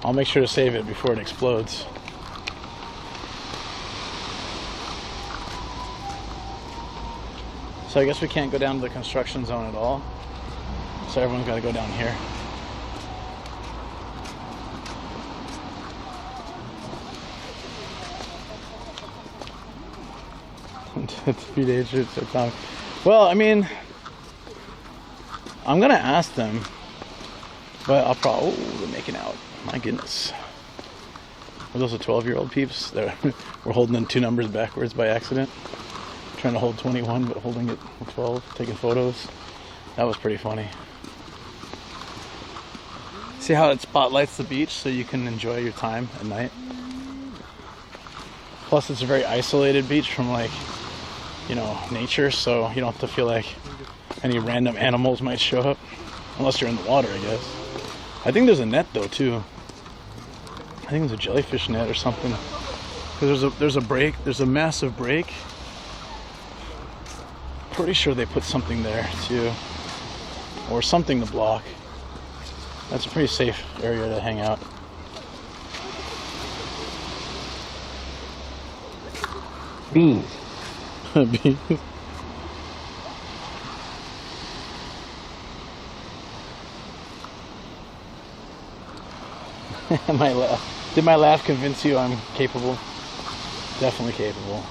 I'll make sure to save it before it explodes. So I guess we can't go down to the construction zone at all. So everyone's got to go down here. It's teenagers. Well, I mean, I'm gonna ask them, but I'll probably. Oh, they're making out. My goodness. Are those the 12-year-old peeps? We're holding in 2 numbers backwards by accident. Trying to hold 21, but holding it 12. Taking photos. That was pretty funny. See how it spotlights the beach so you can enjoy your time at night? Plus, it's a very isolated beach from, like, you know, nature, so you don't have to feel like any random animals might show up. Unless you're in the water, I guess. I think there's a net, though, too. I think there's a jellyfish net or something. Because there's a break. There's a massive break. Pretty sure they put something there, too. Or something to block. That's a pretty safe area to hang out. Beans. Beans. Did my laugh convince you I'm capable? Definitely capable.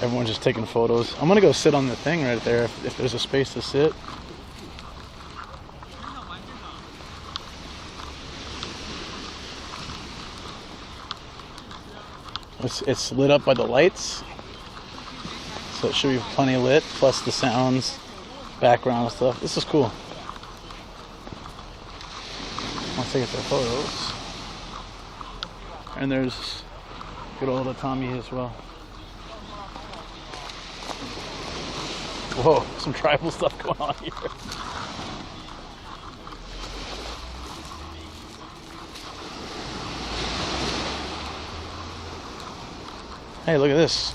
Everyone's just taking photos. I'm gonna go sit on the thing right there if there's a space to sit. It's lit up by the lights, so it should be plenty lit, plus the sounds, background and stuff. This is cool. Once they get their photos. And there's good old Atami as well. Whoa, some tribal stuff going on here. Hey, look at this.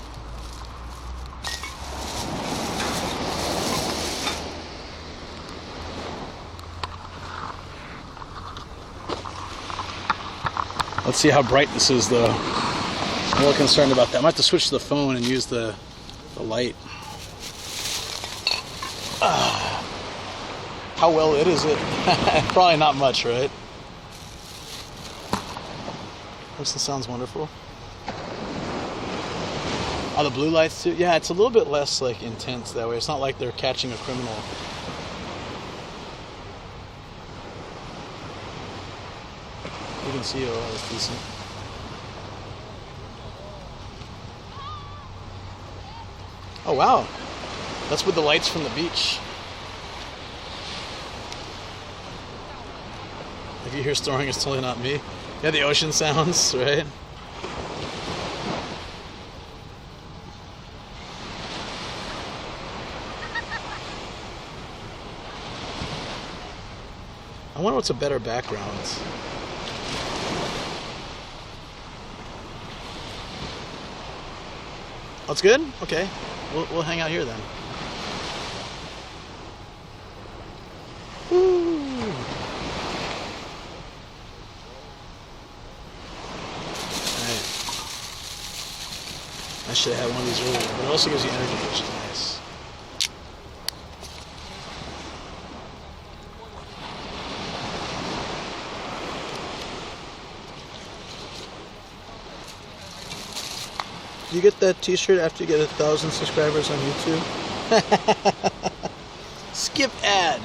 Let's see how bright this is, though. I'm a little concerned about that. I might have to switch to the phone and use the light. How well lit is it? Probably not much, right? Looks and sounds wonderful. Oh, the blue lights too? Yeah, it's a little bit less like intense that way. It's not like they're catching a criminal. You can see, oh, it's decent. Oh, wow. That's with the lights from the beach. If you hear snoring, it's totally not me. Yeah, the ocean sounds, right? I wonder what's a better background. Oh, it's good? Okay. We'll hang out here then. Woo. Alright. I should have had one of these earlier, but it also gives you energy, which is nice. Do you get that t-shirt after you get 1,000 subscribers on YouTube? Skip ad.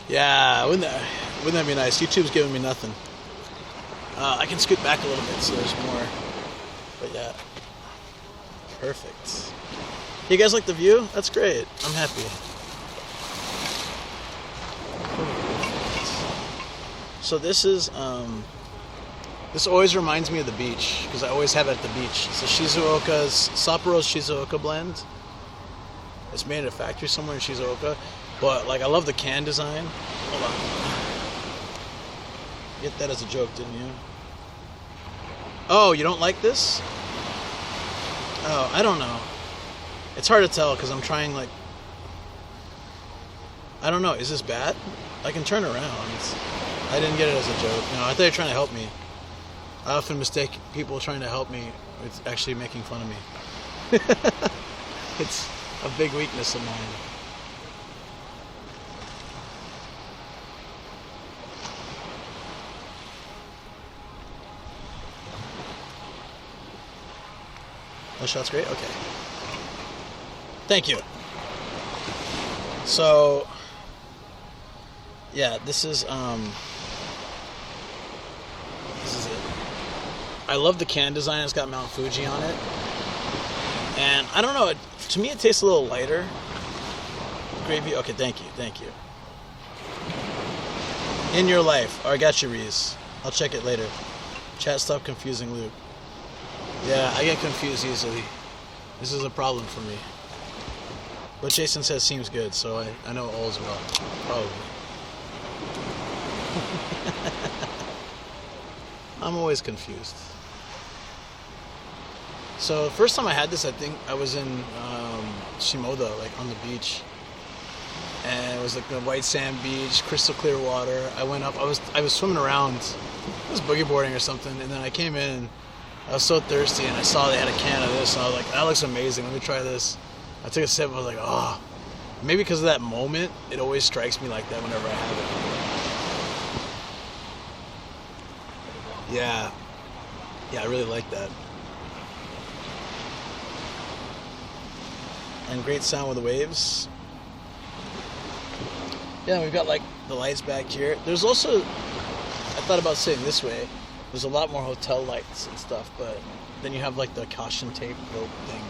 Yeah, wouldn't that be nice? YouTube's giving me nothing. I can scoot back a little bit so there's more. But yeah. Perfect. You guys like the view? That's great. I'm happy. So this is this always reminds me of the beach, because I always have it at the beach. So Shizuoka's Saporo's Shizuoka blend. It's made at a factory somewhere in Shizuoka. But like, I love the can design. Hold on. You get that as a joke, didn't you? Oh, you don't like this? Oh, I don't know. It's hard to tell because I'm trying, like, I don't know. Is this bad? I can turn around. I didn't get it as a joke. No, I thought you were trying to help me. I often mistake people trying to help me with actually making fun of me. It's a big weakness of mine. No shot's great? Okay. Thank you. So, yeah, this is it. I love the can design. It's got Mount Fuji on it. And I don't know, to me it tastes a little lighter. Gravy, okay, thank you. In your life. Oh, I got you, Reese. I'll check it later. Chat, stop confusing Luke. Yeah, I get confused easily. This is a problem for me. But Jason says seems good, so I know all's well. Probably. I'm always confused. So the first time I had this, I think I was in Shimoda, like on the beach. And it was like the white sand beach, crystal clear water. I went up, I was swimming around. I was boogie boarding or something, and then I came in. I was so thirsty, and I saw they had a can of this, and I was like, that looks amazing, let me try this. I took a sip, I was like, oh. Maybe because of that moment, it always strikes me like that whenever I have it. Yeah, I really like that. And great sound with the waves. Yeah, we've got like the lights back here. There's also, I thought about sitting this way. There's a lot more hotel lights and stuff, but then you have like the caution tape rope thing.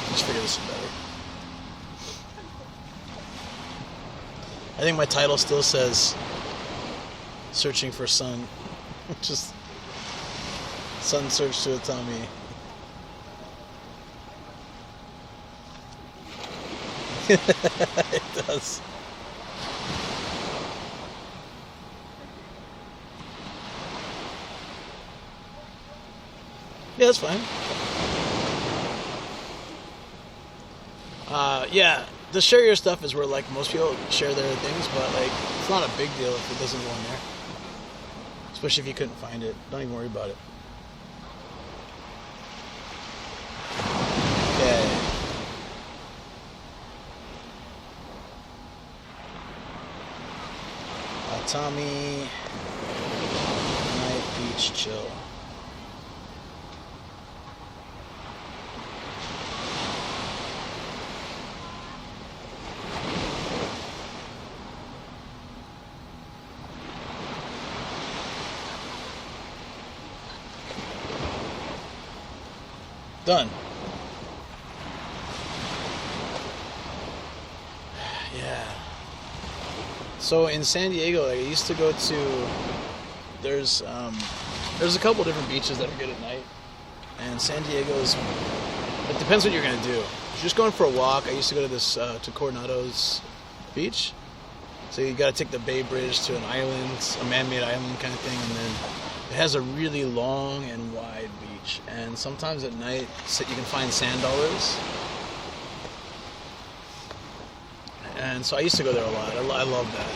I just figured this was better. I think my title still says Searching for Sun. Just Sun Search to Atami. It does. Yeah, that's fine. Yeah, the share your stuff is where like most people share their things, but like it's not a big deal if it doesn't go in there. Especially if you couldn't find it. Don't even worry about it. Okay. Atami Night Beach Chill. Done. Yeah. So in San Diego, I used to go to. There's a couple different beaches that are good at night, and San Diego's. It depends what you're gonna do. If you're just going for a walk, I used to go to this to Coronado's beach. So you got to take the Bay Bridge to an island, a man-made island kind of thing, and then it has a really long and wide beach. And sometimes at night, you can find sand dollars. And so I used to go there a lot. I love that.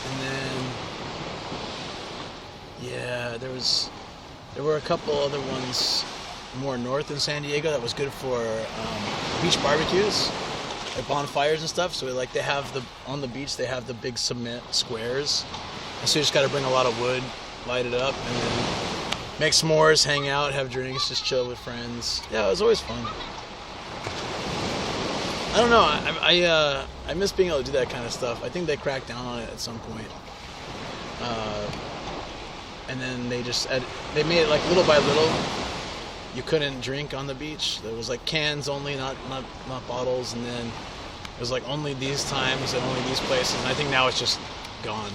And then, yeah, there were a couple other ones more north in San Diego that was good for beach barbecues, like bonfires and stuff. So like on the beach they have the big cement squares, and so you just got to bring a lot of wood, light it up, and then make s'mores, hang out, have drinks, just chill with friends. Yeah, it was always fun. I don't know. I miss being able to do that kind of stuff. I think they cracked down on it at some point, and then they made it like little by little. You couldn't drink on the beach. There was like cans only, not bottles, and then it was like only these times and only these places. And I think now it's just gone.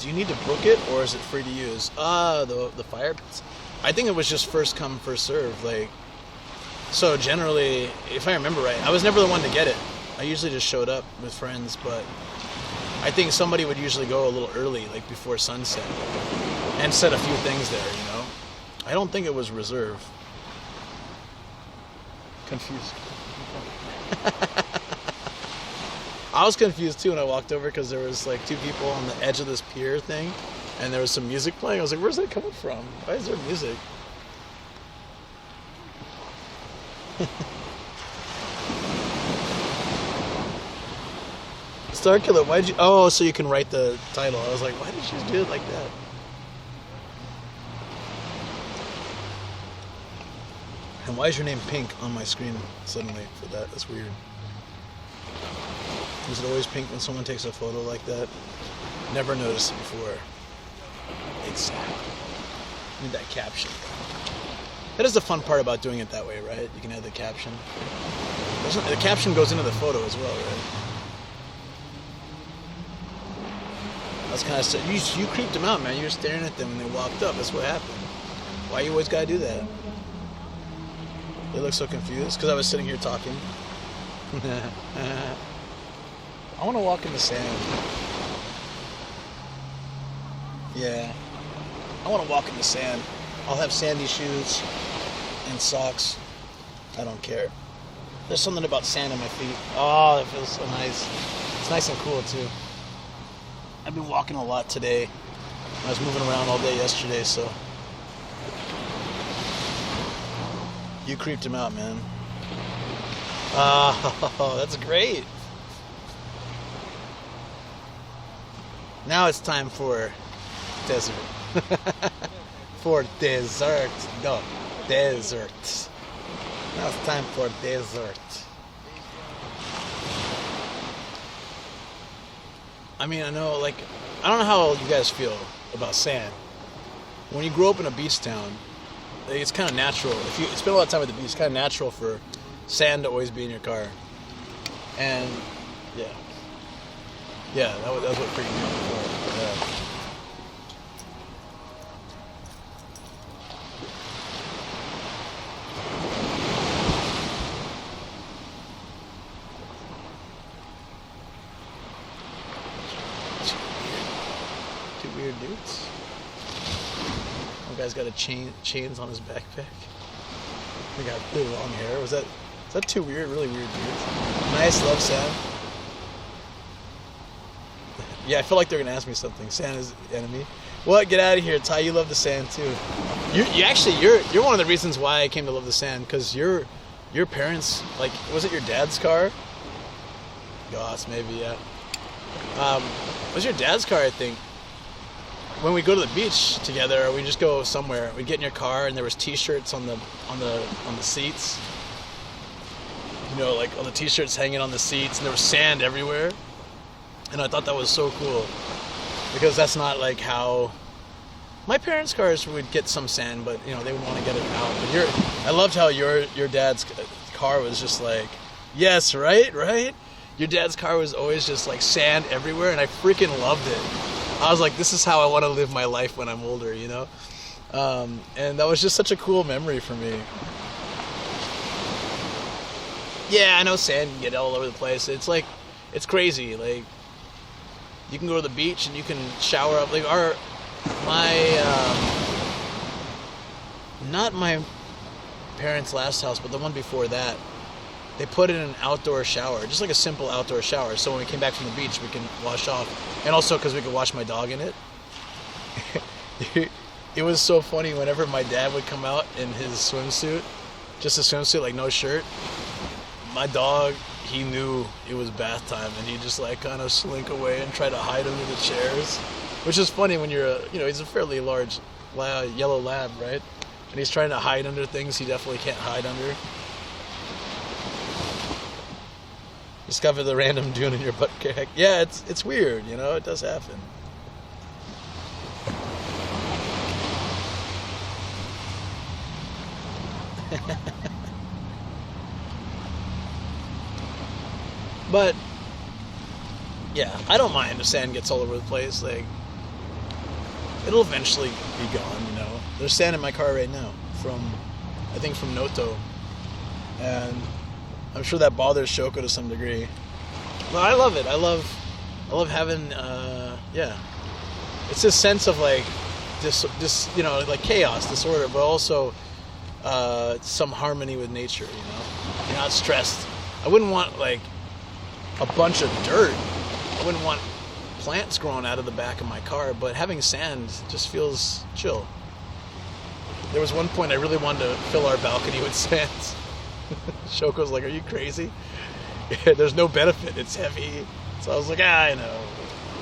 Do you need to book it, or is it free to use? The fire pits. I think it was just first come, first serve. Like, so generally, if I remember right, I was never the one to get it. I usually just showed up with friends, but I think somebody would usually go a little early, like before sunset, and set a few things there, you know? I don't think it was reserved. Confused. I was confused too when I walked over because there was like two people on the edge of this pier thing, and there was some music playing. I was like, where's that coming from? Why is there music? Starkiller, why'd you... Oh, so you can write the title. I was like, why did you just do it like that? And why is your name Pink on my screen suddenly for that? That's weird. Is it always pink when someone takes a photo like that? Never noticed it before. Exactly. Need that caption. That is the fun part about doing it that way, right? You can add the caption. The caption goes into the photo as well, right? That's kind of... You creeped them out, man. You were staring at them when they walked up. That's what happened. Why you always gotta do that? They look so confused because I was sitting here talking. I want to walk in the sand. Yeah. I want to walk in the sand. I'll have sandy shoes and socks. I don't care. There's something about sand on my feet. Oh, that feels so nice. It's nice and cool too. I've been walking a lot today. I was moving around all day yesterday, so... You creeped him out, man. Oh, that's great. Now it's time for desert. For dessert. No, desert. Now it's time for dessert. I mean, I know, like, I don't know how you guys feel about sand. When you grow up in a beach town, it's kind of natural. If you spend a lot of time at the beach, it's kind of natural for sand to always be in your car. And, yeah. Yeah, that was what freaked me out before. Yeah. Two weird dudes. One guy's got chains on his backpack. They got really long hair. Is that two weird, really weird dudes? Nice, love sand. Yeah, I feel like they're gonna ask me something. Sand is the enemy. What? Get out of here, Ty. You love the sand too. You're one of the reasons why I came to love the sand, because your parents, like, was it your dad's car? Gosh, maybe, yeah. It was your dad's car, I think. When we go to the beach together, or we just go somewhere, we'd get in your car and there was t-shirts on the seats. You know, like all the t-shirts hanging on the seats, and there was sand everywhere. And I thought that was so cool, because that's not like how my parents' cars would get some sand, but you know, they would want to get it out. But I loved how your dad's car was just like, yes, right. Your dad's car was always just like sand everywhere, and I freaking loved it. I was like, this is how I want to live my life when I'm older, you know? And that was just such a cool memory for me. Yeah, I know sand can get all over the place. It's like, it's crazy. Like, you can go to the beach and you can shower up. Like not my parents' last house, but the one before that, they put in an outdoor shower, just like a simple outdoor shower. So when we came back from the beach, we can wash off. And also because we could wash my dog in it. It was so funny whenever my dad would come out in his swimsuit, just a swimsuit, like no shirt. My dog, he knew it was bath time, and he'd just like kind of slink away and try to hide under the chairs, which is funny when you're he's a fairly large yellow lab, right? And he's trying to hide under things he definitely can't hide under. Discover the random dune in your butt crack. Yeah, it's weird, you know, it does happen. But yeah, I don't mind if sand gets all over the place. Like, it'll eventually be gone, you know. There's sand in my car right now I think from Noto, and I'm sure that bothers Shoko to some degree. But I love it. I love having it's this sense of like this like chaos, disorder, but also some harmony with nature, you know. You're not stressed. I wouldn't want like a bunch of dirt. I wouldn't want plants growing out of the back of my car, but having sand just feels chill. There was one point I really wanted to fill our balcony with sand. Shoko's like, are you crazy? There's no benefit. It's heavy. So I was like, I know.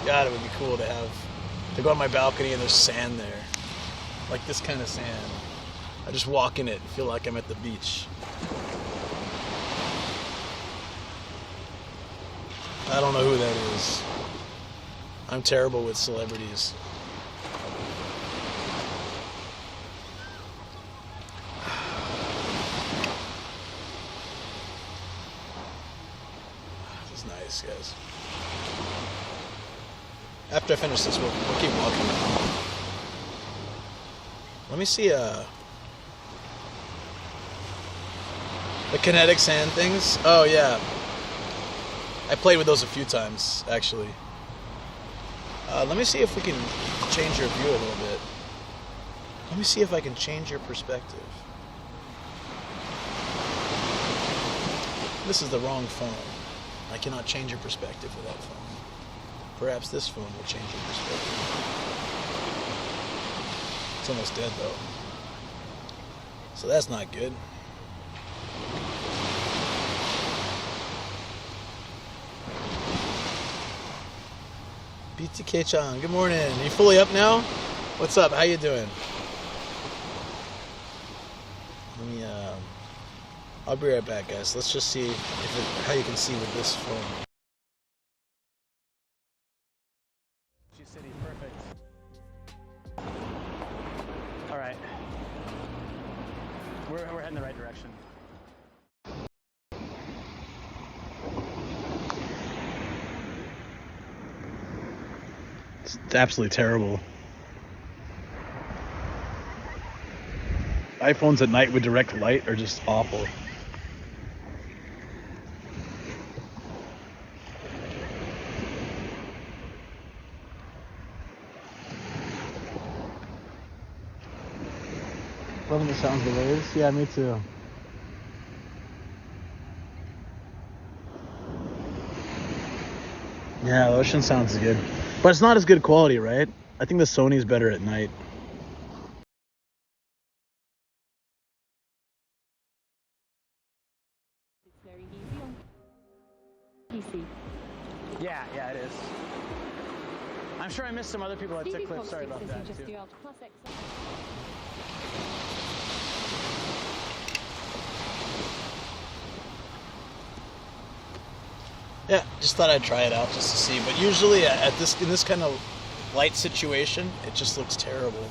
God, it would be cool to go on my balcony and there's sand there. Like this kind of sand. I just walk in it and feel like I'm at the beach. I don't know who that is. I'm terrible with celebrities. This is nice, guys. After I finish this, we'll keep walking. Let me see the kinetic sand things. Oh yeah, I played with those a few times actually. Let me see if we can change your view a little bit. Let me see if I can change your perspective. This is the wrong phone. I cannot change your perspective with that phone. Perhaps this phone will change your perspective. It's almost dead though. So that's not good. BTK-chan, good morning. Are you fully up now? What's up? How you doing? Let me, I'll be right back, guys. Let's just see how you can see with this phone. City, perfect. All right. We're heading the right direction. It's absolutely terrible. iPhones at night with direct light are just awful. Loving the sounds of the waves. Yeah, me too. Yeah, the ocean sounds good. But it's not as good quality, right? I think the Sony's better at night. It's very easy on PC. Yeah, it is. I'm sure I missed some other people that took clips. Sorry about that, too. Yeah, just thought I'd try it out just to see. But usually in this kind of light situation, it just looks terrible.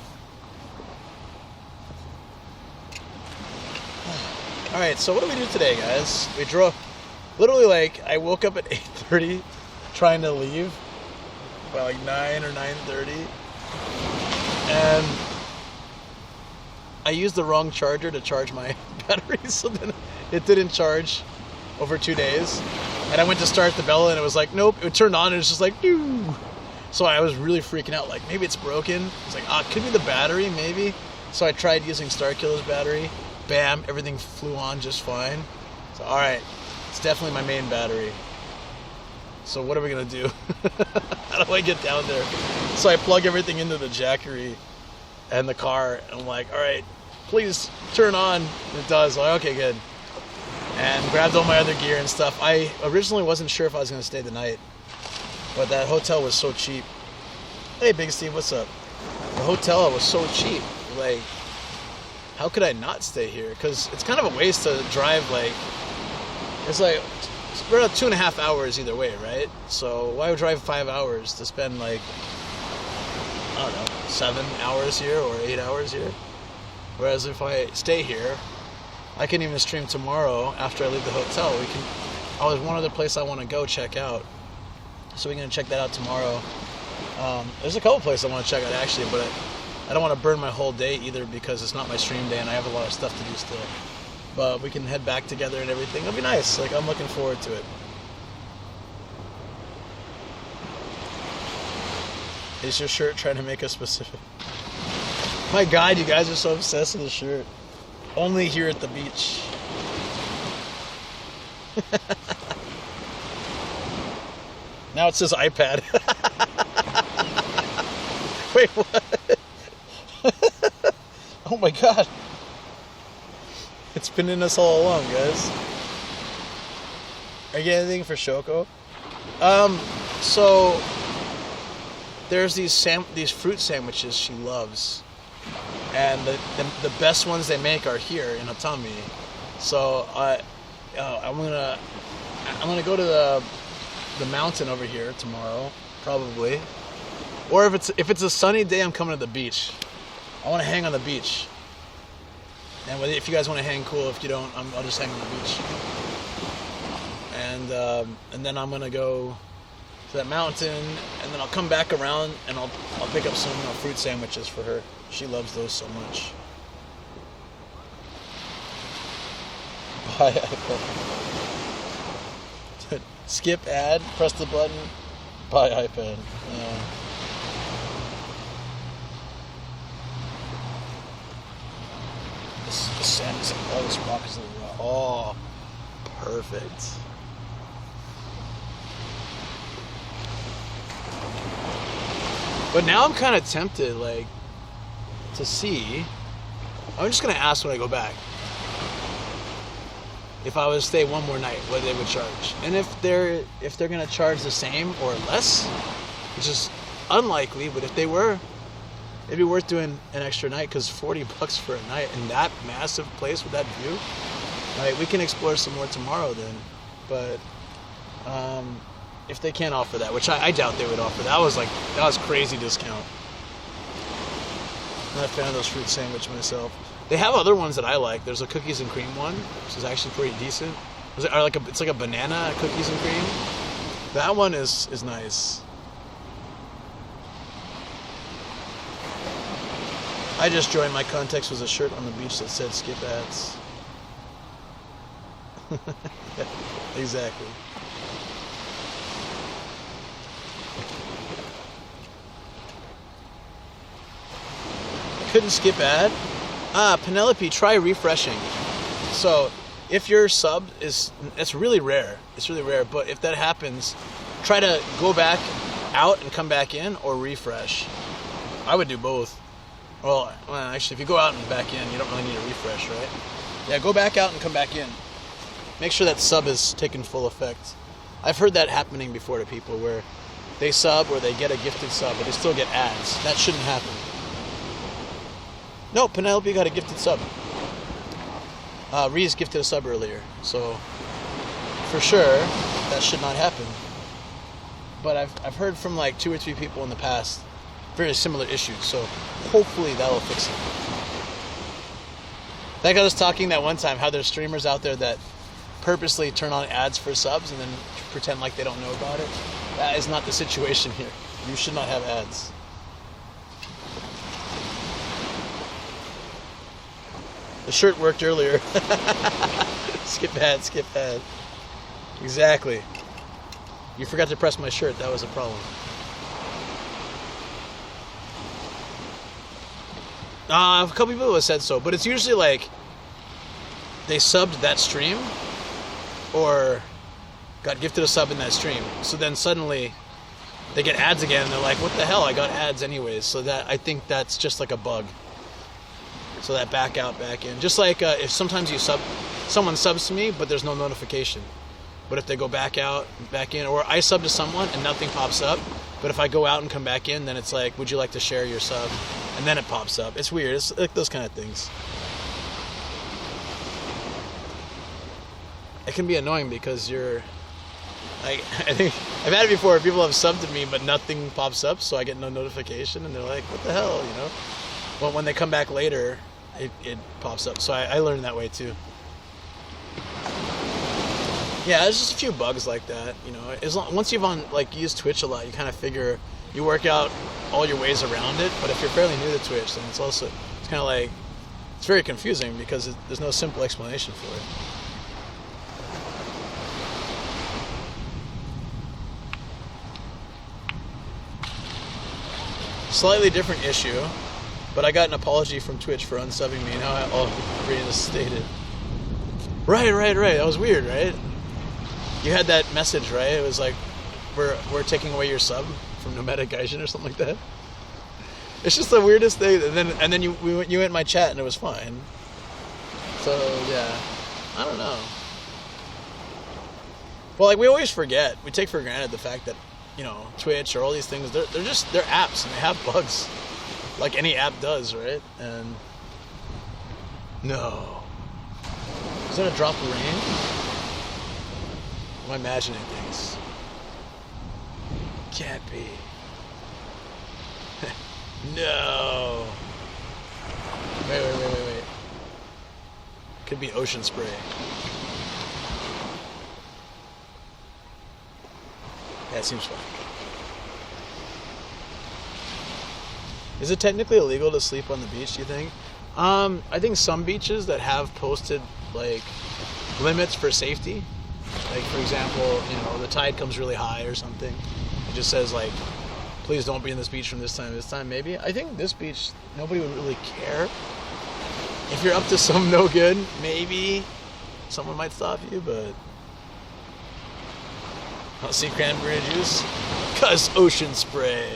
All right, so what do we do today, guys? We drove, literally like, I woke up at 8:30 trying to leave by like 9 or 9:30. And I used the wrong charger to charge my battery, so then it didn't charge over 2 days. And I went to start the Bella and it was like, nope, it turned on and it was just like, doo. So I was really freaking out, like maybe it's broken. It's like, it could be the battery, maybe. So I tried using Starkiller's battery. Bam, everything flew on just fine. So all right, it's definitely my main battery. So what are we gonna do? How do I get down there? So I plug everything into the Jackery and the car, and I'm like, all right, please turn on. And it does. I'm like, okay, good. And grabbed all my other gear and stuff. I originally wasn't sure if I was going to stay the night, but that hotel was so cheap. Hey, Big Steve, what's up? The hotel was so cheap. Like, how could I not stay here? Because it's kind of a waste to drive, like, it's like, we're at 2.5 hours either way, right? So why would drive 5 hours to spend, like, I don't know, 7 hours here or 8 hours here? Whereas if I stay here, I can even stream tomorrow after I leave the hotel. There's one other place I want to go check out. So we're going to check that out tomorrow. There's a couple places I want to check out actually, but I don't want to burn my whole day either because it's not my stream day and I have a lot of stuff to do still. But we can head back together and everything. It'll be nice. Like, I'm looking forward to it. Is your shirt trying to make us specific? My God, you guys are so obsessed with the shirt. Only here at the beach. Now it says iPad. Wait, what? Oh my God. It's been in us all along, guys. Are you getting anything for Shoko? So there's these fruit sandwiches she loves, and the best ones they make are here in Atami. So I'm gonna go to the mountain over here tomorrow, probably. Or if it's a sunny day, I'm coming to the beach. I want to hang on the beach. And if you guys want to hang, cool. If you don't, I'll just hang on the beach. And then I'm gonna go to that mountain, and then I'll come back around and I'll pick up some fruit sandwiches for her. She loves those so much. Buy iPad. Skip ad, press the button, buy iPad. Yeah. The sandwich, all this rock is raw. Oh, perfect. But now I'm kind of tempted, like, to see. I'm just gonna ask when I go back. If I was to stay one more night, what they would charge, and if they're gonna charge the same or less, which is unlikely, but if they were, it'd be worth doing an extra night, because $40 for a night in that massive place with that view. Right, we can explore some more tomorrow then, but if they can't offer that, which I doubt they would offer, that was crazy discount. I'm not a fan of those fruit sandwich myself. They have other ones that I like. There's a cookies and cream one, which is actually pretty decent. It's like a banana cookies and cream. That one is nice. I just joined. My context was a shirt on the beach that said skip ads. Yeah, exactly. Couldn't skip ad. Penelope, try refreshing. So if your sub it's really rare, but if that happens, try to go back out and come back in, or refresh. I would do both. Well, actually, if you go out and back in, you don't really need a refresh, right? Yeah, go back out and come back in. Make sure that sub is taking full effect. I've heard that happening before to people, where they sub or they get a gifted sub, but they still get ads. That shouldn't happen. No, Penelope got a gifted sub. Reese gifted a sub earlier, so for sure that should not happen. But I've heard from like 2 or 3 people in the past very similar issues, so hopefully that'll fix it. That guy was talking that one time how there's streamers out there that purposely turn on ads for subs and then pretend like they don't know about it. That is not the situation here. You should not have ads. The shirt worked earlier. Skip ad, skip ad. Exactly. You forgot to press my shirt. That was a problem. A couple people have said so, but it's usually like they subbed that stream or got gifted a sub in that stream. So then suddenly they get ads again and they're like, what the hell? I got ads anyways. So that, I think that's just like a bug. So that back out, back in. Just like if sometimes someone subs to me, but there's no notification. But if they go back out, back in, or I sub to someone and nothing pops up, but if I go out and come back in, then it's like, would you like to share your sub? And then it pops up. It's weird. It's like those kind of things. It can be annoying because you're, I think I've had it before where people have subbed to me, but nothing pops up, so I get no notification, and they're like, what the hell, you know? Well, when they come back later, it pops up. So I learned that way too. Yeah, there's just a few bugs like that, you know. Once you've used Twitch a lot, you kind of figure, you work out all your ways around it. But if you're fairly new to Twitch, then it's kind of like, it's very confusing because there's no simple explanation for it. Slightly different issue, but I got an apology from Twitch for unsubbing me, and how all reinstated. Right. That was weird, right? You had that message, right? It was like, we're taking away your sub from Nomadic Gaijin or something like that. It's just the weirdest thing. And then you went in my chat and it was fine. So yeah, I don't know. Well, like we always forget. We take for granted the fact that, you know, Twitch or all these things, they're apps and they have bugs. Like any app does, right? And no. Is that a drop of rain? Am I imagining things? Can't be. No. Wait. Could be ocean spray. Yeah, it seems fine. Is it technically illegal to sleep on the beach, do you think? I think some beaches that have posted, like, limits for safety. Like, for example, you know, the tide comes really high or something. It just says, like, please don't be in this beach from this time to this time, maybe. I think this beach, nobody would really care. If you're up to some no good, maybe someone might stop you, but... I'll see cranberry juice? 'Cause ocean spray.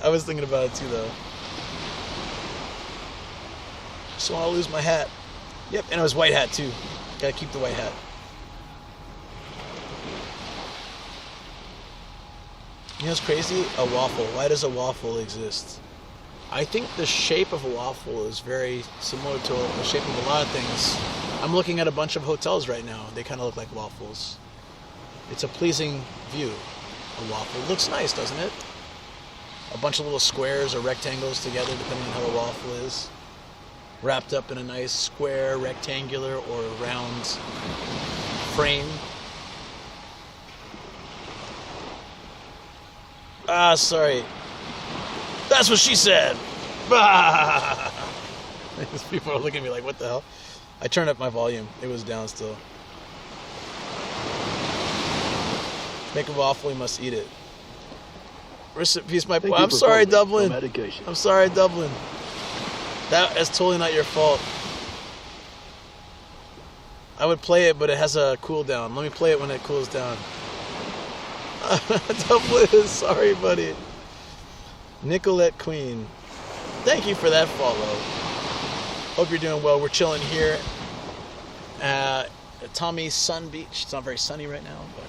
I was thinking about it too, though. Just don't want to lose my hat. Yep, and it was white hat too. Gotta keep the white hat. You know what's crazy? A waffle. Why does a waffle exist? I think the shape of a waffle is very similar to the shape of a lot of things. I'm looking at a bunch of hotels right now. They kind of look like waffles. It's a pleasing view. A waffle looks nice, doesn't it? A bunch of little squares or rectangles together, depending on how a waffle is. Wrapped up in a nice square, rectangular, or round frame. Ah, sorry. That's what she said! These people are looking at me like, what the hell? I turned up my volume. It was down still. To make a waffle, you must eat it. Rest in peace, my boy. I'm sorry, Dublin. I'm sorry, Dublin. That's totally not your fault. I would play it, but it has a cooldown. Let me play it when it cools down. Dublin, sorry, buddy. Nicolette Queen. Thank you for that follow. Hope you're doing well. We're chilling here at Atami Sun Beach. It's not very sunny right now, but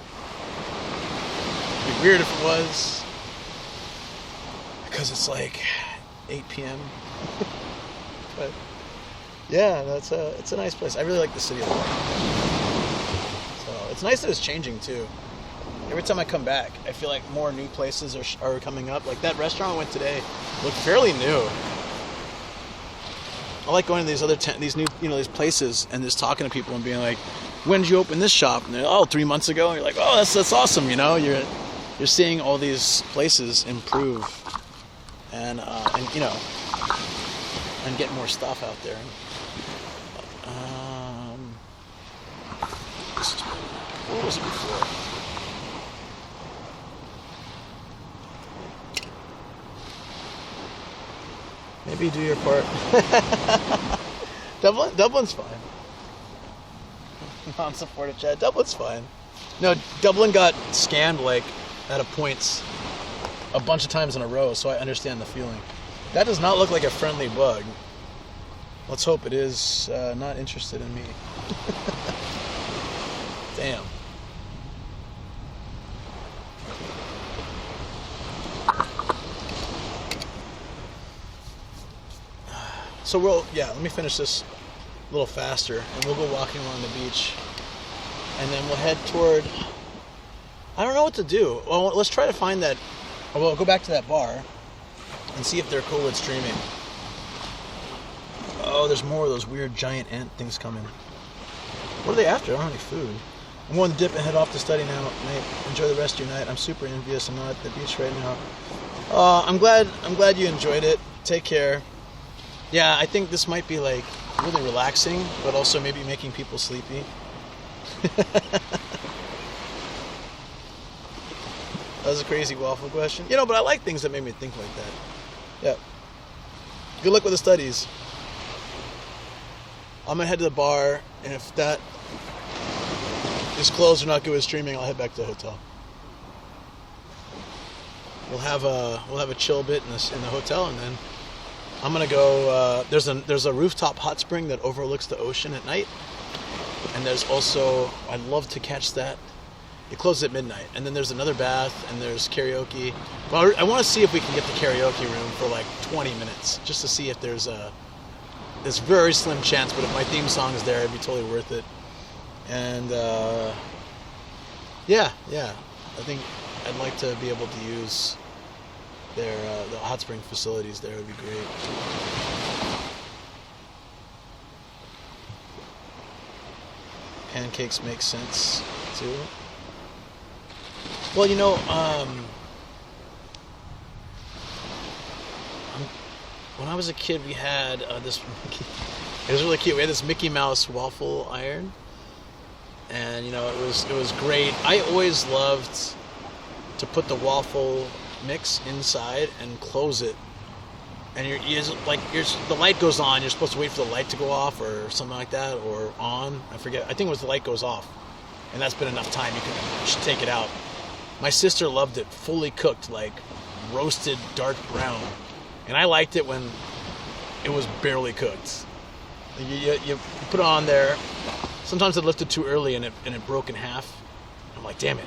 it'd be weird if it was, because it's like 8 p.m. But yeah, it's a nice place. I really like the city a lot. So it's nice that it's changing too. Every time I come back, I feel like more new places are coming up. Like that restaurant I went today looked fairly new. I like going to these other these new, you know, these places and just talking to people and being like, "When did you open this shop?" And they're, "Oh, 3 months ago." And you're like, "Oh, that's awesome." You know, you're seeing all these places improve and you know, and get more stuff out there. What was it before? Maybe do your part. Dublin's fine. Non-supportive chat. Dublin's fine. No, Dublin got scammed like at a points a bunch of times in a row, so I understand the feeling. That does not look like a friendly bug. Let's hope it is not interested in me. Damn. So let me finish this a little faster, and we'll go walking along the beach, and then we'll head toward, I don't know what to do. Well, let's try to find that, we'll go back to that bar, and see if they're cool with streaming. Oh, there's more of those weird giant ant things coming. What are they after? I don't have any food. I'm going to dip and head off to study now. Mate, enjoy the rest of your night. I'm super envious. I'm not at the beach right now. I'm glad you enjoyed it. Take care. Yeah, I think this might be like really relaxing, but also maybe making people sleepy. That was a crazy waffle question. You know, but I like things that make me think like that. Yeah. Good luck with the studies. I'm gonna head to the bar, and if that is closed or not good with streaming, I'll head back to the hotel. We'll have a chill bit in the hotel, and then I'm gonna go. There's a rooftop hot spring that overlooks the ocean at night, And there's also, I'd love to catch that. It closes at midnight. And then there's another bath, and there's karaoke. Well, I want to see if we can get the karaoke room for like 20 minutes, just to see if there's this very slim chance, but if my theme song is there, it'd be totally worth it. And yeah, I think I'd like to be able to use their the hot spring facilities there. Would be great. Pancakes make sense too. Well, you know, when I was a kid, we had this. It was really cute. We had this Mickey Mouse waffle iron, and you know, it was great. I always loved to put the waffle mix inside and close it. And the light goes on. You're supposed to wait for the light to go off or something like that, or on. I forget. I think it was the light goes off, and that's been enough time. You should take it out. My sister loved it fully cooked, like roasted dark brown, and I liked it when it was barely cooked. You put it on there. Sometimes it lifted too early and it broke in half. I'm like, damn it,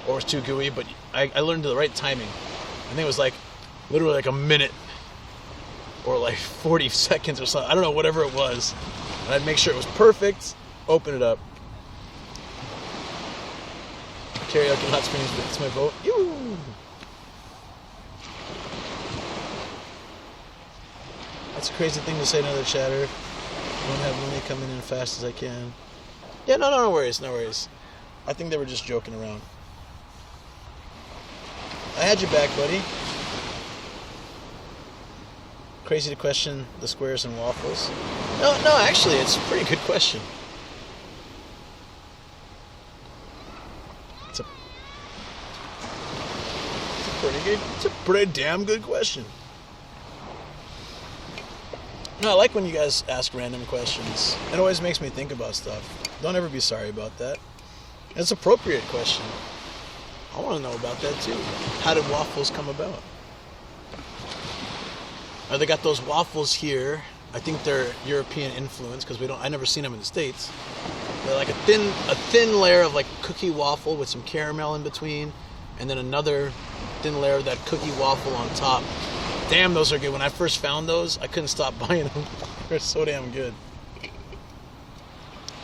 or it's too gooey. But I learned the right timing. I think it was like literally like a minute or like 40 seconds or something. I don't know, whatever it was. And I'd make sure it was perfect. Open it up. Karaoke hot springs, that's my vote. Yoo! That's a crazy thing to say to another chatter. I don't have money coming in as fast as I can. Yeah, no worries, no worries. I think they were just joking around. I had your back, buddy. Crazy to question the squares and waffles. No, actually, it's a pretty good question. It's a pretty damn good question. No, I like when you guys ask random questions. It always makes me think about stuff. Don't ever be sorry about that. It's an appropriate question. I want to know about that too. How did waffles come about? They got those waffles here. I think they're European influence because I never seen them in the States. They're like a thin layer of like cookie waffle with some caramel in between, and then another thin layer of that cookie waffle on top. Damn, those are good. When I first found those, I couldn't stop buying them. They're so damn good.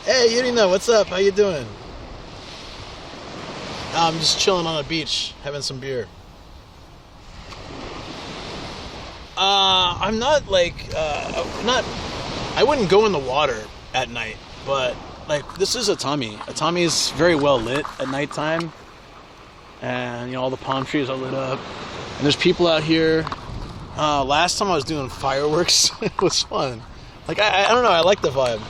Hey, Yurina, what's up? How you doing? I'm just chilling on the beach, having some beer. I'm not like, I wouldn't go in the water at night, but like, this is Atami. Atami is very well lit at nighttime. And, you know, all the palm trees are lit up. And there's people out here. Last time I was doing fireworks, it was fun. Like, I don't know, I like the vibe.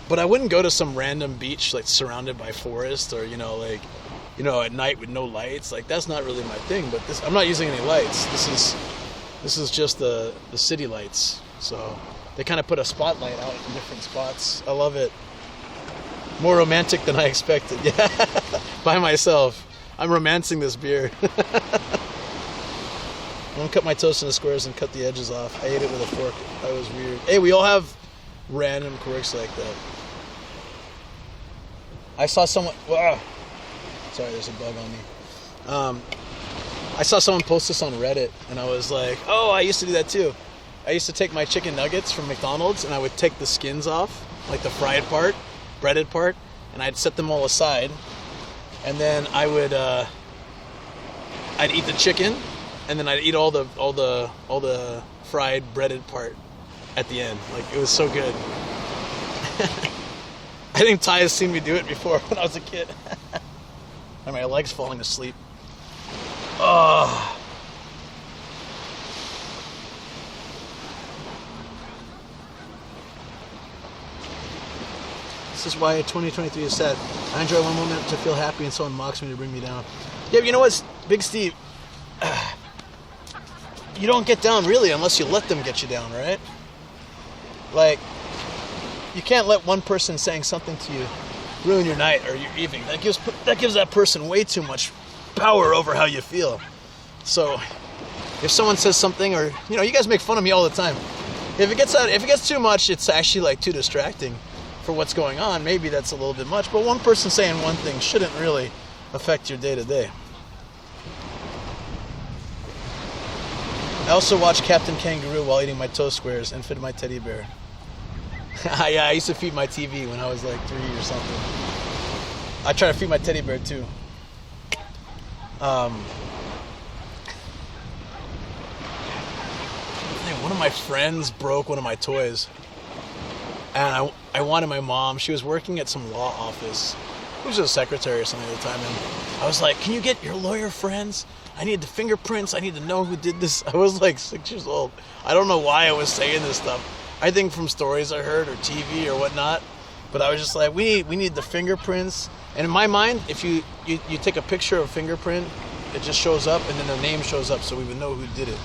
But I wouldn't go to some random beach, like, surrounded by forest or, at night with no lights. Like, that's not really my thing. But I'm not using any lights. This is just the city lights. So they kind of put a spotlight out in different spots. I love it. More romantic than I expected. Yeah, by myself. I'm romancing this beer. I'm gonna cut my toast into squares and cut the edges off. I ate it with a fork. That was weird. Hey, we all have random quirks like that. I saw someone. Sorry, there's a bug on me. I saw someone post this on Reddit, and I was like, oh, I used to do that too. I used to take my chicken nuggets from McDonald's, and I would take the skins off, like the fried part, breaded part, and I'd set them all aside, and then I would I'd eat the chicken, and then I'd eat all the fried breaded part at the end. Like, it was so good. I think Ty has seen me do it before when I was a kid. And my legs falling asleep. Oh. This is why 2023 is sad. I enjoy one moment to feel happy and someone mocks me to bring me down. Yeah, but you know what, Big Steve? You don't get down really unless you let them get you down, right? Like, you can't let one person saying something to you ruin your night or your evening. That gives that person way too much power over how you feel. So if someone says something, or you guys make fun of me all the time. If it gets too much, it's actually like too distracting for what's going on, maybe that's a little bit much. But one person saying one thing shouldn't really affect your day-to-day. I also watched Captain Kangaroo while eating my toast squares and fed my teddy bear. Yeah, I used to feed my TV when I was like 3 or something. I try to feed my teddy bear too. One of my friends broke one of my toys. And I wanted my mom. She was working at some law office. She was a secretary or something at the time. And I was like, can you get your lawyer friends? I need the fingerprints. I need to know who did this. I was like 6 years old. I don't know why I was saying this stuff. I think from stories I heard or TV or whatnot. But I was just like, we need the fingerprints. And in my mind, if you take a picture of a fingerprint, it just shows up and then the name shows up so we would know who did it.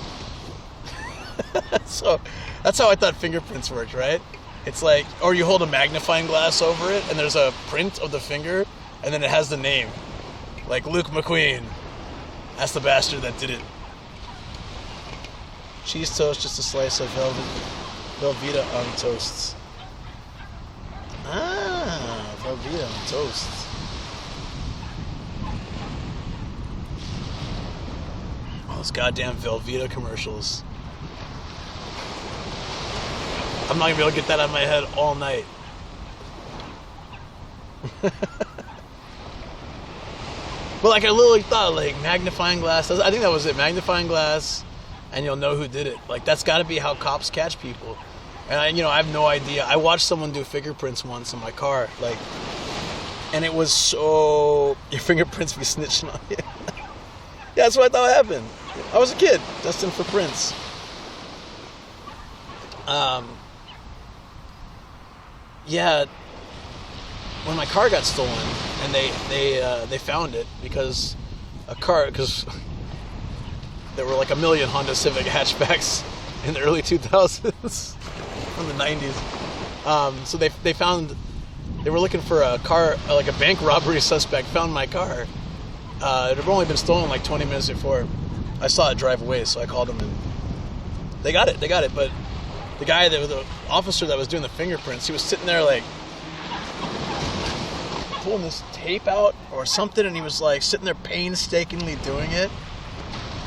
So that's how I thought fingerprints worked, right? It's like, or you hold a magnifying glass over it and there's a print of the finger and then it has the name. Like Luke McQueen. That's the bastard that did it. Cheese toast, just a slice of Velveeta on toasts. Ah, Velveeta on toasts. Oh, those goddamn Velveeta commercials. I'm not gonna be able to get that out of my head all night. But like I literally thought, like magnifying glass. I think that was it. Magnifying glass, and you'll know who did it. Like that's got to be how cops catch people. And I have no idea. I watched someone do fingerprints once in my car, like, and it was so your fingerprints be snitching on you. Yeah, that's what I thought happened. I was a kid, destined for prints. Yeah, when my car got stolen, and they found it because there were like a million Honda Civic hatchbacks in the early 2000s from the 90s. So they were looking for a car, like a bank robbery suspect found my car. It had only been stolen like 20 minutes before. I saw it drive away, so I called them and they got it. But the guy, the officer that was doing the fingerprints, he was sitting there like pulling this tape out or something, and he was like sitting there painstakingly doing it.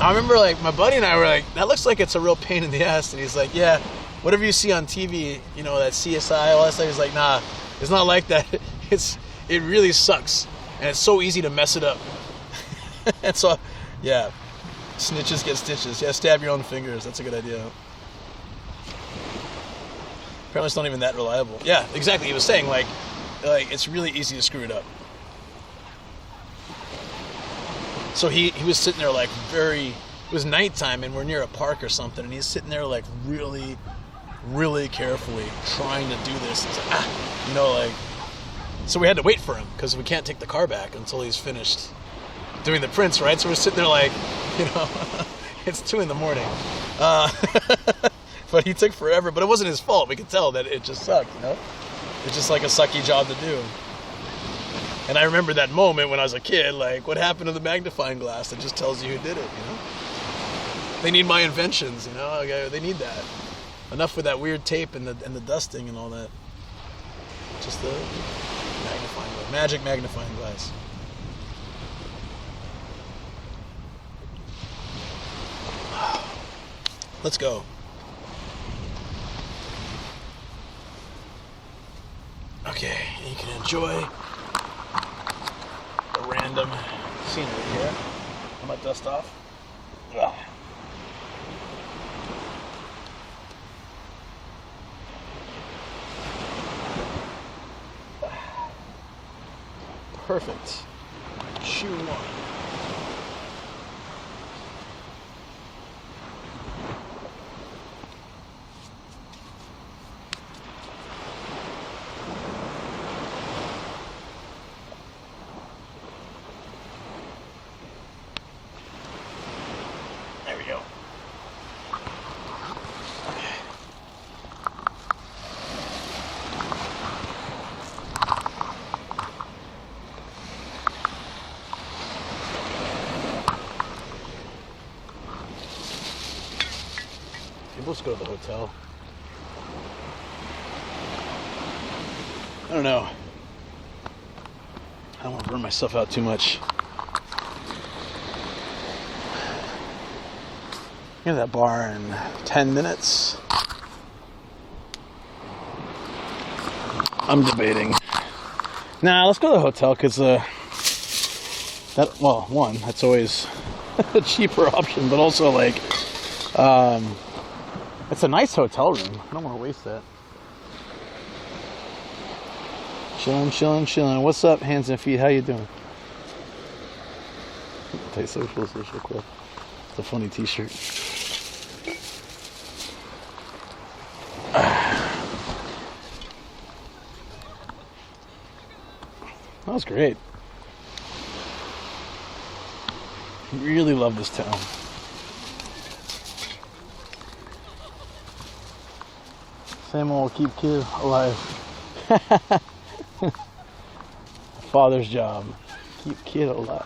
I remember like my buddy and I were like, that looks like it's a real pain in the ass. And he's like, yeah, whatever you see on TV, that CSI, all that stuff. He's like, nah, it's not like that. It really sucks, and it's so easy to mess it up. And so, yeah, snitches get stitches. Yeah, stab your own fingers. That's a good idea. Apparently it's not even that reliable. Yeah, exactly. He was saying like it's really easy to screw it up. So he was sitting there like it was nighttime and we're near a park or something, and he's sitting there like really, really carefully trying to do this. It's like, so we had to wait for him because we can't take the car back until he's finished doing the prints, right? So we're sitting there like, it's 2 a.m. But he took forever, but it wasn't his fault. We could tell that it just sucked, It's just like a sucky job to do. And I remember that moment when I was a kid, like, what happened to the magnifying glass that just tells you who did it, They need my inventions, They need that. Enough with that weird tape and the dusting and all that. Just the magnifying glass. Magic magnifying glass. Let's go. Okay, you can enjoy a random scenery here. I'm gonna dust off. Ugh. Perfect. Shoe one. Let's go to the hotel. I don't know. I don't want to burn myself out too much. Get to that bar in 10 minutes. I'm debating. Nah, let's go to the hotel because one, that's always a cheaper option, but also like it's a nice hotel room. I don't want to waste that. Chilling. What's up, hands and feet? How you doing? Social club. It's a funny t-shirt. That was great. Really love this town. Same old keep kid alive. Father's job. Keep kid alive.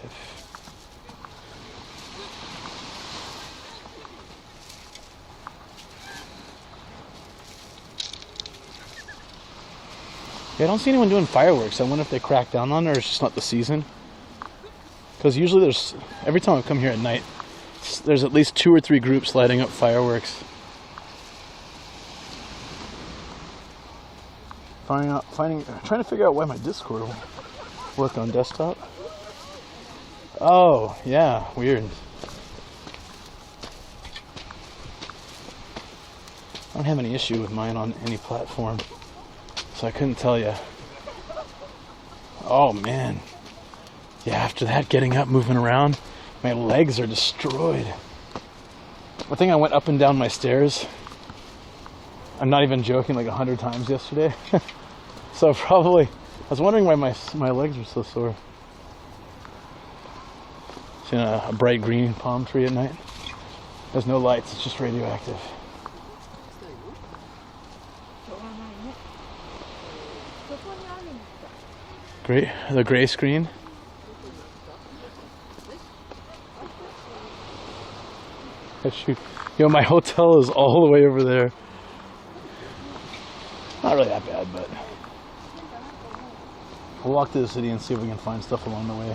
Yeah, I don't see anyone doing fireworks. I wonder if they crack down on it or it's just not the season. Because usually every time I come here at night, there's at least 2 or 3 groups lighting up fireworks. Trying to figure out why my Discord won't work on desktop. Oh, yeah, weird. I don't have any issue with mine on any platform, so I couldn't tell you. Oh man. Yeah, after that, getting up, moving around, my legs are destroyed. I think I went up and down my stairs, I'm not even joking, like 100 times yesterday. So probably, I was wondering why my legs were so sore. Seeing a bright green palm tree at night. There's no lights, it's just radioactive. Great, the gray screen. Shoot. You know, my hotel is all the way over there. Not really that bad, but we'll walk to the city and see if we can find stuff along the way.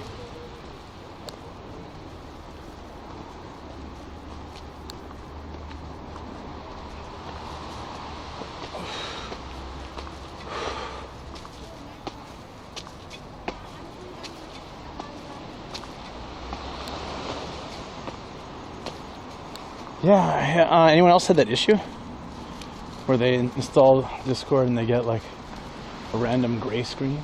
Yeah, anyone else had that issue? Where they install Discord and they get like a random gray screen?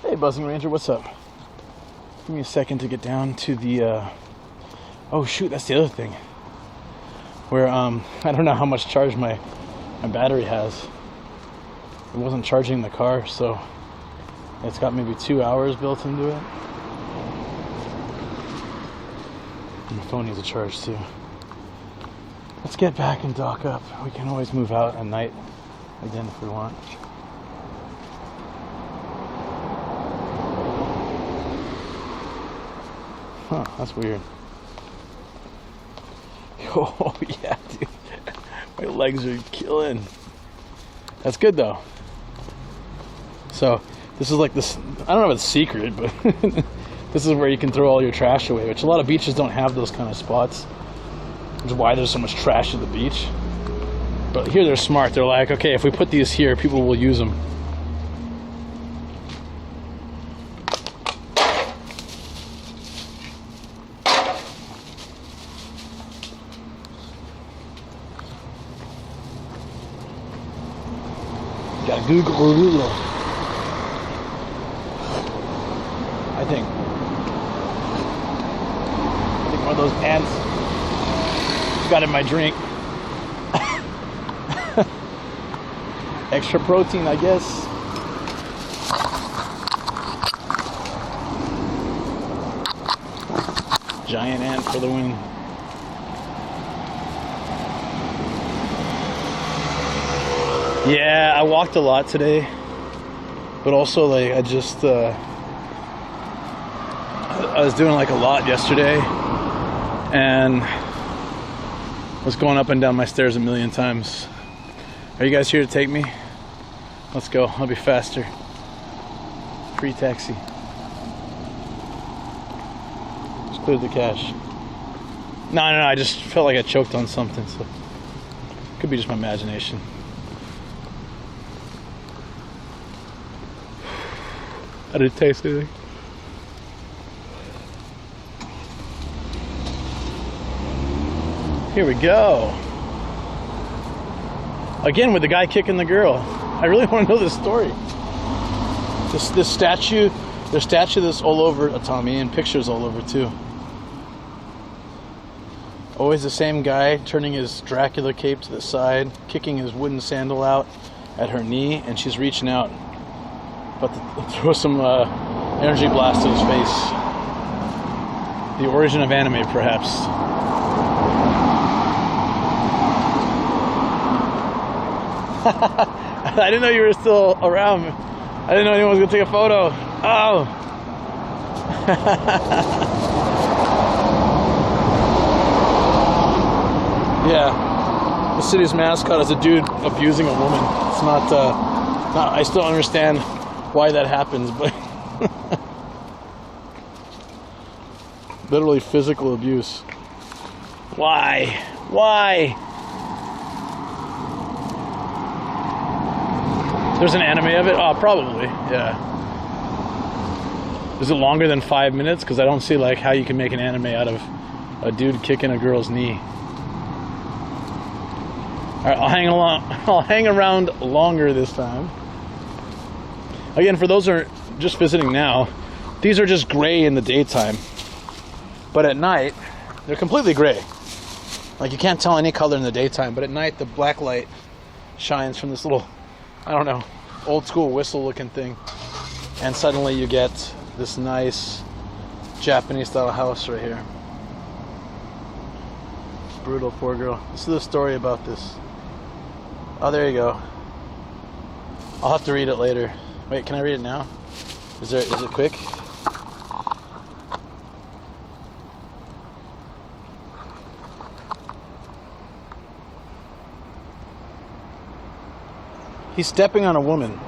Hey Buzzing Ranger, what's up? Give me a second to get down to the, oh shoot, that's the other thing. Where, I don't know how much charge my battery has. It wasn't charging the car, so it's got maybe 2 hours built into it. And the phone needs a charge too. Let's get back and dock up. We can always move out at night again if we want. Huh, that's weird. Oh yeah, dude. My legs are killing. That's good though. So this is like this, I don't know if it's secret, but this is where you can throw all your trash away, which a lot of beaches don't have those kind of spots, which is why there's so much trash at the beach. But here they're smart. They're like, okay, if we put these here, people will use them. Gotta Google. I think one of those pants got in my drink. Extra protein, I guess. Giant ant for the win. Yeah, I walked a lot today, but also like I was doing like a lot yesterday, and was going up and down my stairs a million times. Are you guys here to take me? Let's go. I'll be faster. Free taxi. Just cleared the cache. No, I just felt like I choked on something, so could be just my imagination. I didn't taste anything. Here we go. Again with the guy kicking the girl. I really want to know this story. This statue, there's statue that's all over Atami and pictures all over too. Always the same guy turning his Dracula cape to the side, kicking his wooden sandal out at her knee, and she's reaching out. About to throw some energy blast to his face. The origin of anime, perhaps. I didn't know you were still around. I didn't know anyone was gonna take a photo. Oh. Yeah. The city's mascot is a dude abusing a woman. It's not. I still don't understand why that happens, but literally physical abuse. Why? Why? There's an anime of it? Oh, probably, yeah. Is it longer than 5 minutes? Because I don't see like how you can make an anime out of a dude kicking a girl's knee. All right, I'll hang around longer this time. Again, for those who are just visiting now, these are just gray in the daytime. But at night, they're completely gray. Like you can't tell any color in the daytime, but at night the black light shines from this little, I don't know, old school whistle looking thing. And suddenly you get this nice Japanese style house right here. Brutal, poor girl. This is the story about this. Oh, there you go. I'll have to read it later. Wait, can I read it now? Is it quick? He's stepping on a woman.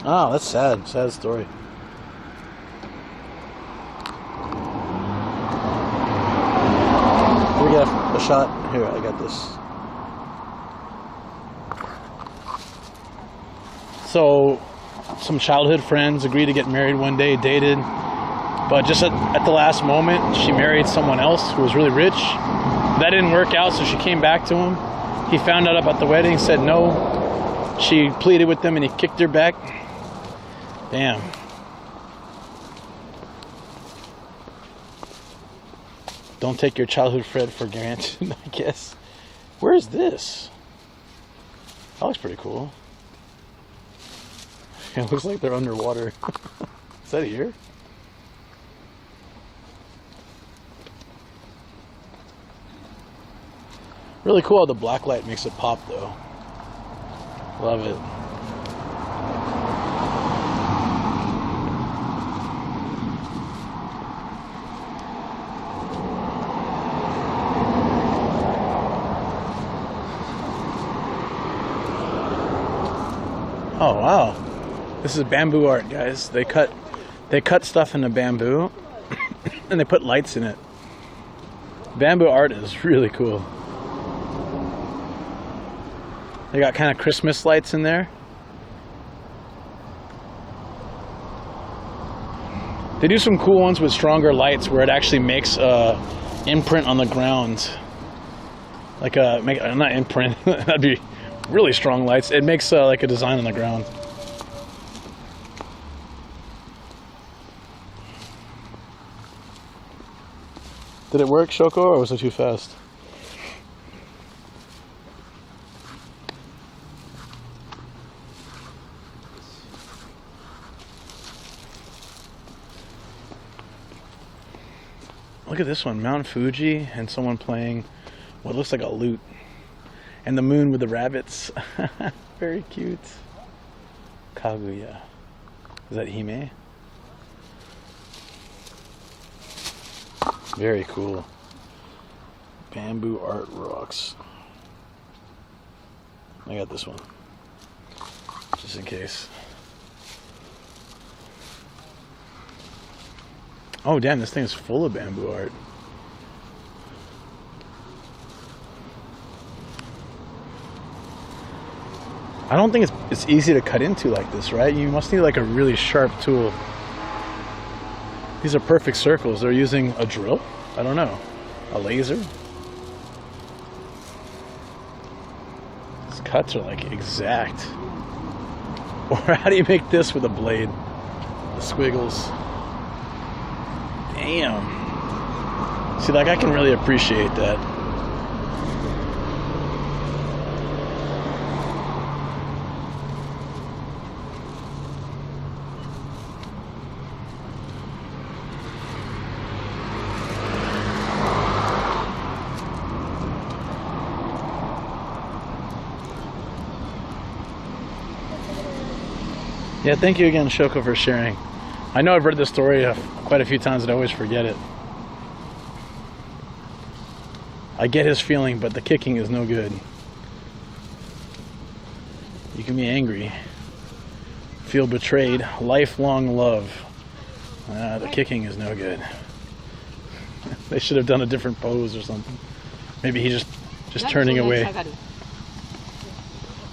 Oh, that's sad. Sad story. Can we get a shot? Here, I got this. So, some childhood friends agreed to get married one day, dated, but just at the last moment, she married someone else who was really rich. That didn't work out, so she came back to him. He found out about the wedding, said no. She pleaded with him, and he kicked her back. Damn. Don't take your childhood friend for granted, I guess. Where is this? That looks pretty cool. It looks like they're underwater. Is that here? Really cool how the black light makes it pop though. Love it. Oh wow, this is bamboo art, guys. They cut stuff into bamboo and they put lights in it. Bamboo art is really cool. They got kind of Christmas lights in there. They do some cool ones with stronger lights where it actually makes a imprint on the ground. Like not imprint, that'd be really strong lights. It makes like a design on the ground. Did it work, Shoko, or was it too fast? Look at this one, Mount Fuji and someone playing what looks like a lute. And the moon with the rabbits. Very cute. Kaguya. Is that Hime? Very cool. Bamboo art rocks. I got this one. Just in case. Oh damn, this thing is full of bamboo art. I don't think it's easy to cut into like this, right? You must need like a really sharp tool. These are perfect circles. They're using a drill? I don't know. A laser? These cuts are like exact. Or how do you make this with a blade? The squiggles. Damn. See, like I can really appreciate that. Yeah, thank you again, Shoko, for sharing. I know I've read this story quite a few times and I always forget it. I get his feeling, but the kicking is no good. You can be angry, feel betrayed, lifelong love. The kicking is no good. They should have done a different pose or something. Maybe he just turning away,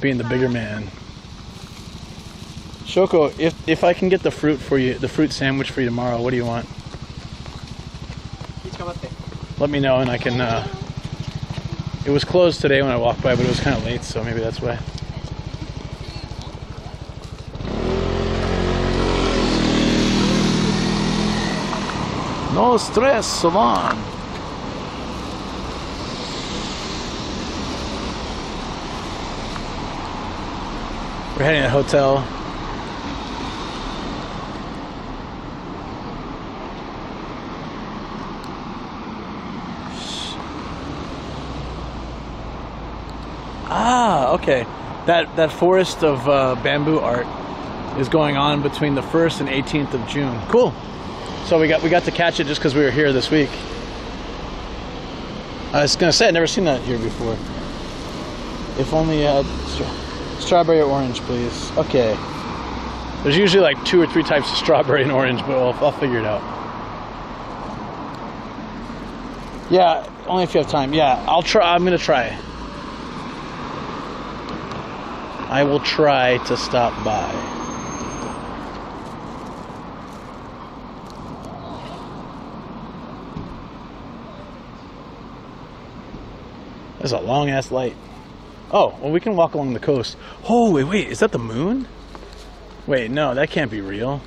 being the bigger man. Shoko, if I can get the fruit for you, the fruit sandwich for you tomorrow, what do you want? Let me know and I can, it was closed today when I walked by, but it was kind of late, so maybe that's why. No stress, salon. We're heading to the hotel. Ah, okay. That forest of bamboo art is going on between the 1st and 18th of June. Cool. So we got to catch it just because we were here this week. I was gonna say I'd never seen that here before. If only strawberry or orange, please. Okay. There's usually like 2 or 3 types of strawberry and orange, but I'll figure it out. Yeah, only if you have time. Yeah, I'll try. I'm gonna try. I will try to stop by. There's a long ass light. Oh, well, we can walk along the coast. Oh, wait, is that the moon? Wait, no, that can't be real.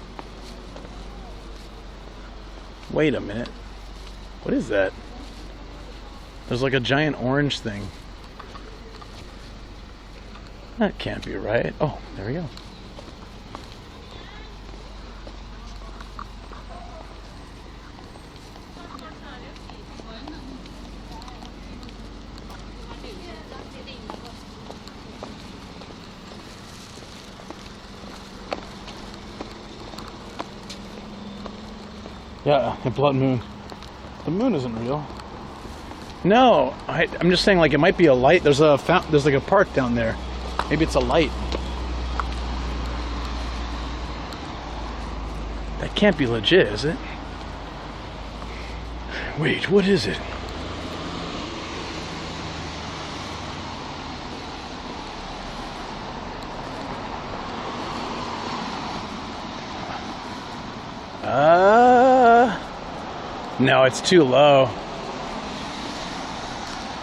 Wait a minute. What is that? There's like a giant orange thing. That can't be right. Oh, there we go. Yeah, a blood moon. The moon isn't real. No, I'm just saying like it might be a light. There's like a park down there. Maybe it's a light. That can't be legit, is it? Wait, what is it? No, it's too low.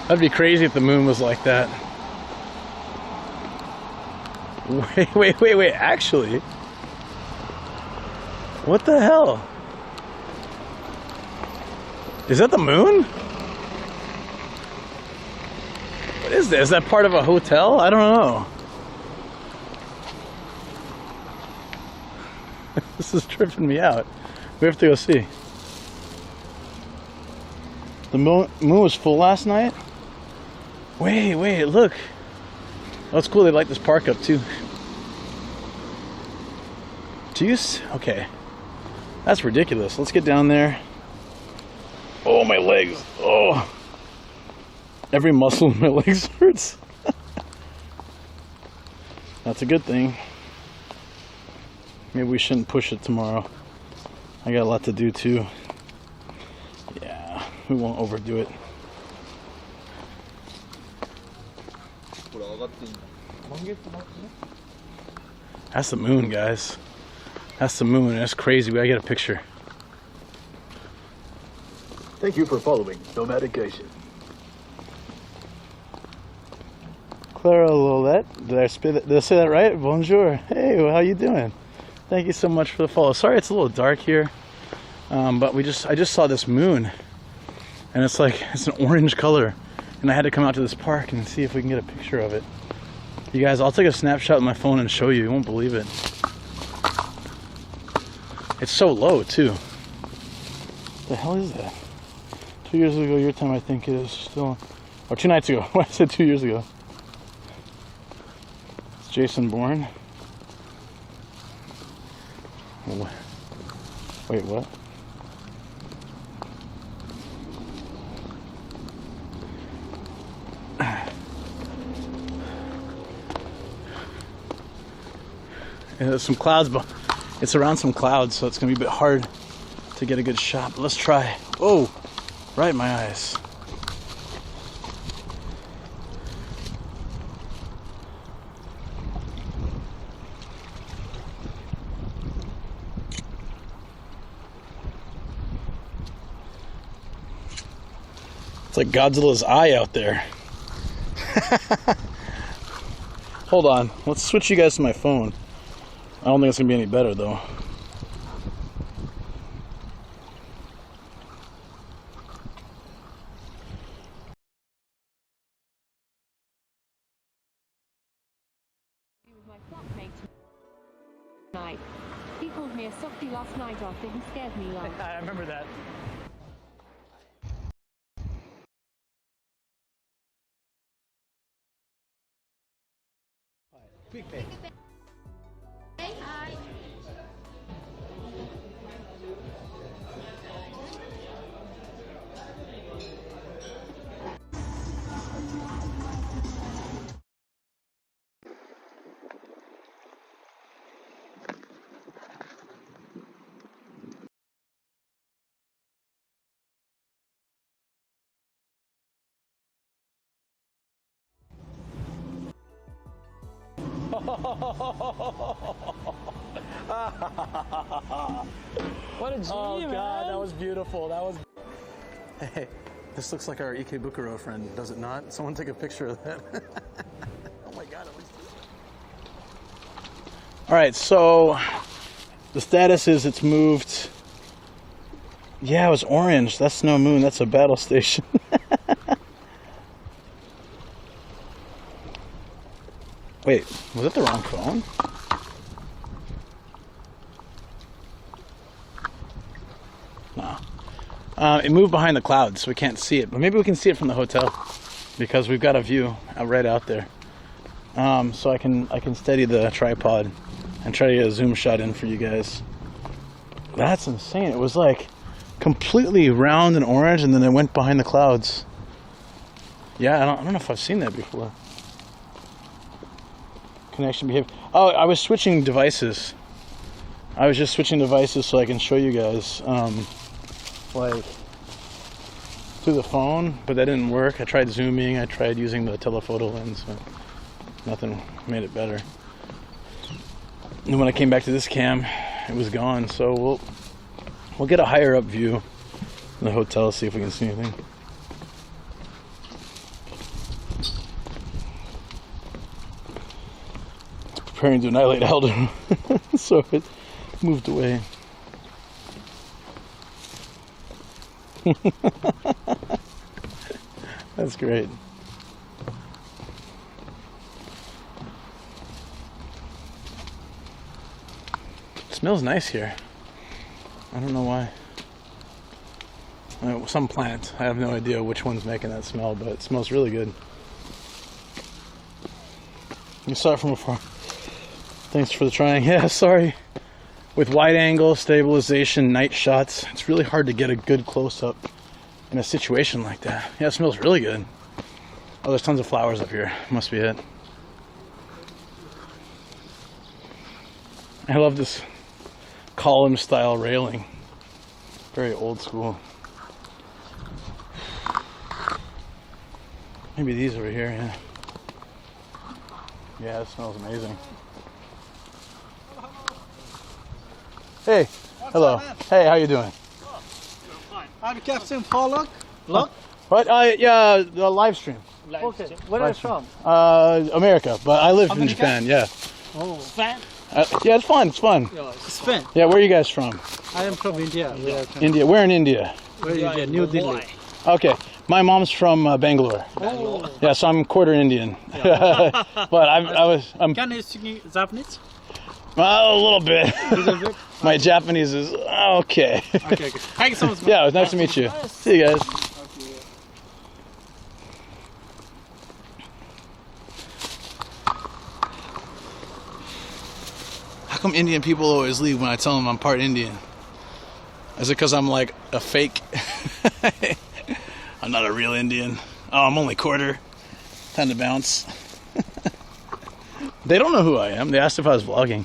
That'd be crazy if the moon was like that. Wait, actually. What the hell? Is that the moon? What is this? Is that part of a hotel? I don't know. This is tripping me out. We have to go see. The moon was full last night? Wait, look. Oh, it's cool they light this park up too. Okay. That's ridiculous. Let's get down there. Oh, my legs. Oh. Every muscle in my legs hurts. That's a good thing. Maybe we shouldn't push it tomorrow. I got a lot to do too. Yeah, we won't overdo it. That's the moon, guys. That's the moon. That's crazy. We gotta get a picture. Thank you for following Nomadic Asian. Clara Lolette, did I say that right? Bonjour. Hey, how you doing? Thank you so much for the follow. Sorry it's a little dark here, but I just saw this moon, and it's an orange color, and I had to come out to this park and see if we can get a picture of it. You guys, I'll take a snapshot with my phone and show you. You won't believe it. It's so low too. What the hell is that? 2 years ago, your time, I think it is still, or 2 nights ago. I said 2 years ago. It's Jason Bourne. Wait, what? And there's some clouds, but it's around some clouds, so it's gonna be a bit hard to get a good shot. But let's try. Oh, right in my eyes. It's like Godzilla's eye out there. Hold on, let's switch you guys to my phone. I don't think it's gonna be any better though. My flatmate tonight. He called me a softie last night after he scared me last. I remember that. Quick pay. Hi. What a G, Oh man. God, that was beautiful. That was. Hey, this looks like our Ikebukuro friend, does it not? Someone take a picture of that. Oh my God, it looks. All right, so the status is it's moved. Yeah, it was orange. That's no moon. That's a battle station. Wait, was it the wrong phone? No. It moved behind the clouds, so we can't see it. But maybe we can see it from the hotel because we've got a view right out there. So I can steady the tripod and try to get a zoom shot in for you guys. That's insane. It was like completely round and orange, and then it went behind the clouds. Yeah, I don't know if I've seen that before. Connection behavior. Oh, I was switching devices. I was just switching devices so I can show you guys, like, through the phone, but that didn't work. I tried zooming, I tried using the telephoto lens, but nothing made it better. And when I came back to this cam, it was gone, so we'll get a higher up view in the hotel, see if we can see anything. Preparing to annihilate Aldo, so it moved away. That's great. It smells nice here. I don't know why. Some plant. I have no idea which one's making that smell, but it smells really good. You saw it from afar. Thanks for the trying. Yeah, sorry. With wide angle, stabilization, night shots, it's really hard to get a good close-up in a situation like that. Yeah, it smells really good. Oh, there's tons of flowers up here. Must be it. I love this column-style railing. Very old school. Maybe these over here, yeah. Yeah, it smells amazing. Hey, hello. Hey, how you doing? I'm Captain Pollock. Look. What? Yeah, the live stream. Okay. Where are you from? America, but I live in Japan. Yeah. Oh. Spain? Yeah, it's fun. It's fun. Spain. Yeah, where are you guys from? I am from India. India. Where in India? Where is India? New Delhi. Okay. My mom's from Bangalore. Oh. Yeah, so I'm quarter Indian. But I'm. Can you speak Japanese? A little bit. My Japanese is okay. Okay. Thank you so much. Yeah, it was nice to meet you. See you guys. How come Indian people always leave when I tell them I'm part Indian? Is it because I'm like a fake? I'm not a real Indian. Oh, I'm only quarter. Time to bounce. They don't know who I am. They asked if I was vlogging.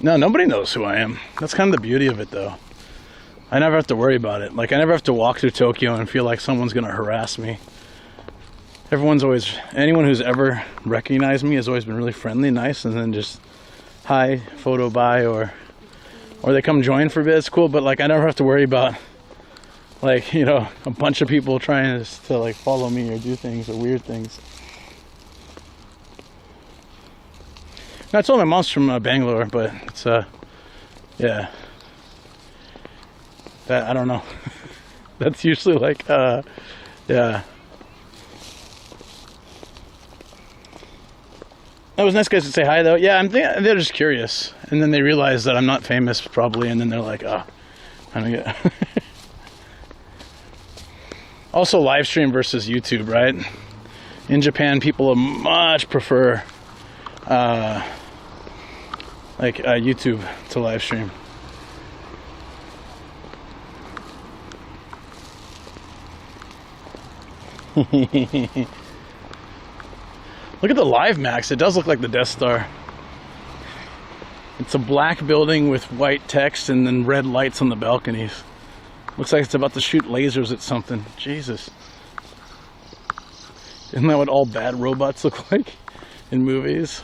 No, nobody knows who I am. That's kind of the beauty of it, though. I never have to worry about it. Like, I never have to walk through Tokyo and feel like someone's gonna harass me. Anyone who's ever recognized me has always been really friendly, nice, and then just, hi, photo, bye, or they come join for a bit. It's cool, but like, I never have to worry about, like, you know, a bunch of people trying to like follow me or do things or weird things. I told my mom's from Bangalore, but it's yeah. That I don't know. That's usually like yeah. That was nice guys to say hi though. Yeah, they're just curious, and then they realize that I'm not famous probably, and then they're like, oh, I don't get. Also, live stream versus YouTube, right? In Japan, people much prefer YouTube to live stream. Look at the Live Max. It does look like the Death Star. It's a black building with white text and then red lights on the balconies. Looks like it's about to shoot lasers at something. Jesus. Isn't that what all bad robots look like in movies?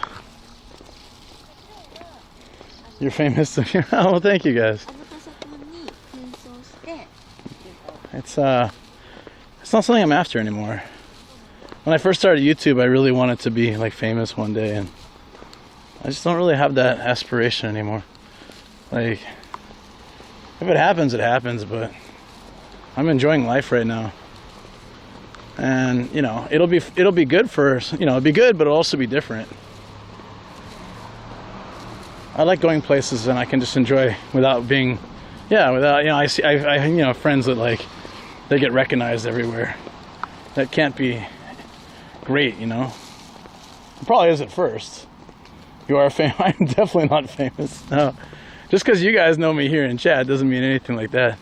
You're famous. Oh, well, thank you guys. It's not something I'm after anymore. When I first started YouTube, I really wanted to be like famous one day, and I just don't really have that aspiration anymore. Like, if it happens, it happens, but I'm enjoying life right now. And, you know, it'll be good for, you know, it'll be good, but it'll also be different. I like going places and I can just enjoy without being, yeah, without, you know, I you know, friends that like, they get recognized everywhere. That can't be great, you know. It probably is at first. You are famous. I'm definitely not famous. No. Just because you guys know me here in chat doesn't mean anything like that.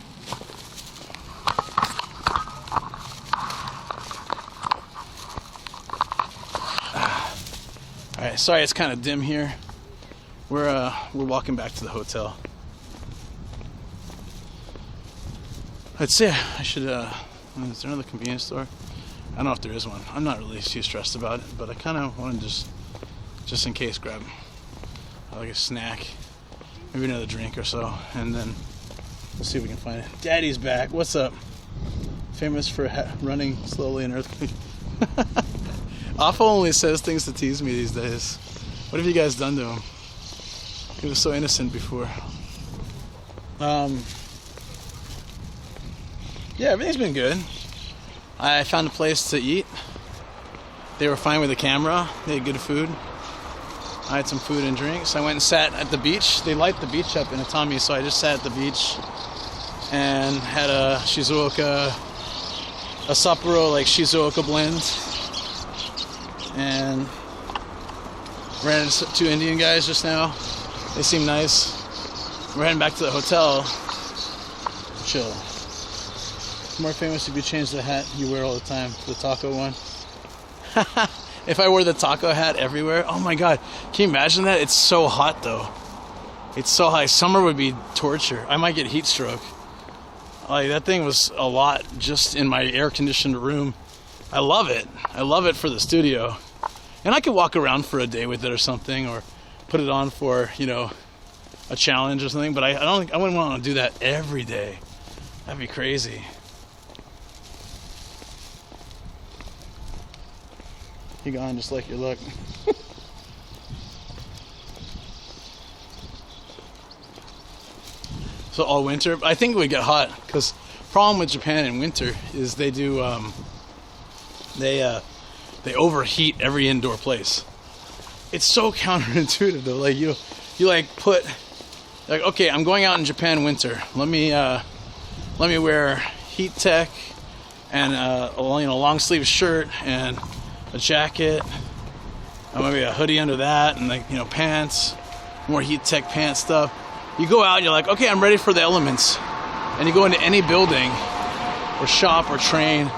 Alright, sorry it's kind of dim here. We're walking back to the hotel. I'd say I should, is there another convenience store? I don't know if there is one. I'm not really too stressed about it, but I kind of want to just in case, grab like a snack, maybe another drink or so, and then we'll see if we can find it. Daddy's back. What's up? Famous for running slowly in earthquake. Afo only says things to tease me these days. What have you guys done to him? He was so innocent before. Yeah, everything's been good. I found a place to eat. They were fine with the camera. They had good food. I had some food and drinks. I went and sat at the beach. They light the beach up in Atami, so I just sat at the beach and had a Shizuoka, a Sapporo like Shizuoka blend, and ran into 2 Indian guys just now. They seem nice. We're heading back to the hotel. Chill. More famous if you change the hat you wear all the time, the taco one. If I wore the taco hat everywhere, oh my god, can you imagine that? It's so hot though. It's so hot. Summer would be torture. I might get heat stroke. Like, that thing was a lot just in my air-conditioned room. I love it. I love it for the studio. And I could walk around for a day with it or something, or put it on for, you know, a challenge or something, but I wouldn't want to do that every day. That'd be crazy. You gone just like you look. So all winter, I think it would get hot, because problem with Japan in winter is they do they overheat every indoor place. It's so counterintuitive though. Like you like put like, okay, I'm going out in Japan winter. Let me wear heat tech and long sleeve shirt and a jacket, and maybe a hoodie under that, and like, you know, pants, more heat tech pants stuff. You go out and you're like, okay, I'm ready for the elements. And you go into any building or shop or train,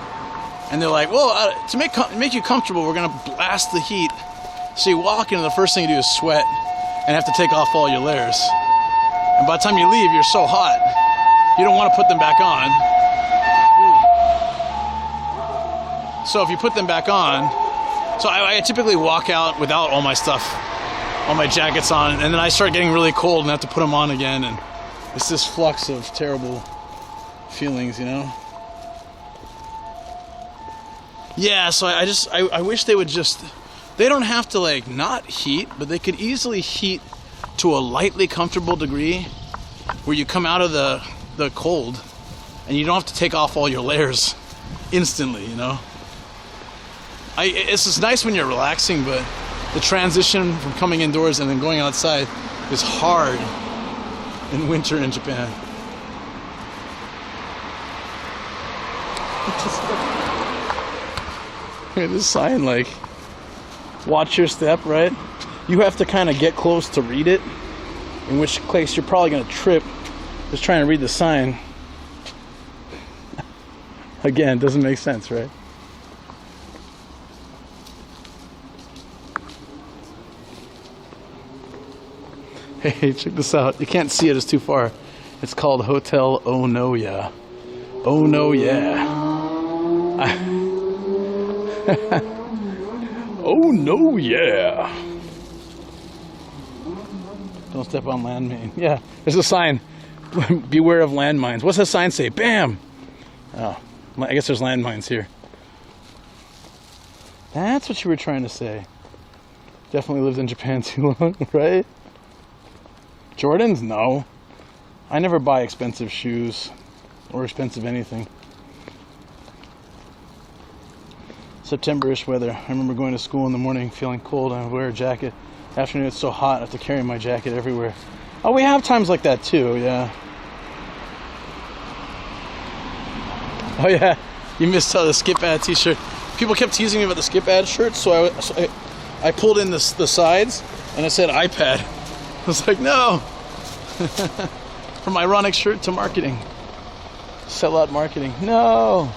and they're like, well, to make you comfortable, we're gonna blast the heat. So you walk in, and the first thing you do is sweat and have to take off all your layers. And by the time you leave, you're so hot, you don't want to put them back on. So if you put them back on, so I typically walk out without all my stuff, all my jackets on, and then I start getting really cold and have to put them on again, and it's this flux of terrible feelings, you know? Yeah, so I wish they would just, they don't have to like not heat, but they could easily heat to a lightly comfortable degree where you come out of the cold and you don't have to take off all your layers instantly, you know? It's just nice when you're relaxing, but the transition from coming indoors and then going outside is hard in winter in Japan. Look at this sign, like, watch your step, right? You have to kind of get close to read it, in which case you're probably going to trip just trying to read the sign. Again, it doesn't make sense, right? Hey, check this out. You can't see it, it's too far. It's called Hotel Oh No Yeah. Oh No Yeah. Oh No Yeah. Don't step on landmine. Yeah, there's a sign. Beware of landmines. What's that sign say? Bam! Oh, I guess there's landmines here. That's what you were trying to say. Definitely lived in Japan too long, right? Jordans? No. I never buy expensive shoes or expensive anything. September-ish weather. I remember going to school in the morning feeling cold and I would wear a jacket. Afternoon it's so hot I have to carry my jacket everywhere. Oh, we have times like that too, yeah. Oh yeah, you missed out the Skip Ad t-shirt. People kept teasing me about the Skip Ad shirt, so I pulled in the sides and it said iPad. I was like, no. From ironic shirt to marketing. Sellout marketing. No.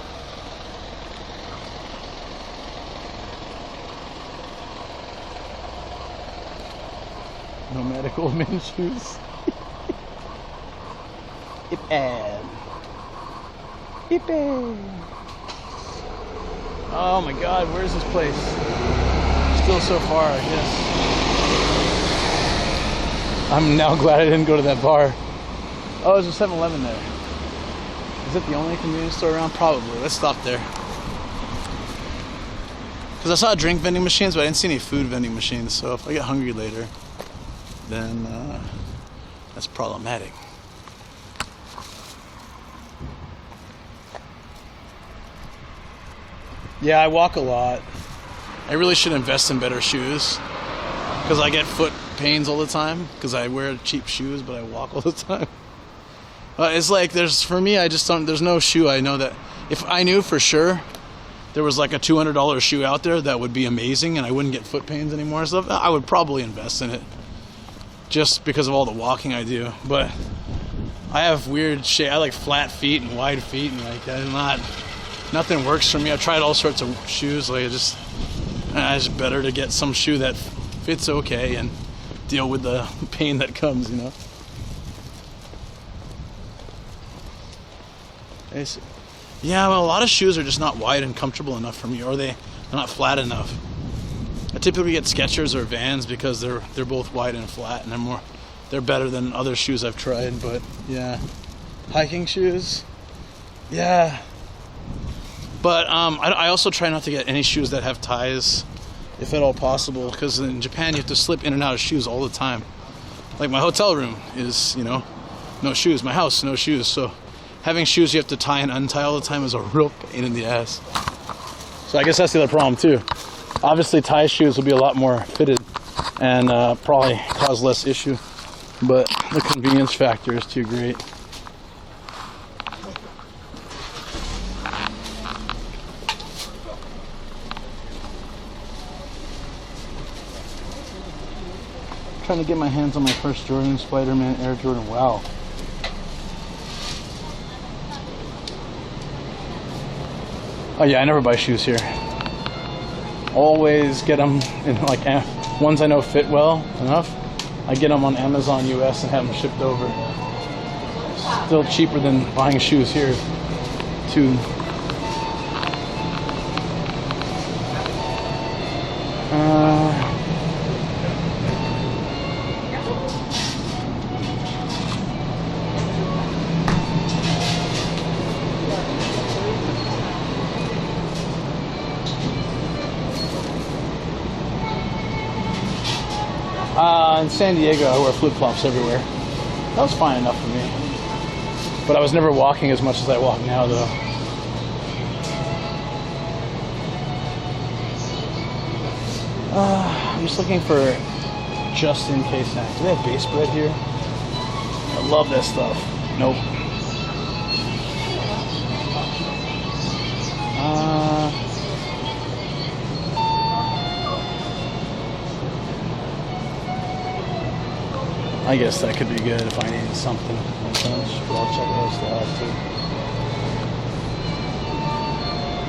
Nomadic old man shoes. Hip ad. Hip ad. Oh my god, where's this place? Still so far, I guess. I'm now glad I didn't go to that bar. Oh, there's a 7-Eleven there. Is it the only convenience store around? Probably. Let's stop there. Because I saw drink vending machines, but I didn't see any food vending machines. So if I get hungry later, then that's problematic. Yeah, I walk a lot. I really should invest in better shoes. because I get foot pains all the time because I wear cheap shoes, but I walk all the time. It's like for me, I just don't. There's no shoe I know that if I knew for sure there was like a $200 shoe out there that would be amazing and I wouldn't get foot pains anymore and stuff, I would probably invest in it just because of all the walking I do. But I have weird shape. I like flat feet and wide feet, and like nothing works for me. I've tried all sorts of shoes. Like it's better to get some shoe that fits okay and deal with the pain that comes, you know. Yeah, well, a lot of shoes are just not wide and comfortable enough for me, or they're not flat enough. I typically get Skechers or Vans because they're both wide and flat, and they're better than other shoes I've tried. But yeah, hiking shoes, yeah. But I also try not to get any shoes that have ties, if at all possible, because in Japan you have to slip in and out of shoes all the time. Like my hotel room is, you know, no shoes. My house, no shoes. So having shoes you have to tie and untie all the time is a real pain in the ass. So I guess that's the other problem too. Obviously tie shoes will be a lot more fitted and probably cause less issue, but the convenience factor is too great. Trying to get my hands on my first Jordan, Spider-Man Air Jordan. Wow. Oh yeah, I never buy shoes here. Always get them in like ones I know fit well enough. I get them on Amazon US and have them shipped over. Still cheaper than buying shoes here too. In San Diego, I wear flip-flops everywhere. That was fine enough for me. But I was never walking as much as I walk now, though. I'm just looking for just-in-case snacks. Do they have base bread here? I love that stuff. Nope. I guess that could be good if I needed something at lunch, but I'll check those out too.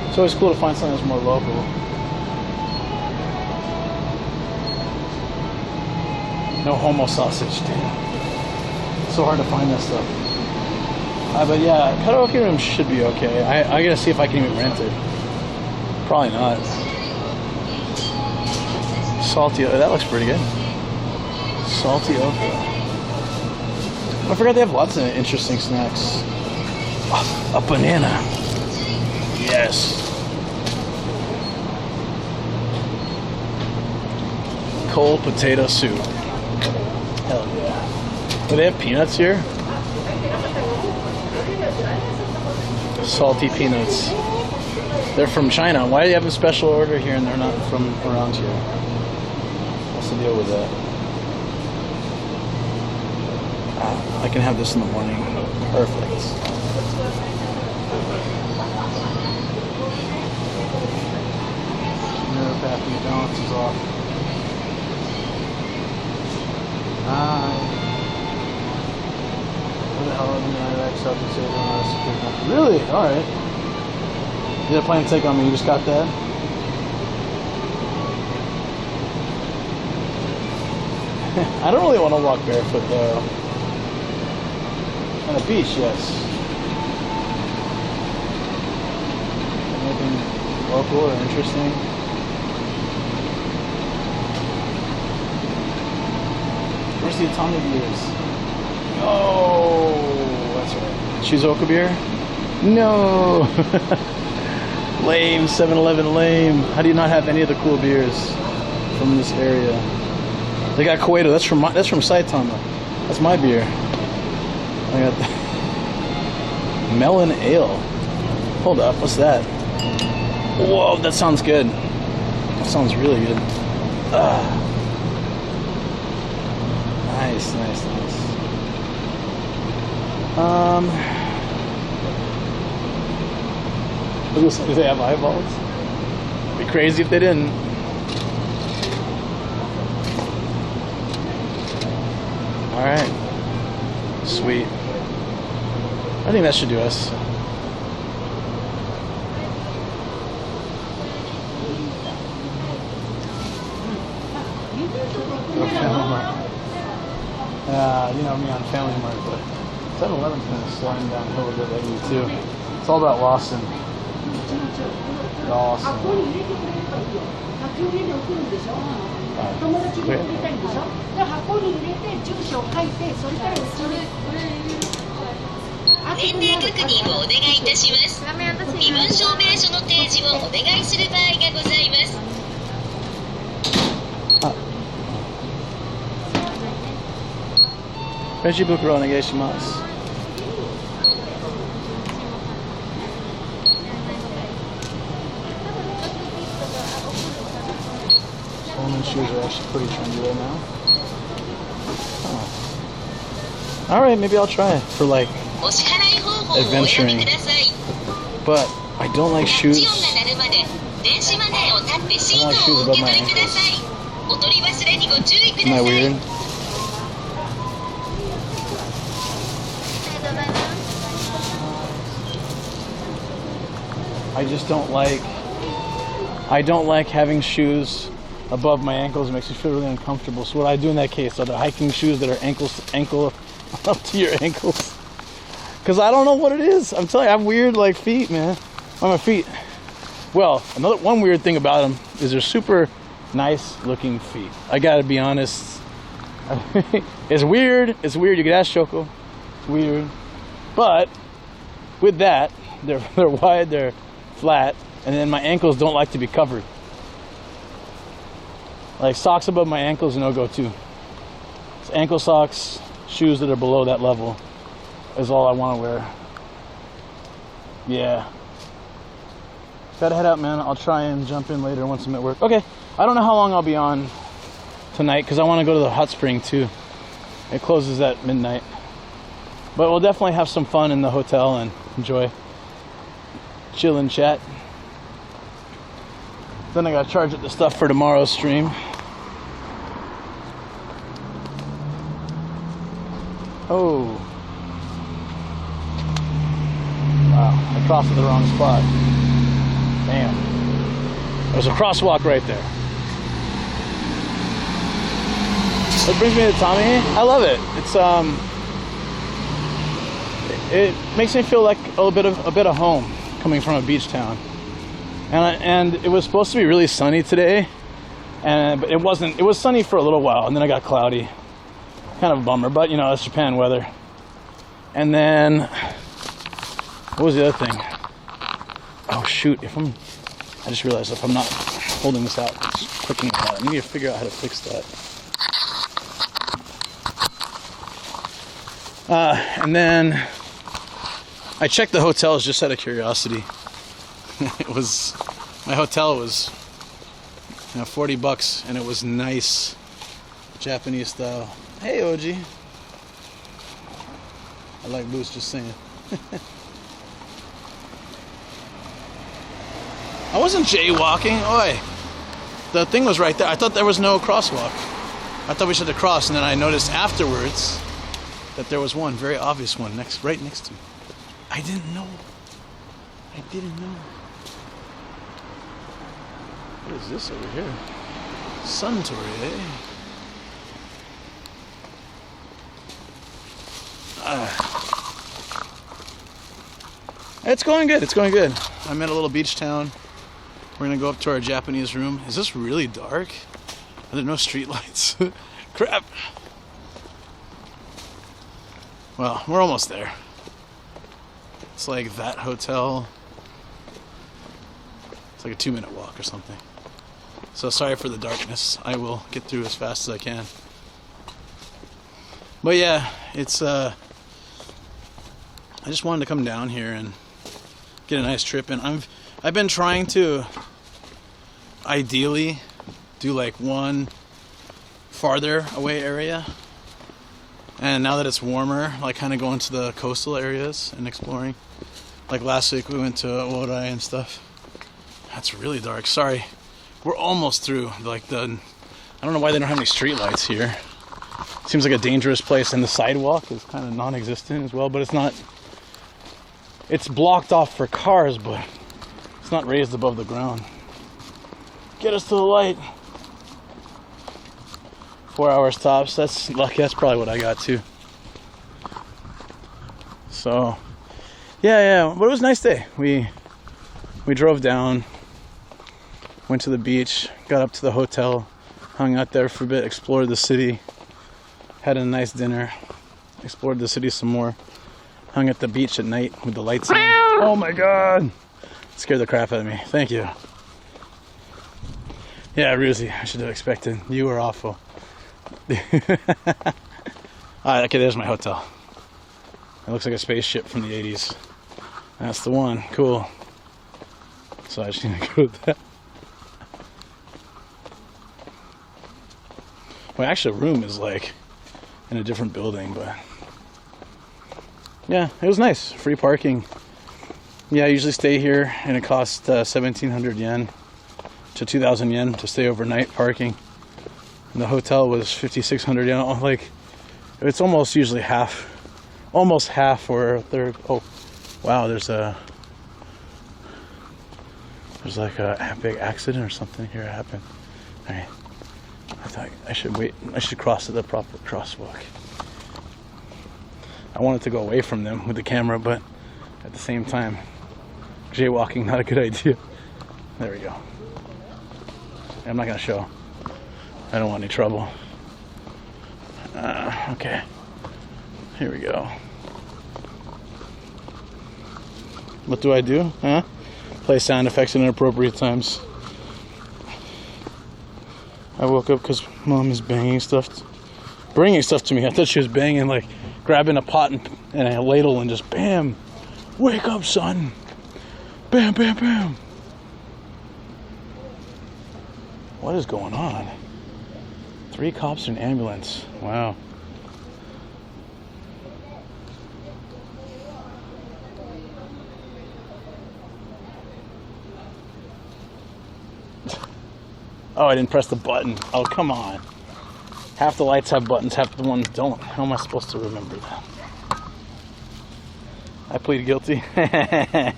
It's always cool to find something that's more local. No homo sausage, dude. It's so hard to find that stuff. But yeah, karaoke rooms should be okay. I gotta see if I can even rent it. Probably not. Salty, that looks pretty good. Salty okra. I forgot they have lots of interesting snacks. Oh, a banana. Yes. Cold potato soup. Hell yeah. Do they have peanuts here? Salty peanuts. They're from China. Why do you have a special order here and they're not from around here? What's the deal with that? I can have this in the morning. Perfect. Neuropathy balance is off. Where the hell are the IRX up and say really? Alright. You had a plan to take on me, you just got that? I don't really want to walk barefoot though. On the beach, yes. Anything local or interesting? Where's the Atami beers? Oh, that's right. Shizuoka beer? No! Lame, 7-Eleven lame. How do you not have any of the cool beers from this area? They got Koedo, that's from Saitama. That's my beer. I got the melon ale. Hold up, what's that? Whoa, that sounds good. That sounds really good. Nice, nice, nice. Do they have eyeballs? It'd be crazy if they didn't. All right. Sweet. I think that should do us. You know me on Family Mart, but 7-Eleven's kind of sliding downhill a bit lately too. It's all about Lawson. Lawson. Clear. 年齢確認をお願いいたします。身分証明書の提示をお願いする場合がございます。レジ袋お願いします。Solomon shoes are actually pretty trendy right now. All right, maybe I'll try for like adventuring. But I don't like shoes. I don't like shoes above my ankles. Am I weird? I just don't like having shoes above my ankles. It makes me feel really uncomfortable. So what I do in that case are the hiking shoes that are ankle up to your ankles. Cause I don't know what it is. I'm telling you, I have weird like feet, man. On my feet. Well, one weird thing about them is they're super nice looking feet. I gotta be honest. It's weird. It's weird. You could ask Shoko. It's weird. But with that, they're wide, they're flat, and then my ankles don't like to be covered. Like socks above my ankles, no go too. It's ankle socks, shoes that are below that level is all I want to wear. Yeah. Gotta head out, man. I'll try and jump in later once I'm at work. Okay. I don't know how long I'll be on tonight because I want to go to the hot spring too. It closes at midnight. But we'll definitely have some fun in the hotel and enjoy. Chill and chat. Then I gotta charge up the stuff for tomorrow's stream. Oh. Wow, I crossed at the wrong spot. Damn. There's a crosswalk right there. It brings me to Atami. I love it. It's it makes me feel like a bit of home coming from a beach town. And it was supposed to be really sunny today, but it wasn't. It was sunny for a little while, and then it got cloudy. Kind of a bummer, but you know, it's Japan weather. And then, what was the other thing? Oh shoot! I just realized if I'm not holding this out, it's clicking it out. I need to figure out how to fix that. And then I checked the hotels just out of curiosity. My hotel was $40 and it was nice Japanese style. Hey OG. I like boots, just saying. I wasn't jaywalking. Oi. The thing was right there. I thought there was no crosswalk. I thought we should have crossed, and then I noticed afterwards that there was one, very obvious one, right next to me. I didn't know. What is this over here? Suntory, eh? It's going good. I'm in a little beach town. We're gonna go up to our Japanese room. Is this really dark? Are there no street lights? Crap. Well, we're almost there. It's like that hotel. It's like a 2-minute walk or something. So sorry for the darkness. I will get through as fast as I can. But yeah, it's I just wanted to come down here and get a nice trip in. I've been trying to ideally do like one farther away area. And now that it's warmer, like kind of going to the coastal areas and exploring. Like last week we went to Orai and stuff. That's really dark. Sorry. We're almost through. Like I don't know why they don't have any street lights here. Seems like a dangerous place, and the sidewalk is kind of non-existent as well, but it's not. It's blocked off for cars, but it's not raised above the ground. Get us to the light. 4 hours tops. That's lucky. That's probably what I got too. So, yeah. But it was a nice day. We drove down, went to the beach, got up to the hotel, hung out there for a bit, explored the city, had a nice dinner, explored the city some more, hung at the beach at night with the lights on. Oh my God! Scared the crap out of me. Thank you. Yeah, Ruzi, I should have expected. You were awful. Alright, okay, there's my hotel. It looks like a spaceship from the 80s. That's the one. Cool. So I just need to go with that. Well, actually, the room is like in a different building, but yeah, it was nice. Free parking. Yeah, I usually stay here, and it costs 1,700 yen to 2,000 yen to stay overnight parking. And the hotel was 5,600 yen. Like, it's almost usually half, almost half or a third. Oh, wow! There's like a big accident or something here happened. All right, I thought I should wait. I should cross to the proper crosswalk. I wanted to go away from them with the camera, but at the same time, jaywalking not a good idea. There we go. I'm not gonna show. I don't want any trouble. Okay. Here we go. What do I do? Huh? Play sound effects at inappropriate times. I woke up because Mom is bringing stuff to me. I thought she was banging, like grabbing a pot and a ladle and just bam. Wake up, son. Bam, bam, bam. What is going on? 3 cops and an ambulance. Wow. Oh, I didn't press the button. Oh, come on. Half the lights have buttons, half the ones don't. How am I supposed to remember that? I plead guilty. Yeah,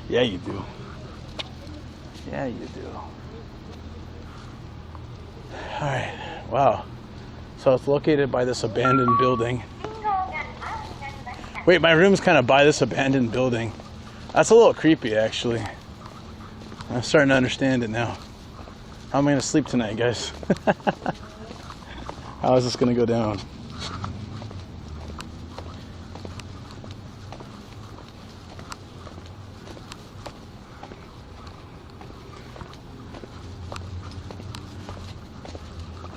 you do. Yeah, you do. Alright. Wow. So it's located by this abandoned building. Wait, my room's kind of by this abandoned building. That's a little creepy, actually. I'm starting to understand it now. How am I going to sleep tonight, guys? How is this going to go down?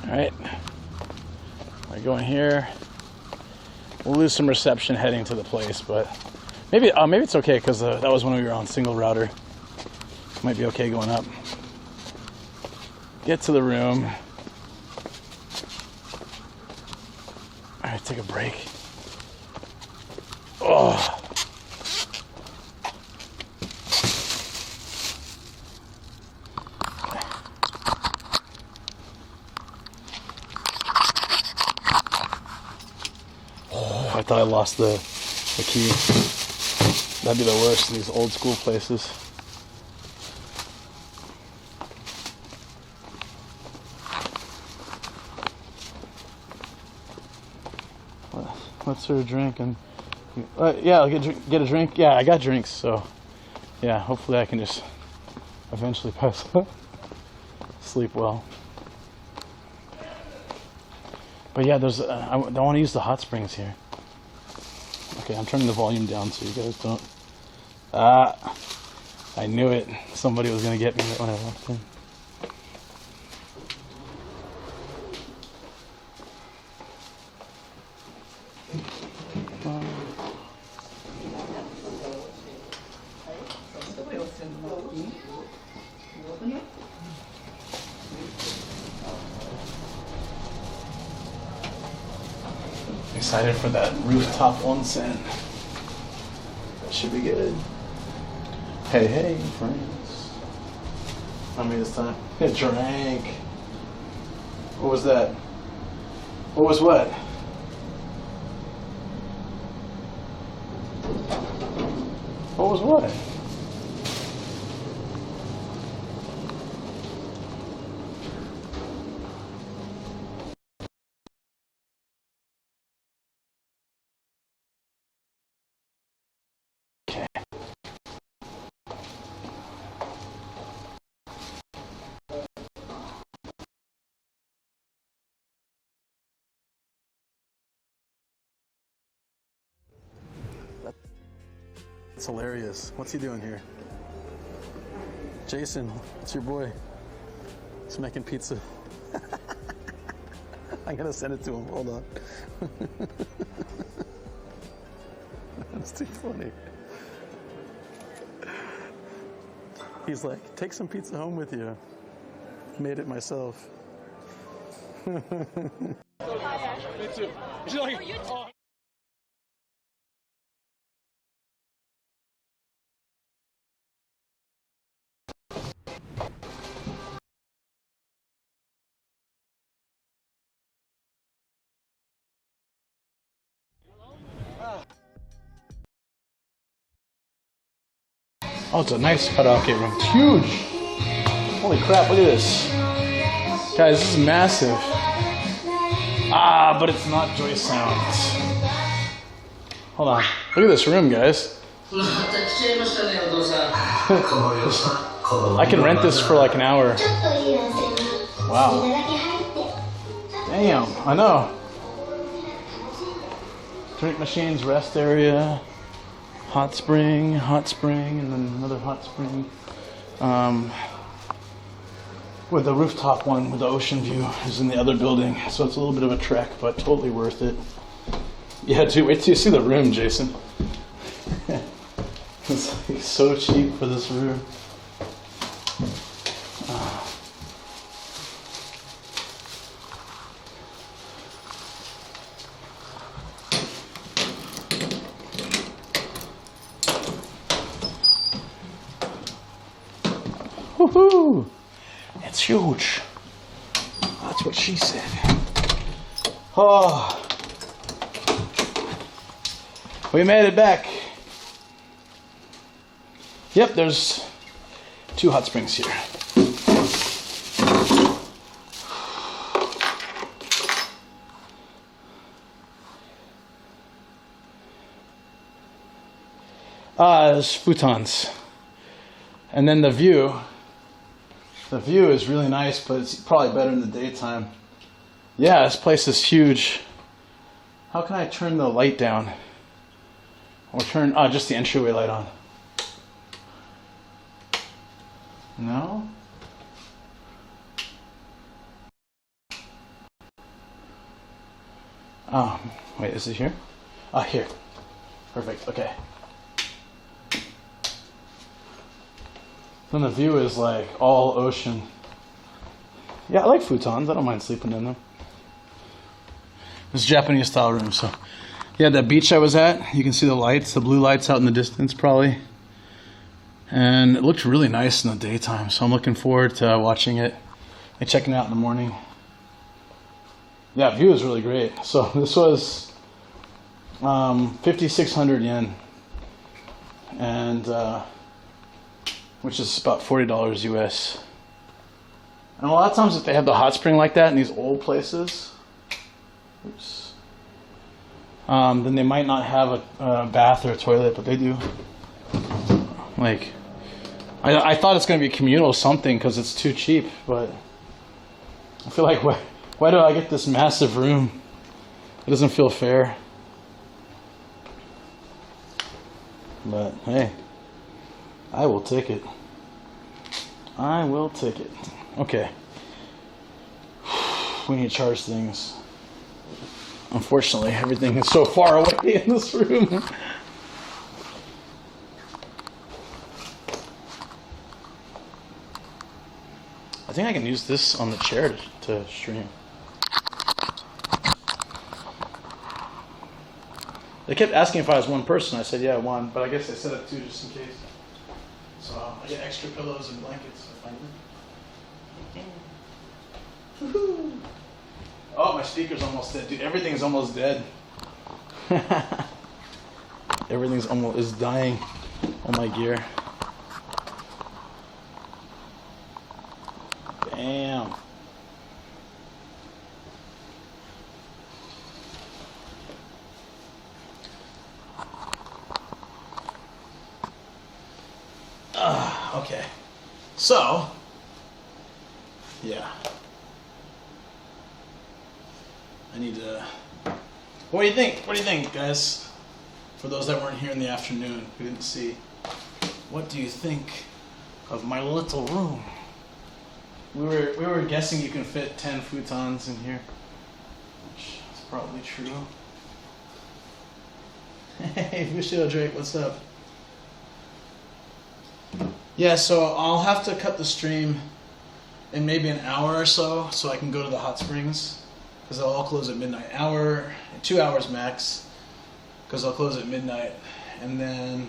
Alright. We're going here. We'll lose some reception heading to the place, but maybe it's okay because that was when we were on single router. Might be okay going up. Get to the room. Alright, take a break. Oh. I thought I lost the key. That'd be the worst in these old school places. Let's sort of drink and yeah, I'll get a drink. Yeah, I got drinks, so yeah, hopefully I can just eventually pass out. Sleep well. But yeah, there's I want to use the hot springs here. Okay, I'm turning the volume down so you guys don't. I knew it. Somebody was gonna get me when I walked in. Excited for that rooftop onsen. That should be good. Hey, hey, friends. Not me this time. I drank. What was that? What was what? What was what? That's hilarious. What's he doing here? Jason, it's your boy. He's making pizza. I'm gonna send it to him. Hold on. That's too funny. He's like, take some pizza home with you. Made it myself. Me too. She's like, oh. Oh, it's a nice karaoke room. It's huge. Holy crap, look at this. Guys, this is massive. Ah, but it's not Joy Sounds. Hold on. Look at this room, guys. I can rent this for like an hour. Wow. Damn, I know. Drink machines, rest area. Hot spring, and then another hot spring. With the rooftop one with the ocean view is in the other building, so it's a little bit of a trek, but totally worth it. Yeah, dude, wait till you see the room, Jason. It's like so cheap for this room. Woohoo! It's huge. That's what she said. Oh, we made it back. Yep, there's 2 hot springs here. There's futons. And then the view is really nice, but it's probably better in the daytime. Yeah, this place is huge. How can I turn the light down? Or turn, just the entryway light on. No? Oh, wait, is it here? Ah, here. Perfect, okay. Then the view is like all ocean. Yeah, I like futons. I don't mind sleeping in them. This is Japanese style room. So, yeah, that beach I was at, you can see the lights, the blue lights out in the distance probably. And it looked really nice in the daytime. So I'm looking forward to watching it and checking it out in the morning. Yeah, view is really great. So this was 5,600 yen. And which is about $40 US. And a lot of times if they have the hot spring like that in these old places, oops, then they might not have a bath or a toilet, but they do. Like, I thought it's going to be communal something because it's too cheap, but I feel like why do I get this massive room? It doesn't feel fair. But hey, I will take it. I will take it. Okay. We need to charge things. Unfortunately, everything is so far away in this room. I think I can use this on the chair to stream. They kept asking if I was one person. I said, yeah, one. But I guess I set up two just in case. So I get extra pillows and blankets. Woohoo! Oh, my speaker's almost dead. Dude, everything's almost dead. Everything's almost is dying on my gear. Damn. Okay. So, yeah. I need to. What do you think? What do you think, guys? For those that weren't here in the afternoon, who didn't see, what do you think of my little room? We were guessing you can fit 10 futons in here, which is probably true. Hey, Bushido Drake, what's up? Yeah, so I'll have to cut the stream in maybe an hour or so I can go to the hot springs, because they'll all close at midnight. 2 hours max, because I'll close at midnight. And then,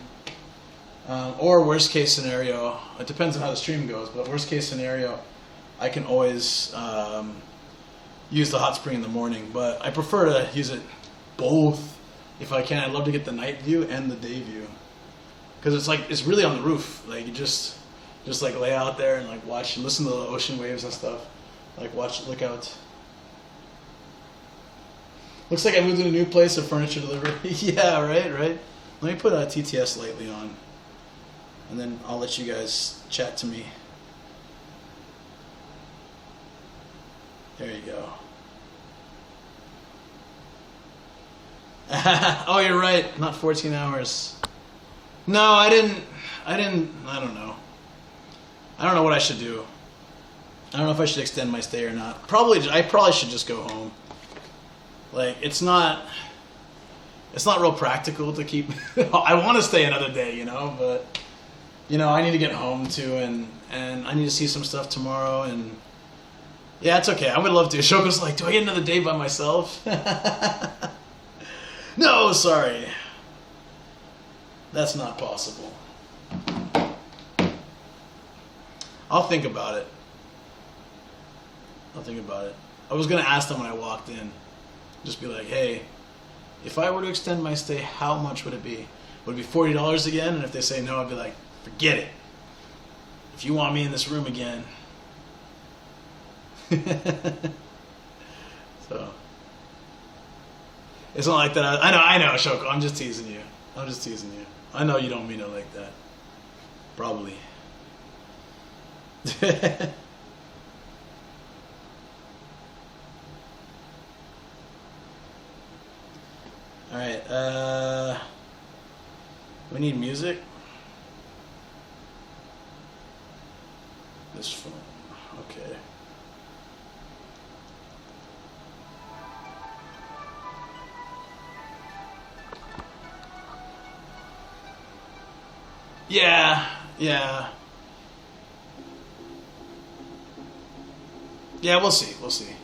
or worst case scenario, it depends on how the stream goes, but worst case scenario, I can always use the hot spring in the morning. But I prefer to use it both if I can. I'd love to get the night view and the day view, because it's really on the roof. Like you just like lay out there and like watch and listen to the ocean waves and stuff. Like look out. Looks like I moved to a new place of furniture delivery. Yeah, right. Let me put a TTS Lately on, and then I'll let you guys chat to me. There you go. Oh, you're right. Not 14 hours. No, I didn't. I don't know. I don't know what I should do. I don't know if I should extend my stay or not. I probably should just go home. Like, it's not real practical to keep. I want to stay another day, but I need to get home too, and I need to see some stuff tomorrow, and yeah, it's okay. I would love to. Shoko's like, do I get another day by myself? No, sorry. That's not possible. I'll think about it. I was going to ask them when I walked in. Just be like, hey, if I were to extend my stay, how much would it be? Would it be $40 again? And if they say no, I'd be like, forget it. If you want me in this room again. So it's not like that. I know, Shoko. I'm just teasing you. I know you don't mean it like that. Probably. All right. We need music. This phone. Okay. Yeah. Yeah, we'll see.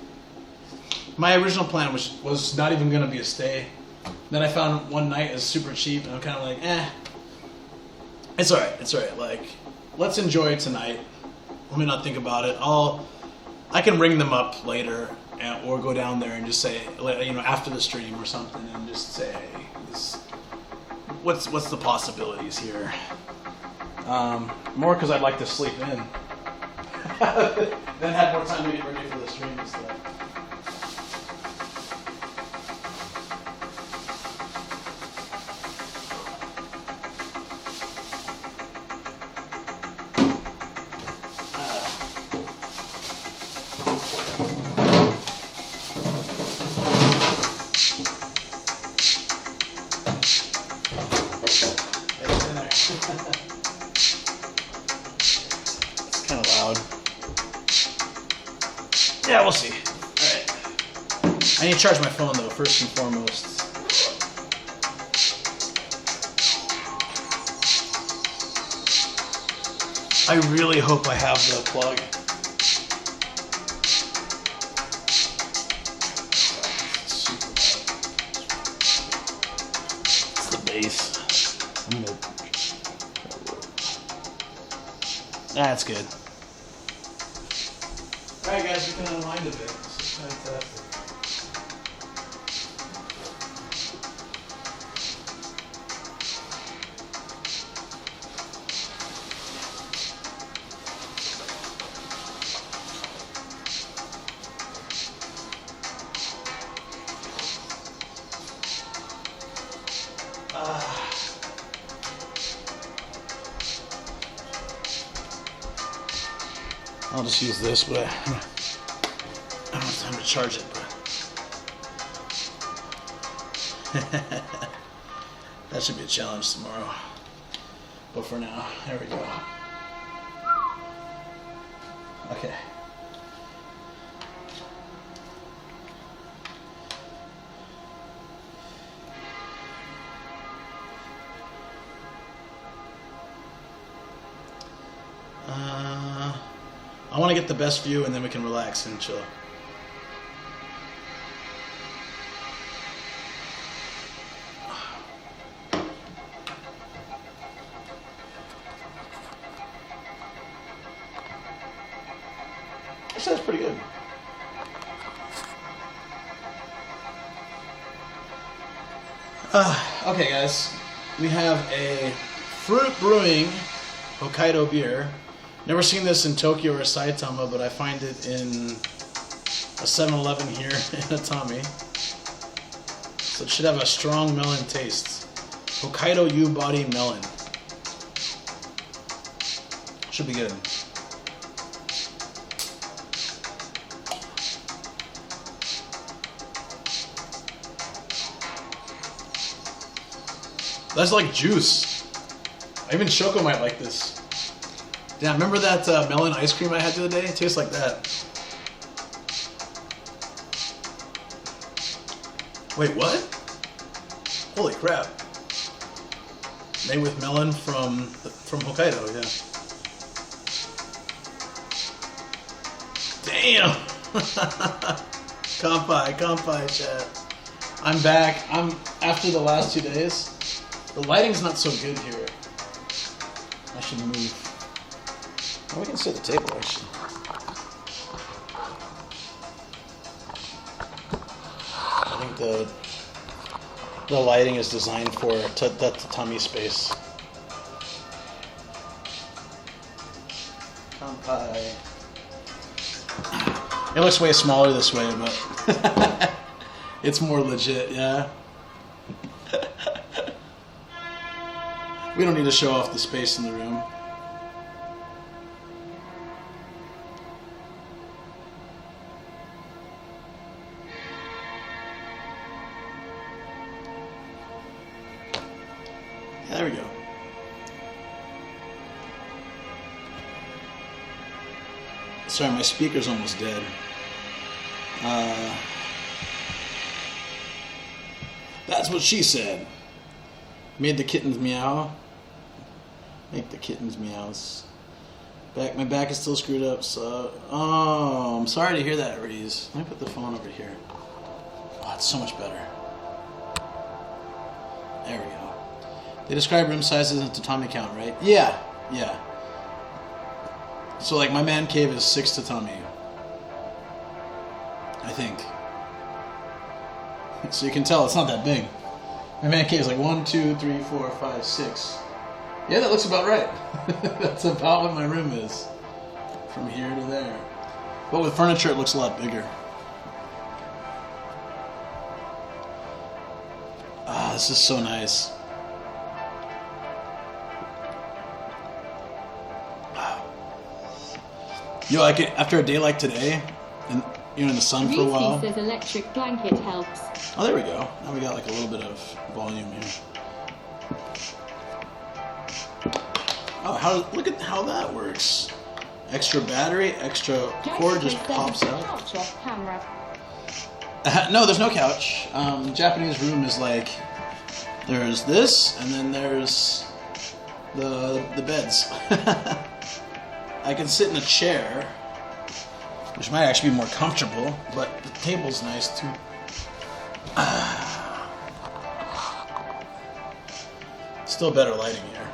My original plan was not even gonna be a stay. Then I found one night is super cheap, and I'm kind of like, it's all right. Like, let's enjoy tonight. Let me not think about it. I can ring them up later, or go down there and just say, after the stream or something, and just say, hey, what's the possibilities here? More because I'd like to sleep in. Then have more time to get ready for the stream and stuff. It's kind of loud. Yeah, we'll see. Alright. I need to charge my phone though, first and foremost. I really hope I have the plug. base. I'm gonna. That's good. All right, guys, you can unwind a bit. This is fantastic. I'll just use this, but I don't have time to charge it. But that should be a challenge tomorrow. But for now, there we go. Okay. I want to get the best view and then we can relax and chill. Actually, that's pretty good. Okay, guys. We have a Fruit Brewing Hokkaido beer. Never seen this in Tokyo or Saitama, but I find it in a 7-Eleven here in Atami. So it should have a strong melon taste. Hokkaido U-Body Melon. Should be good. That's like juice. Even Shoko might like this. Yeah, remember that melon ice cream I had the other day? It tastes like that. Wait, what? Holy crap. Made with melon from Hokkaido, yeah. Damn! Kanpai, chat. I'm back. After the last 2 days. The lighting's not so good here. I should move. Oh, we can sit at the table, actually. I think the lighting is designed for that tatami space. Kanpai. It looks way smaller this way, but it's more legit, yeah. We don't need to show off the space in the room. There we go. Sorry, my speaker's almost dead. That's what she said. Made the kittens meow. Make the kittens meows. My back is still screwed up, so... Oh, I'm sorry to hear that, Reese. Let me put the phone over here. Oh, it's so much better. There we go. They describe room sizes in tatami count, right? Yeah. So, like, my man cave is 6 tatami. I think. So you can tell it's not that big. My man cave is like 1, 2, 3, 4, 5, 6. Yeah, that looks about right. That's about what my room is. From here to there. But with furniture, it looks a lot bigger. Ah, this is so nice. Yo, I could, after a day like today, and you're in the sun for a while. Says electric blanket helps. Oh, there we go. Now we got like a little bit of volume here. Oh, look at how that works. Extra battery, extra cord just pops out. No, there's no couch. Japanese room is like, there's this, and then there's the beds. I can sit in a chair, which might actually be more comfortable, but the table's nice too. Still better lighting here.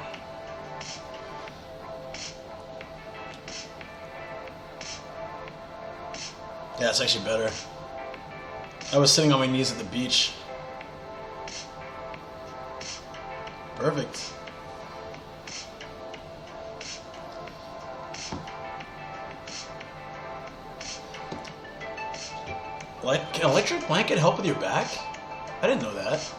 Yeah, it's actually better. I was sitting on my knees at the beach. Perfect. Like, can electric blanket help with your back? I didn't know that.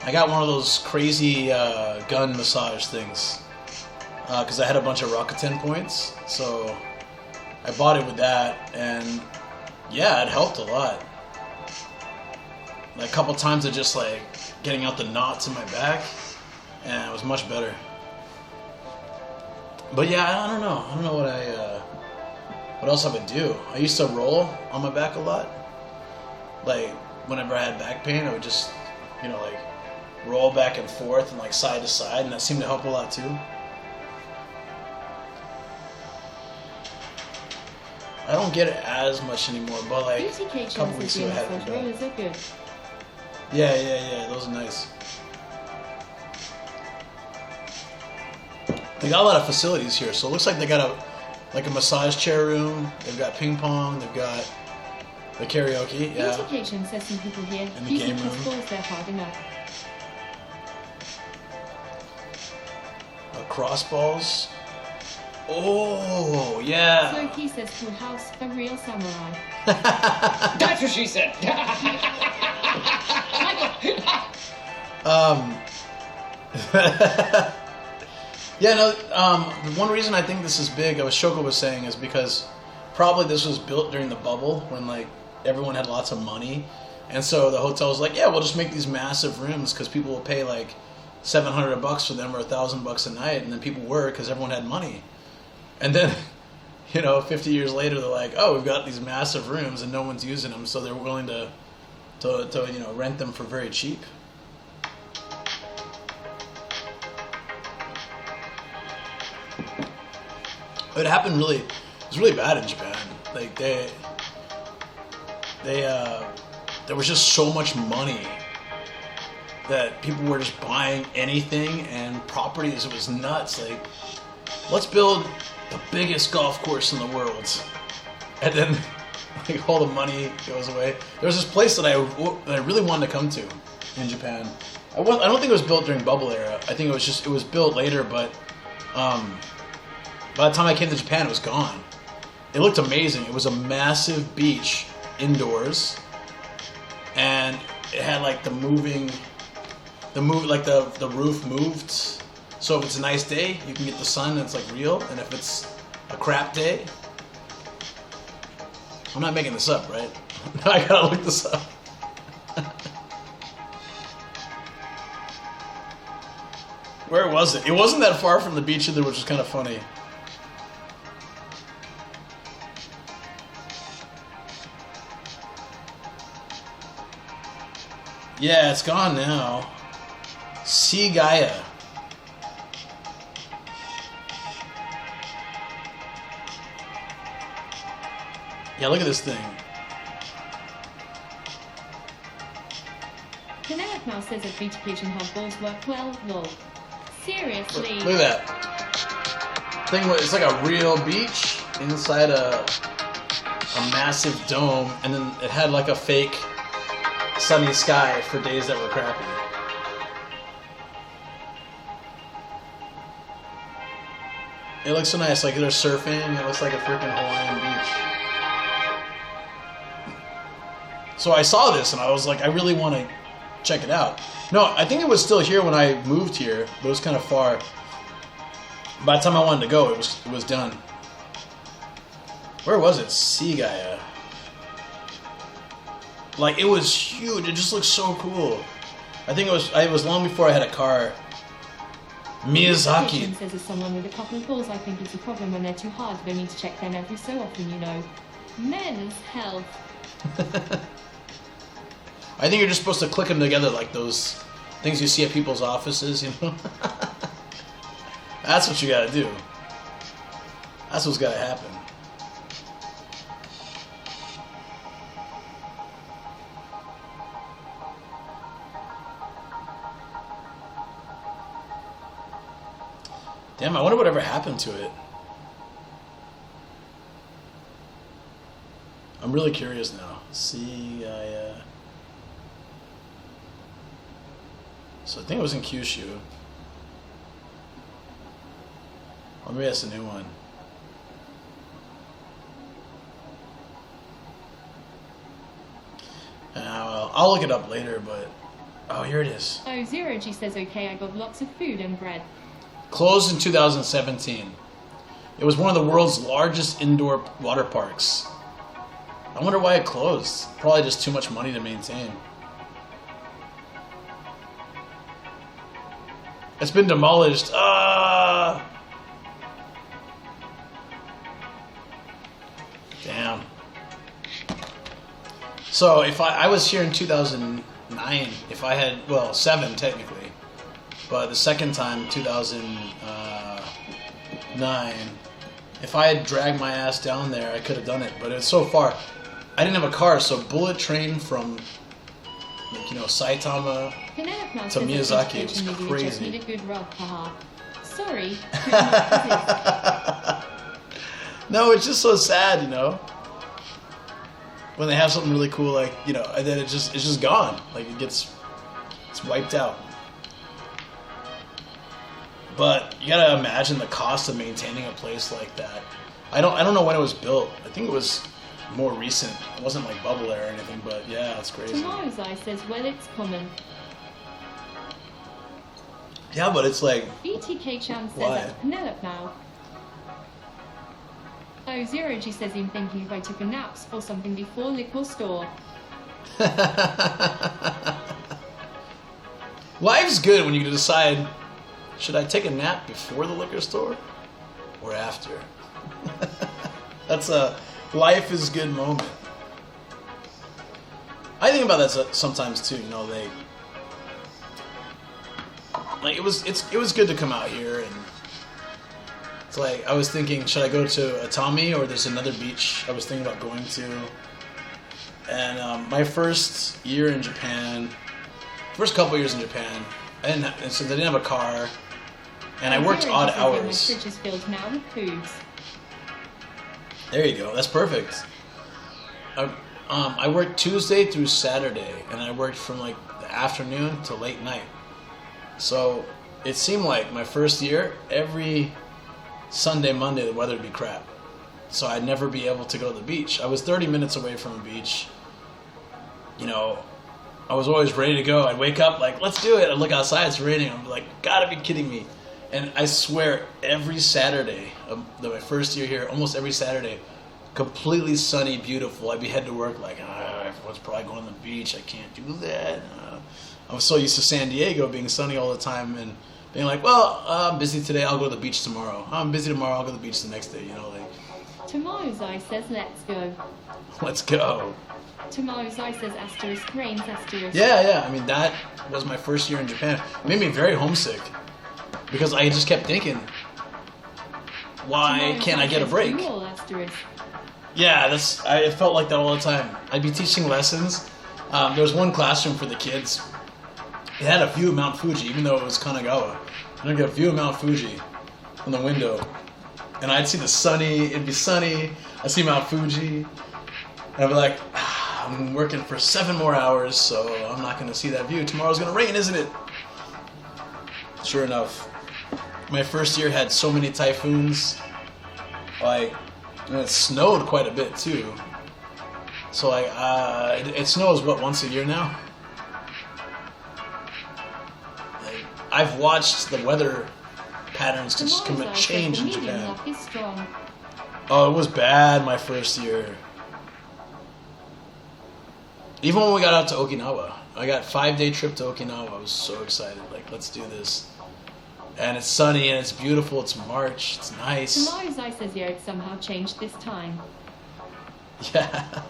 I got one of those crazy gun massage things because I had a bunch of Rakuten points, so I bought it with that, and yeah, it helped a lot. Like, a couple times of just like getting out the knots in my back, and it was much better. But yeah, I don't know. I don't know what else I would do. I used to roll on my back a lot. Like, whenever I had back pain, I would just, you know, like roll back and forth and like side to side, and that seemed to help a lot too. I don't get it as much anymore, but like a couple weeks ago I had it done. Yeah, those are nice. They got a lot of facilities here, so it looks like they got a massage chair room. They've got ping pong. They've got the karaoke. Yeah. Education says some people here. And the game room. They're hard enough. Crossballs. Oh yeah. So he says full house, a real samurai. That's what she said. Yeah, no, the one reason I think this is big, Shoko was saying, is because probably this was built during the bubble when like everyone had lots of money, and so the hotel was like, yeah, we'll just make these massive rooms because people will pay like $700 for them or $1,000 a night, and then people were because everyone had money, and then 50 years later they're like, oh, we've got these massive rooms and no one's using them, so they're willing to rent them for very cheap. It happened it was really bad in Japan. Like there was just so much money that people were just buying anything and properties. It was nuts. Like, let's build the biggest golf course in the world, and then like all the money goes away. There was this place that I really wanted to come to in Japan. I don't think it was built during bubble era. I think it was built later, but by the time I came to Japan, it was gone. It looked amazing. It was a massive beach indoors, and it had like the roof moved. So if it's a nice day, you can get the sun and it's like real, and if it's a crap day, I'm not making this up, right? I gotta look this up. Where was it? It wasn't that far from the beach either, which was kind of funny. Yeah, it's gone now. Sea Gaia. Yeah, look at this thing. Generic Mouse says that beautification hub balls work well, lol. Seriously. Look at that. Thing, it's like a real beach inside a massive dome, and then it had like a fake sunny sky for days that were crappy. It looks so nice, like they're surfing, it looks like a freaking Hawaiian beach. So I saw this and I was like, I really want to check it out. No, I think it was still here when I moved here, but it was kind of far. By the time I wanted to go, it was done. Where was it? Sea Gaia. Like, it was huge. It just looked so cool. I think it was long before I had a car. Miyazaki. Says as someone with a couple of balls, I think it's a problem when they're too hard. They need to check them every so often, you know. Men's health. I think you're just supposed to click them together like those things you see at people's offices, you know? That's what you gotta do. That's what's gotta happen. Damn, I wonder whatever happened to it. I'm really curious now. See, so I think it was in Kyushu. Or maybe that's a new one. Well, I'll look it up later, but... Oh, here it is. Oh, Zero G says, okay, I got lots of food and bread. Closed in 2017. It was one of the world's largest indoor water parks. I wonder why it closed. Probably just too much money to maintain. It's been demolished. Damn. So if I was here in 2009, if I had, well, 7 technically, but the second time, 2009, if I had dragged my ass down there, I could have done it. But it's so far. I didn't have a car, so bullet train from, like, you know, Saitama to Miyazaki was crazy. Need a good rub, haha. Sorry. No, it's just so sad, you know. When they have something really cool, like, you know, and then it's just gone. Like it's wiped out. But you gotta imagine the cost of maintaining a place like that. I don't know when it was built. I think it was more recent. It wasn't like bubble air or anything, but yeah, it's crazy. Tomorrow's Eye says, well, it's common. Yeah, but it's like... BTK Chan says, why? that's Penelope now. Oh, Zero G says, I'm thinking if I took a nap or something before liquor store. Life's good when you can decide, should I take a nap before the liquor store or after? That's a life is good moment. I think about that sometimes too, you know, like it was good to come out here, and it's like I was thinking, should I go to Atami, or there's another beach I was thinking about going to. And my first year in Japan, first couple years in Japan, and so they didn't have a car, and I worked odd hours. My fridge is filled now with foods. There you go. That's perfect. I worked Tuesday through Saturday, and I worked from like the afternoon to late night. So it seemed like my first year, every Sunday, Monday, the weather would be crap. So I'd never be able to go to the beach. I was 30 minutes away from a beach. You know, I was always ready to go. I'd wake up like, let's do it. I'd look outside, it's raining. I'm like, gotta be kidding me. And I swear, every Saturday, my first year here, almost every Saturday, completely sunny, beautiful. I'd be heading to work like, everyone's probably going to the beach. I can't do that. I was so used to San Diego being sunny all the time and being like, well, I'm busy today. I'll go to the beach tomorrow. I'm busy tomorrow. I'll go to the beach the next day. You know, like. Tomorrow's Eye says, let's go. Let's go. Tomorrow's Eye says, asterisk rains, asterisk. Yeah. I mean, that was my first year in Japan. It made me very homesick. Because I just kept thinking, why can't I get a break? Yeah, it felt like that all the time. I'd be teaching lessons. There was one classroom for the kids. It had a view of Mount Fuji, even though it was Kanagawa. And I'd get a view of Mount Fuji from the window. And I'd see it'd be sunny, I'd see Mount Fuji. And I'd be like, I'm working for 7 more hours, so I'm not going to see that view. Tomorrow's going to rain, isn't it? Sure enough. My first year had so many typhoons, like, and it snowed quite a bit too. So like, it snows what, once a year now? Like, I've watched the weather patterns just change in Japan. Oh, it was bad my first year. Even when we got out to Okinawa, I got a 5-day trip to Okinawa. I was so excited, like, let's do this. And it's sunny and it's beautiful. It's March. It's nice. Tomorrow's Eye says, yeah, it somehow changed this time. Yeah.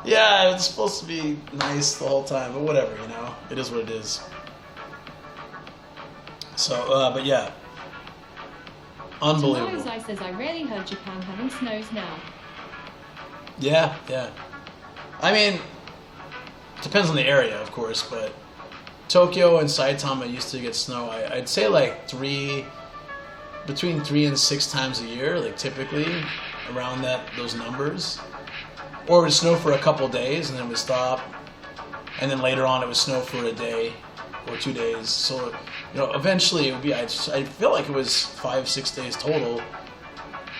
Yeah, it's supposed to be nice the whole time, but whatever, you know. It is what it is. So, but yeah. Unbelievable. Tomorrow's Eye says, I rarely heard Japan having snows now. Yeah. I mean, depends on the area, of course, but Tokyo and Saitama used to get snow. I'd say like between 3 and 6 times a year, like typically around those numbers. Or it would snow for a couple days and then it would stop, and then later on it would snow for a day or 2 days. So eventually it would be. I feel like it was 5-6 days total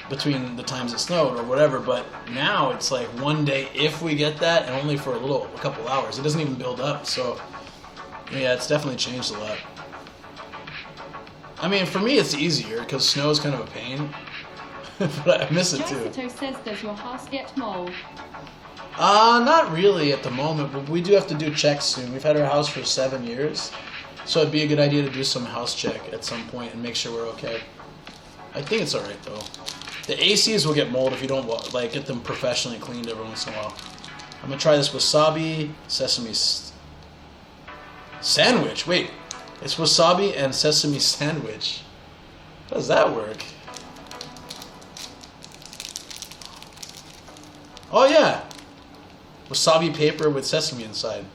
between the times it snowed or whatever. But now it's like one day if we get that, and only for a couple hours. It doesn't even build up. So yeah, it's definitely changed a lot. I mean, for me it's easier because snow is kind of a pain, but I miss it too. Jessica says, does your house get mold? Not really at the moment, but we do have to do checks soon. We've had our house for 7 years, so it'd be a good idea to do some house check at some point and make sure we're okay. I think it's alright though. The ACs will get mold if you don't get them professionally cleaned every once in a while. I'm gonna try this wasabi sesame sandwich. Wait, it's wasabi and sesame sandwich. How does that work? Oh yeah, wasabi paper with sesame inside.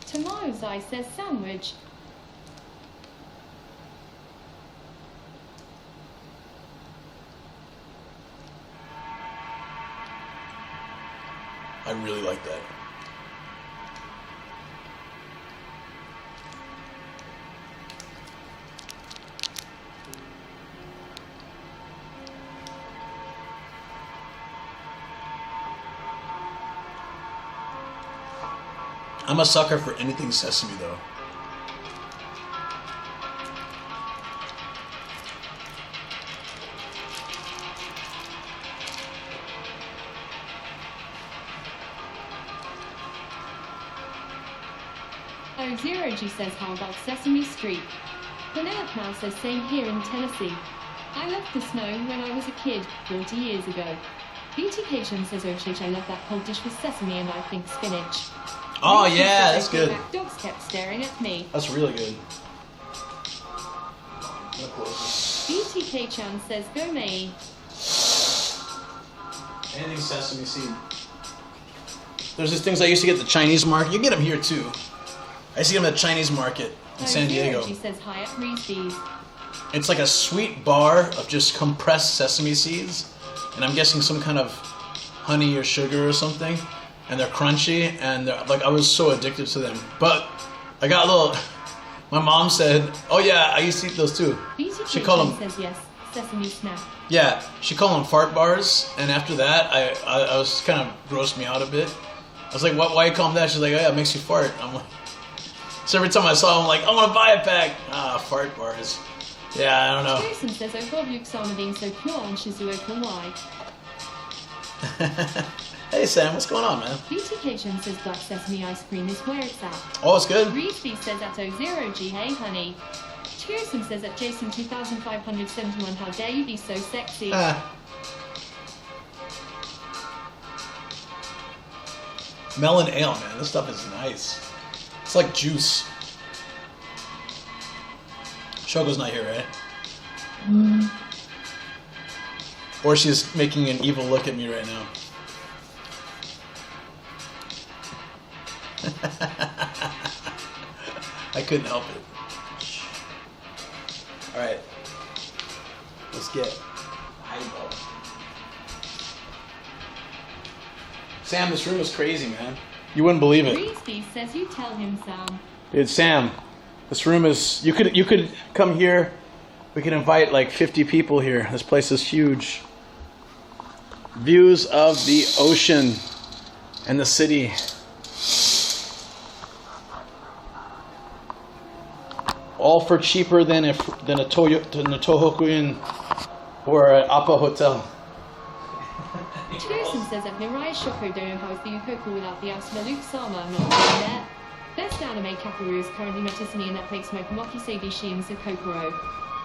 Tomorrow's Eye says sandwich. I really like that. I'm a sucker for anything sesame though. Oh, Zero G says, how about Sesame Street? Penelope now says, same here in Tennessee. I loved the snow when I was a kid, 40 years ago. BTK Chun says, oh shit, I love that cold dish with sesame and I think spinach. Oh yeah, that's good. Dogs kept staring at me. That's really good. BTK Chan says, go me. Anything sesame seed. There's these things I used to get at the Chinese market. You get them here too. I see them at the Chinese market in San Diego. She says, hi at Reese's. It's like a sweet bar of just compressed sesame seeds, and I'm guessing some kind of honey or sugar or something. And they're crunchy, and I was so addicted to them. But I got a little. My mom said, "Oh yeah, I used to eat those too." She called them. Says yes, sesame snack. Yeah, she called them fart bars, and after that, I was kind of grossed me out a bit. I was like, "Why you call them that?" She's like, "Oh yeah, it makes you fart." I'm like, so every time I saw them, I'm like, "I want to buy a pack." Fart bars. Yeah, I don't know. Jason says, "I love you, Xana being so pure and Shizuoka why." Hey Sam, what's going on, man? BTK Chun says black sesame ice cream is where it's at. Oh, it's good. Reefy says at 0G, hey honey. Cheerson says at Jason 2571, how dare you be so sexy. Melon ale, man. This stuff is nice. It's like juice. Shogo's not here, right? Or she's making an evil look at me right now. I couldn't help it. Alright. Let's get eyeball. Sam, this room is crazy, man. You wouldn't believe it. Reefy says you tell him, Sam. Dude, Sam, this room is... You could come here. We could invite like 50 people here. This place is huge. Views of the ocean and the city. All for cheaper than a Tohoku Inn or an Appa hotel. Jason says that Mirai Shoko don't know how it's the Yukoku without the Asmeluk Sama not being there. Best anime Kakeru is currently noticing in Netflix Mokumoki Seibishi and Kokoro.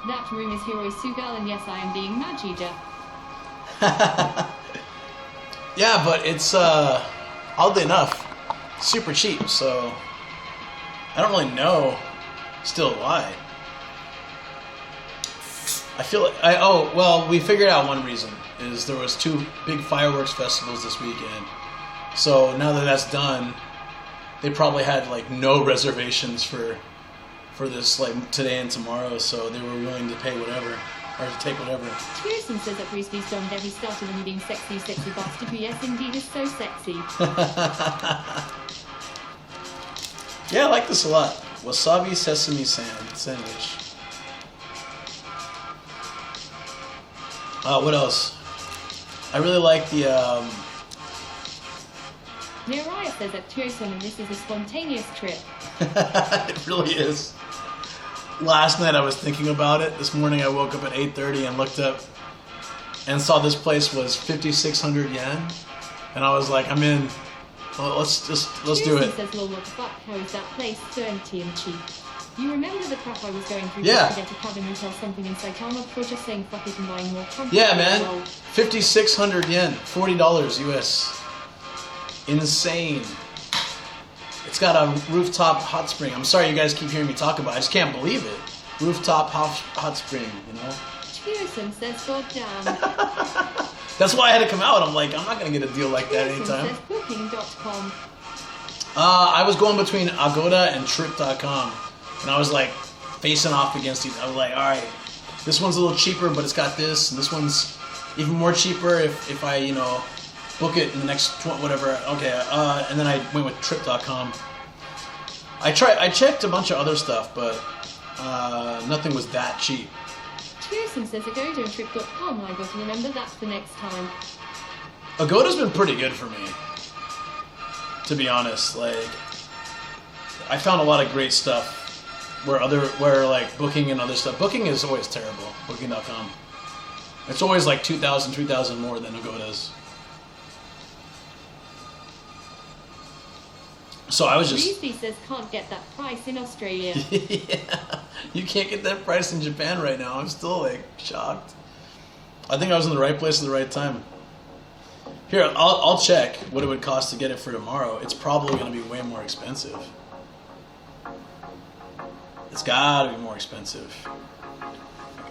That room is Hiro Sugal, and yes, I am being Majida. Yeah, but it's oddly enough super cheap, so I don't really know still why. I feel like we figured out one reason is there was 2 big fireworks festivals this weekend. So now that that's done, they probably had like no reservations for this like today and tomorrow, so they were willing to pay whatever or to take whatever. Pearson says that Bruce Lee's John Debbie started when being sexy bastard who, yes indeed, is so sexy. Yeah, I like this a lot. Wasabi sesame sandwich. What else? I really like the Mariah says that Pearson and this is a spontaneous trip. It really is. Last night I was thinking about it. This morning I woke up at 8:30 and looked up and saw this place was 5,600 yen, and I was like, I'm in. Well, let's do it. Says, "Lol, what the fuck? How is that place so empty and cheap? You remember the crap I was going through Yeah. just to get a cabin and tell something in Saitama before just saying fuck it and buying more comfort? Yeah, man. Lol. 5,600 yen, $40 US. Insane. It's got a rooftop hot spring. I'm sorry you guys keep hearing me talk about it. I just can't believe it. Rooftop hot spring, you know? Pearson says, God damn. That's why I had to come out. I'm like, I'm not going to get a deal like that anytime. Says booking.com. I was going between Agoda and Trip.com. And I was like facing off against each. I was like, all right, this one's a little cheaper, but it's got this. And this one's even more cheaper if I, you know, book it in the next whatever. Okay, and then I went with Trip.com. I checked a bunch of other stuff, but nothing was that cheap. Pearson says Agoda and Trip.com. I got to remember that for next time. Agoda's been pretty good for me, to be honest. Like, I found a lot of great stuff where like booking and other stuff. Booking is always terrible. Booking.com. It's always like 2,000, 3,000 more than Agoda's. So I was just. Reezy says can't get that price in Australia. Yeah, you can't get that price in Japan right now. I'm still like shocked. I think I was in the right place at the right time. Here, I'll check what it would cost to get it for tomorrow. It's probably going to be way more expensive. It's got to be more expensive.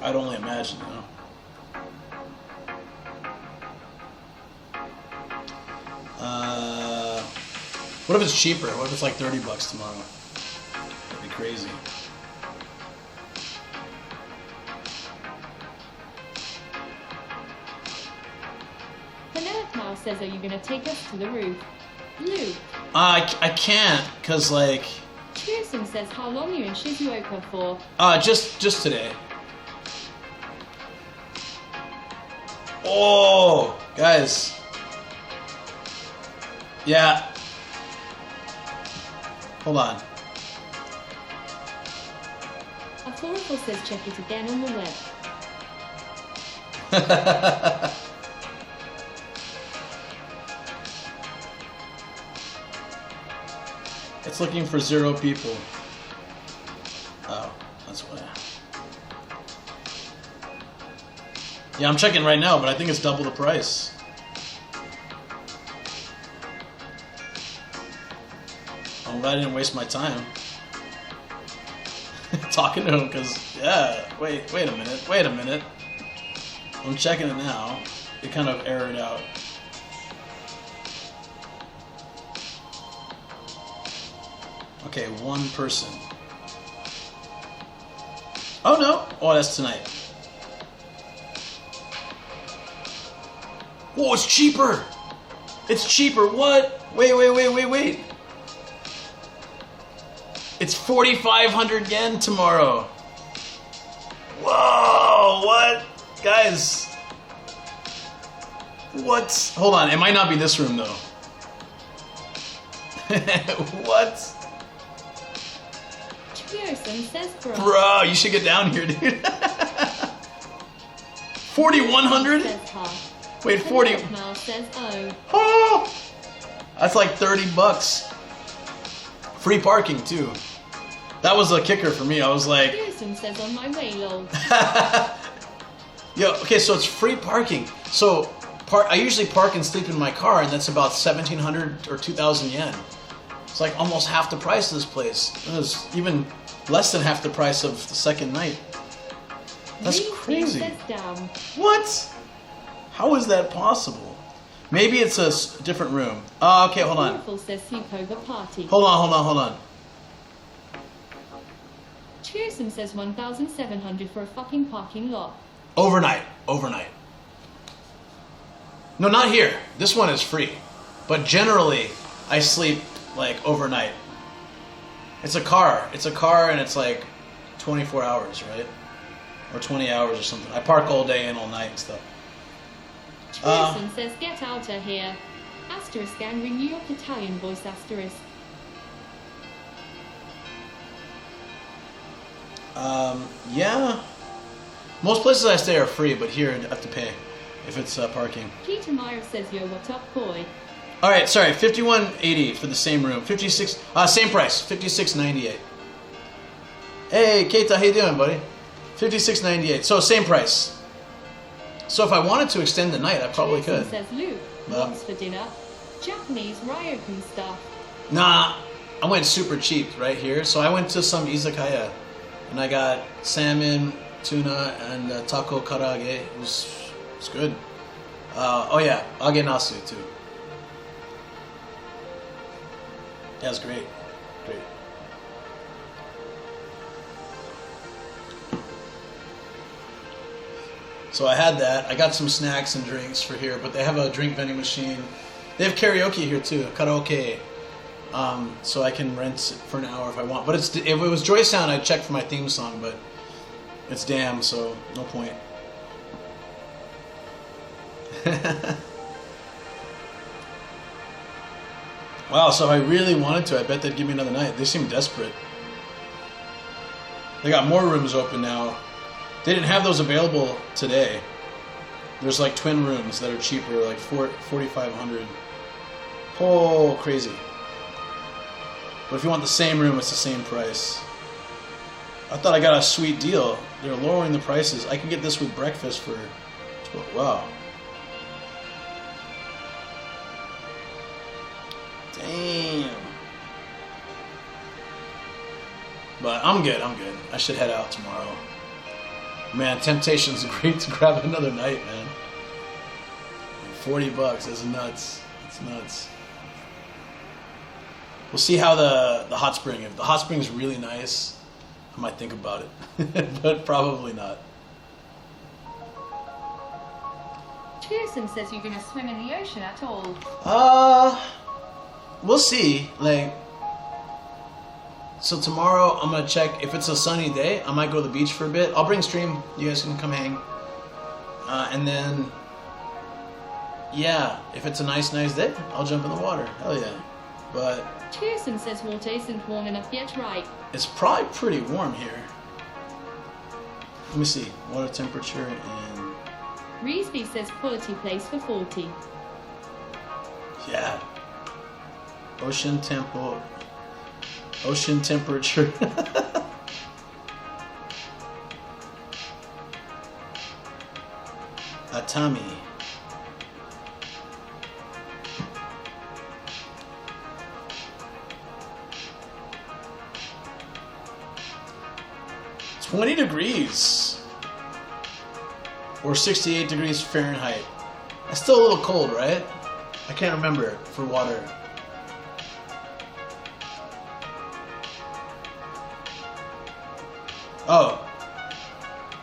I'd only imagine, you know. What if it's cheaper? What if it's like 30 bucks tomorrow? That'd be crazy. Penelope Mouse says, are you going to take us to the roof? Luke. I can't, cause like. Pearson says, how long are you in Shizuoka for? Just today. Oh, guys. Yeah. Hold on. Authorical says check it again on the web. It's looking for 0 people. Oh, that's why. Yeah, I'm checking right now, but I think it's double the price. I'm glad I didn't waste my time talking to him, because, yeah, wait a minute. I'm checking it now. It kind of errored out. Okay, 1 person. Oh no! Oh, that's tonight. Whoa, it's cheaper! It's cheaper, what? Wait. It's 4,500 yen tomorrow. Whoa, what? Guys. What? Hold on, it might not be this room though. What? Pearson says Bro, you should get down here, dude. 4,100? Wait, 40. Mouse says Oh! That's like 30 bucks. Free parking too. That was a kicker for me. I was like, Pearson says on my way, lol. yo, okay, so it's free parking. So I usually park and sleep in my car, and that's about 1,700 or 2,000 yen. It's like almost half the price of this place. It was even less than half the price of the second night. That's crazy. What? How is that possible? Maybe it's a different room. Oh, okay, hold on. Beautiful says sleepover party. Hold on. Cheersome says 1,700 for a fucking parking lot. Overnight. No, not here. This one is free. But generally, I sleep like overnight. It's a car and it's like 24 hours, right? Or 20 hours or something. I park all day and all night and stuff. Cheersome says get out of here. Asterisk angry New York Italian voice asterisk. Yeah. Most places I stay are free, but here I have to pay if it's parking. Peter Meyer says, yo, what up, boy? All right, sorry, $51.80 for the same room. Same price, $56.98. Hey, Keita, how you doing, buddy? $56.98. So same price. So if I wanted to extend the night, I probably could. Says Luke, what's for dinner? Japanese ryokan stuff. Nah, I went super cheap right here. So I went to some izakaya, and I got salmon, tuna, and taco karage. It was good. Oh yeah, age nasu too. Yeah, it's great. So I had that. I got some snacks and drinks for here, but they have a drink vending machine. They have karaoke here too, karaoke. So I can rent it for an hour if I want. But if it was Joy Sound, I'd check for my theme song, but it's damn, so no point. Wow, so if I really wanted to, I bet they'd give me another night. They seem desperate. They got more rooms open now. They didn't have those available today. There's like twin rooms that are cheaper, like $4,500. Oh, crazy. But if you want the same room, it's the same price. I thought I got a sweet deal. They're lowering the prices. I can get this with breakfast for wow. Damn. But I'm good. I should head out tomorrow. Man, Temptation's great to grab another night, man. $40, that's nuts. It's nuts. We'll see how the hot spring, if the hot spring's really nice, I might think about it. But probably not. Pearson says you're gonna swim in the ocean at all. We'll see. Like, so tomorrow I'm gonna check if it's a sunny day. I might go to the beach for a bit. I'll bring stream. You guys can come hang. And then, yeah, if it's a nice day, I'll jump in the water. Hell yeah. But Pearson says water isn't warm enough yet, right? it's probably pretty warm here. Let me see. Water temperature and Reesby says quality place for 40. yeah. Ocean temperature. Atami. It's 20 degrees. Or 68 degrees Fahrenheit. That's still a little cold, right? I can't remember for water. Oh.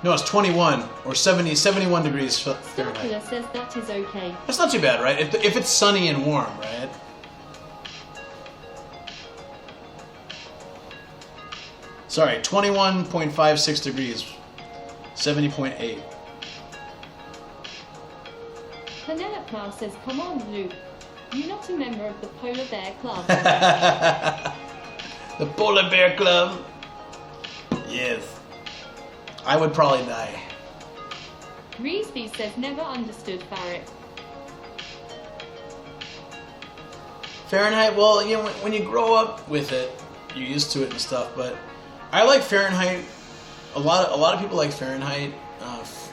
No, it's 21 or 71 degrees Fahrenheit. Circular says that is okay. That's not too bad, right? If it's sunny and warm, right? Sorry, 21.56 degrees. 70.8. Penelope says, come on, Luke. You're not a member of the Polar Bear Club. The Polar Bear Club. Yes. I would probably die. Reesby says, never understood Barrett. Fahrenheit, well, you know, when you grow up with it, you're used to it and stuff, but I like Fahrenheit. A lot of people like Fahrenheit.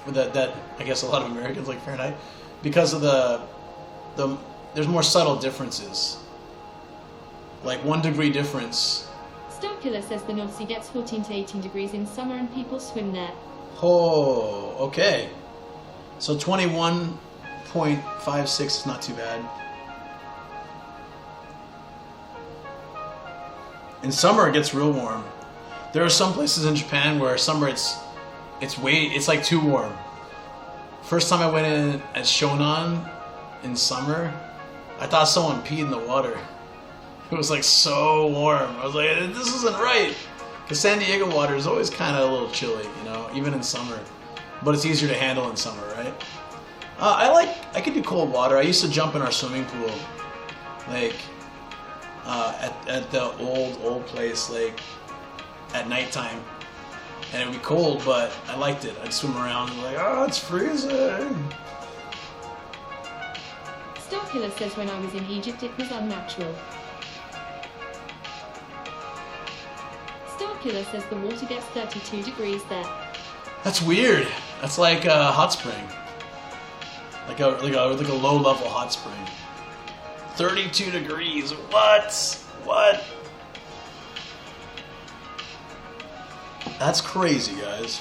That I guess a lot of Americans like Fahrenheit because of the there's more subtle differences. Like 1 degree difference. Starkiller says the North Sea gets 14 to 18 degrees in summer and people swim there. Oh, okay. So 21 0.56 is not too bad. In summer it gets real warm. There are some places in Japan where summer it's like too warm. First time I went in at Shonan in summer, I thought someone peed in the water. It was like so warm. I was like, this isn't right. Because San Diego water is always kind of a little chilly, you know, even in summer. But it's easier to handle in summer, right? I could do cold water. I used to jump in our swimming pool, like at the old place, like at nighttime, and it would be cold, but I liked it. I'd swim around and like, oh, it's freezing. Starkiller says when I was in Egypt it was unnatural. Starkiller says the water gets 32 degrees there. That's weird. That's like a hot spring, like a low level hot spring. 32 degrees. What? That's crazy, guys.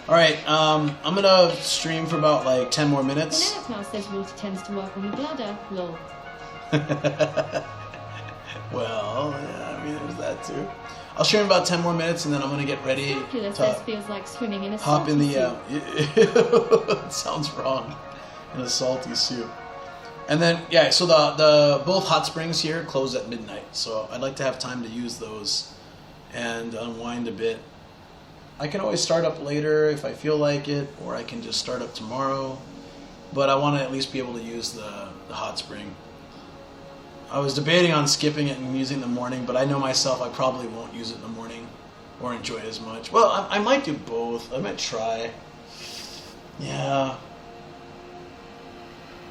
Alright, I'm gonna stream for about like 10 more minutes. The Mouse says water tends to work on the bladder. Lol. Well, yeah, I mean, there's that too. I'll stream about 10 more minutes and then I'm gonna get ready Starkiller to says feels like swimming in a hop in salty the it sounds wrong. In a salty soup. And then yeah, so the both hot springs here close at midnight, so I'd like to have time to use those and unwind a bit. I can always start up later if I feel like it, or I can just start up tomorrow, but I want to at least be able to use the hot spring. I was debating on skipping it and using it in the morning, but I know myself, I probably won't use it in the morning or enjoy it as much. Well, I might do both. I might try. Yeah.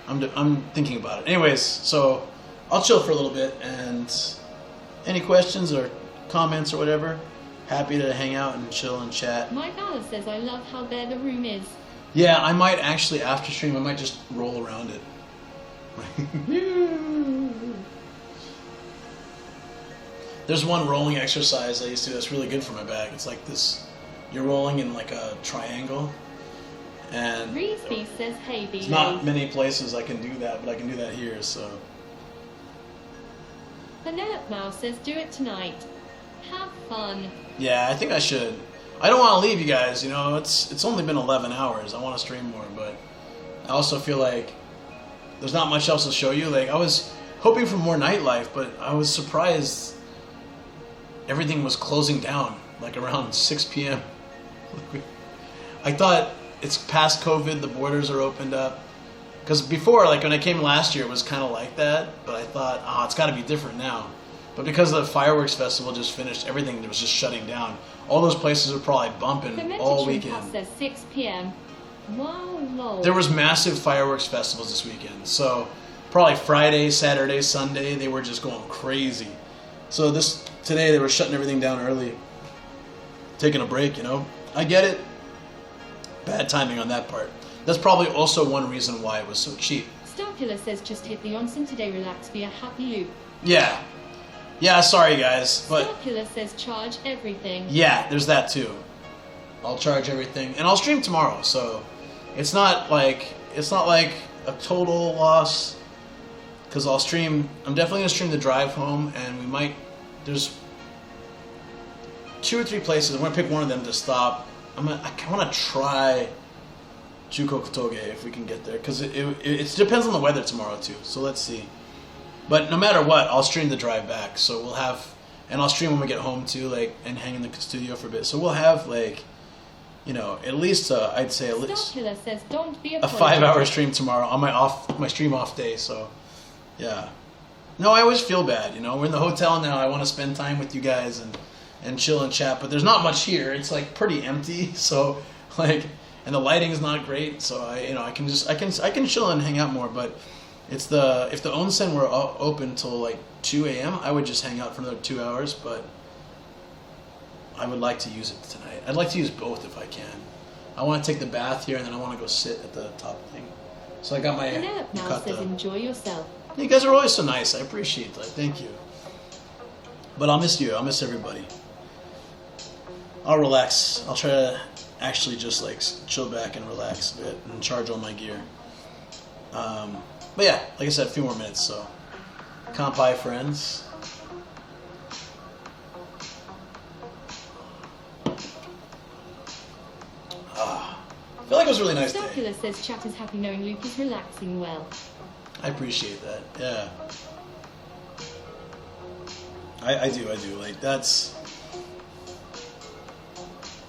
I'm thinking about it. Anyways, so I'll chill for a little bit, and any questions or comments or whatever, happy to hang out and chill and chat. Mike Alice says I love how bare the room is. Yeah, I might actually, after stream, I might just roll around it. There's one rolling exercise I used to do that's really good for my back. It's like this, you're rolling in like a triangle, and Reesby says hey, there's not many places I can do that, but I can do that here, so. Penelope Mouse says do it tonight. Have fun. Yeah, I think I should. I don't want to leave you guys, you know, it's only been 11 hours. I want to stream more, but I also feel like there's not much else to show you. Like, I was hoping for more nightlife, but I was surprised everything was closing down, like around 6 p.m. I thought it's past COVID, the borders are opened up. Because before, like when I came last year, it was kind of like that, but I thought, oh, it's got to be different now. But because the fireworks festival just finished, everything was just shutting down. All those places are probably bumping all weekend. Says 6 p.m. Wow, lol. There was massive fireworks festivals this weekend, so probably Friday, Saturday, Sunday, they were just going crazy. So today they were shutting everything down early, taking a break, you know. I get it. Bad timing on that part. That's probably also one reason why it was so cheap. Starkiller says just hit the onsen today, relax, be a happy loop. Yeah. Yeah, sorry guys, but Starkiller says charge everything. yeah, there's that too. I'll charge everything, and I'll stream tomorrow, so it's not like a total loss, because I'll stream. I'm definitely gonna stream the drive home, and there's 2 or 3 places. I'm gonna pick one of them to stop. I want to try Jukokutoge if we can get there, because it depends on the weather tomorrow too. So let's see. But no matter what, I'll stream the drive back. So we'll have, and I'll stream when we get home too, like, and hang in the studio for a bit. So we'll have like, you know, at least I'd say at least Starkiller says don't be a 5-hour stream tomorrow on my stream off day. So yeah, no, I always feel bad. You know, we're in the hotel now. I want to spend time with you guys and chill and chat, but there's not much here. It's like pretty empty. So like, and the lighting is not great. So I can chill and hang out more, but. If the onsen were open till like 2 a.m., I would just hang out for another 2 hours, but I would like to use it tonight. I'd like to use both if I can. I want to take the bath here, and then I want to go sit at the top thing. So I got my Mouse says enjoy yourself. You guys are always so nice. I appreciate that. Thank you. But I'll miss you. I'll miss everybody. I'll relax. I'll try to actually just like chill back and relax a bit and charge all my gear. But yeah, like I said, a few more minutes, so kampai, friends. I feel like it was a really nice day. Dracula says chat is happy knowing Luke is relaxing well. I appreciate that. Yeah. I do. Like, that's...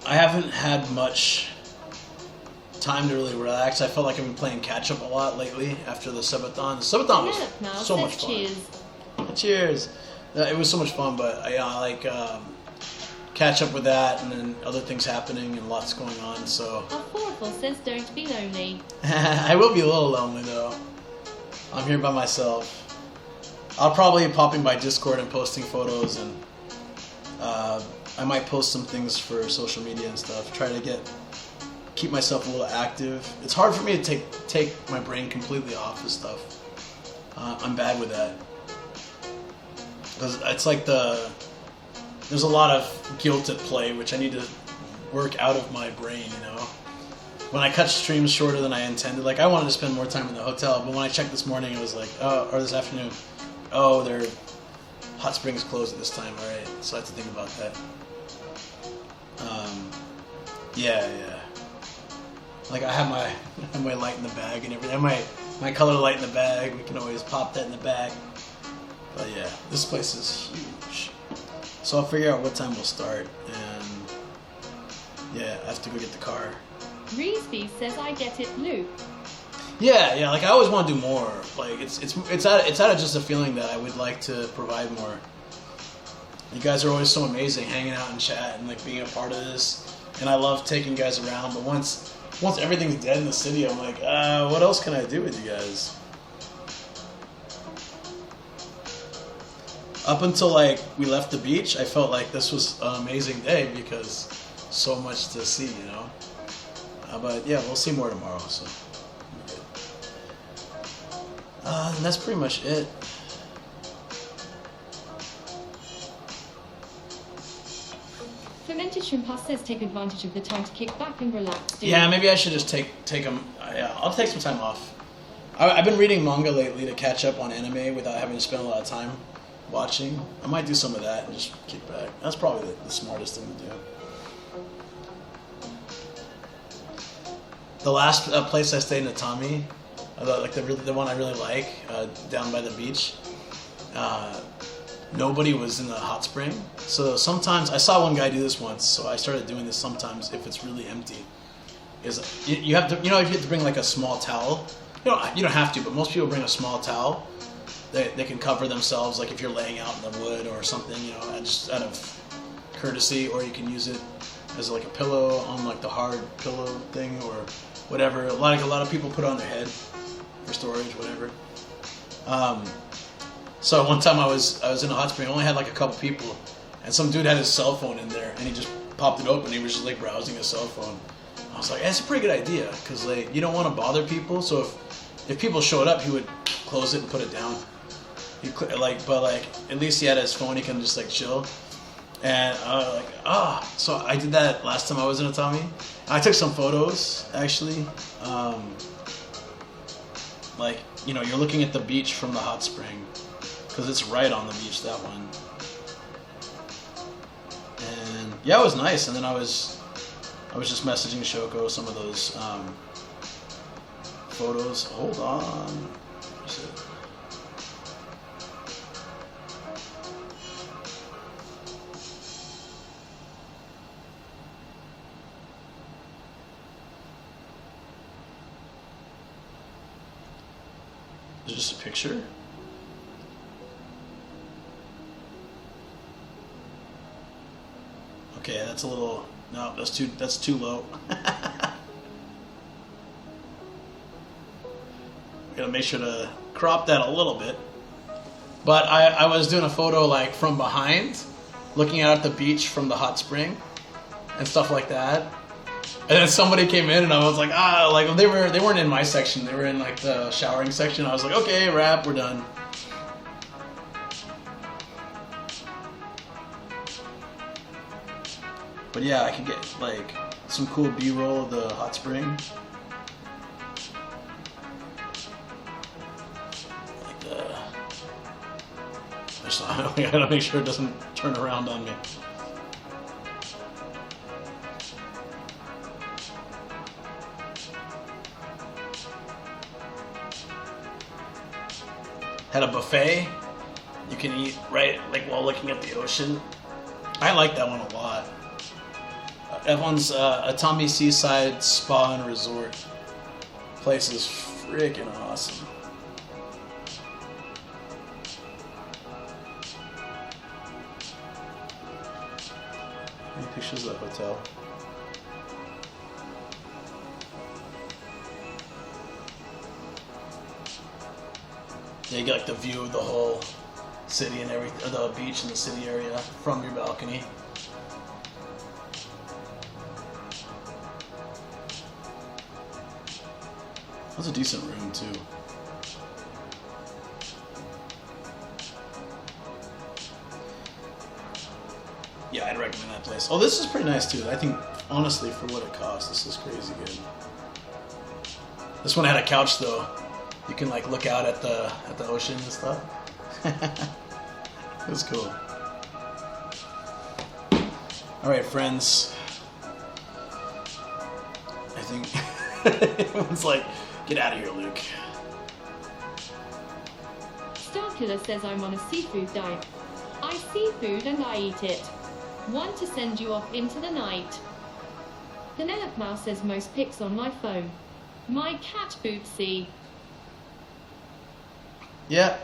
I haven't had much time to really relax. I felt like I've been playing catch-up a lot lately after the subathon. The subathon was so much fun. Cheers. Cheers. It was so much fun, but I like catch up with that, and then other things happening and lots going on, so... Affordable says don't be lonely. I will be a little lonely, though. I'm here by myself. I'll probably be popping by Discord and posting photos, and I might post some things for social media and stuff. Try to keep myself a little active. It's hard for me to take my brain completely off of stuff. I'm bad with that. Because it's like there's a lot of guilt at play, which I need to work out of my brain, you know? When I cut streams shorter than I intended, like I wanted to spend more time in the hotel, but when I checked this morning, it was like, or this afternoon, their hot springs closed at this time, alright, so I have to think about that. Yeah. Like I have my light in the bag and everything, my color light in the bag, we can always pop that in the bag. But yeah, this place is huge. So I'll figure out what time we'll start, and yeah, I have to go get the car. Reesby says I get it, Luke. Yeah, like I always want to do more. Like it's out of just a feeling that I would like to provide more. You guys are always so amazing, hanging out and chat and like being a part of this. And I love taking you guys around, but once everything's dead in the city, I'm like, what else can I do with you guys? Up until like we left the beach, I felt like this was an amazing day because so much to see, you know. But yeah, we'll see more tomorrow. So and that's pretty much it. Fermented Shrimp Pus says take advantage of the time to kick back and relax. Yeah, maybe I should just take them. Yeah, I'll take some time off. I've been reading manga lately to catch up on anime without having to spend a lot of time watching. I might do some of that and just kick back. That's probably the smartest thing to do. The last place I stayed in Atami, like the one I really like, down by the beach, nobody was in the hot spring. So sometimes, I saw one guy do this once, so I started doing this sometimes if it's really empty. Is you have to, you have to bring like a small towel. You don't have to, but most people bring a small towel. They can cover themselves, like if you're laying out in the wood or something, just out of courtesy, or you can use it as like a pillow on like the hard pillow thing or whatever. Like a lot of people put it on their head for storage, whatever. So one time I was in a hot spring, I only had like a couple people, and some dude had his cell phone in there, and he just popped it open. He was just like browsing his cell phone. I was like, that's a pretty good idea, because like you don't want to bother people. So if people showed up, he would close it and put it down. But at least he had his phone. He can just like chill. And so I did that last time I was in Atami. I took some photos actually. You're looking at the beach from the hot spring, because it's right on the beach, that one. And yeah, it was nice. And then I was just messaging Shoko some of those photos. Hold on. Where's it? Is it just a picture? Okay, that's a little, no, that's too low. Gotta make sure to crop that a little bit. But I was doing a photo like from behind, looking out at the beach from the hot spring and stuff like that. And then somebody came in and I was like, they weren't in my section, they were in like the showering section. I was like, okay, wrap, we're done. But yeah, I could get like some cool B-roll of the hot spring. Like I gotta make sure it doesn't turn around on me. Had a buffet. You can eat right like while looking at the ocean. I like that one a lot. That one's Atami Seaside Spa and Resort. Place is freaking awesome. Any pictures of the hotel? Yeah, you get like the view of the whole city and everything, or the beach and the city area from your balcony. That's a decent room too. Yeah, I'd recommend that place. Oh, this is pretty nice too. I think, honestly, for what it costs, this is crazy good. This one had a couch though. You can like look out at the ocean and stuff. It was cool. All right, friends. I think everyone's like, get out of here, Luke. Starkiller says I'm on a seafood diet. I see food and I eat it. Want to send you off into the night. Penelope Mouse says most pics on my phone. My cat Bootsy. Yeah,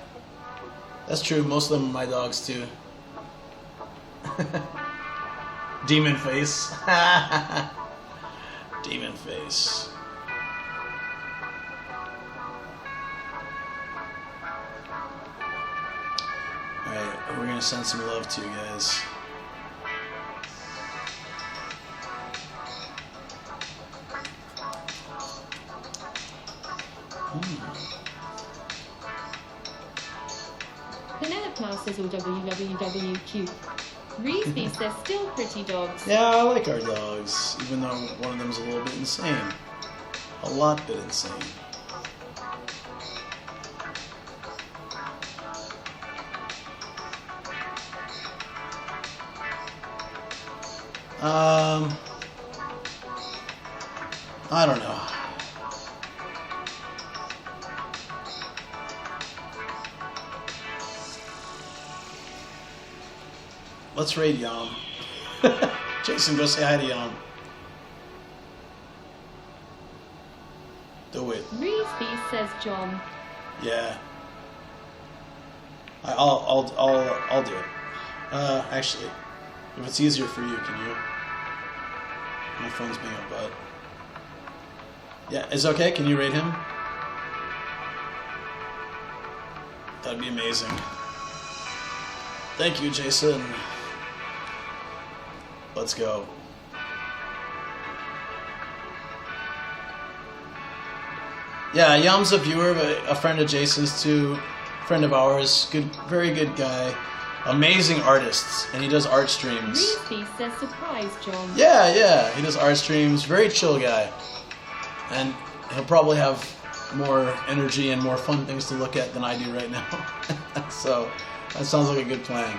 that's true. Most of them are my dogs too. Demon face. Demon face. Alright, we're gonna send some love to you guys. Penelope Mouse says all www. Reesby says still pretty dogs. Yeah, I like our dogs, even though one of them's a little bit insane. A lot bit insane. I don't know. Let's raid Yam. Jason, go say hi to Yam. Do it. Reesby says John. Yeah. I'll do it. Actually, if it's easier for you, can you? My phone's being a butt. Yeah, is it okay? Can you raid him? That'd be amazing. Thank you, Jason. Let's go. Yeah, Yam's a viewer, but a friend of Jason's too. Friend of ours. Good, very good guy. Amazing artist, and he does art streams. Reesby says surprise, John. Yeah, he does art streams. Very chill guy. And he'll probably have more energy and more fun things to look at than I do right now. So, that sounds like a good plan.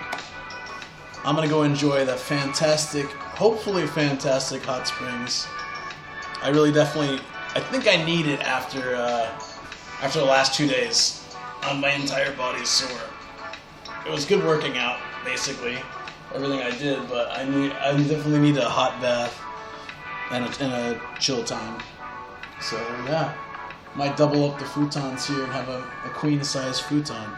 I'm gonna go enjoy the fantastic, hopefully fantastic hot springs. I really definitely, I think I need it after the last 2 days. My entire body's sore. It was good working out, basically, everything I did, but I definitely need a hot bath and a chill time. So yeah, might double up the futons here and have a queen size futon.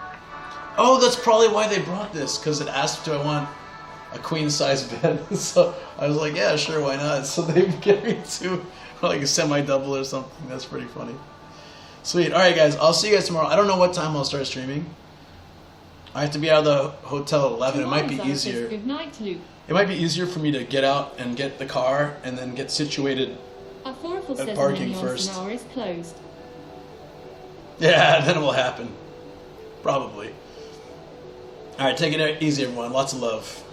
Oh, that's probably why they brought this, because it asked, do I want a queen size bed? So I was like, yeah, sure, why not? So they gave me two, like a semi-double or something. That's pretty funny. Sweet. All right, guys, I'll see you guys tomorrow. I don't know what time I'll start streaming. I have to be out of the hotel at 11. It might be easier. Good night, Luke. It might be easier for me to get out and get the car and then get situated at parking first. Hour is closed. Yeah, then it will happen. Probably. All right, take it easy, everyone. Lots of love.